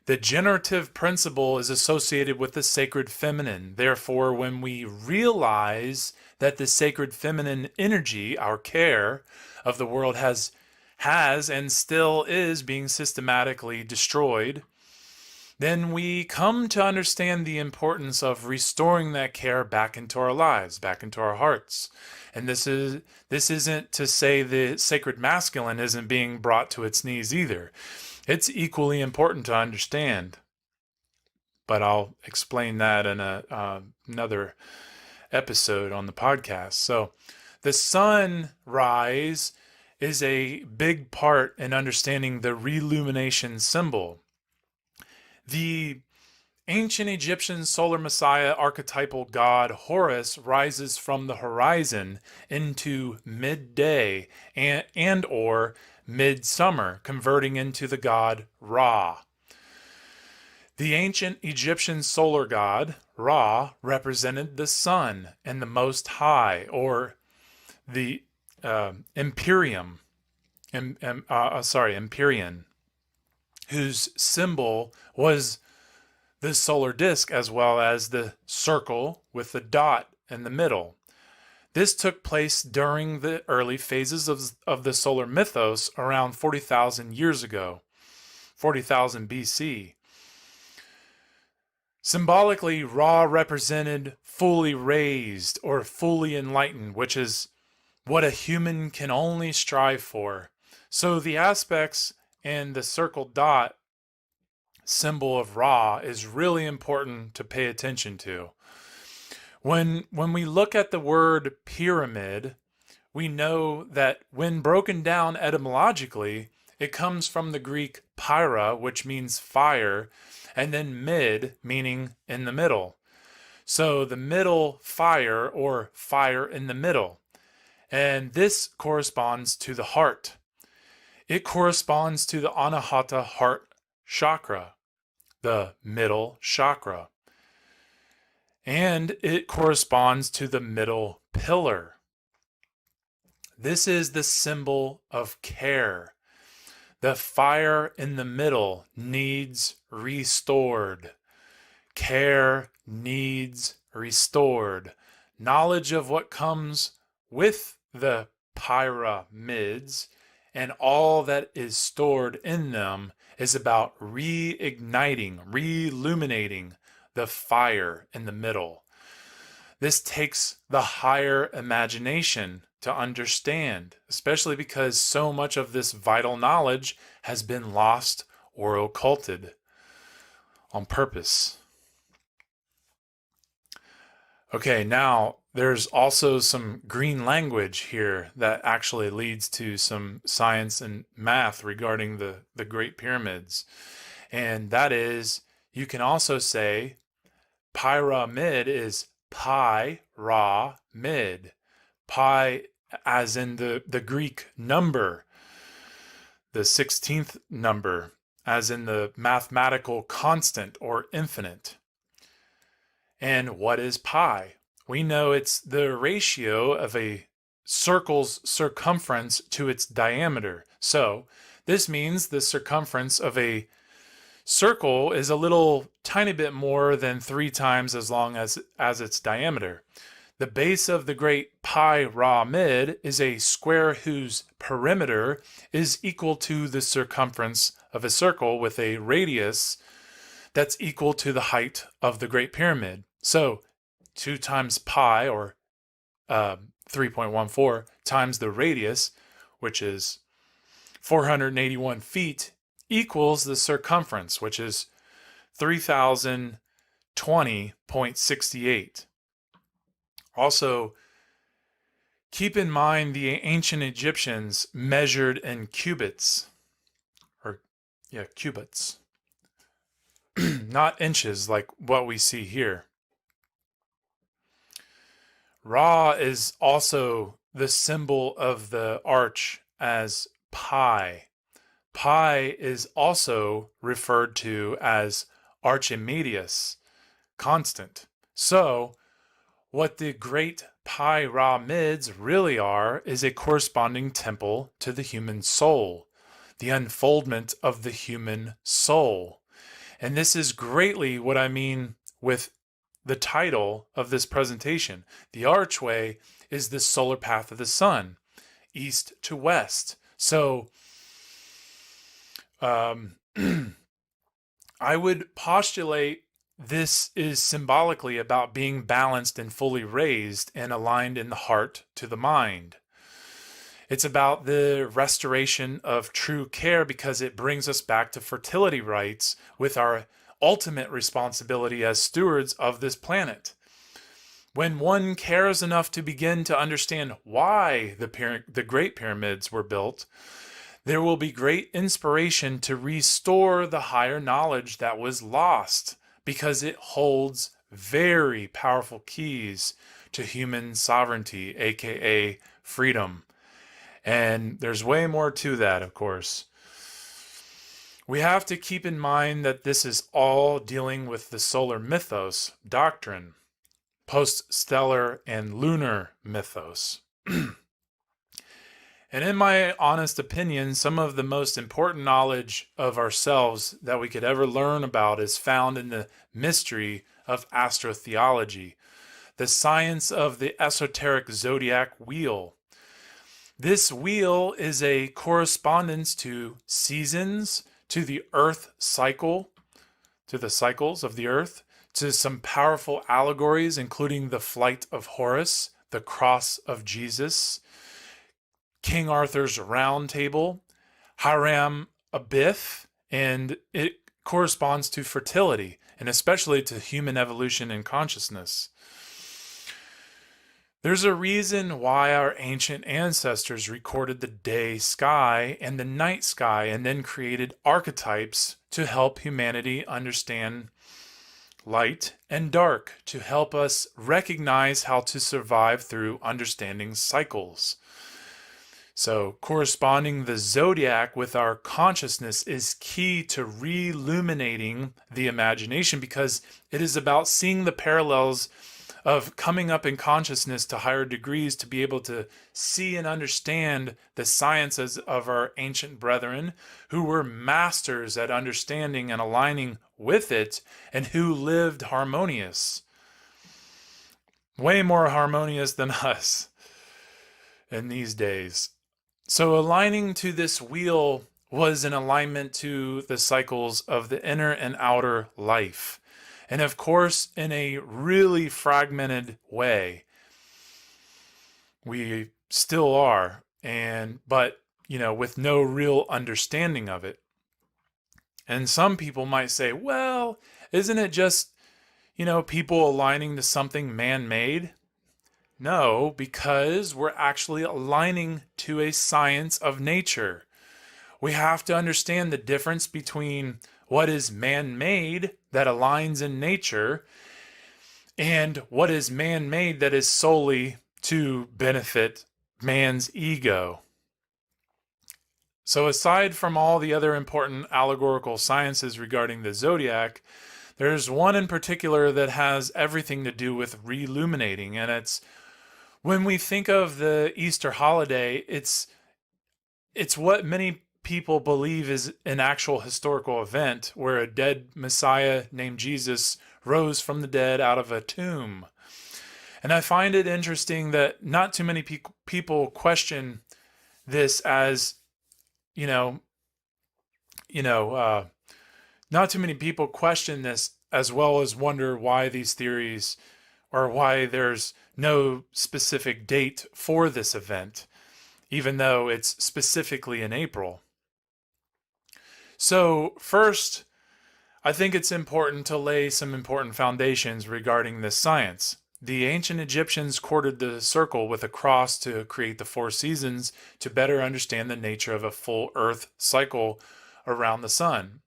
The generative principle is associated with the sacred feminine. Therefore, when we realize that the sacred feminine energy, our care of the world, has and still is being systematically destroyed, then we come to understand the importance of restoring that care back into our lives, back into our hearts. And this isn't to say the sacred masculine isn't being brought to its knees either. It's equally important to understand, but I'll explain that in another episode on the podcast. So the sunrise is a big part in understanding the reillumination symbol. The ancient Egyptian solar messiah archetypal god Horus rises from the horizon into midday and or midsummer, converting into the god Ra. The ancient Egyptian solar god Ra represented the sun and the Most High, or the Empyrean, whose symbol was the solar disk as well as the circle with the dot in the middle. This took place during the early phases of the solar mythos around 40,000 years ago, 40,000 BC. Symbolically, Ra represented fully raised or fully enlightened, which is what a human can only strive for. So the aspects and the circled dot symbol of Ra is really important to pay attention to. When we look at the word pyramid, we know that when broken down etymologically, it comes from the Greek pyra, which means fire, and then mid, meaning in the middle. So the middle fire, or fire in the middle. And this corresponds to the heart. It corresponds to the Anahata heart chakra, the middle chakra. And it corresponds to the middle pillar. This is the symbol of care. The fire in the middle needs restored. Care needs restored. Knowledge of what comes with the pyramids and all that is stored in them is about reigniting, reilluminating the fire in the middle. This takes the higher imagination to understand, especially because so much of this vital knowledge has been lost or occulted on purpose. Okay, now there's also some green language here that actually leads to some science and math regarding the Great Pyramids. And that is, you can also say pyramid is pi, ra, mid. Pi as in the Greek number, the 16th number, as in the mathematical constant or infinite. And what is pi? We know it's the ratio of a circle's circumference to its diameter. So this means the circumference of a circle is a little tiny bit more than 3 times as long as its diameter. The base of the great pyramid is a square whose perimeter is equal to the circumference of a circle with a radius that's equal to the height of the Great Pyramid. So 2 times pi, or 3.14, times the radius, which is 481 feet, equals the circumference, which is 3,020.68. Also, keep in mind the ancient Egyptians measured in cubits, cubits, not inches like what we see here. Ra is also the symbol of the arch as pi. Pi is also referred to as Archimedes, constant. So, what the great pyramids really are is a corresponding temple to the human soul, the unfoldment of the human soul. And this is greatly what I mean with the title of this presentation. The archway is the solar path of the sun, east to west. So, I would postulate this is symbolically about being balanced and fully raised and aligned in the heart to the mind. It's about the restoration of true care because it brings us back to fertility rights with our ultimate responsibility as stewards of this planet. When one cares enough to begin to understand why the Great Pyramids were built, there will be great inspiration to restore the higher knowledge that was lost, because it holds very powerful keys to human sovereignty, aka freedom. And there's way more to that, of course. We have to keep in mind that this is all dealing with the solar mythos doctrine, post-stellar and lunar mythos. And in my honest opinion, some of the most important knowledge of ourselves that we could ever learn about is found in the mystery of astrotheology, the science of the esoteric zodiac wheel. This wheel is a correspondence to seasons, to the earth cycle, to the cycles of the earth, to some powerful allegories, including the flight of Horus, the cross of Jesus, King Arthur's Round Table, Hiram Abiff, and it corresponds to fertility, and especially to human evolution and consciousness. There's a reason why our ancient ancestors recorded the day sky and the night sky and then created archetypes to help humanity understand light and dark, to help us recognize how to survive through understanding cycles. So corresponding the zodiac with our consciousness is key to re-illuminating the imagination, because it is about seeing the parallels of coming up in consciousness to higher degrees to be able to see and understand the sciences of our ancient brethren who were masters at understanding and aligning with it, and who lived harmonious. Way more harmonious than us in these days. So aligning to this wheel was an alignment to the cycles of the inner and outer life. And of course, in a really fragmented way, we still are, but with no real understanding of it. And some people might say, well, isn't it just, people aligning to something man-made? No, because we're actually aligning to a science of nature. We have to understand the difference between what is man-made that aligns in nature and what is man-made that is solely to benefit man's ego. So aside from all the other important allegorical sciences regarding the zodiac, there's one in particular that has everything to do with re-illuminating, and it's when we think of the Easter holiday, it's what many people believe is an actual historical event where a dead Messiah named Jesus rose from the dead out of a tomb. And I find it interesting that not too many people question this as, not too many people question this as well as wonder why these theories, or why there's no specific date for this event, even though it's specifically in April. So first, I think it's important to lay some important foundations regarding this science. The ancient Egyptians corded the circle with a cross to create the 4 seasons to better understand the nature of a full Earth cycle around the sun.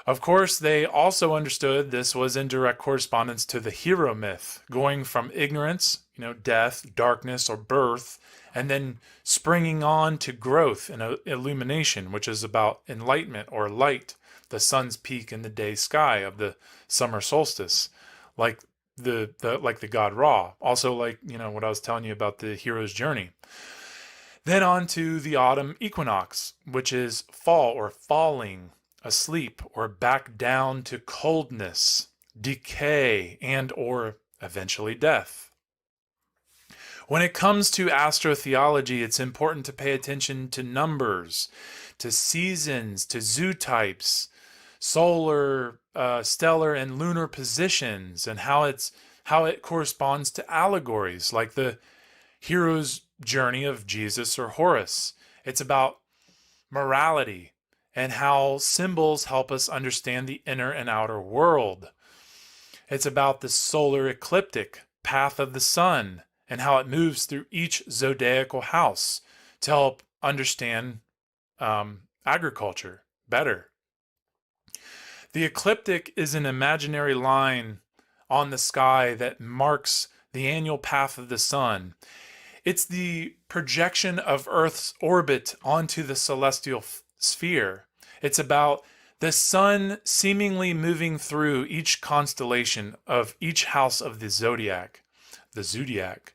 Of course, they also understood this was in direct correspondence to the hero myth, going from ignorance, death, darkness, or birth, and then springing on to growth and illumination, which is about enlightenment or light, the sun's peak in the day sky of the summer solstice, like the god Ra. Also, what I was telling you about the hero's journey. Then on to the autumn equinox, which is fall or falling, asleep, or back down to coldness, decay, and or eventually death. When it comes to astrotheology, it's important to pay attention to numbers, to seasons, to zootypes, solar, stellar, and lunar positions, and how it corresponds to allegories like the hero's journey of Jesus or Horus. It's about morality and how symbols help us understand the inner and outer world. It's about the solar ecliptic path of the sun and how it moves through each zodiacal house to help understand agriculture better. The ecliptic is an imaginary line on the sky that marks the annual path of the sun. It's the projection of Earth's orbit onto the celestial sphere. It's about the sun seemingly moving through each constellation of each house of the zodiac, the zodiac.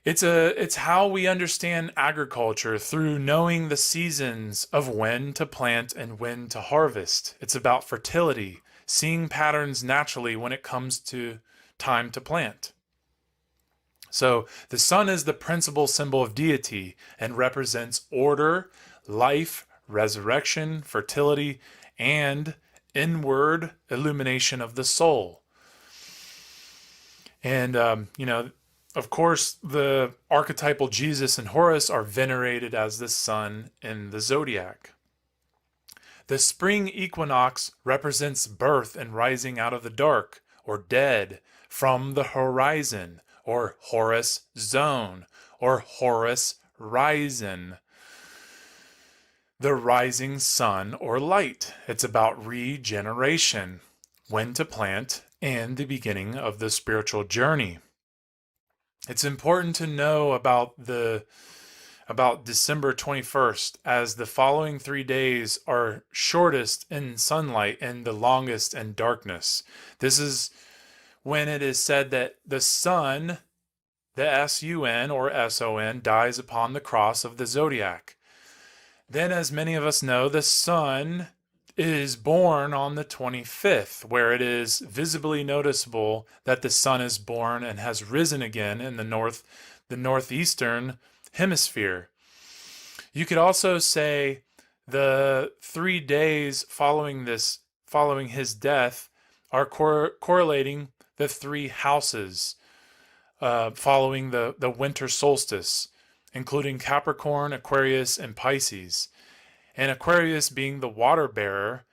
It's how we understand agriculture through knowing the seasons of when to plant and when to harvest. It's about fertility, seeing patterns naturally when it comes to time to plant. So the sun is the principal symbol of deity and represents order, life, resurrection, fertility, and inward illumination of the soul. And, of course, the archetypal Jesus and Horus are venerated as the sun in the zodiac. The spring equinox represents birth and rising out of the dark or dead from the horizon, or Horus zone, or Horus rising. The rising sun or light. It's about regeneration, when to plant, and the beginning of the spiritual journey. It's important to know about December 21st, as the following 3 days are shortest in sunlight and the longest in darkness. This is when it is said that the sun, the S-U-N or S-O-N, dies upon the cross of the zodiac. Then, as many of us know, the sun is born on the 25th, where it is visibly noticeable that the sun is born and has risen again in the northeastern hemisphere. You could also say the 3 days following his death are correlating the 3 houses following the winter solstice, including Capricorn, Aquarius, and Pisces. And Aquarius being the water bearer,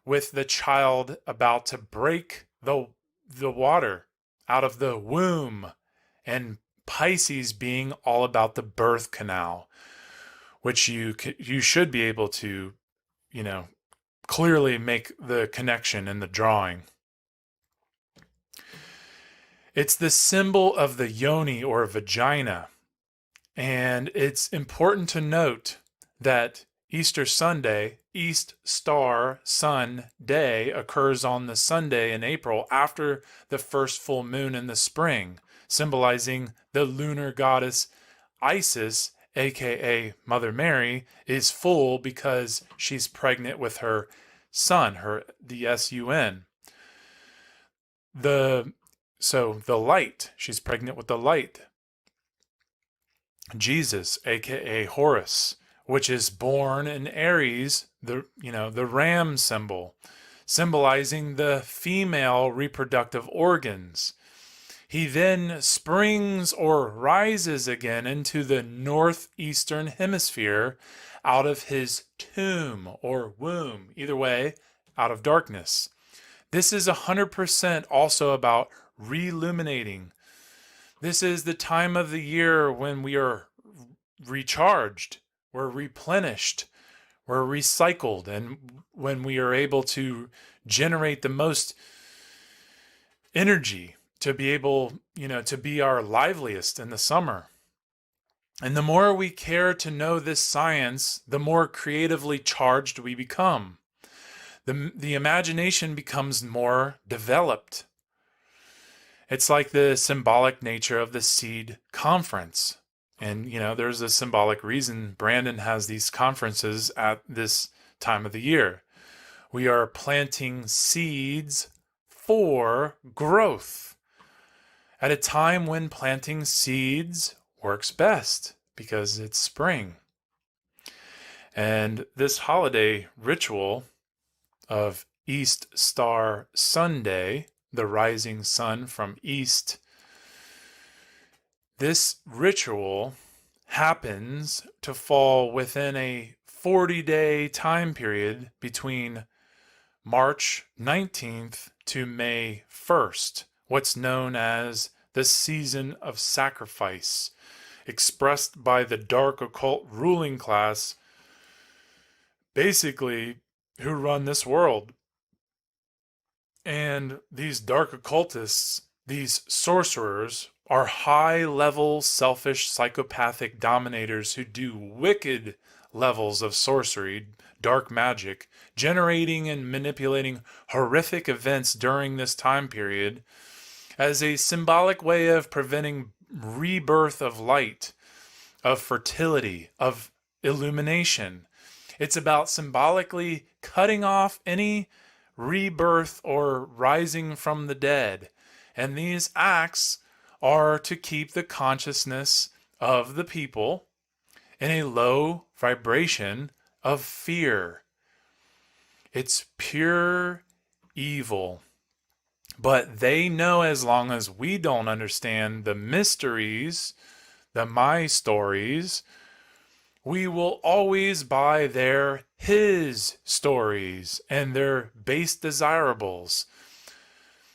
with the child about to break the water out of the womb, and Pisces being all about the birth canal, which you should be able to, clearly make the connection in the drawing. It's the symbol of the yoni or vagina, and it's important to note that Easter Sunday, East Star Sun Day, occurs on the Sunday in April after the first full moon in the spring, symbolizing the lunar goddess Isis, aka Mother Mary, is full because she's pregnant with her son, the S-U-N. So the light, she's pregnant with the light. Jesus, aka Horus, which is born in Aries, the ram symbol, symbolizing the female reproductive organs. He then springs or rises again into the northeastern hemisphere out of his tomb or womb, either way, out of darkness. This is 100% also about reilluminating. This is the time of the year when we are recharged, we're replenished, we're recycled, and when we are able to generate the most energy to be able, to be our liveliest in the summer. And the more we care to know this science, the more creatively charged we become. The imagination becomes more developed. It's like the symbolic nature of the S.E.E.D conference. And, there's a symbolic reason Brandon has these conferences at this time of the year. We are planting seeds for growth at a time when planting seeds works best because it's spring. And this holiday ritual of East Star Sunday, the rising sun from east, this ritual happens to fall within a 40-day time period between March 19th to May 1st, what's known as the season of sacrifice, expressed by the dark occult ruling class, basically, who run this world. And these dark occultists, these sorcerers, are high-level, selfish, psychopathic dominators who do wicked levels of sorcery, dark magic, generating and manipulating horrific events during this time period as a symbolic way of preventing rebirth of light, of fertility, of illumination. It's about symbolically cutting off any rebirth or rising from the dead And these acts are to keep the consciousness of the people in a low vibration of fear. It's pure evil. But they know, as long as we don't understand the mysteries, the my stories, we will always buy their his stories and their base desirables.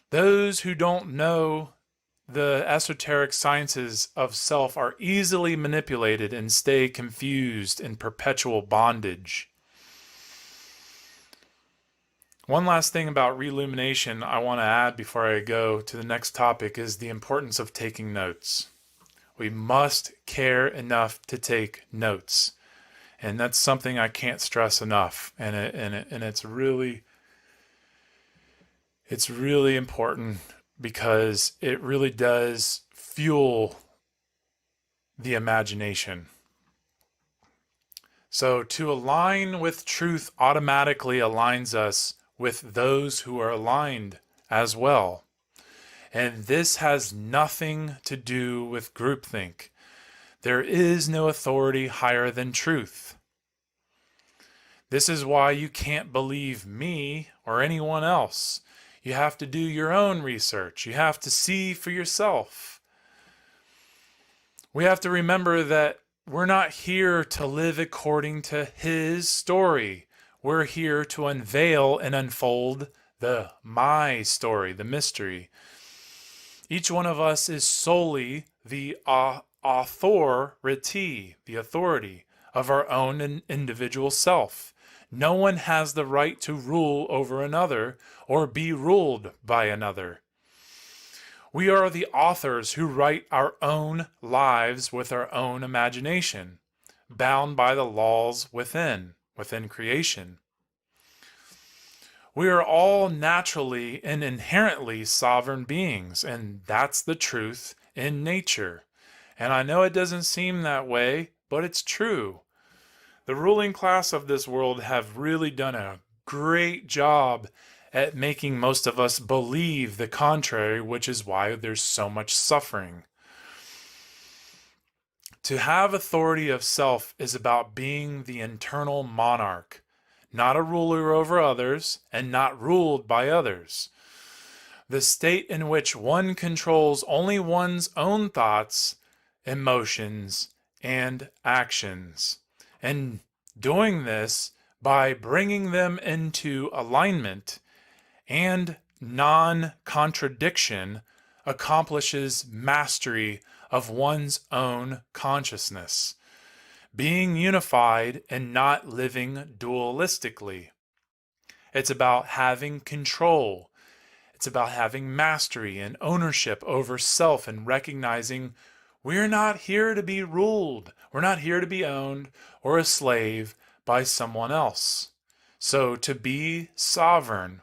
Those who don't know the esoteric sciences of self are easily manipulated and stay confused in perpetual bondage. One last thing about reillumination I want to add before I go to the next topic is the importance of taking notes. We must care enough to take notes. And that's something I can't stress enough. And it's really important, because it really does fuel the imagination. So to align with truth automatically aligns us with those who are aligned as well. And this has nothing to do with groupthink. There is no authority higher than truth. This is why you can't believe me or anyone else. You have to do your own research. You have to see for yourself. We have to remember that we're not here to live according to his story. We're here to unveil and unfold the my story, the mystery. Each one of us is solely the authority, the authority of our own individual self. No one has the right to rule over another or be ruled by another. We are the authors who write our own lives with our own imagination, bound by the laws within creation. We are all naturally and inherently sovereign beings, and that's the truth in nature. And I know it doesn't seem that way, but it's true. The ruling class of this world have really done a great job at making most of us believe the contrary, which is why there's so much suffering. To have authority of self is about being the internal monarch, not a ruler over others and not ruled by others. The state in which one controls only one's own thoughts, emotions, and actions. And doing this by bringing them into alignment and non-contradiction accomplishes mastery of one's own consciousness, being unified and not living dualistically. It's about having control. It's about having mastery and ownership over self and recognizing we're not here to be ruled. We're not here to be owned or a slave by someone else. So to be sovereign,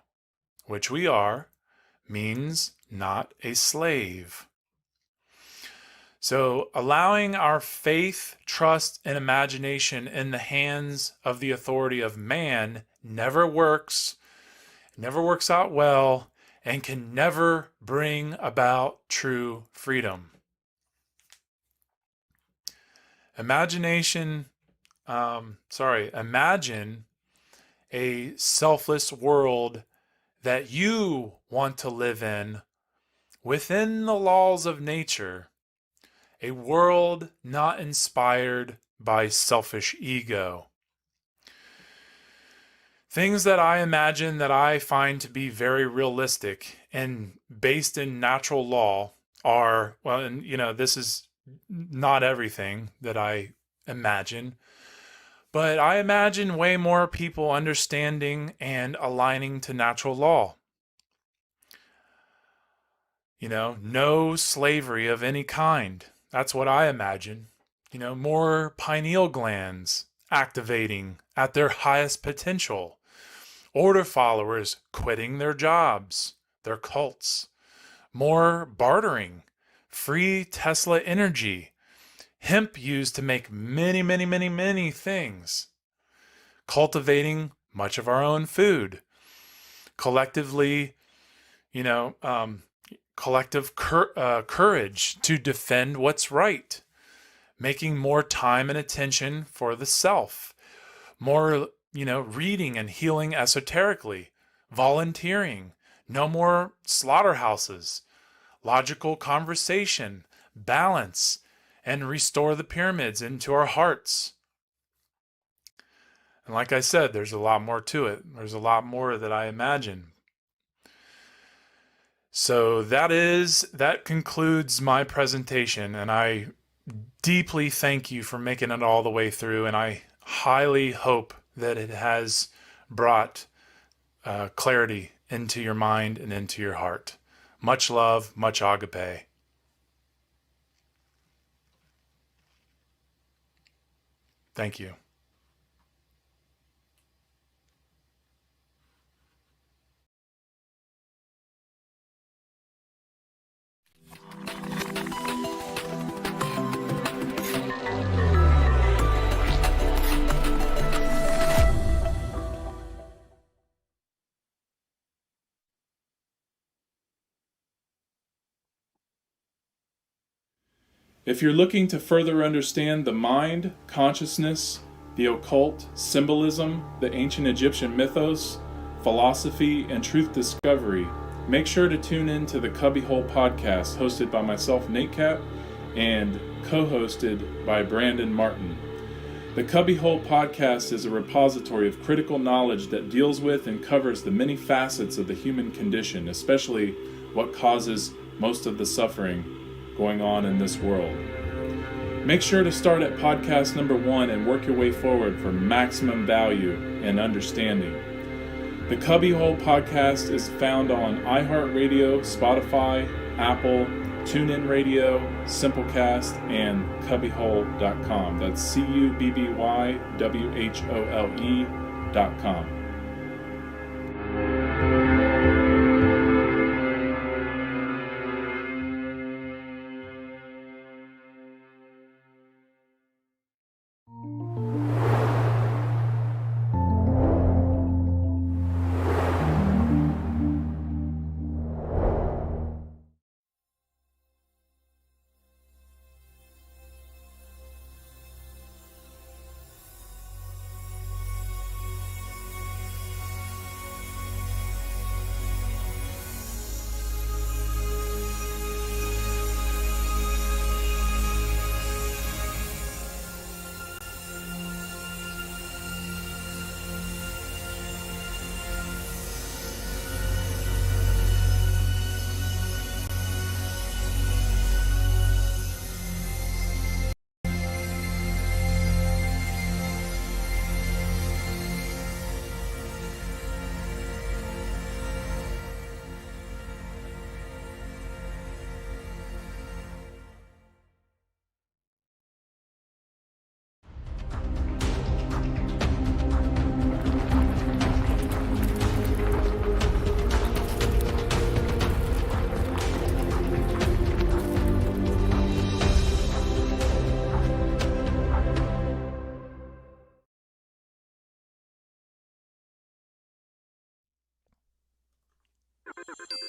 which we are, means not a slave. So allowing our faith, trust, and imagination in the hands of the authority of man never works out well, and can never bring about true freedom. Imagine a selfless world that you want to live in within the laws of nature, a world not inspired by selfish ego. Things that I imagine that I find to be very realistic and based in natural law are, well, and this is not everything that I imagine, but I imagine way more people understanding and aligning to natural law. No slavery of any kind. That's what I imagine. More pineal glands activating at their highest potential. Order followers quitting their jobs, their cults. More bartering. Free Tesla energy. Hemp used to make many, many, many, many things. Cultivating much of our own food. Collectively, collective courage to defend what's right, making more time and attention for the self, more, reading and healing esoterically, volunteering, no more slaughterhouses, logical conversation, balance, and restore the pyramids into our hearts. And like I said, there's a lot more to it. There's a lot more that I imagine. So that concludes my presentation, and I deeply thank you for making it all the way through, and I highly hope that it has brought clarity into your mind and into your heart. Much love, much agape. Thank you. If you're looking to further understand the mind, consciousness, the occult, symbolism, the ancient Egyptian mythos, philosophy, and truth discovery, make sure to tune in to the Cubbyhole podcast hosted by myself, Nate Cap, and co-hosted by Brandon Martin. The Cubbyhole podcast is a repository of critical knowledge that deals with and covers the many facets of the human condition, especially what causes most of the suffering going on in this world. Make sure to start at podcast number 1 and work your way forward for maximum value and understanding. The Cubbyhole podcast is found on iHeartRadio, Spotify, Apple, TuneIn Radio, Simplecast, and Cubbyhole.com. That's CUBBYWHOLE.com.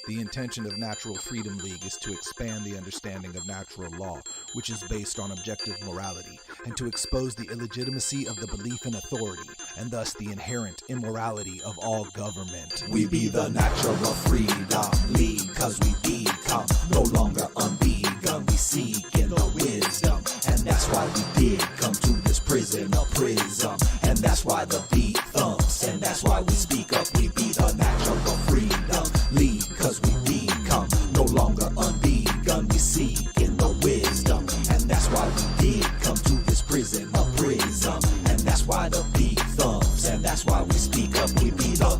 The intention of Natural Freedom League is to expand the understanding of natural law, which is based on objective morality, and to expose the illegitimacy of the belief in authority, and thus the inherent immorality of all government. We be the Natural Freedom League, cause we become no longer unbegun. We seek in the wisdom, and that's why we did come to this prison of prism. And that's why the beat thumps, and that's why we speak up. We be the Natural Freedom League, cause we become no longer unbegun. We seek in the wisdom, and that's why we did come to this prison of prism. And that's why the beat thumps, and that's why we speak up. We be the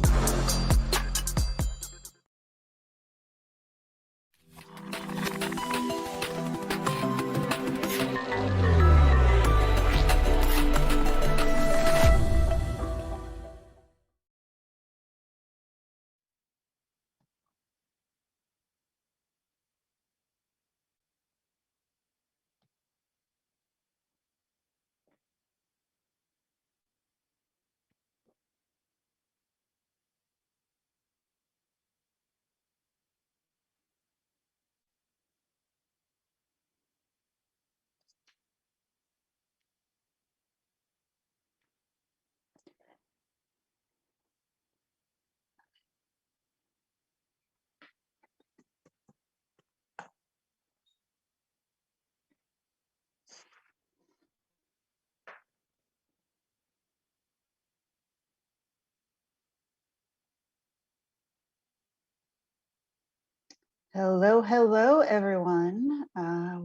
Hello, hello, everyone.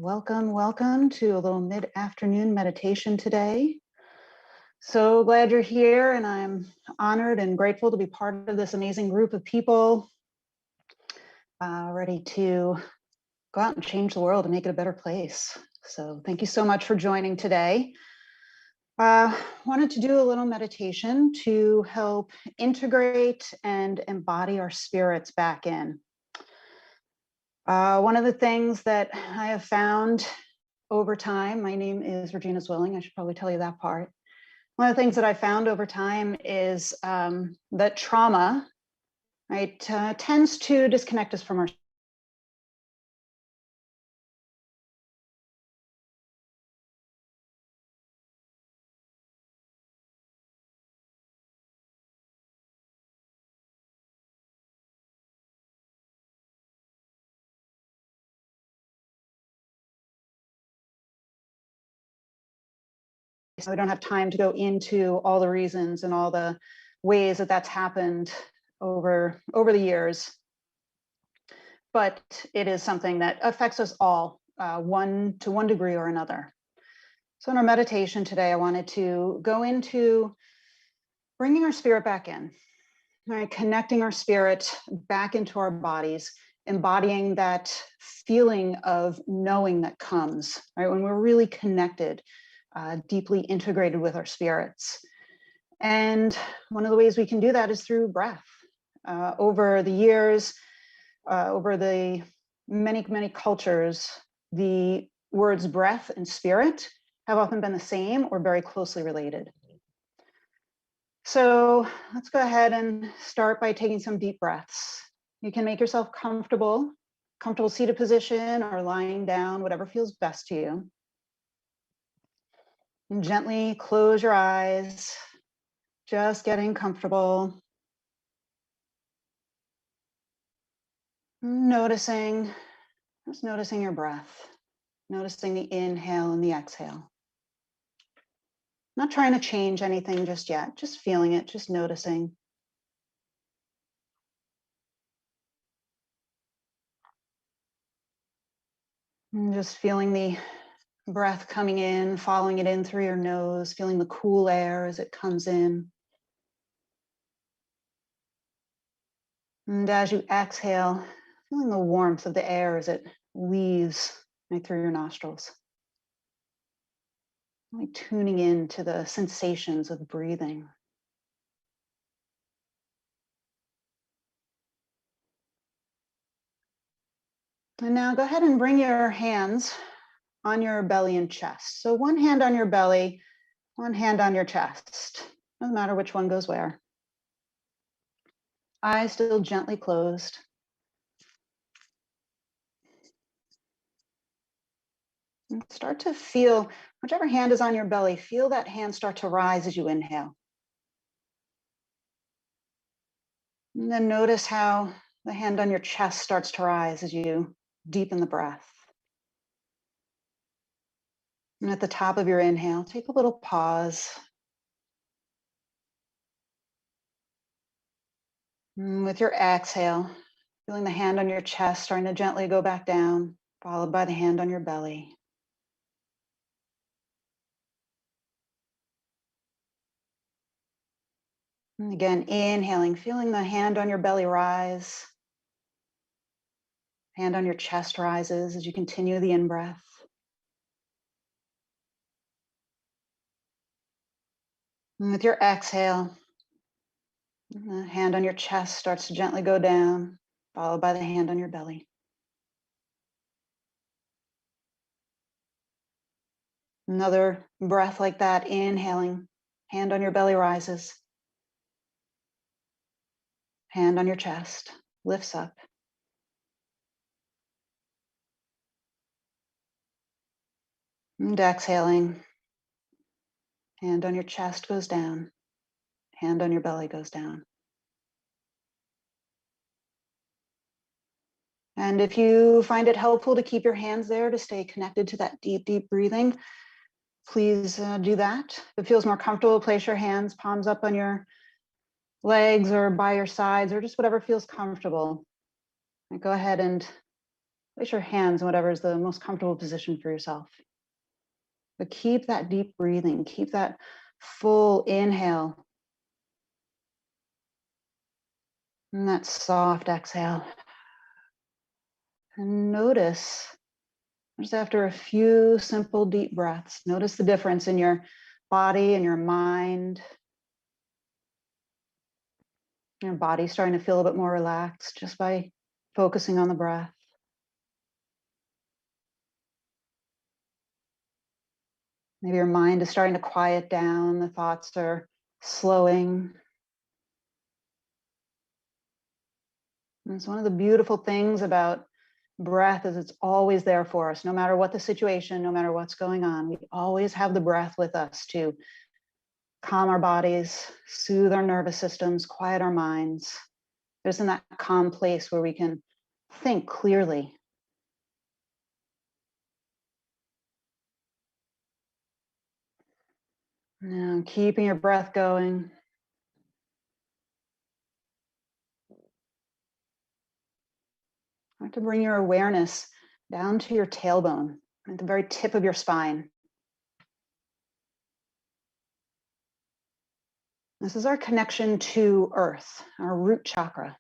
Welcome to a little mid-afternoon meditation today. So glad you're here, and I'm honored and grateful to be part of this amazing group of people ready to go out and change the world and make it a better place. So thank you so much for joining today. Wanted to do a little meditation to help integrate and embody our spirits back in. One of the things that I have found over time, my name is Regina Zwilling, I should probably tell you that part. One of the things that I found over time is that trauma, right, tends to disconnect us from our So we don't have time to go into all the reasons and all the ways that that's happened over the years. But it is something that affects us all, one degree or another. So in our meditation today, I wanted to go into bringing our spirit back in, right? Connecting our spirit back into our bodies, embodying that feeling of knowing that comes, right? When we're really connected, deeply integrated with our spirits. And one of the ways we can do that is through breath. Over the years, over the many cultures, the words breath and spirit have often been the same or very closely related. So let's go ahead and start by taking some deep breaths. You can make yourself comfortable seated position or lying down, whatever feels best to you. And gently close your eyes, just getting comfortable. Noticing your breath, noticing the inhale and the exhale. Not trying to change anything just yet, just feeling it, just noticing. And just feeling the breath coming in, following it in through your nose, feeling the cool air as it comes in. And as you exhale, feeling the warmth of the air as it leaves right through your nostrils. Really tuning in to the sensations of breathing. And now go ahead and bring your hands on your belly and chest. So one hand on your belly, one hand on your chest. Doesn't matter which one goes where. Eyes still gently closed. And start to feel, whichever hand is on your belly, feel that hand start to rise as you inhale. And then notice how the hand on your chest starts to rise as you deepen the breath. And at the top of your inhale, take a little pause. And with your exhale, feeling the hand on your chest starting to gently go back down, followed by the hand on your belly. And again, inhaling, feeling the hand on your belly rise. Hand on your chest rises as you continue the in-breath. And with your exhale, the hand on your chest starts to gently go down, followed by the hand on your belly. Another breath like that, inhaling, hand on your belly rises. Hand on your chest lifts up. And exhaling, hand on your chest goes down, hand on your belly goes down. And if you find it helpful to keep your hands there to stay connected to that deep, deep breathing, please do that. If it feels more comfortable, place your hands, palms up on your legs or by your sides or just whatever feels comfortable. And go ahead and Place your hands in whatever is the most comfortable position for yourself. But keep that deep breathing, keep that full inhale and that soft exhale. And notice, just after a few simple deep breaths, notice the difference in your body and your mind. Your body starting to feel a bit more relaxed just by focusing on the breath. Maybe your mind is starting to quiet down, the thoughts are slowing. And it's one of the beautiful things about breath is it's always there for us, no matter what the situation, no matter what's going on. We always have the breath with us to calm our bodies, soothe our nervous systems, quiet our minds. There's in that calm place where we can think clearly. Now, keeping your breath going. Start to bring your awareness down to your tailbone, at the very tip of your spine. This is our connection to Earth, our root chakra.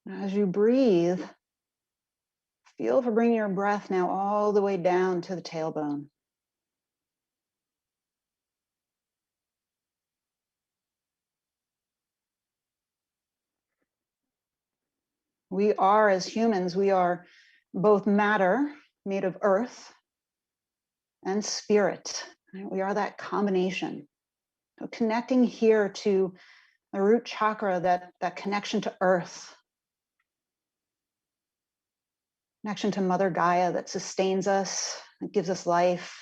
As you breathe, feel for bringing your breath now all the way down to the tailbone. We are, as humans, we are both matter made of earth and spirit. Right? We are that combination. So connecting here to the root chakra, that connection to earth, connection to Mother Gaia that sustains us, that gives us life.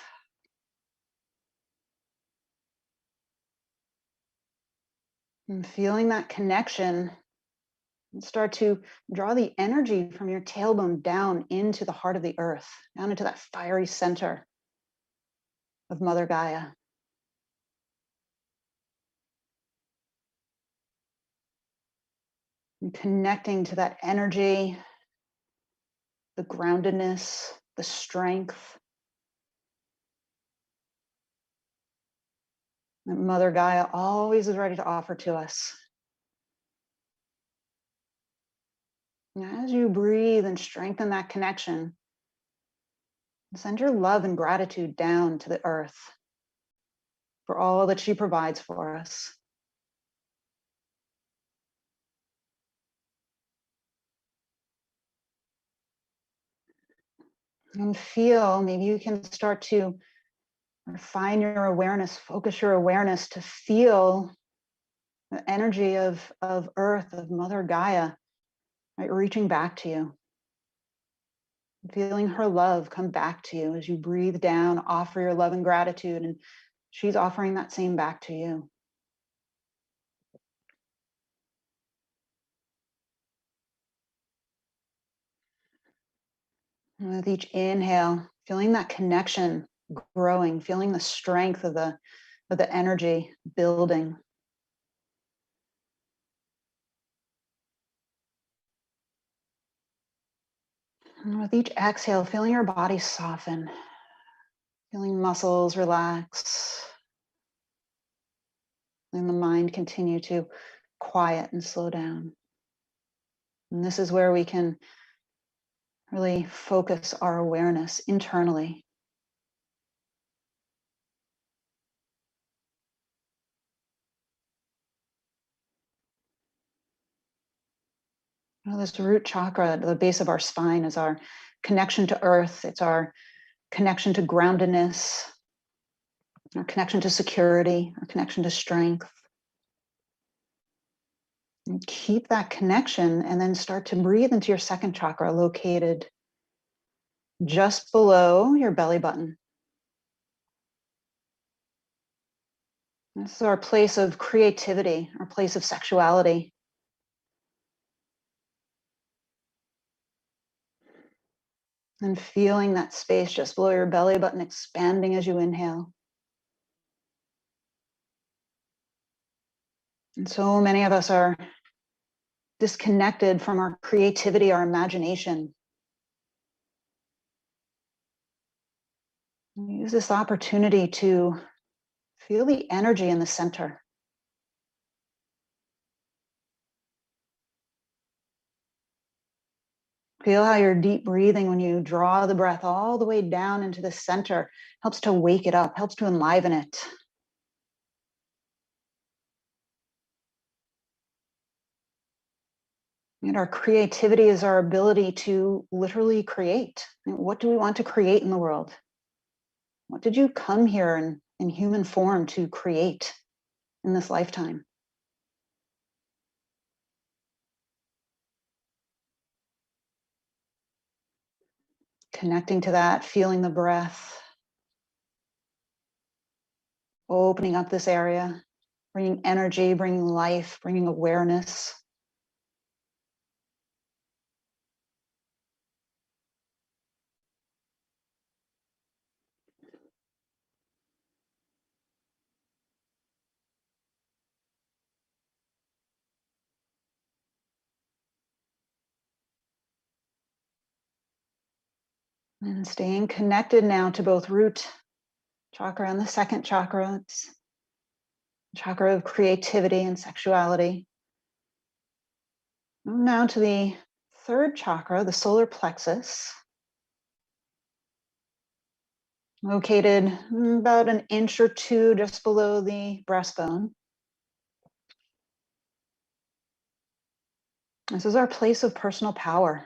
And feeling that connection, and start to draw the energy from your tailbone down into the heart of the earth, down into that fiery center of Mother Gaia. And connecting to that energy, the groundedness, the strength that Mother Gaia always is ready to offer to us. And as you breathe and strengthen that connection, send your love and gratitude down to the earth for all that she provides for us. And feel, maybe you can start to refine your awareness, focus your awareness to feel the energy of Earth, of Mother Gaia, right, reaching back to you. Feeling her love come back to you as you breathe down, offer your love and gratitude, and she's offering that same back to you. And with each inhale, feeling that connection growing, feeling the strength of the energy building. And with each exhale, feeling your body soften, feeling muscles relax, and the mind continue to quiet and slow down. And this is where we can really focus our awareness internally. This root chakra at the base of our spine is our connection to earth. It's our connection to groundedness, our connection to security, our connection to strength. And keep that connection and then start to breathe into your second chakra located just below your belly button. This is our place of creativity, our place of sexuality. And feeling that space just below your belly button expanding as you inhale. And so many of us are disconnected from our creativity, our imagination. Use this opportunity to feel the energy in the center. Feel how your deep breathing, when you draw the breath all the way down into the center, helps to wake it up, helps to enliven it. And our creativity is our ability to literally create. What do we want to create in the world? What did you come here in human form to create in this lifetime? Connecting to that, feeling the breath, opening up this area, bringing energy, bringing life, bringing awareness. And staying connected now to both root chakra and the second chakra. It's chakra of creativity and sexuality. Move now to the third chakra, the solar plexus. Located about an inch or two just below the breastbone. This is our place of personal power.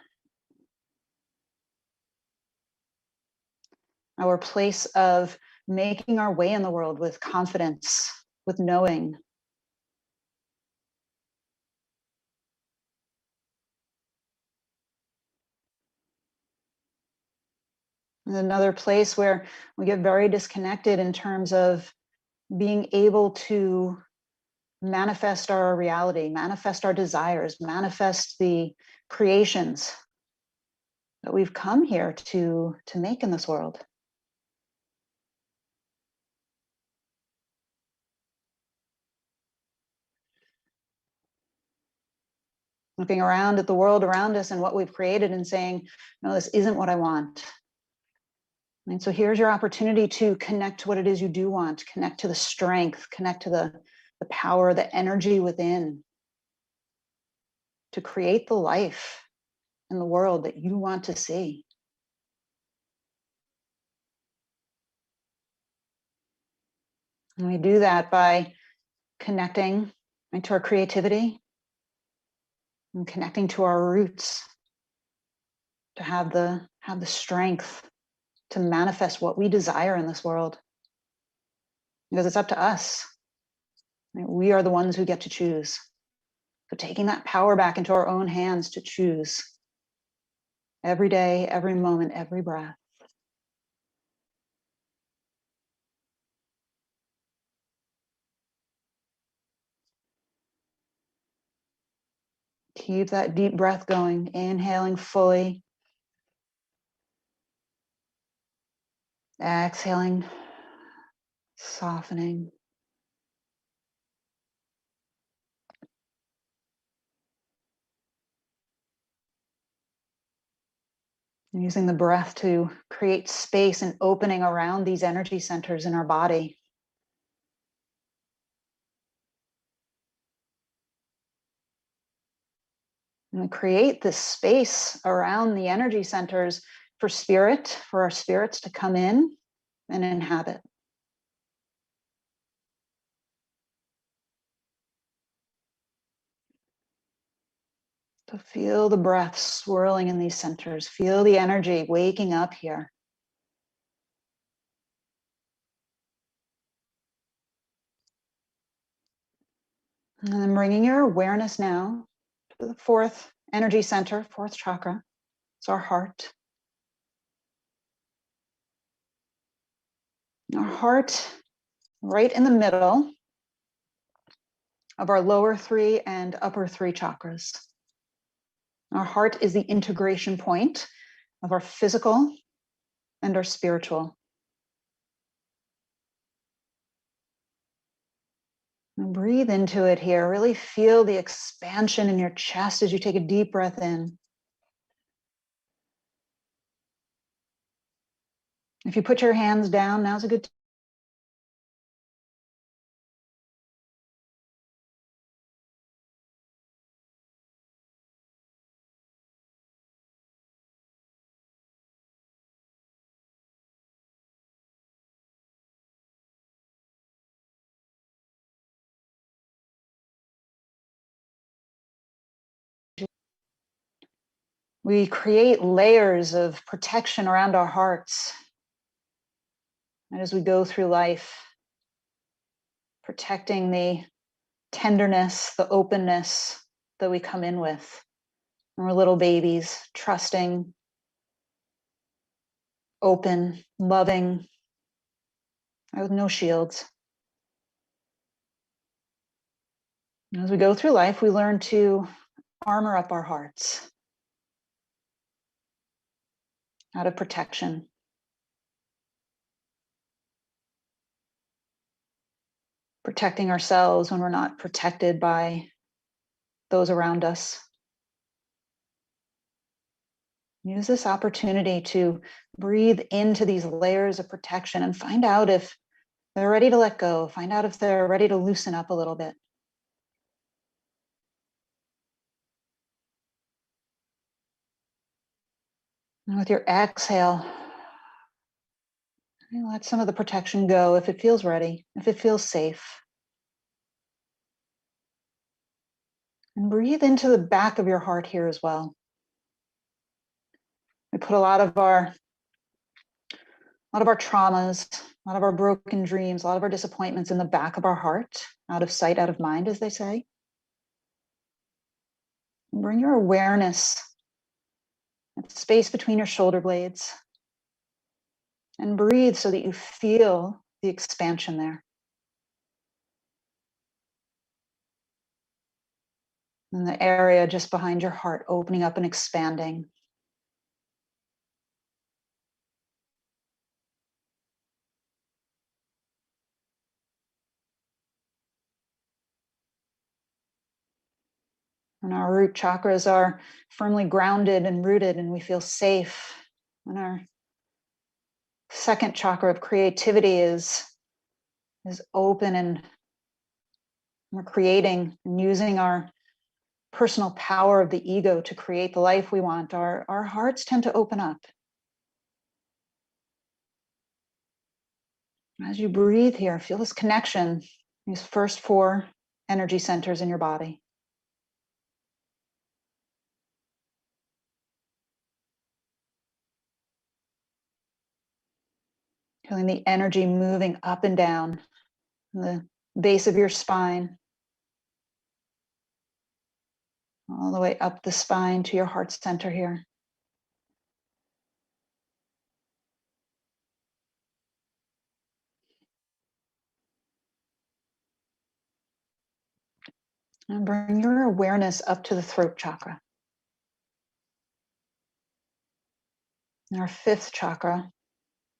Our place of making our way in the world with confidence, with knowing. Another place where we get very disconnected in terms of being able to manifest our reality, manifest our desires, manifest the creations that we've come here to make in this world. Looking around at the world around us and what we've created and saying, no, this isn't what I want. And so here's your opportunity to connect to what it is you do want, connect to the strength, connect to the power, the energy within, to create the life in the world that you want to see. And we do that by connecting to our creativity and connecting to our roots, to have the strength to manifest what we desire in this world. Because it's up to us. We are the ones who get to choose. So taking that power back into our own hands to choose every day, every moment, every breath. Keep that deep breath going, inhaling fully. Exhaling, softening. And using the breath to create space and opening around these energy centers in our body. And we create this space around the energy centers for our spirits to come in and inhabit. So feel the breath swirling in these centers. Feel the energy waking up here. And then bringing your awareness now to the fourth energy center, fourth chakra. It's our heart. Our heart right in the middle of our lower three and upper three chakras. Our heart is the integration point of our physical and our spiritual. And breathe into it here. Really feel the expansion in your chest as you take a deep breath in. If you put your hands down, now's a good time. We create layers of protection around our hearts. And as we go through life, protecting the tenderness, the openness that we come in with. When we're little babies, trusting, open, loving, with no shields. And as we go through life, we learn to armor up our hearts out of protection. Protecting ourselves when we're not protected by those around us. Use this opportunity to breathe into these layers of protection and find out if they're ready to let go. Find out if they're ready to loosen up a little bit. And with your exhale, let some of the protection go if it feels ready, if it feels safe. And breathe into the back of your heart here as well. We put a lot of our traumas, a lot of our broken dreams, a lot of our disappointments in the back of our heart, out of sight, out of mind, as they say. And bring your awareness, that space between your shoulder blades, and breathe so that you feel the expansion there. And the area just behind your heart opening up and expanding. When our root chakras are firmly grounded and rooted and we feel safe, when our second chakra of creativity is open and we're creating and using our personal power of the ego to create the life we want, our hearts tend to open up. As you breathe here, feel this connection, these first 4 energy centers in your body. Feeling the energy moving up and down the base of your spine, all the way up the spine to your heart center here. And bring your awareness up to the throat chakra. And our 5th chakra,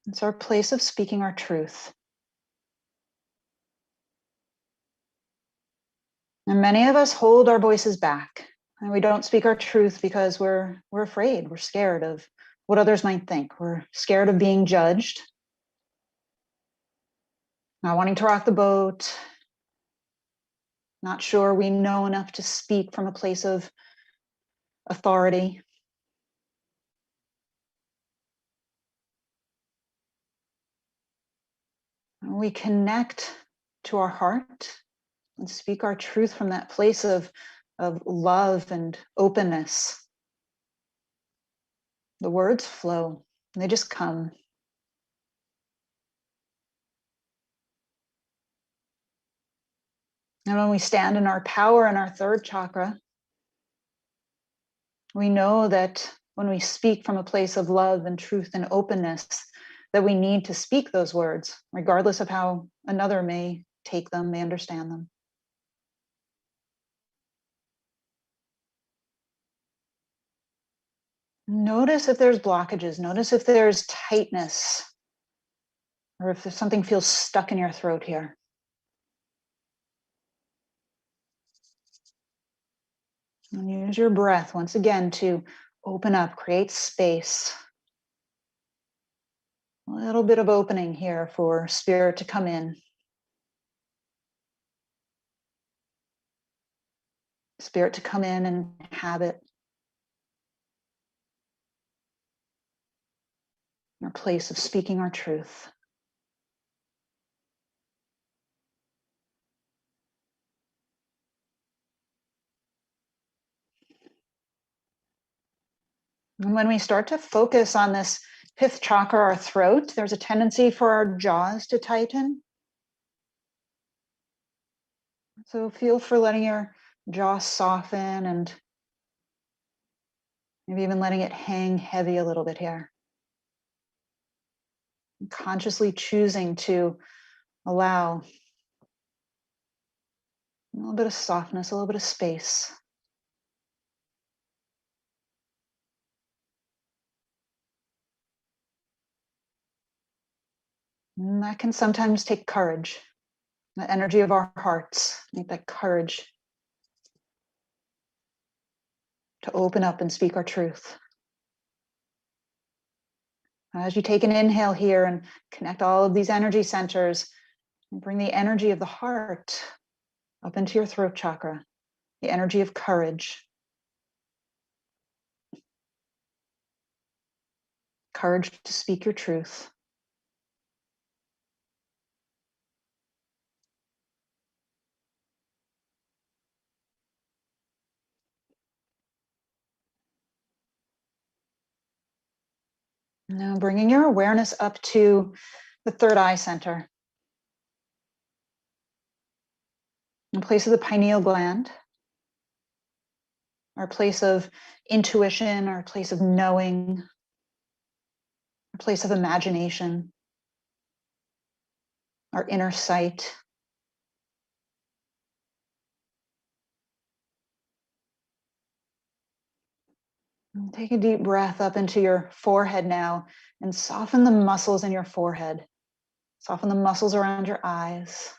it's our place of speaking our truth. And many of us hold our voices back and we don't speak our truth because we're afraid, we're scared of what others might think. We're scared of being judged, not wanting to rock the boat, not sure we know enough to speak from a place of authority. And we connect to our heart and speak our truth from that place of love and openness. The words flow, they just come. And when we stand in our power in our 3rd chakra, we know that when we speak from a place of love and truth and openness, that we need to speak those words, regardless of how another may take them, may understand them. Notice if there's blockages, notice if there's tightness, or if something feels stuck in your throat here. And use your breath once again to open up, create space. A little bit of opening here for spirit to come in. Spirit to come in and inhabit our place of speaking our truth. And when we start to focus on this fifth chakra, our throat, there's a tendency for our jaws to tighten. So feel for letting your jaw soften and maybe even letting it hang heavy a little bit here. And consciously choosing to allow a little bit of softness, a little bit of space. And that can sometimes take courage, the energy of our hearts, make that courage to open up and speak our truth. As you take an inhale here and connect all of these energy centers and bring the energy of the heart up into your throat chakra, the energy of courage. Courage to speak your truth. Now bringing your awareness up to the third eye center, in place of the pineal gland, our place of intuition, our place of knowing, our place of imagination, our inner sight. And take a deep breath up into your forehead now and soften the muscles in your forehead. Soften the muscles around your eyes.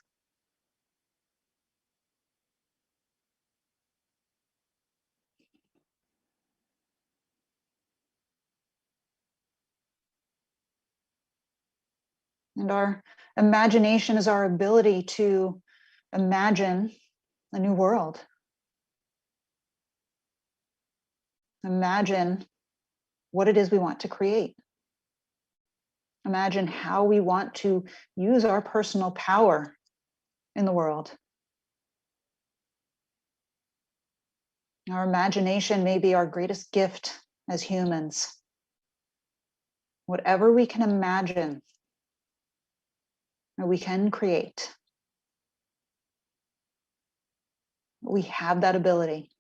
And our imagination is our ability to imagine a new world. Imagine what it is we want to create. Imagine how we want to use our personal power in the world. Our imagination may be our greatest gift as humans. Whatever we can imagine, or we can create. We have that ability.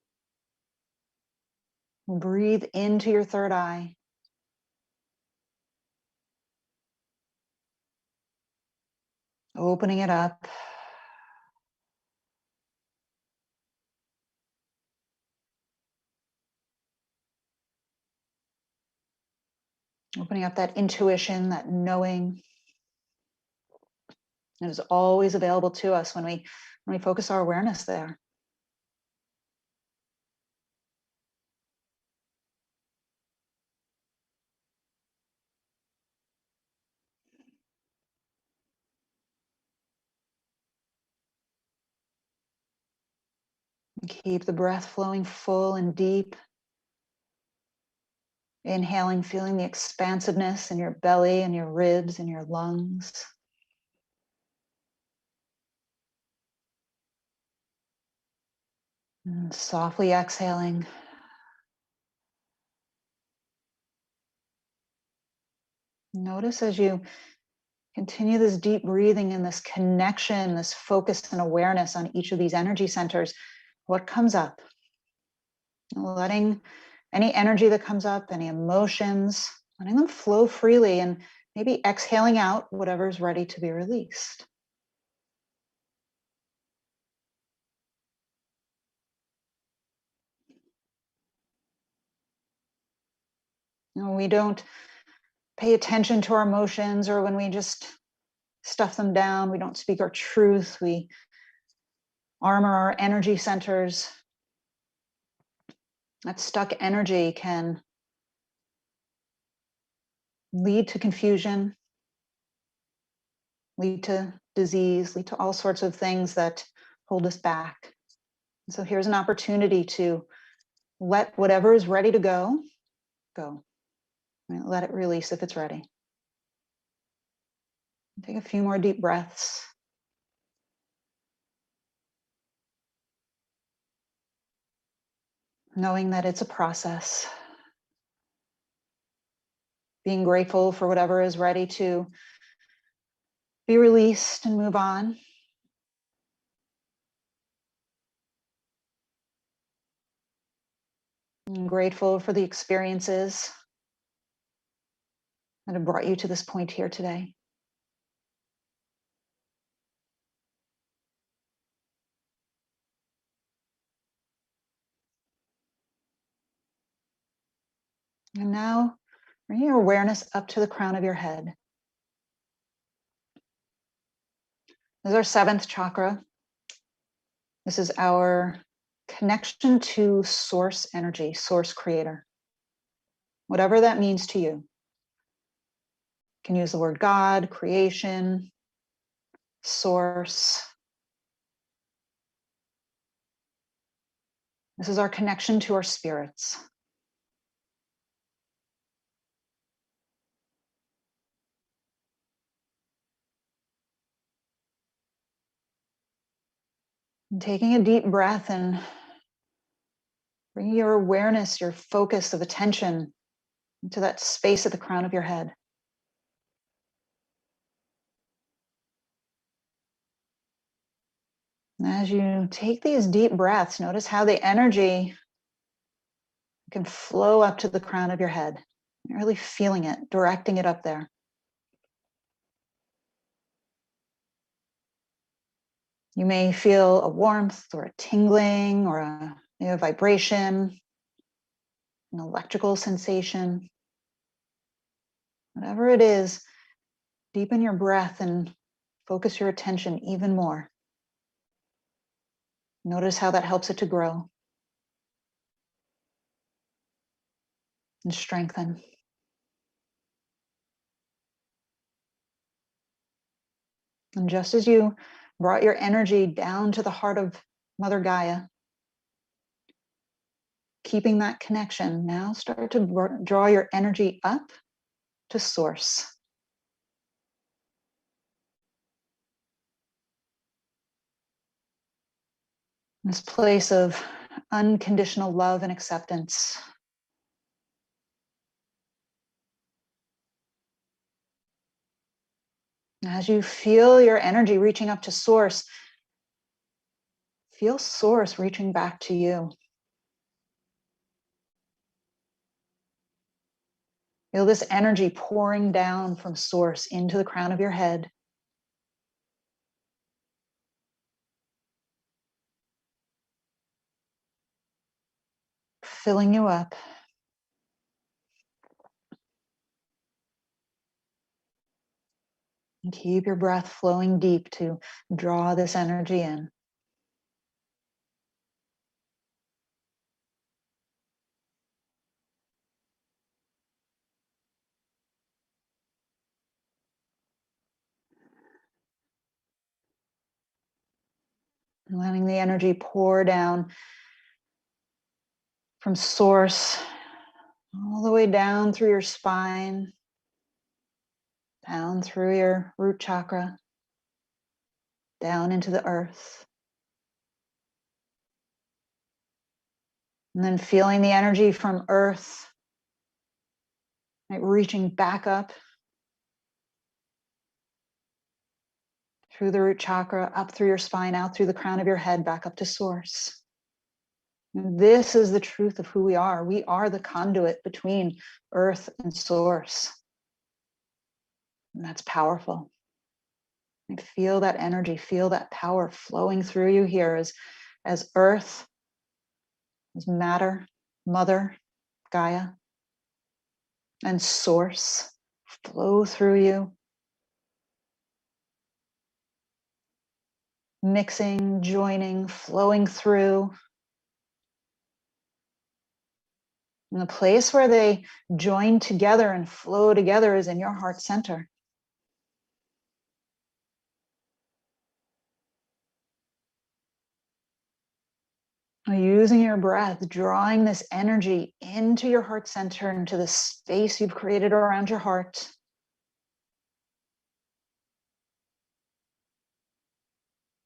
Breathe into your third eye. Opening it up. Opening up that intuition, that knowing. It is always available to us when we focus our awareness there. And keep the breath flowing full and deep. Inhaling, feeling the expansiveness in your belly and your ribs and your lungs. And softly exhaling. Notice as you continue this deep breathing and this connection, this focus and awareness on each of these energy centers, what comes up? Letting any energy that comes up, any emotions, letting them flow freely and maybe exhaling out whatever's ready to be released. When we don't pay attention to our emotions, or when we just stuff them down, we don't speak our truth, we armor our energy centers. That stuck energy can lead to confusion, lead to disease, lead to all sorts of things that hold us back. And so here's an opportunity to let whatever is ready to go, go. Right? Let it release if it's ready. Take a few more deep breaths. Knowing that it's a process. Being grateful for whatever is ready to be released and move on. And grateful for the experiences that have brought you to this point here today. And now bring your awareness up to the crown of your head. This is our seventh chakra. This is our connection to source energy, source creator. Whatever that means to you. You can use the word God, creation, source. This is our connection to our spirits. And taking a deep breath and bringing your awareness, your focus of attention into that space at the crown of your head. And as you take these deep breaths, notice how the energy can flow up to the crown of your head. You're really feeling it, directing it up there. You may feel a warmth or a tingling or a vibration, an electrical sensation. Whatever it is, deepen your breath and focus your attention even more. Notice how that helps it to grow and strengthen. And just as you brought your energy down to the heart of Mother Gaia, keeping that connection, now start to draw your energy up to source. This place of unconditional love and acceptance. As you feel your energy reaching up to source, feel source reaching back to you. Feel this energy pouring down from source into the crown of your head. Filling you up. And keep your breath flowing deep to draw this energy in. And letting the energy pour down from source all the way down through your spine, down through your root chakra, down into the earth. And then feeling the energy from earth, right, reaching back up through the root chakra, up through your spine, out through the crown of your head, back up to source. And this is the truth of who we are. We are the conduit between earth and source. And that's powerful. And feel that energy, feel that power flowing through you here as earth, as matter, mother, Gaia, and source flow through you. Mixing, joining, flowing through. And the place where they join together and flow together is in your heart center. Using your breath, drawing this energy into your heart center, into the space you've created around your heart.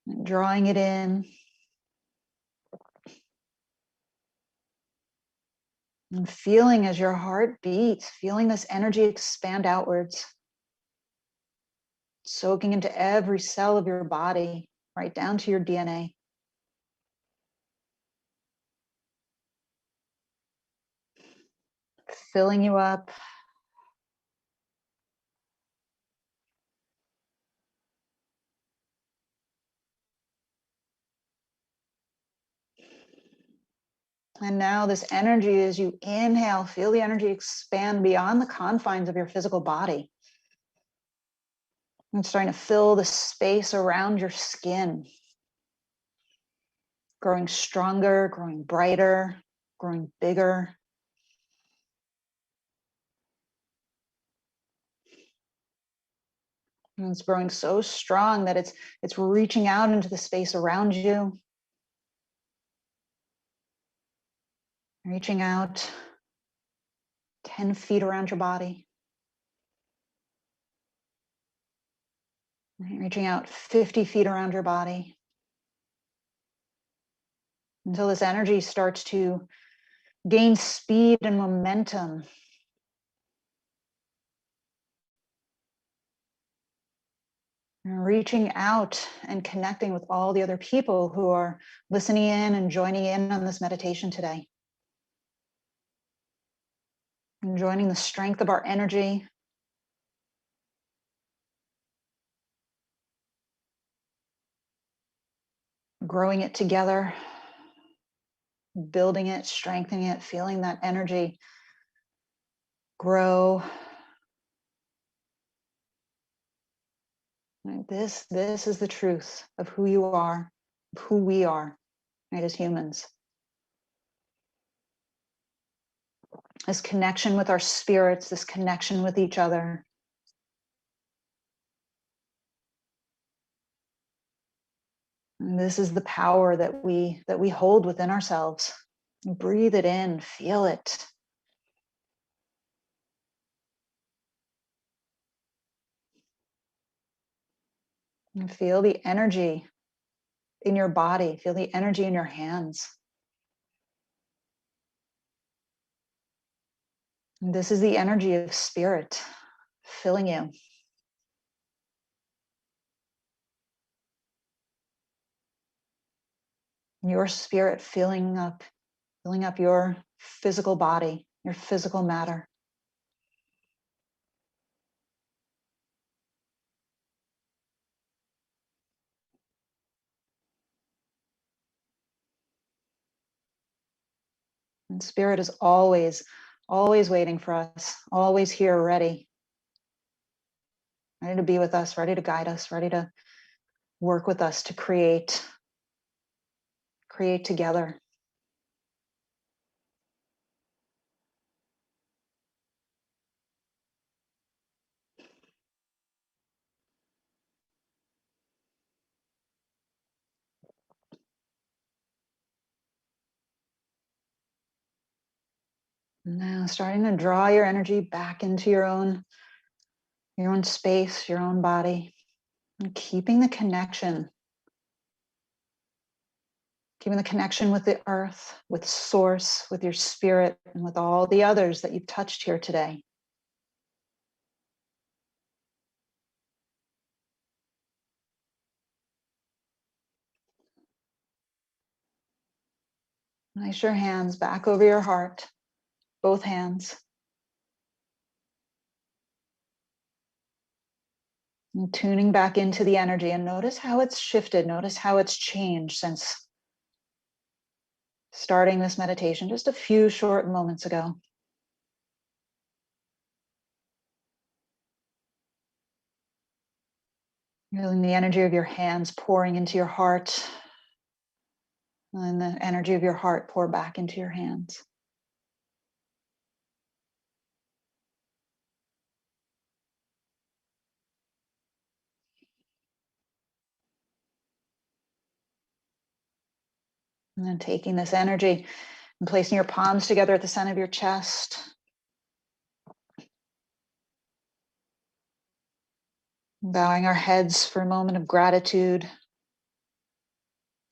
And drawing it in. And feeling as your heart beats, feeling this energy expand outwards. Soaking into every cell of your body, right down to your DNA. Filling you up. And now this energy, as you inhale, feel the energy expand beyond the confines of your physical body. It's starting to fill the space around your skin. Growing stronger, growing brighter, growing bigger. And it's growing so strong that it's reaching out into the space around you. Reaching out 10 feet around your body. Reaching out 50 feet around your body. Until this energy starts to gain speed and momentum. And reaching out and connecting with all the other people who are listening in and joining in on this meditation today. And joining the strength of our energy. Growing it together. Building it, strengthening it, feeling that energy grow. Right? This is the truth of who you are, of who we are, right, as humans. This connection with our spirits, this connection with each other. And this is the power that we hold within ourselves. Breathe it in, feel it. And feel the energy in your body, feel the energy in your hands. And this is the energy of spirit filling you. Your spirit filling up your physical body, your physical matter. And spirit is always waiting for us, always here, ready to be with us, ready to guide us, ready to work with us to create together. Now starting to draw your energy back into your own space, your own body, and keeping the connection with the earth, with source, with your spirit, and with all the others that you've touched here today. Place your hands back over your heart, both hands. And tuning back into the energy, and notice how it's shifted. Notice how it's changed since starting this meditation just a few short moments ago. Feeling the energy of your hands pouring into your heart, and the energy of your heart pour back into your hands. And then taking this energy and placing your palms together at the center of your chest. Bowing our heads for a moment of gratitude.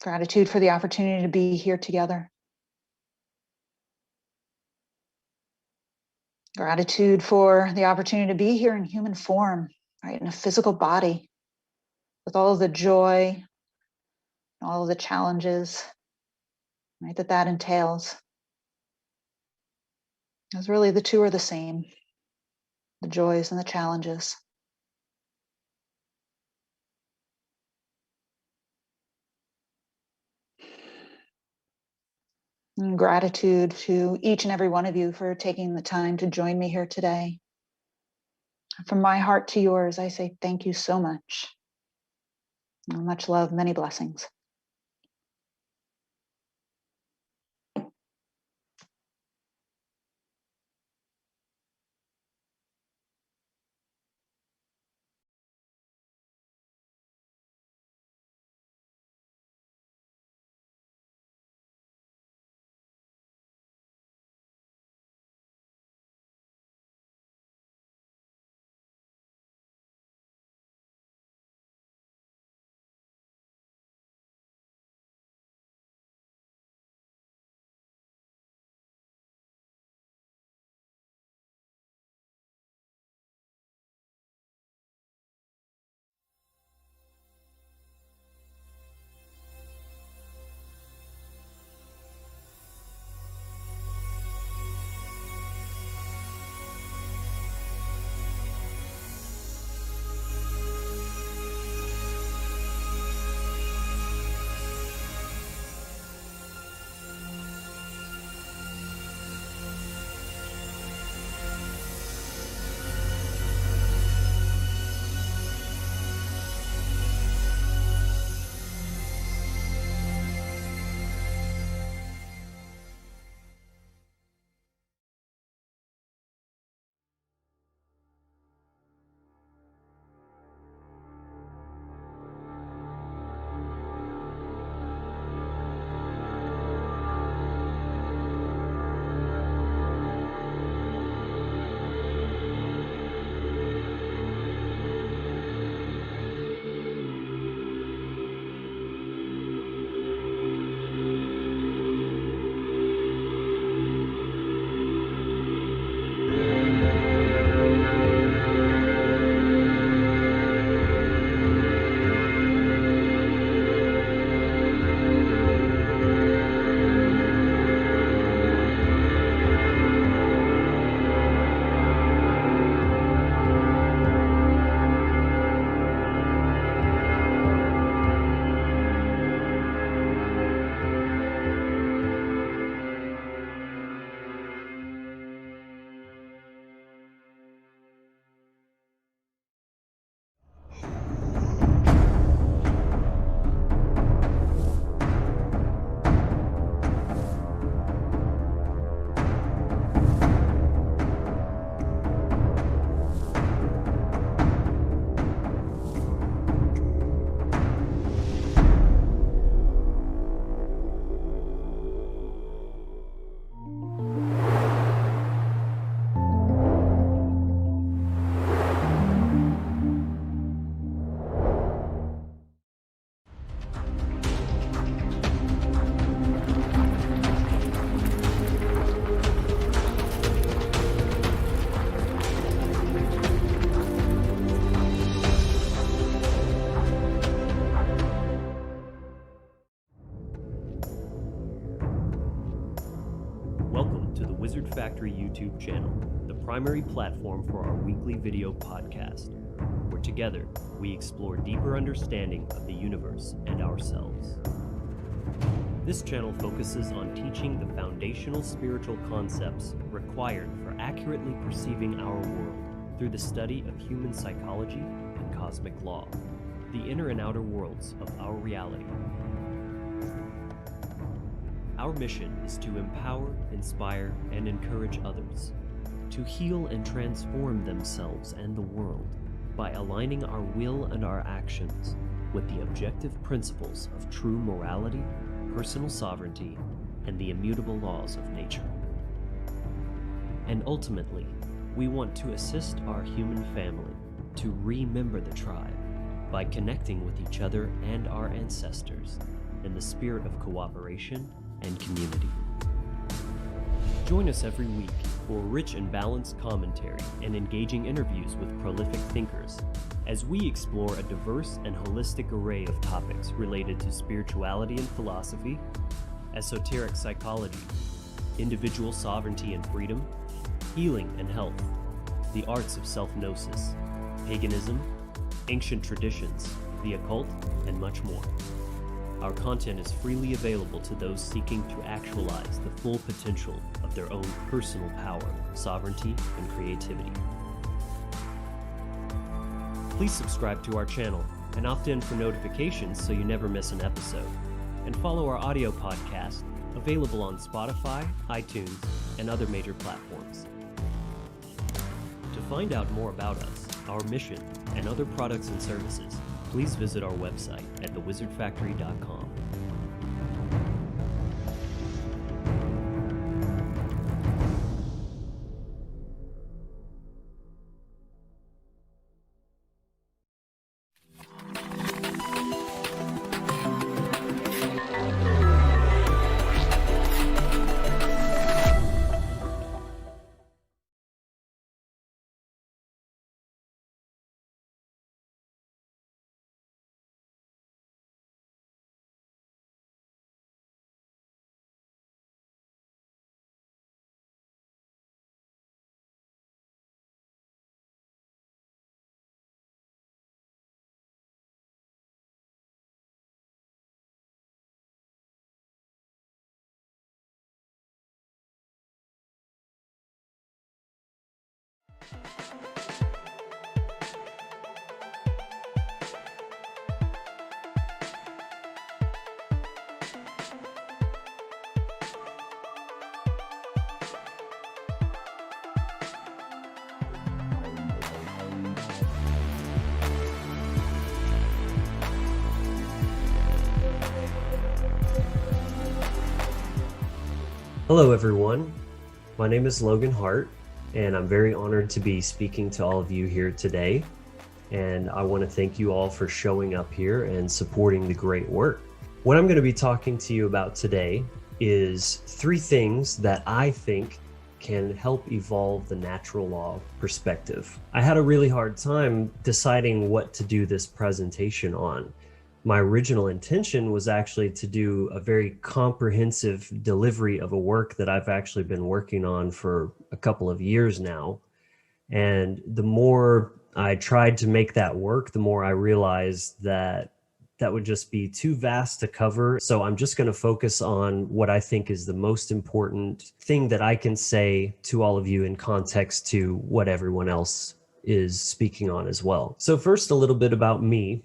Gratitude for the opportunity to be here together. Gratitude for the opportunity to be here in human form, right? In a physical body, with all of the joy, all of the challenges, right, that entails. Because really the two are the same, the joys and the challenges. And gratitude to each and every one of you for taking the time to join me here today. From my heart to yours, I say thank you so much. Much love, many blessings. Wizard Factory YouTube channel, the primary platform for our weekly video podcast, where together we explore deeper understanding of the universe and ourselves. This channel focuses on teaching the foundational spiritual concepts required for accurately perceiving our world through the study of human psychology and cosmic law, the inner and outer worlds of our reality. Our mission is to empower, inspire, and encourage others to heal and transform themselves and the world by aligning our will and our actions with the objective principles of true morality, personal sovereignty and the immutable laws of nature. And ultimately, we want to assist our human family to remember the tribe by connecting with each other and our ancestors in the spirit of cooperation and community. Join us every week for rich and balanced commentary and engaging interviews with prolific thinkers as we explore a diverse and holistic array of topics related to spirituality and philosophy, esoteric psychology, individual sovereignty and freedom, healing and health, the arts of self-gnosis, paganism, ancient traditions, the occult, and much more. Our content is freely available to those seeking to actualize the full potential of their own personal power, sovereignty, and creativity. Please subscribe to our channel and opt in for notifications so you never miss an episode. And follow our audio podcast, available on Spotify, iTunes, and other major platforms. To find out more about us, our mission, and other products and services, please visit our website at thewizardfactory.com. Hello, everyone. My name is Logan Hart, and I'm very honored to be speaking to all of you here today. And I want to thank you all for showing up here and supporting the great work. What I'm going to be talking to you about today is 3 things that I think can help evolve the natural law perspective. I had a really hard time deciding what to do this presentation on. My original intention was actually to do a very comprehensive delivery of a work that I've actually been working on for a couple of years now. And the more I tried to make that work, the more I realized that that would just be too vast to cover. So I'm just going to focus on what I think is the most important thing that I can say to all of you in context to what everyone else is speaking on as well. So first, a little bit about me.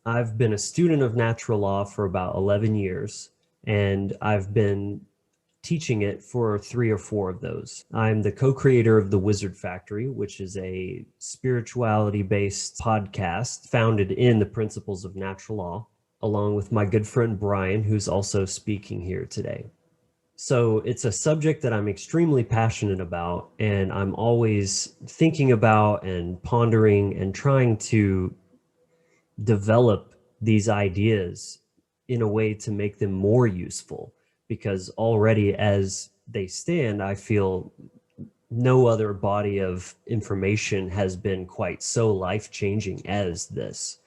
I've been a student of natural law for about 11 years, and I've been teaching it for 3 or 4 of those. I'm the co-creator of The Wizard Factory, which is a spirituality-based podcast founded in the principles of natural law, along with my good friend Brian, who's also speaking here today. So it's a subject that I'm extremely passionate about, and I'm always thinking about and pondering and trying to develop these ideas in a way to make them more useful, because already as they stand, I feel no other body of information has been quite so life-changing as this.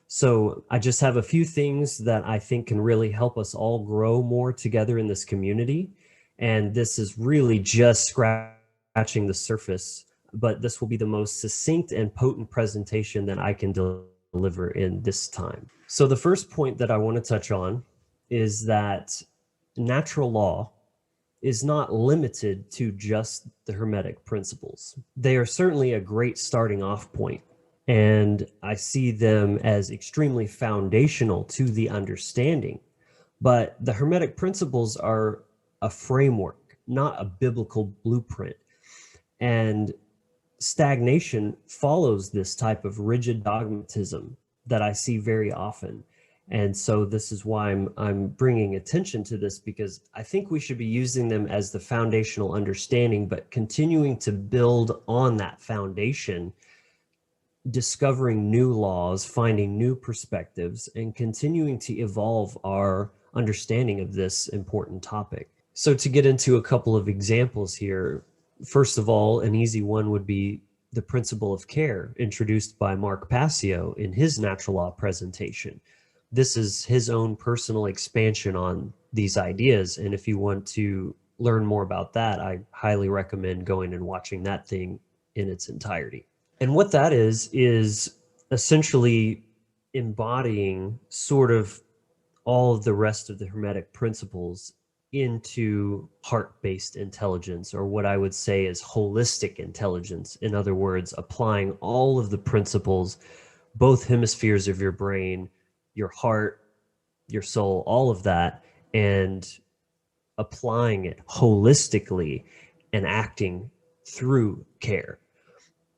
So I just have a few things that I think can really help us all grow more together in this community. And this is really just scratching the surface, but this will be the most succinct and potent presentation that I can deliver in this time. So the first point that I want to touch on is that natural law is not limited to just the Hermetic principles. They are certainly a great starting off point, and I see them as extremely foundational to the understanding. But the Hermetic principles are a framework, not a biblical blueprint. And stagnation follows this type of rigid dogmatism that I see very often. And so this is why I'm bringing attention to this, because I think we should be using them as the foundational understanding, but continuing to build on that foundation, discovering new laws, finding new perspectives, and continuing to evolve our understanding of this important topic. So to get into a couple of examples here, first of all, an easy one would be the principle of care introduced by Mark Passio in his natural law presentation. This is his own personal expansion on these ideas. And if you want to learn more about that, I highly recommend going and watching that thing in its entirety. And what that is essentially embodying sort of all of the rest of the Hermetic principles into heart-based intelligence, or what I would say is holistic intelligence. In other words, applying all of the principles, both hemispheres of your brain, your heart, your soul, all of that, and applying it holistically and acting through care.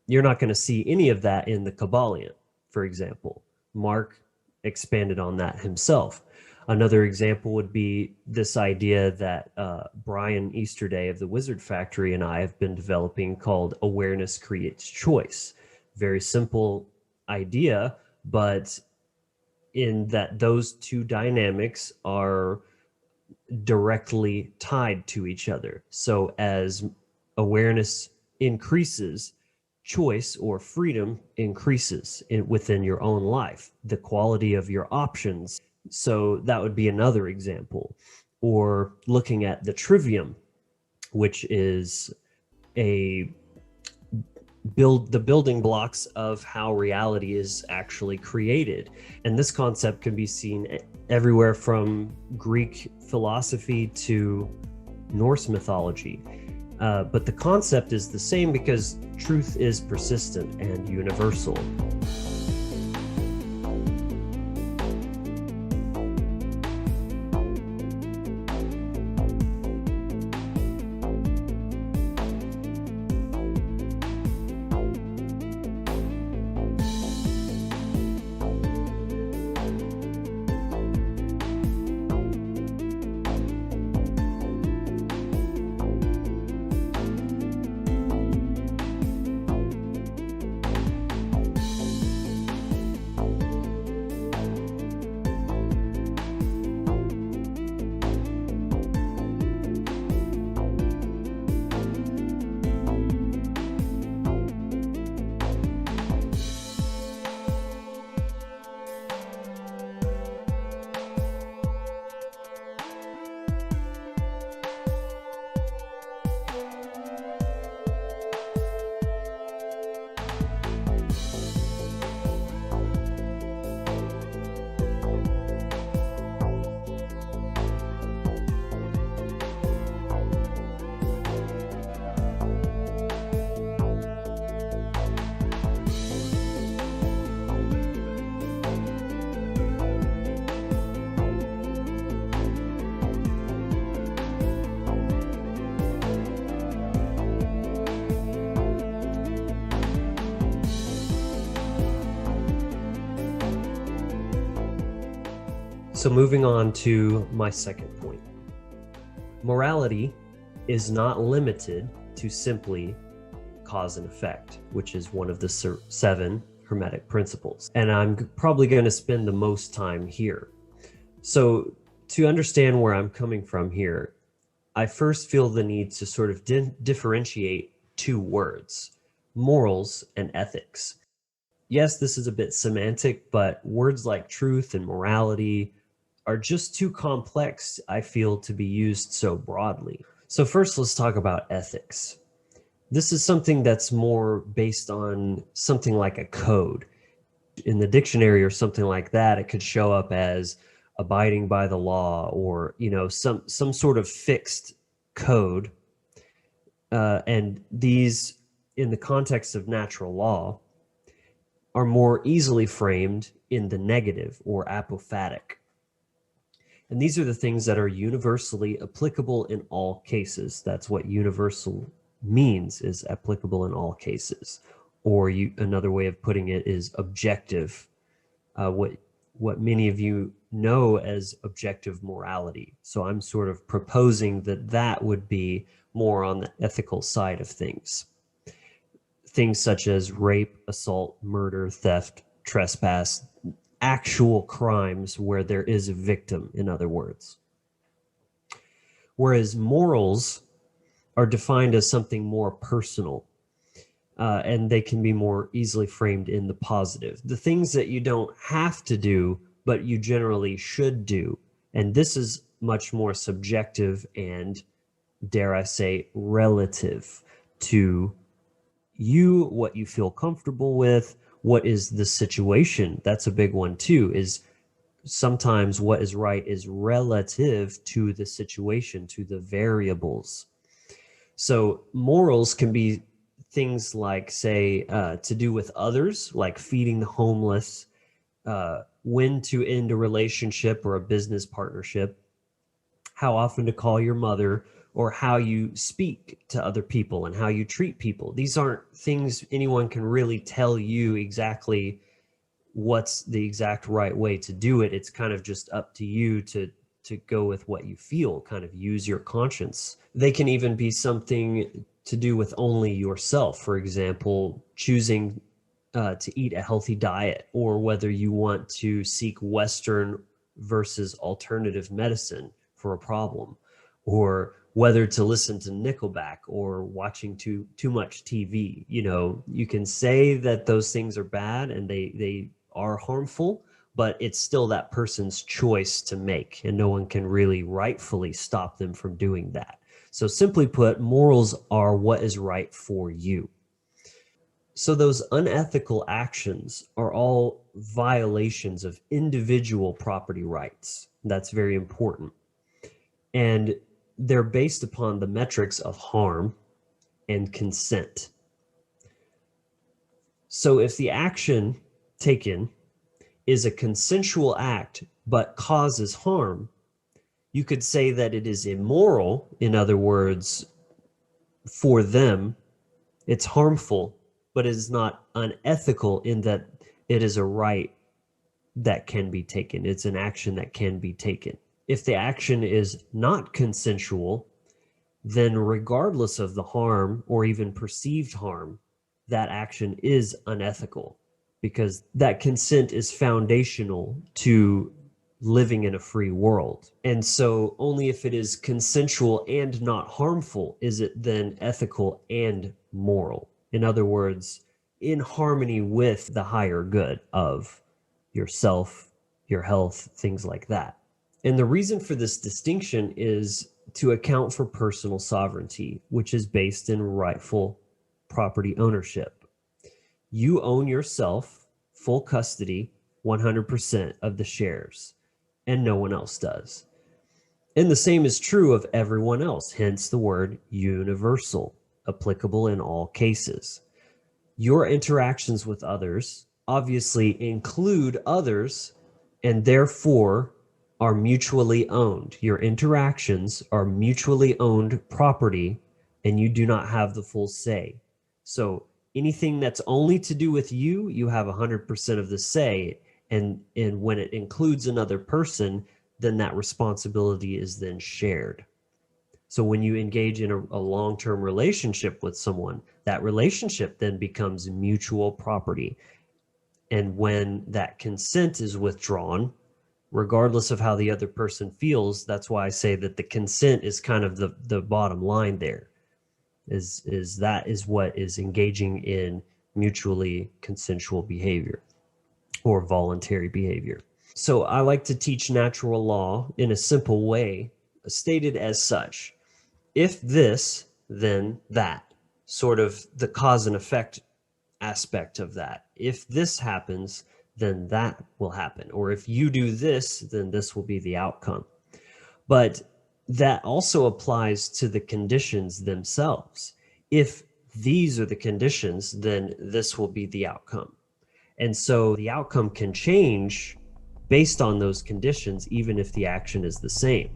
You're not going to see any of that in the Kabbalion, for example. Mark expanded on that himself. Another example would be this idea that Brian Easterday of the Wizard Factory and I have been developing, called awareness creates choice. Very simple idea, but in that those two dynamics are directly tied to each other. So as awareness increases, choice or freedom increases within your own life, the quality of your options. So that would be another example. Or looking at the trivium, which is the building blocks of how reality is actually created. And this concept can be seen everywhere from Greek philosophy to Norse mythology. But the concept is the same because truth is persistent and universal. So moving on to my second point. Morality is not limited to simply cause and effect, which is one of the 7 Hermetic principles. And I'm probably going to spend the most time here. So to understand where I'm coming from here, I first feel the need to sort of differentiate 2 words, morals and ethics. Yes, this is a bit semantic, but words like truth and morality are just too complex, I feel, to be used so broadly. So first, let's talk about ethics. This is something that's more based on something like a code. In the dictionary or something like that, it could show up as abiding by the law, or some sort of fixed code. And these, in the context of natural law, are more easily framed in the negative or apophatic. And these are the things that are universally applicable in all cases. That's what universal means, is applicable in all cases. Or another way of putting it is objective. What what many of you know as objective morality. So I'm sort of proposing that that would be more on the ethical side of things. Things such as rape, assault, murder, theft, trespass, actual crimes where there is a victim, in other words. Whereas morals are defined as something more personal, and they can be more easily framed in the positive. The things that you don't have to do, but you generally should do. And this is much more subjective and, dare I say, relative to you, what you feel comfortable with, what is the situation. That's a big one too, is sometimes what is right is relative to the situation, to the variables. So morals can be things like, say, to do with others, like feeding the homeless, when to end a relationship or a business partnership, how often to call your mother, or how you speak to other people and how you treat people. These aren't things anyone can really tell you exactly what's the exact right way to do it. It's kind of just up to you to go with what you feel, kind of use your conscience. They can even be something to do with only yourself. For example, choosing to eat a healthy diet, or whether you want to seek Western versus alternative medicine for a problem, or whether to listen to Nickelback or watching too much TV. You know, you can say that those things are bad and they are harmful, but it's still that person's choice to make, and no one can really rightfully stop them from doing that. So simply put, morals are what is right for you. So those unethical actions are all violations of individual property rights. That's very important. And they're based upon the metrics of harm and consent. So if the action taken is a consensual act but causes harm, you could say that it is immoral. In other words, for them, it's harmful, but it is not unethical in that it is a right that can be taken. It's an action that can be taken. If the action is not consensual, then regardless of the harm or even perceived harm, that action is unethical, because that consent is foundational to living in a free world. And so only if it is consensual and not harmful is it then ethical and moral. In other words, in harmony with the higher good of yourself, your health, things like that. And the reason for this distinction is to account for personal sovereignty, which is based in rightful property ownership. You own yourself, full custody, 100% of the shares, and no one else does. And the same is true of everyone else, hence the word universal, applicable in all cases. Your interactions with others obviously include others, and therefore are mutually owned. Your interactions are mutually owned property, and you do not have the full say. So anything that's only to do with you, you have 100% of the say. And when it includes another person, then that responsibility is then shared. So when you engage in a long-term relationship with someone, that relationship then becomes mutual property. And when that consent is withdrawn, regardless of how the other person feels, that's why I say that the consent is kind of the bottom line there, is that is what is engaging in mutually consensual behavior or voluntary behavior. So I like to teach natural law in a simple way, stated as such. If this, then that, sort of the cause and effect aspect of that. If this happens, then that will happen. Or if you do this, then this will be the outcome. But that also applies to the conditions themselves. If these are the conditions, then this will be the outcome. And so the outcome can change based on those conditions, even if the action is the same.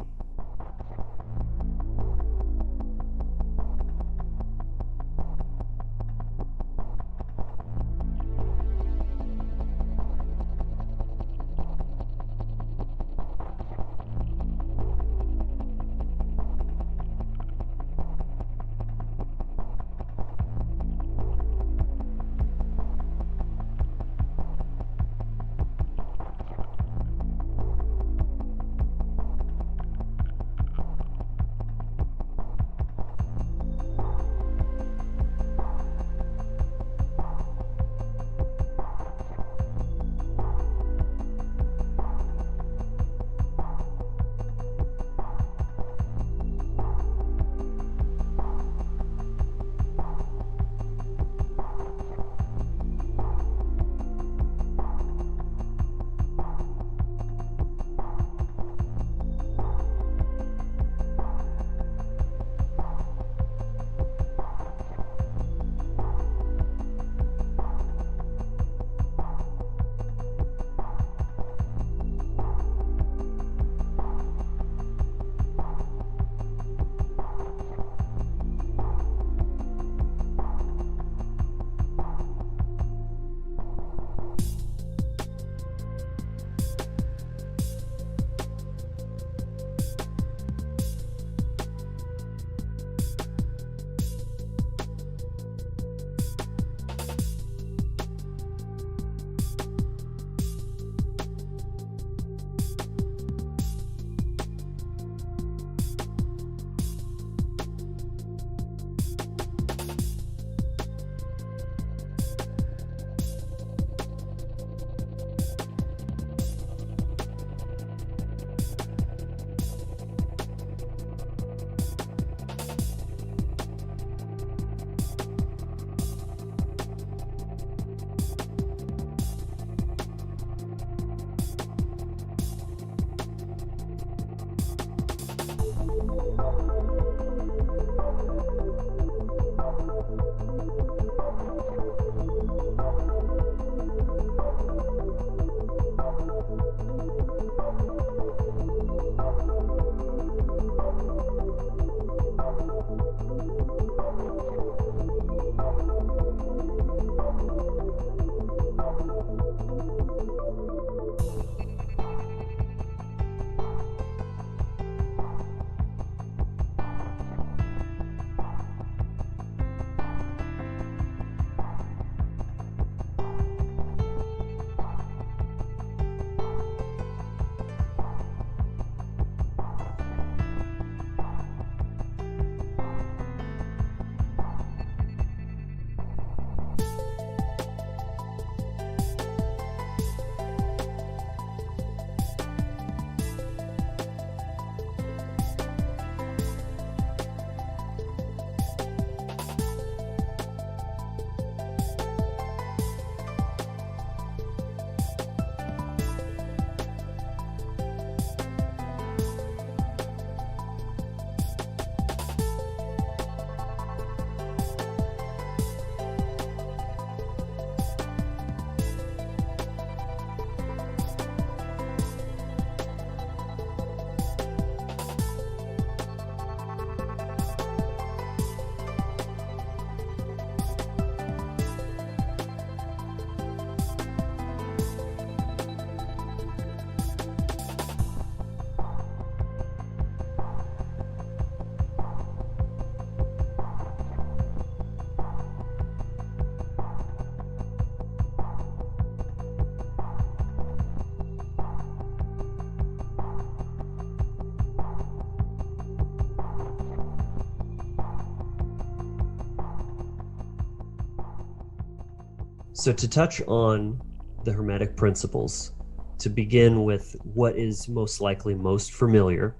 So to touch on the Hermetic principles, to begin with what is most likely most familiar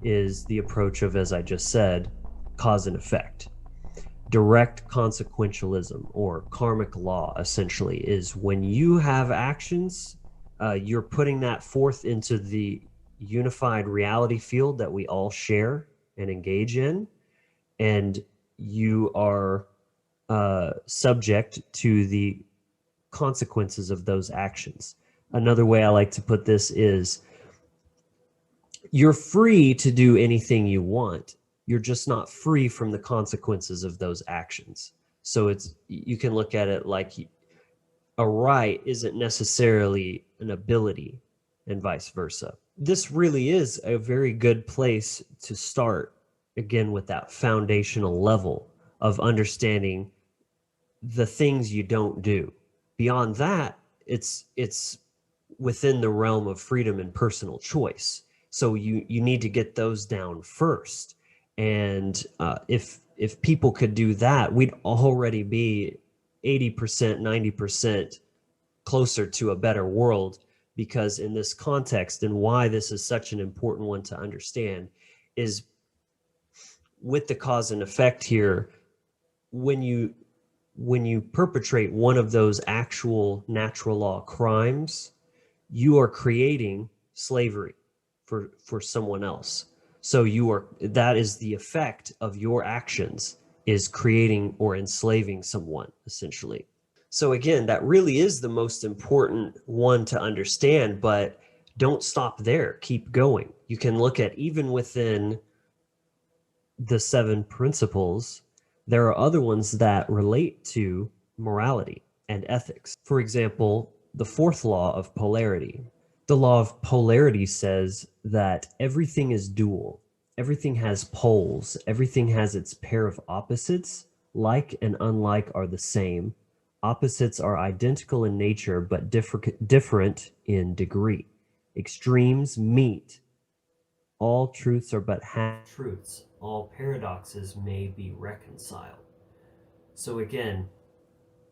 is the approach of, as I just said, cause and effect. Direct consequentialism, or karmic law, essentially, is when you have actions, you're putting that forth into the unified reality field that we all share and engage in, and you are subject to the consequences of those actions. Another way I like to put this is you're free to do anything you want. You're just not free from the consequences of those actions. So you can look at it like a right isn't necessarily an ability and vice versa. This really is a very good place to start, again, with that foundational level of understanding the things you don't do. Beyond that, it's within the realm of freedom and personal choice. So you need to get those down first. And if people could do that, we'd already be 80%, 90% closer to a better world, because in this context, and why this is such an important one to understand, is with the cause and effect here, when you perpetrate one of those actual natural law crimes, you are creating slavery for someone else. So that is the effect of your actions, is creating or enslaving someone, essentially. So again, that really is the most important one to understand, but don't stop there. Keep going. You can look at, even within the 7 principles, there are other ones that relate to morality and ethics. For example, the 4th law of polarity. The law of polarity says that everything is dual. Everything has poles. Everything has its pair of opposites. Like and unlike are the same. Opposites are identical in nature, but different in degree. Extremes meet. All truths are but half truths. All paradoxes may be reconciled. So again,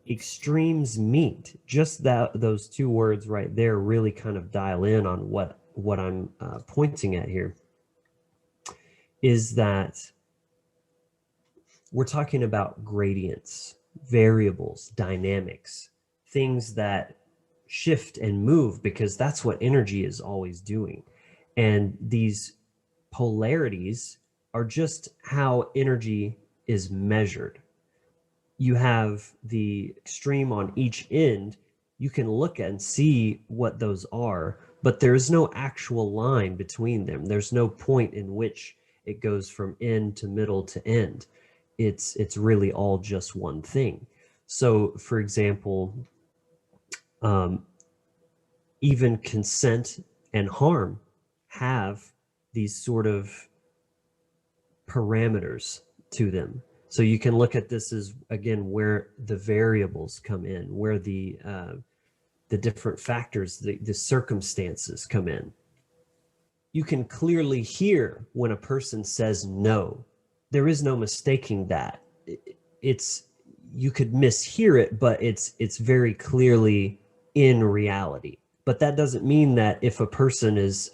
extremes meet. Just those 2 words right there really kind of dial in on what I'm pointing at here. Is that we're talking about gradients, variables, dynamics, things that shift and move, because that's what energy is always doing. And these polarities are just how energy is measured. You have the extreme on each end. You can look and see what those are, but there is no actual line between them. There's no point in which it goes from end to middle to end. It's really all just one thing. So, for example, even consent and harm have these sort of parameters to them. So you can look at this as, again, where the variables come in, where the different factors, the circumstances come in. You can clearly hear when a person says no. There is no mistaking that. It's, you could mishear it, but it's very clearly in reality. But that doesn't mean that if a person is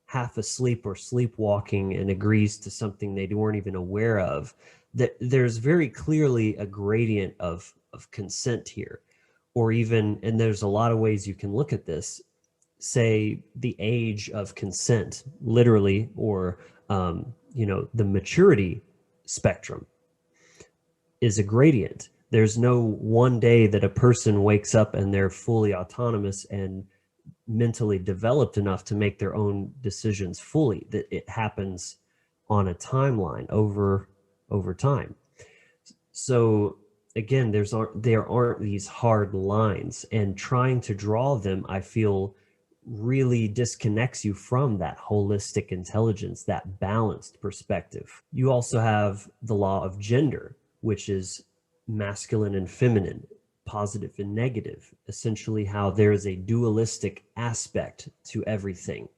half asleep or sleepwalking and agrees to something they weren't even aware of, that there's very clearly a gradient of consent here. Or even, and there's a lot of ways you can look at this, say the age of consent, literally, or the maturity spectrum is a gradient. There's no one day that a person wakes up and they're fully autonomous and mentally developed enough to make their own decisions fully. That it happens on a timeline over time. So again, there aren't these hard lines, and trying to draw them, I feel, really disconnects you from that holistic intelligence, that balanced perspective. You also have the law of gender, which is masculine and feminine, positive and negative, essentially how there is a dualistic aspect to everything.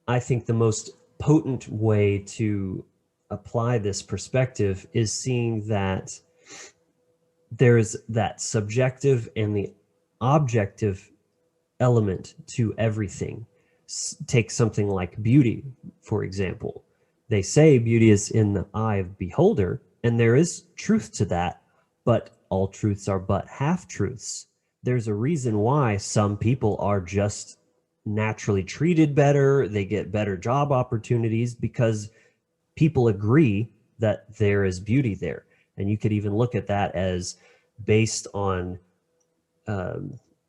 I think the most potent way to apply this perspective is seeing that there's that subjective and the objective element to everything. Take something like beauty, for example. They say beauty is in the eye of the beholder, and there is truth to that, but all truths are but half-truths. There's a reason why some people are just naturally treated better, they get better job opportunities, because people agree that there is beauty there. And you could even look at that as based on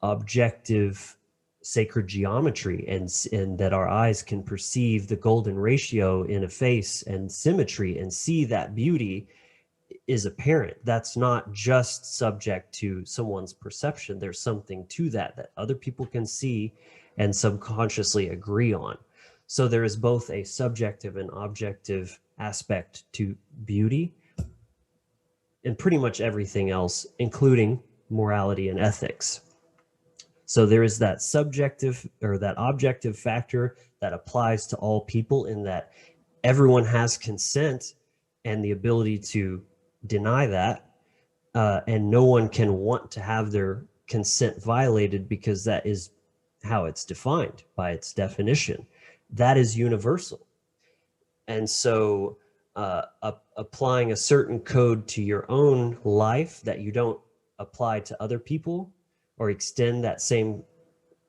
objective sacred geometry, and that our eyes can perceive the golden ratio in a face and symmetry and see that beauty is apparent. That's not just subject to someone's perception. There's something to that other people can see and subconsciously agree on. So there is both a subjective and objective aspect to beauty and pretty much everything else, including morality and ethics. So there is that subjective or that objective factor that applies to all people, in that everyone has consent and the ability to deny that, and no one can want to have their consent violated, because that is how it's defined by its definition. That is universal. And so applying a certain code to your own life that you don't apply to other people, or extend that same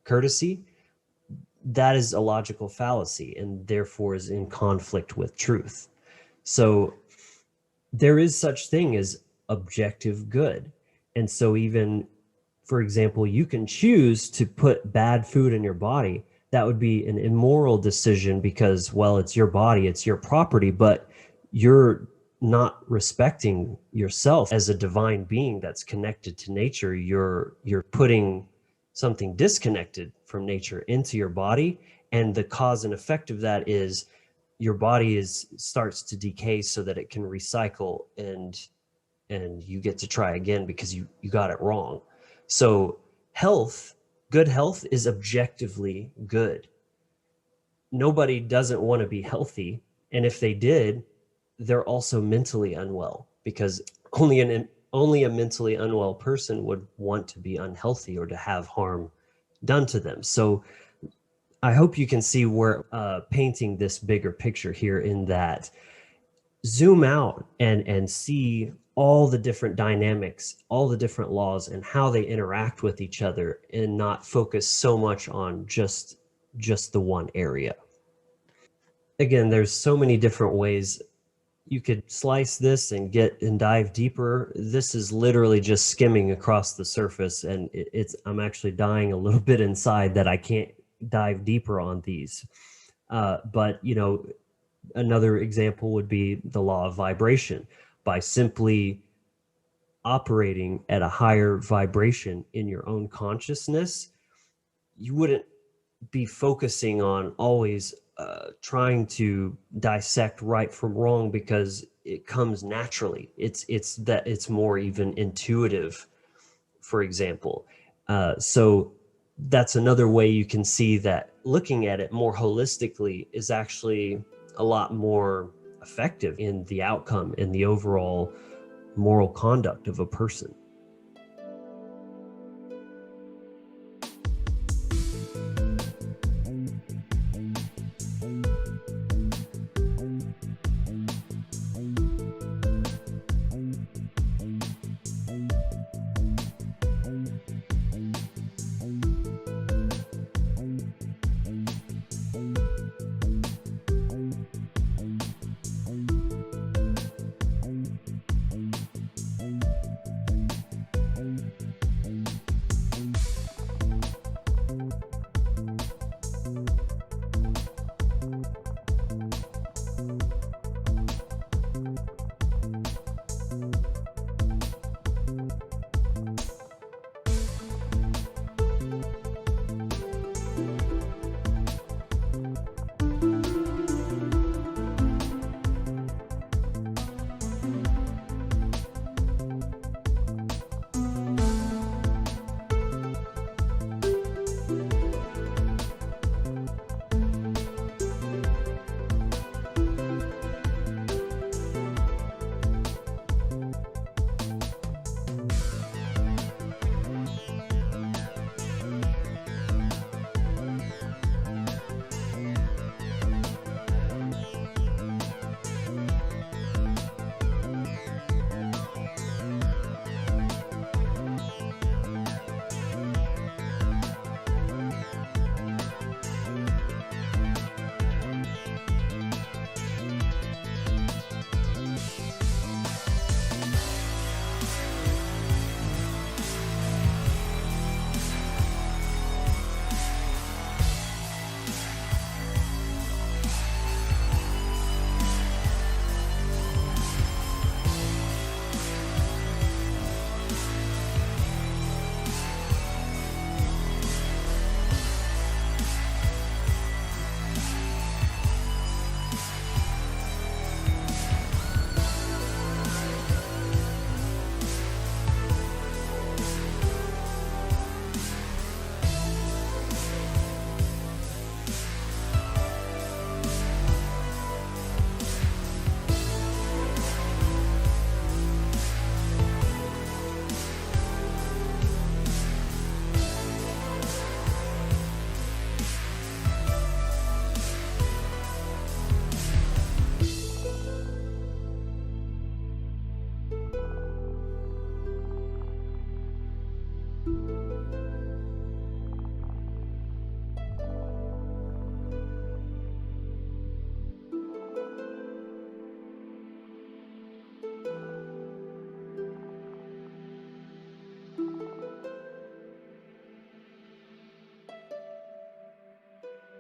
courtesy, that is a logical fallacy, and therefore is in conflict with truth. So there is such thing as objective good. And so even, for example, you can choose to put bad food in your body. That would be an immoral decision because, well, it's your body, it's your property, but you're not respecting yourself as a divine being that's connected to nature. You're putting something disconnected from nature into your body, and the cause and effect of that is your body starts to decay so that it can recycle, and you get to try again because you got it wrong. So good health is objectively good. Nobody doesn't want to be healthy, and if they did, they're also mentally unwell, because only a mentally unwell person would want to be unhealthy or to have harm done to them. So I hope you can see where painting this bigger picture here, in that zoom out and see all the different dynamics, all the different laws, and how they interact with each other, and not focus so much on just the one area. again, there's so many different ways you could slice this and dive deeper. This is literally just skimming across the surface, and I'm actually dying a little bit inside that I can't dive deeper on these. But another example would be the law of vibration. By simply operating at a higher vibration in your own consciousness, you wouldn't be focusing on always trying to dissect right from wrong, because it comes naturally. It's more even intuitive, for example. So that's another way you can see that looking at it more holistically is actually a lot more effective in the outcome and the overall moral conduct of a person.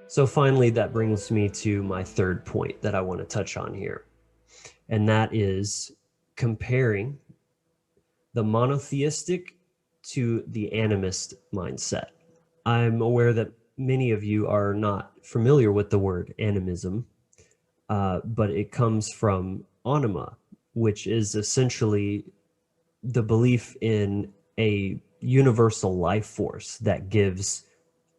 So finally, that brings me to my third point that I want to touch on here, and that is comparing the monotheistic to the animist mindset. I'm aware that many of you are not familiar with the word animism, but it comes from anima, which is essentially the belief in a universal life force that gives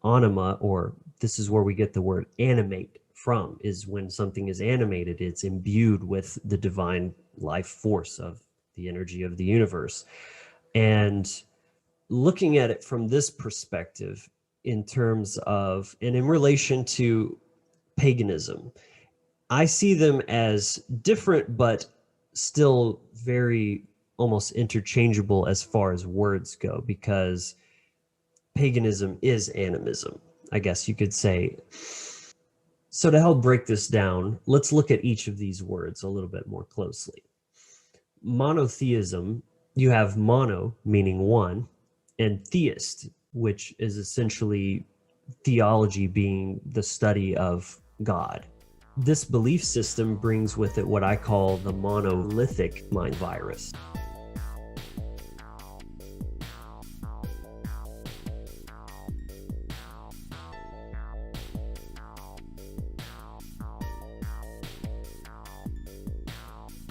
anima, or this is where we get the word animate from, is when something is animated, it's imbued with the divine life force of the energy of the universe. And looking at it from this perspective, in terms of, and in relation to paganism, I see them as different, but still very almost interchangeable as far as words go, because paganism is animism, I guess you could say. So to help break this down, let's look at each of these words a little bit more closely. Monotheism, you have mono, meaning one, and theist, which is essentially theology being the study of God. This belief system brings with it what I call the monolithic mind virus.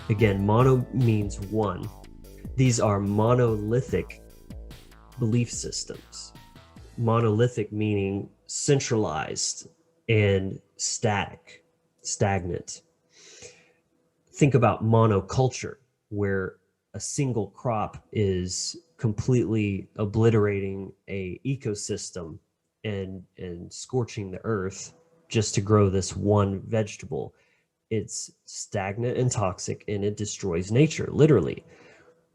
Again, mono means one. These are monolithic belief systems. Monolithic meaning centralized and static, stagnant. Think about monoculture, where a single crop is completely obliterating a ecosystem and scorching the earth just to grow this one vegetable. It's stagnant and toxic, and it destroys nature, literally.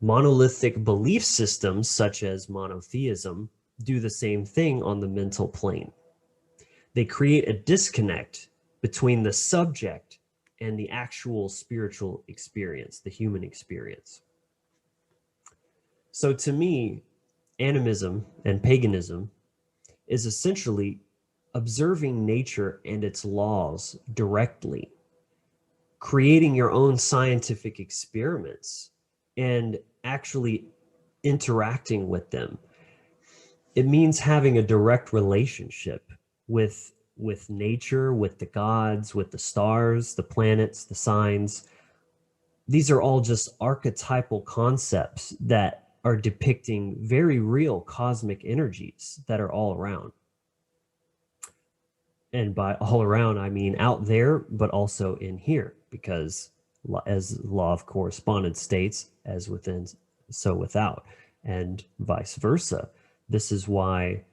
Monolithic belief systems, such as monotheism, do the same thing on the mental plane. They create a disconnect between the subject and the actual spiritual experience, the human experience. So to me, animism and paganism is essentially observing nature and its laws directly, creating your own scientific experiments and actually interacting with them. It means having a direct relationship with nature, with the gods, with the stars, the planets, the signs. These are all just archetypal concepts that are depicting very real cosmic energies that are all around. And by all around, I mean out there, but also in here, because as law of correspondence states, as within, so without, and vice versa. This is why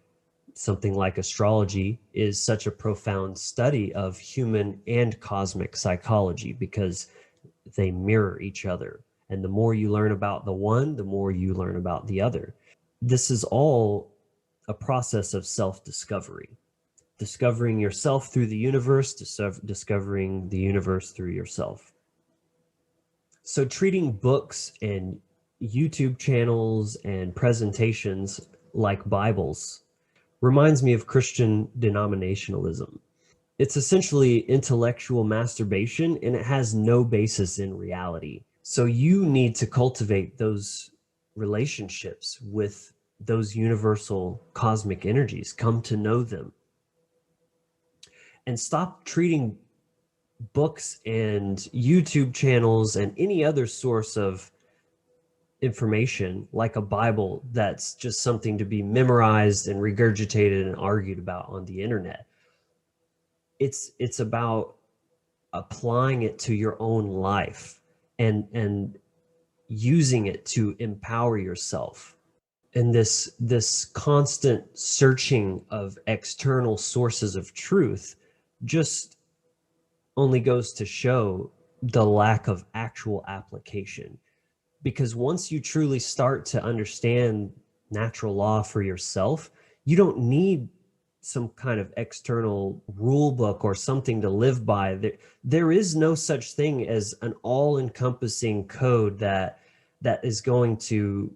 something like astrology is such a profound study of human and cosmic psychology, because they mirror each other. And the more you learn about the one, the more you learn about the other. This is all a process of self-discovery. Discovering yourself through the universe, discovering the universe through yourself. So treating books and YouTube channels and presentations like Bibles reminds me of Christian denominationalism. It's essentially intellectual masturbation, and it has no basis in reality. So you need to cultivate those relationships with those universal cosmic energies, come to know them. And stop treating books and YouTube channels and any other source of information like a Bible that's just something to be memorized and regurgitated and argued about on the internet. It's about applying it to your own life and using it to empower yourself. And this constant searching of external sources of truth just only goes to show the lack of actual application. Because once you truly start to understand natural law for yourself, you don't need some kind of external rule book or something to live by. There is no such thing as an all-encompassing code that is going to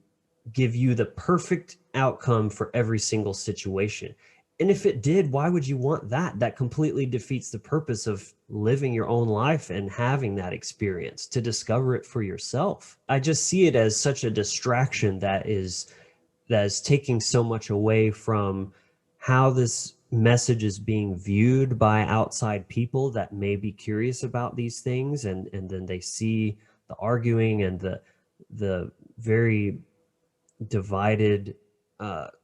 give you the perfect outcome for every single situation. And if it did, why would you want that? That completely defeats the purpose of living your own life and having that experience to discover it for yourself. I just see it as such a distraction that is taking so much away from how this message is being viewed by outside people that may be curious about these things, and then they see the arguing and the very divided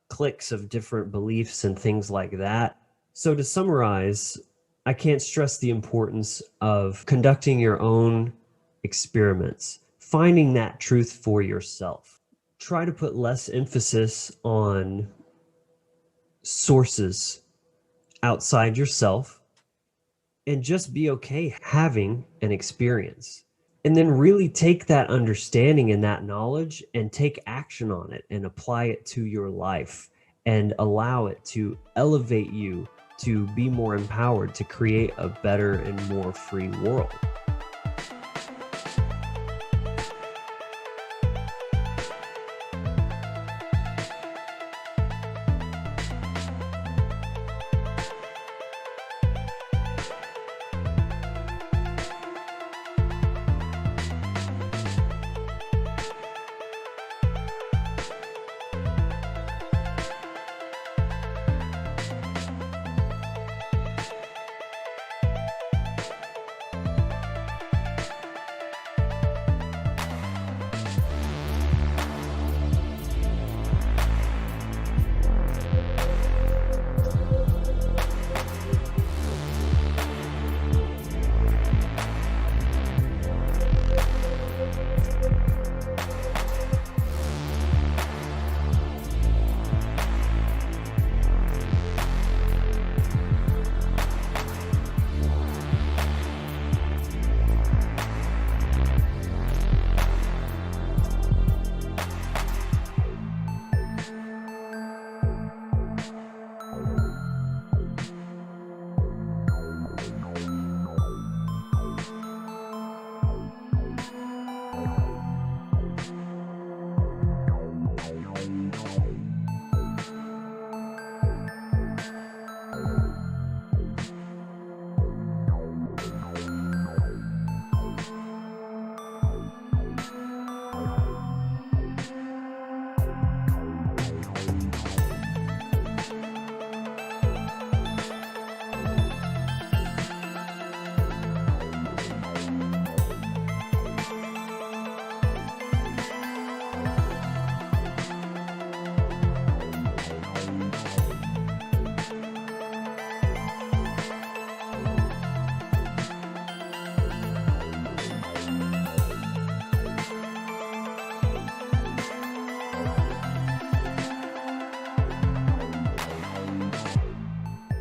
cliques of different beliefs and things like that. So to summarize, I can't stress the importance of conducting your own experiments, finding that truth for yourself. Try to put less emphasis on sources outside yourself and just be okay having an experience. And then really take that understanding and that knowledge and take action on it and apply it to your life and allow it to elevate you to be more empowered to create a better and more free world.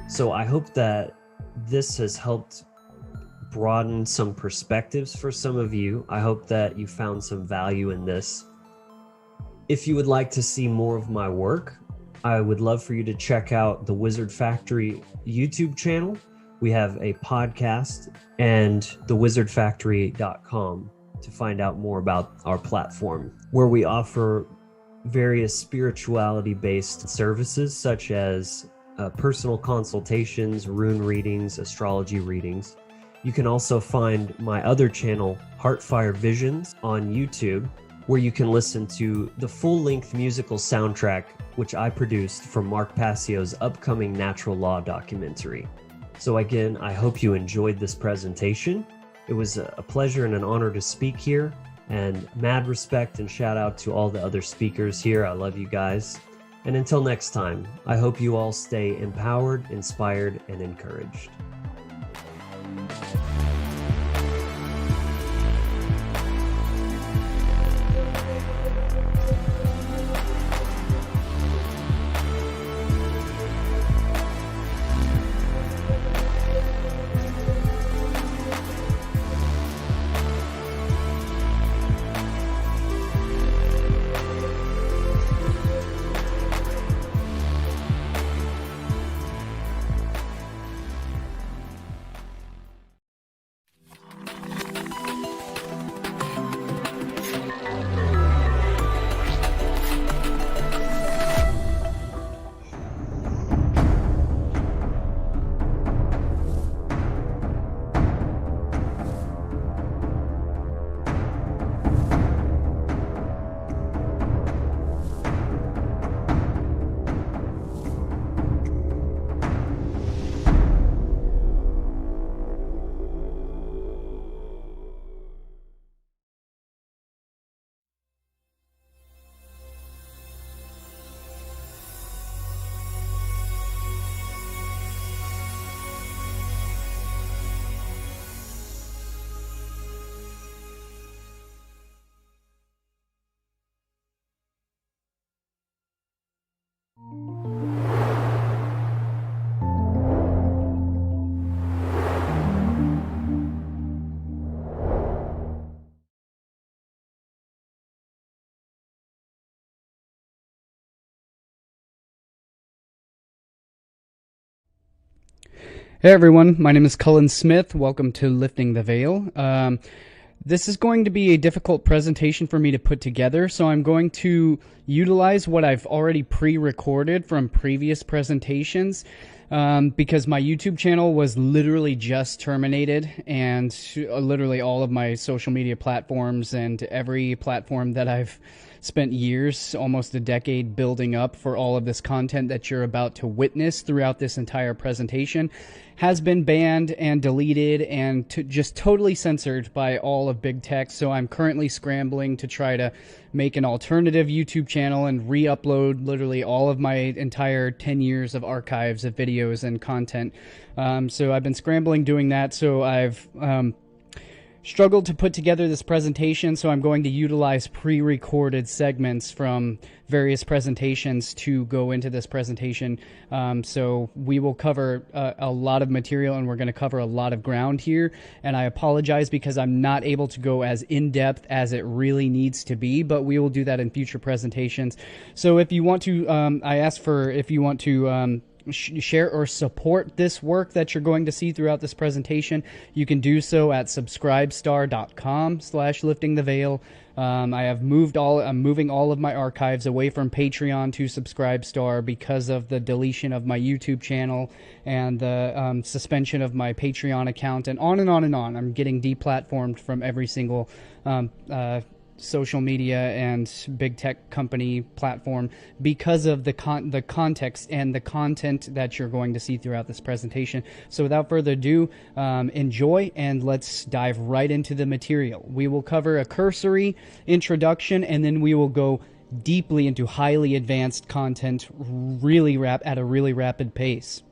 So I hope that this has helped broaden some perspectives for some of you. I hope that you found some value in this. If you would like to see more of my work, I would love for you to check out the Wizard Factory YouTube channel. We have a podcast and thewizardfactory.com to find out more about our platform, where we offer various spirituality-based services such as personal consultations, rune readings, astrology readings. You can also find my other channel, Heartfire Visions, on YouTube, where you can listen to the full-length musical soundtrack which I produced for Mark Passio's upcoming Natural Law documentary. So again, I hope you enjoyed this presentation. It was a pleasure and an honor to speak here, and mad respect and shout out to all the other speakers here. I love you guys. And until next time, I hope you all stay empowered, inspired, and encouraged. Hey everyone, my name is Cullen Smith. Welcome to Lifting the Veil. This is going to be a difficult presentation for me to put together, so I'm going to utilize what I've already pre-recorded from previous presentations because my YouTube channel was literally just terminated, and literally all of my social media platforms and every platform that I've spent years, almost a decade, building up for all of this content that you're about to witness throughout this entire presentation has been banned and deleted and just totally censored by all of big tech. So I'm currently scrambling to try to make an alternative YouTube channel and re-upload literally all of my entire 10 years of archives of videos and content. So I've been scrambling doing that. So I've struggled to put together this presentation, so I'm going to utilize pre-recorded segments from various presentations to go into this presentation. So we will cover a lot of material, and we're going to cover a lot of ground here. And I apologize because I'm not able to go as in-depth as it really needs to be, but we will do that in future presentations. So if you want to, I asked for if you want to share or support this work that you're going to see throughout this presentation, you can do so at subscribestar.com/liftingtheveil. I'm moving all of my archives away from Patreon to Subscribestar because of the deletion of my YouTube channel and the suspension of my Patreon account, and on and on and on. I'm getting deplatformed from every single social media and big tech company platform because of the context and the content that you're going to see throughout this presentation. So without further ado, enjoy, and let's dive right into the material. We will cover a cursory introduction, and then we will go deeply into highly advanced content at a really rapid pace.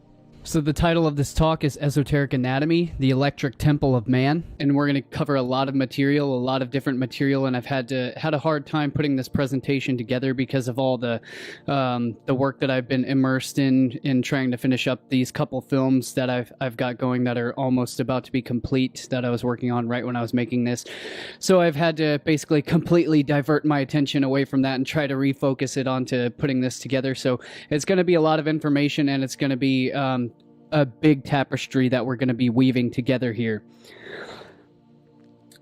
So the title of this talk is Esoteric Anatomy, the Electric Temple of Man, and we're going to cover a lot of material, a lot of different material, and I've had a hard time putting this presentation together because of all the work that I've been immersed in trying to finish up these couple films that I've got going that are almost about to be complete, that I was working on right when I was making this. So I've had to basically completely divert my attention away from that and try to refocus it onto putting this together. So it's going to be a lot of information, and it's going to be a big tapestry that we're going to be weaving together here.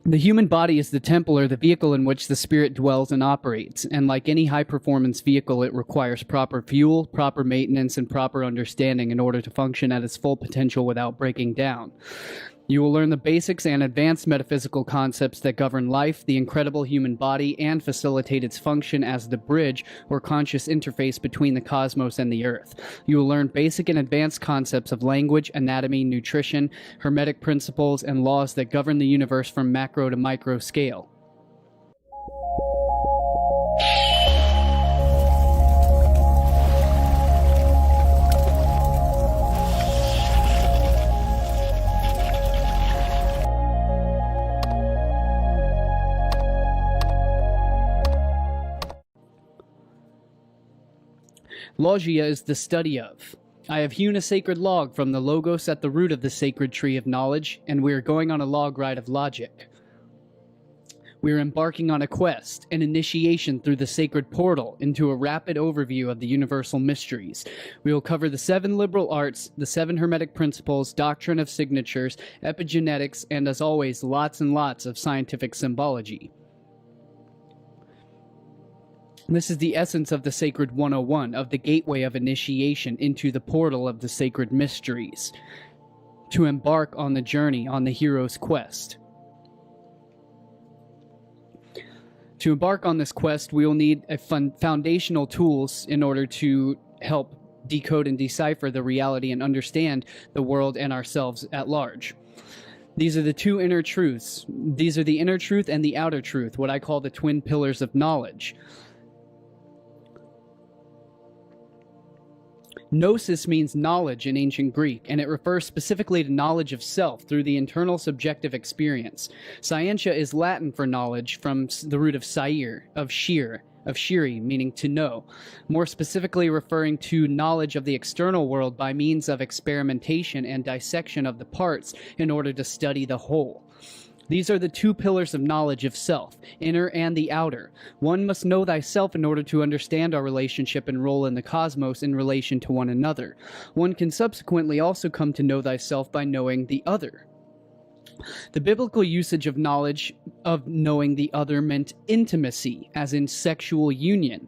The human body is the temple, or the vehicle in which the spirit dwells and operates, and like any high-performance vehicle, it requires proper fuel, proper maintenance, and proper understanding in order to function at its full potential without breaking down. You will learn the basics and advanced metaphysical concepts that govern life, the incredible human body, and facilitate its function as the bridge or conscious interface between the cosmos and the earth. You will learn basic and advanced concepts of language, anatomy, nutrition, hermetic principles, and laws that govern the universe from macro to micro scale. Logia is the study of. I have hewn a sacred log from the logos at the root of the sacred tree of knowledge, and we are going on a log ride of logic. We are embarking on a quest, an initiation through the sacred portal into a rapid overview of the universal mysteries. We will cover the 7 liberal arts, the 7 hermetic principles, doctrine of signatures, epigenetics, and as always, lots and lots of scientific symbology. This is the essence of the Sacred 101, of the gateway of initiation into the portal of the sacred mysteries, to embark on the journey, on the hero's quest. To embark on this quest, we will need foundational tools in order to help decode and decipher the reality and understand the world and ourselves at large. These are the 2 inner truths. These are the inner truth and the outer truth, what I call the twin pillars of knowledge. Gnosis means knowledge in ancient Greek, and it refers specifically to knowledge of self through the internal subjective experience. Scientia is Latin for knowledge, from the root of sciere, of sciri, meaning to know, more specifically referring to knowledge of the external world by means of experimentation and dissection of the parts in order to study the whole. These are the two pillars of knowledge of self, inner and the outer. One must know thyself in order to understand our relationship and role in the cosmos in relation to one another. One can subsequently also come to know thyself by knowing the other. The biblical usage of knowledge of knowing the other meant intimacy, as in sexual union,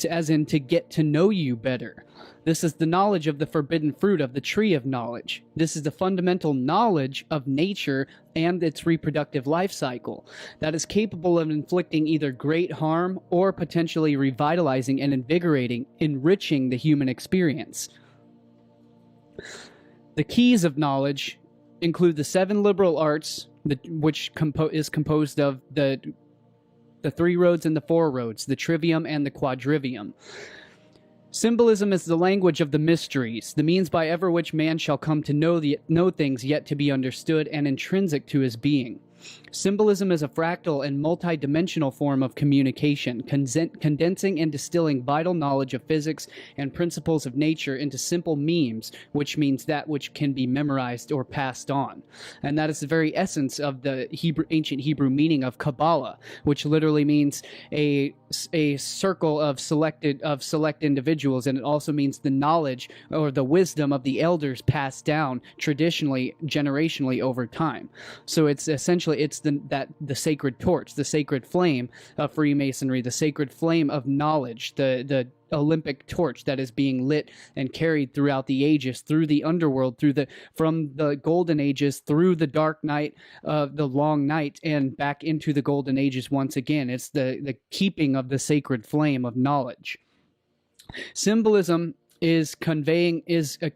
as in to get to know you better. This is the knowledge of the forbidden fruit of the tree of knowledge. This is the fundamental knowledge of nature and its reproductive life cycle that is capable of inflicting either great harm or potentially revitalizing and invigorating, enriching the human experience. The keys of knowledge include the 7 liberal arts, which is composed of the 3 roads and the 4 roads, the trivium and the quadrivium. Symbolism is the language of the mysteries, the means by ever which man shall come to know things yet to be understood and intrinsic to his being. Symbolism is a fractal and multidimensional form of communication, condensing and distilling vital knowledge of physics and principles of nature into simple memes, which means that which can be memorized or passed on. And that is the very essence of the ancient Hebrew meaning of Kabbalah, which literally means a circle of select individuals, and it also means the knowledge or the wisdom of the elders passed down traditionally, generationally over time. So it's essentially the sacred torch, the sacred flame of Freemasonry, the sacred flame of knowledge, the Olympic torch that is being lit and carried throughout the ages, through the underworld, from the golden ages through the dark night, the long night, and back into the golden ages once again. It's the keeping of the sacred flame of knowledge. Symbolism is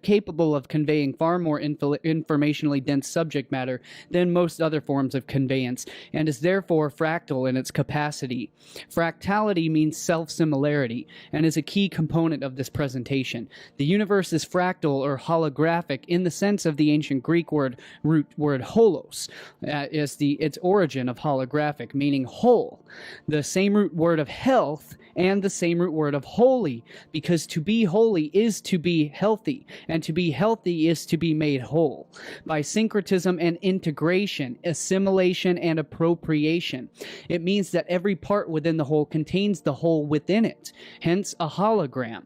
capable of conveying far more informationally dense subject matter than most other forms of conveyance, and is therefore fractal in its capacity. Fractality means self-similarity, and is a key component of this presentation. The universe is fractal or holographic in the sense of the ancient Greek root word holos, is its origin of holographic, meaning whole. The same root word of health and the same root word of holy, because to be holy is to be healthy, and to be healthy is to be made whole. By syncretism and integration, assimilation and appropriation, it means that every part within the whole contains the whole within it, hence a hologram.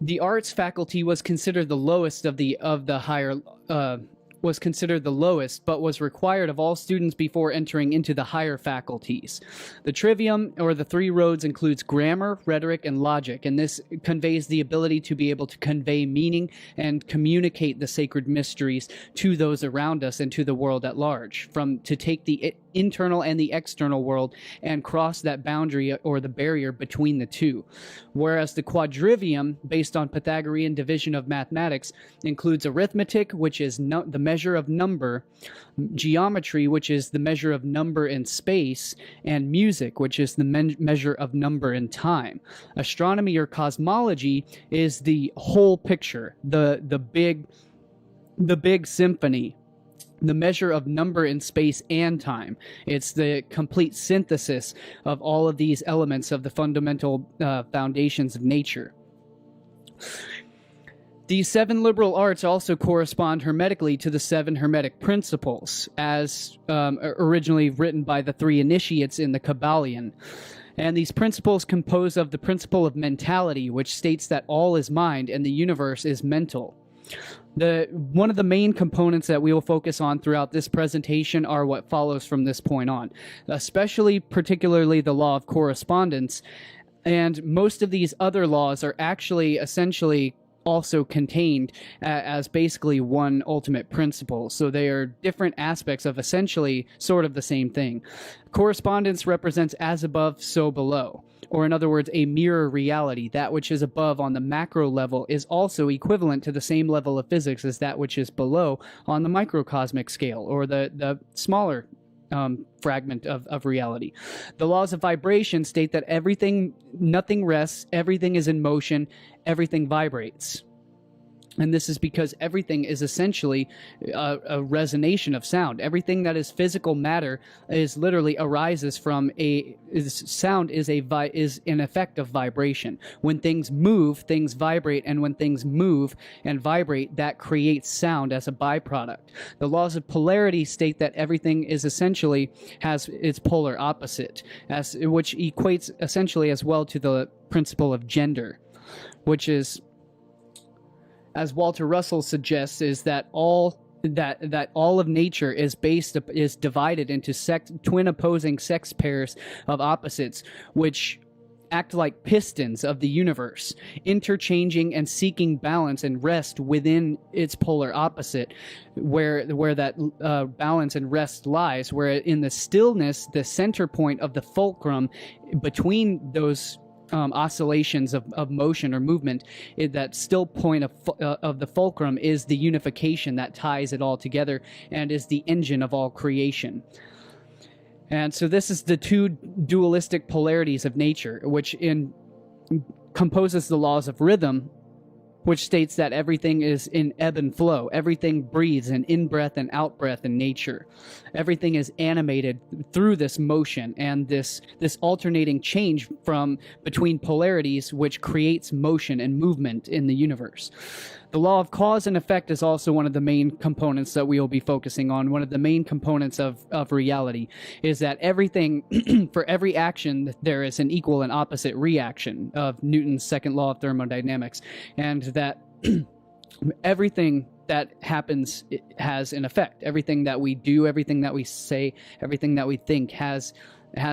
The arts faculty was considered the lowest of the higher was considered the lowest, but was required of all students before entering into the higher faculties. The trivium, or the 3 roads, includes grammar, rhetoric, and logic, and this conveys the ability to be able to convey meaning and communicate the sacred mysteries to those around us and to the world at large, to take the internal and the external world and cross that boundary or the barrier between the two. Whereas the quadrivium, based on Pythagorean division of mathematics, includes arithmetic, which is the measure of number, geometry, which is the measure of number in space, and music, which is the measure of number in time. Astronomy or cosmology is the whole picture, the big symphony, the measure of number in space and time. It's the complete synthesis of all of these elements of the fundamental foundations of nature. These 7 liberal arts also correspond hermetically to the 7 hermetic principles, as originally written by the 3 initiates in the Kabbalion. And these principles compose of the principle of mentality, which states that all is mind and the universe is mental. One of the main components that we will focus on throughout this presentation are what follows from this point on, particularly the law of correspondence, and most of these other laws are actually essentially also contained as basically one ultimate principle. So they are different aspects of essentially sort of the same thing. Correspondence represents as above, so below. Or in other words, a mirror reality. That which is above on the macro level is also equivalent to the same level of physics as that which is below on the microcosmic scale, or the smaller fragment of reality. The laws of vibration state that nothing rests, everything is in motion, everything vibrates. And this is because everything is essentially a resonation of sound. Everything that is physical matter is literally arises from sound is an effect of vibration. When things move, things vibrate, and when things move and vibrate, that creates sound as a byproduct. The laws of polarity state that everything is essentially has its polar opposite, which equates essentially as well to the principle of gender, which is, as Walter Russell suggests, is that all of nature is divided into twin opposing sex pairs of opposites, which act like pistons of the universe, interchanging and seeking balance and rest within its polar opposite, where that balance and rest lies, where in the stillness, the center point of the fulcrum between those oscillations of motion or movement, that still point of the fulcrum is the unification that ties it all together and is the engine of all creation. And so this is the two dualistic polarities of nature, which composes the laws of rhythm, which states that everything is in ebb and flow. Everything breathes in in-breath and out-breath in nature. Everything is animated through this motion and this alternating change between polarities, which creates motion and movement in the universe. The law of cause and effect is also one of the main components that we will be focusing on. One of the main components of reality is that everything, for every action, there is an equal and opposite reaction of Newton's second law of thermodynamics, and that everything that happens has an effect. Everything that we do, everything that we say, everything that we think has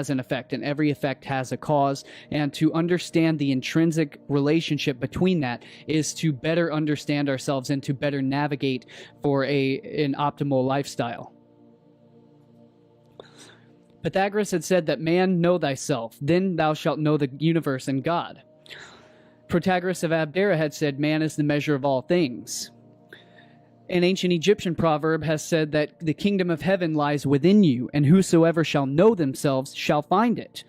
an effect, and every effect has a cause. And to understand the intrinsic relationship between that is to better understand ourselves and to better navigate for an optimal lifestyle. Pythagoras had said that, "Man, know thyself, then thou shalt know the universe and God." Protagoras of Abdera had said, "Man is the measure of all things." An ancient Egyptian proverb has said that the kingdom of heaven lies within you, and whosoever shall know themselves shall find it,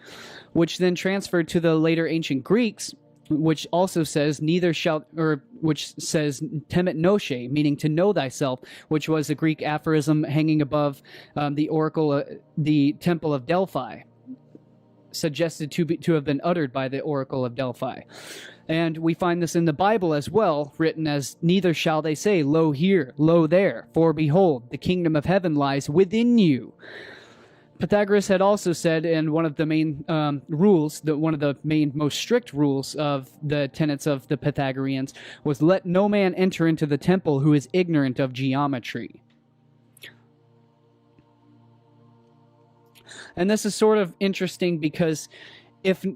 which then transferred to the later ancient Greeks, which also says which says temet nosce, meaning to know thyself, which was a Greek aphorism hanging above the temple of Delphi, suggested to have been uttered by the oracle of Delphi. And we find this in the Bible as well, written as, "Neither shall they say, lo here, lo there, for behold, the kingdom of heaven lies within you." Pythagoras had also said, in one of the main rules, one of the main most strict rules of the tenets of the Pythagoreans, was, "Let no man enter into the temple who is ignorant of geometry." And this is sort of interesting because if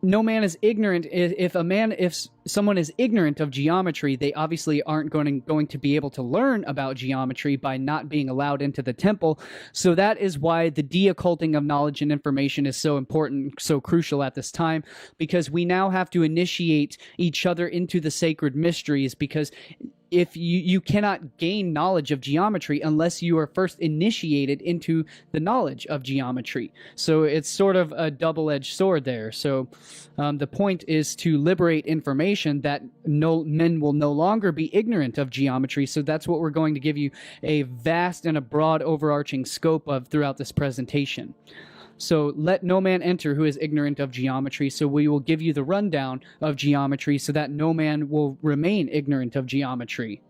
no man is ignorant, if someone is ignorant of geometry, they obviously aren't going to be able to learn about geometry by not being allowed into the temple. So that is why the de-occulting of knowledge and information is so important, so crucial at this time, because we now have to initiate each other into the sacred mysteries, because if you cannot gain knowledge of geometry unless you are first initiated into the knowledge of geometry. So it's sort of a double-edged sword there. So the point is to liberate information that men will no longer be ignorant of geometry. So that's what we're going to give you a vast and a broad overarching scope of throughout this presentation. So let no man enter who is ignorant of geometry. So we will give you the rundown of geometry so that no man will remain ignorant of geometry.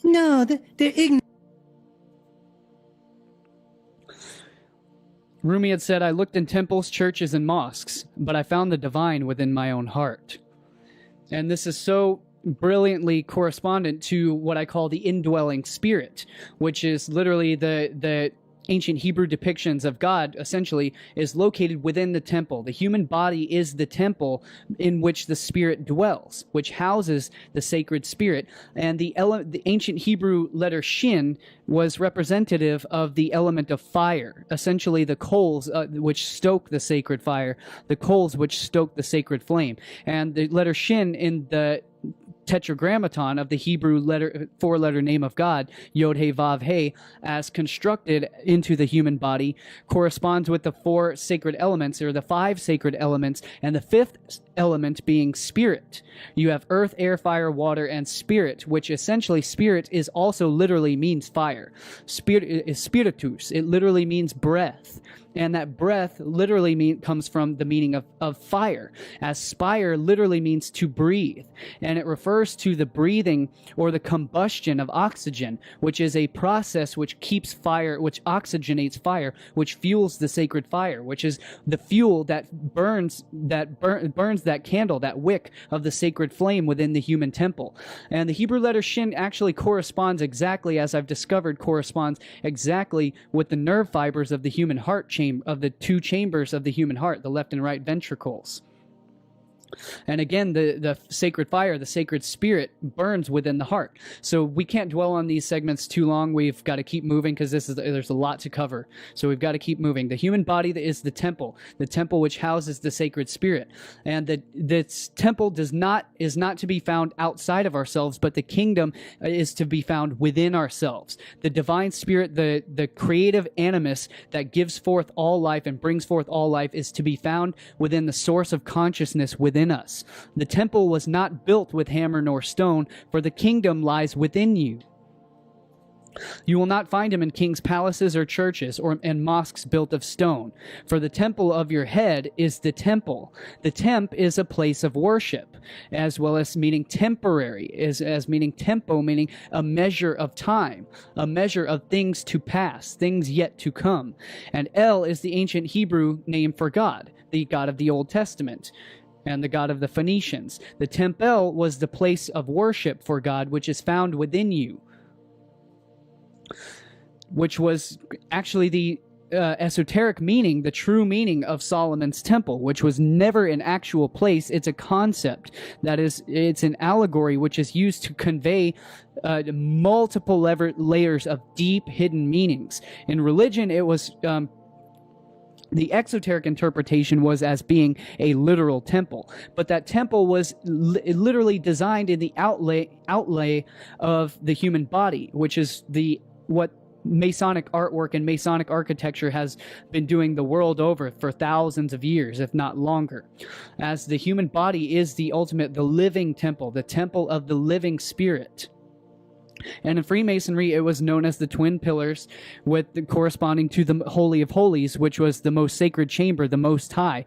No, they're ignorant. Rumi had said, "I looked in temples, churches, and mosques, but I found the divine within my own heart." And this is so brilliantly correspondent to what I call the indwelling spirit, which is literally the ancient Hebrew depictions of God, essentially, is located within the temple. The human body is the temple in which the spirit dwells, which houses the sacred spirit. And the ancient Hebrew letter shin was representative of the element of fire, essentially the coals which stoke the sacred fire, the coals which stoke the sacred flame. And the letter shin in the tetragrammaton of the Hebrew four-letter name of God, Yod He Vav He, as constructed into the human body, corresponds with the four sacred elements, or the five sacred elements, and the fifth element being spirit. You have earth, air, fire, water, and spirit, which essentially spirit is also literally means fire. Spirit is spiritus. It literally means breath. And that breath literally comes from the meaning of fire, as spire literally means to breathe. And it refers to the breathing or the combustion of oxygen, which is a process which keeps fire, which oxygenates fire, which fuels the sacred fire, which is the fuel that burns that candle, that wick of the sacred flame within the human temple. And the Hebrew letter shin actually corresponds exactly, as I've discovered, corresponds exactly with the nerve fibers of the human heart chamber, of the two chambers of the human heart, the left and right ventricles. And again, the sacred fire, the sacred spirit burns within the heart. So we can't dwell on these segments too long. We've got to keep moving because there's a lot to cover. So we've got to keep moving. The human body is the temple which houses the sacred spirit. And this temple is not to be found outside of ourselves, but the kingdom is to be found within ourselves. The divine spirit, the creative animus that gives forth all life and brings forth all life, is to be found within the source of consciousness within us. The temple was not built with hammer nor stone, for the kingdom lies within you. You will not find him in kings' palaces or churches or in mosques built of stone, for the temple of your head is the temple. The temp is a place of worship, as well as meaning temporary, as meaning tempo, meaning a measure of time, a measure of things to pass, things yet to come. And El is the ancient Hebrew name for God, the God of the Old Testament, and the God of the Phoenicians. The temple was the place of worship for God, which is found within you, which was actually the esoteric meaning, the true meaning of Solomon's temple, which was never an actual place. It's a concept it's an allegory which is used to convey multiple layers of deep hidden meanings. In religion, it was the exoteric interpretation was as being a literal temple, but that temple was literally designed in the outlay of the human body, which is what Masonic artwork and Masonic architecture has been doing the world over for thousands of years, if not longer. As the human body is the living temple, the temple of the living spirit. And in Freemasonry, it was known as the Twin Pillars, corresponding to the Holy of Holies, which was the most sacred chamber, the Most High,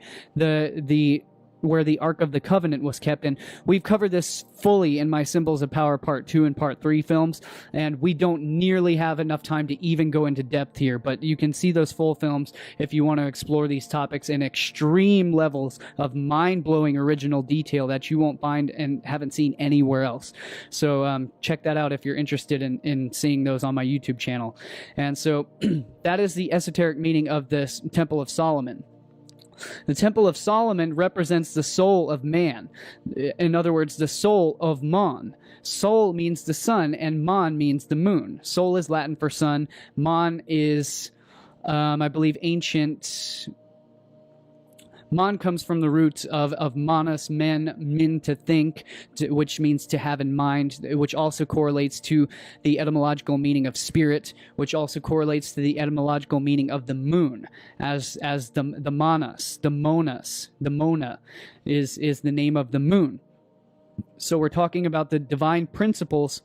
where the Ark of the Covenant was kept. And we've covered this fully in my Symbols of Power Part 2 and Part 3 films, and we don't nearly have enough time to even go into depth here, but you can see those full films if you want to explore these topics in extreme levels of mind-blowing original detail that you won't find and haven't seen anywhere else. So check that out if you're interested in seeing those on my YouTube channel. And so that is the esoteric meaning of this Temple of Solomon. The Temple of Solomon represents the soul of man. In other words, the soul of Mon. Sol means the sun, and Mon means the moon. Sol is Latin for sun. Mon is, I believe, ancient. Mon comes from the roots of manus, min, to think, which means to have in mind, which also correlates to the etymological meaning of spirit, which also correlates to the etymological meaning of the moon, as the manas, the monas, the mona is the name of the moon. So we're talking about the divine principles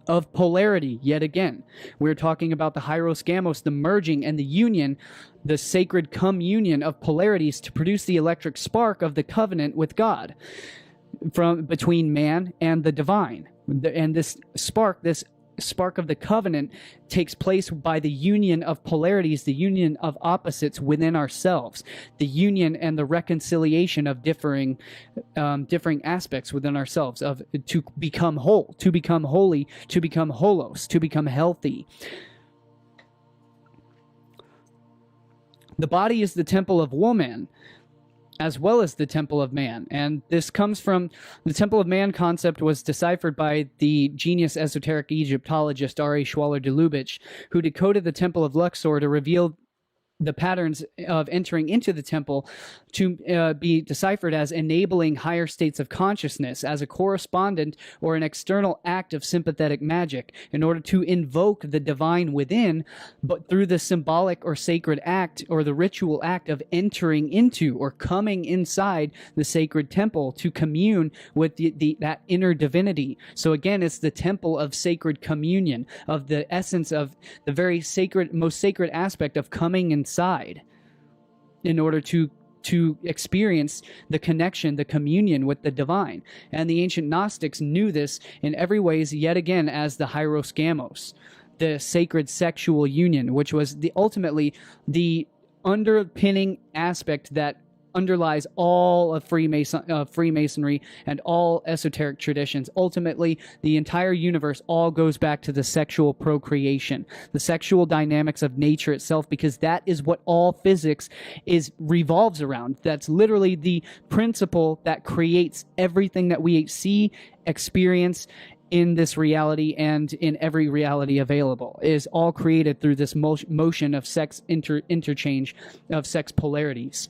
of polarity yet again. We're talking about the hieros gamos, the merging and the union, the sacred communion of polarities to produce the electric spark of the covenant with God between man and the divine. And this spark of the covenant takes place by the union of polarities, the union of opposites within ourselves, the union and the reconciliation of differing aspects within ourselves, to become whole, to become holy, to become holos, to become healthy. The body is the temple of woman, as well as the temple of man. And this comes from the temple of man concept was deciphered by the genius esoteric Egyptologist R.A. Schwaller de Lubitsch, who decoded the temple of Luxor to reveal the patterns of entering into the temple to be deciphered as enabling higher states of consciousness as a correspondent or an external act of sympathetic magic in order to invoke the divine within, but through the symbolic or sacred act or the ritual act of entering into or coming inside the sacred temple to commune with that inner divinity. So again, it's the temple of sacred communion, of the essence of the very sacred, most sacred aspect of coming inside in order to experience the connection, the communion with the divine. And the ancient Gnostics knew this in every ways, yet again, as the hieros gamos, the sacred sexual union, which was ultimately the underpinning aspect that underlies all of Freemasonry and all esoteric traditions. Ultimately, the entire universe all goes back to the sexual procreation, the sexual dynamics of nature itself, because that is what all physics revolves around. That's literally the principle that creates everything that we see, experience in this reality and in every reality available, is all created through this motion of sex interchange of sex polarities.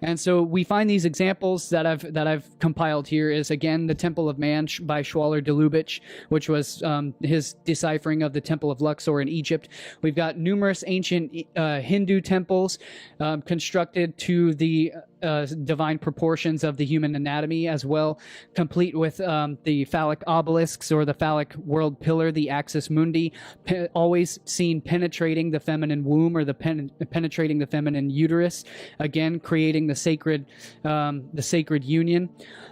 And so we find these examples that I've compiled here is, again, the Temple of Man by Schwaller de Lubitsch, which was his deciphering of the Temple of Luxor in Egypt. We've got numerous ancient Hindu temples constructed to the divine proportions of the human anatomy as well, complete with the phallic obelisks or the phallic world pillar, the axis mundi, always seen penetrating the feminine womb or penetrating the feminine uterus, again creating the sacred union.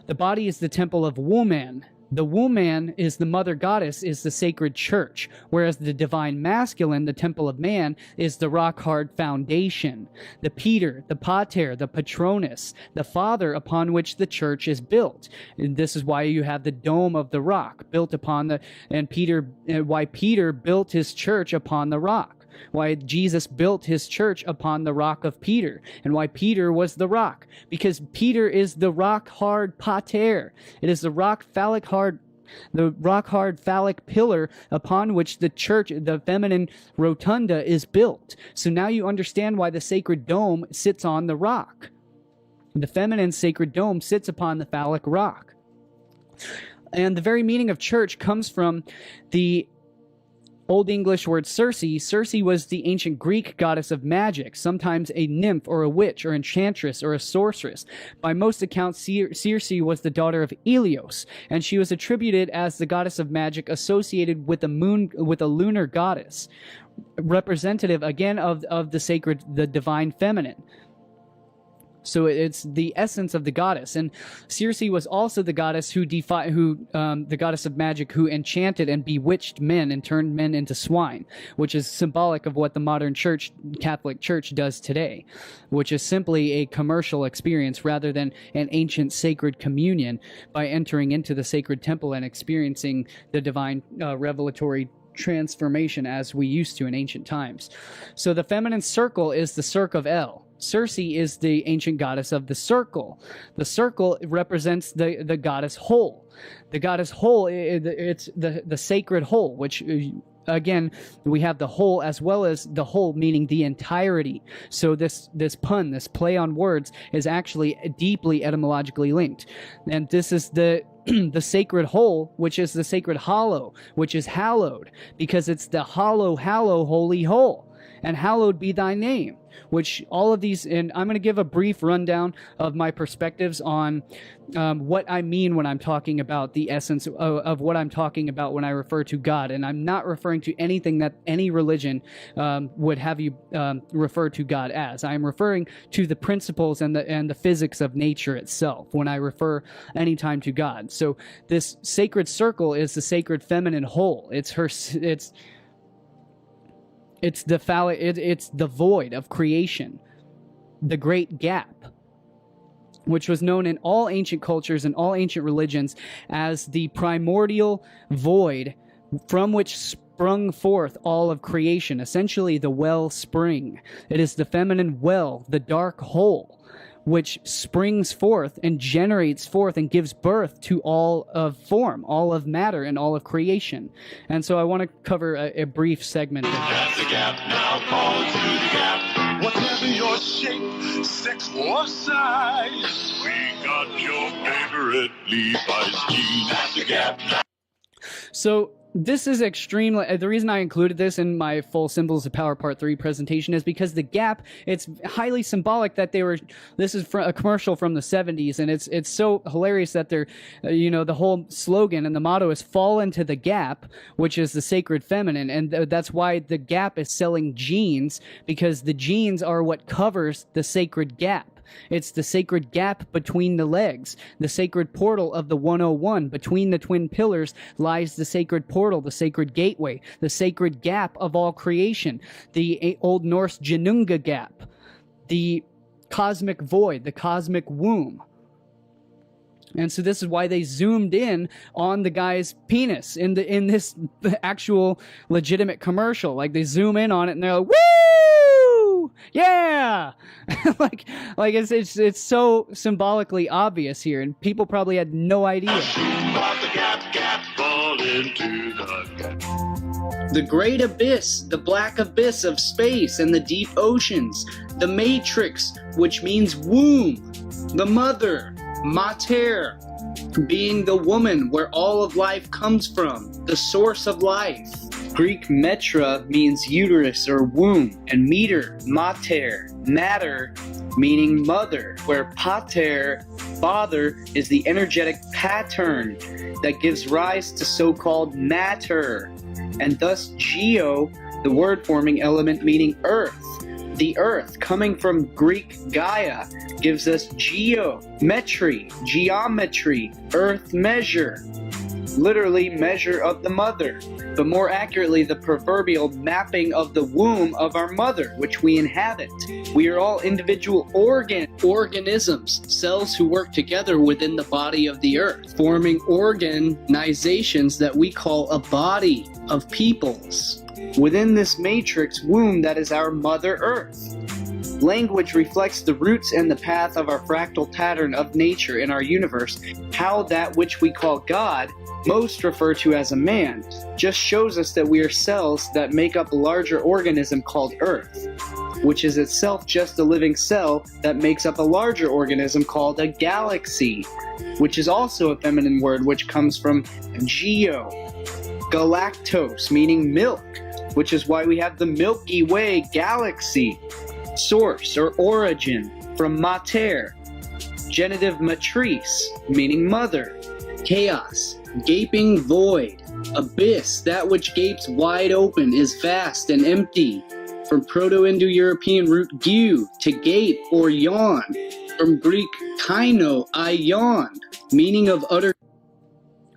The body is the temple of woman. The woman is the mother goddess, is the sacred church, whereas the divine masculine, the temple of man, is the rock-hard foundation. The Peter, the Pater, the Patronus, the father upon which the church is built. And this is why you have the dome of the rock built upon why Peter built his church upon the rock. Why Jesus built his church upon the rock of Peter, and why Peter was the rock, because Peter is the rock-hard pater. It is the rock-hard phallic pillar upon which the church, the feminine rotunda, is built. So now you understand why the sacred dome sits on the rock. The feminine sacred dome sits upon the phallic rock. And the very meaning of church comes from the Old English word Circe. Circe was the ancient Greek goddess of magic, sometimes a nymph or a witch or enchantress or a sorceress. By most accounts, Circe was the daughter of Helios, and she was attributed as the goddess of magic associated with a lunar goddess, representative again of the divine feminine. So it's the essence of the goddess, and Circe was also the goddess the goddess of magic who enchanted and bewitched men and turned men into swine, which is symbolic of what the modern Catholic Church does today, which is simply a commercial experience rather than an ancient sacred communion by entering into the sacred temple and experiencing the divine revelatory transformation as we used to in ancient times. So the feminine circle is the Cirque of El. Circe is the ancient goddess of the circle. The circle represents the goddess whole. The goddess whole, it's the sacred whole, which again, we have the whole as well as the whole, meaning the entirety. So this pun, this play on words, is actually deeply etymologically linked. And this is the sacred whole, which is the sacred hollow, which is hallowed, because it's the hollow, holy whole. And hallowed be thy name, which all of these, and I'm going to give a brief rundown of my perspectives on what I mean when I'm talking about the essence of what I'm talking about when I refer to God. And I'm not referring to anything that any religion would have you refer to God as. I'm referring to the principles and the physics of nature itself when I refer anytime to God. So this sacred circle is the sacred feminine whole. It's the void of creation, the great gap, which was known in all ancient cultures and all ancient religions as the primordial void from which sprung forth all of creation, essentially the wellspring. It is the feminine well, the dark hole, which springs forth and generates forth and gives birth to all of form, all of matter, and all of creation. And so I want to cover a brief segment of that. The gap now falls through the gap. shape, sex, or size. We got your favorite Levi's jeans at the Gap. So this is extremely, the reason I included this in my full Symbols of Power Part 3 presentation is because the Gap, it's highly symbolic that this is a commercial from the 70s, and it's so hilarious that they're, the whole slogan and the motto is fall into the gap, which is the sacred feminine, and that's why the Gap is selling jeans, because the jeans are what covers the sacred gap. It's the sacred gap between the legs, the sacred portal of the 101. Between the twin pillars lies the sacred portal, the sacred gateway, the sacred gap of all creation, the Old Norse Janunga gap, the cosmic void, the cosmic womb. And so this is why they zoomed in on the guy's penis in this actual legitimate commercial. Like they zoom in on it and they're like, woo! Yeah! like it's so symbolically obvious here, and people probably had no idea. The great abyss, the black abyss of space and the deep oceans, the matrix, which means womb, the mother, mater, being the woman where all of life comes from, the source of life. Greek metra means uterus or womb, and meter, mater, matter, meaning mother, where pater, father, is the energetic pattern that gives rise to so-called matter, and thus geo, the word-forming element meaning earth. The earth, coming from Greek Gaia, gives us geometry, geometry, earth measure, literally measure of the mother, but more accurately the proverbial mapping of the womb of our mother, which we inhabit. We are all individual organisms, cells who work together within the body of the earth, forming organizations that we call a body of peoples. Within this matrix womb that is our Mother Earth. Language reflects the roots and the path of our fractal pattern of nature in our universe. How that which we call God, most refer to as a man, just shows us that we are cells that make up a larger organism called Earth, which is itself just a living cell that makes up a larger organism called a galaxy, which is also a feminine word which comes from geo, galactose, meaning milk, which is why we have the Milky Way galaxy. Source or origin, from mater, genitive matrice, meaning mother. Chaos, gaping void. Abyss, that which gapes wide open, is vast and empty. From Proto-Indo-European root gu, to gape or yawn. From Greek kaino, I yawn, meaning of utter.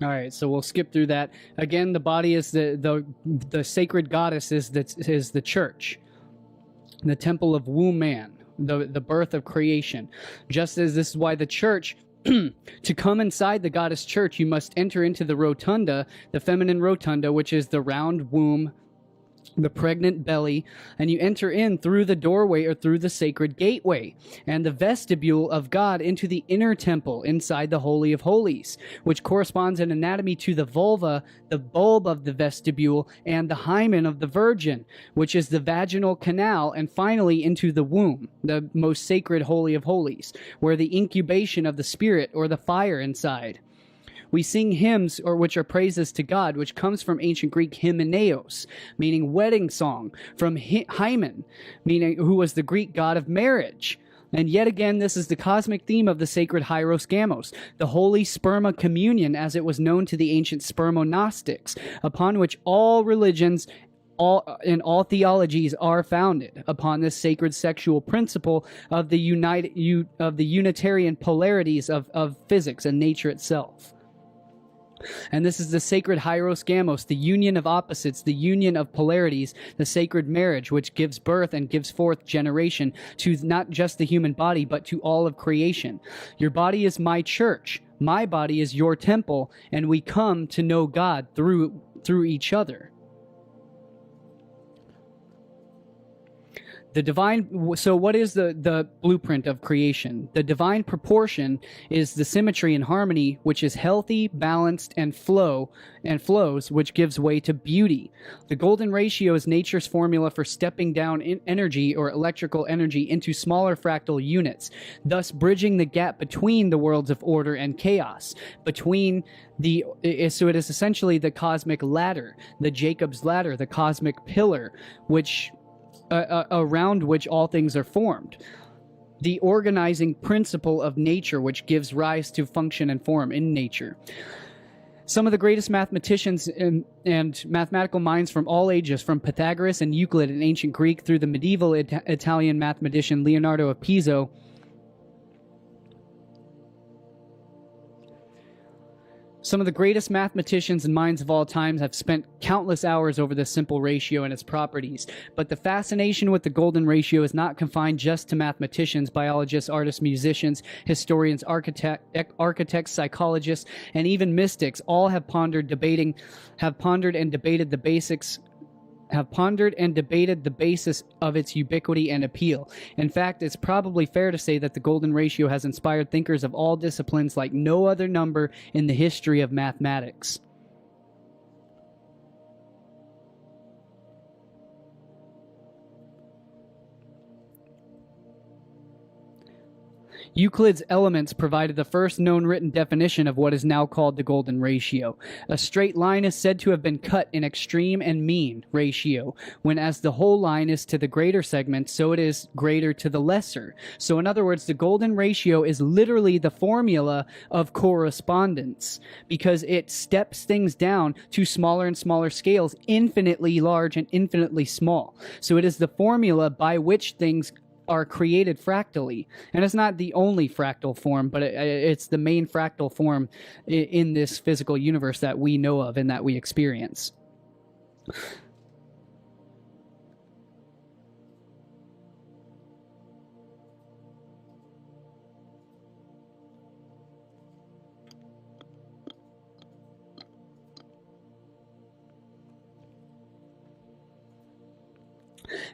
All right, so we'll skip through that. Again, the body is the sacred goddess is the church, the temple of womb man, the birth of creation. Just as this is why the church, to come inside the goddess church, you must enter into the rotunda, the feminine rotunda, which is the round womb, the pregnant belly, and you enter in through the doorway or through the sacred gateway and the vestibule of God into the inner temple inside the Holy of Holies, which corresponds in anatomy to the vulva, the bulb of the vestibule, and the hymen of the virgin, which is the vaginal canal, and finally into the womb, the most sacred Holy of Holies, where the incubation of the spirit or the fire inside. We sing hymns, or which are praises to God, which comes from ancient Greek hymeneos, meaning wedding song, from Hymen, meaning who was the Greek god of marriage. And yet again, this is the cosmic theme of the sacred Hieros Gamos, the holy sperma communion as it was known to the ancient spermo-Gnostics, upon which all religions in all theologies are founded, upon this sacred sexual principle of the Unitarian polarities of physics and nature itself. And this is the sacred Hieros Gamos, the union of opposites, the union of polarities, the sacred marriage, which gives birth and gives forth generation to not just the human body, but to all of creation. Your body is my church. My body is your temple, and we come to know God through each other. The divine, so what is the blueprint of creation? The divine proportion is the symmetry and harmony, which is healthy, balanced, and flows, which gives way to beauty. The golden ratio is nature's formula for stepping down in energy or electrical energy into smaller fractal units, thus bridging the gap between the worlds of order and chaos. So it is essentially the cosmic ladder, the Jacob's ladder, the cosmic pillar, which around which all things are formed. The organizing principle of nature, which gives rise to function and form in nature. Some of the greatest mathematicians and mathematical minds from all ages, from Pythagoras and Euclid in ancient Greek through the medieval Italian mathematician Leonardo of Pisa, some of the greatest mathematicians and minds of all time have spent countless hours over this simple ratio and its properties. But the fascination with the golden ratio is not confined just to mathematicians, biologists, artists, musicians, historians, architects, psychologists, and even mystics. All have pondered and debated the basis of its ubiquity and appeal. In fact, it's probably fair to say that the golden ratio has inspired thinkers of all disciplines like no other number in the history of mathematics. Euclid's Elements provided the first known written definition of what is now called the golden ratio. A straight line is said to have been cut in extreme and mean ratio, when as the whole line is to the greater segment, so it is greater to the lesser. So in other words, the golden ratio is literally the formula of correspondence, because it steps things down to smaller and smaller scales, infinitely large and infinitely small. So it is the formula by which things are created fractally. And it's not the only fractal form, but it's the main fractal form in this physical universe that we know of and that we experience.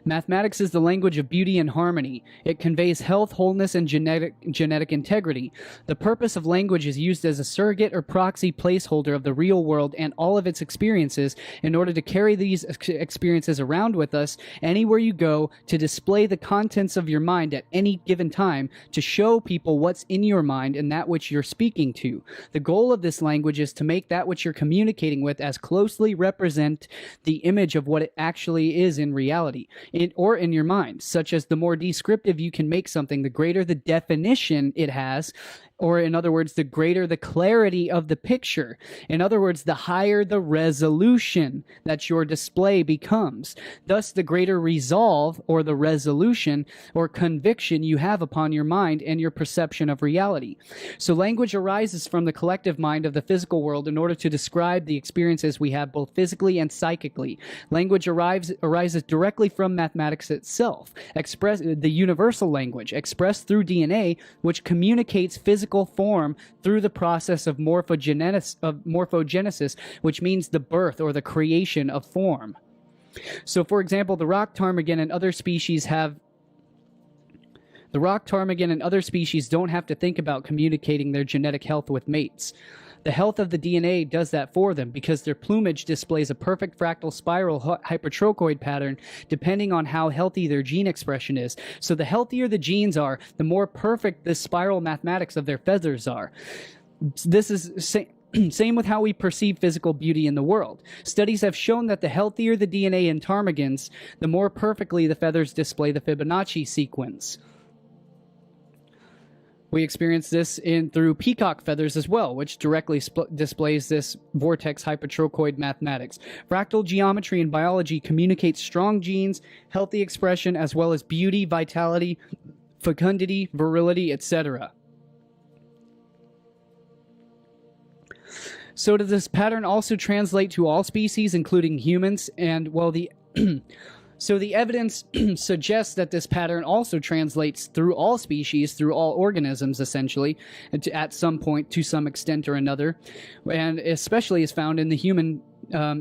Mathematics is the language of beauty and harmony. It conveys health, wholeness, and genetic integrity. The purpose of language is used as a surrogate or proxy placeholder of the real world and all of its experiences in order to carry these experiences around with us anywhere you go, to display the contents of your mind at any given time, to show people what's in your mind and that which you're speaking to. The goal of this language is to make that which you're communicating with as closely represent the image of what it actually is in reality. Or in your mind, such as the more descriptive you can make something, the greater the definition it has, or in other words, the greater the clarity of the picture. In other words, the higher the resolution that your display becomes. Thus, the greater resolve, or the resolution, or conviction you have upon your mind and your perception of reality. So language arises from the collective mind of the physical world in order to describe the experiences we have both physically and psychically. Language arises directly from mathematics itself, the universal language, expressed through DNA, which communicates physical form through the process of morphogenesis, which means the birth or the creation of form. So, for example, the rock ptarmigan and other species don't have to think about communicating their genetic health with mates. The health of the DNA does that for them because their plumage displays a perfect fractal spiral hypertrochoid pattern depending on how healthy their gene expression is. So the healthier the genes are, the more perfect the spiral mathematics of their feathers are. This is same with how we perceive physical beauty in the world. Studies have shown that the healthier the DNA in ptarmigans, the more perfectly the feathers display the Fibonacci sequence. We experience this through peacock feathers as well, which directly displays this vortex hypertrochoid mathematics. Fractal geometry in biology communicates strong genes, healthy expression, as well as beauty, vitality, fecundity, virility, etc. So does this pattern also translate to all species, including humans? And, well, So the evidence suggests that this pattern also translates through all species, through all organisms, essentially, at some point, to some extent or another, and especially is found in the human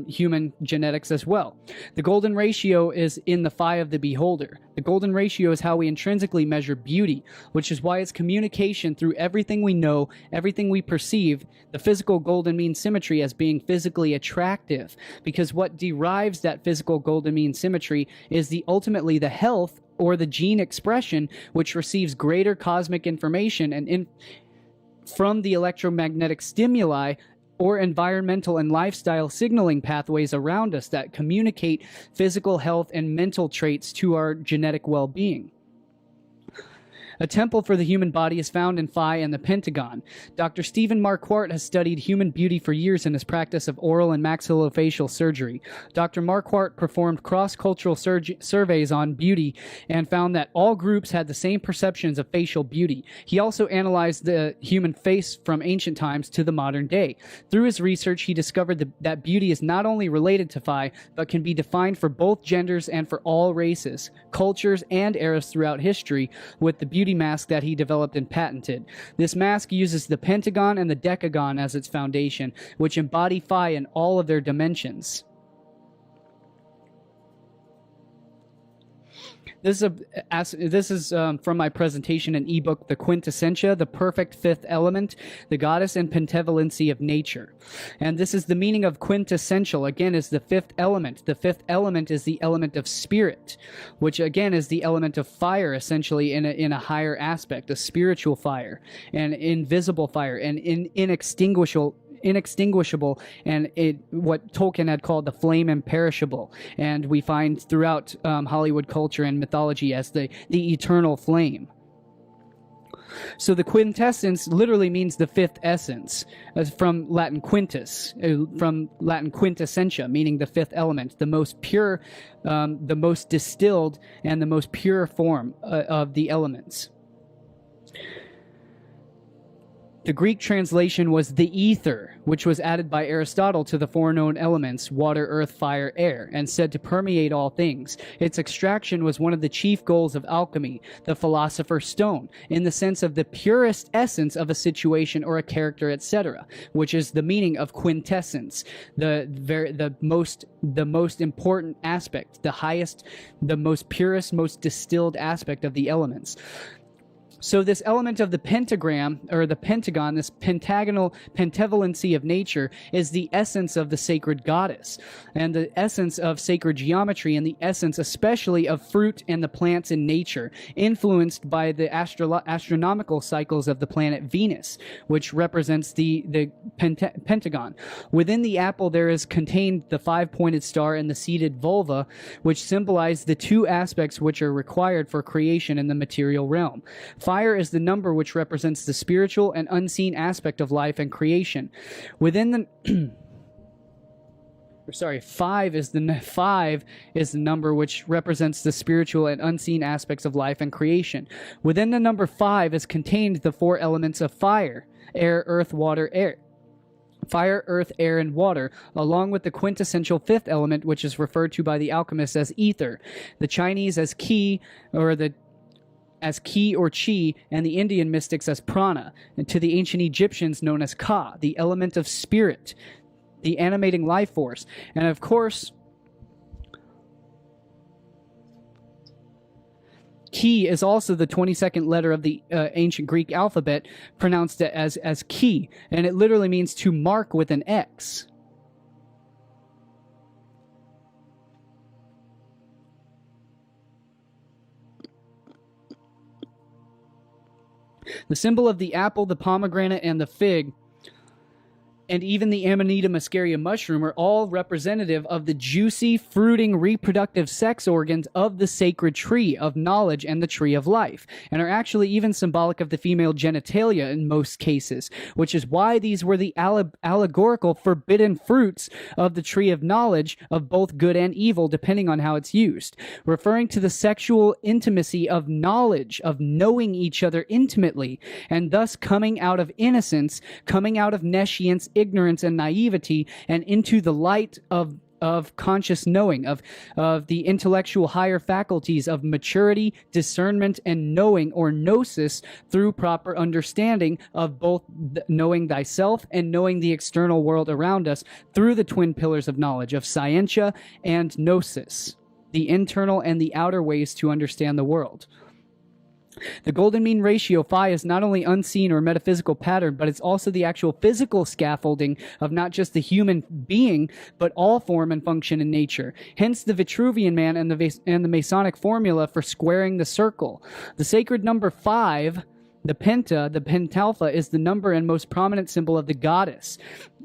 human genetics as well. The golden ratio is in the phi of the beholder. The golden ratio is how we intrinsically measure beauty, which is why it's communication through everything we know, everything we perceive, the physical golden mean symmetry as being physically attractive, because what derives that physical golden mean symmetry is ultimately the health or the gene expression, which receives greater cosmic information and from the electromagnetic stimuli or environmental and lifestyle signaling pathways around us that communicate physical health and mental traits to our genetic well-being. A temple for the human body is found in Phi and the Pentagon. Dr. Stephen Marquardt has studied human beauty for years in his practice of oral and maxillofacial surgery. Dr. Marquardt performed cross-cultural surveys on beauty and found that all groups had the same perceptions of facial beauty. He also analyzed the human face from ancient times to the modern day. Through his research, he discovered that beauty is not only related to Phi, but can be defined for both genders and for all races, cultures, and eras throughout history, with the beauty mask that he developed and patented. This mask uses the pentagon and the decagon as its foundation, which embody Phi in all of their dimensions. This is from my presentation and ebook, The Quintessentia, the Perfect Fifth Element, the Goddess and Pentevolency of Nature. And this is the meaning of quintessential, again, is the fifth element. The fifth element is the element of spirit, which again is the element of fire, essentially in a higher aspect, a spiritual fire, and invisible fire, and inextinguishable, and what Tolkien had called the flame imperishable, and we find throughout Hollywood culture and mythology as the eternal flame. So the quintessence literally means the fifth essence, from Latin quintus, from Latin quintessentia, meaning the fifth element, the most pure, the most distilled, and the most pure form of the elements. The Greek translation was the ether, which was added by Aristotle to the four known elements, water, earth, fire, air, and said to permeate all things. Its extraction was one of the chief goals of alchemy, the philosopher's stone, in the sense of the purest essence of a situation or a character, etc., which is the meaning of quintessence, the most important aspect, the highest, the most purest, most distilled aspect of the elements. So this element of the pentagram, or the pentagon, this pentagonal pentevolency of nature, is the essence of the sacred goddess, and the essence of sacred geometry, and the essence especially of fruit and the plants in nature, influenced by the astronomical cycles of the planet Venus, which represents the pentagon. Within the apple there is contained the five-pointed star and the seated vulva, which symbolize the two aspects which are required for creation in the material realm. Fire is the number which represents the spiritual and unseen aspect of life and creation. Within the five is the number which represents the spiritual and unseen aspects of life and creation. Within the number 5 is contained the four elements of fire: air, earth, water, air. Fire, earth, air, and water, along with the quintessential fifth element, which is referred to by the alchemists as ether, the Chinese as ki, or chi, and the Indian mystics as prana, and to the ancient Egyptians known as ka, the element of spirit, the animating life force. And of course, ki is also the 22nd letter of the ancient Greek alphabet, pronounced as ki, and it literally means to mark with an X. The symbol of the apple, the pomegranate, and the fig, and even the Amanita muscaria mushroom, are all representative of the juicy, fruiting, reproductive sex organs of the sacred tree of knowledge and the tree of life, and are actually even symbolic of the female genitalia in most cases, which is why these were the allegorical forbidden fruits of the tree of knowledge of both good and evil, depending on how it's used, referring to the sexual intimacy of knowledge, of knowing each other intimately, and thus coming out of innocence, coming out of nescience, ignorance, and naivety, and into the light of of conscious knowing, of the intellectual higher faculties of maturity, discernment, and knowing or gnosis through proper understanding of both knowing thyself and knowing the external world around us through the twin pillars of knowledge of scientia and gnosis, the internal and the outer ways to understand the world. The golden mean ratio phi is not only unseen or metaphysical pattern, but it's also the actual physical scaffolding of not just the human being, but all form and function in nature. Hence the Vitruvian man and the Masonic formula for squaring the circle. The sacred number 5, the pentalpha, is the number and most prominent symbol of the goddess,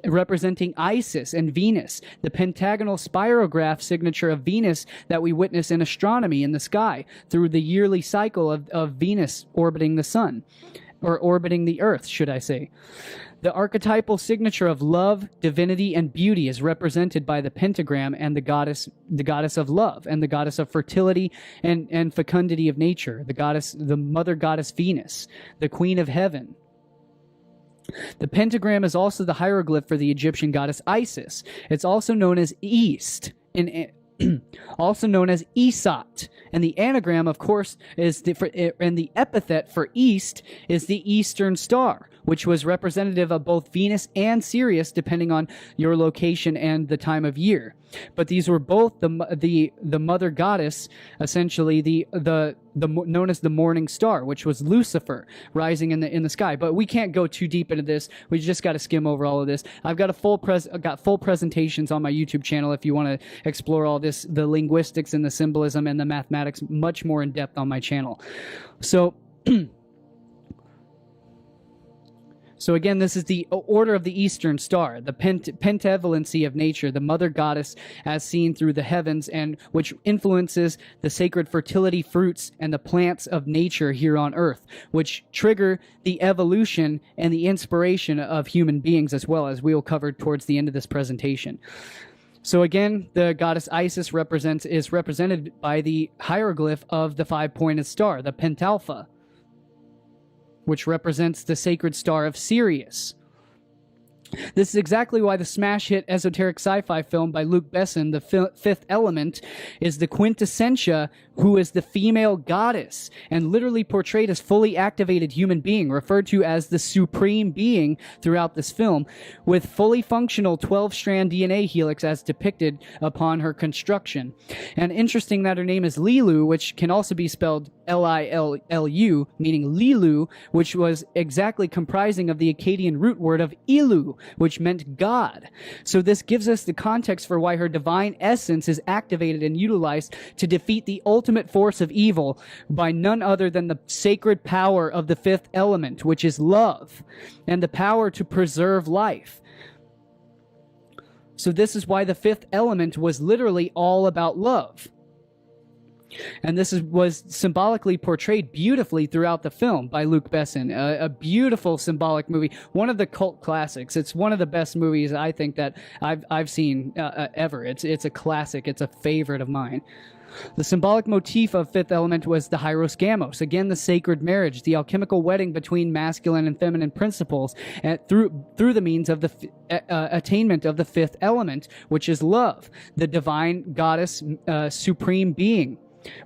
representing Isis and Venus, the pentagonal spirograph signature of Venus that we witness in astronomy in the sky through the yearly cycle of Venus orbiting the sun, or orbiting the earth, should I say. The archetypal signature of love, divinity, and beauty is represented by the pentagram and the goddess of love, and the goddess of fertility and fecundity of nature, the mother goddess Venus, the queen of heaven. The pentagram is also the hieroglyph for the Egyptian goddess Isis. It's also known as East, also known as Esat. And the anagram, of course, and the epithet for East is the Eastern Star, which was representative of both Venus and Sirius, depending on your location and the time of year. But these were both the mother goddess, essentially known as the morning star, which was Lucifer rising in the sky. But we can't go too deep into this. We just got to skim over all of this. I've got full presentations on my YouTube channel if you want to explore all this, the linguistics and the symbolism and the mathematics, much more in depth on my channel. So again, this is the order of the Eastern Star, the pentavalency of nature, the mother goddess as seen through the heavens, and which influences the sacred fertility fruits and the plants of nature here on earth, which trigger the evolution and the inspiration of human beings, as well, as we will cover towards the end of this presentation. So again, the goddess Isis is represented by the hieroglyph of the 5-pointed star, the pentalpha, which represents the sacred star of Sirius. This is exactly why the smash hit esoteric sci-fi film by Luc Besson, The Fifth Element, is the quintessentia, who is the female goddess, and literally portrayed as fully activated human being, referred to as the supreme being throughout this film, with fully functional 12-strand DNA helix as depicted upon her construction. And interesting that her name is Lilu, which can also be spelled L-I-L-L-U, meaning Lilu, which was exactly comprising of the Akkadian root word of Ilu, which meant God. So this gives us the context for why her divine essence is activated and utilized to defeat the ultimate force of evil by none other than the sacred power of the 5th element, which is love, and the power to preserve life. So this is why the 5th element was literally all about love. And this was symbolically portrayed beautifully throughout the film by Luc Besson. A beautiful symbolic movie, one of the cult classics. It's one of the best movies I think that I've seen ever. It's a classic. It's a favorite of mine. The symbolic motif of 5th element was the hieros gamos, again the sacred marriage, the alchemical wedding between masculine and feminine principles, through the means of the attainment of the 5th element, which is love, the divine goddess, supreme being,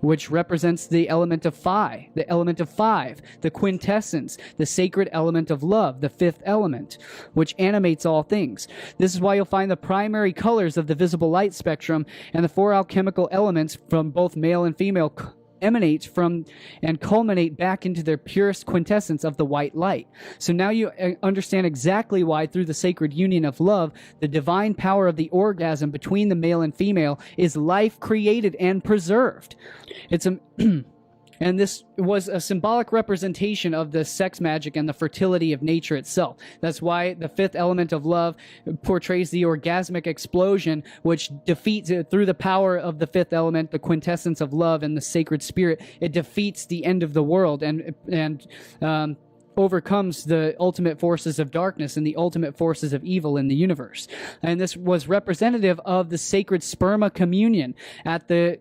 which represents the element of phi, the element of 5, the quintessence, the sacred element of love, the 5th element, which animates all things. This is why you'll find the primary colors of the visible light spectrum and the 4 alchemical elements from both male and female emanate from and culminate back into their purest quintessence of the white light. So now you understand exactly why, through the sacred union of love, the divine power of the orgasm between the male and female is life created and preserved. And this was a symbolic representation of the sex magic and the fertility of nature itself. That's why the 5th element of love portrays the orgasmic explosion, which defeats, through the power of the 5th element, the quintessence of love and the sacred spirit, it defeats the end of the world and overcomes the ultimate forces of darkness and the ultimate forces of evil in the universe. And this was representative of the sacred sperma communion at the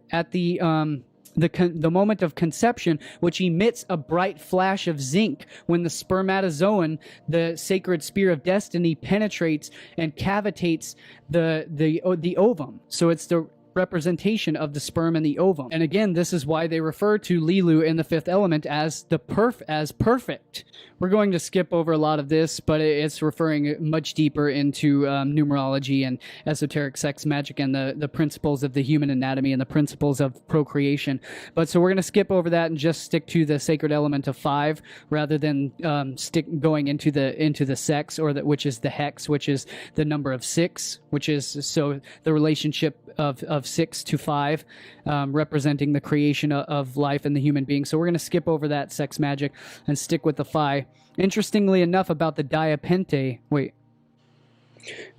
the moment of conception, which emits a bright flash of zinc when the spermatozoon, the sacred spear of destiny, penetrates and cavitates the ovum. So it's the representation of the sperm and the ovum. And again, this is why they refer to Lilu in the fifth element as perfect. We're going to skip over a lot of this, but it's referring much deeper into numerology and esoteric sex magic and the principles of the human anatomy and the principles of procreation. But so we're going to skip over that and just stick to the sacred element of 5 rather than going into the sex, or which is the hex, which is the number of 6, which is so the relationship of 6 to 5, representing the creation of life and the human being. So we're going to skip over that sex magic and stick with the phi. Interestingly enough, about the diapente,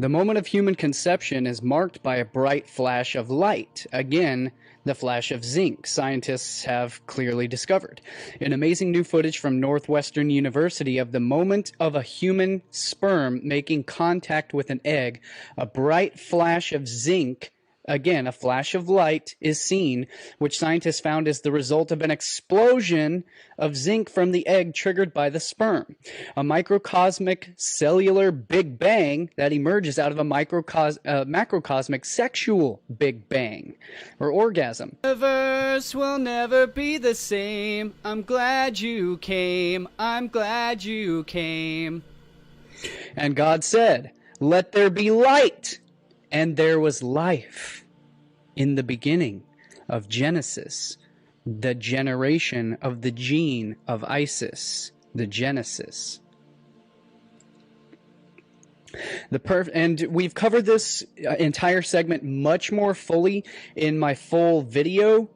the moment of human conception is marked by a bright flash of light. Again, the flash of zinc, scientists have clearly discovered. In amazing new footage from Northwestern University of the moment of a human sperm making contact with an egg, a bright flash of zinc, again, a flash of light, is seen, which scientists found is the result of an explosion of zinc from the egg triggered by the sperm. A microcosmic cellular Big Bang that emerges out of a macrocosmic sexual Big Bang, or orgasm. The universe will never be the same. I'm glad you came. I'm glad you came. And God said, "Let there be light." And there was life in the beginning of Genesis, the generation of the gene of Isis, the Genesis. And we've covered this entire segment much more fully in my full video,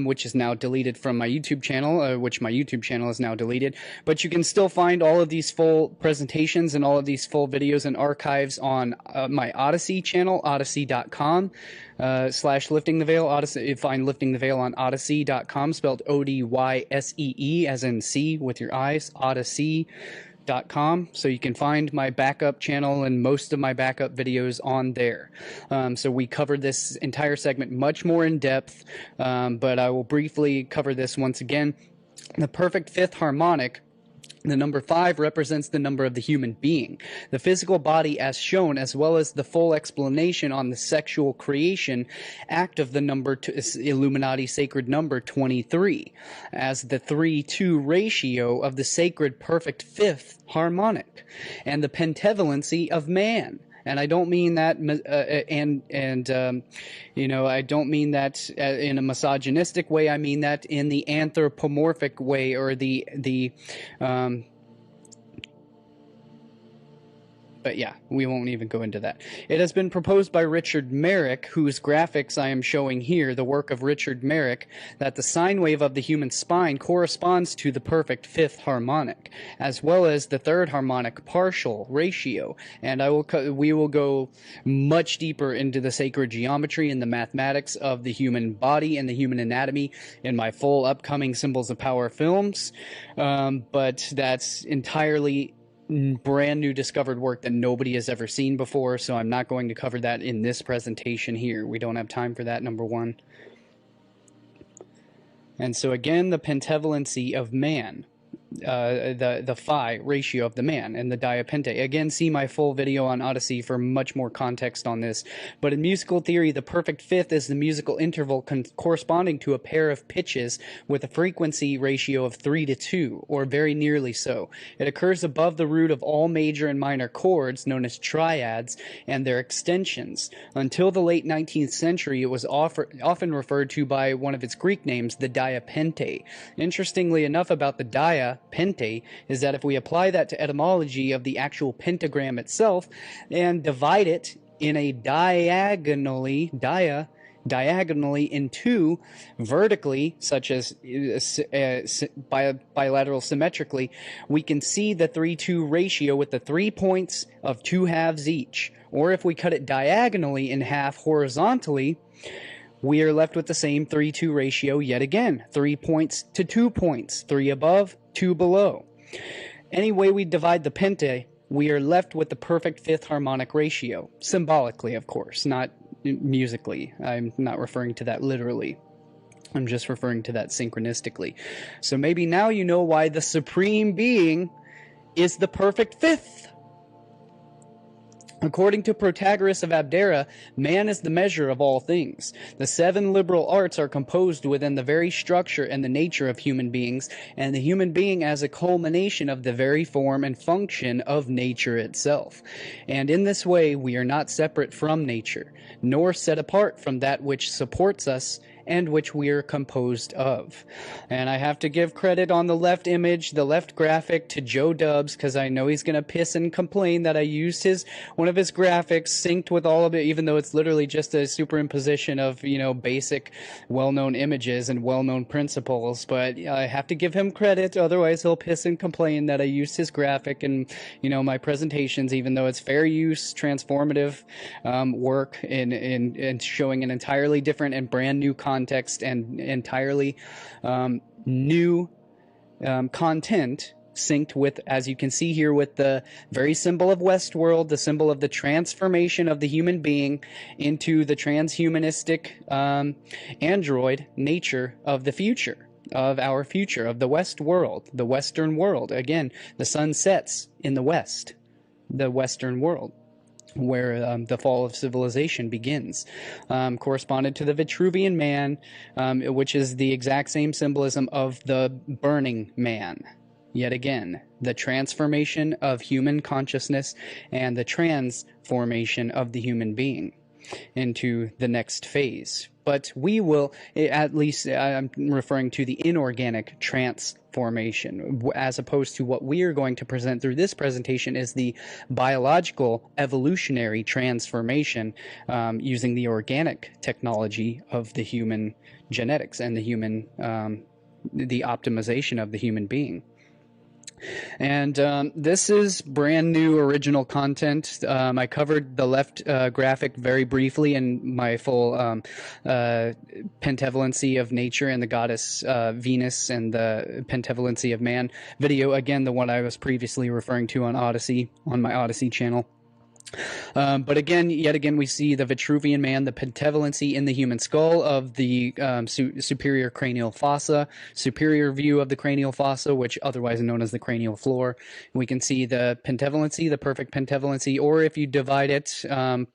which is now deleted from my YouTube channel, which my YouTube channel is now deleted. But you can still find all of these full presentations and all of these full videos and archives on my Odyssey channel, odyssey.com /Lifting the Veil. Odyssey, find Lifting the Veil on odyssey.com, spelled ODYSEE, as in C with your eyes, odyssey.com. So you can find my backup channel and most of my backup videos on there. So we covered this entire segment much more in depth, but I will briefly cover this once again. The perfect fifth harmonic, the number 5, represents the number of the human being, the physical body as shown, as well as the full explanation on the sexual creation act of the number Illuminati sacred number 23, as the 3-2 ratio of the sacred perfect fifth harmonic, and the pentavalency of man. And I don't mean that, I don't mean that in a misogynistic way. I mean that in the anthropomorphic way, or but yeah, we won't even go into that. It has been proposed by Richard Merrick, whose graphics I am showing here, the work of Richard Merrick, that the sine wave of the human spine corresponds to the perfect fifth harmonic, as well as the third harmonic partial ratio. And we will go much deeper into the sacred geometry and the mathematics of the human body and the human anatomy in my full upcoming Symbols of Power films. But that's entirely brand new discovered work that nobody has ever seen before, so I'm not going to cover that in this presentation here. We don't have time for that, number 1. And so again, the pentavalency of man, the phi ratio of the man, and the diapente. Again, see my full video on Odyssey for much more context on this. But in musical theory, the perfect fifth is the musical interval corresponding to a pair of pitches with a frequency ratio of 3-2, or very nearly so. It occurs above the root of all major and minor chords, known as triads, and their extensions. Until the late 19th century, it was often referred to by one of its Greek names, the diapente. Interestingly enough, about the diapente is that if we apply that to etymology of the actual pentagram itself and divide it in a diagonally in two, vertically, such as bilateral symmetrically, we can see the 3-2 ratio with the 3 points of 2 halves each. Or if we cut it diagonally in half horizontally, we are left with the same 3-2 ratio yet again. 3 points to 2 points, 3 above, 2 below. Any way we divide the pente, we are left with the perfect fifth harmonic ratio. Symbolically, of course, not musically. I'm not referring to that literally. I'm just referring to that synchronistically. So maybe now you know why the Supreme Being is the perfect fifth. According to Protagoras of Abdera, man is the measure of all things. The 7 liberal arts are composed within the very structure and the nature of human beings, and the human being as a culmination of the very form and function of nature itself. And in this way, we are not separate from nature, nor set apart from that which supports us and which we are composed of. And I have to give credit on the left image, the left graphic, to Joe Dubs, because I know he's going to piss and complain that I used one of his graphics synced with all of it, even though it's literally just a superimposition of, basic, well-known images and well-known principles. But I have to give him credit, otherwise he'll piss and complain that I used his graphic in, my presentations, even though it's fair use, transformative work in showing an entirely different and brand new context and entirely new content synced with, as you can see here, with the very symbol of Westworld, the symbol of the transformation of the human being into the transhumanistic android nature of the future, of our future, of the West world, the Western world. Again, the sun sets in the West, the Western world, where the fall of civilization begins, corresponded to the Vitruvian Man, which is the exact same symbolism of the burning man. Yet again, the transformation of human consciousness and the transformation of the human being into the next phase. But we will, at least I'm referring to the inorganic transformation, as opposed to what we are going to present through this presentation is the biological evolutionary transformation using the organic technology of the human genetics and the human, the optimization of the human being. And this is brand new original content. I covered the left graphic very briefly in my full Pentavalency of Nature and the Goddess Venus and the Pentavalency of Man video. Again, the one I was previously referring to on Odyssey, on my Odyssey channel. But again, yet again, we see the Vitruvian Man, the pentavalency in the human skull of the superior cranial fossa, superior view of the cranial fossa, which otherwise known as the cranial floor. We can see the pentavalency, the perfect pentavalency, or if you divide it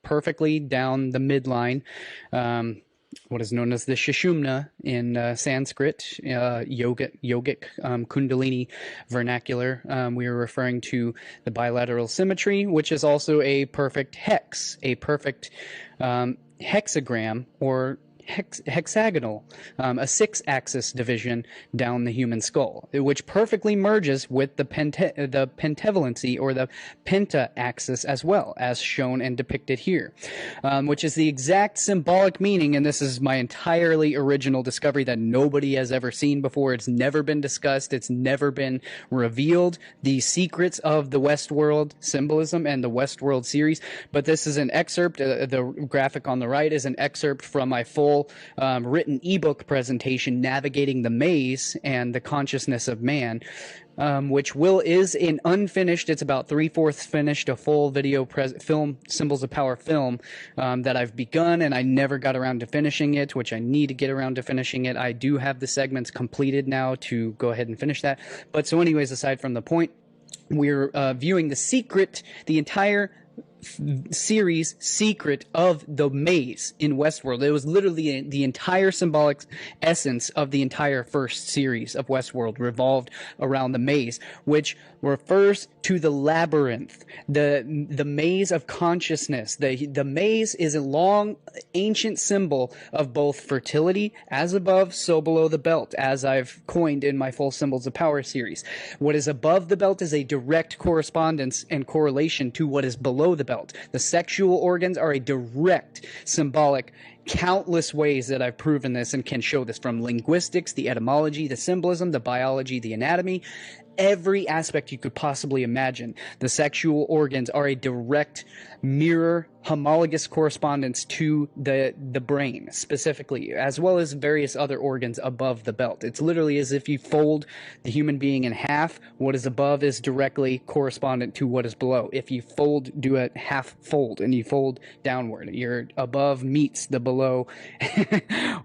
perfectly down the midline, what is known as the Sushumna in Sanskrit, yogic Kundalini vernacular. We are referring to the bilateral symmetry, which is also a perfect hex, a perfect hexagram or hexagonal, a 6-axis division down the human skull, which perfectly merges with the pentavalency or the penta-axis as well, as shown and depicted here, which is the exact symbolic meaning, and this is my entirely original discovery that nobody has ever seen before. It's never been discussed. It's never been revealed, the secrets of the Westworld symbolism and the Westworld series, but this is an excerpt. The graphic on the right is an excerpt from my full written ebook presentation, Navigating the Maze and the Consciousness of Man, which is an unfinished, it's about 3/4 finished, a full video film, Symbols of Power film, that I've begun and I never got around to finishing it, which I need to get around to finishing it. I do have the segments completed now to go ahead and finish that. But so anyways, aside from the point, we're viewing the entire series secret of the maze in Westworld. It was literally the entire symbolic essence of the entire first series of Westworld revolved around the maze, which refers to the labyrinth, the maze of consciousness. The maze is a long ancient symbol of both fertility, as above, so below the belt, as I've coined in my full Symbols of Power series. What is above the belt is a direct correspondence and correlation to what is below the belt. The sexual organs are a direct symbolic, countless ways that I've proven this and can show this, from linguistics, the etymology, the symbolism, the biology, the anatomy, every aspect you could possibly imagine. The sexual organs are a direct mirror homologous correspondence to the brain specifically, as well as various other organs above the belt. It's literally as if you fold the human being in half. What is above is directly correspondent to what is below. If you do a half fold and you fold downward, your above meets the below.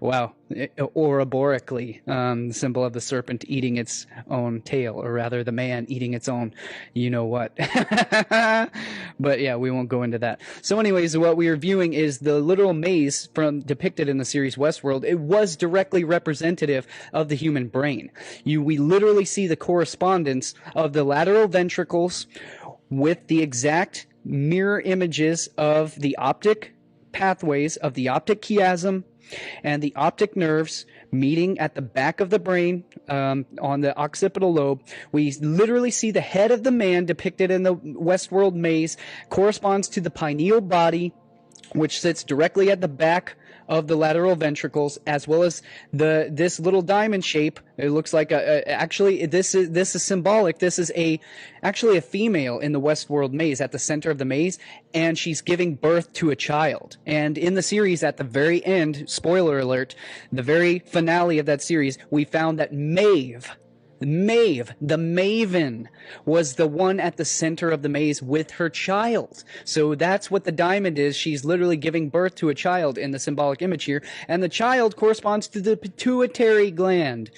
Wow. Ouroborically, the symbol of the serpent eating its own tail, or rather the man eating its own you know what. But yeah, we won't go into that. So anyways, what we are viewing is the literal maze depicted in the series Westworld. It was directly representative of the human brain. We literally see the correspondence of the lateral ventricles with the exact mirror images of the optic pathways of the optic chiasm and the optic nerves meeting at the back of the brain on the occipital lobe. We literally see the head of the man depicted in the Westworld maze corresponds to the pineal body, which sits directly at the back of the lateral ventricles, as well as this little diamond shape. It looks like actually this is symbolic. This is actually a female in the Westworld maze at the center of the maze, and she's giving birth to a child. And in the series, at the very end, spoiler alert, the very finale of that series, we found that Maeve, the Maven, was the one at the center of the maze with her child. So that's what the diamond is. She's literally giving birth to a child in the symbolic image here. And the child corresponds to the pituitary gland,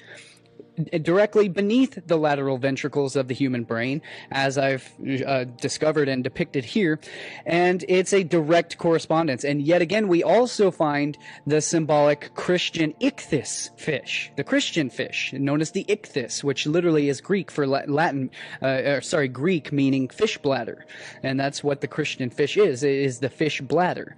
directly beneath the lateral ventricles of the human brain, as I've discovered and depicted here. And it's a direct correspondence. And yet again, we also find the symbolic Christian ichthys fish, the Christian fish, known as the ichthys, which literally is Greek for Greek meaning fish bladder. And that's what the Christian fish is the fish bladder.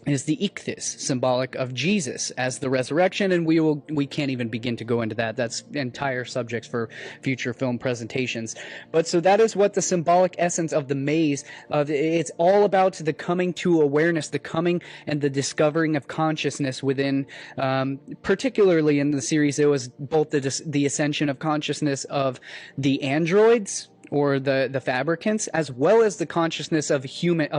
Is the ichthys, symbolic of Jesus as the resurrection, and we can't even begin to go into that. That's entire subjects for future film presentations. But so that is what the symbolic essence of the maze it's all about, the coming to awareness, the coming and the discovering of consciousness within, particularly in the series, it was both the ascension of consciousness of the androids, or the fabricants, as well as the consciousness of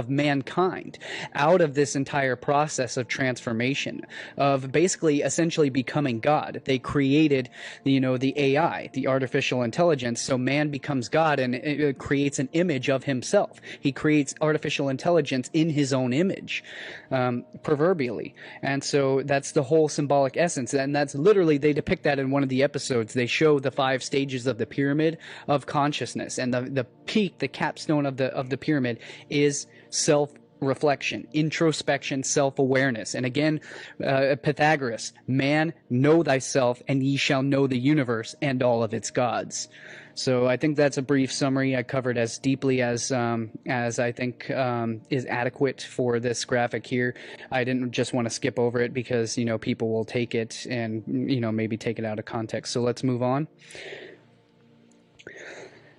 mankind, out of this entire process of transformation, of basically essentially becoming God. They created, the AI, the artificial intelligence, so man becomes God, and it creates an image of himself. He creates artificial intelligence in his own image, proverbially. And so that's the whole symbolic essence, and that's literally, they depict that in one of the episodes. They show the 5 stages of the pyramid of consciousness, and the peak, the capstone of the pyramid, is self-reflection, introspection, self-awareness. And again, Pythagoras, man, know thyself, and ye shall know the universe and all of its gods. So I think that's a brief summary. I covered as deeply as I think is adequate for this graphic here. I didn't just want to skip over it because people will take it and maybe take it out of context. So let's move on.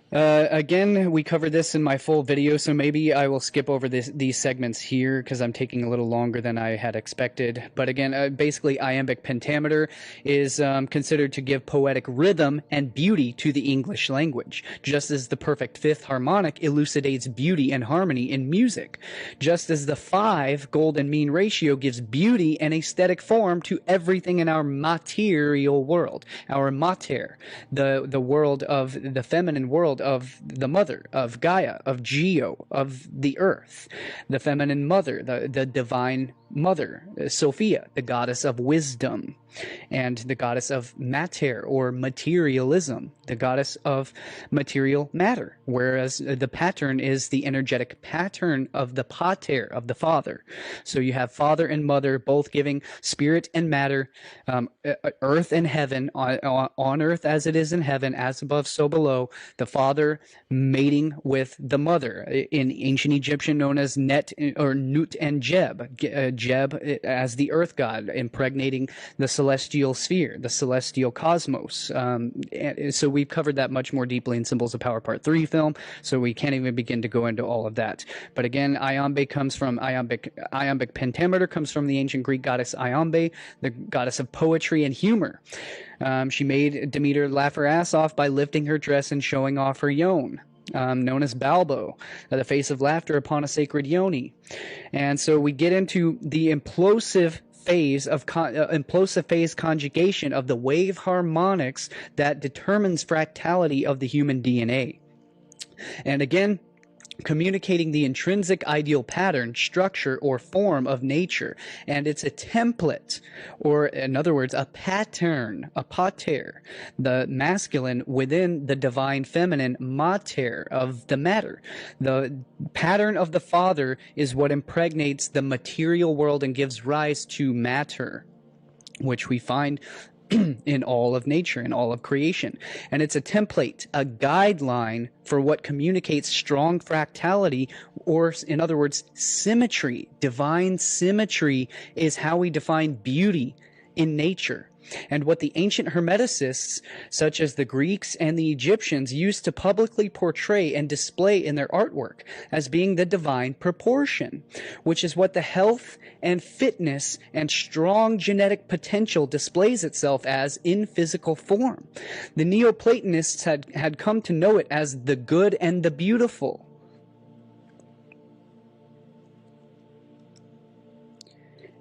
Again, we covered this in my full video, so maybe I will skip over these segments here because I'm taking a little longer than I had expected. But again, basically, iambic pentameter is considered to give poetic rhythm and beauty to the English language, just as the perfect fifth harmonic elucidates beauty and harmony in music, just as the 5 golden mean ratio gives beauty and aesthetic form to everything in our material world, our mater, the world of the feminine world, of the mother, of Gaia, of Geo, of the earth, the feminine mother, the divine mother, Sophia, the goddess of wisdom, and the goddess of mater, or materialism, the goddess of material matter, whereas the pattern is the energetic pattern of the pater, of the father. So you have father and mother both giving spirit and matter, earth and heaven, on earth as it is in heaven, as above so below, the father mating with the mother, in ancient Egyptian known as Net or Nut and Jeb, Jeb as the earth god, impregnating the celestial sphere, the celestial cosmos. So we've covered that much more deeply in Symbols of Power Part 3 film, so we can't even begin to go into all of that. But again, iambic pentameter comes from the ancient Greek goddess Iambe, the goddess of poetry and humor. She made Demeter laugh her ass off by lifting her dress and showing off her yone. known as Balbo, the face of laughter upon a sacred yoni. And so we get into the implosive phase conjugation of the wave harmonics that determines fractality of the human DNA. And again, communicating the intrinsic ideal pattern, structure, or form of nature. And it's a template, or in other words, a pattern, a pater, the masculine within the divine feminine mater of the matter. The pattern of the father is what impregnates the material world and gives rise to matter, which we find in all of nature, in all of creation. And it's a template, a guideline for what communicates strong fractality, or in other words, symmetry. Divine symmetry is how we define beauty in nature. And what the ancient Hermeticists, such as the Greeks and the Egyptians, used to publicly portray and display in their artwork as being the divine proportion, which is what the health and fitness and strong genetic potential displays itself as in physical form. The Neoplatonists had come to know it as the good and the beautiful.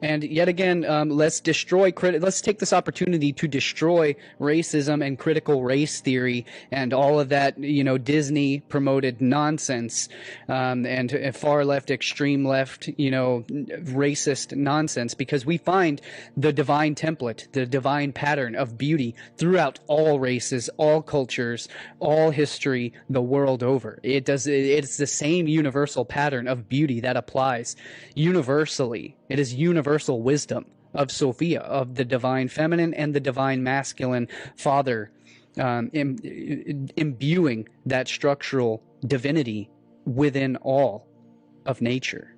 And yet again, let's take this opportunity to destroy racism and critical race theory and all of that, Disney promoted nonsense, and far left, extreme left, racist nonsense, because we find the divine template, the divine pattern of beauty throughout all races, all cultures, all history, the world over. It's the same universal pattern of beauty that applies universally. It is universal wisdom of Sophia, of the divine feminine and the divine masculine father, imbuing that structural divinity within all of nature.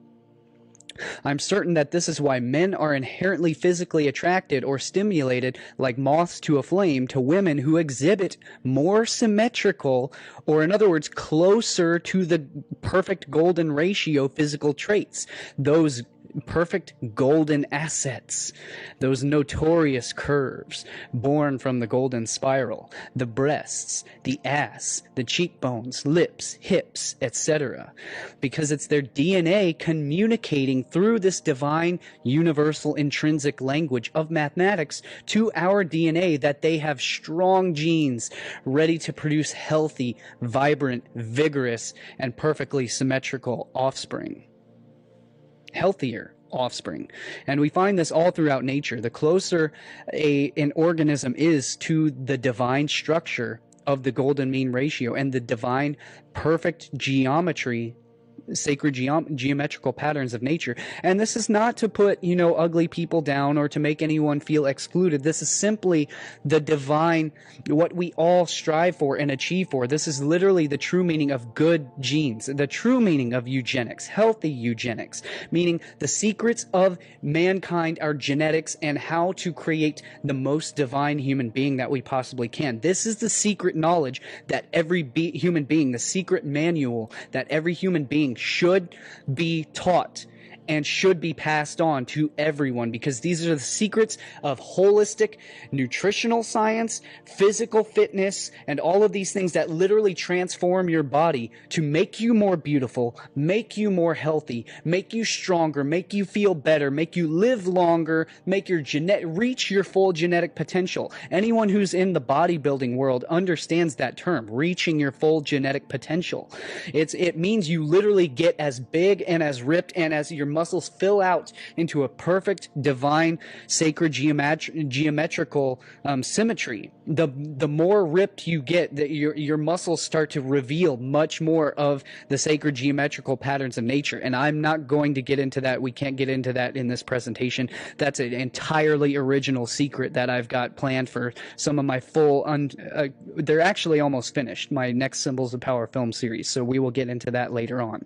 I'm certain that this is why men are inherently physically attracted or stimulated like moths to a flame to women who exhibit more symmetrical, or in other words, closer to the perfect golden ratio physical traits. Those perfect golden assets, those notorious curves born from the golden spiral, the breasts, the ass, the cheekbones, lips, hips, etc. Because it's their DNA communicating through this divine universal intrinsic language of mathematics to our DNA that they have strong genes ready to produce healthy, vibrant, vigorous, and perfectly symmetrical offspring. Healthier offspring. And we find this all throughout nature. The closer an organism is to the divine structure of the golden mean ratio and the divine perfect geometry, sacred geometrical patterns of nature. And this is not to put, ugly people down or to make anyone feel excluded. This is simply the divine, what we all strive for and achieve for. This is literally the true meaning of good genes, the true meaning of eugenics, healthy eugenics, meaning the secrets of mankind, our genetics, and how to create the most divine human being that we possibly can. This is the secret knowledge that every human being, the secret manual that every human being should be taught and should be passed on to everyone, because these are the secrets of holistic nutritional science, physical fitness, and all of these things that literally transform your body to make you more beautiful, make you more healthy, make you stronger, make you feel better, make you live longer, make your reach your full genetic potential. Anyone who's in the bodybuilding world understands that term, reaching your full genetic potential. It means you literally get as big and as ripped and as your muscles fill out into a perfect divine sacred geometrical symmetry. The more ripped you get, that your muscles start to reveal much more of the sacred geometrical patterns of nature. And I'm not going to get into that. We can't get into that in this presentation. That's an entirely original secret that I've got planned for some of my full they're actually almost finished, my next Symbols of Power film series, so we will get into that later on.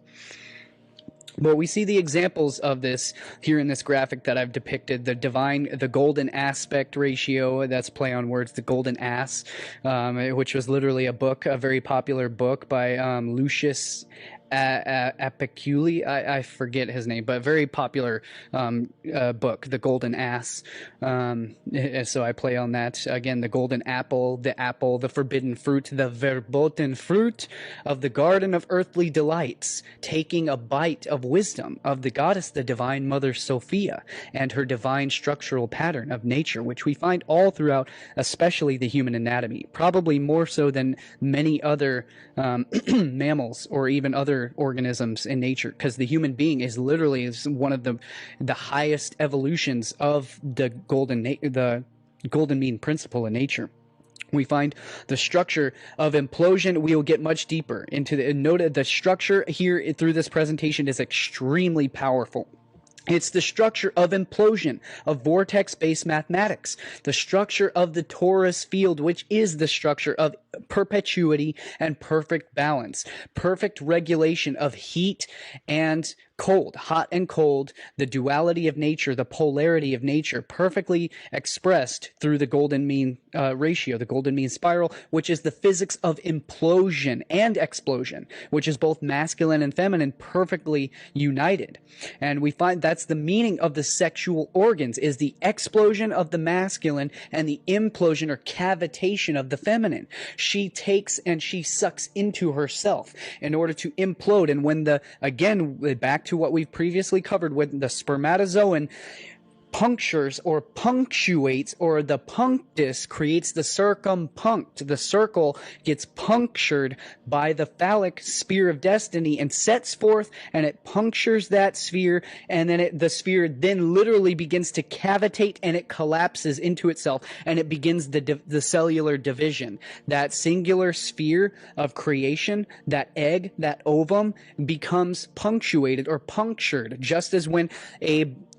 But we see the examples of this here in this graphic that I've depicted, the golden aspect ratio, that's play on words, the golden ass, which was literally a very popular book by Lucius Apiculi. I forget his name, but very popular book, The Golden Ass. So I play on that. Again, the golden apple, the forbidden fruit, the verboten fruit of the garden of earthly delights, taking a bite of wisdom of the goddess, the divine mother Sophia, and her divine structural pattern of nature, which we find all throughout, especially the human anatomy, probably more so than many other mammals or even other organisms in nature, because the human being is literally one of the highest evolutions of the golden mean principle in nature. We find the structure of implosion. We will get much deeper into the structure here through this presentation is extremely powerful. It's the structure of implosion, of vortex-based mathematics, the structure of the torus field, which is the structure of perpetuity and perfect balance, perfect regulation of heat and cold, hot and cold, the duality of nature, the polarity of nature, perfectly expressed through the golden mean ratio, the golden mean spiral, which is the physics of implosion and explosion, which is both masculine and feminine perfectly united. And we find that's the meaning of the sexual organs, is the explosion of the masculine and the implosion or cavitation of the feminine. She takes and she sucks into herself in order to implode. And when again, back to what we've previously covered, when the spermatozoan punctures or punctuates, or the punctus creates the circumpunct. The circle gets punctured by the phallic spear of destiny and sets forth, and it punctures that sphere, and then the sphere then literally begins to cavitate, and it collapses into itself, and it begins the cellular division. That singular sphere of creation, that egg, that ovum, becomes punctuated or punctured, just as when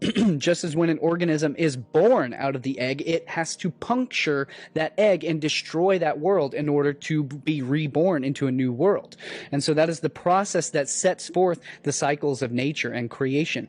an organism is born out of the egg, it has to puncture that egg and destroy that world in order to be reborn into a new world. And so that is the process that sets forth the cycles of nature and creation.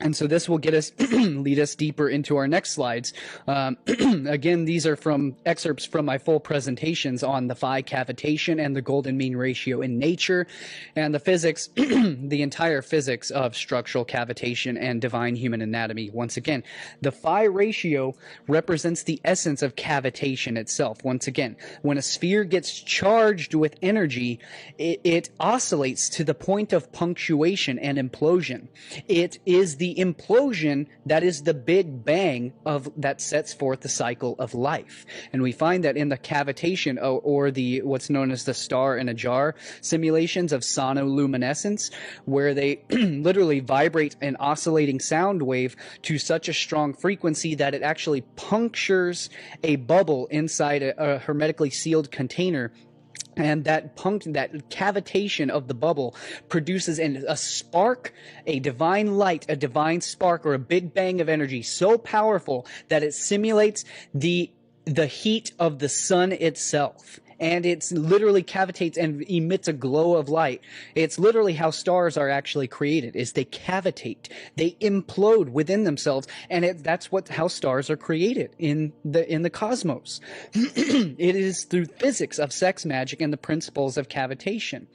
And so this will lead us deeper into our next slides. Again, these are from excerpts from my full presentations on the phi cavitation and the golden mean ratio in nature, and the physics, the entire physics of structural cavitation and divine human anatomy. Once again, the phi ratio represents the essence of cavitation itself. Once again, when a sphere gets charged with energy, it oscillates to the point of punctuation and implosion. It is the implosion that is the big bang that sets forth the cycle of life. And we find that in the cavitation or the what's known as the star in a jar simulations of sonoluminescence, where they literally vibrate an oscillating sound wave to such a strong frequency that it actually punctures a bubble inside a hermetically sealed container. And that cavitation of the bubble produces a spark, a divine light, a divine spark, or a big bang of energy so powerful that it simulates the heat of the sun itself. And it's literally cavitates and emits a glow of light. It's literally how stars are actually created, is they cavitate. They implode within themselves, and that's how stars are created in the cosmos. It is through physics of sex magic and the principles of cavitation.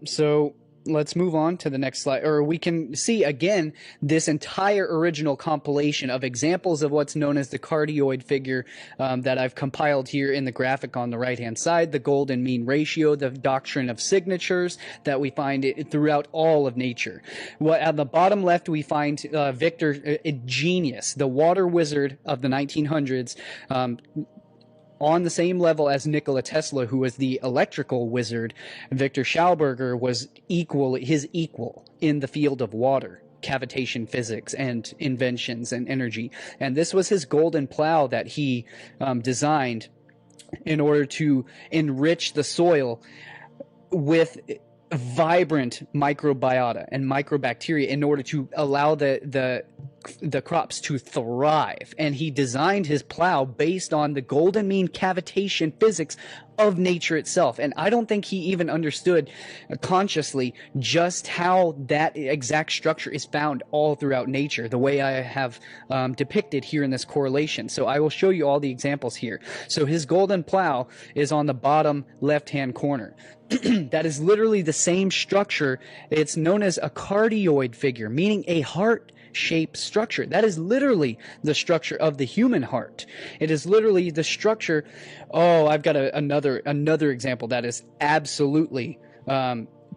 So let's move on to the next slide, or we can see again this entire original compilation of examples of what's known as the cardioid figure that I've compiled here in the graphic on the right hand side, the golden mean ratio, the doctrine of signatures that we find throughout all of nature. Well, at the bottom left we find Victor Genius, the water wizard of the 1900s, on the same level as Nikola Tesla, who was the electrical wizard. Victor Schauberger was his equal in the field of water, cavitation physics, and inventions and energy. And this was his golden plow that he designed in order to enrich the soil with vibrant microbiota and microbacteria in order to allow the crops to thrive. And he designed his plow based on the golden mean cavitation physics of nature itself. And I don't think he even understood consciously just how that exact structure is found all throughout nature, the way I have depicted here in this correlation. So I will show you all the examples here. So his golden plow is on the bottom left-hand corner. That is literally the same structure. It's known as a cardioid figure, meaning a heart-shaped structure. That is literally the structure of the human heart. It is literally the structure. Oh, I've got another example that is absolutely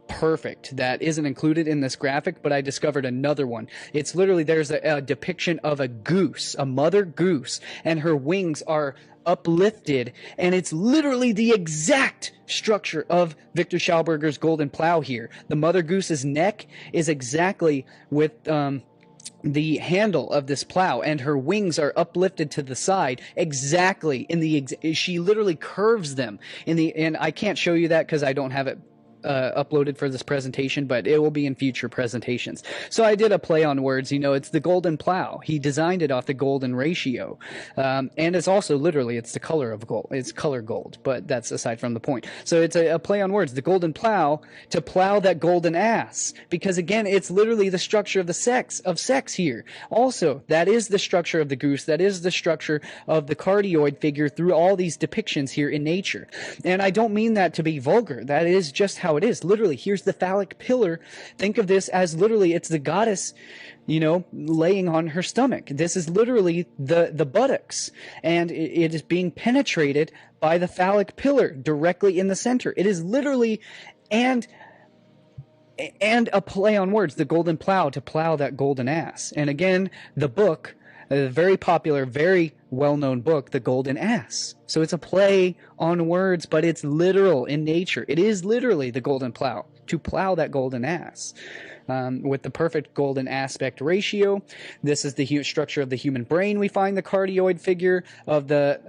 perfect, that isn't included in this graphic, but I discovered another one. It's literally, there's a depiction of a goose, a mother goose, and her wings are uplifted, and it's literally the exact structure of Victor Schauberger's golden plow here. The mother goose's neck is exactly with the handle of this plow, and her wings are uplifted to the side exactly in the she literally curves them in the, and I can't show you that because I don't have it uploaded for this presentation, but it will be in future presentations. So I did a play on words. It's the golden plow. He designed it off the golden ratio, and it's also literally, it's the color of gold. It's color gold, but that's aside from the point. So it's a play on words. The golden plow, to plow that golden ass, because again, it's literally the structure of the sex here. Also, that is the structure of the goose. That is the structure of the cardioid figure through all these depictions here in nature. And I don't mean that to be vulgar. That is just how it is. Literally, here's the phallic pillar. Think of this as literally, it's the goddess, laying on her stomach. This is literally the buttocks, and it is being penetrated by the phallic pillar directly in the center. It is literally, and a play on words, the golden plow, to plow that golden ass. And again, the book, a very popular, very well-known book, The Golden Ass. So it's a play on words, but it's literal in nature. It is literally the golden plow, to plow that golden ass. With the perfect golden aspect ratio. This is the structure of the human brain. We find the cardioid figure of the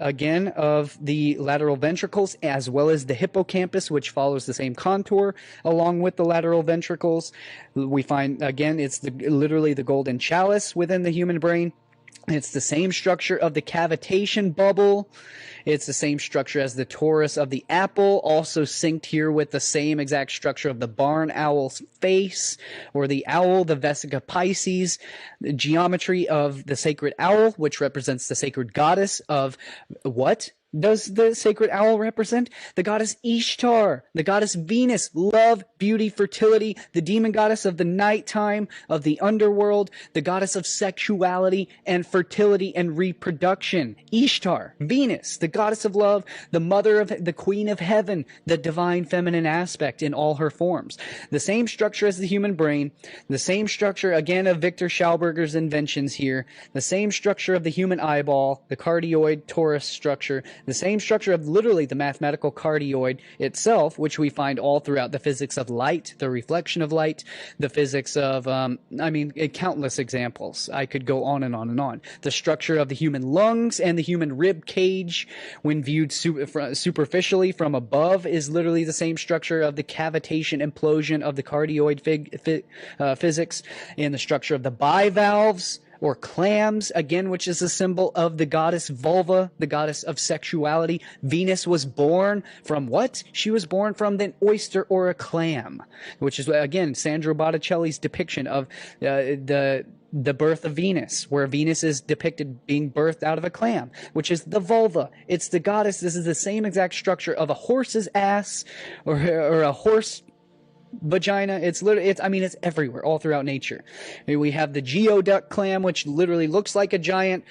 lateral ventricles, as well as the hippocampus, which follows the same contour along with the lateral ventricles. We find, again, it's literally the golden chalice within the human brain. It's the same structure of the cavitation bubble. It's the same structure as the torus of the apple, also synced here with the same exact structure of the barn owl's face, or the owl, the Vesica Pisces, the geometry of the sacred owl, which represents the sacred goddess of what? Does the sacred owl represent? The goddess Ishtar, the goddess Venus, love, beauty, fertility, the demon goddess of the nighttime, of the underworld, the goddess of sexuality and fertility and reproduction. Ishtar, Venus, the goddess of love, the mother of the queen of heaven, the divine feminine aspect in all her forms. The same structure as the human brain, the same structure again of Victor Schauberger's inventions here, the same structure of the human eyeball, the cardioid torus structure, the same structure of literally the mathematical cardioid itself, which we find all throughout the physics of light, the reflection of light, the physics of, countless examples. I could go on and on and on. The structure of the human lungs and the human rib cage, when viewed superficially from above, is literally the same structure of the cavitation implosion of the cardioid physics, and the structure of the bivalves, or clams, again, which is a symbol of the goddess vulva, the goddess of sexuality. Venus was born from what? She was born from an oyster or a clam, which is, again, Sandro Botticelli's depiction of the birth of Venus, where Venus is depicted being birthed out of a clam, which is the vulva. It's the goddess. This is the same exact structure of a horse's ass or a horse vagina. It's literally, it's everywhere, all throughout nature. We have the geoduck clam, which literally looks like a giant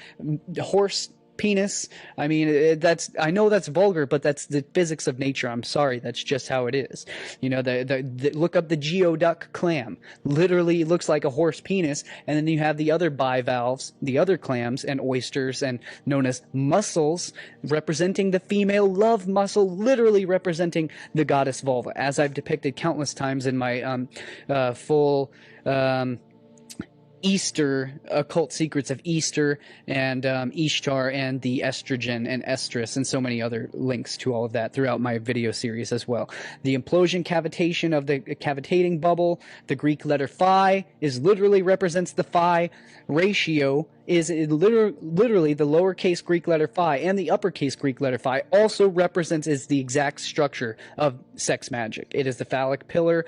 horse penis. I know that's vulgar, but that's the physics of nature. I'm sorry, that's just how it is. Look up the geoduck clam. Literally looks like a horse penis, and then you have the other bivalves, the other clams and oysters, and known as mussels, representing the female love muscle, literally representing the goddess vulva, as I've depicted countless times in my full Easter, occult secrets of Easter, and Ishtar, and the estrogen and estrus, and so many other links to all of that throughout my video series as well. The implosion cavitation of the cavitating bubble, the Greek letter phi, is literally represents the phi ratio is literally the lowercase Greek letter phi and the uppercase Greek letter phi also represents is the exact structure of sex magic. It is the phallic pillar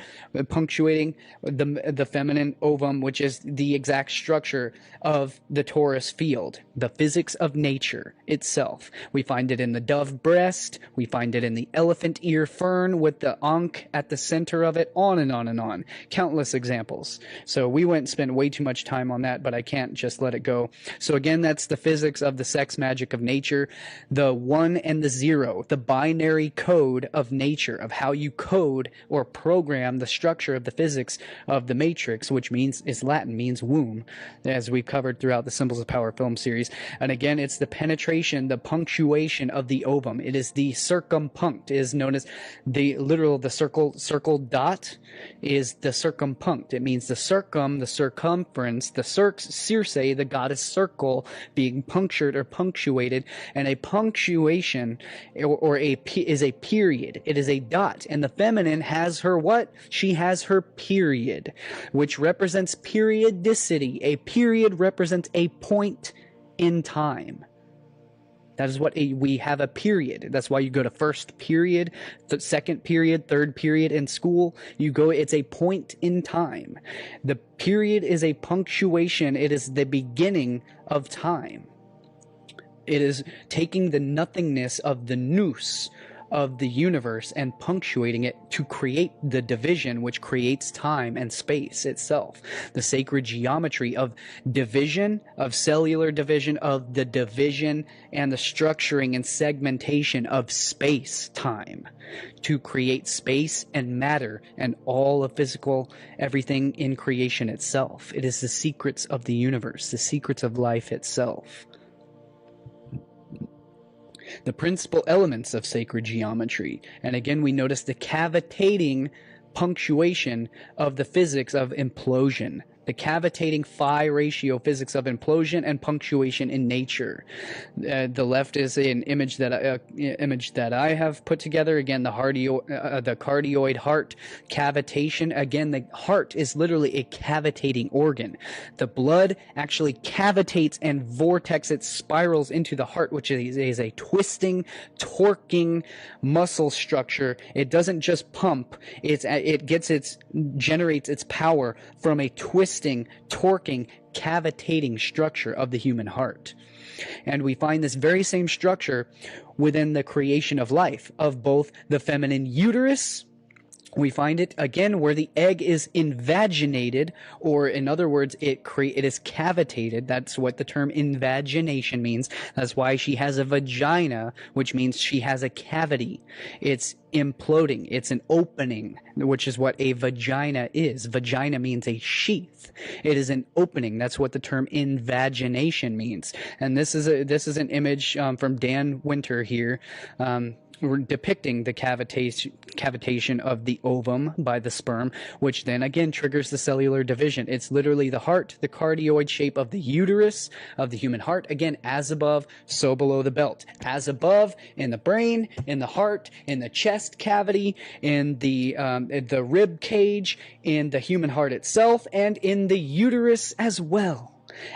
punctuating the feminine ovum, which is the exact structure of the torus field, the physics of nature itself. We find it in the dove breast. We find it in the elephant ear fern with the ankh at the center of it, on and on and on. Countless examples. So we went and spent way too much time on that, but I can't just let it go. So again, that's the physics of the sex magic of nature, the 1 and the 0, the binary code of nature, of how you code or program the structure of the physics of the matrix, which is Latin, means womb, as we've covered throughout the Symbols of Power film series. And again, it's the penetration, the punctuation of the ovum. It is the circumpunct, is known as the circle dot is the circumpunct. It means the circumference, the Circe, the goddess circle, being punctured or punctuated, and a punctuation is a period. It is a dot, and the feminine has her what? She has her period, which represents periodicity. A period represents a point in time. That is what we have, a period. That's why you go to first period, the second period, third period in school. It's a point in time. The period is a punctuation. It is the beginning of time. It is taking the nothingness of the nous of the universe and punctuating it to create the division, which creates time and space itself. The sacred geometry of division, of cellular division, of the division and the structuring and segmentation of space-time to create space and matter and all of physical, everything in creation itself. It is the secrets of the universe, the secrets of life itself. The principal elements of sacred geometry. And again, we notice the cavitating punctuation of the physics of implosion, the cavitating phi ratio physics of implosion and punctuation in nature. The left is an image that I have put together. Again, the cardioid heart cavitation. Again, the heart is literally a cavitating organ. The blood actually cavitates and vortexes, spirals into the heart, which is a twisting, torquing muscle structure. It doesn't just pump. It generates its power from a twisting, torquing, cavitating structure of the human heart. And we find this very same structure within the creation of life, of both the feminine uterus. We find it again where the egg is invaginated, or in other words, it is cavitated. That's what the term invagination means. That's why she has a vagina, which means she has a cavity. It's imploding. It's an opening, which is what a vagina is. Vagina means a sheath. It is an opening. That's what the term invagination means. And this is an image from Dan Winter here. We're depicting the cavitation of the ovum by the sperm, which then again triggers the cellular division. It's literally the heart, the cardioid shape of the uterus of the human heart. Again, as above, so below the belt. As above, in the brain, in the heart, in the chest cavity, in the rib cage, in the human heart itself, and in the uterus as well.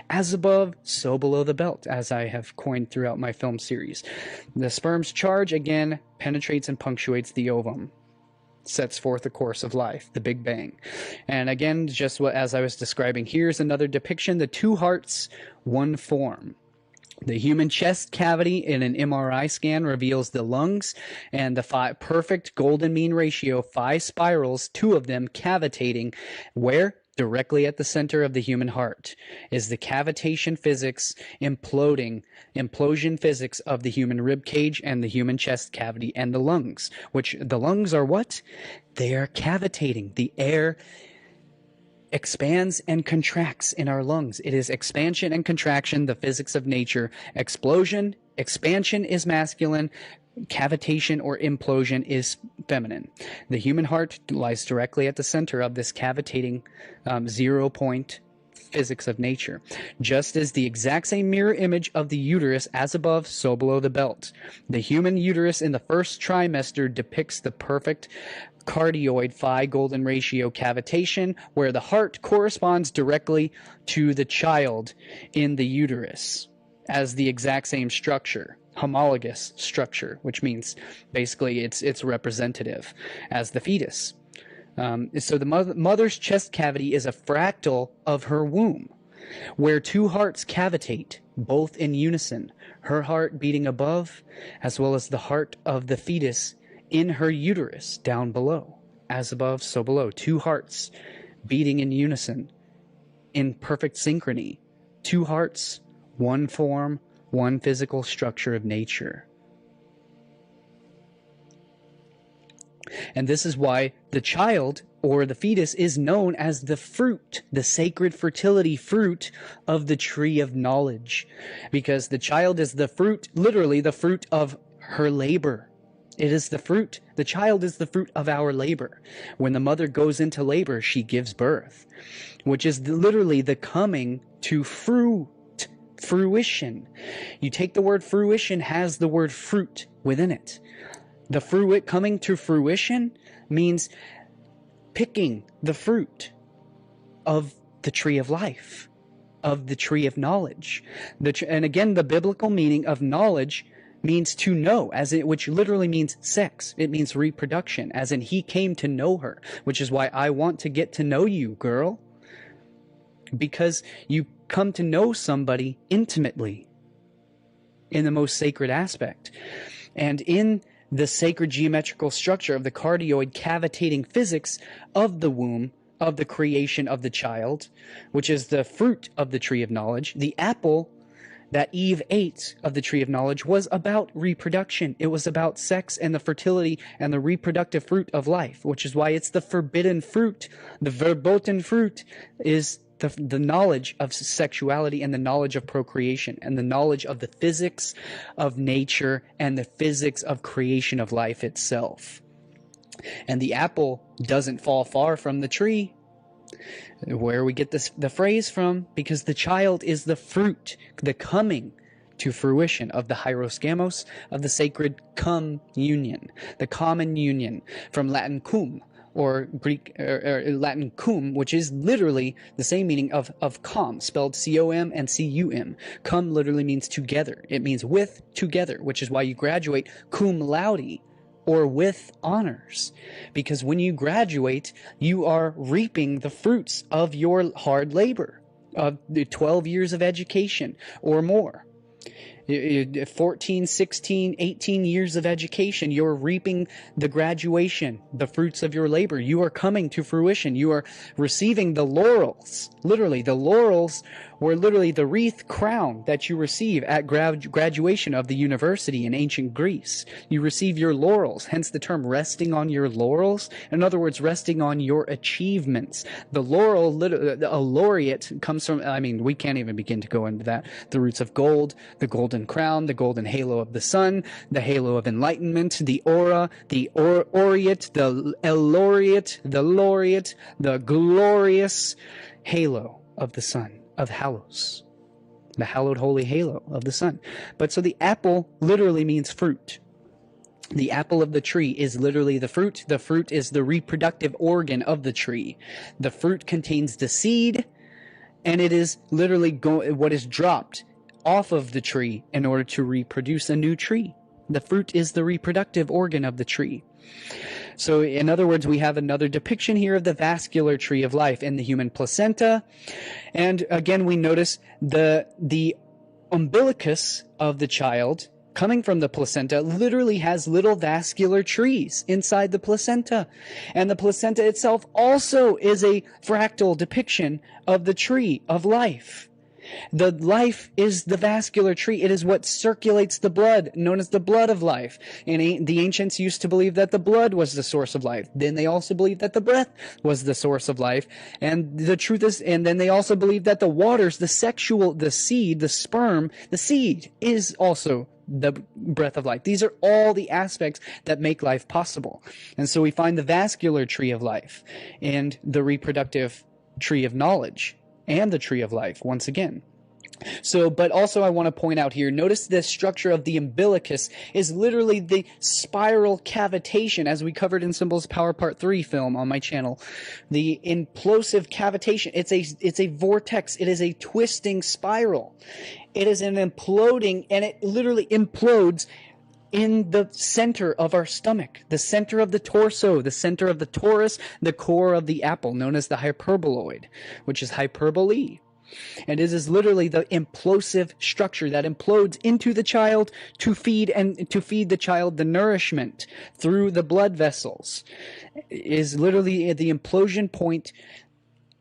As above, so below the belt, as I have coined throughout my film series. The sperm's charge, again, penetrates and punctuates the ovum, sets forth the course of life, the Big Bang. And again, just as I was describing, here's another depiction, the two hearts, one form. The human chest cavity in an MRI scan reveals the lungs and the perfect golden mean ratio, phi spirals, two of them cavitating, where? Directly at the center of the human heart is the cavitation physics, implosion physics of the human rib cage and the human chest cavity and the lungs, which the lungs are what? They are cavitating. The air expands and contracts in our lungs. It is expansion and contraction, the physics of nature. Expansion is masculine. Cavitation or implosion is feminine. The human heart lies directly at the center of this cavitating 0 point physics of nature, just as the exact same mirror image of the uterus, as above, so below the belt. The human uterus in the first trimester depicts the perfect cardioid phi golden ratio cavitation, where the heart corresponds directly to the child in the uterus as the exact same structure, homologous structure, which means basically it's representative as the fetus. So the mother's chest cavity is a fractal of her womb, where two hearts cavitate, both in unison, her heart beating above, as well as the heart of the fetus in her uterus down below. As above, so below. Two hearts beating in unison, in perfect synchrony. Two hearts, one form, one physical structure of nature. And this is why the child or the fetus is known as the fruit, the sacred fertility fruit of the tree of knowledge, because the child is the fruit, literally the fruit of her labor. It is the fruit. The child is the fruit of our labor. When the mother goes into labor, she gives birth, which is literally the coming to fruition. You take the word fruition, has the word fruit within it. The fruit coming to fruition means picking the fruit of the tree of life, of the tree of knowledge. And again, the biblical meaning of knowledge means to know, which literally means sex. It means reproduction, as in he came to know her, which is why I want to get to know you, girl. Because you come to know somebody intimately in the most sacred aspect. And in the sacred geometrical structure of the cardioid cavitating physics of the womb, of the creation of the child, which is the fruit of the tree of knowledge, the apple that Eve ate of the tree of knowledge was about reproduction. It was about sex and the fertility and the reproductive fruit of life, which is why it's the forbidden fruit. The verboten fruit is the knowledge of sexuality and the knowledge of procreation and the knowledge of the physics of nature and the physics of creation of life itself. And the apple doesn't fall far from the tree. Where we get the phrase from, because the child is the fruit, the coming to fruition of the hierosgamos, of the sacred communion, the common union, from Latin cum, or Greek or Latin cum, which is literally the same meaning of com, spelled C-O-M and C-U-M. Cum literally means together. It means with, together, which is why you graduate cum laude, or with honors. Because when you graduate, you are reaping the fruits of your hard labor, of the 12 years of education or more. 14, 16, 18 years of education, you're reaping the graduation, the fruits of your labor. You are coming to fruition. You are receiving the laurels. Literally, the laurels were literally the wreath crown that you receive at graduation of the university in ancient Greece. You receive your laurels, hence the term resting on your laurels. In other words, resting on your achievements. The laurel, a laureate, comes from, we can't even begin to go into that. The roots of gold, the golden crown, the golden halo of the sun, the halo of enlightenment, the aura, the aureate, the laureate, the glorious halo of the sun, of halos, the hallowed holy halo of the sun. But so the apple literally means fruit. The apple of the tree is literally the fruit. The fruit is the reproductive organ of the tree. The fruit contains the seed, and it is literally what is dropped off of the tree in order to reproduce a new tree. The fruit is the reproductive organ of the tree. So in other words, we have another depiction here of the vascular tree of life in the human placenta. And again, we notice the umbilicus of the child coming from the placenta literally has little vascular trees inside the placenta. And the placenta itself also is a fractal depiction of the tree of life. The life is the vascular tree. It is what circulates the blood, known as the blood of life. And the ancients used to believe that the blood was the source of life. Then they also believed that the breath was the source of life. And the truth is, and then they also believed that the waters, the seed, the sperm, the seed is also the breath of life. These are all the aspects that make life possible. And so we find the vascular tree of life and the reproductive tree of knowledge and the tree of life once again. So, but also I want to point out here, notice the structure of the umbilicus is literally the spiral cavitation, as we covered in Symbols Power Part 3 film on my channel. The implosive cavitation, it's a vortex, it is a twisting spiral. It is an imploding, and it literally implodes in the center of our stomach, the center of the torso, the center of the torus, the core of the apple, known as the hyperboloid, which is hyperbole. And it is literally the implosive structure that implodes into the child to feed the child the nourishment through the blood vessels. Is literally the implosion point,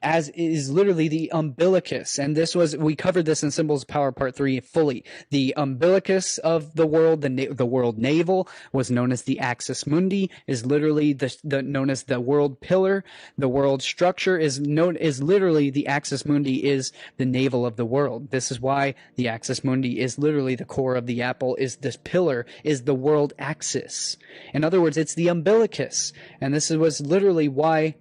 as is literally the umbilicus. And we covered this in Symbols Power Part 3 fully. The umbilicus of the world, the world navel, was known as the axis mundi, is literally known as the world pillar. The world structure is literally the axis mundi is the navel of the world. This is why the axis mundi is literally the core of the apple, is this pillar, is the world axis. In other words, it's the umbilicus. And this was literally why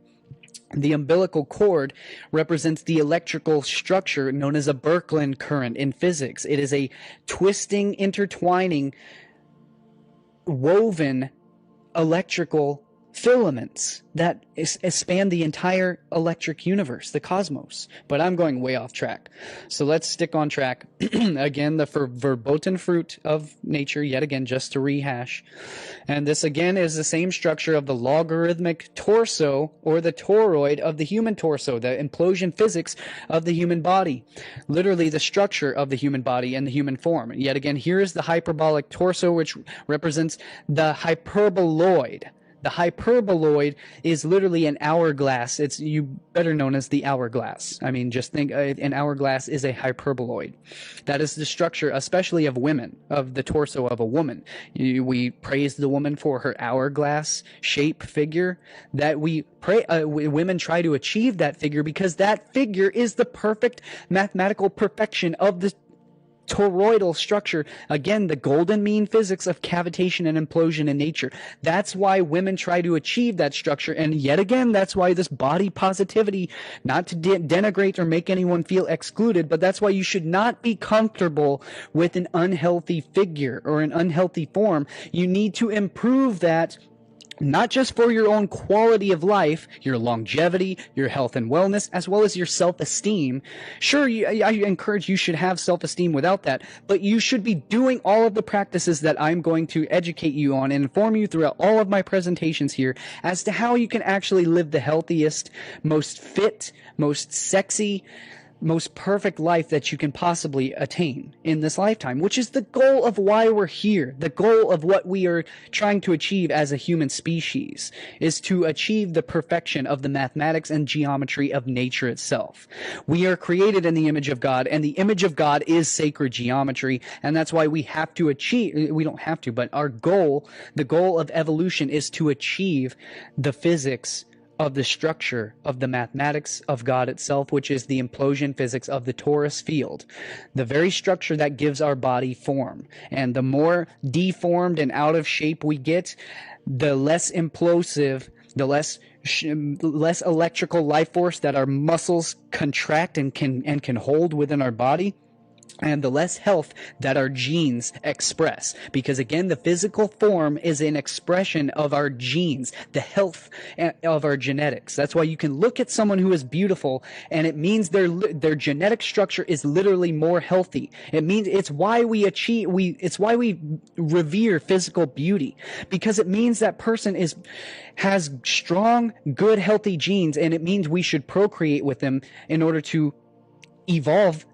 the umbilical cord represents the electrical structure known as a Birkeland current in physics. It is a twisting, intertwining, woven electrical filaments that span the entire electric universe, the cosmos. But I'm going way off track. So let's stick on track. Again, the verboten fruit of nature, yet again, just to rehash. And this again is the same structure of the logarithmic torso, or the toroid of the human torso, the implosion physics of the human body. Literally the structure of the human body and the human form. Yet again, here is the hyperbolic torso, which represents the hyperboloid. The hyperboloid is literally an hourglass. It's better known as the hourglass. I mean, just think an hourglass is a hyperboloid. That is the structure, especially of women, of the torso of a woman. We praise the woman for her hourglass shape figure. That women try to achieve that figure because that figure is the perfect mathematical perfection of the toroidal structure. Again, the golden mean physics of cavitation and implosion in nature. That's why women try to achieve that structure. And yet again, that's why this body positivity, not to denigrate or make anyone feel excluded, but that's why you should not be comfortable with an unhealthy figure or an unhealthy form. You need to improve that, not just for your own quality of life, your longevity, your health and wellness, as well as your self-esteem. Sure, I encourage you should have self-esteem without that, but you should be doing all of the practices that I'm going to educate you on and inform you throughout all of my presentations here as to how you can actually live the healthiest, most fit, most sexy, most perfect life that you can possibly attain in this lifetime, which is the goal of why we're here. The goal of what we are trying to achieve as a human species is to achieve the perfection of the mathematics and geometry of nature itself. We are created in the image of God, and the image of God is sacred geometry, and that's why we have to achieve, we don't have to, but our goal, the goal of evolution, is to achieve the physics of the structure of the mathematics of God itself, which is the implosion physics of the torus field, the very structure that gives our body form. And the more deformed and out of shape we get, the less implosive, the less electrical life force that our muscles contract and can hold within our body, and the less health that our genes express. Because again, the physical form is an expression of our genes, the health of our genetics. That's why you can look at someone who is beautiful, and it means their genetic structure is literally more healthy. It means it's why we revere physical beauty, because it means that person has strong, good, healthy genes, and it means we should procreate with them in order to evolve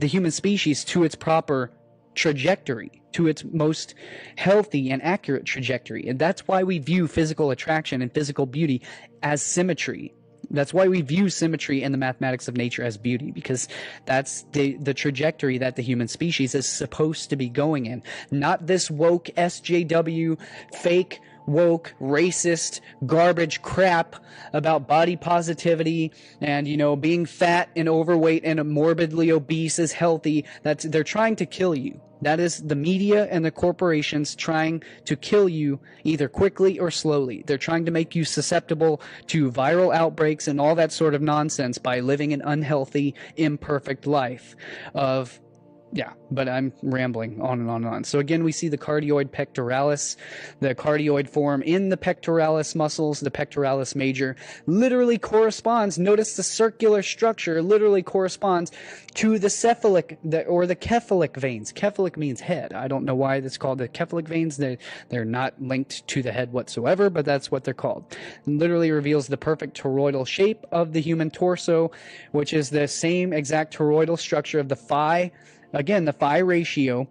the human species to its proper trajectory, to its most healthy and accurate trajectory. And that's why we view physical attraction and physical beauty as symmetry. That's why we view symmetry in the mathematics of nature as beauty, because that's the trajectory that the human species is supposed to be going in. Not this woke SJW fake woke, racist, garbage crap about body positivity and, being fat and overweight and morbidly obese is healthy. They're trying to kill you. That is the media and the corporations trying to kill you either quickly or slowly. They're trying to make you susceptible to viral outbreaks and all that sort of nonsense by living an unhealthy, imperfect life of Yeah, but I'm rambling on and on and on. So again, we see the cardioid pectoralis, the cardioid form in the pectoralis muscles, the pectoralis major, literally corresponds, notice the circular structure literally corresponds to the cephalic, or the cephalic veins. Cephalic means head. I don't know why it's called the cephalic veins. They're not linked to the head whatsoever, but that's what they're called. It literally reveals the perfect toroidal shape of the human torso, which is the same exact toroidal structure of the phi. Again, the phi ratio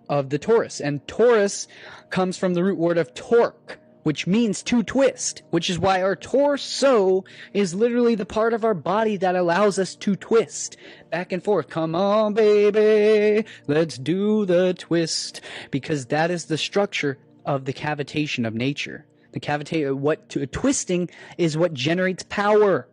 of the torus. And torus comes from the root word of torque, which means to twist, which is why our torso is literally the part of our body that allows us to twist back and forth. Come on, baby, let's do the twist, because that is the structure of the cavitation of nature. The twisting is what generates power.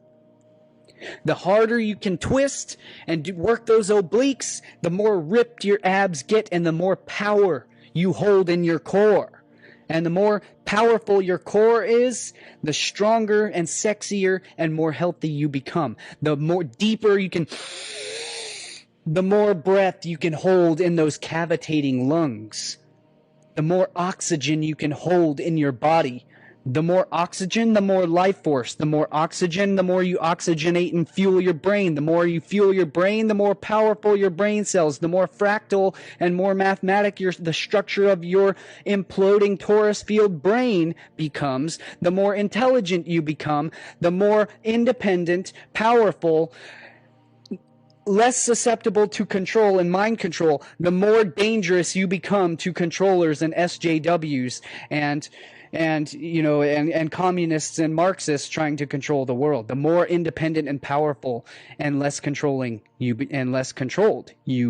The harder you can twist and work those obliques, the more ripped your abs get and the more power you hold in your core. And the more powerful your core is, the stronger and sexier and more healthy you become. The more deeper you can, the more breath you can hold in those cavitating lungs. The more oxygen you can hold in your body. The more oxygen, the more life force. The more oxygen, the more you oxygenate and fuel your brain. The more you fuel your brain, the more powerful your brain cells. The more fractal and more mathematic the structure of your imploding torus field brain becomes. The more intelligent you become, the more independent, powerful, less susceptible to control and mind control, the more dangerous you become to controllers and SJWs and communists and Marxists trying to control the world. The more independent and powerful and less controlled you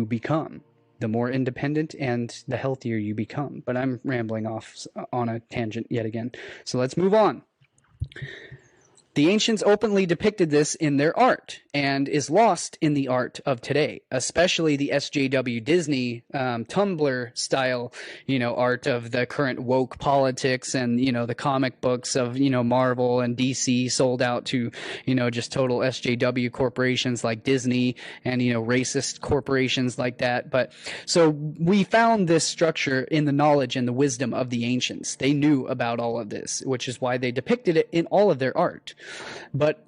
become. The more independent and the healthier you become. But I'm rambling off on a tangent yet again. So let's move on. The ancients openly depicted this in their art and is lost in the art of today, especially the SJW Disney Tumblr style, art of the current woke politics and, the comic books of, Marvel and DC sold out to, just total SJW corporations like Disney and, racist corporations like that. But so we found this structure in the knowledge and the wisdom of the ancients. They knew about all of this, which is why they depicted it in all of their art. But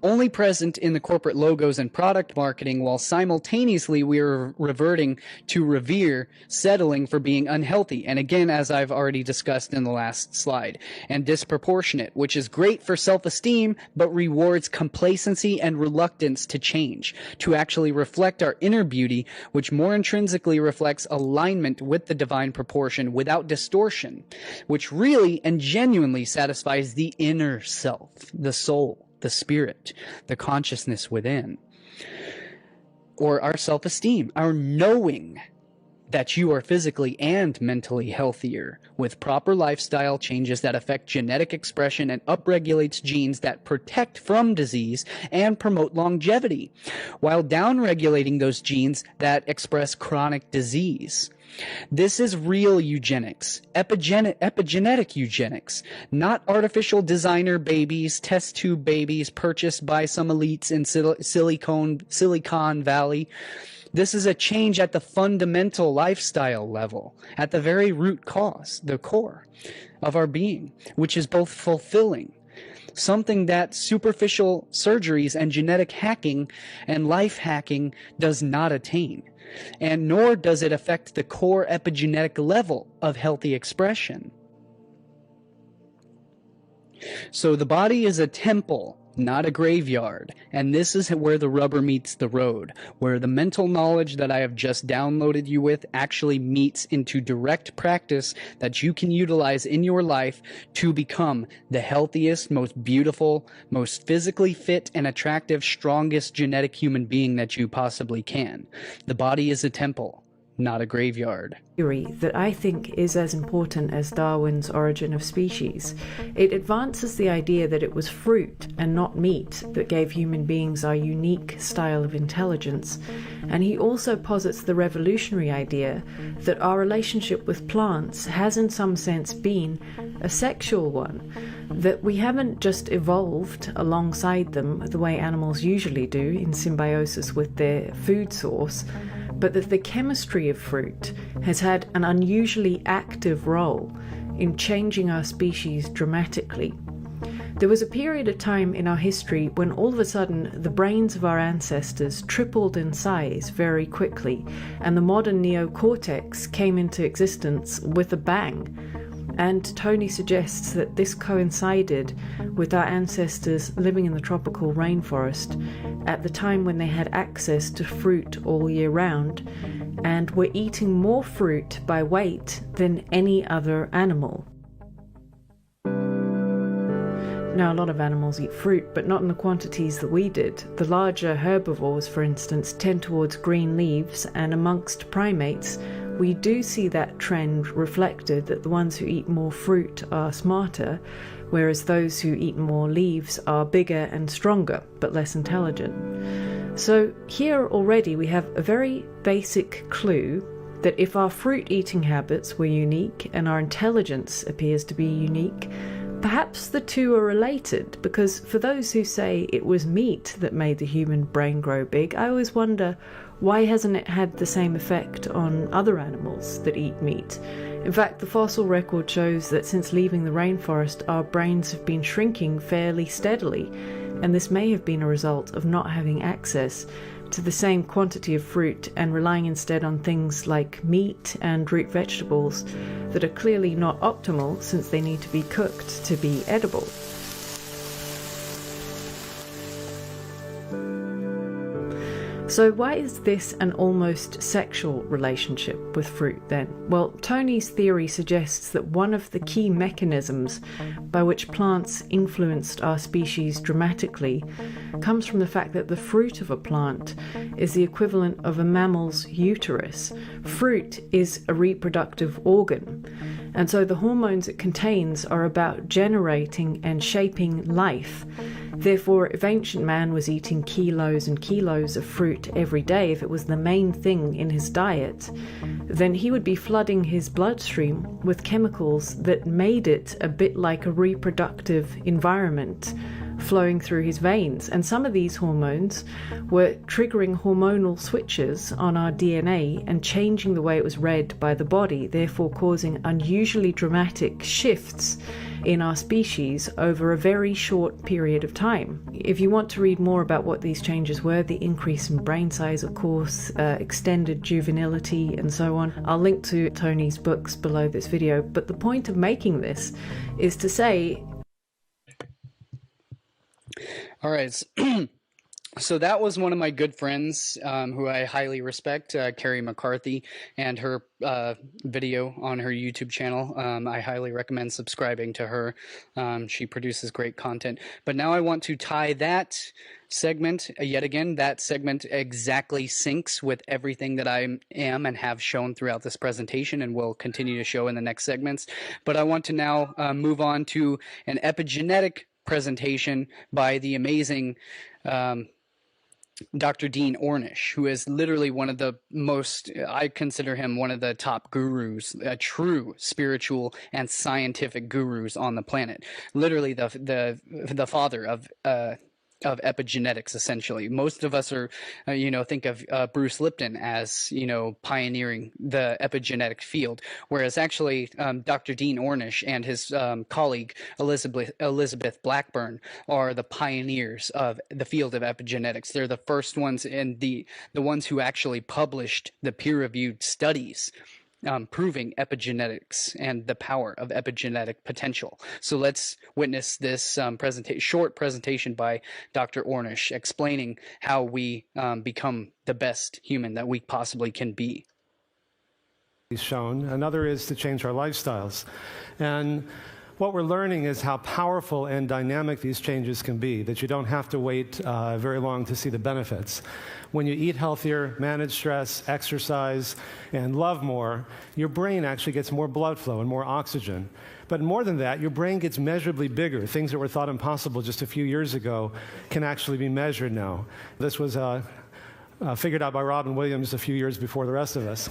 only present in the corporate logos and product marketing, while simultaneously we are reverting to revere, settling for being unhealthy. And again, as I've already discussed in the last slide, and disproportionate, which is great for self-esteem, but rewards complacency and reluctance to change, to actually reflect our inner beauty, which more intrinsically reflects alignment with the divine proportion without distortion, which really and genuinely satisfies the inner self, the soul, the spirit, the consciousness within, or our self-esteem, our knowing that you are physically and mentally healthier with proper lifestyle changes that affect genetic expression and upregulates genes that protect from disease and promote longevity, while downregulating those genes that express chronic disease. This is real eugenics, epigenetic eugenics, not artificial designer babies, test tube babies purchased by some elites in Silicon Valley. This is a change at the fundamental lifestyle level, at the very root cause, the core of our being, which is both fulfilling, something that superficial surgeries and genetic hacking and life hacking does not attain, and nor does it affect the core epigenetic level of healthy expression. So the body is a temple, not a graveyard, and this is where the rubber meets the road, where the mental knowledge that I have just downloaded you with actually meets into direct practice that you can utilize in your life to become the healthiest, most beautiful, most physically fit and attractive, strongest genetic human being that you possibly can. The body is a temple, not a graveyard. Theory that I think is as important as Darwin's Origin of Species. It advances the idea that it was fruit and not meat that gave human beings our unique style of intelligence, and he also posits the revolutionary idea that our relationship with plants has in some sense been a sexual one, that we haven't just evolved alongside them the way animals usually do in symbiosis with their food source, but that the chemistry of fruit has had an unusually active role in changing our species dramatically. There was a period of time in our history when all of a sudden the brains of our ancestors tripled in size very quickly, and the modern neocortex came into existence with a bang. And Tony suggests that this coincided with our ancestors living in the tropical rainforest at the time when they had access to fruit all year round and were eating more fruit by weight than any other animal. Now, a lot of animals eat fruit, but not in the quantities that we did. The larger herbivores, for instance, tend towards green leaves, and amongst primates, we do see that trend reflected, that the ones who eat more fruit are smarter, whereas those who eat more leaves are bigger and stronger, but less intelligent. So here already we have a very basic clue that if our fruit-eating habits were unique and our intelligence appears to be unique, perhaps the two are related, because for those who say it was meat that made the human brain grow big, I always wonder, why hasn't it had the same effect on other animals that eat meat? In fact, the fossil record shows that since leaving the rainforest, our brains have been shrinking fairly steadily, and this may have been a result of not having access to the same quantity of fruit and relying instead on things like meat and root vegetables that are clearly not optimal since they need to be cooked to be edible. So why is this an almost sexual relationship with fruit then? Well, Tony's theory suggests that one of the key mechanisms by which plants influenced our species dramatically comes from the fact that the fruit of a plant is the equivalent of a mammal's uterus. Fruit is a reproductive organ, and so the hormones it contains are about generating and shaping life. Therefore, if ancient man was eating kilos and kilos of fruit every day, if it was the main thing in his diet, then he would be flooding his bloodstream with chemicals that made it a bit like a reproductive environment flowing through his veins. And some of these hormones were triggering hormonal switches on our DNA and changing the way it was read by the body, therefore causing unusually dramatic shifts in our species over a very short period of time. If you want to read more about what these changes were, the increase in brain size, of course, extended juvenility, and so on, I'll link to Tony's books below this video. But the point of making this is to say... All right. So that was one of my good friends who I highly respect, Carrie McCarthy, and her video on her YouTube channel. I highly recommend subscribing to her. She produces great content. But now I want to tie that segment, yet again, that segment exactly syncs with everything that I am and have shown throughout this presentation and will continue to show in the next segments. But I want to now move on to an epigenetic presentation by the amazing Dr. Dean Ornish, who is literally one of the most, I consider him one of the top gurus, true spiritual and scientific gurus on the planet. Literally the father of epigenetics, essentially. Most of us are, think of Bruce Lipton as, pioneering the epigenetic field, whereas actually Dr. Dean Ornish and his colleague Elizabeth Blackburn are the pioneers of the field of epigenetics. They're the first ones and the ones who actually published the peer-reviewed studies proving epigenetics and the power of epigenetic potential. So let's witness this short presentation by Dr. Ornish explaining how we become the best human that we possibly can be. Shown. Another is to change our lifestyles. And what we're learning is how powerful and dynamic these changes can be, that you don't have to wait very long to see the benefits. When you eat healthier, manage stress, exercise, and love more, your brain actually gets more blood flow and more oxygen. But more than that, your brain gets measurably bigger. Things that were thought impossible just a few years ago can actually be measured now. This was figured out by Robin Williams a few years before the rest of us.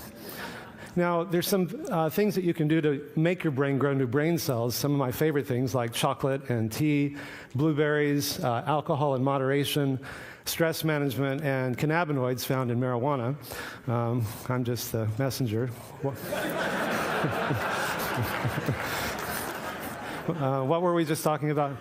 Now, there's some things that you can do to make your brain grow new brain cells. Some of my favorite things like chocolate and tea, blueberries, alcohol in moderation, stress management, and cannabinoids found in marijuana. I'm just the messenger. What were we just talking about?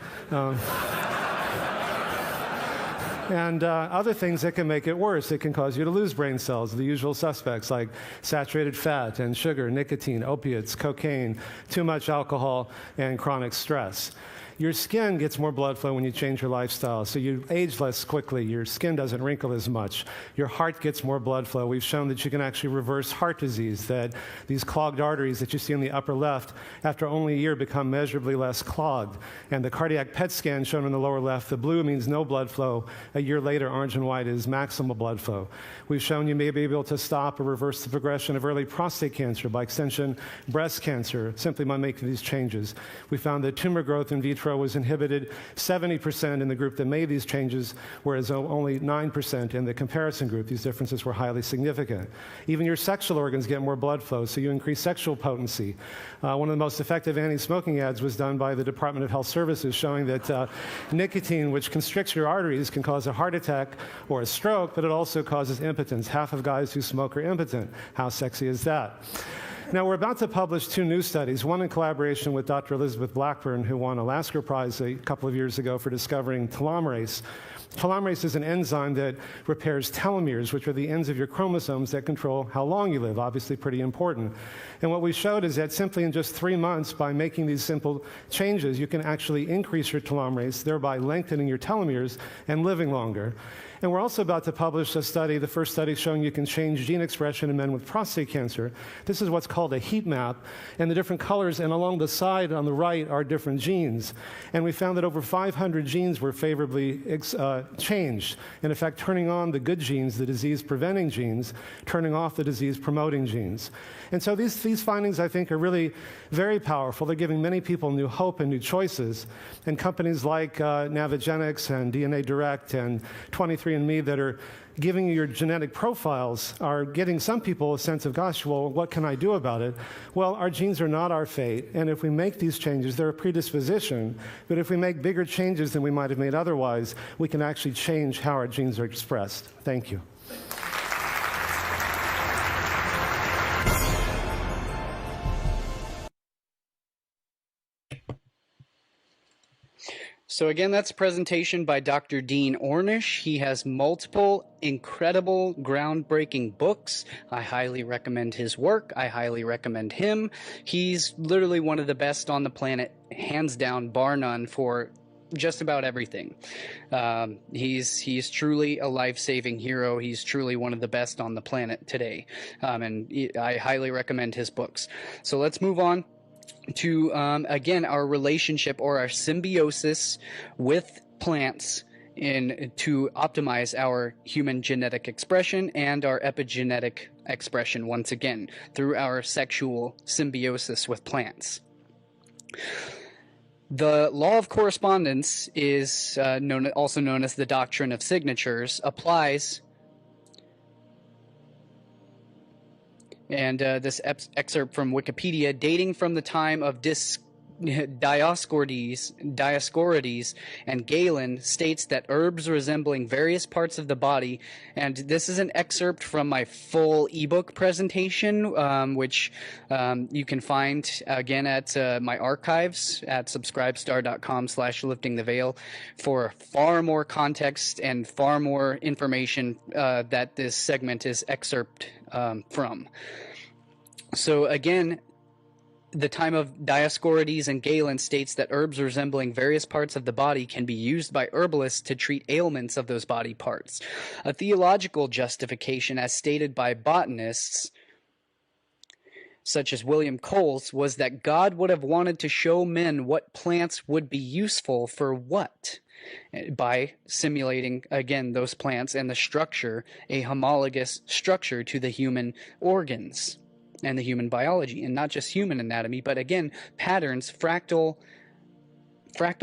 And other things that can make it worse. It can cause you to lose brain cells, the usual suspects like saturated fat and sugar, nicotine, opiates, cocaine, too much alcohol, and chronic stress. Your skin gets more blood flow when you change your lifestyle, so you age less quickly. Your skin doesn't wrinkle as much. Your heart gets more blood flow. We've shown that you can actually reverse heart disease, that these clogged arteries that you see in the upper left, after only a year, become measurably less clogged. And the cardiac PET scan shown in the lower left, the blue means no blood flow. A year later, orange and white is maximal blood flow. We've shown you may be able to stop or reverse the progression of early prostate cancer, by extension, breast cancer, simply by making these changes. We found that tumor growth in vitro was inhibited 70% in the group that made these changes, whereas only 9% in the comparison group. These differences were highly significant. Even your sexual organs get more blood flow, so you increase sexual potency. One of the most effective anti-smoking ads was done by the Department of Health Services, showing that nicotine, which constricts your arteries, can cause a heart attack or a stroke, but it also causes impotence. Half of guys who smoke are impotent. How sexy is that? Now, we're about to publish 2 new studies, one in collaboration with Dr. Elizabeth Blackburn, who won a Lasker Prize a couple of years ago for discovering telomerase. Telomerase is an enzyme that repairs telomeres, which are the ends of your chromosomes that control how long you live, obviously pretty important. And what we showed is that simply in just 3 months, by making these simple changes, you can actually increase your telomerase, thereby lengthening your telomeres and living longer. And we're also about to publish a study, the first study showing you can change gene expression in men with prostate cancer. This is what's called a heat map, and the different colors, and along the side on the right are different genes. And we found that over 500 genes were favorably changed. In effect, turning on the good genes, the disease-preventing genes, turning off the disease-promoting genes. And so these findings, I think, are really very powerful. They're giving many people new hope and new choices. And companies like Navigenics and DNA Direct and 23andMe that are giving you your genetic profiles are getting some people a sense of, gosh, well, what can I do about it? Well, our genes are not our fate, and if we make these changes, they're a predisposition, but if we make bigger changes than we might have made otherwise, we can actually change how our genes are expressed. Thank you. So again, that's a presentation by Dr. Dean Ornish. He has multiple incredible, groundbreaking books. I highly recommend his work. I highly recommend him. He's literally one of the best on the planet, hands down, bar none, for just about everything. He's truly a life-saving hero. He's truly one of the best on the planet today. And I highly recommend his books. So let's move on to, again, our relationship or our symbiosis with plants to optimize our human genetic expression and our epigenetic expression, once again, through our sexual symbiosis with plants. The law of correspondence is also known as the doctrine of signatures, applies. And this excerpt from Wikipedia, dating from the time of Dioscorides and Galen, states that herbs resembling various parts of the body, and this is an excerpt from my full ebook presentation, which you can find again at my archives at subscribestar.com/liftingtheveil for far more context and far more information that this segment is excerpt from. So again, the time of Dioscorides and Galen states that herbs resembling various parts of the body can be used by herbalists to treat ailments of those body parts. A theological justification, as stated by botanists, such as William Cole's, was that God would have wanted to show men what plants would be useful for what, by simulating, again, those plants and the structure, a homologous structure to the human organs and the human biology, and not just human anatomy, but again, patterns, fractal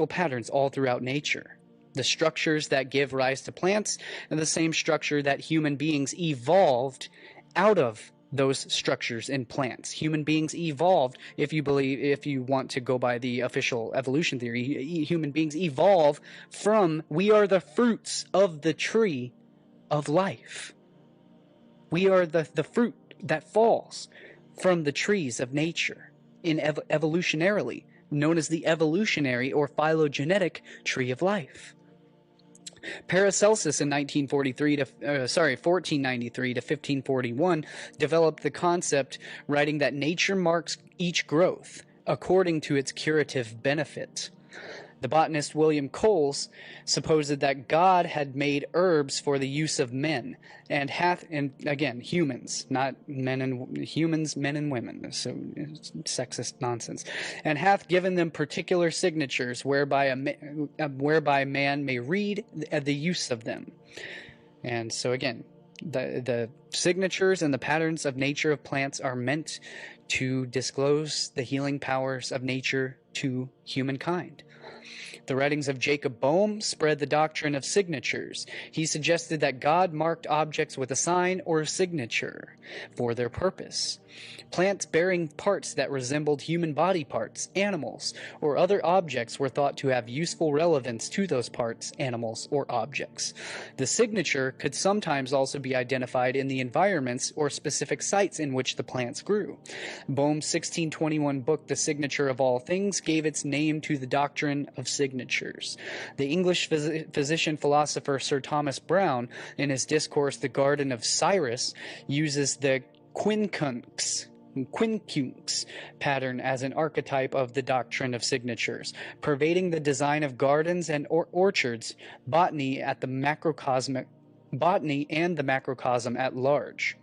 patterns all throughout nature. The structures that give rise to plants are the same structure that human beings evolved out of those structures in plants. Human beings evolved, if you want to go by the official evolution theory, human beings evolve from, we are the fruits of the tree of life. We are the fruit that falls from the trees of nature evolutionarily, known as the evolutionary or phylogenetic tree of life. Paracelsus in 1493 to 1541 developed the concept, writing that nature marks each growth according to its curative benefit. The botanist William Coles supposed that God had made herbs for the use of men, and again, humans, not men and humans, men and women, so sexist nonsense, and hath given them particular signatures whereby man may read the use of them. And so again, the signatures and the patterns of nature of plants are meant to disclose the healing powers of nature to humankind. The writings of Jacob Boehme spread the doctrine of signatures. He suggested that God marked objects with a sign or a signature for their purpose. Plants bearing parts that resembled human body parts, animals, or other objects were thought to have useful relevance to those parts, animals, or objects. The signature could sometimes also be identified in the environments or specific sites in which the plants grew. Boehme's 1621 book, The Signature of All Things, gave its name to the doctrine of signatures. The English physician-philosopher Sir Thomas Browne, in his discourse The Garden of Cyrus, uses the quincunx pattern as an archetype of the doctrine of signatures, pervading the design of gardens and orchards, botany and the macrocosm at large.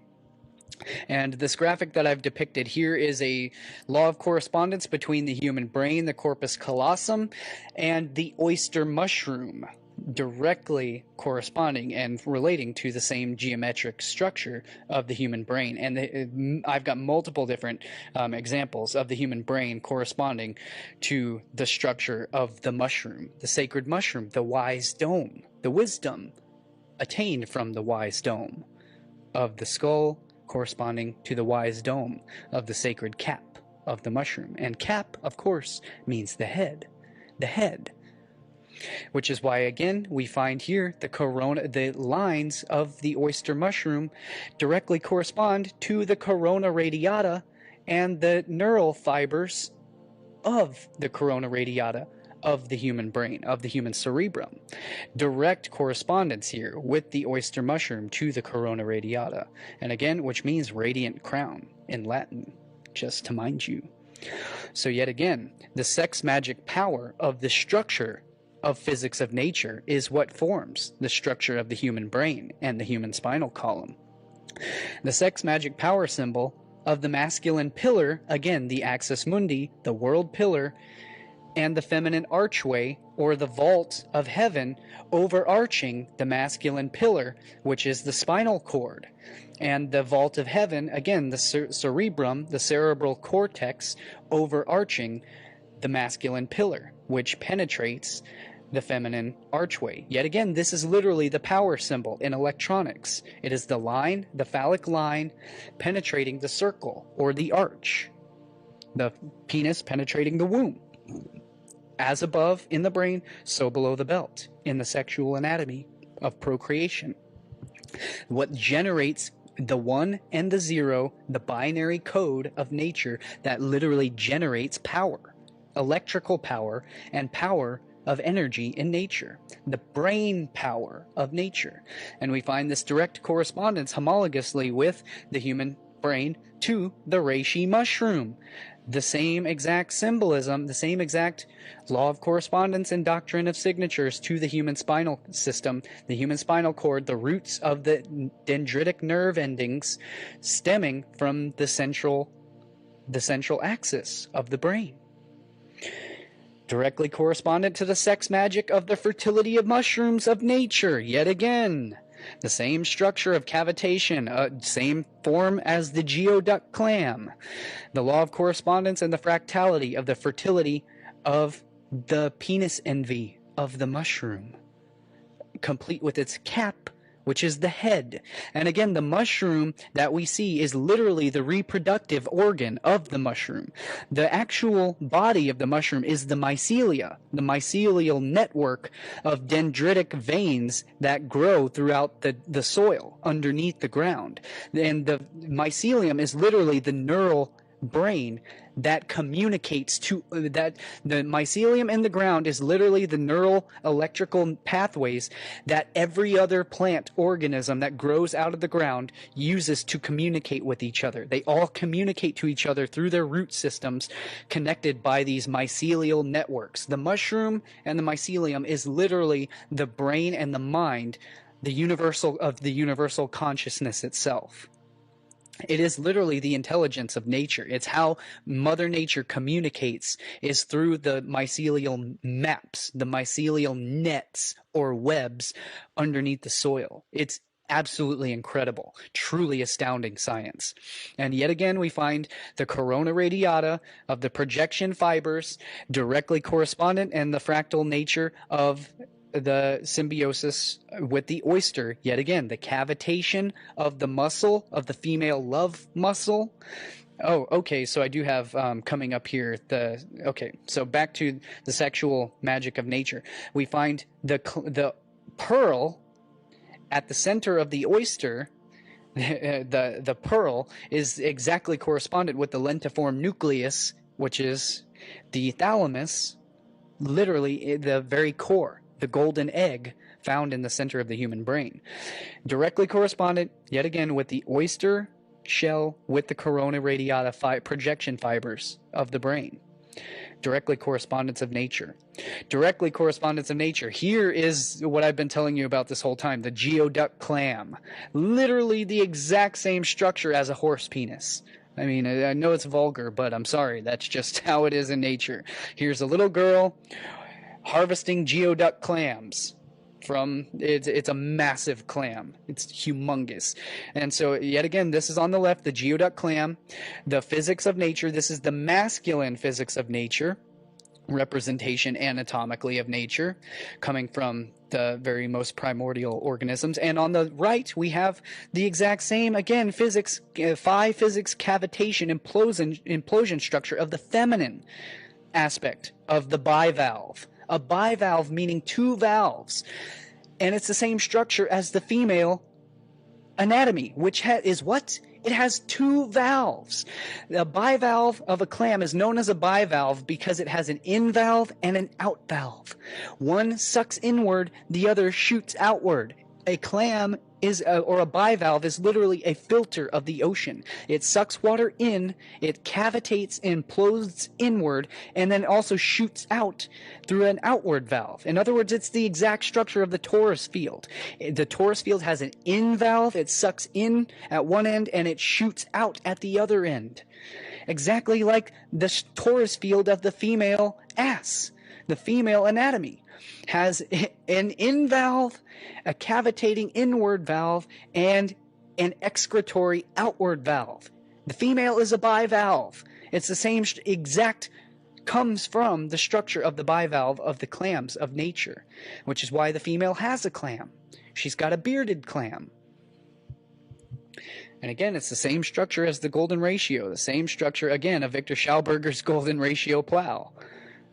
And this graphic that I've depicted here is a law of correspondence between the human brain, the corpus callosum, and the oyster mushroom, directly corresponding and relating to the same geometric structure of the human brain. And I've got multiple different examples of the human brain corresponding to the structure of the mushroom, the sacred mushroom, the wise dome, the wisdom attained from the wise dome of the skull, corresponding to the wise dome of the sacred cap of the mushroom. And cap, of course, means the head. The head. Which is why, again, we find here the lines of the oyster mushroom directly correspond to the corona radiata and the neural fibers of the corona radiata of the human brain, of the human cerebrum. Direct correspondence here with the oyster mushroom to the corona radiata. And again, which means radiant crown in Latin, just to mind you. So yet again, the sex magic power of the structure of physics of nature is what forms the structure of the human brain and the human spinal column. The sex magic power symbol of the masculine pillar, again, the axis mundi, the world pillar, and the feminine archway, or the vault of heaven, overarching the masculine pillar, which is the spinal cord. And the vault of heaven, again, the cerebrum, the cerebral cortex, overarching the masculine pillar, which penetrates the feminine archway. Yet again, this is literally the power symbol in electronics. It is the line, the phallic line, penetrating the circle or the arch. The penis penetrating the womb. As above in the brain, so below the belt in the sexual anatomy of procreation. What generates the 1 and the 0, the binary code of nature that literally generates power, electrical power, and power of energy in nature, the brain power of nature. And we find this direct correspondence homologously with the human brain to the reishi mushroom. The same exact symbolism, the same exact law of correspondence and doctrine of signatures to the human spinal system, the human spinal cord, the roots of the dendritic nerve endings stemming from the central the central axis of the brain. Directly correspondent to the sex magic of the fertility of mushrooms of nature, yet again. The same structure of cavitation, same form as the geoduck clam. The law of correspondence and the fractality of the fertility of the penis envy of the mushroom, complete with its cap, which is the head. And again, the mushroom that we see is literally the reproductive organ of the mushroom. The actual body of the mushroom is the mycelia, the mycelial network of dendritic veins that grow throughout the soil underneath the ground. And the mycelium is literally the neural brain that communicates to that. The mycelium in the ground is literally the neural electrical pathways that every other plant organism that grows out of the ground uses to communicate with each other. They all communicate to each other through their root systems connected by these mycelial networks. The mushroom and the mycelium is literally the brain and the mind, the universal consciousness itself. It is literally the intelligence of nature. It's how Mother Nature communicates, is through the mycelial maps, the mycelial nets or webs underneath the soil. It's absolutely incredible, truly astounding science. And yet again, we find the corona radiata of the projection fibers directly correspondent and the fractal nature of the symbiosis with the oyster. Yet again, the cavitation of the muscle of the female love muscle. Oh, okay. So I do have coming up here so back to the sexual magic of nature. We find the pearl at the center of the oyster. The pearl is exactly correspondent with the lentiform nucleus, which is the thalamus, literally the very core, the golden egg found in the center of the human brain. Directly correspondent, yet again, with the oyster shell with the corona radiata projection fibers of the brain. Directly correspondence of nature. Directly correspondence of nature. Here is what I've been telling you about this whole time, the geoduck clam. Literally the exact same structure as a horse penis. I mean, I know it's vulgar, but I'm sorry. That's just how it is in nature. Here's a little girl harvesting geoduck clams from it's a massive clam. It's humongous. And so yet again, this is on the left, the geoduck clam, the physics of nature. This is the masculine physics of nature, representation anatomically of nature, coming from the very most primordial organisms. And on the right, we have the exact same, again, physics, phi physics cavitation implosion structure of the feminine aspect of the bivalve. A bivalve meaning two valves. And it's the same structure as the female anatomy, which is what? It has two valves. The bivalve of a clam is known as a bivalve because it has an in valve and an out valve. One sucks inward, the other shoots outward. A clam or a bivalve is literally a filter of the ocean. It sucks water in, it cavitates and implodes inward, and then also shoots out through an outward valve. In other words, it's the exact structure of the torus field. The torus field has an in valve, it sucks in at one end, and it shoots out at the other end. Exactly like the torus field of the female ass. The female anatomy has an in valve, a cavitating inward valve, and an excretory outward valve. The female is a bivalve. It's the same exact, comes from the structure of the bivalve of the clams of nature, which is why the female has a clam. She's got a bearded clam. And again, it's the same structure as the golden ratio, the same structure, again, of Victor Schauberger's golden ratio plow.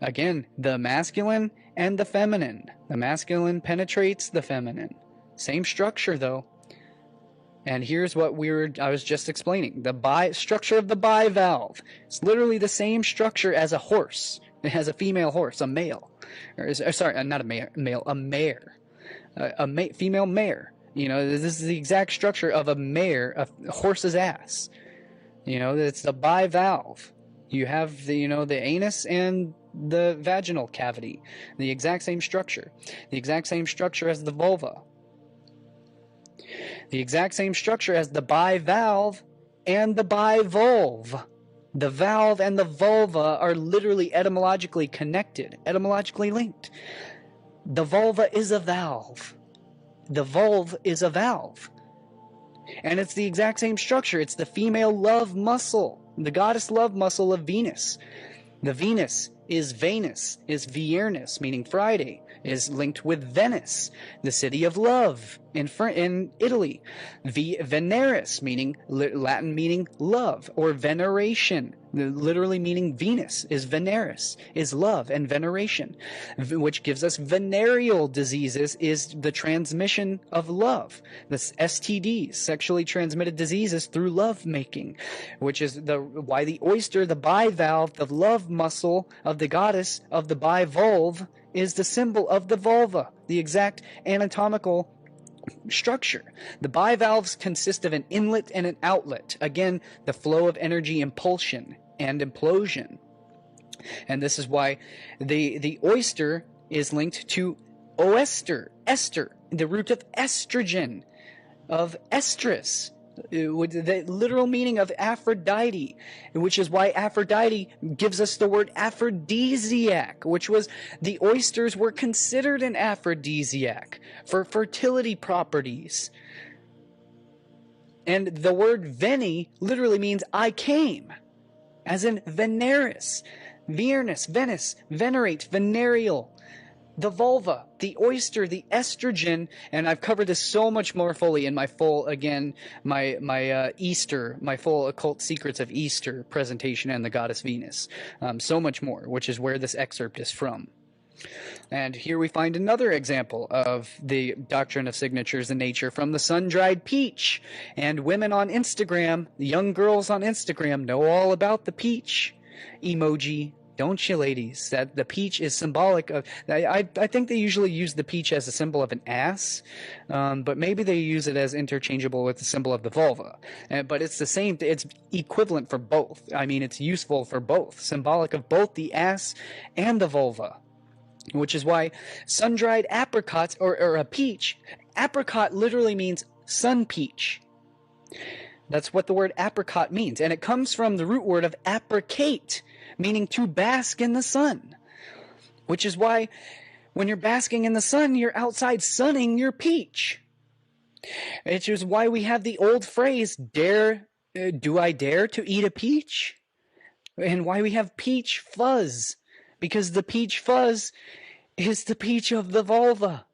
Again, the masculine and the feminine. The masculine penetrates the feminine. Same structure, though. And here's what I was just explaining. The structure of the bivalve. It's literally the same structure as a horse. It has a female horse, a male. Not a male, a mare. Female mare. You know, this is the exact structure of a mare, a horse's ass. You know, it's the bivalve. You have the anus and the vaginal cavity, the exact same structure, the exact same structure as the vulva, the exact same structure as the bivalve and the bivolve. The valve and the vulva are literally etymologically connected, etymologically linked. The vulva is a valve. The vulve is a valve. And it's the exact same structure. It's the female love muscle, the goddess love muscle of Venus. The Venus is Venus, is Viernus, meaning Friday, is linked with Venice, the city of love in Italy. Veneris, meaning Latin meaning love, or veneration, literally meaning Venus is Veneris, is love and veneration, which gives us venereal diseases, is the transmission of love. The STDs, sexually transmitted diseases through love making, which is why the oyster, the bivalve, the love muscle of the goddess of the bivalve, is the symbol of the vulva, the exact anatomical structure. The bivalves consist of an inlet and an outlet. Again, the flow of energy, impulsion and implosion. And this is why the oyster is linked to oester, ester, the root of estrogen, of estrus, the literal meaning of Aphrodite, which is why Aphrodite gives us the word aphrodisiac, which was the oysters were considered an aphrodisiac for fertility properties. And the word veni literally means I came, as in Veneris, Viernus, Venice, venerate, venereal. The vulva, the oyster, the estrogen, and I've covered this so much more fully in my full, again, my Easter, my full occult secrets of Easter presentation and the goddess Venus. So much more, which is where this excerpt is from. And here we find another example of the doctrine of signatures in nature from the sun-dried peach. And women on Instagram, the young girls on Instagram know all about the peach emoji. Don't you, ladies? That the peach is symbolic of. I think they usually use the peach as a symbol of an ass, but maybe they use it as interchangeable with the symbol of the vulva. But it's the same. It's equivalent for both. I mean, it's useful for both, symbolic of both the ass and the vulva. Which is why sun-dried apricots, or a peach, apricot literally means sun peach. That's what the word apricot means, and it comes from the root word of apricate, meaning to bask in the sun, which is why when you're basking in the sun, you're outside sunning your peach. Which is why we have the old phrase, do I dare to eat a peach? And why we have peach fuzz, because the peach fuzz is the peach of the vulva.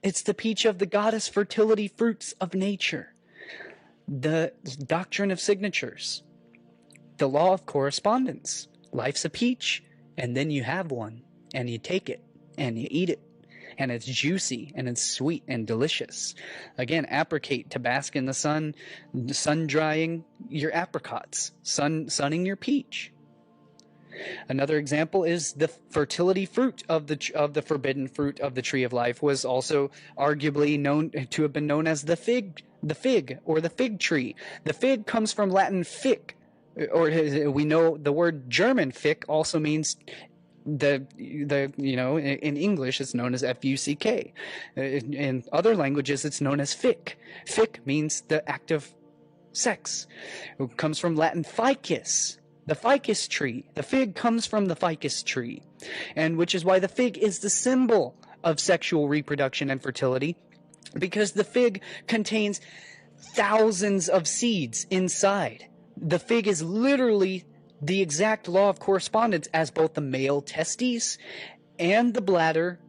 It's the peach of the goddess fertility fruits of nature. The doctrine of signatures, the law of correspondence. Life's a peach, and then you have one, and you take it, and you eat it, and it's juicy, and it's sweet and delicious. Again, apricate, to bask in the sun drying your apricots, sunning your peach. Another example is the fertility fruit of the forbidden fruit of the tree of life was also arguably known to have been known as the fig, or the fig tree. The fig comes from Latin fic, or we know the word German fic also means in English it's known as F-U-C-K. In other languages it's known as fic. Fic means the act of sex. It comes from Latin ficus, the ficus tree. The fig comes from the ficus tree, and which is why the fig is the symbol of sexual reproduction and fertility, because the fig contains thousands of seeds inside. The fig is literally the exact law of correspondence as both the male testes and the bladder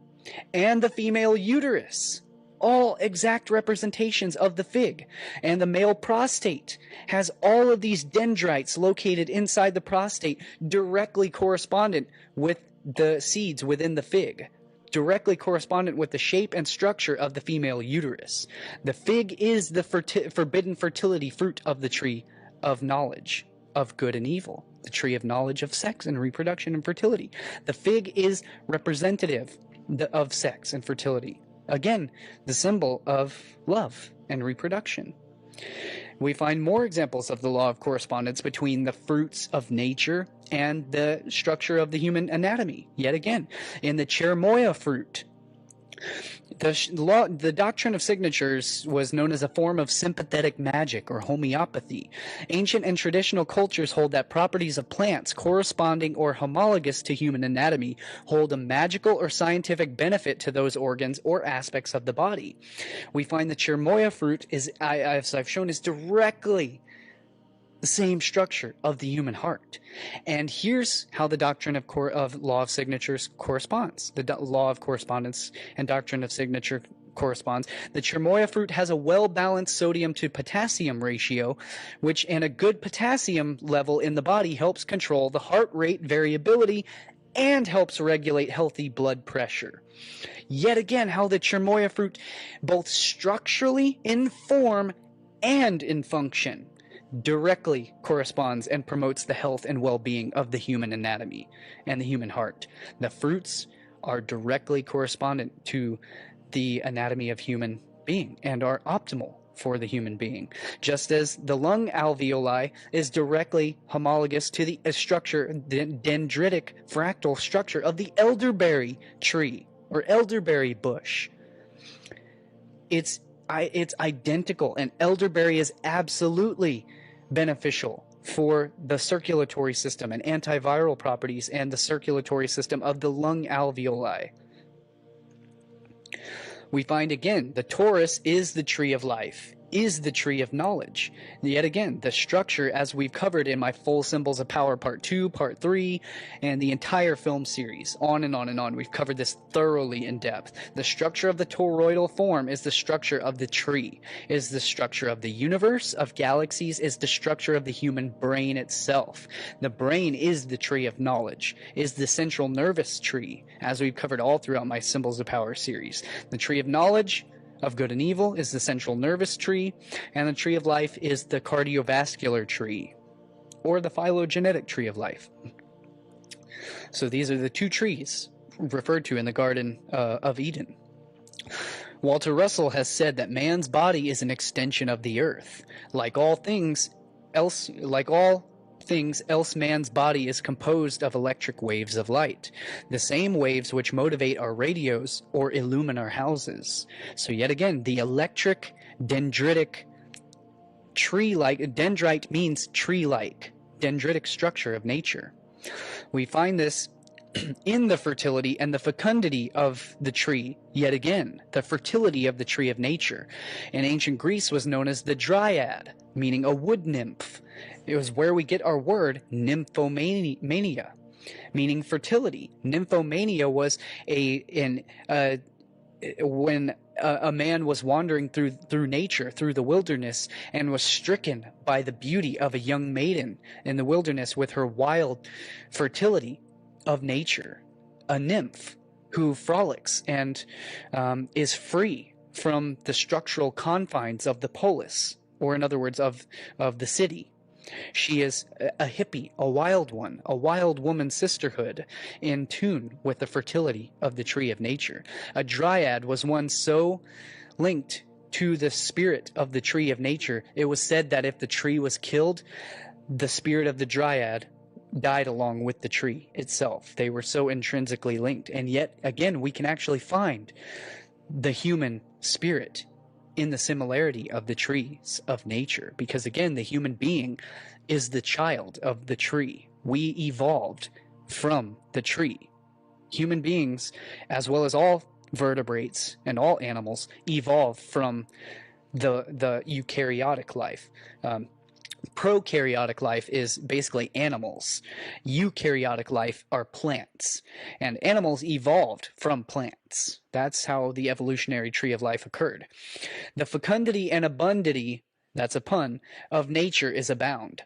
and the female uterus. All exact representations of the fig. And the male prostate has all of these dendrites located inside the prostate, directly correspondent with the seeds within the fig. Directly correspondent with the shape and structure of the female uterus. The fig is the forbidden fertility fruit of the tree of knowledge of good and evil, the tree of knowledge of sex and reproduction and fertility. The fig is representative of sex and fertility. Again, the symbol of love and reproduction. We find more examples of the law of correspondence between the fruits of nature and the structure of the human anatomy. Yet again, in the cherimoya fruit, The doctrine of signatures was known as a form of sympathetic magic or homeopathy. Ancient and traditional cultures hold that properties of plants corresponding or homologous to human anatomy hold a magical or scientific benefit to those organs or aspects of the body. We find the cherimoya fruit is, as I've shown, is directly the same structure of the human heart. And here's how the doctrine of law of signatures corresponds. The law of correspondence and doctrine of signature corresponds. The cherimoya fruit has a well-balanced sodium to potassium ratio, and a good potassium level in the body helps control the heart rate variability and helps regulate healthy blood pressure. Yet again, how the cherimoya fruit both structurally in form and in function directly corresponds and promotes the health and well-being of the human anatomy and the human heart. The fruits are directly correspondent to the anatomy of human being and are optimal for the human being, just as the lung alveoli is directly homologous to the structure, the dendritic fractal structure of the elderberry tree or elderberry bush. It's identical, and elderberry is absolutely beneficial for the circulatory system and antiviral properties and the circulatory system of the lung alveoli. We find again, the Taurus is the tree of life, is the tree of knowledge. Yet again, the structure, as we've covered in my full Symbols of Power Part 2, Part 3, and the entire film series, on and on and on. We've covered this thoroughly in depth. The structure of the toroidal form is the structure of the tree, is the structure of the universe, of galaxies, is the structure of the human brain itself. The brain is the tree of knowledge, is the central nervous tree, as we've covered all throughout my Symbols of Power series. The tree of knowledge, of good and evil, is the central nervous tree, and the tree of life is the cardiovascular tree, or the phylogenetic tree of life. So these are the two trees referred to in the Garden of Eden. Walter Russell has said that man's body is an extension of the earth. Like all things else, man's body is composed of electric waves of light, the same waves which motivate our radios or illumine our houses. So yet again, the electric dendritic tree-like, dendrite means tree-like, dendritic structure of nature. We find this in the fertility and the fecundity of the tree. Yet again, the fertility of the tree of nature. In ancient Greece was known as the dryad, meaning a wood nymph. It was where we get our word nymphomania, meaning fertility. Nymphomania was when a man was wandering through nature, through the wilderness, and was stricken by the beauty of a young maiden in the wilderness with her wild fertility of nature, a nymph who frolics and is free from the structural confines of the polis, or in other words, of the city. She is a hippie, a wild one, a wild woman sisterhood in tune with the fertility of the tree of nature. A dryad was one so linked to the spirit of the tree of nature, it was said that if the tree was killed, the spirit of the dryad died along with the tree itself. They were so intrinsically linked. And yet, again, we can actually find the human spirit in the similarity of the trees of nature, because again, the human being is the child of the tree. We evolved from the tree. Human beings, as well as all vertebrates and all animals, evolved from the eukaryotic life. Prokaryotic life is basically animals. Eukaryotic life are plants. And animals evolved from plants. That's how the evolutionary tree of life occurred. The fecundity and abundity, that's a pun, of nature is abound.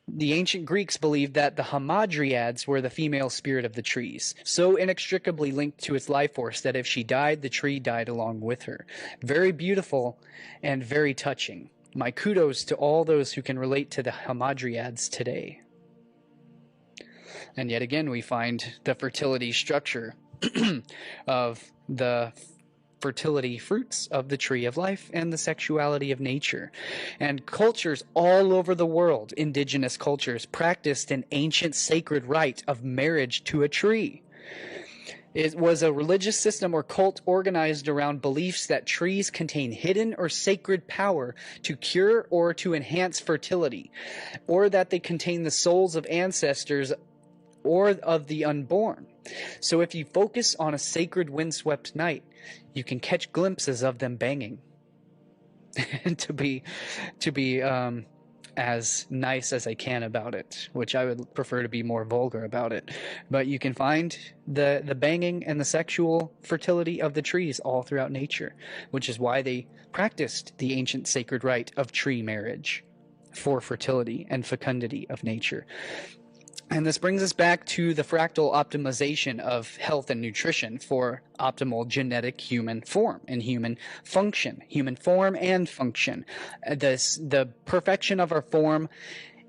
The ancient Greeks believed that the hamadryads were the female spirit of the trees, so inextricably linked to its life force that if she died, the tree died along with her. Very beautiful and very touching. My kudos to all those who can relate to the hamadryads today. And yet again, we find the fertility structure of the fertility fruits of the tree of life and the sexuality of nature. And cultures all over the world, indigenous cultures, practiced an ancient sacred rite of marriage to a tree. It was a religious system or cult organized around beliefs that trees contain hidden or sacred power to cure or to enhance fertility, or that they contain the souls of ancestors or of the unborn. So if you focus on a sacred windswept night, you can catch glimpses of them banging. to be as nice as I can about it, which I would prefer to be more vulgar about it. But you can find the banging and the sexual fertility of the trees all throughout nature, which is why they practiced the ancient sacred rite of tree marriage for fertility and fecundity of nature. And this brings us back to the fractal optimization of health and nutrition for optimal genetic human form and human function, human form and function. The perfection of our form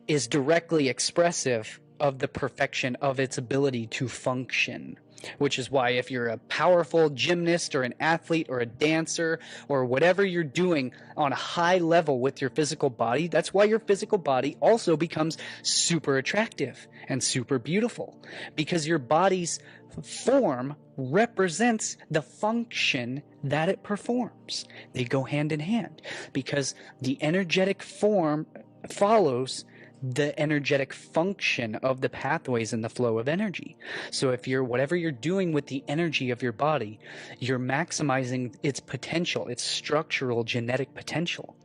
is directly expressive of the perfection of its ability to function, which is why if you're a powerful gymnast or an athlete or a dancer or whatever you're doing on a high level with your physical body, that's why your physical body also becomes super attractive and super beautiful, because your body's form represents the function that it performs. They go hand in hand because the energetic form follows the energetic function of the pathways in the flow of energy. So if whatever you're doing with the energy of your body, you're maximizing its potential, its structural genetic potential.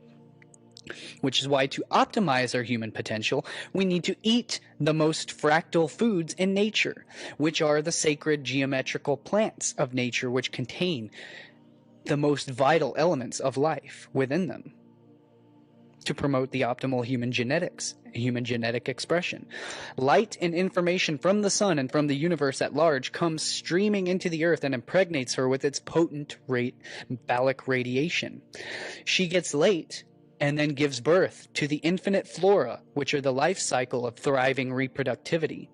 Which is why to optimize our human potential, we need to eat the most fractal foods in nature, which are the sacred geometrical plants of nature, which contain the most vital elements of life within them, to promote the optimal human genetics, human genetic expression. Light and information from the sun and from the universe at large comes streaming into the earth and impregnates her with its potent phallic radiation. She gets late and then gives birth to the infinite flora, which are the life cycle of thriving reproductivity.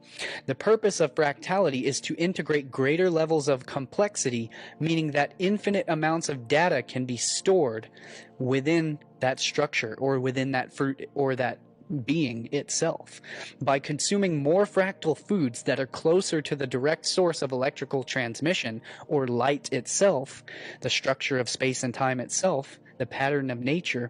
The purpose of fractality is to integrate greater levels of complexity, meaning that infinite amounts of data can be stored within that structure or within that fruit or that being itself. By consuming more fractal foods that are closer to the direct source of electrical transmission or light itself, the structure of space and time itself, the pattern of nature,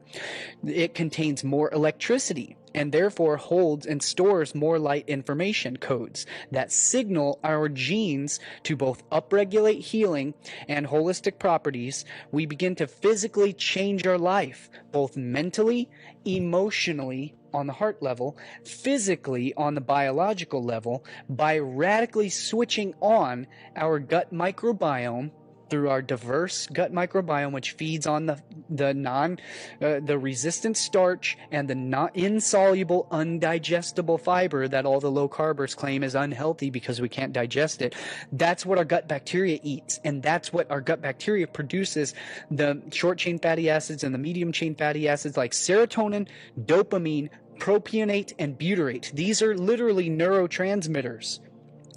it contains more electricity and therefore holds and stores more light information codes that signal our genes to both upregulate healing and holistic properties. We begin to physically change our life, both mentally, emotionally, on the heart level, physically on the biological level, by radically switching on our gut microbiome through our diverse gut microbiome, which feeds on the resistant starch and the not insoluble, undigestible fiber that all the low carbers claim is unhealthy because we can't digest it. That's what our gut bacteria eats, and that's what our gut bacteria produces: the short chain fatty acids and the medium chain fatty acids like serotonin, dopamine, propionate, and butyrate. These are literally neurotransmitters.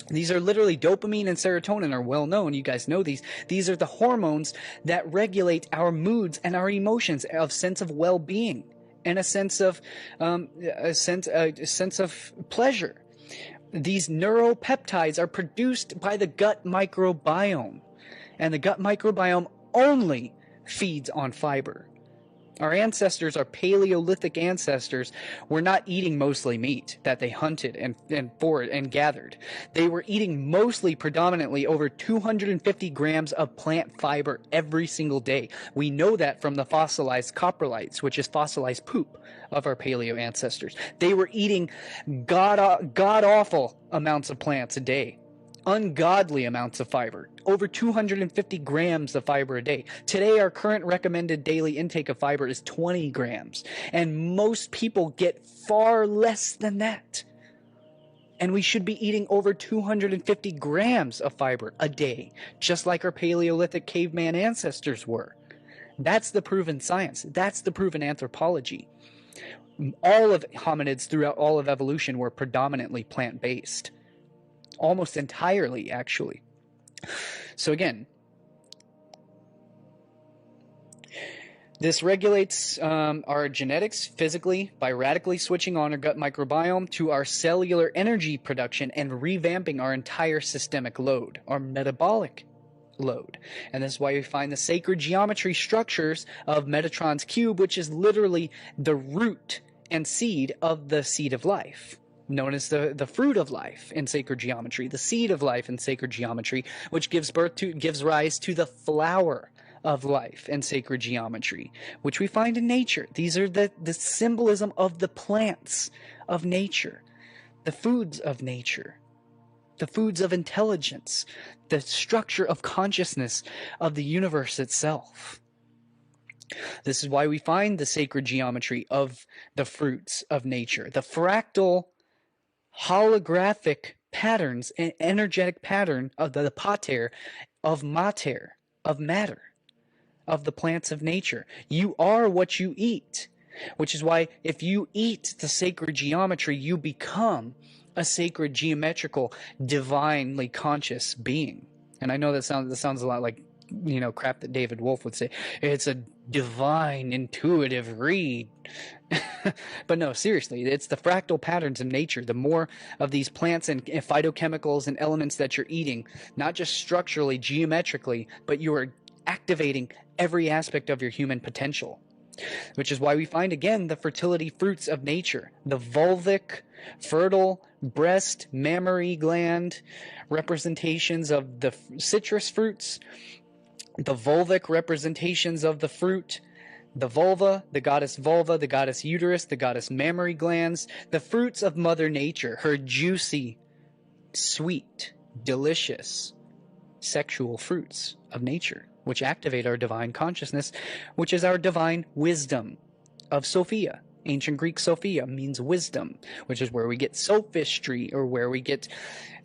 These are literally dopamine and serotonin are well known. You guys know these. These are the hormones that regulate our moods and our emotions, of sense of well-being and a sense of pleasure. These neuropeptides are produced by the gut microbiome, and the gut microbiome only feeds on fiber. Our ancestors, our Paleolithic ancestors, were not eating mostly meat that they hunted and foraged and gathered. They were eating mostly, predominantly, over 250 grams of plant fiber every single day. We know that from the fossilized coprolites, which is fossilized poop of our paleo ancestors. They were eating god-awful amounts of plants a day. Ungodly amounts of fiber, over 250 grams of fiber a day. Today, our current recommended daily intake of fiber is 20 grams, and most people get far less than that. And we should be eating over 250 grams of fiber a day, just like our Paleolithic caveman ancestors were. That's the proven science. That's the proven anthropology. All of hominids throughout all of evolution were predominantly plant-based. Almost entirely, actually. So again, This regulates our genetics physically by radically switching on our gut microbiome to our cellular energy production and revamping our entire systemic load, our metabolic load. And this is why we find the sacred geometry structures of Metatron's cube, which is literally the root and seed of the seed of life, known as the fruit of life in sacred geometry, the seed of life in sacred geometry, which gives rise to the flower of life in sacred geometry, which we find in nature. These are the symbolism of the plants of nature, the foods of nature, the foods of intelligence, the structure of consciousness of the universe itself. This is why we find the sacred geometry of the fruits of nature, the fractal holographic patterns and energetic pattern of the pater, of matter, of the plants of nature. You are what you eat, which is why if you eat the sacred geometry, you become a sacred geometrical, divinely conscious being. And I know that sounds a lot like, crap that David Wolf would say. It's a divine, intuitive read. But no, seriously, it's the fractal patterns of nature. The more of these plants and phytochemicals and elements that you're eating, not just structurally, geometrically, but you are activating every aspect of your human potential. Which is why we find, again, the fertility fruits of nature, the vulvic, fertile, breast, mammary gland representations of the citrus fruits, the vulvic representations of the fruit, the vulva, the goddess uterus, the goddess mammary glands, the fruits of Mother Nature, her juicy, sweet, delicious, sexual fruits of nature, which activate our divine consciousness, which is our divine wisdom of Sophia. Ancient Greek Sophia means wisdom, which is where we get sophistry, or where we get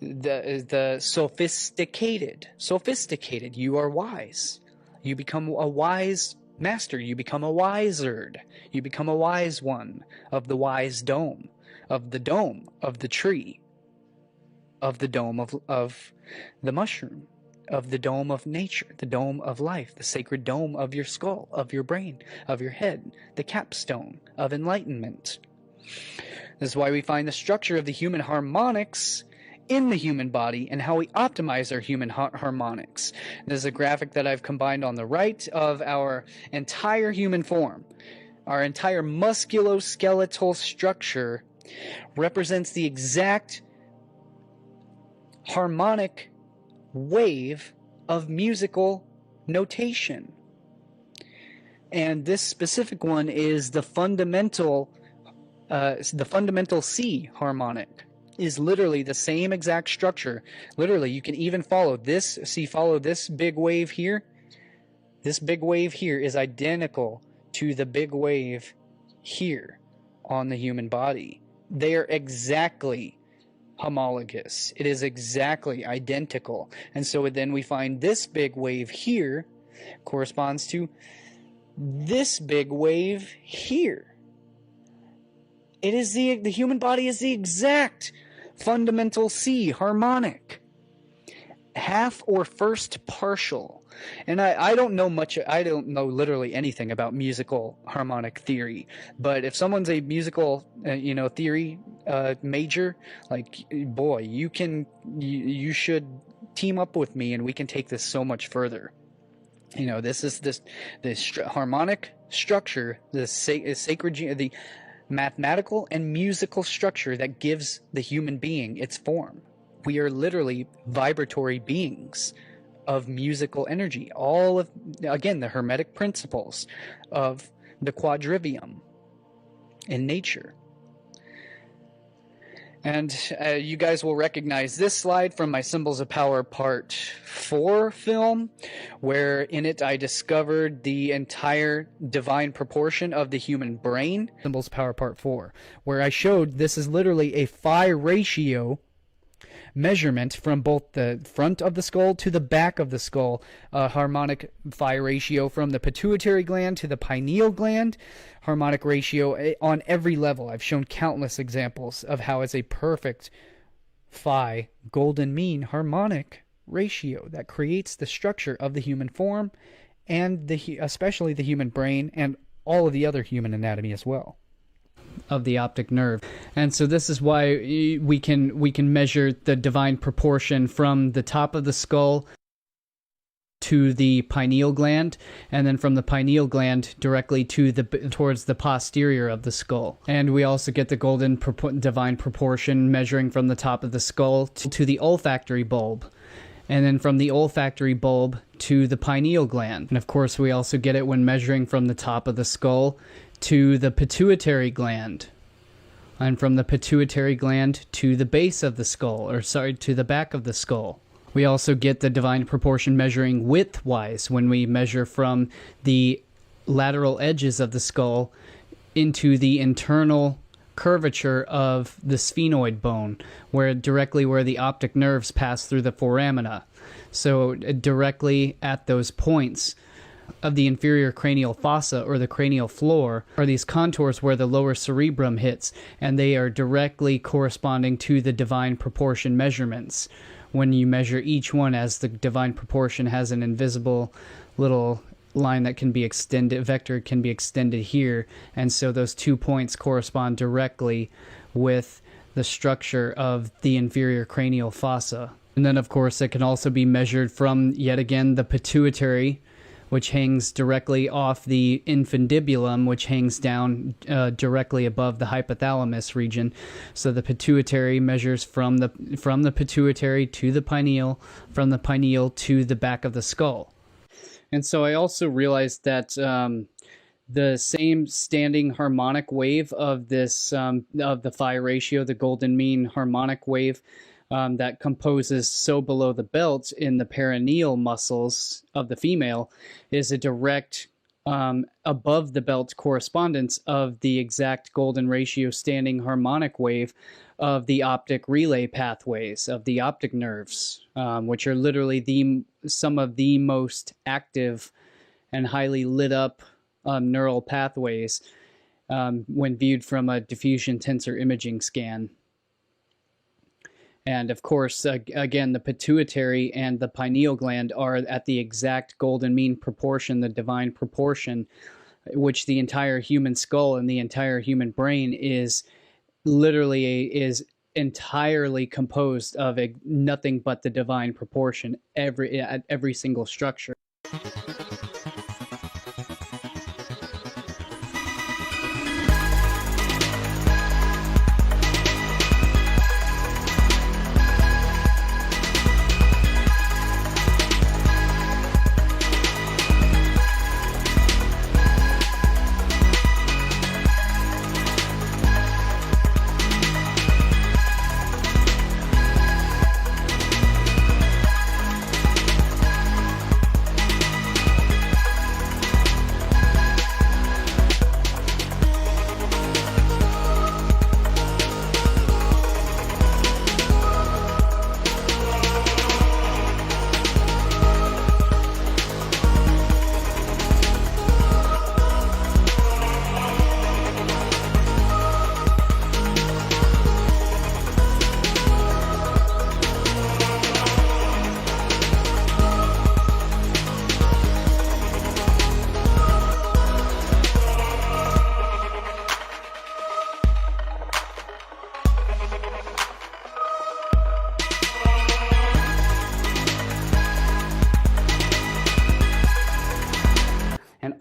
the sophisticated. Sophisticated, you are wise. You become a wise master. You become a wizard. You become a wise one of the wise dome, of the tree, of the dome of the mushroom, of the dome of nature, the dome of life, the sacred dome of your skull, of your brain, of your head, the capstone of enlightenment. This is why we find the structure of the human harmonics in the human body and how we optimize our human harmonics. This is a graphic that I've combined on the right of our entire human form. Our entire musculoskeletal structure represents the exact harmonic wave of musical notation. And this specific one is the fundamental C harmonic. Is literally the same exact structure. Literally, you can even follow this. Follow this big wave here. This big wave here is identical to the big wave here on the human body. They are exactly homologous. It is exactly identical. And so then we find this big wave here corresponds to this big wave here. It is the human body is the exact fundamental C harmonic, half or first partial. And I don't know much. I don't know literally anything about musical harmonic theory. But if someone's a musical, theory major, like, boy, you should team up with me, and we can take this so much further. This is this harmonic structure, the sacred, the mathematical and musical structure that gives the human being its form. We are literally vibratory beings of musical energy. All of, again, the hermetic principles of the quadrivium in nature. And you guys will recognize this slide from my Symbols of Power Part 4 film, where in it I discovered the entire divine proportion of the human brain. Symbols of Power Part 4, where I showed this is literally a phi ratio measurement from both the front of the skull to the back of the skull, harmonic phi ratio from the pituitary gland to the pineal gland, harmonic ratio on every level. I've shown countless examples of how it's a perfect phi golden mean harmonic ratio that creates the structure of the human form and especially the human brain and all of the other human anatomy as well of the optic nerve. And so this is why we can measure the divine proportion from the top of the skull to the pineal gland, and then from the pineal gland directly to towards the posterior of the skull. And we also get the golden divine proportion measuring from the top of the skull to the olfactory bulb, and then from the olfactory bulb to the pineal gland. And of course, we also get it when measuring from the top of the skull to the pituitary gland, and from the pituitary gland to the base of the skull, to the back of the skull. We also get the divine proportion measuring widthwise when we measure from the lateral edges of the skull into the internal curvature of the sphenoid bone, directly where the optic nerves pass through the foramina. So directly at those points of the inferior cranial fossa, or the cranial floor, are these contours where the lower cerebrum hits, and they are directly corresponding to the divine proportion measurements. When you measure each one, as the divine proportion has an invisible little line that can be extended, vector can be extended here, and so those 2 points correspond directly with the structure of the inferior cranial fossa. And then of course it can also be measured from, yet again, the pituitary, which hangs directly off the infundibulum, which hangs down directly above the hypothalamus region. So the pituitary measures from the pituitary to the pineal, from the pineal to the back of the skull. And so I also realized that the same standing harmonic wave of this of the phi ratio, the golden mean harmonic wave, that composes so below the belt in the perineal muscles of the female, is a direct above the belt correspondence of the exact golden ratio standing harmonic wave of the optic relay pathways of the optic nerves, which are literally some of the most active and highly lit up neural pathways when viewed from a diffusion tensor imaging scan. And of course, again, the pituitary and the pineal gland are at the exact golden mean proportion, the divine proportion, which the entire human skull and the entire human brain is entirely composed of nothing but the divine proportion at every single structure.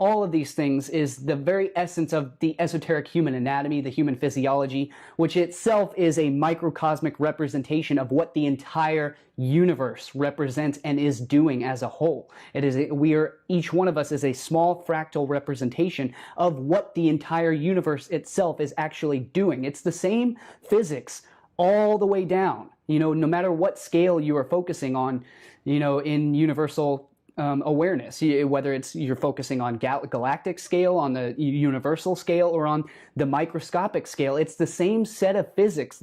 all of these things is the very essence of the esoteric human anatomy, the human physiology, which itself is a microcosmic representation of what the entire universe represents and is doing as a whole. Each one of us is a small fractal representation of what the entire universe itself is actually doing. It's the same physics all the way down, no matter what scale you are focusing on, in universal awareness, whether you're focusing on galactic scale, on the universal scale, or on the microscopic scale. It's the same set of physics,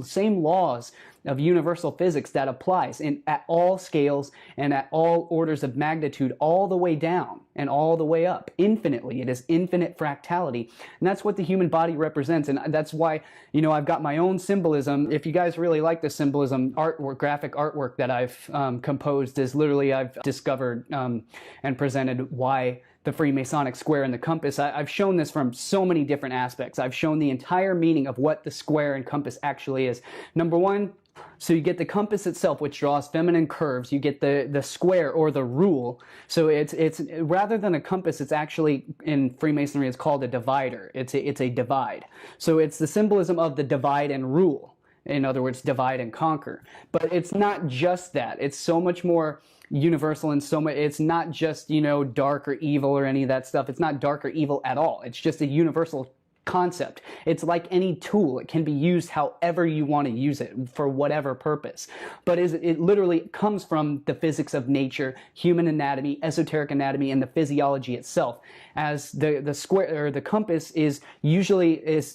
same laws of universal physics that applies at all scales and at all orders of magnitude, all the way down and all the way up infinitely. It is infinite fractality. And that's what the human body represents. And that's why, I've got my own symbolism. If you guys really like the symbolism artwork, graphic artwork that I've composed, is literally I've discovered and presented why the Freemasonic square and the compass. I've shown this from so many different aspects. I've shown the entire meaning of what the square and compass actually is. Number one, so you get the compass itself, which draws feminine curves. You get the square or the rule. So it's rather than a compass, it's actually, in Freemasonry, it's called a divider. It's a divide. So it's the symbolism of the divide and rule. In other words, divide and conquer. But it's not just that. It's so much more universal and so much. It's not just, dark or evil or any of that stuff. It's not dark or evil at all. It's just a universal concept. It's like any tool. It can be used however you want to use it for whatever purpose. But it literally comes from the physics of nature, human anatomy, esoteric anatomy, and the physiology itself. As the square or the compass is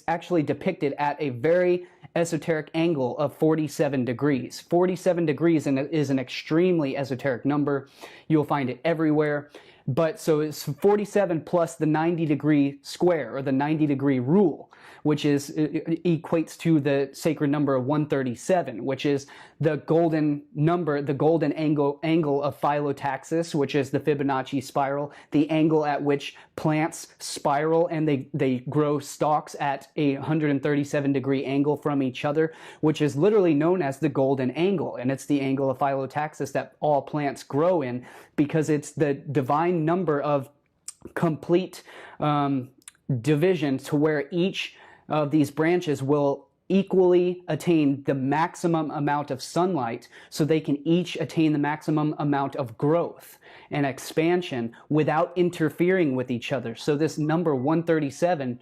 actually depicted at a very esoteric angle of 47 degrees. 47 degrees is an extremely esoteric number. You'll find it everywhere. But so it's 47 plus the 90-degree square, or the 90-degree rule, which equates to the sacred number of 137, which is the golden number, the golden angle of phyllotaxis, which is the Fibonacci spiral, the angle at which plants spiral and they grow stalks at a 137-degree angle from each other, which is literally known as the golden angle. And it's the angle of phyllotaxis that all plants grow in, because it's the divine number of complete division, to where each of these branches will equally attain the maximum amount of sunlight, so they can each attain the maximum amount of growth and expansion without interfering with each other. So this number 137,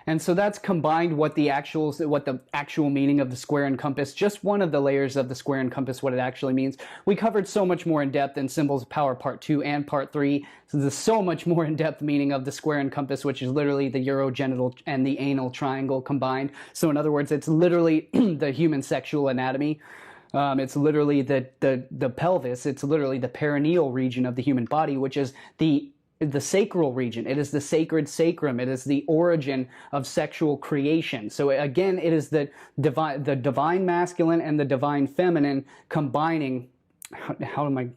and so that's combined what the actual meaning of the square and compass, just one of the layers of the square and compass, what it actually means. We covered so much more in depth in Symbols of Power Part 2 and Part 3. So there's so much more in-depth meaning of the square and compass, which is literally the urogenital and the anal triangle combined. So in other words, it's literally the human sexual anatomy. It's literally the pelvis. It's literally the perineal region of the human body, which is the sacral region. It is the sacred sacrum. It is the origin of sexual creation. So again, it is the divine masculine and the divine feminine combining. How am I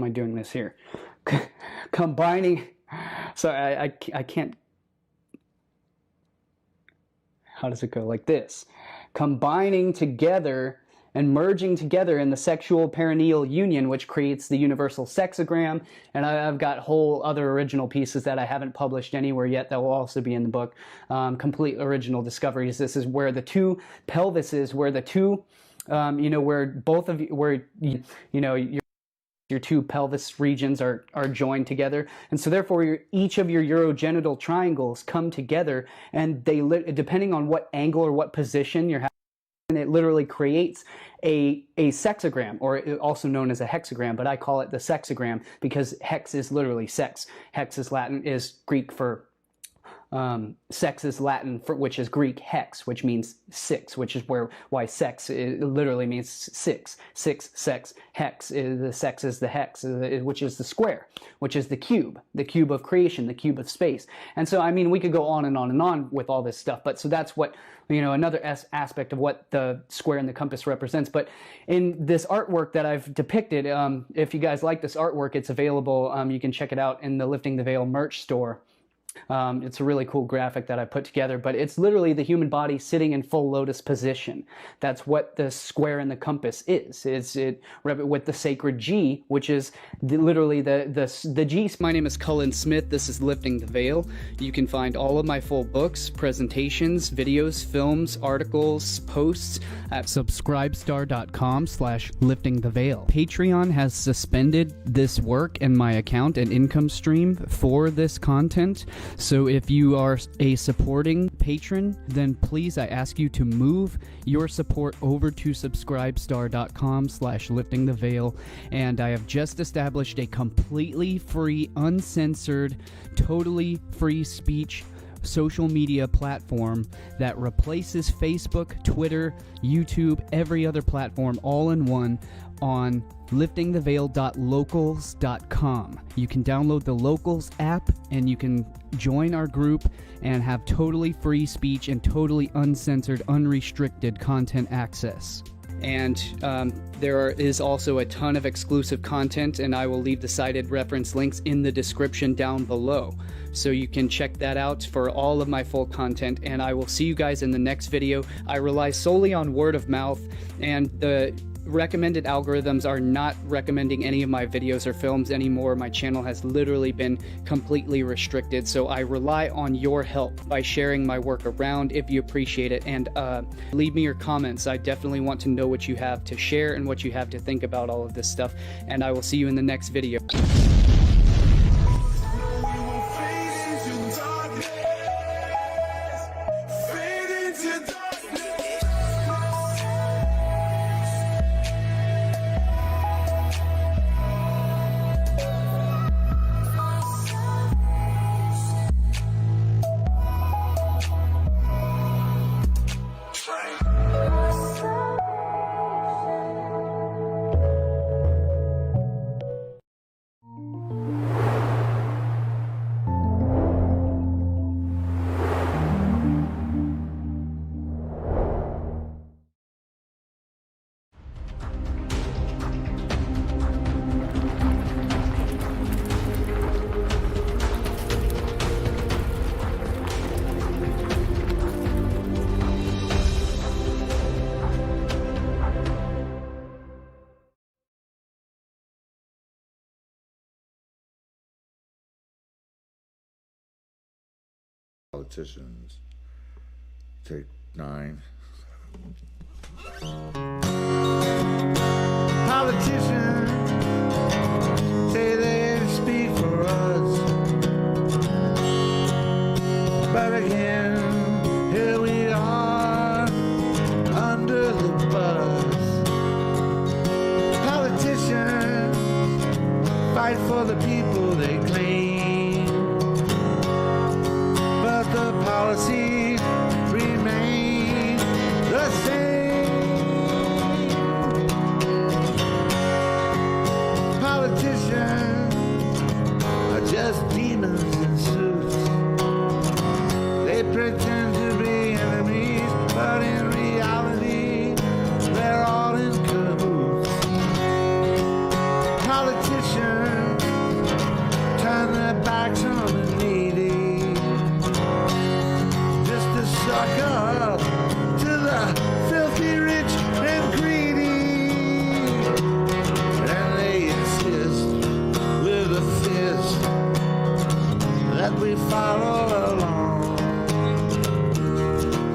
doing this here? Combining. So I can't. How does it go? Like this. Combining together and merging together in the sexual perineal union, which creates the universal sexagram. And I've got whole other original pieces that I haven't published anywhere yet that will also be in the book. Complete original discoveries. This is where the two pelvises, where the two, where both of you, where, your two pelvis regions are joined together. And so therefore each of your urogenital triangles come together, and they, depending on what angle or what position you're having, and it literally creates a sexagram, or also known as a hexagram, but I call it the sexagram because hex is literally sex. Hex is Greek for sex is Latin for, which is Greek hex, which means six, which is why sex literally means six. Six, sex, hex. The sex is the hex, which is the square, which is the cube of creation, the cube of space. And so, I mean, we could go on and on and on with all this stuff, but so that's what, another aspect of what the square and the compass represents. But in this artwork that I've depicted, if you guys like this artwork, it's available. You can check it out in the Lifting the Veil merch store. It's a really cool graphic that I put together, but it's literally the human body sitting in full lotus position. That's what the square and the compass is. It's with the sacred G, which is literally the G. My name is Cullen Smith. This is Lifting the Veil. You can find all of my full books, presentations, videos, films, articles, posts at subscribestar.com/liftingtheveil. Patreon has suspended this work and my account and income stream for this content. So if you are a supporting patron, then please, I ask you to move your support over to subscribestar.com/liftingtheveil. And I have just established a completely free, uncensored, totally free speech social media platform that replaces Facebook, Twitter, YouTube, every other platform all in one on liftingtheveil.locals.com. You can download the Locals app and you can join our group and have totally free speech and totally uncensored, unrestricted content access. And there is also a ton of exclusive content, and I will leave the cited reference links in the description down below. So you can check that out for all of my full content, and I will see you guys in the next video. I rely solely on word of mouth, and the recommended algorithms are not recommending any of my videos or films anymore. My channel has literally been completely restricted, so I rely on your help by sharing my work around if you appreciate it, and leave me your comments. I definitely want to know what you have to share and what you have to think about all of this stuff, and I will see you in the next video. Politicians. Take 9. Politicians say they speak for us, but again, here we are under the bus. Politicians fight for the people they claim, but the policies remain the same. Politicians are just demons in suits. They pretend to be enemies, but in reality, they're all in cahoots. Politicians turn their backs on the needy, just to suck up to the filthy rich and greedy. And they insist with a fist that we follow along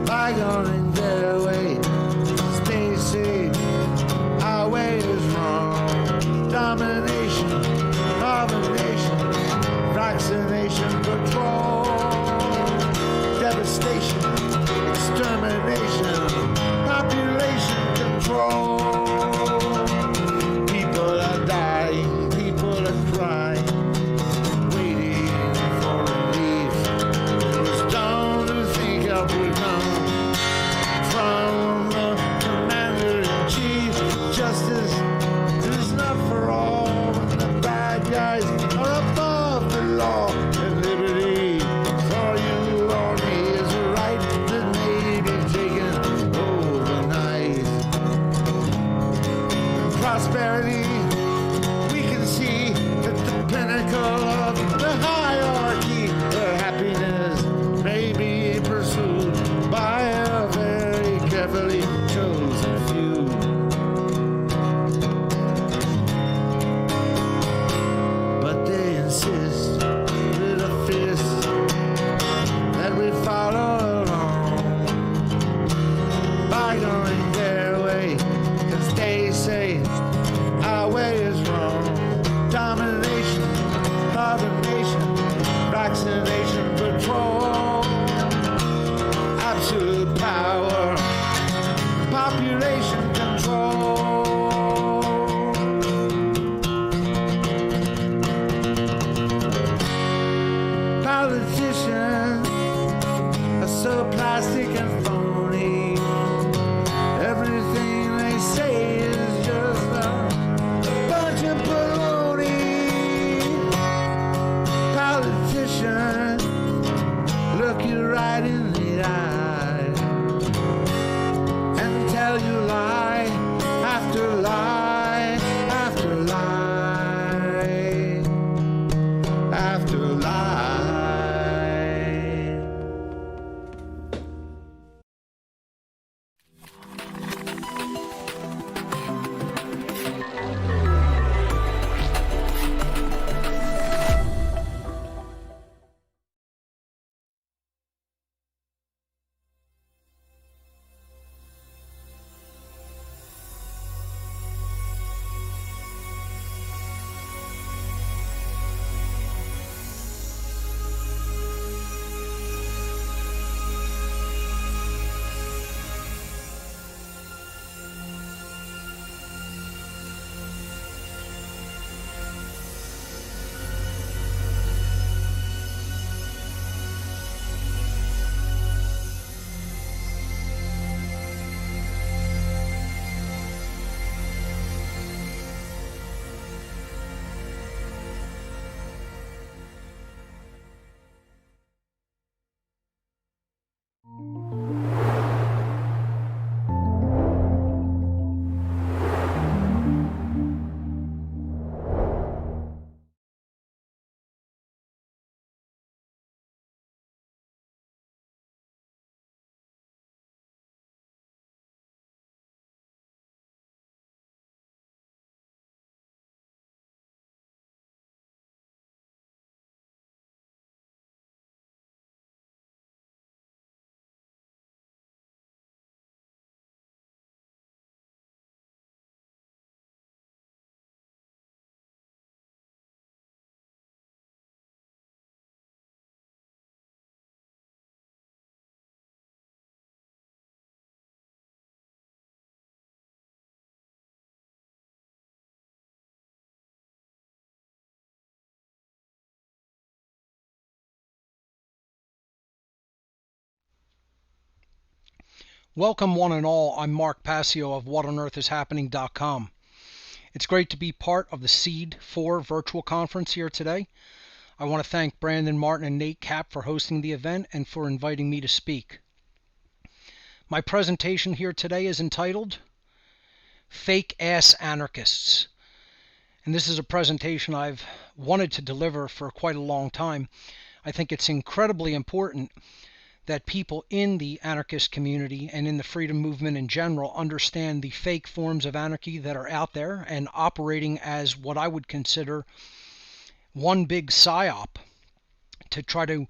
by going their way. Stay safe, our way is wrong. Domination of a nation, vaccination control, devastation, extermination, population control. People are dying, people are crying, waiting for relief. Those don't think help will come from the commander-in-chief. Justice is not for all, and the bad guys are above the law. And liberty for you or me is a right that may be taken overnight. Prosperity, we can see at the pinnacle of the hierarchy, where happiness may be pursued by a very carefully chosen few. But they insist with a fist that we follow along by going their way, 'cause they say our way is wrong. Domination of a nation, vaccination control, absolute power, population control. Politicians plastic and phony. Everything they say is just a bunch of baloney. Politicians look you right in the eye and tell you lie after lie after lie after lie. Welcome one and all, I'm Mark Passio of whatonearthishappening.com. It's great to be part of the S.E.E.D 4 virtual conference here today. I want to thank Brandon Martin and Nate Kapp for hosting the event and for inviting me to speak. My presentation here today is entitled Fake Ass Anarchists. And this is a presentation I've wanted to deliver for quite a long time. I think it's incredibly important that people in the anarchist community and in the freedom movement in general understand the fake forms of anarchy that are out there and operating as what I would consider one big psyop to try to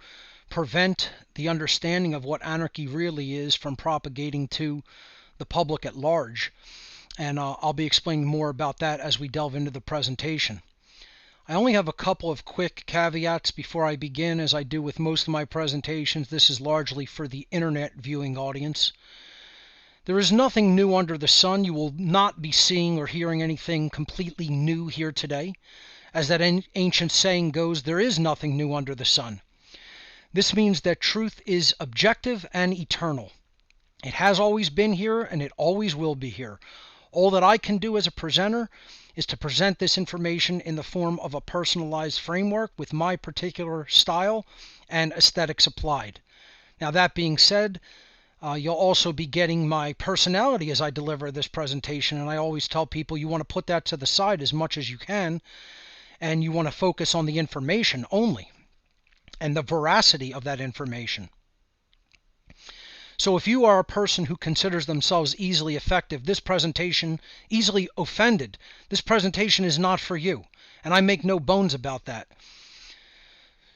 prevent the understanding of what anarchy really is from propagating to the public at large. And I'll be explaining more about that as we delve into the presentation. I only have a couple of quick caveats before I begin. As I do with most of my presentations, this is largely for the internet viewing audience. There is nothing new under the sun. You will not be seeing or hearing anything completely new here today. As that ancient saying goes, there is nothing new under the sun. This means that truth is objective and eternal. It has always been here and it always will be here. All that I can do as a presenter is to present this information in the form of a personalized framework with my particular style and aesthetics applied. Now, that being said, you'll also be getting my personality as I deliver this presentation, and I always tell people you want to put that to the side as much as you can, and you want to focus on the information only and the veracity of that information. So if you are a person who considers themselves easily offended, this presentation is not for you. And I make no bones about that.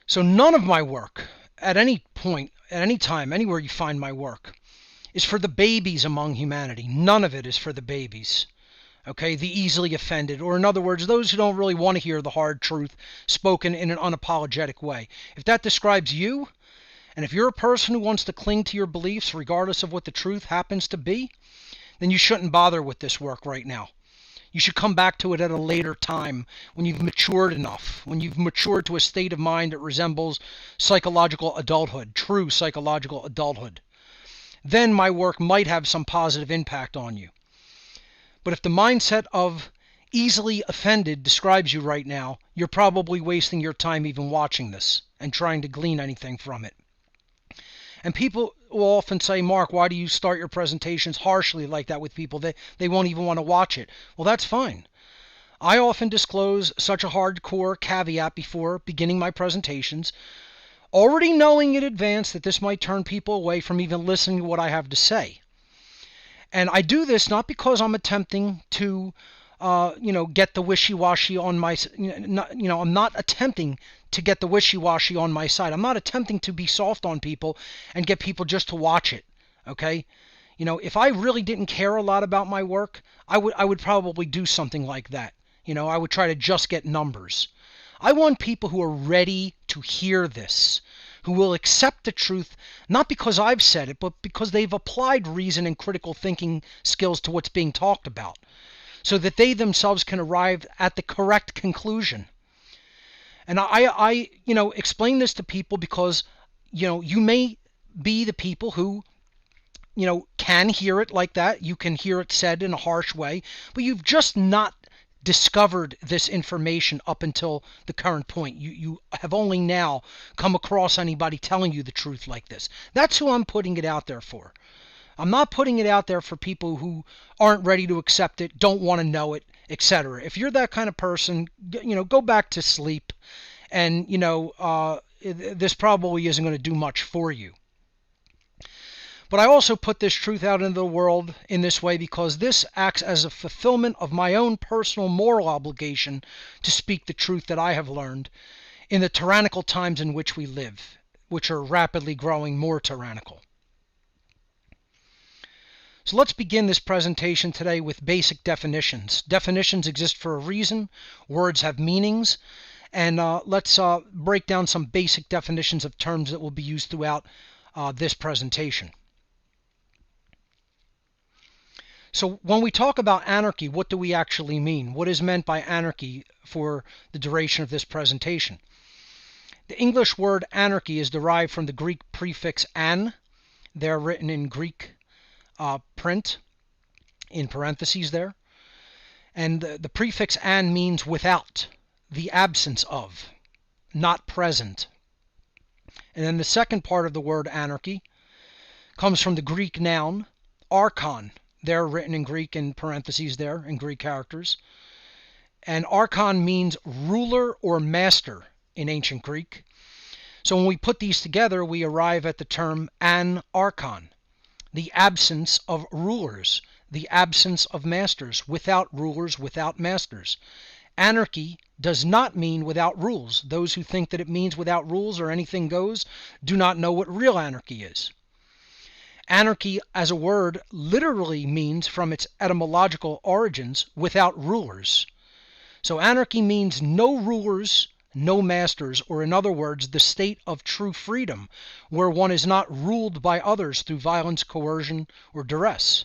So none of my work, at any point, at any time, anywhere you find my work, is for the babies among humanity. None of it is for the babies. Okay, the easily offended, or in other words, those who don't really want to hear the hard truth spoken in an unapologetic way. If that describes you, and if you're a person who wants to cling to your beliefs regardless of what the truth happens to be, then you shouldn't bother with this work right now. You should come back to it at a later time when you've matured enough, when you've matured to a state of mind that resembles psychological adulthood, true psychological adulthood. then my work might have some positive impact on you. But if the mindset of easily offended describes you right now, you're probably wasting your time even watching this and trying to glean anything from it. And people will often say, Mark, why do you start your presentations harshly like that with people? They won't even want to watch it. Well, that's fine. I often disclose such a hardcore caveat before beginning my presentations, already knowing in advance that this might turn people away from even listening to what I have to say. And I do this not because I'm attempting to, get the wishy-washy on my, I'm not attempting to get the wishy-washy on my side. I'm not attempting to be soft on people and get people just to watch it, okay? If I really didn't care a lot about my work, I would probably do something like that. I would try to just get numbers. I want people who are ready to hear this, who will accept the truth, not because I've said it, but because they've applied reason and critical thinking skills to what's being talked about, so that they themselves can arrive at the correct conclusion. And I explain this to people because, you may be the people who, can hear it like that. You can hear it said in a harsh way, but you've just not discovered this information up until the current point. You have only now come across anybody telling you the truth like this. That's who I'm putting it out there for. I'm not putting it out there for people who aren't ready to accept it, don't want to know it, etc. If you're that kind of person, go back to sleep, and this probably isn't going to do much for you. But I also put this truth out into the world in this way because this acts as a fulfillment of my own personal moral obligation to speak the truth that I have learned in the tyrannical times in which we live, which are rapidly growing more tyrannical. So let's begin this presentation today with basic definitions. Definitions exist for a reason. Words have meanings. And let's break down some basic definitions of terms that will be used throughout this presentation. So when we talk about anarchy, what do we actually mean? What is meant by anarchy for the duration of this presentation? The English word anarchy is derived from the Greek prefix an. They're written in Greek print, in parentheses there. And the prefix an means without, the absence of, not present. And then the second part of the word anarchy comes from the Greek noun archon. They're written in Greek in parentheses there, in Greek characters. And archon means ruler or master in ancient Greek. So when we put these together, we arrive at the term anarchon, the absence of rulers, the absence of masters, without rulers, without masters. Anarchy does not mean without rules. Those who think that it means without rules or anything goes do not know what real anarchy is. Anarchy as a word literally means, from its etymological origins, without rulers. So anarchy means no rulers, no masters, or in other words, the state of true freedom, where one is not ruled by others through violence, coercion, or duress.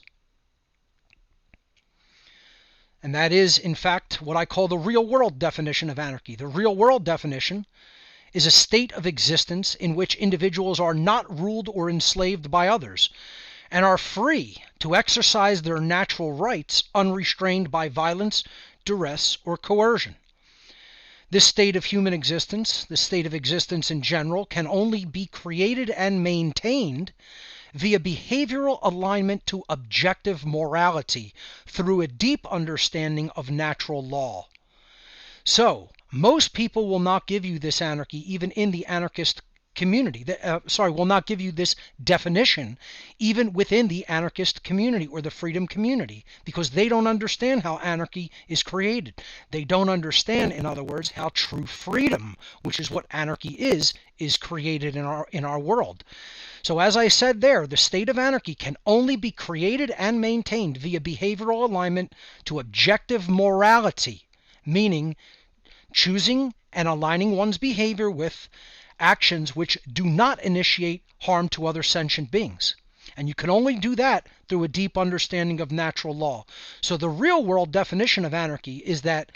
And that is, in fact, what I call the real-world definition of anarchy. The real-world definition is a state of existence in which individuals are not ruled or enslaved by others, and are free to exercise their natural rights unrestrained by violence, duress, or coercion. This state of human existence, the state of existence in general, can only be created and maintained via behavioral alignment to objective morality through a deep understanding of natural law. So, most people will not give you this anarchy even in the anarchist community. Will not give you this definition even within the anarchist community or the freedom community, because they don't understand how anarchy is created. They don't understand, in other words, how true freedom, which is what anarchy is created in our world. So as I said there, the state of anarchy can only be created and maintained via behavioral alignment to objective morality, meaning choosing and aligning one's behavior with actions which do not initiate harm to other sentient beings. And you can only do that through a deep understanding of natural law. So the real world definition of anarchy is that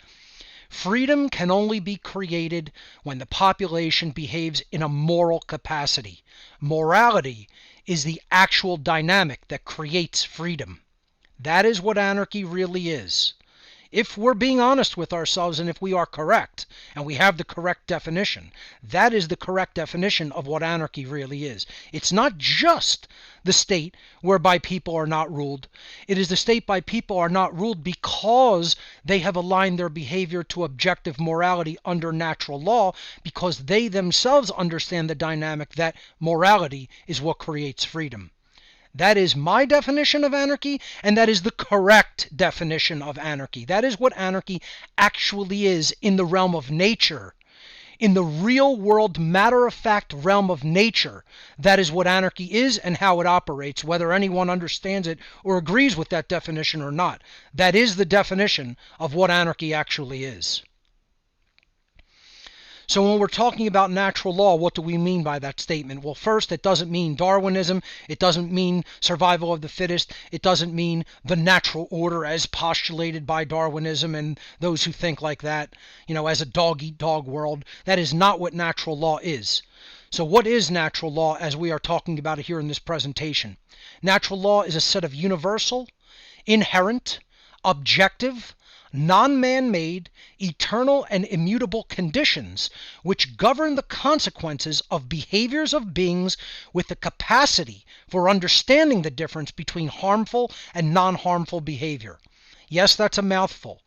freedom can only be created when the population behaves in a moral capacity. Morality is the actual dynamic that creates freedom. That is what anarchy really is. If we're being honest with ourselves, and if we are correct, and we have the correct definition, that is the correct definition of what anarchy really is. It's not just the state whereby people are not ruled. It is the state by people are not ruled because they have aligned their behavior to objective morality under natural law, because they themselves understand the dynamic that morality is what creates freedom. That is my definition of anarchy, and that is the correct definition of anarchy. That is what anarchy actually is in the realm of nature. In the real world, matter-of-fact realm of nature, that is what anarchy is and how it operates, whether anyone understands it or agrees with that definition or not. That is the definition of what anarchy actually is. So when we're talking about natural law, what do we mean by that statement? Well, first, it doesn't mean Darwinism. It doesn't mean survival of the fittest. It doesn't mean the natural order as postulated by Darwinism and those who think like that, as a dog-eat-dog world. That is not what natural law is. So what is natural law as we are talking about it here in this presentation? Natural law is a set of universal, inherent, objective, non-man-made, eternal and immutable conditions which govern the consequences of behaviors of beings with the capacity for understanding the difference between harmful and non-harmful behavior. Yes, that's a mouthful.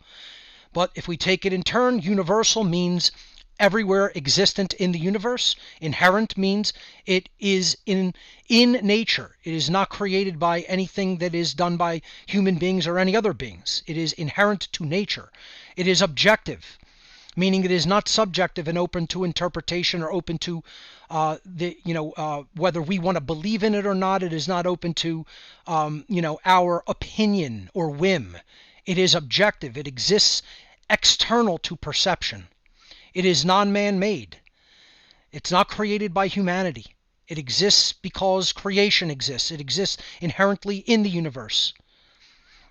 But if we take it in turn, universal means everywhere existent in the universe. Inherent means it is in nature. It is not created by anything that is done by human beings or any other beings. It is inherent to nature. It is objective, meaning it is not subjective and open to interpretation or open to whether we want to believe in it or not. It is not open to our opinion or whim. It is objective. It exists external to perception. It is non-man-made. It's not created by humanity. It exists because creation exists. It exists inherently in the universe.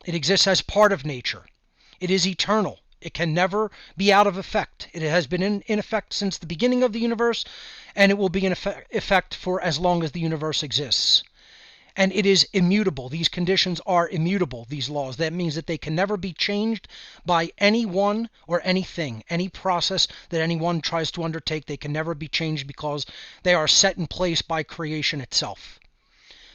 It exists as part of nature. It is eternal. It can never be out of effect. It has been in effect since the beginning of the universe, and it will be in effect for as long as the universe exists. And it is immutable. These conditions are immutable, these laws. That means that they can never be changed by anyone or anything. Any process that anyone tries to undertake, they can never be changed because they are set in place by creation itself.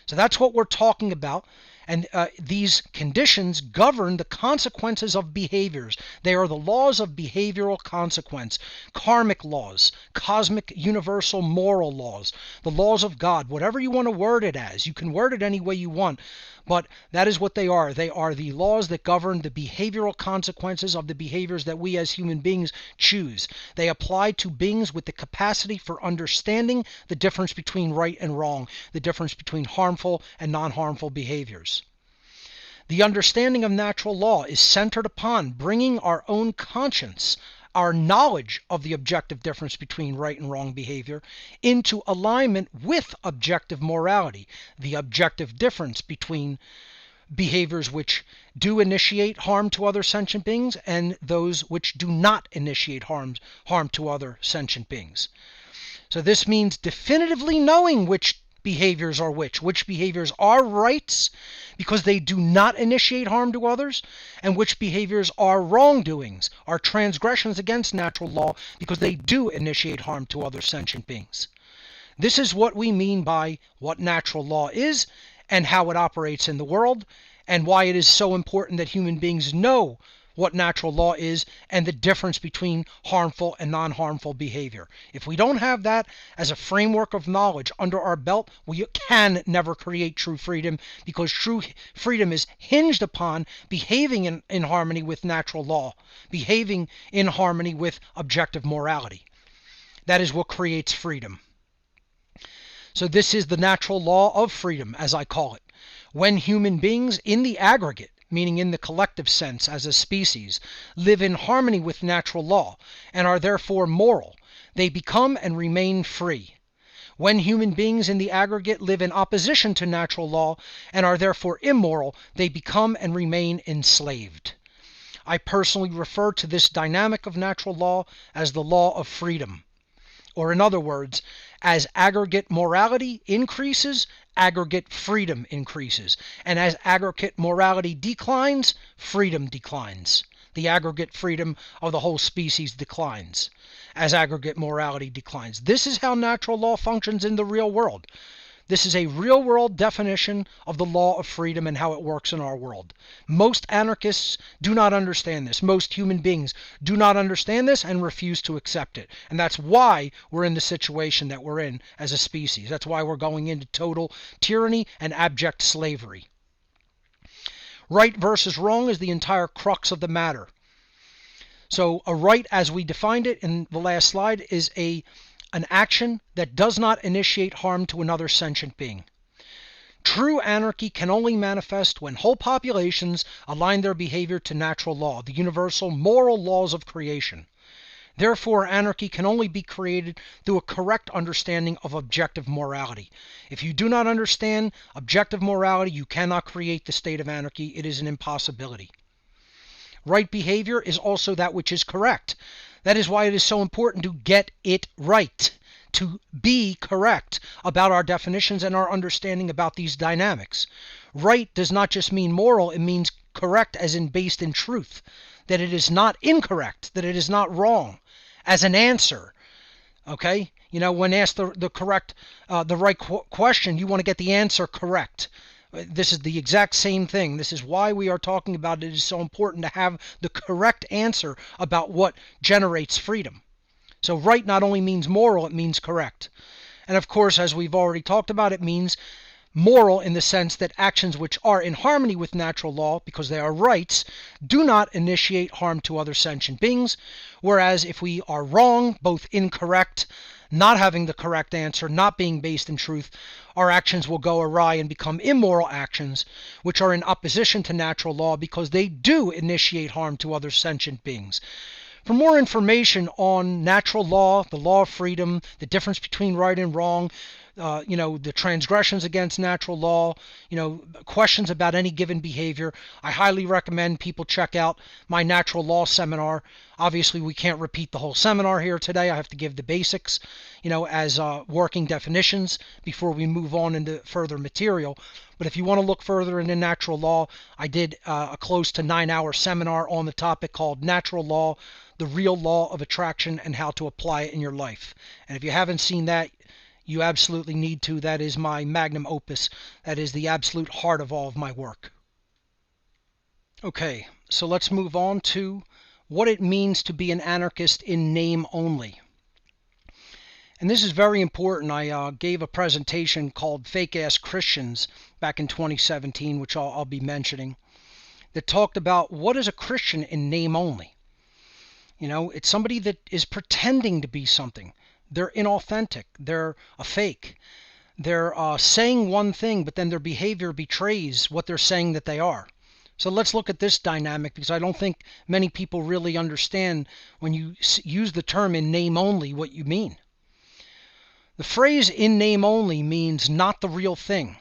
So that's what we're talking about. And these conditions govern the consequences of behaviors. They are the laws of behavioral consequence, karmic laws, cosmic universal moral laws, the laws of God, whatever you want to word it as. You can word it any way you want, but that is what they are. They are the laws that govern the behavioral consequences of the behaviors that we as human beings choose. They apply to beings with the capacity for understanding the difference between right and wrong, the difference between harmful and non-harmful behaviors. The understanding of natural law is centered upon bringing our own conscience, our knowledge of the objective difference between right and wrong behavior, into alignment with objective morality, the objective difference between behaviors which do initiate harm to other sentient beings and those which do not initiate harm to other sentient beings. So this means definitively knowing which behaviors are which behaviors are rights because they do not initiate harm to others, and which behaviors are wrongdoings, are transgressions against natural law because they do initiate harm to other sentient beings. This is what we mean by what natural law is and how it operates in the world, and why it is so important that human beings know what natural law is and the difference between harmful and non-harmful behavior. If we don't have that as a framework of knowledge under our belt, we can never create true freedom, because true freedom is hinged upon behaving in harmony with natural law, behaving in harmony with objective morality. That is what creates freedom. So this is the natural law of freedom, as I call it. When human beings in the aggregate, meaning in the collective sense as a species, live in harmony with natural law and are therefore moral, they become and remain free. When human beings in the aggregate live in opposition to natural law and are therefore immoral, they become and remain enslaved. I personally refer to this dynamic of natural law as the law of freedom. Or in other words, as aggregate morality increases aggregate freedom increases. And as aggregate morality declines, freedom declines. The aggregate freedom of the whole species declines as aggregate morality declines. This is how natural law functions in the real world. This is a real world definition of the law of freedom and how it works in our world. Most anarchists do not understand this. Most human beings do not understand this and refuse to accept it. And that's why we're in the situation that we're in as a species. That's why we're going into total tyranny and abject slavery. Right versus wrong is the entire crux of the matter. So a right, as we defined it in the last slide, is an action that does not initiate harm to another sentient being. True anarchy can only manifest when whole populations align their behavior to natural law, the universal moral laws of creation. Therefore, anarchy can only be created through a correct understanding of objective morality. If you do not understand objective morality, you cannot create the state of anarchy. It is an impossibility. Right behavior is also that which is correct. That is why it is so important to get it right, to be correct about our definitions and our understanding about these dynamics. Right does not just mean moral, it means correct as in based in truth, that it is not incorrect, that it is not wrong, as an answer. Okay? You know, when asked the right question, you want to get the answer correct. This is the exact same thing. This is why we are talking about it is so important to have the correct answer about what generates freedom. So right not only means moral, it means correct. And of course, as we've already talked about, it means moral in the sense that actions which are in harmony with natural law, because they are rights, do not initiate harm to other sentient beings. Whereas if we are wrong, both incorrect, not having the correct answer, not being based in truth, our actions will go awry and become immoral actions, which are in opposition to natural law because they do initiate harm to other sentient beings. For more information on natural law, the law of freedom, the difference between right and wrong, the transgressions against natural law, questions about any given behavior, I highly recommend people check out my natural law seminar. Obviously, we can't repeat the whole seminar here today. I have to give the basics, as working definitions before we move on into further material. But if you want to look further into natural law, I did a close to 9-hour seminar on the topic called Natural Law, the Real Law of Attraction and How to Apply It in Your Life. And if you haven't seen that, you absolutely need to. That is my magnum opus. That is the absolute heart of all of my work. Okay, so let's move on to what it means to be an anarchist in name only. And this is very important. I gave a presentation called Fake Ass Christians back in 2017, which I'll be mentioning, that talked about what is a Christian in name only. It's somebody that is pretending to be something. They're inauthentic. They're a fake. They're saying one thing, but then their behavior betrays what they're saying that they are. So let's look at this dynamic, because I don't think many people really understand when you use the term in name only what you mean. The phrase in name only means not the real thing.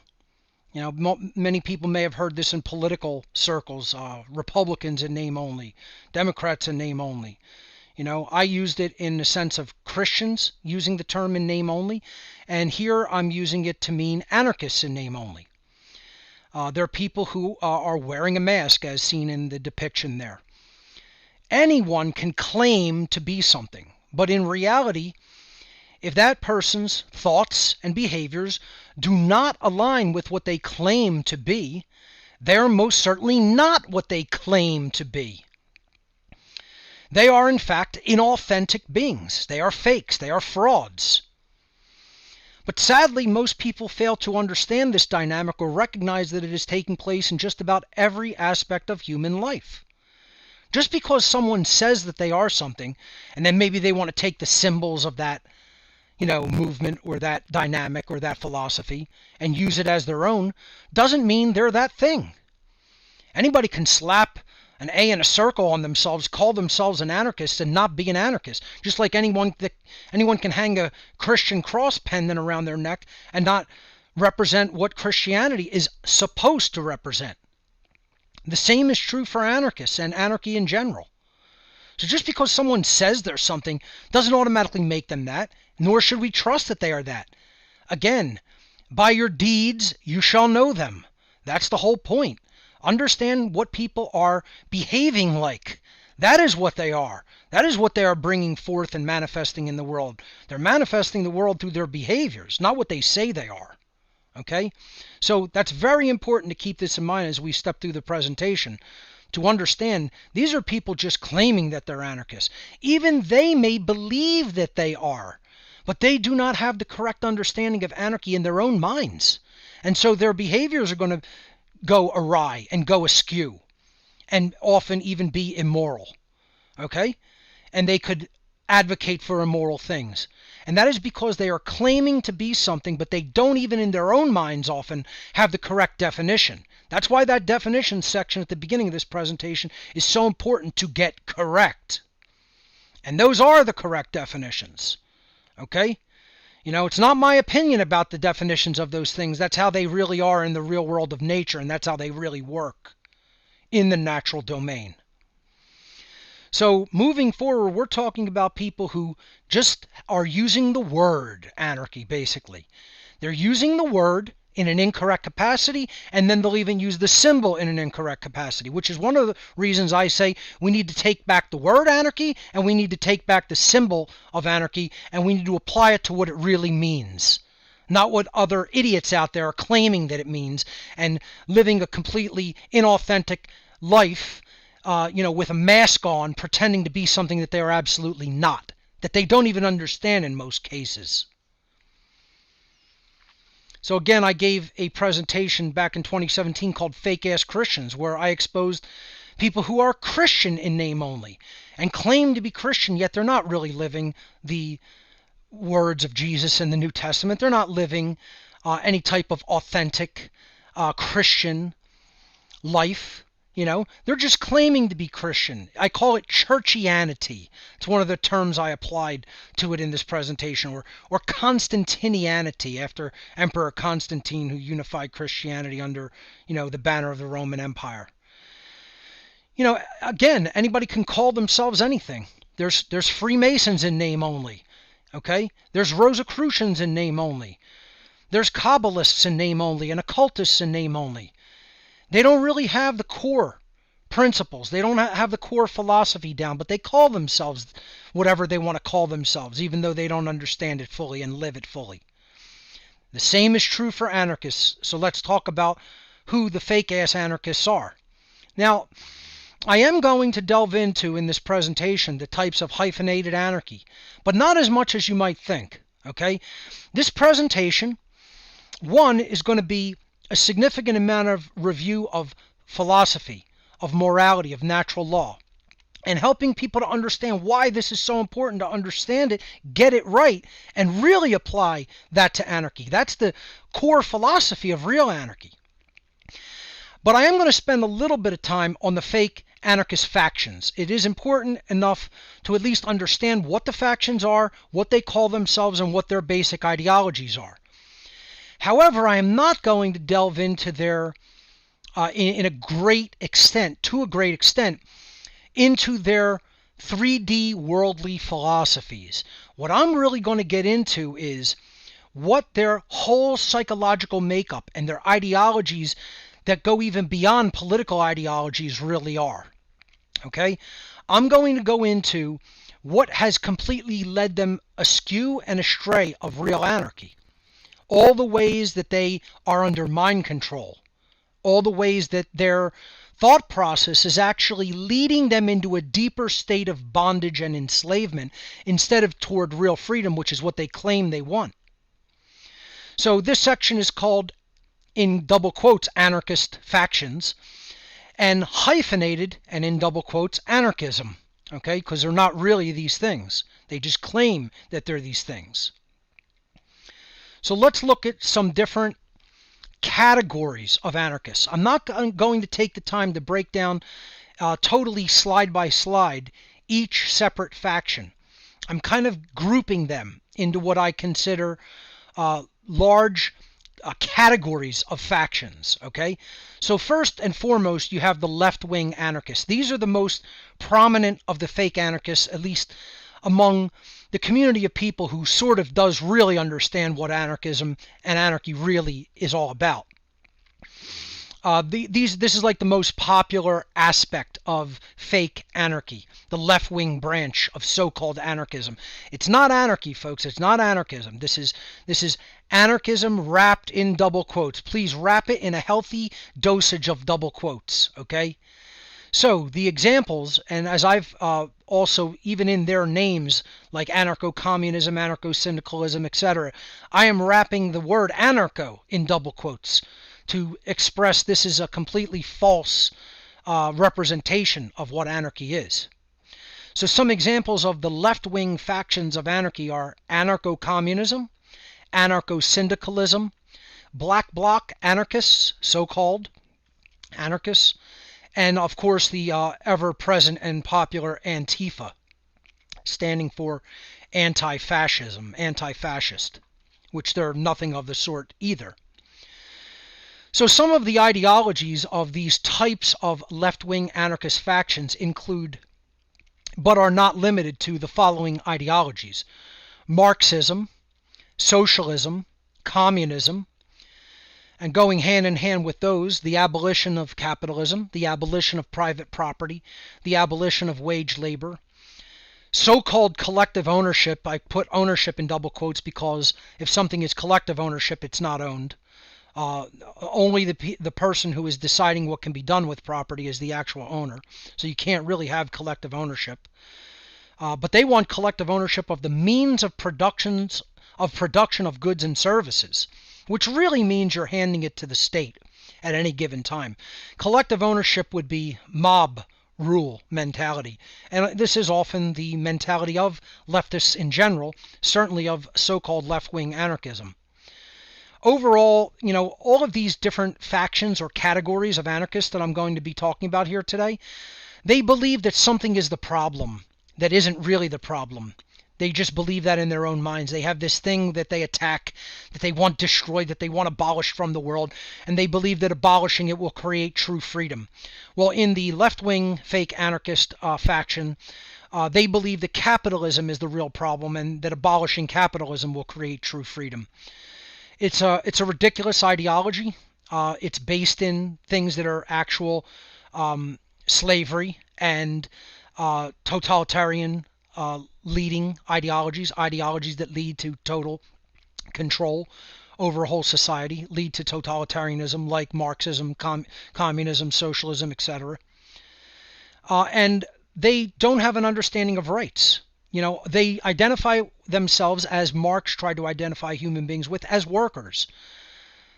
Many people may have heard this in political circles, Republicans in name only, Democrats in name only. I used it in the sense of Christians using the term in name only, and here I'm using it to mean anarchists in name only. There are people who are wearing a mask, as seen in the depiction there. Anyone can claim to be something, but in reality, if that person's thoughts and behaviors do not align with what they claim to be, they're most certainly not what they claim to be. They are, in fact, inauthentic beings. They are fakes. They are frauds. But sadly, most people fail to understand this dynamic or recognize that it is taking place in just about every aspect of human life. Just because someone says that they are something, and then maybe they want to take the symbols of that, movement or that dynamic or that philosophy and use it as their own, doesn't mean they're that thing. Anybody can slap an A in a circle on themselves, call themselves an anarchist, and not be an anarchist. Just like anyone can hang a Christian cross pendant around their neck and not represent what Christianity is supposed to represent. The same is true for anarchists and anarchy in general. So just because someone says they're something doesn't automatically make them that, nor should we trust that they are that. Again, By your deeds you shall know them. That's the whole point. Understand what people are behaving like. That is what they are. That is what they are bringing forth and manifesting in the world. They're manifesting the world through their behaviors, not what they say they are. Okay? So that's very important to keep this in mind as we step through the presentation, to understand these are people just claiming that they're anarchists. Even they may believe that they are, but they do not have the correct understanding of anarchy in their own minds. And so their behaviors are going to go awry and go askew, and often even be immoral. Okay? And they could advocate for immoral things. And that is because they are claiming to be something, but they don't even in their own minds often have the correct definition. That's why that definition section at the beginning of this presentation is so important to get correct. And those are the correct definitions. Okay? You know, it's not my opinion about the definitions of those things. That's how they really are in the real world of nature, and that's how they really work in the natural domain. So moving forward, we're talking about people who just are using the word anarchy, basically. They're using the word in an incorrect capacity, and then they'll even use the symbol in an incorrect capacity, which is one of the reasons I say we need to take back the word anarchy, and we need to take back the symbol of anarchy, and we need to apply it to what it really means. Not what other idiots out there are claiming that it means, and living a completely inauthentic life, with a mask on, pretending to be something that they are absolutely not, that they don't even understand in most cases. So again, I gave a presentation back in 2017 called Fake Ass Christians, where I exposed people who are Christian in name only and claim to be Christian, yet they're not really living the words of Jesus in the New Testament. They're not living any type of authentic Christian life. They're just claiming to be Christian. I call it churchianity. It's one of the terms I applied to it in this presentation, or Constantinianity, after Emperor Constantine, who unified Christianity under, the banner of the Roman Empire. Again, anybody can call themselves anything. There's Freemasons in name only. Okay? There's Rosicrucians in name only. There's Kabbalists in name only, and occultists in name only. They don't really have the core principles. They don't have the core philosophy down, but they call themselves whatever they want to call themselves, even though they don't understand it fully and live it fully. The same is true for anarchists. So let's talk about who the fake-ass anarchists are. Now, I am going to delve into, in this presentation, the types of hyphenated anarchy, but not as much as you might think. Okay? This presentation, one, is going to be a significant amount of review of philosophy, of morality, of natural law, and helping people to understand why this is so important to understand it, get it right, and really apply that to anarchy. That's the core philosophy of real anarchy. But I am going to spend a little bit of time on the fake anarchist factions. It is important enough to at least understand what the factions are, what they call themselves, and what their basic ideologies are. However, I am not going to delve into their, to a great extent, into their 3D worldly philosophies. What I'm really going to get into is what their whole psychological makeup and their ideologies that go even beyond political ideologies really are. Okay? I'm going to go into what has completely led them askew and astray of real anarchy. All the ways that they are under mind control, all the ways that their thought process is actually leading them into a deeper state of bondage and enslavement instead of toward real freedom, which is what they claim they want. So this section is called, in double quotes, anarchist factions, and hyphenated, and in double quotes, anarchism. Okay, because they're not really these things. They just claim that they're these things. So let's look at some different categories of anarchists. I'm not going to take the time to break down totally slide by slide each separate faction. I'm kind of grouping them into what I consider large categories of factions. Okay, so first and foremost, you have the left-wing anarchists. These are the most prominent of the fake anarchists, at least among the community of people who sort of does really understand what anarchism and anarchy really is all about. This is like the most popular aspect of fake anarchy, the left-wing branch of so-called anarchism. It's not anarchy, folks. It's not anarchism. This is anarchism wrapped in double quotes. Please wrap it in a healthy dosage of double quotes, okay? So the examples, and as I've also, even in their names, like anarcho-communism, anarcho-syndicalism, etc., I am wrapping the word anarcho in double quotes to express this is a completely false representation of what anarchy is. So some examples of the left-wing factions of anarchy are anarcho-communism, anarcho-syndicalism, black bloc anarchists, so-called anarchists, and of course the ever-present and popular Antifa, standing for anti-fascism, anti-fascist, which they're nothing of the sort either. So some of the ideologies of these types of left-wing anarchist factions include, but are not limited to, the following ideologies: Marxism, socialism, communism, and going hand in hand with those, the abolition of capitalism, the abolition of private property, the abolition of wage labor, so-called collective ownership. I put ownership in double quotes because if something is collective ownership, it's not owned. Only the person who is deciding what can be done with property is the actual owner. So you can't really have collective ownership. But they want collective ownership of the means of production of goods and services, which really means you're handing it to the state at any given time. Collective ownership would be mob rule mentality. And this is often the mentality of leftists in general, certainly of so-called left-wing anarchism. Overall, all of these different factions or categories of anarchists that I'm going to be talking about here today, they believe that something is the problem that isn't really the problem. They just believe that in their own minds. They have this thing that they attack, that they want destroyed, that they want abolished from the world, and they believe that abolishing it will create true freedom. Well, in the left-wing fake anarchist faction, they believe that capitalism is the real problem and that abolishing capitalism will create true freedom. It's a ridiculous ideology. It's based in things that are actual slavery and totalitarian leading ideologies that lead to total control over a whole society, lead to totalitarianism like Marxism, communism, socialism, etc. And they don't have an understanding of rights. They identify themselves, as Marx tried to identify human beings with, as workers.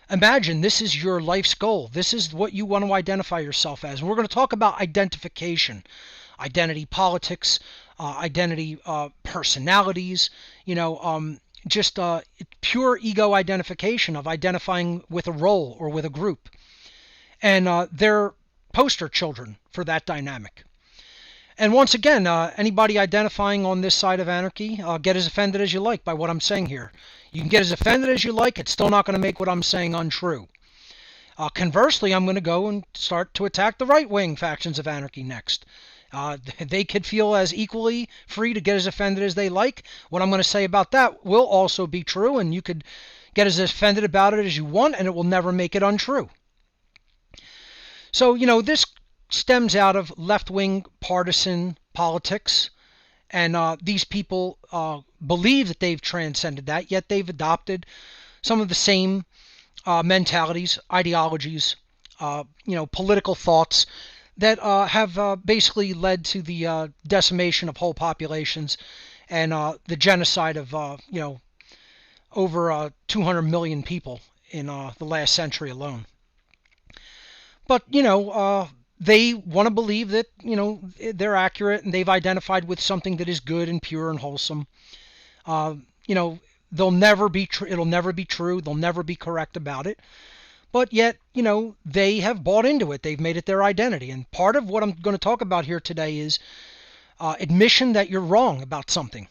Imagine this is your life's goal. This is what you want to identify yourself as. And we're going to talk about identification, identity politics, identity personalities, just pure ego identification of identifying with a role or with a group. And they're poster children for that dynamic. And once again, anybody identifying on this side of anarchy, get as offended as you like by what I'm saying here. You can get as offended as you like. It's still not going to make what I'm saying untrue. Conversely, I'm going to go and start to attack the right-wing factions of anarchy next. They could feel as equally free to get as offended as they like. What I'm going to say about that will also be true, and you could get as offended about it as you want, and it will never make it untrue. So, this stems out of left-wing partisan politics, and these people believe that they've transcended that, yet they've adopted some of the same mentalities, ideologies, political thoughts that have basically led to the decimation of whole populations and the genocide of over 200 million people in the last century alone. But they want to believe that they're accurate and they've identified with something that is good and pure and wholesome. They'll never be it'll never be true. They'll never be correct about it. But yet, they have bought into it. They've made it their identity. And part of what I'm going to talk about here today is admission that you're wrong about something.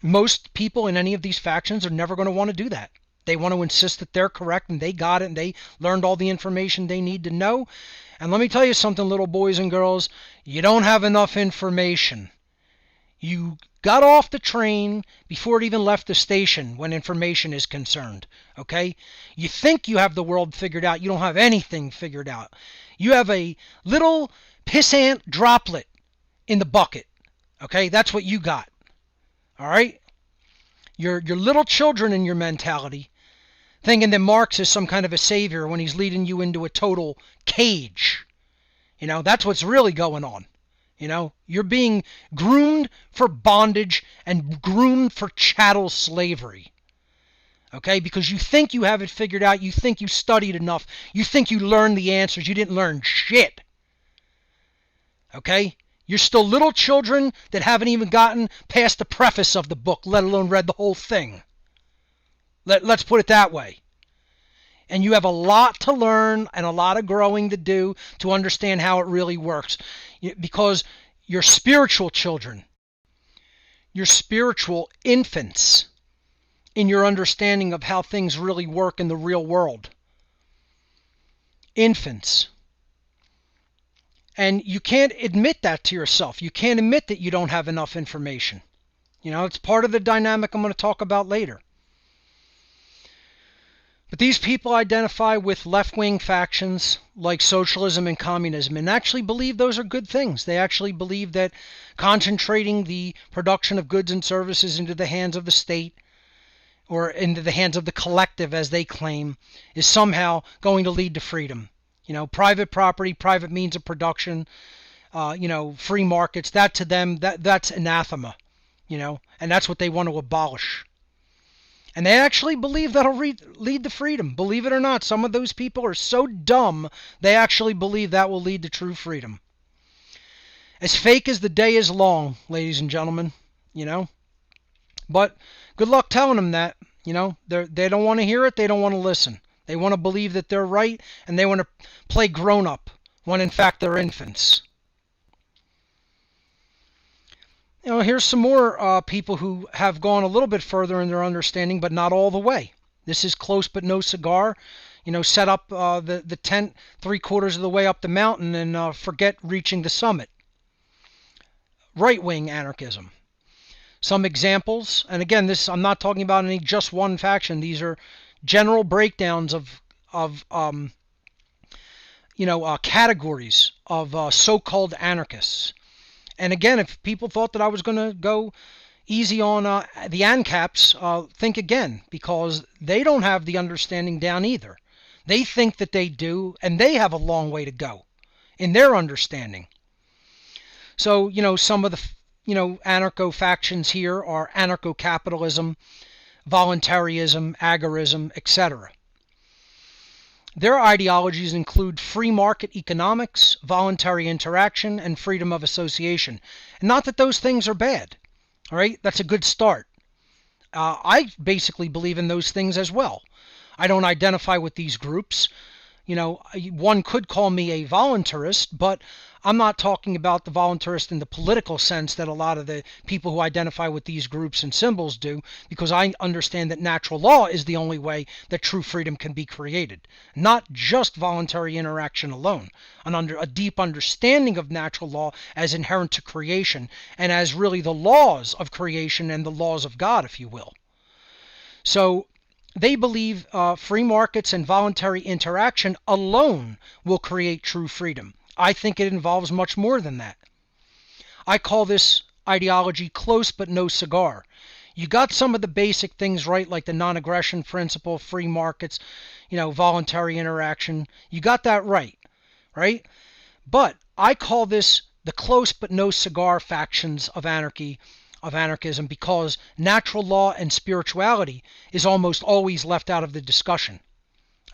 Most people in any of these factions are never going to want to do that. They want to insist that they're correct and they got it and they learned all the information they need to know. And let me tell you something, little boys and girls, you don't have enough information. You got off the train before it even left the station when information is concerned, okay? You think you have the world figured out. You don't have anything figured out. You have a little pissant droplet in the bucket, okay? That's what you got, all right? You're little children in your mentality, thinking that Marx is some kind of a savior when he's leading you into a total cage. That's what's really going on. You're being groomed for bondage and groomed for chattel slavery. Okay? Because you think you have it figured out. You think you studied enough. You think you learned the answers. You didn't learn shit. Okay? You're still little children that haven't even gotten past the preface of the book, let alone read the whole thing. Let's put it that way. And you have a lot to learn and a lot of growing to do to understand how it really works. Because your spiritual children, your spiritual infants in your understanding of how things really work in the real world. Infants. And you can't admit that to yourself. You can't admit that you don't have enough information. It's part of the dynamic I'm going to talk about later. But these people identify with left-wing factions like socialism and communism and actually believe those are good things. They actually believe that concentrating the production of goods and services into the hands of the state or into the hands of the collective, as they claim, is somehow going to lead to freedom. Private property, private means of production, free markets, that to them, that's anathema, and that's what they want to abolish. And they actually believe that'll lead to freedom. Believe it or not, some of those people are so dumb, they actually believe that will lead to true freedom. As fake as the day is long, ladies and gentlemen, But good luck telling them that, They don't want to hear it, they don't want to listen. They want to believe that they're right, and they want to play grown-up, when in fact they're infants. Here's some more people who have gone a little bit further in their understanding, but not all the way. This is close but no cigar. Set up the tent 3/4 of the way up the mountain and forget reaching the summit. Right-wing anarchism. Some examples, and again, I'm not talking about any just one faction. These are general breakdowns of categories of so-called anarchists. And again, if people thought that I was going to go easy on the ANCAPs, think again, because they don't have the understanding down either. They think that they do, and they have a long way to go in their understanding. So, some of the, anarcho-factions here are anarcho-capitalism, voluntarism, agorism, etc. Their ideologies include free market economics, voluntary interaction, and freedom of association. And not that those things are bad, all right? That's a good start. I basically believe in those things as well. I don't identify with these groups. One could call me a voluntarist, but I'm not talking about the voluntarist in the political sense that a lot of the people who identify with these groups and symbols do, because I understand that natural law is the only way that true freedom can be created. Not just voluntary interaction alone. A deep understanding of natural law as inherent to creation and as really the laws of creation and the laws of God, if you will. So they believe free markets and voluntary interaction alone will create true freedom. I think it involves much more than that. I call this ideology close but no cigar. You got some of the basic things right, like the non-aggression principle, free markets, voluntary interaction. You got that right? But I call this the close but no cigar factions of anarchism, because natural law and spirituality is almost always left out of the discussion.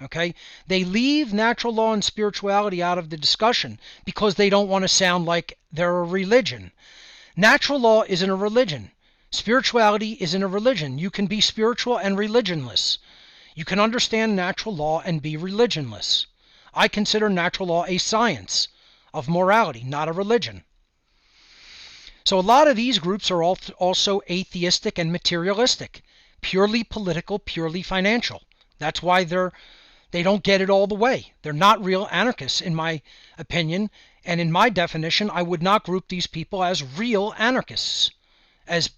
Okay? They leave natural law and spirituality out of the discussion because they don't want to sound like they're a religion. Natural law isn't a religion. Spirituality isn't a religion. You can be spiritual and religionless. You can understand natural law and be religionless. I consider natural law a science of morality, not a religion. So a lot of these groups are also atheistic and materialistic, purely political, purely financial. That's why they don't get it all the way. They're not real anarchists, in my opinion, and in my definition, I would not group these people as real anarchists. As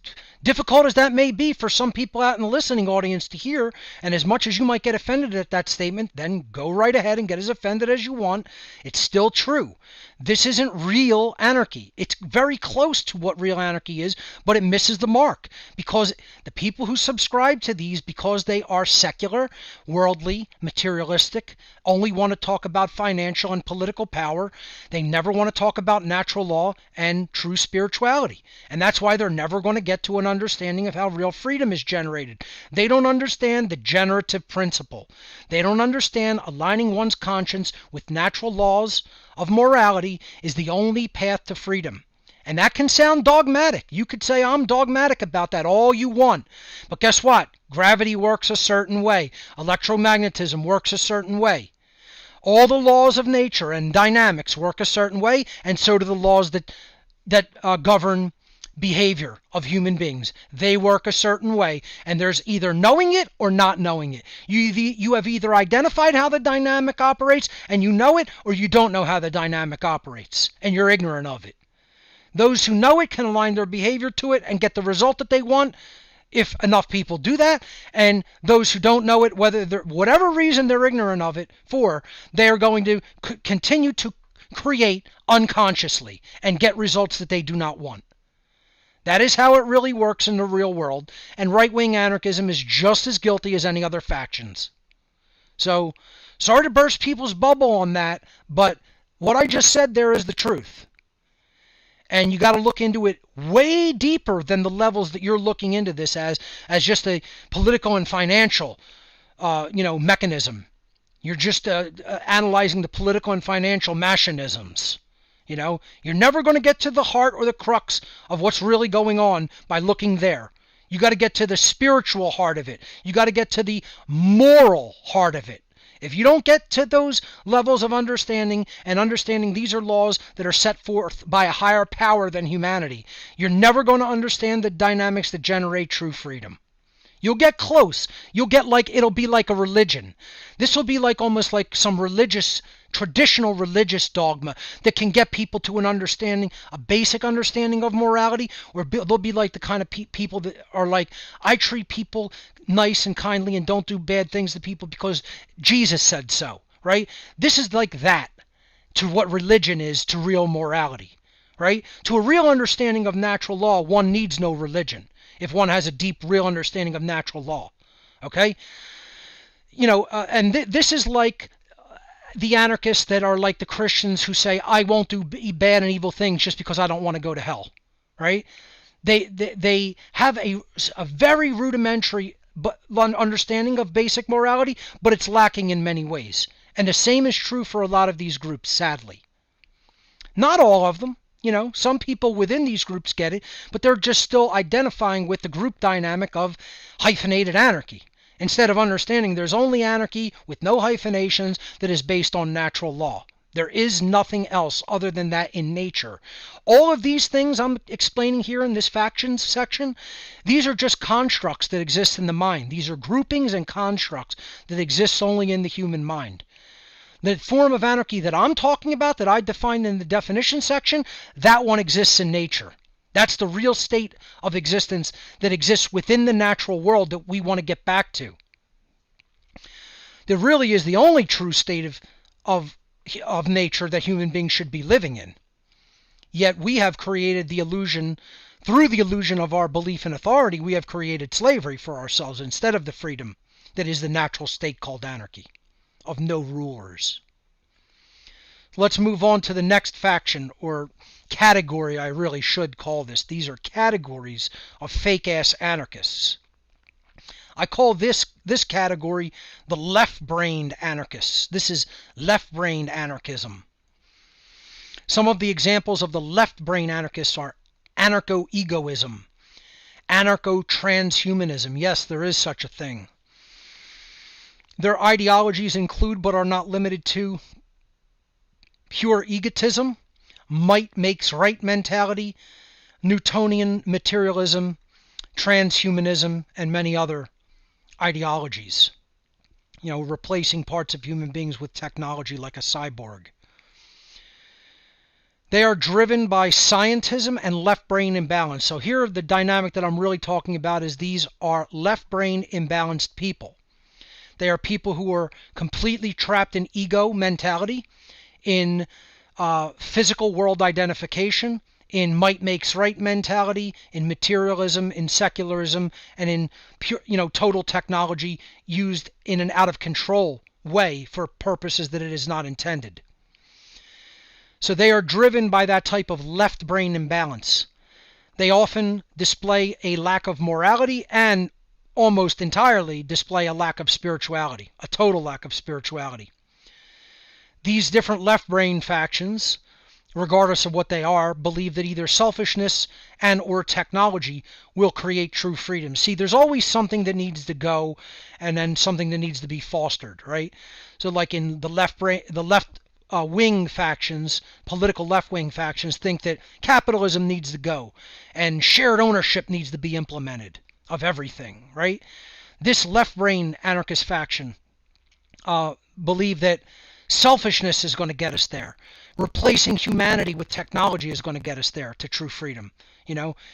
difficult as that may be for some people out in the listening audience to hear, and as much as you might get offended at that statement, then go right ahead and get as offended as you want. It's still true. This isn't real anarchy. It's very close to what real anarchy is, but it misses the mark, because the people who subscribe to these, because they are secular, worldly, materialistic, only want to talk about financial and political power. They never want to talk about natural law and true spirituality. And that's why they're never going to get to an understanding of how real freedom is generated. They don't understand the generative principle. They don't understand aligning one's conscience with natural laws of morality is the only path to freedom. And that can sound dogmatic. You could say, I'm dogmatic about that all you want. But guess what? Gravity works a certain way. Electromagnetism works a certain way. All the laws of nature and dynamics work a certain way, and so do the laws that govern behavior of human beings. They work a certain way, and there's either knowing it or not knowing it. You have either identified how the dynamic operates and you know it, or you don't know how the dynamic operates and you're ignorant of it. Those who know it can align their behavior to it and get the result that they want if enough people do that, and those who don't know it, whatever reason they're ignorant of it for, they're going to continue to create unconsciously and get results that they do not want. That is how it really works in the real world, and right-wing anarchism is just as guilty as any other factions. So, sorry to burst people's bubble on that, but what I just said there is the truth. And you got to look into it way deeper than the levels that you're looking into this as just a political and financial, mechanism. You're just analyzing the political and financial machinisms. You're never going to get to the heart or the crux of what's really going on by looking there. You got to get to the spiritual heart of it. You got to get to the moral heart of it. If you don't get to those levels of understanding and understanding these are laws that are set forth by a higher power than humanity, you're never going to understand the dynamics that generate true freedom. You'll get close. It'll be like a religion. This will be almost like some traditional religious dogma that can get people to an understanding, a basic understanding of morality, or they'll be like the kind of people that are like, I treat people nice and kindly and don't do bad things to people because Jesus said so, right? This is like that to what religion is to real morality, right? To a real understanding of natural law, one needs no religion if one has a deep, real understanding of natural law, okay? And this is like the anarchists that are like the Christians who say, I won't do bad and evil things just because I don't want to go to hell, right? They have a very rudimentary understanding of basic morality, but it's lacking in many ways. And the same is true for a lot of these groups, sadly. Not all of them. Some people within these groups get it, but they're just still identifying with the group dynamic of hyphenated anarchy. Instead of understanding there's only anarchy with no hyphenations that is based on natural law. There is nothing else other than that in nature. All of these things I'm explaining here in this factions section, these are just constructs that exist in the mind. These are groupings and constructs that exist only in the human mind. The form of anarchy that I'm talking about, that I defined in the definition section, that one exists in nature. That's the real state of existence that exists within the natural world that we want to get back to. That really is the only true state of nature that human beings should be living in. Yet we have created the illusion, through the illusion of our belief in authority, we have created slavery for ourselves instead of the freedom that is the natural state called anarchy, of no rulers. Let's move on to the next faction, or category I really should call this. These are categories of fake-ass anarchists. I call this category the left-brained anarchists. This is left-brained anarchism. Some of the examples of the left-brain anarchists are anarcho-egoism, anarcho-transhumanism. Yes, there is such a thing. Their ideologies include, but are not limited to, pure egotism, might makes right mentality, Newtonian materialism, transhumanism, and many other ideologies. Replacing parts of human beings with technology like a cyborg. They are driven by scientism and left brain imbalance. So here, the dynamic that I'm really talking about is these are left brain imbalanced people. They are people who are completely trapped in ego mentality, in physical world identification, in might makes right mentality, in materialism, in secularism, and in pure, total technology used in an out of control way for purposes that it is not intended. So they are driven by that type of left brain imbalance. They often display a lack of morality and almost entirely display a lack of spirituality, a total lack of spirituality. These different left brain factions, regardless of what they are, believe that either selfishness and or technology will create true freedom. See, there's always something that needs to go and then something that needs to be fostered, right? So like in the left wing factions, political left-wing factions, think that capitalism needs to go and shared ownership needs to be implemented of everything, right? This left-brain anarchist faction believe that selfishness is going to get us there. Replacing humanity with technology is going to get us there to true freedom.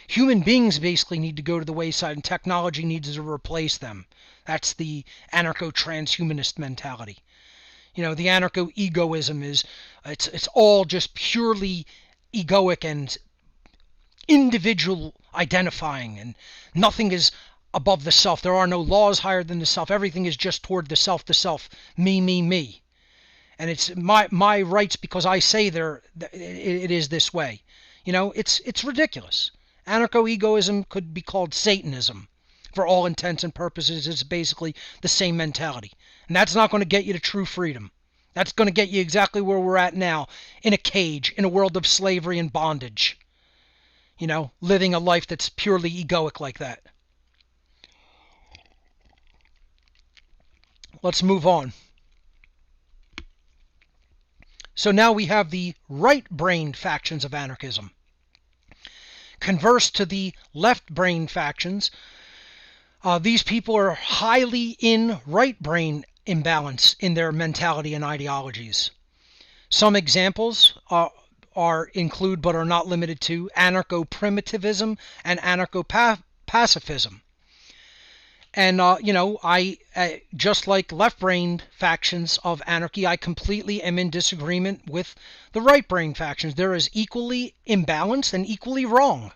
Human beings basically need to go to the wayside and technology needs to replace them. That's the anarcho-transhumanist mentality. The anarcho-egoism is, it's all just purely egoic and individual identifying, and nothing is above the self. There are no laws higher than the self. Everything is just toward the self, me, me, me. And it's my rights because I say it is this way. It's ridiculous. Anarcho-egoism could be called Satanism. For all intents and purposes, it's basically the same mentality. And that's not going to get you to true freedom. That's going to get you exactly where we're at now, in a cage, in a world of slavery and bondage. Living a life that's purely egoic like that. Let's move on. So now we have the right-brained factions of anarchism. Converse to the left-brained factions, these people are highly in right-brain imbalance in their mentality and ideologies. Some examples include, but are not limited to, anarcho-primitivism and anarcho-pacifism. And, I just like left-brained factions of anarchy, I completely am in disagreement with the right-brained factions. They're as equally imbalanced and equally wrong.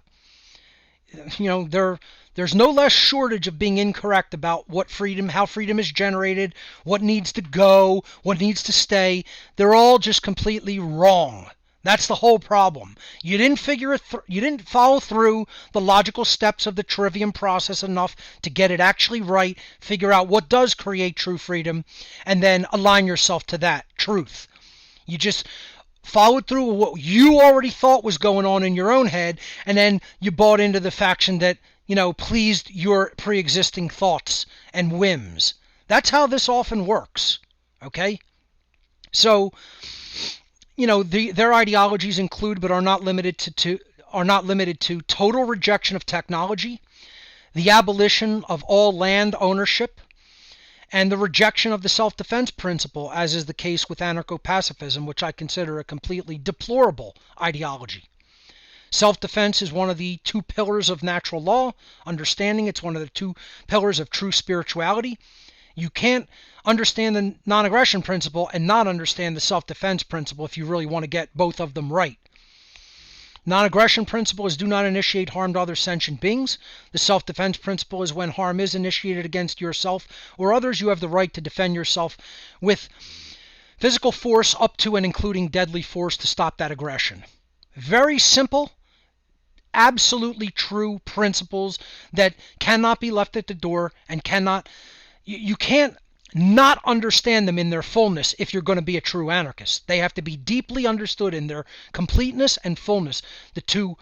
There's no less shortage of being incorrect about how freedom is generated, what needs to go, what needs to stay. They're all just completely wrong. That's the whole problem. You didn't you didn't follow through the logical steps of the trivium process enough to get it actually right, figure out what does create true freedom, and then align yourself to that truth. You just followed through with what you already thought was going on in your own head, and then you bought into the faction that, pleased your pre-existing thoughts and whims. That's how this often works, okay? So, their ideologies include, but are not limited to total rejection of technology, the abolition of all land ownership, and the rejection of the self-defense principle, as is the case with anarcho-pacifism, which I consider a completely deplorable ideology. Self-defense is one of the two pillars of natural law understanding. It's one of the two pillars of true spirituality. You can't understand the non-aggression principle and not understand the self-defense principle if you really want to get both of them right. Non-aggression principle is do not initiate harm to other sentient beings. The self-defense principle is when harm is initiated against yourself or others, you have the right to defend yourself with physical force up to and including deadly force to stop that aggression. Very simple, absolutely true principles that cannot be left at the door and you can't not understand them in their fullness if you're going to be a true anarchist. They have to be deeply understood in their completeness and fullness, the two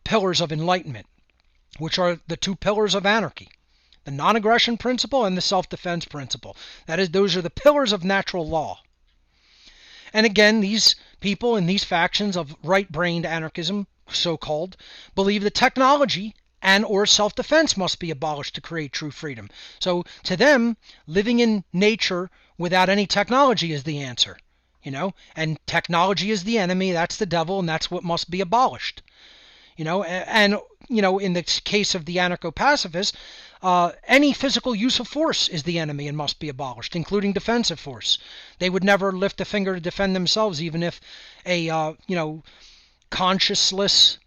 pillars of enlightenment, which are the two pillars of anarchy, the non-aggression principle and the self-defense principle. Those are the pillars of natural law. And again, these people in these factions of right-brained anarchism, so-called, believe that technology and or self-defense must be abolished to create true freedom. So to them, living in nature without any technology is the answer. and technology is the enemy, that's the devil, and that's what must be abolished. And in the case of the anarcho-pacifists, any physical use of force is the enemy and must be abolished, including defensive force. They would never lift a finger to defend themselves, even if a conscienceless,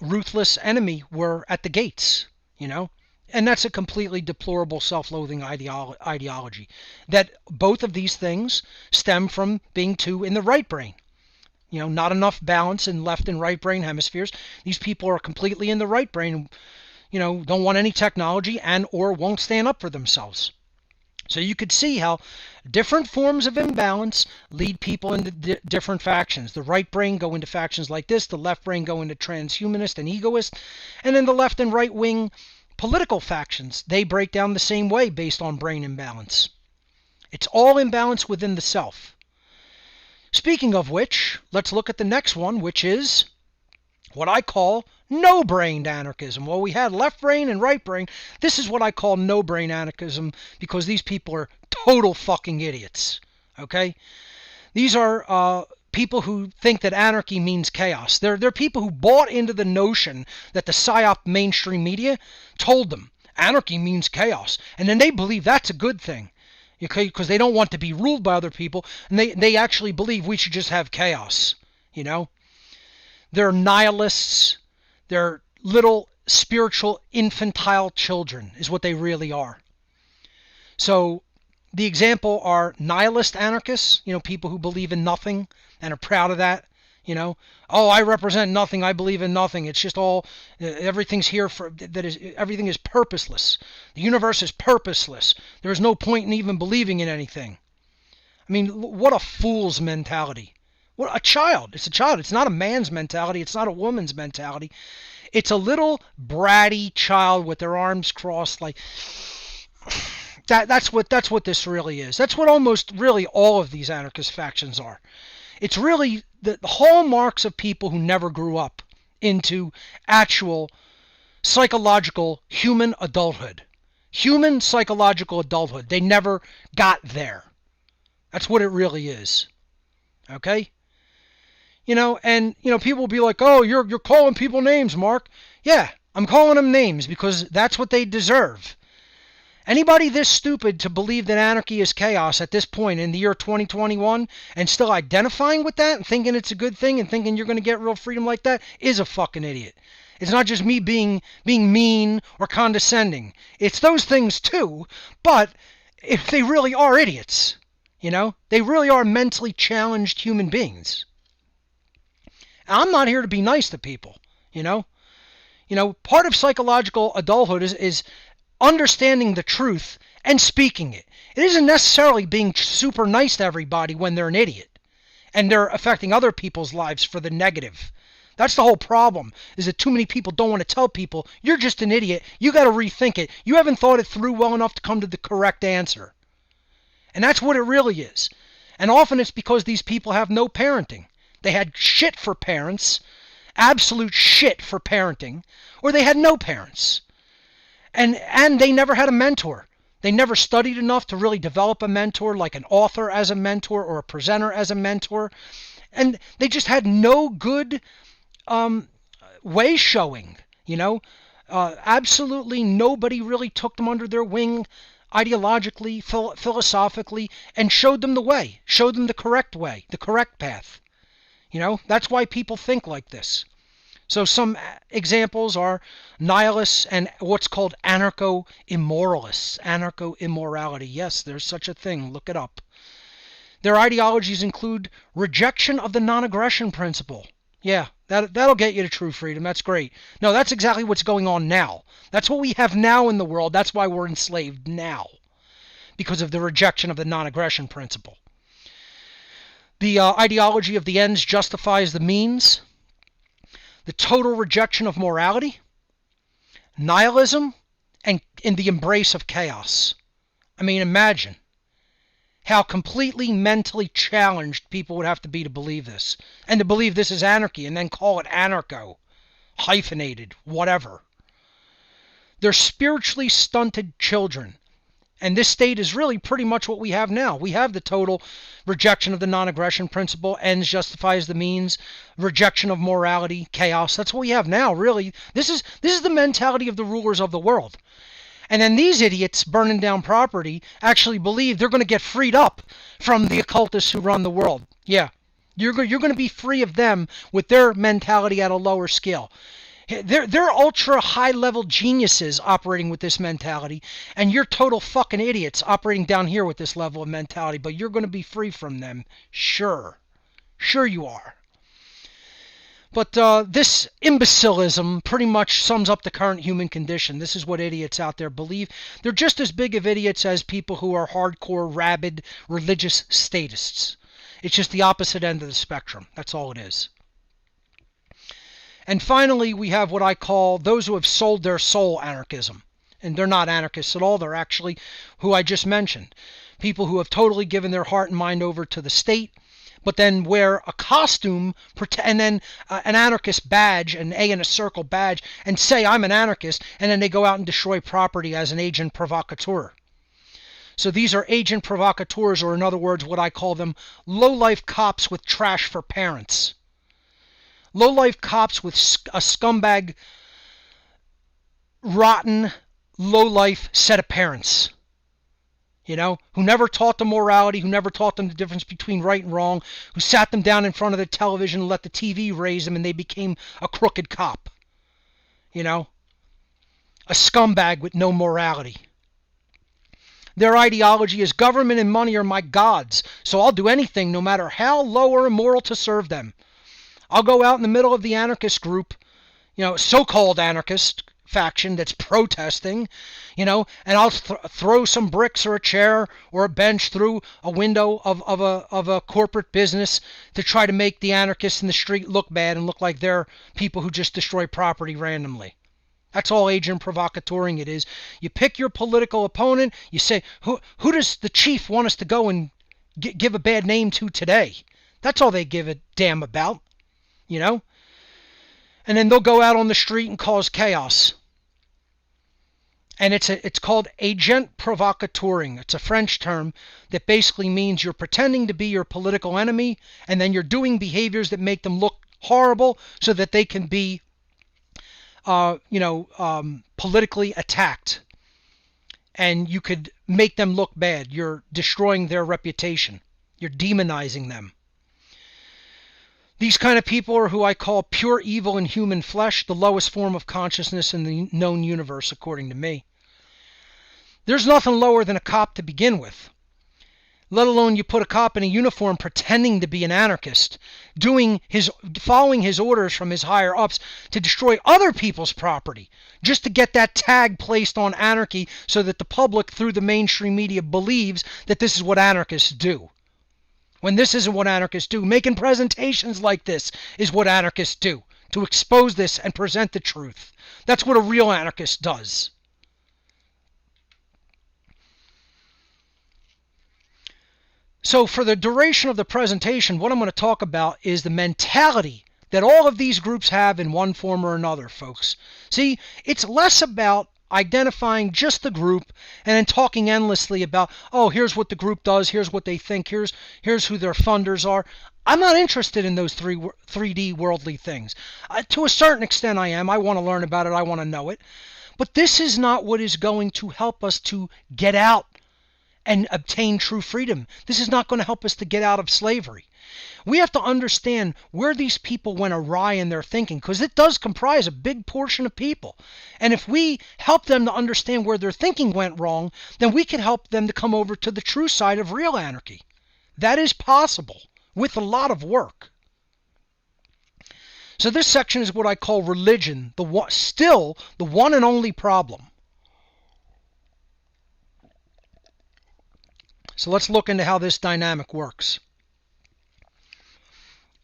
ruthless enemy were at the gates. And that's a completely deplorable self-loathing ideology. That both of these things stem from being too in the right brain. Not enough balance in left and right brain hemispheres. These people are completely in the right brain, don't want any technology and or won't stand up for themselves. So you could see how different forms of imbalance lead people into different factions. The right brain go into factions like this, the left brain go into transhumanist and egoist, and then the left and right wing political factions, they break down the same way based on brain imbalance. It's all imbalance within the self. Speaking of which, let's look at the next one, which is what I call no-brained anarchism. Well, we had left brain and right brain. This is what I call no-brain anarchism because these people are total fucking idiots. Okay? These are people who think that anarchy means chaos. They're people who bought into the notion that the PSYOP mainstream media told them anarchy means chaos. And then they believe that's a good thing. Okay, because they don't want to be ruled by other people, and they actually believe we should just have chaos. They're nihilists. They're little spiritual infantile children is what they really are. So the example are nihilist anarchists, people who believe in nothing and are proud of that. Oh, I represent nothing. I believe in nothing. It's just all, everything's here everything is purposeless. The universe is purposeless. There is no point in even believing in anything. I mean, what a fool's mentality. What a child. It's a child. It's not a man's mentality. It's not a woman's mentality. It's a little bratty child with their arms crossed like that's what this really is. That's what almost really all of these anarchist factions are. It's really the hallmarks of people who never grew up into actual psychological human adulthood. Human psychological adulthood. They never got there. That's what it really is. Okay? And people will be like, "Oh, you're calling people names, Mark." Yeah, I'm calling them names because that's what they deserve. Anybody this stupid to believe that anarchy is chaos at this point in the year 2021 and still identifying with that and thinking it's a good thing and thinking you're going to get real freedom like that is a fucking idiot. It's not just me being mean or condescending. It's those things too, but if they really are idiots, they really are mentally challenged human beings. I'm not here to be nice to people, part of psychological adulthood is understanding the truth and speaking it. It isn't necessarily being super nice to everybody when they're an idiot and they're affecting other people's lives for the negative. That's the whole problem, is that too many people don't want to tell people, you're just an idiot, you got to rethink it, you haven't thought it through well enough to come to the correct answer. And that's what it really is. And often it's because these people have no parenting. They had shit for parents, absolute shit for parenting, or they had no parents. And they never had a mentor. They never studied enough to really develop a mentor, like an author as a mentor or a presenter as a mentor. And they just had no good way showing, absolutely nobody really took them under their wing ideologically, philosophically, and showed them the way, showed them the correct way, the correct path. That's why people think like this. So some examples are nihilists and what's called anarcho-immoralists. Anarcho-immorality. Yes, there's such a thing. Look it up. Their ideologies include rejection of the non-aggression principle. Yeah, that'll get you to true freedom. That's great. No, that's exactly what's going on now. That's what we have now in the world. That's why we're enslaved now. Because of the rejection of the non-aggression principle. The ideology of the ends justifies the means. The total rejection of morality, nihilism, and in the embrace of chaos. I mean, imagine how completely mentally challenged people would have to be to believe this. And to believe this is anarchy and then call it anarcho, hyphenated, whatever. They're spiritually stunted children. And this state is really pretty much what we have now. We have the total rejection of the non-aggression principle, ends justifies the means, rejection of morality, chaos. That's what we have now, really. This is the mentality of the rulers of the world. And then these idiots burning down property actually believe they're going to get freed up from the occultists who run the world. Yeah, you're going to be free of them with their mentality at a lower scale. They're ultra high-level geniuses operating with this mentality, and you're total fucking idiots operating down here with this level of mentality, but you're going to be free from them. Sure. Sure you are. But this imbecilism pretty much sums up the current human condition. This is what idiots out there believe. They're just as big of idiots as people who are hardcore, rabid, religious statists. It's just the opposite end of the spectrum. That's all it is. And finally, we have what I call those who have sold their soul anarchism. And they're not anarchists at all. They're actually who I just mentioned. People who have totally given their heart and mind over to the state, but then wear a costume and then an anarchist badge, an A in a circle badge, and say, I'm an anarchist, and then they go out and destroy property as an agent provocateur. So these are agent provocateurs, or in other words, what I call them, low-life cops with trash for parents. Low-life cops with a scumbag, rotten, low-life set of parents. You know, who never taught them morality, who never taught them the difference between right and wrong, who sat them down in front of the television and let the TV raise them, and they became a crooked cop. You know, a scumbag with no morality. Their ideology is government and money are my gods, so I'll do anything, no matter how low or immoral, to serve them. I'll go out in the middle of the anarchist group, you know, so-called anarchist faction that's protesting, you know, and I'll throw some bricks or a chair or a bench through a window of a corporate business to try to make the anarchists in the street look bad and look like they're people who just destroy property randomly. That's all agent provocateuring it is. You pick your political opponent, you say, who does the chief want us to go and give a bad name to today? That's all they give a damn about, you know? And then they'll go out on the street and cause chaos. And it's called agent provocateuring. It's a French term that basically means you're pretending to be your political enemy, and then you're doing behaviors that make them look horrible so that they can be, politically attacked. And you could make them look bad. You're destroying their reputation. You're demonizing them. These kind of people are who I call pure evil in human flesh, the lowest form of consciousness in the known universe, according to me. There's nothing lower than a cop to begin with, let alone you put a cop in a uniform pretending to be an anarchist, following his orders from his higher ups to destroy other people's property, just to get that tag placed on anarchy so that the public through the mainstream media believes that this is what anarchists do. When this isn't what anarchists do. Making presentations like this is what anarchists do, to expose this and present the truth. That's what a real anarchist does. So for the duration of the presentation, what I'm going to talk about is the mentality that all of these groups have in one form or another, folks. See, it's less about identifying just the group and then talking endlessly about, oh, here's what the group does, here's what they think, here's who their funders are. I'm not interested in those 3D worldly things. To a certain extent I am. I want to learn about it. I want to know it. But this is not what is going to help us to get out and obtain true freedom. This is not going to help us to get out of slavery. We have to understand where these people went awry in their thinking, because it does comprise a big portion of people. And if we help them to understand where their thinking went wrong, then we can help them to come over to the true side of real anarchy. That is possible with a lot of work. So this section is what I call religion, still the one and only problem. So let's look into how this dynamic works.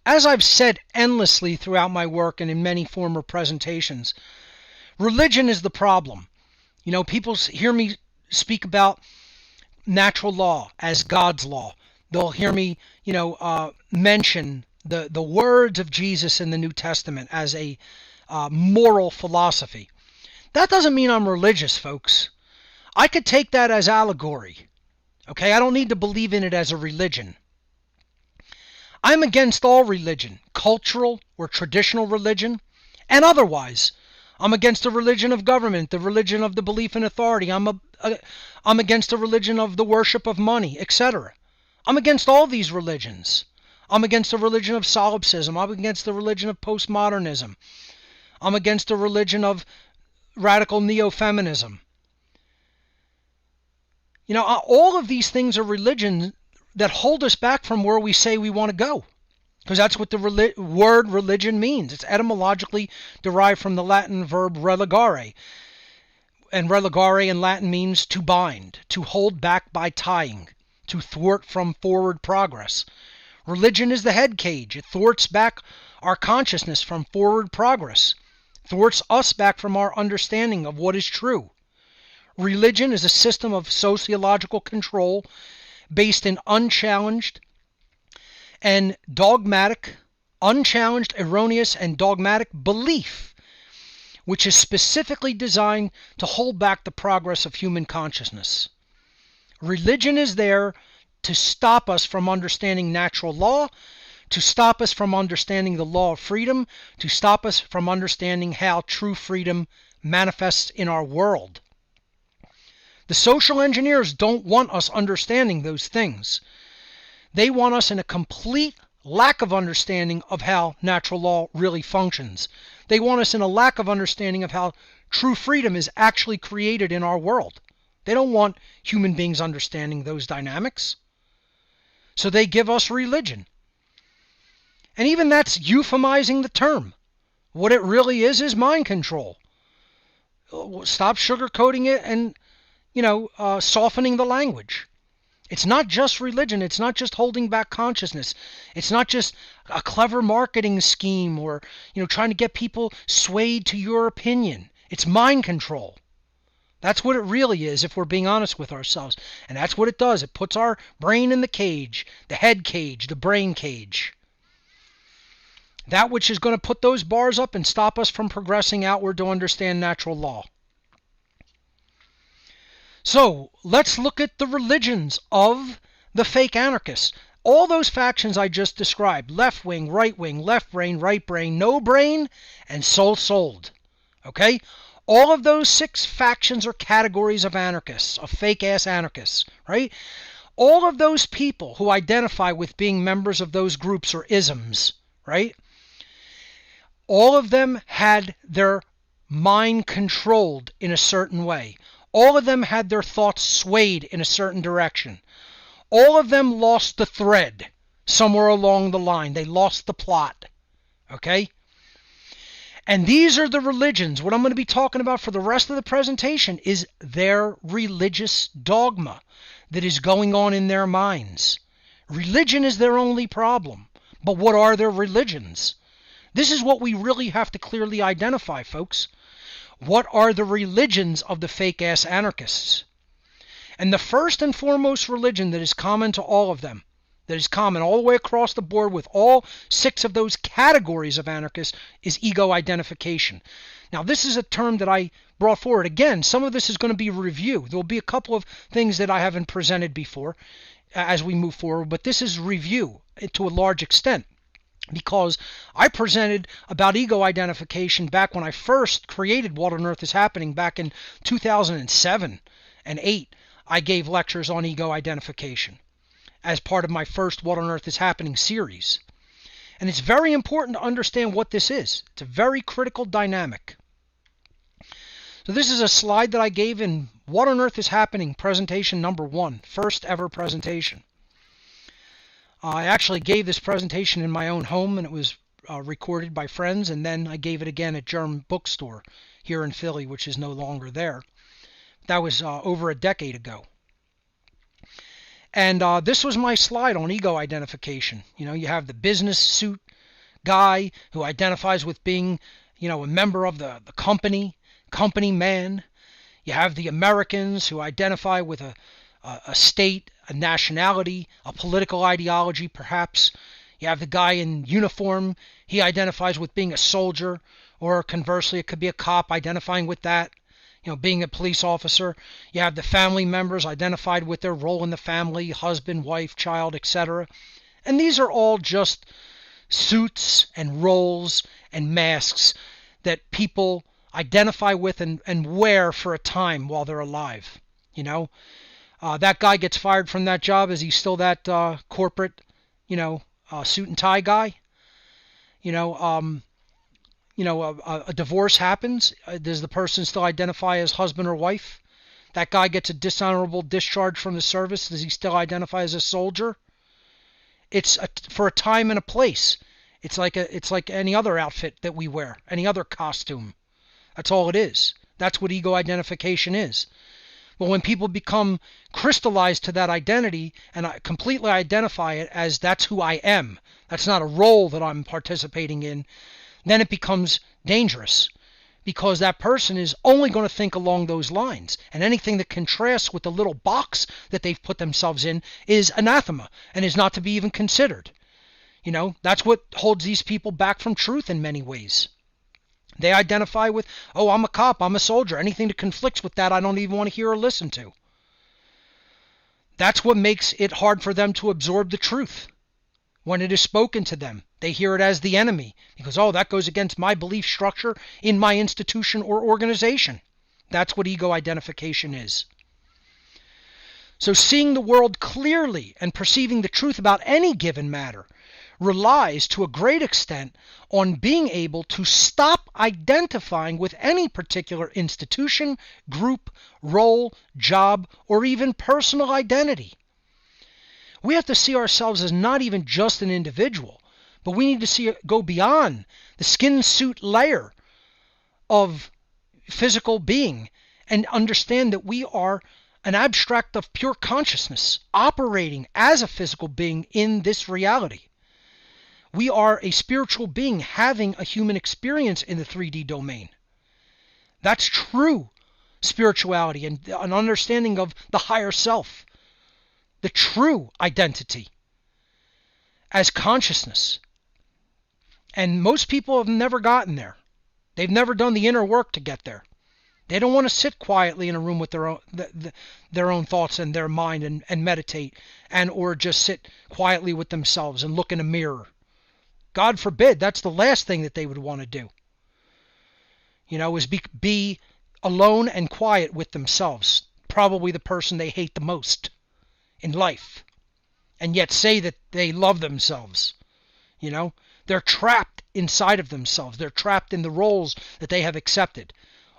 As I've said endlessly throughout my work and in many former presentations, religion is the problem. You know, people hear me speak about natural law as God's law. They'll hear me, mention the words of Jesus in the New Testament as a moral philosophy. That doesn't mean I'm religious, folks. I could take that as allegory. Okay, I don't need to believe in it as a religion. I'm against all religion, cultural or traditional religion, and otherwise. I'm against the religion of government, the religion of the belief in authority. I'm against the religion of the worship of money, etc. I'm against all these religions. I'm against the religion of solipsism. I'm against the religion of postmodernism. I'm against the religion of radical neo-feminism. You know, all of these things are religions that hold us back from where we say we want to go. Because that's what the word religion means. It's etymologically derived from the Latin verb religare. And religare in Latin means to bind, to hold back by tying, to thwart from forward progress. Religion is the head cage. It thwarts back our consciousness from forward progress, thwarts us back from our understanding of what is true. Religion is a system of sociological control based in unchallenged and dogmatic, unchallenged, erroneous, and dogmatic belief, which is specifically designed to hold back the progress of human consciousness. Religion is there to stop us from understanding natural law, to stop us from understanding the law of freedom, to stop us from understanding how true freedom manifests in our world. The social engineers don't want us understanding those things. They want us in a complete lack of understanding of how natural law really functions. They want us in a lack of understanding of how true freedom is actually created in our world. They don't want human beings understanding those dynamics. So they give us religion. And even that's euphemizing the term. What it really is mind control. Stop sugarcoating it and, softening the language. It's not just religion. It's not just holding back consciousness. It's not just a clever marketing scheme or, trying to get people swayed to your opinion. It's mind control. That's what it really is if we're being honest with ourselves. And that's what it does. It puts our brain in the cage, the head cage, the brain cage. That which is going to put those bars up and stop us from progressing outward to understand natural law. So, let's look at the religions of the fake anarchists. All those factions I just described, left wing, right brain, no brain, and sold. Okay? All of those 6 factions or categories of anarchists, of fake-ass anarchists, right? All of those people who identify with being members of those groups or isms, right? All of them had their mind controlled in a certain way. All of them had their thoughts swayed in a certain direction. All of them lost the thread somewhere along the line. They lost the plot. Okay? And these are the religions. What I'm going to be talking about for the rest of the presentation is their religious dogma that is going on in their minds. Religion is their only problem. But what are their religions? This is what we really have to clearly identify, folks. What are the religions of the fake-ass anarchists? And the first and foremost religion that is common to all of them, that is common all the way across the board with all 6 of those categories of anarchists, is ego identification. Now, this is a term that I brought forward. Again, some of this is going to be review. There will be a couple of things that I haven't presented before as we move forward, but this is review to a large extent. Because I presented about ego identification back when I first created What on Earth is Happening back in 2007 and 8. I gave lectures on ego identification as part of my first What on Earth is Happening series. And it's very important to understand what this is. It's a very critical dynamic. So this is a slide that I gave in What on Earth is Happening presentation number 1, first ever presentation. I actually gave this presentation in my own home, and it was recorded by friends, and then I gave it again at German Bookstore here in Philly, which is no longer there. That was over a decade ago. And this was my slide on ego identification. You have the business suit guy who identifies with being, a member of the company man. You have the Americans who identify with a state, a nationality, a political ideology, perhaps. You have the guy in uniform. He identifies with being a soldier, or conversely, it could be a cop identifying with that. Being a police officer, you have the family members identified with their role in the family, husband, wife, child, etc. And these are all just suits and roles and masks that people identify with and wear for a time while they're alive. That guy gets fired from that job. Is he still that corporate, suit and tie guy? A divorce happens. Does the person still identify as husband or wife? That guy gets a dishonorable discharge from the service. Does he still identify as a soldier? It's for a time and a place. It's like any other outfit that we wear, any other costume. That's all it is. That's what ego identification is. But when people become crystallized to that identity and I completely identify it as that's who I am, that's not a role that I'm participating in, then it becomes dangerous, because that person is only going to think along those lines, and anything that contrasts with the little box that they've put themselves in is anathema and is not to be even considered. That's what holds these people back from truth in many ways. They identify with, oh, I'm a cop, I'm a soldier. Anything that conflicts with that, I don't even want to hear or listen to. That's what makes it hard for them to absorb the truth. When it is spoken to them, they hear it as the enemy because, oh, that goes against my belief structure in my institution or organization. That's what ego identification is. So seeing the world clearly and perceiving the truth about any given matter relies to a great extent on being able to stop identifying with any particular institution, group, role, job, or even personal identity. We have to see ourselves as not even just an individual, but we need to go beyond the skin suit layer of physical being and understand that we are an abstract of pure consciousness operating as a physical being in this reality. We are a spiritual being having a human experience in the 3D domain. That's true spirituality and an understanding of the higher self, the true identity as consciousness. And most people have never gotten there. They've never done the inner work to get there. They don't want to sit quietly in a room with their own thoughts and their mind and meditate or just sit quietly with themselves and look in a mirror. God forbid, that's the last thing that they would want to do. Is be alone and quiet with themselves. Probably the person they hate the most in life. And yet say that they love themselves. They're trapped inside of themselves. They're trapped in the roles that they have accepted.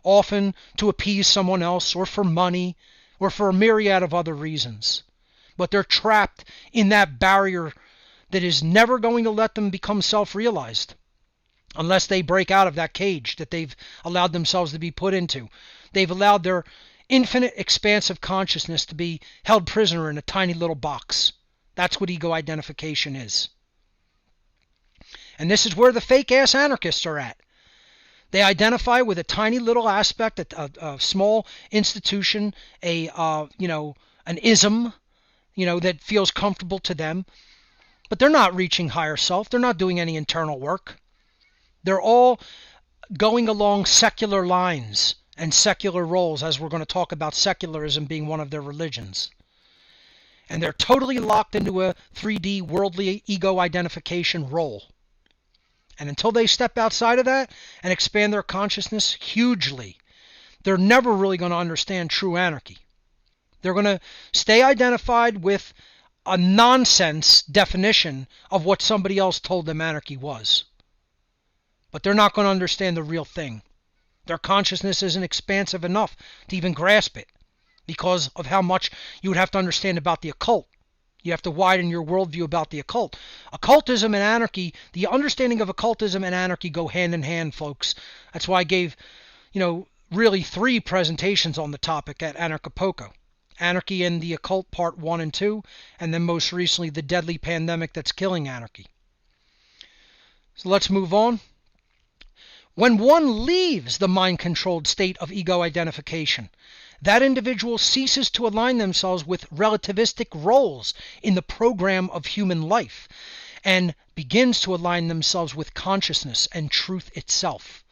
Often to appease someone else or for money or for a myriad of other reasons. But they're trapped in that barrier that is never going to let them become self-realized unless they break out of that cage that they've allowed themselves to be put into. They've allowed their infinite expansive consciousness to be held prisoner in a tiny little box. That's what ego identification is. And this is where the fake-ass anarchists are at. They identify with a tiny little aspect, a small institution, an ism, that feels comfortable to them. But they're not reaching higher self. They're not doing any internal work. They're all going along secular lines and secular roles, as we're going to talk about secularism being one of their religions. And they're totally locked into a 3D worldly ego identification role. And until they step outside of that and expand their consciousness hugely, they're never really going to understand true anarchy. They're going to stay identified with a nonsense definition of what somebody else told them anarchy was. But they're not going to understand the real thing. Their consciousness isn't expansive enough to even grasp it because of how much you would have to understand about the occult. You have to widen your worldview about the occult. Occultism and anarchy, the understanding of occultism and anarchy go hand in hand, folks. That's why I gave, really 3 presentations on the topic at Anarchapulco. Anarchy and the Occult Part 1 and 2, and then most recently the deadly pandemic that's killing anarchy. So let's move on. When one leaves the mind-controlled state of ego identification, that individual ceases to align themselves with relativistic roles in the program of human life and begins to align themselves with consciousness and truth itself.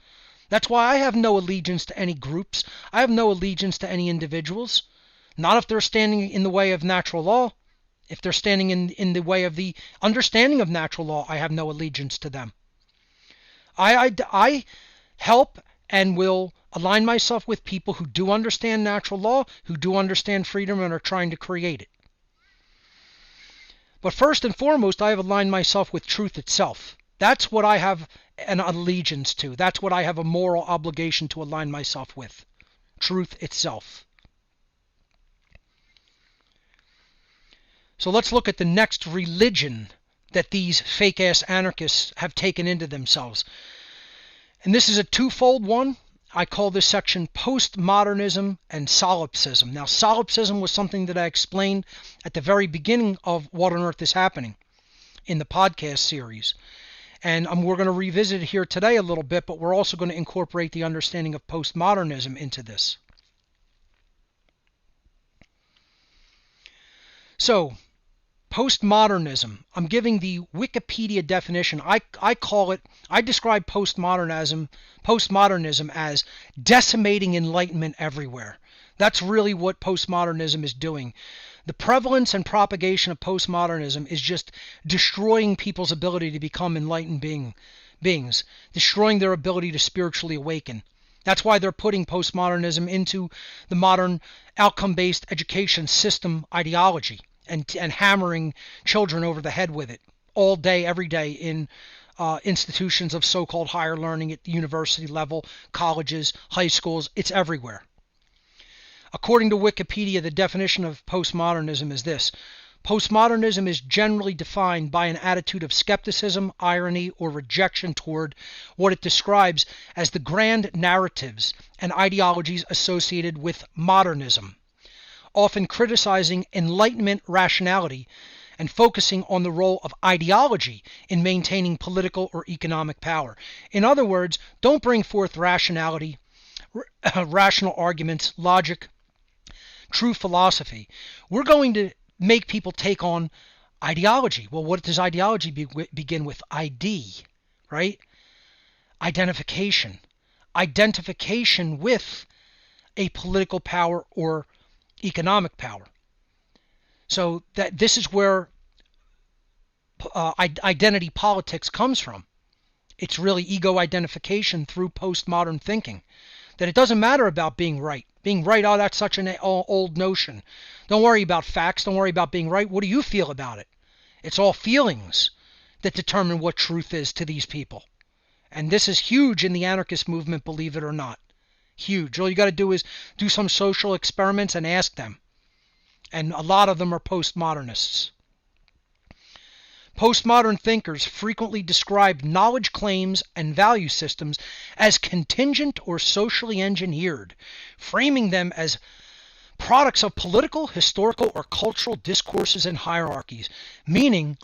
That's why I have no allegiance to any groups. I have no allegiance to any individuals. Not if they're standing in the way of natural law. If they're standing in the way of the understanding of natural law, I have no allegiance to them. I help and will align myself with people who do understand natural law, who do understand freedom and are trying to create it. But first and foremost, I have aligned myself with truth itself. That's what I have an allegiance to. That's what I have a moral obligation to align myself with. Truth itself. So let's look at the next religion that these fake-ass anarchists have taken into themselves. And this is a twofold one. I call this section postmodernism and solipsism. Now, solipsism was something that I explained at the very beginning of What on Earth is Happening in the podcast series. And we're going to revisit it here today a little bit, but we're also going to incorporate the understanding of postmodernism into this. So, postmodernism. I'm giving the Wikipedia definition. I describe postmodernism as decimating enlightenment everywhere. That's really what postmodernism is doing. The prevalence and propagation of postmodernism is just destroying people's ability to become enlightened beings, destroying their ability to spiritually awaken. That's why they're putting postmodernism into the modern outcome-based education system ideology and hammering children over the head with it all day, every day in institutions of so-called higher learning at the university level, colleges, high schools. It's everywhere. According to Wikipedia, the definition of postmodernism is this. Postmodernism is generally defined by an attitude of skepticism, irony, or rejection toward what it describes as the grand narratives and ideologies associated with modernism, often criticizing Enlightenment rationality and focusing on the role of ideology in maintaining political or economic power. In other words, don't bring forth rationality, rational arguments, logic, true philosophy. We're going to make people take on ideology. Well, what does ideology begin with? ID, right? Identification. Identification with a political power or economic power. So that this is where identity politics comes from. It's really ego identification through postmodern thinking. That it doesn't matter about being right. Being right, oh, that's such an old notion. Don't worry about facts. Don't worry about being right. What do you feel about it? It's all feelings that determine what truth is to these people. And this is huge in the anarchist movement, believe it or not. Huge. All you got to do is do some social experiments and ask them. And a lot of them are postmodernists. Postmodern thinkers frequently describe knowledge claims and value systems as contingent or socially engineered, framing them as products of political, historical, or cultural discourses and hierarchies, meaning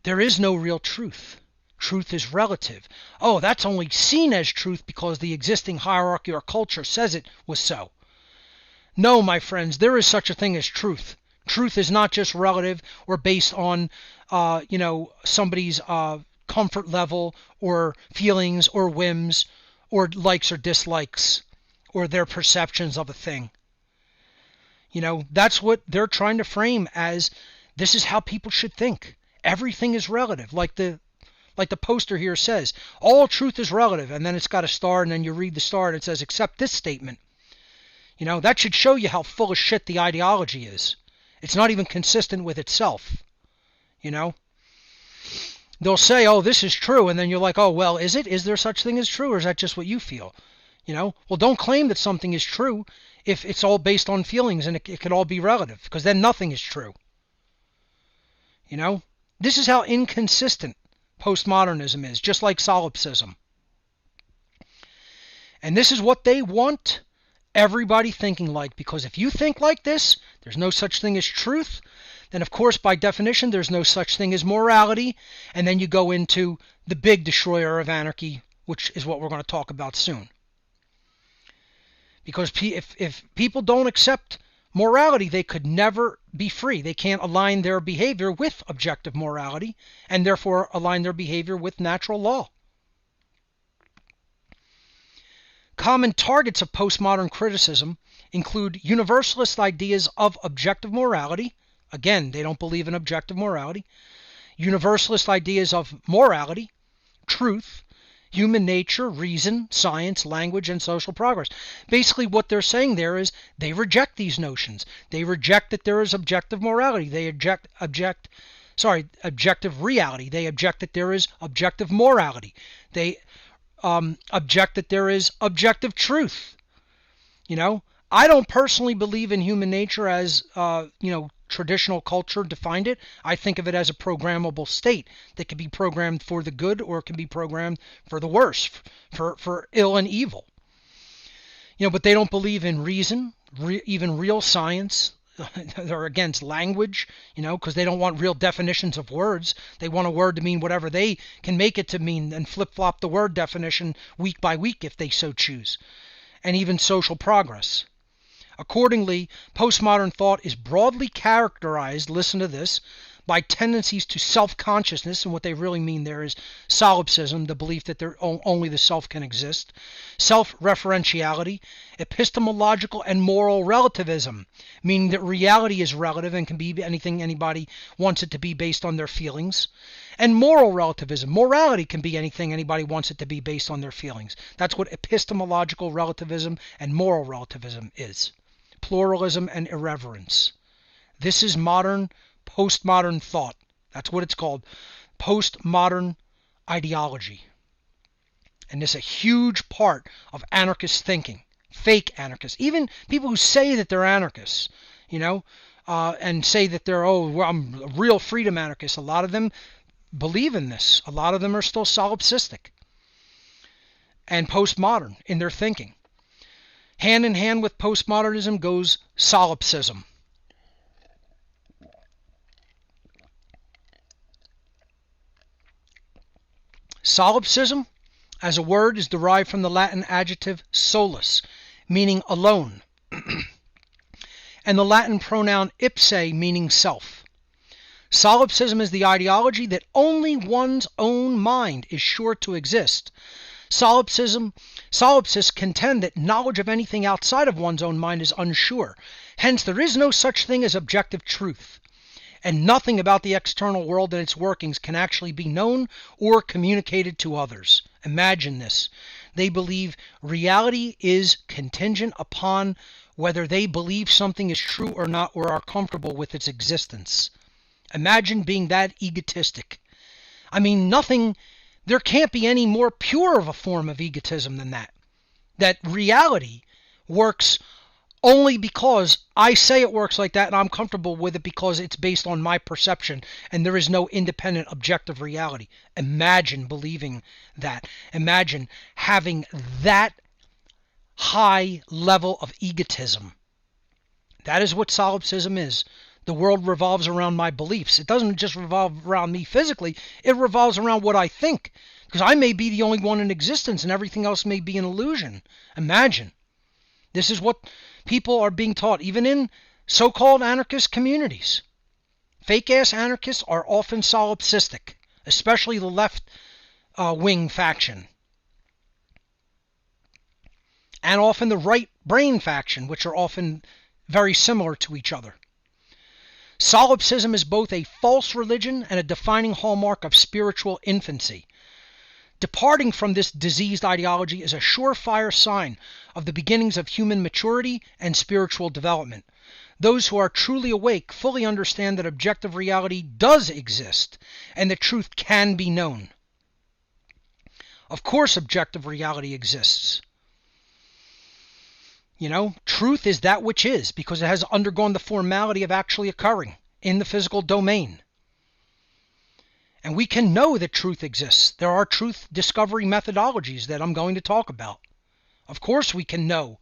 there is no real truth. Truth is relative. Oh, that's only seen as truth because the existing hierarchy or culture says it was so. No, my friends, there is such a thing as truth. Truth is not just relative or based on, somebody's comfort level or feelings or whims or likes or dislikes or their perceptions of a thing. That's what they're trying to frame as this is how people should think. Everything is relative. Like the poster here says, all truth is relative, and then it's got a star, and then you read the star and it says, except this statement. That should show you how full of shit the ideology is. It's not even consistent with itself. They'll say, oh, this is true, and then you're like, oh, well, is it? Is there such thing as true, or is that just what you feel? Well, don't claim that something is true if it's all based on feelings and it could all be relative, because then nothing is true. This is how inconsistent postmodernism is, just like solipsism. And this is what they want everybody thinking like, because if you think like this, there's no such thing as truth, then of course by definition there's no such thing as morality, and then you go into the big destroyer of anarchy, which is what we're going to talk about soon. Because if people don't accept morality, they could never be free. They can't align their behavior with objective morality, and therefore align their behavior with natural law. Common targets of postmodern criticism include universalist ideas of objective morality. Again, they don't believe in objective morality. Universalist ideas of morality, truth, human nature, reason, science, language, and social progress. Basically, what they're saying there is they reject these notions. They reject that there is objective morality. They objective reality. They object that there is objective morality. They object that there is objective truth. I don't personally believe in human nature as, traditional culture defined it. I think of it as a programmable state that can be programmed for the good or it can be programmed for the worse, for ill and evil. But they don't believe in reason, even real science. They're against language, because they don't want real definitions of words. They want a word to mean whatever they can make it to mean and flip-flop the word definition week by week if they so choose. And even social progress. Accordingly, postmodern thought is broadly characterized, listen to this, by tendencies to self-consciousness, and what they really mean there is solipsism, the belief that only the self can exist, self-referentiality, epistemological and moral relativism, meaning that reality is relative and can be anything anybody wants it to be based on their feelings, and moral relativism. Morality can be anything anybody wants it to be based on their feelings. That's what epistemological relativism and moral relativism is. Pluralism and irreverence. This is postmodern thought. That's what it's called. Postmodern ideology. And this is a huge part of anarchist thinking. Fake anarchists. Even people who say that they're anarchists, and say that they're, I'm a real freedom anarchist. A lot of them believe in this. A lot of them are still solipsistic and postmodern in their thinking. Hand in hand with postmodernism goes solipsism. Solipsism, as a word, is derived from the Latin adjective solus, meaning alone, and the Latin pronoun ipse, meaning self. Solipsism is the ideology that only one's own mind is sure to exist. Solipsists contend that knowledge of anything outside of one's own mind is unsure. Hence, there is no such thing as objective truth. And nothing about the external world and its workings can actually be known or communicated to others. Imagine this. They believe reality is contingent upon whether they believe something is true or not, or are comfortable with its existence. Imagine being that egotistic. There can't be any more pure of a form of egotism than that. That reality works only because I say it works like that and I'm comfortable with it because it's based on my perception and there is no independent objective reality. Imagine believing that. Imagine having that high level of egotism. That is what solipsism is. The world revolves around my beliefs. It doesn't just revolve around me physically. It revolves around what I think. Because I may be the only one in existence and everything else may be an illusion. Imagine. This is what people are being taught, even in so-called anarchist communities. Fake-ass anarchists are often solipsistic, especially the left-wing faction. And often the right-brain faction, which are often very similar to each other. Solipsism is both a false religion and a defining hallmark of spiritual infancy. Departing from this diseased ideology is a surefire sign of the beginnings of human maturity and spiritual development. Those who are truly awake fully understand that objective reality does exist and that truth can be known. Of course, objective reality exists. Truth is that which is, because it has undergone the formality of actually occurring in the physical domain. And we can know that truth exists. There are truth discovery methodologies that I'm going to talk about. Of course we can know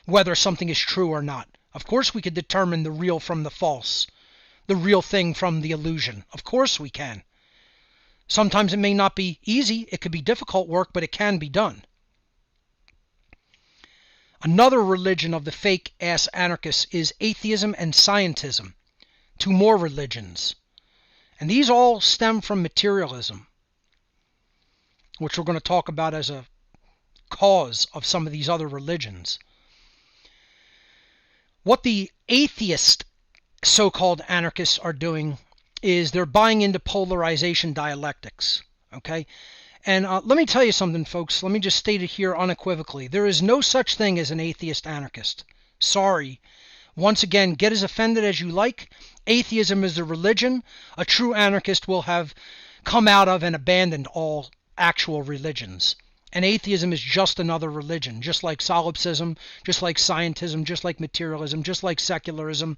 whether something is true or not. Of course we can determine the real from the false, the real thing from the illusion. Of course we can. Sometimes it may not be easy. It could be difficult work, but it can be done. Another religion of the fake-ass anarchists is atheism and scientism, two more religions. And these all stem from materialism, which we're going to talk about as a cause of some of these other religions. What the atheist so-called anarchists are doing is they're buying into polarization dialectics, okay? And let me tell you something, folks. Let me just state it here unequivocally. There is no such thing as an atheist anarchist. Sorry. Once again, get as offended as you like. Atheism is a religion. A true anarchist will have come out of and abandoned all actual religions. And atheism is just another religion, just like solipsism, just like scientism, just like materialism, just like secularism,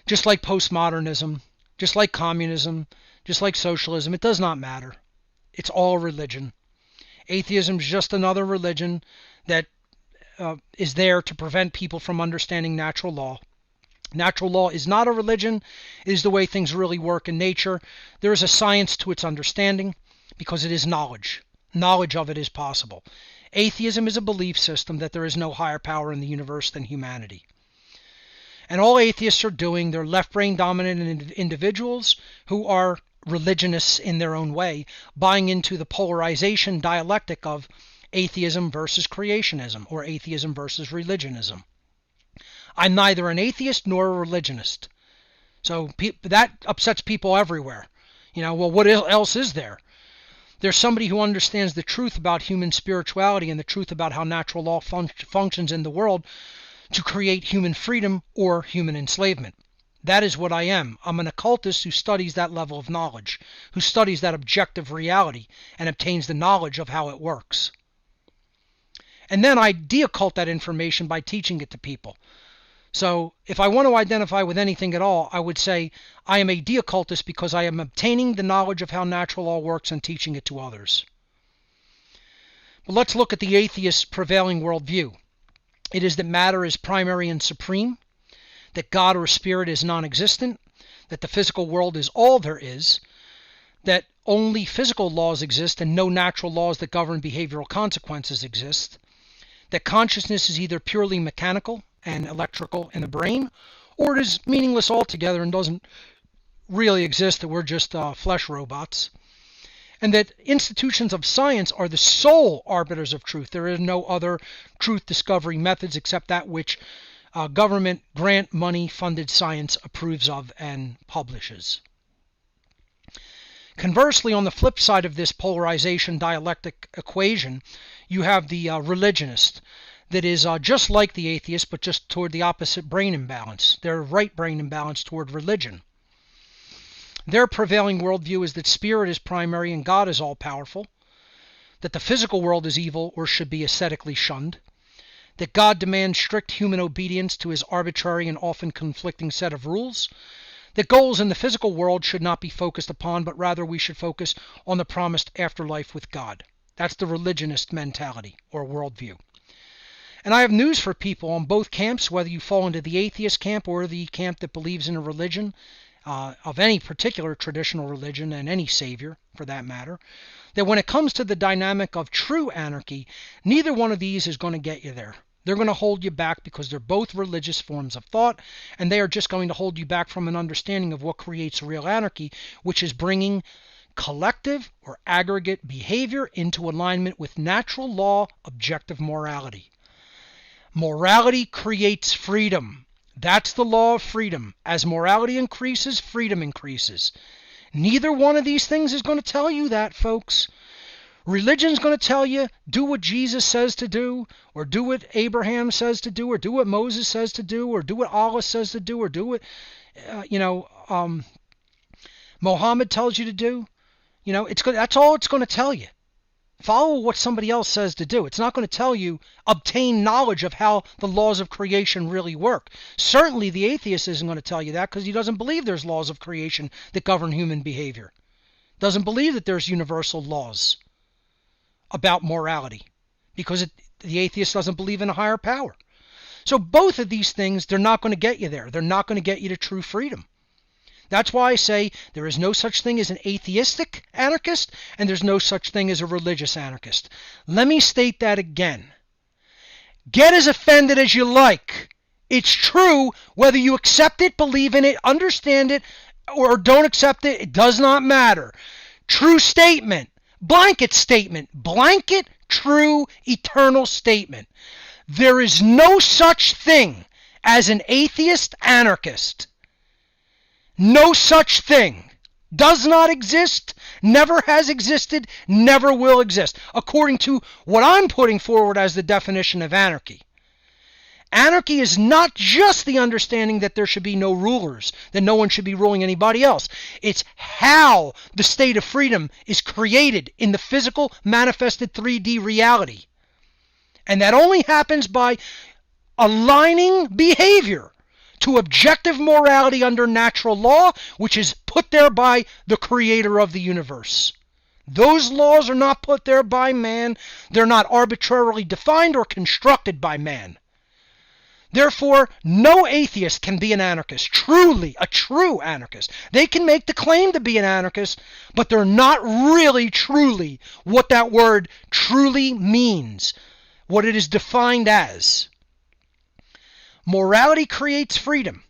just like postmodernism, just like communism, just like socialism. It does not matter. It's all religion. Atheism is just another religion that is there to prevent people from understanding natural law. Natural law is not a religion. It is the way things really work in nature. There is a science to its understanding because it is knowledge. Knowledge of it is possible. Atheism is a belief system that there is no higher power in the universe than humanity. And all atheists are doing, they're left-brain dominant individuals who are religionists in their own way, buying into the polarization dialectic of atheism versus creationism, or atheism versus religionism. I'm neither an atheist nor a religionist. So that upsets people everywhere. You know, well, what else is there? There's somebody who understands the truth about human spirituality and the truth about how natural law functions in the world to create human freedom or human enslavement. That is what I am. I'm an occultist who studies that level of knowledge, who studies that objective reality and obtains the knowledge of how it works. And then I de-occult that information by teaching it to people. So if I want to identify with anything at all, I would say I am a de-occultist because I am obtaining the knowledge of how natural law works and teaching it to others. But let's look at the atheist prevailing worldview. It is that matter is primary and supreme, that God or spirit is non-existent, that the physical world is all there is, that only physical laws exist and no natural laws that govern behavioral consequences exist, that consciousness is either purely mechanical and electrical in the brain, or it is meaningless altogether and doesn't really exist, that we're just flesh robots, and that institutions of science are the sole arbiters of truth. There is no other truth discovery methods except that which government grant money funded science approves of and publishes. Conversely, on the flip side of this polarization dialectic equation, you have the religionist that is just like the atheist, but just toward the opposite brain imbalance. Their right brain imbalance toward religion. Their prevailing worldview is that spirit is primary and God is all-powerful, that the physical world is evil or should be ascetically shunned, that God demands strict human obedience to his arbitrary and often conflicting set of rules, that goals in the physical world should not be focused upon, but rather we should focus on the promised afterlife with God. That's the religionist mentality or worldview. And I have news for people on both camps, whether you fall into the atheist camp or the camp that believes in a religion, of any particular traditional religion and any savior, for that matter, that when it comes to the dynamic of true anarchy, neither one of these is going to get you there. They're going to hold you back because they're both religious forms of thought, and they are just going to hold you back from an understanding of what creates real anarchy, which is bringing collective or aggregate behavior into alignment with natural law, objective morality. Morality creates freedom. That's the law of freedom. As morality increases, freedom increases. Neither one of these things is going to tell you that, folks. Religion's going to tell you, do what Jesus says to do, or do what Abraham says to do, or do what Moses says to do, or do what Allah says to do, or do what, Muhammad tells you to do. That's all it's going to tell you. Follow what somebody else says to do. It's not going to tell you, obtain knowledge of how the laws of creation really work. Certainly the atheist isn't going to tell you that because he doesn't believe there's laws of creation that govern human behavior. Doesn't believe that there's universal laws about morality because the atheist doesn't believe in a higher power. So both of these things, they're not going to get you there. They're not going to get you to true freedom. That's why I say there is no such thing as an atheistic anarchist, and there's no such thing as a religious anarchist. Let me state that again. Get as offended as you like. It's true whether you accept it, believe in it, understand it, or don't accept it. It does not matter. True statement. Blanket statement. Blanket true, eternal statement. There is no such thing as an atheist anarchist. No such thing. Does not exist, never has existed, never will exist, according to what I'm putting forward as the definition of anarchy. Anarchy is not just the understanding that there should be no rulers, that no one should be ruling anybody else. It's how the state of freedom is created in the physical, manifested 3D reality. And that only happens by aligning behavior to objective morality under natural law, which is put there by the creator of the universe. Those laws are not put there by man. They're not arbitrarily defined or constructed by man. Therefore, no atheist can be an anarchist, truly a true anarchist. They can make the claim to be an anarchist, but they're not really truly what that word truly means, what it is defined as. Morality creates freedom.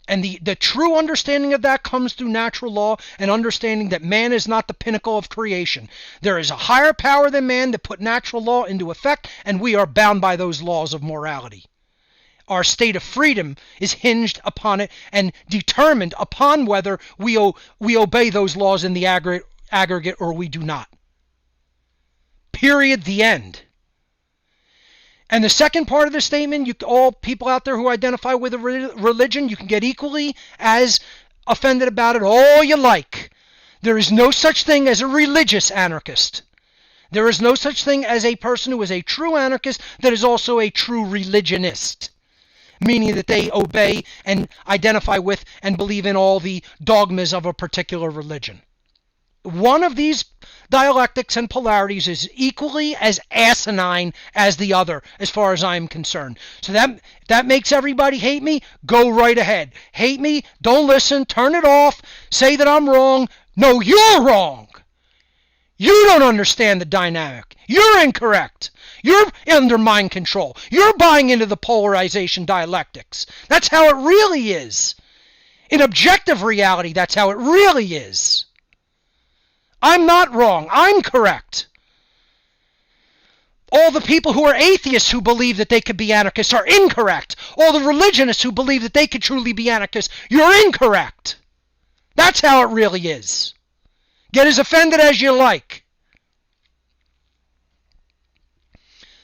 And the true understanding of that comes through natural law and understanding that man is not the pinnacle of creation. There is a higher power than man that put natural law into effect, and we are bound by those laws of morality. Our state of freedom is hinged upon it and determined upon whether we obey those laws in the aggregate or we do not. Period. The end. And the second part of the statement, all people out there who identify with a religion, you can get equally as offended about it all you like. There is no such thing as a religious anarchist. There is no such thing as a person who is a true anarchist that is also a true religionist, meaning that they obey and identify with and believe in all the dogmas of a particular religion. One of these dialectics and polarities is equally as asinine as the other, as far as I'm concerned. So that makes everybody hate me. Go right ahead. Hate me. Don't listen. Turn it off. Say that I'm wrong. No, you're wrong. You don't understand the dynamic. You're incorrect. You're under mind control. You're buying into the polarization dialectics. That's how it really is. In objective reality, that's how it really is. I'm not wrong. I'm correct. All the people who are atheists who believe that they could be anarchists are incorrect. All the religionists who believe that they could truly be anarchists, you're incorrect. That's how it really is. Get as offended as you like.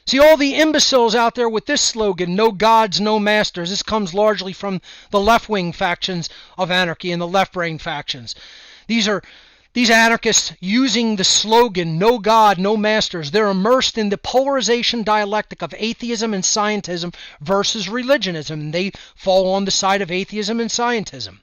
See, all the imbeciles out there with this slogan, no gods, no masters, this comes largely from the left-wing factions of anarchy and the left-brain factions. These anarchists using the slogan, no God, no masters, they're immersed in the polarization dialectic of atheism and scientism versus religionism. And they fall on the side of atheism and scientism.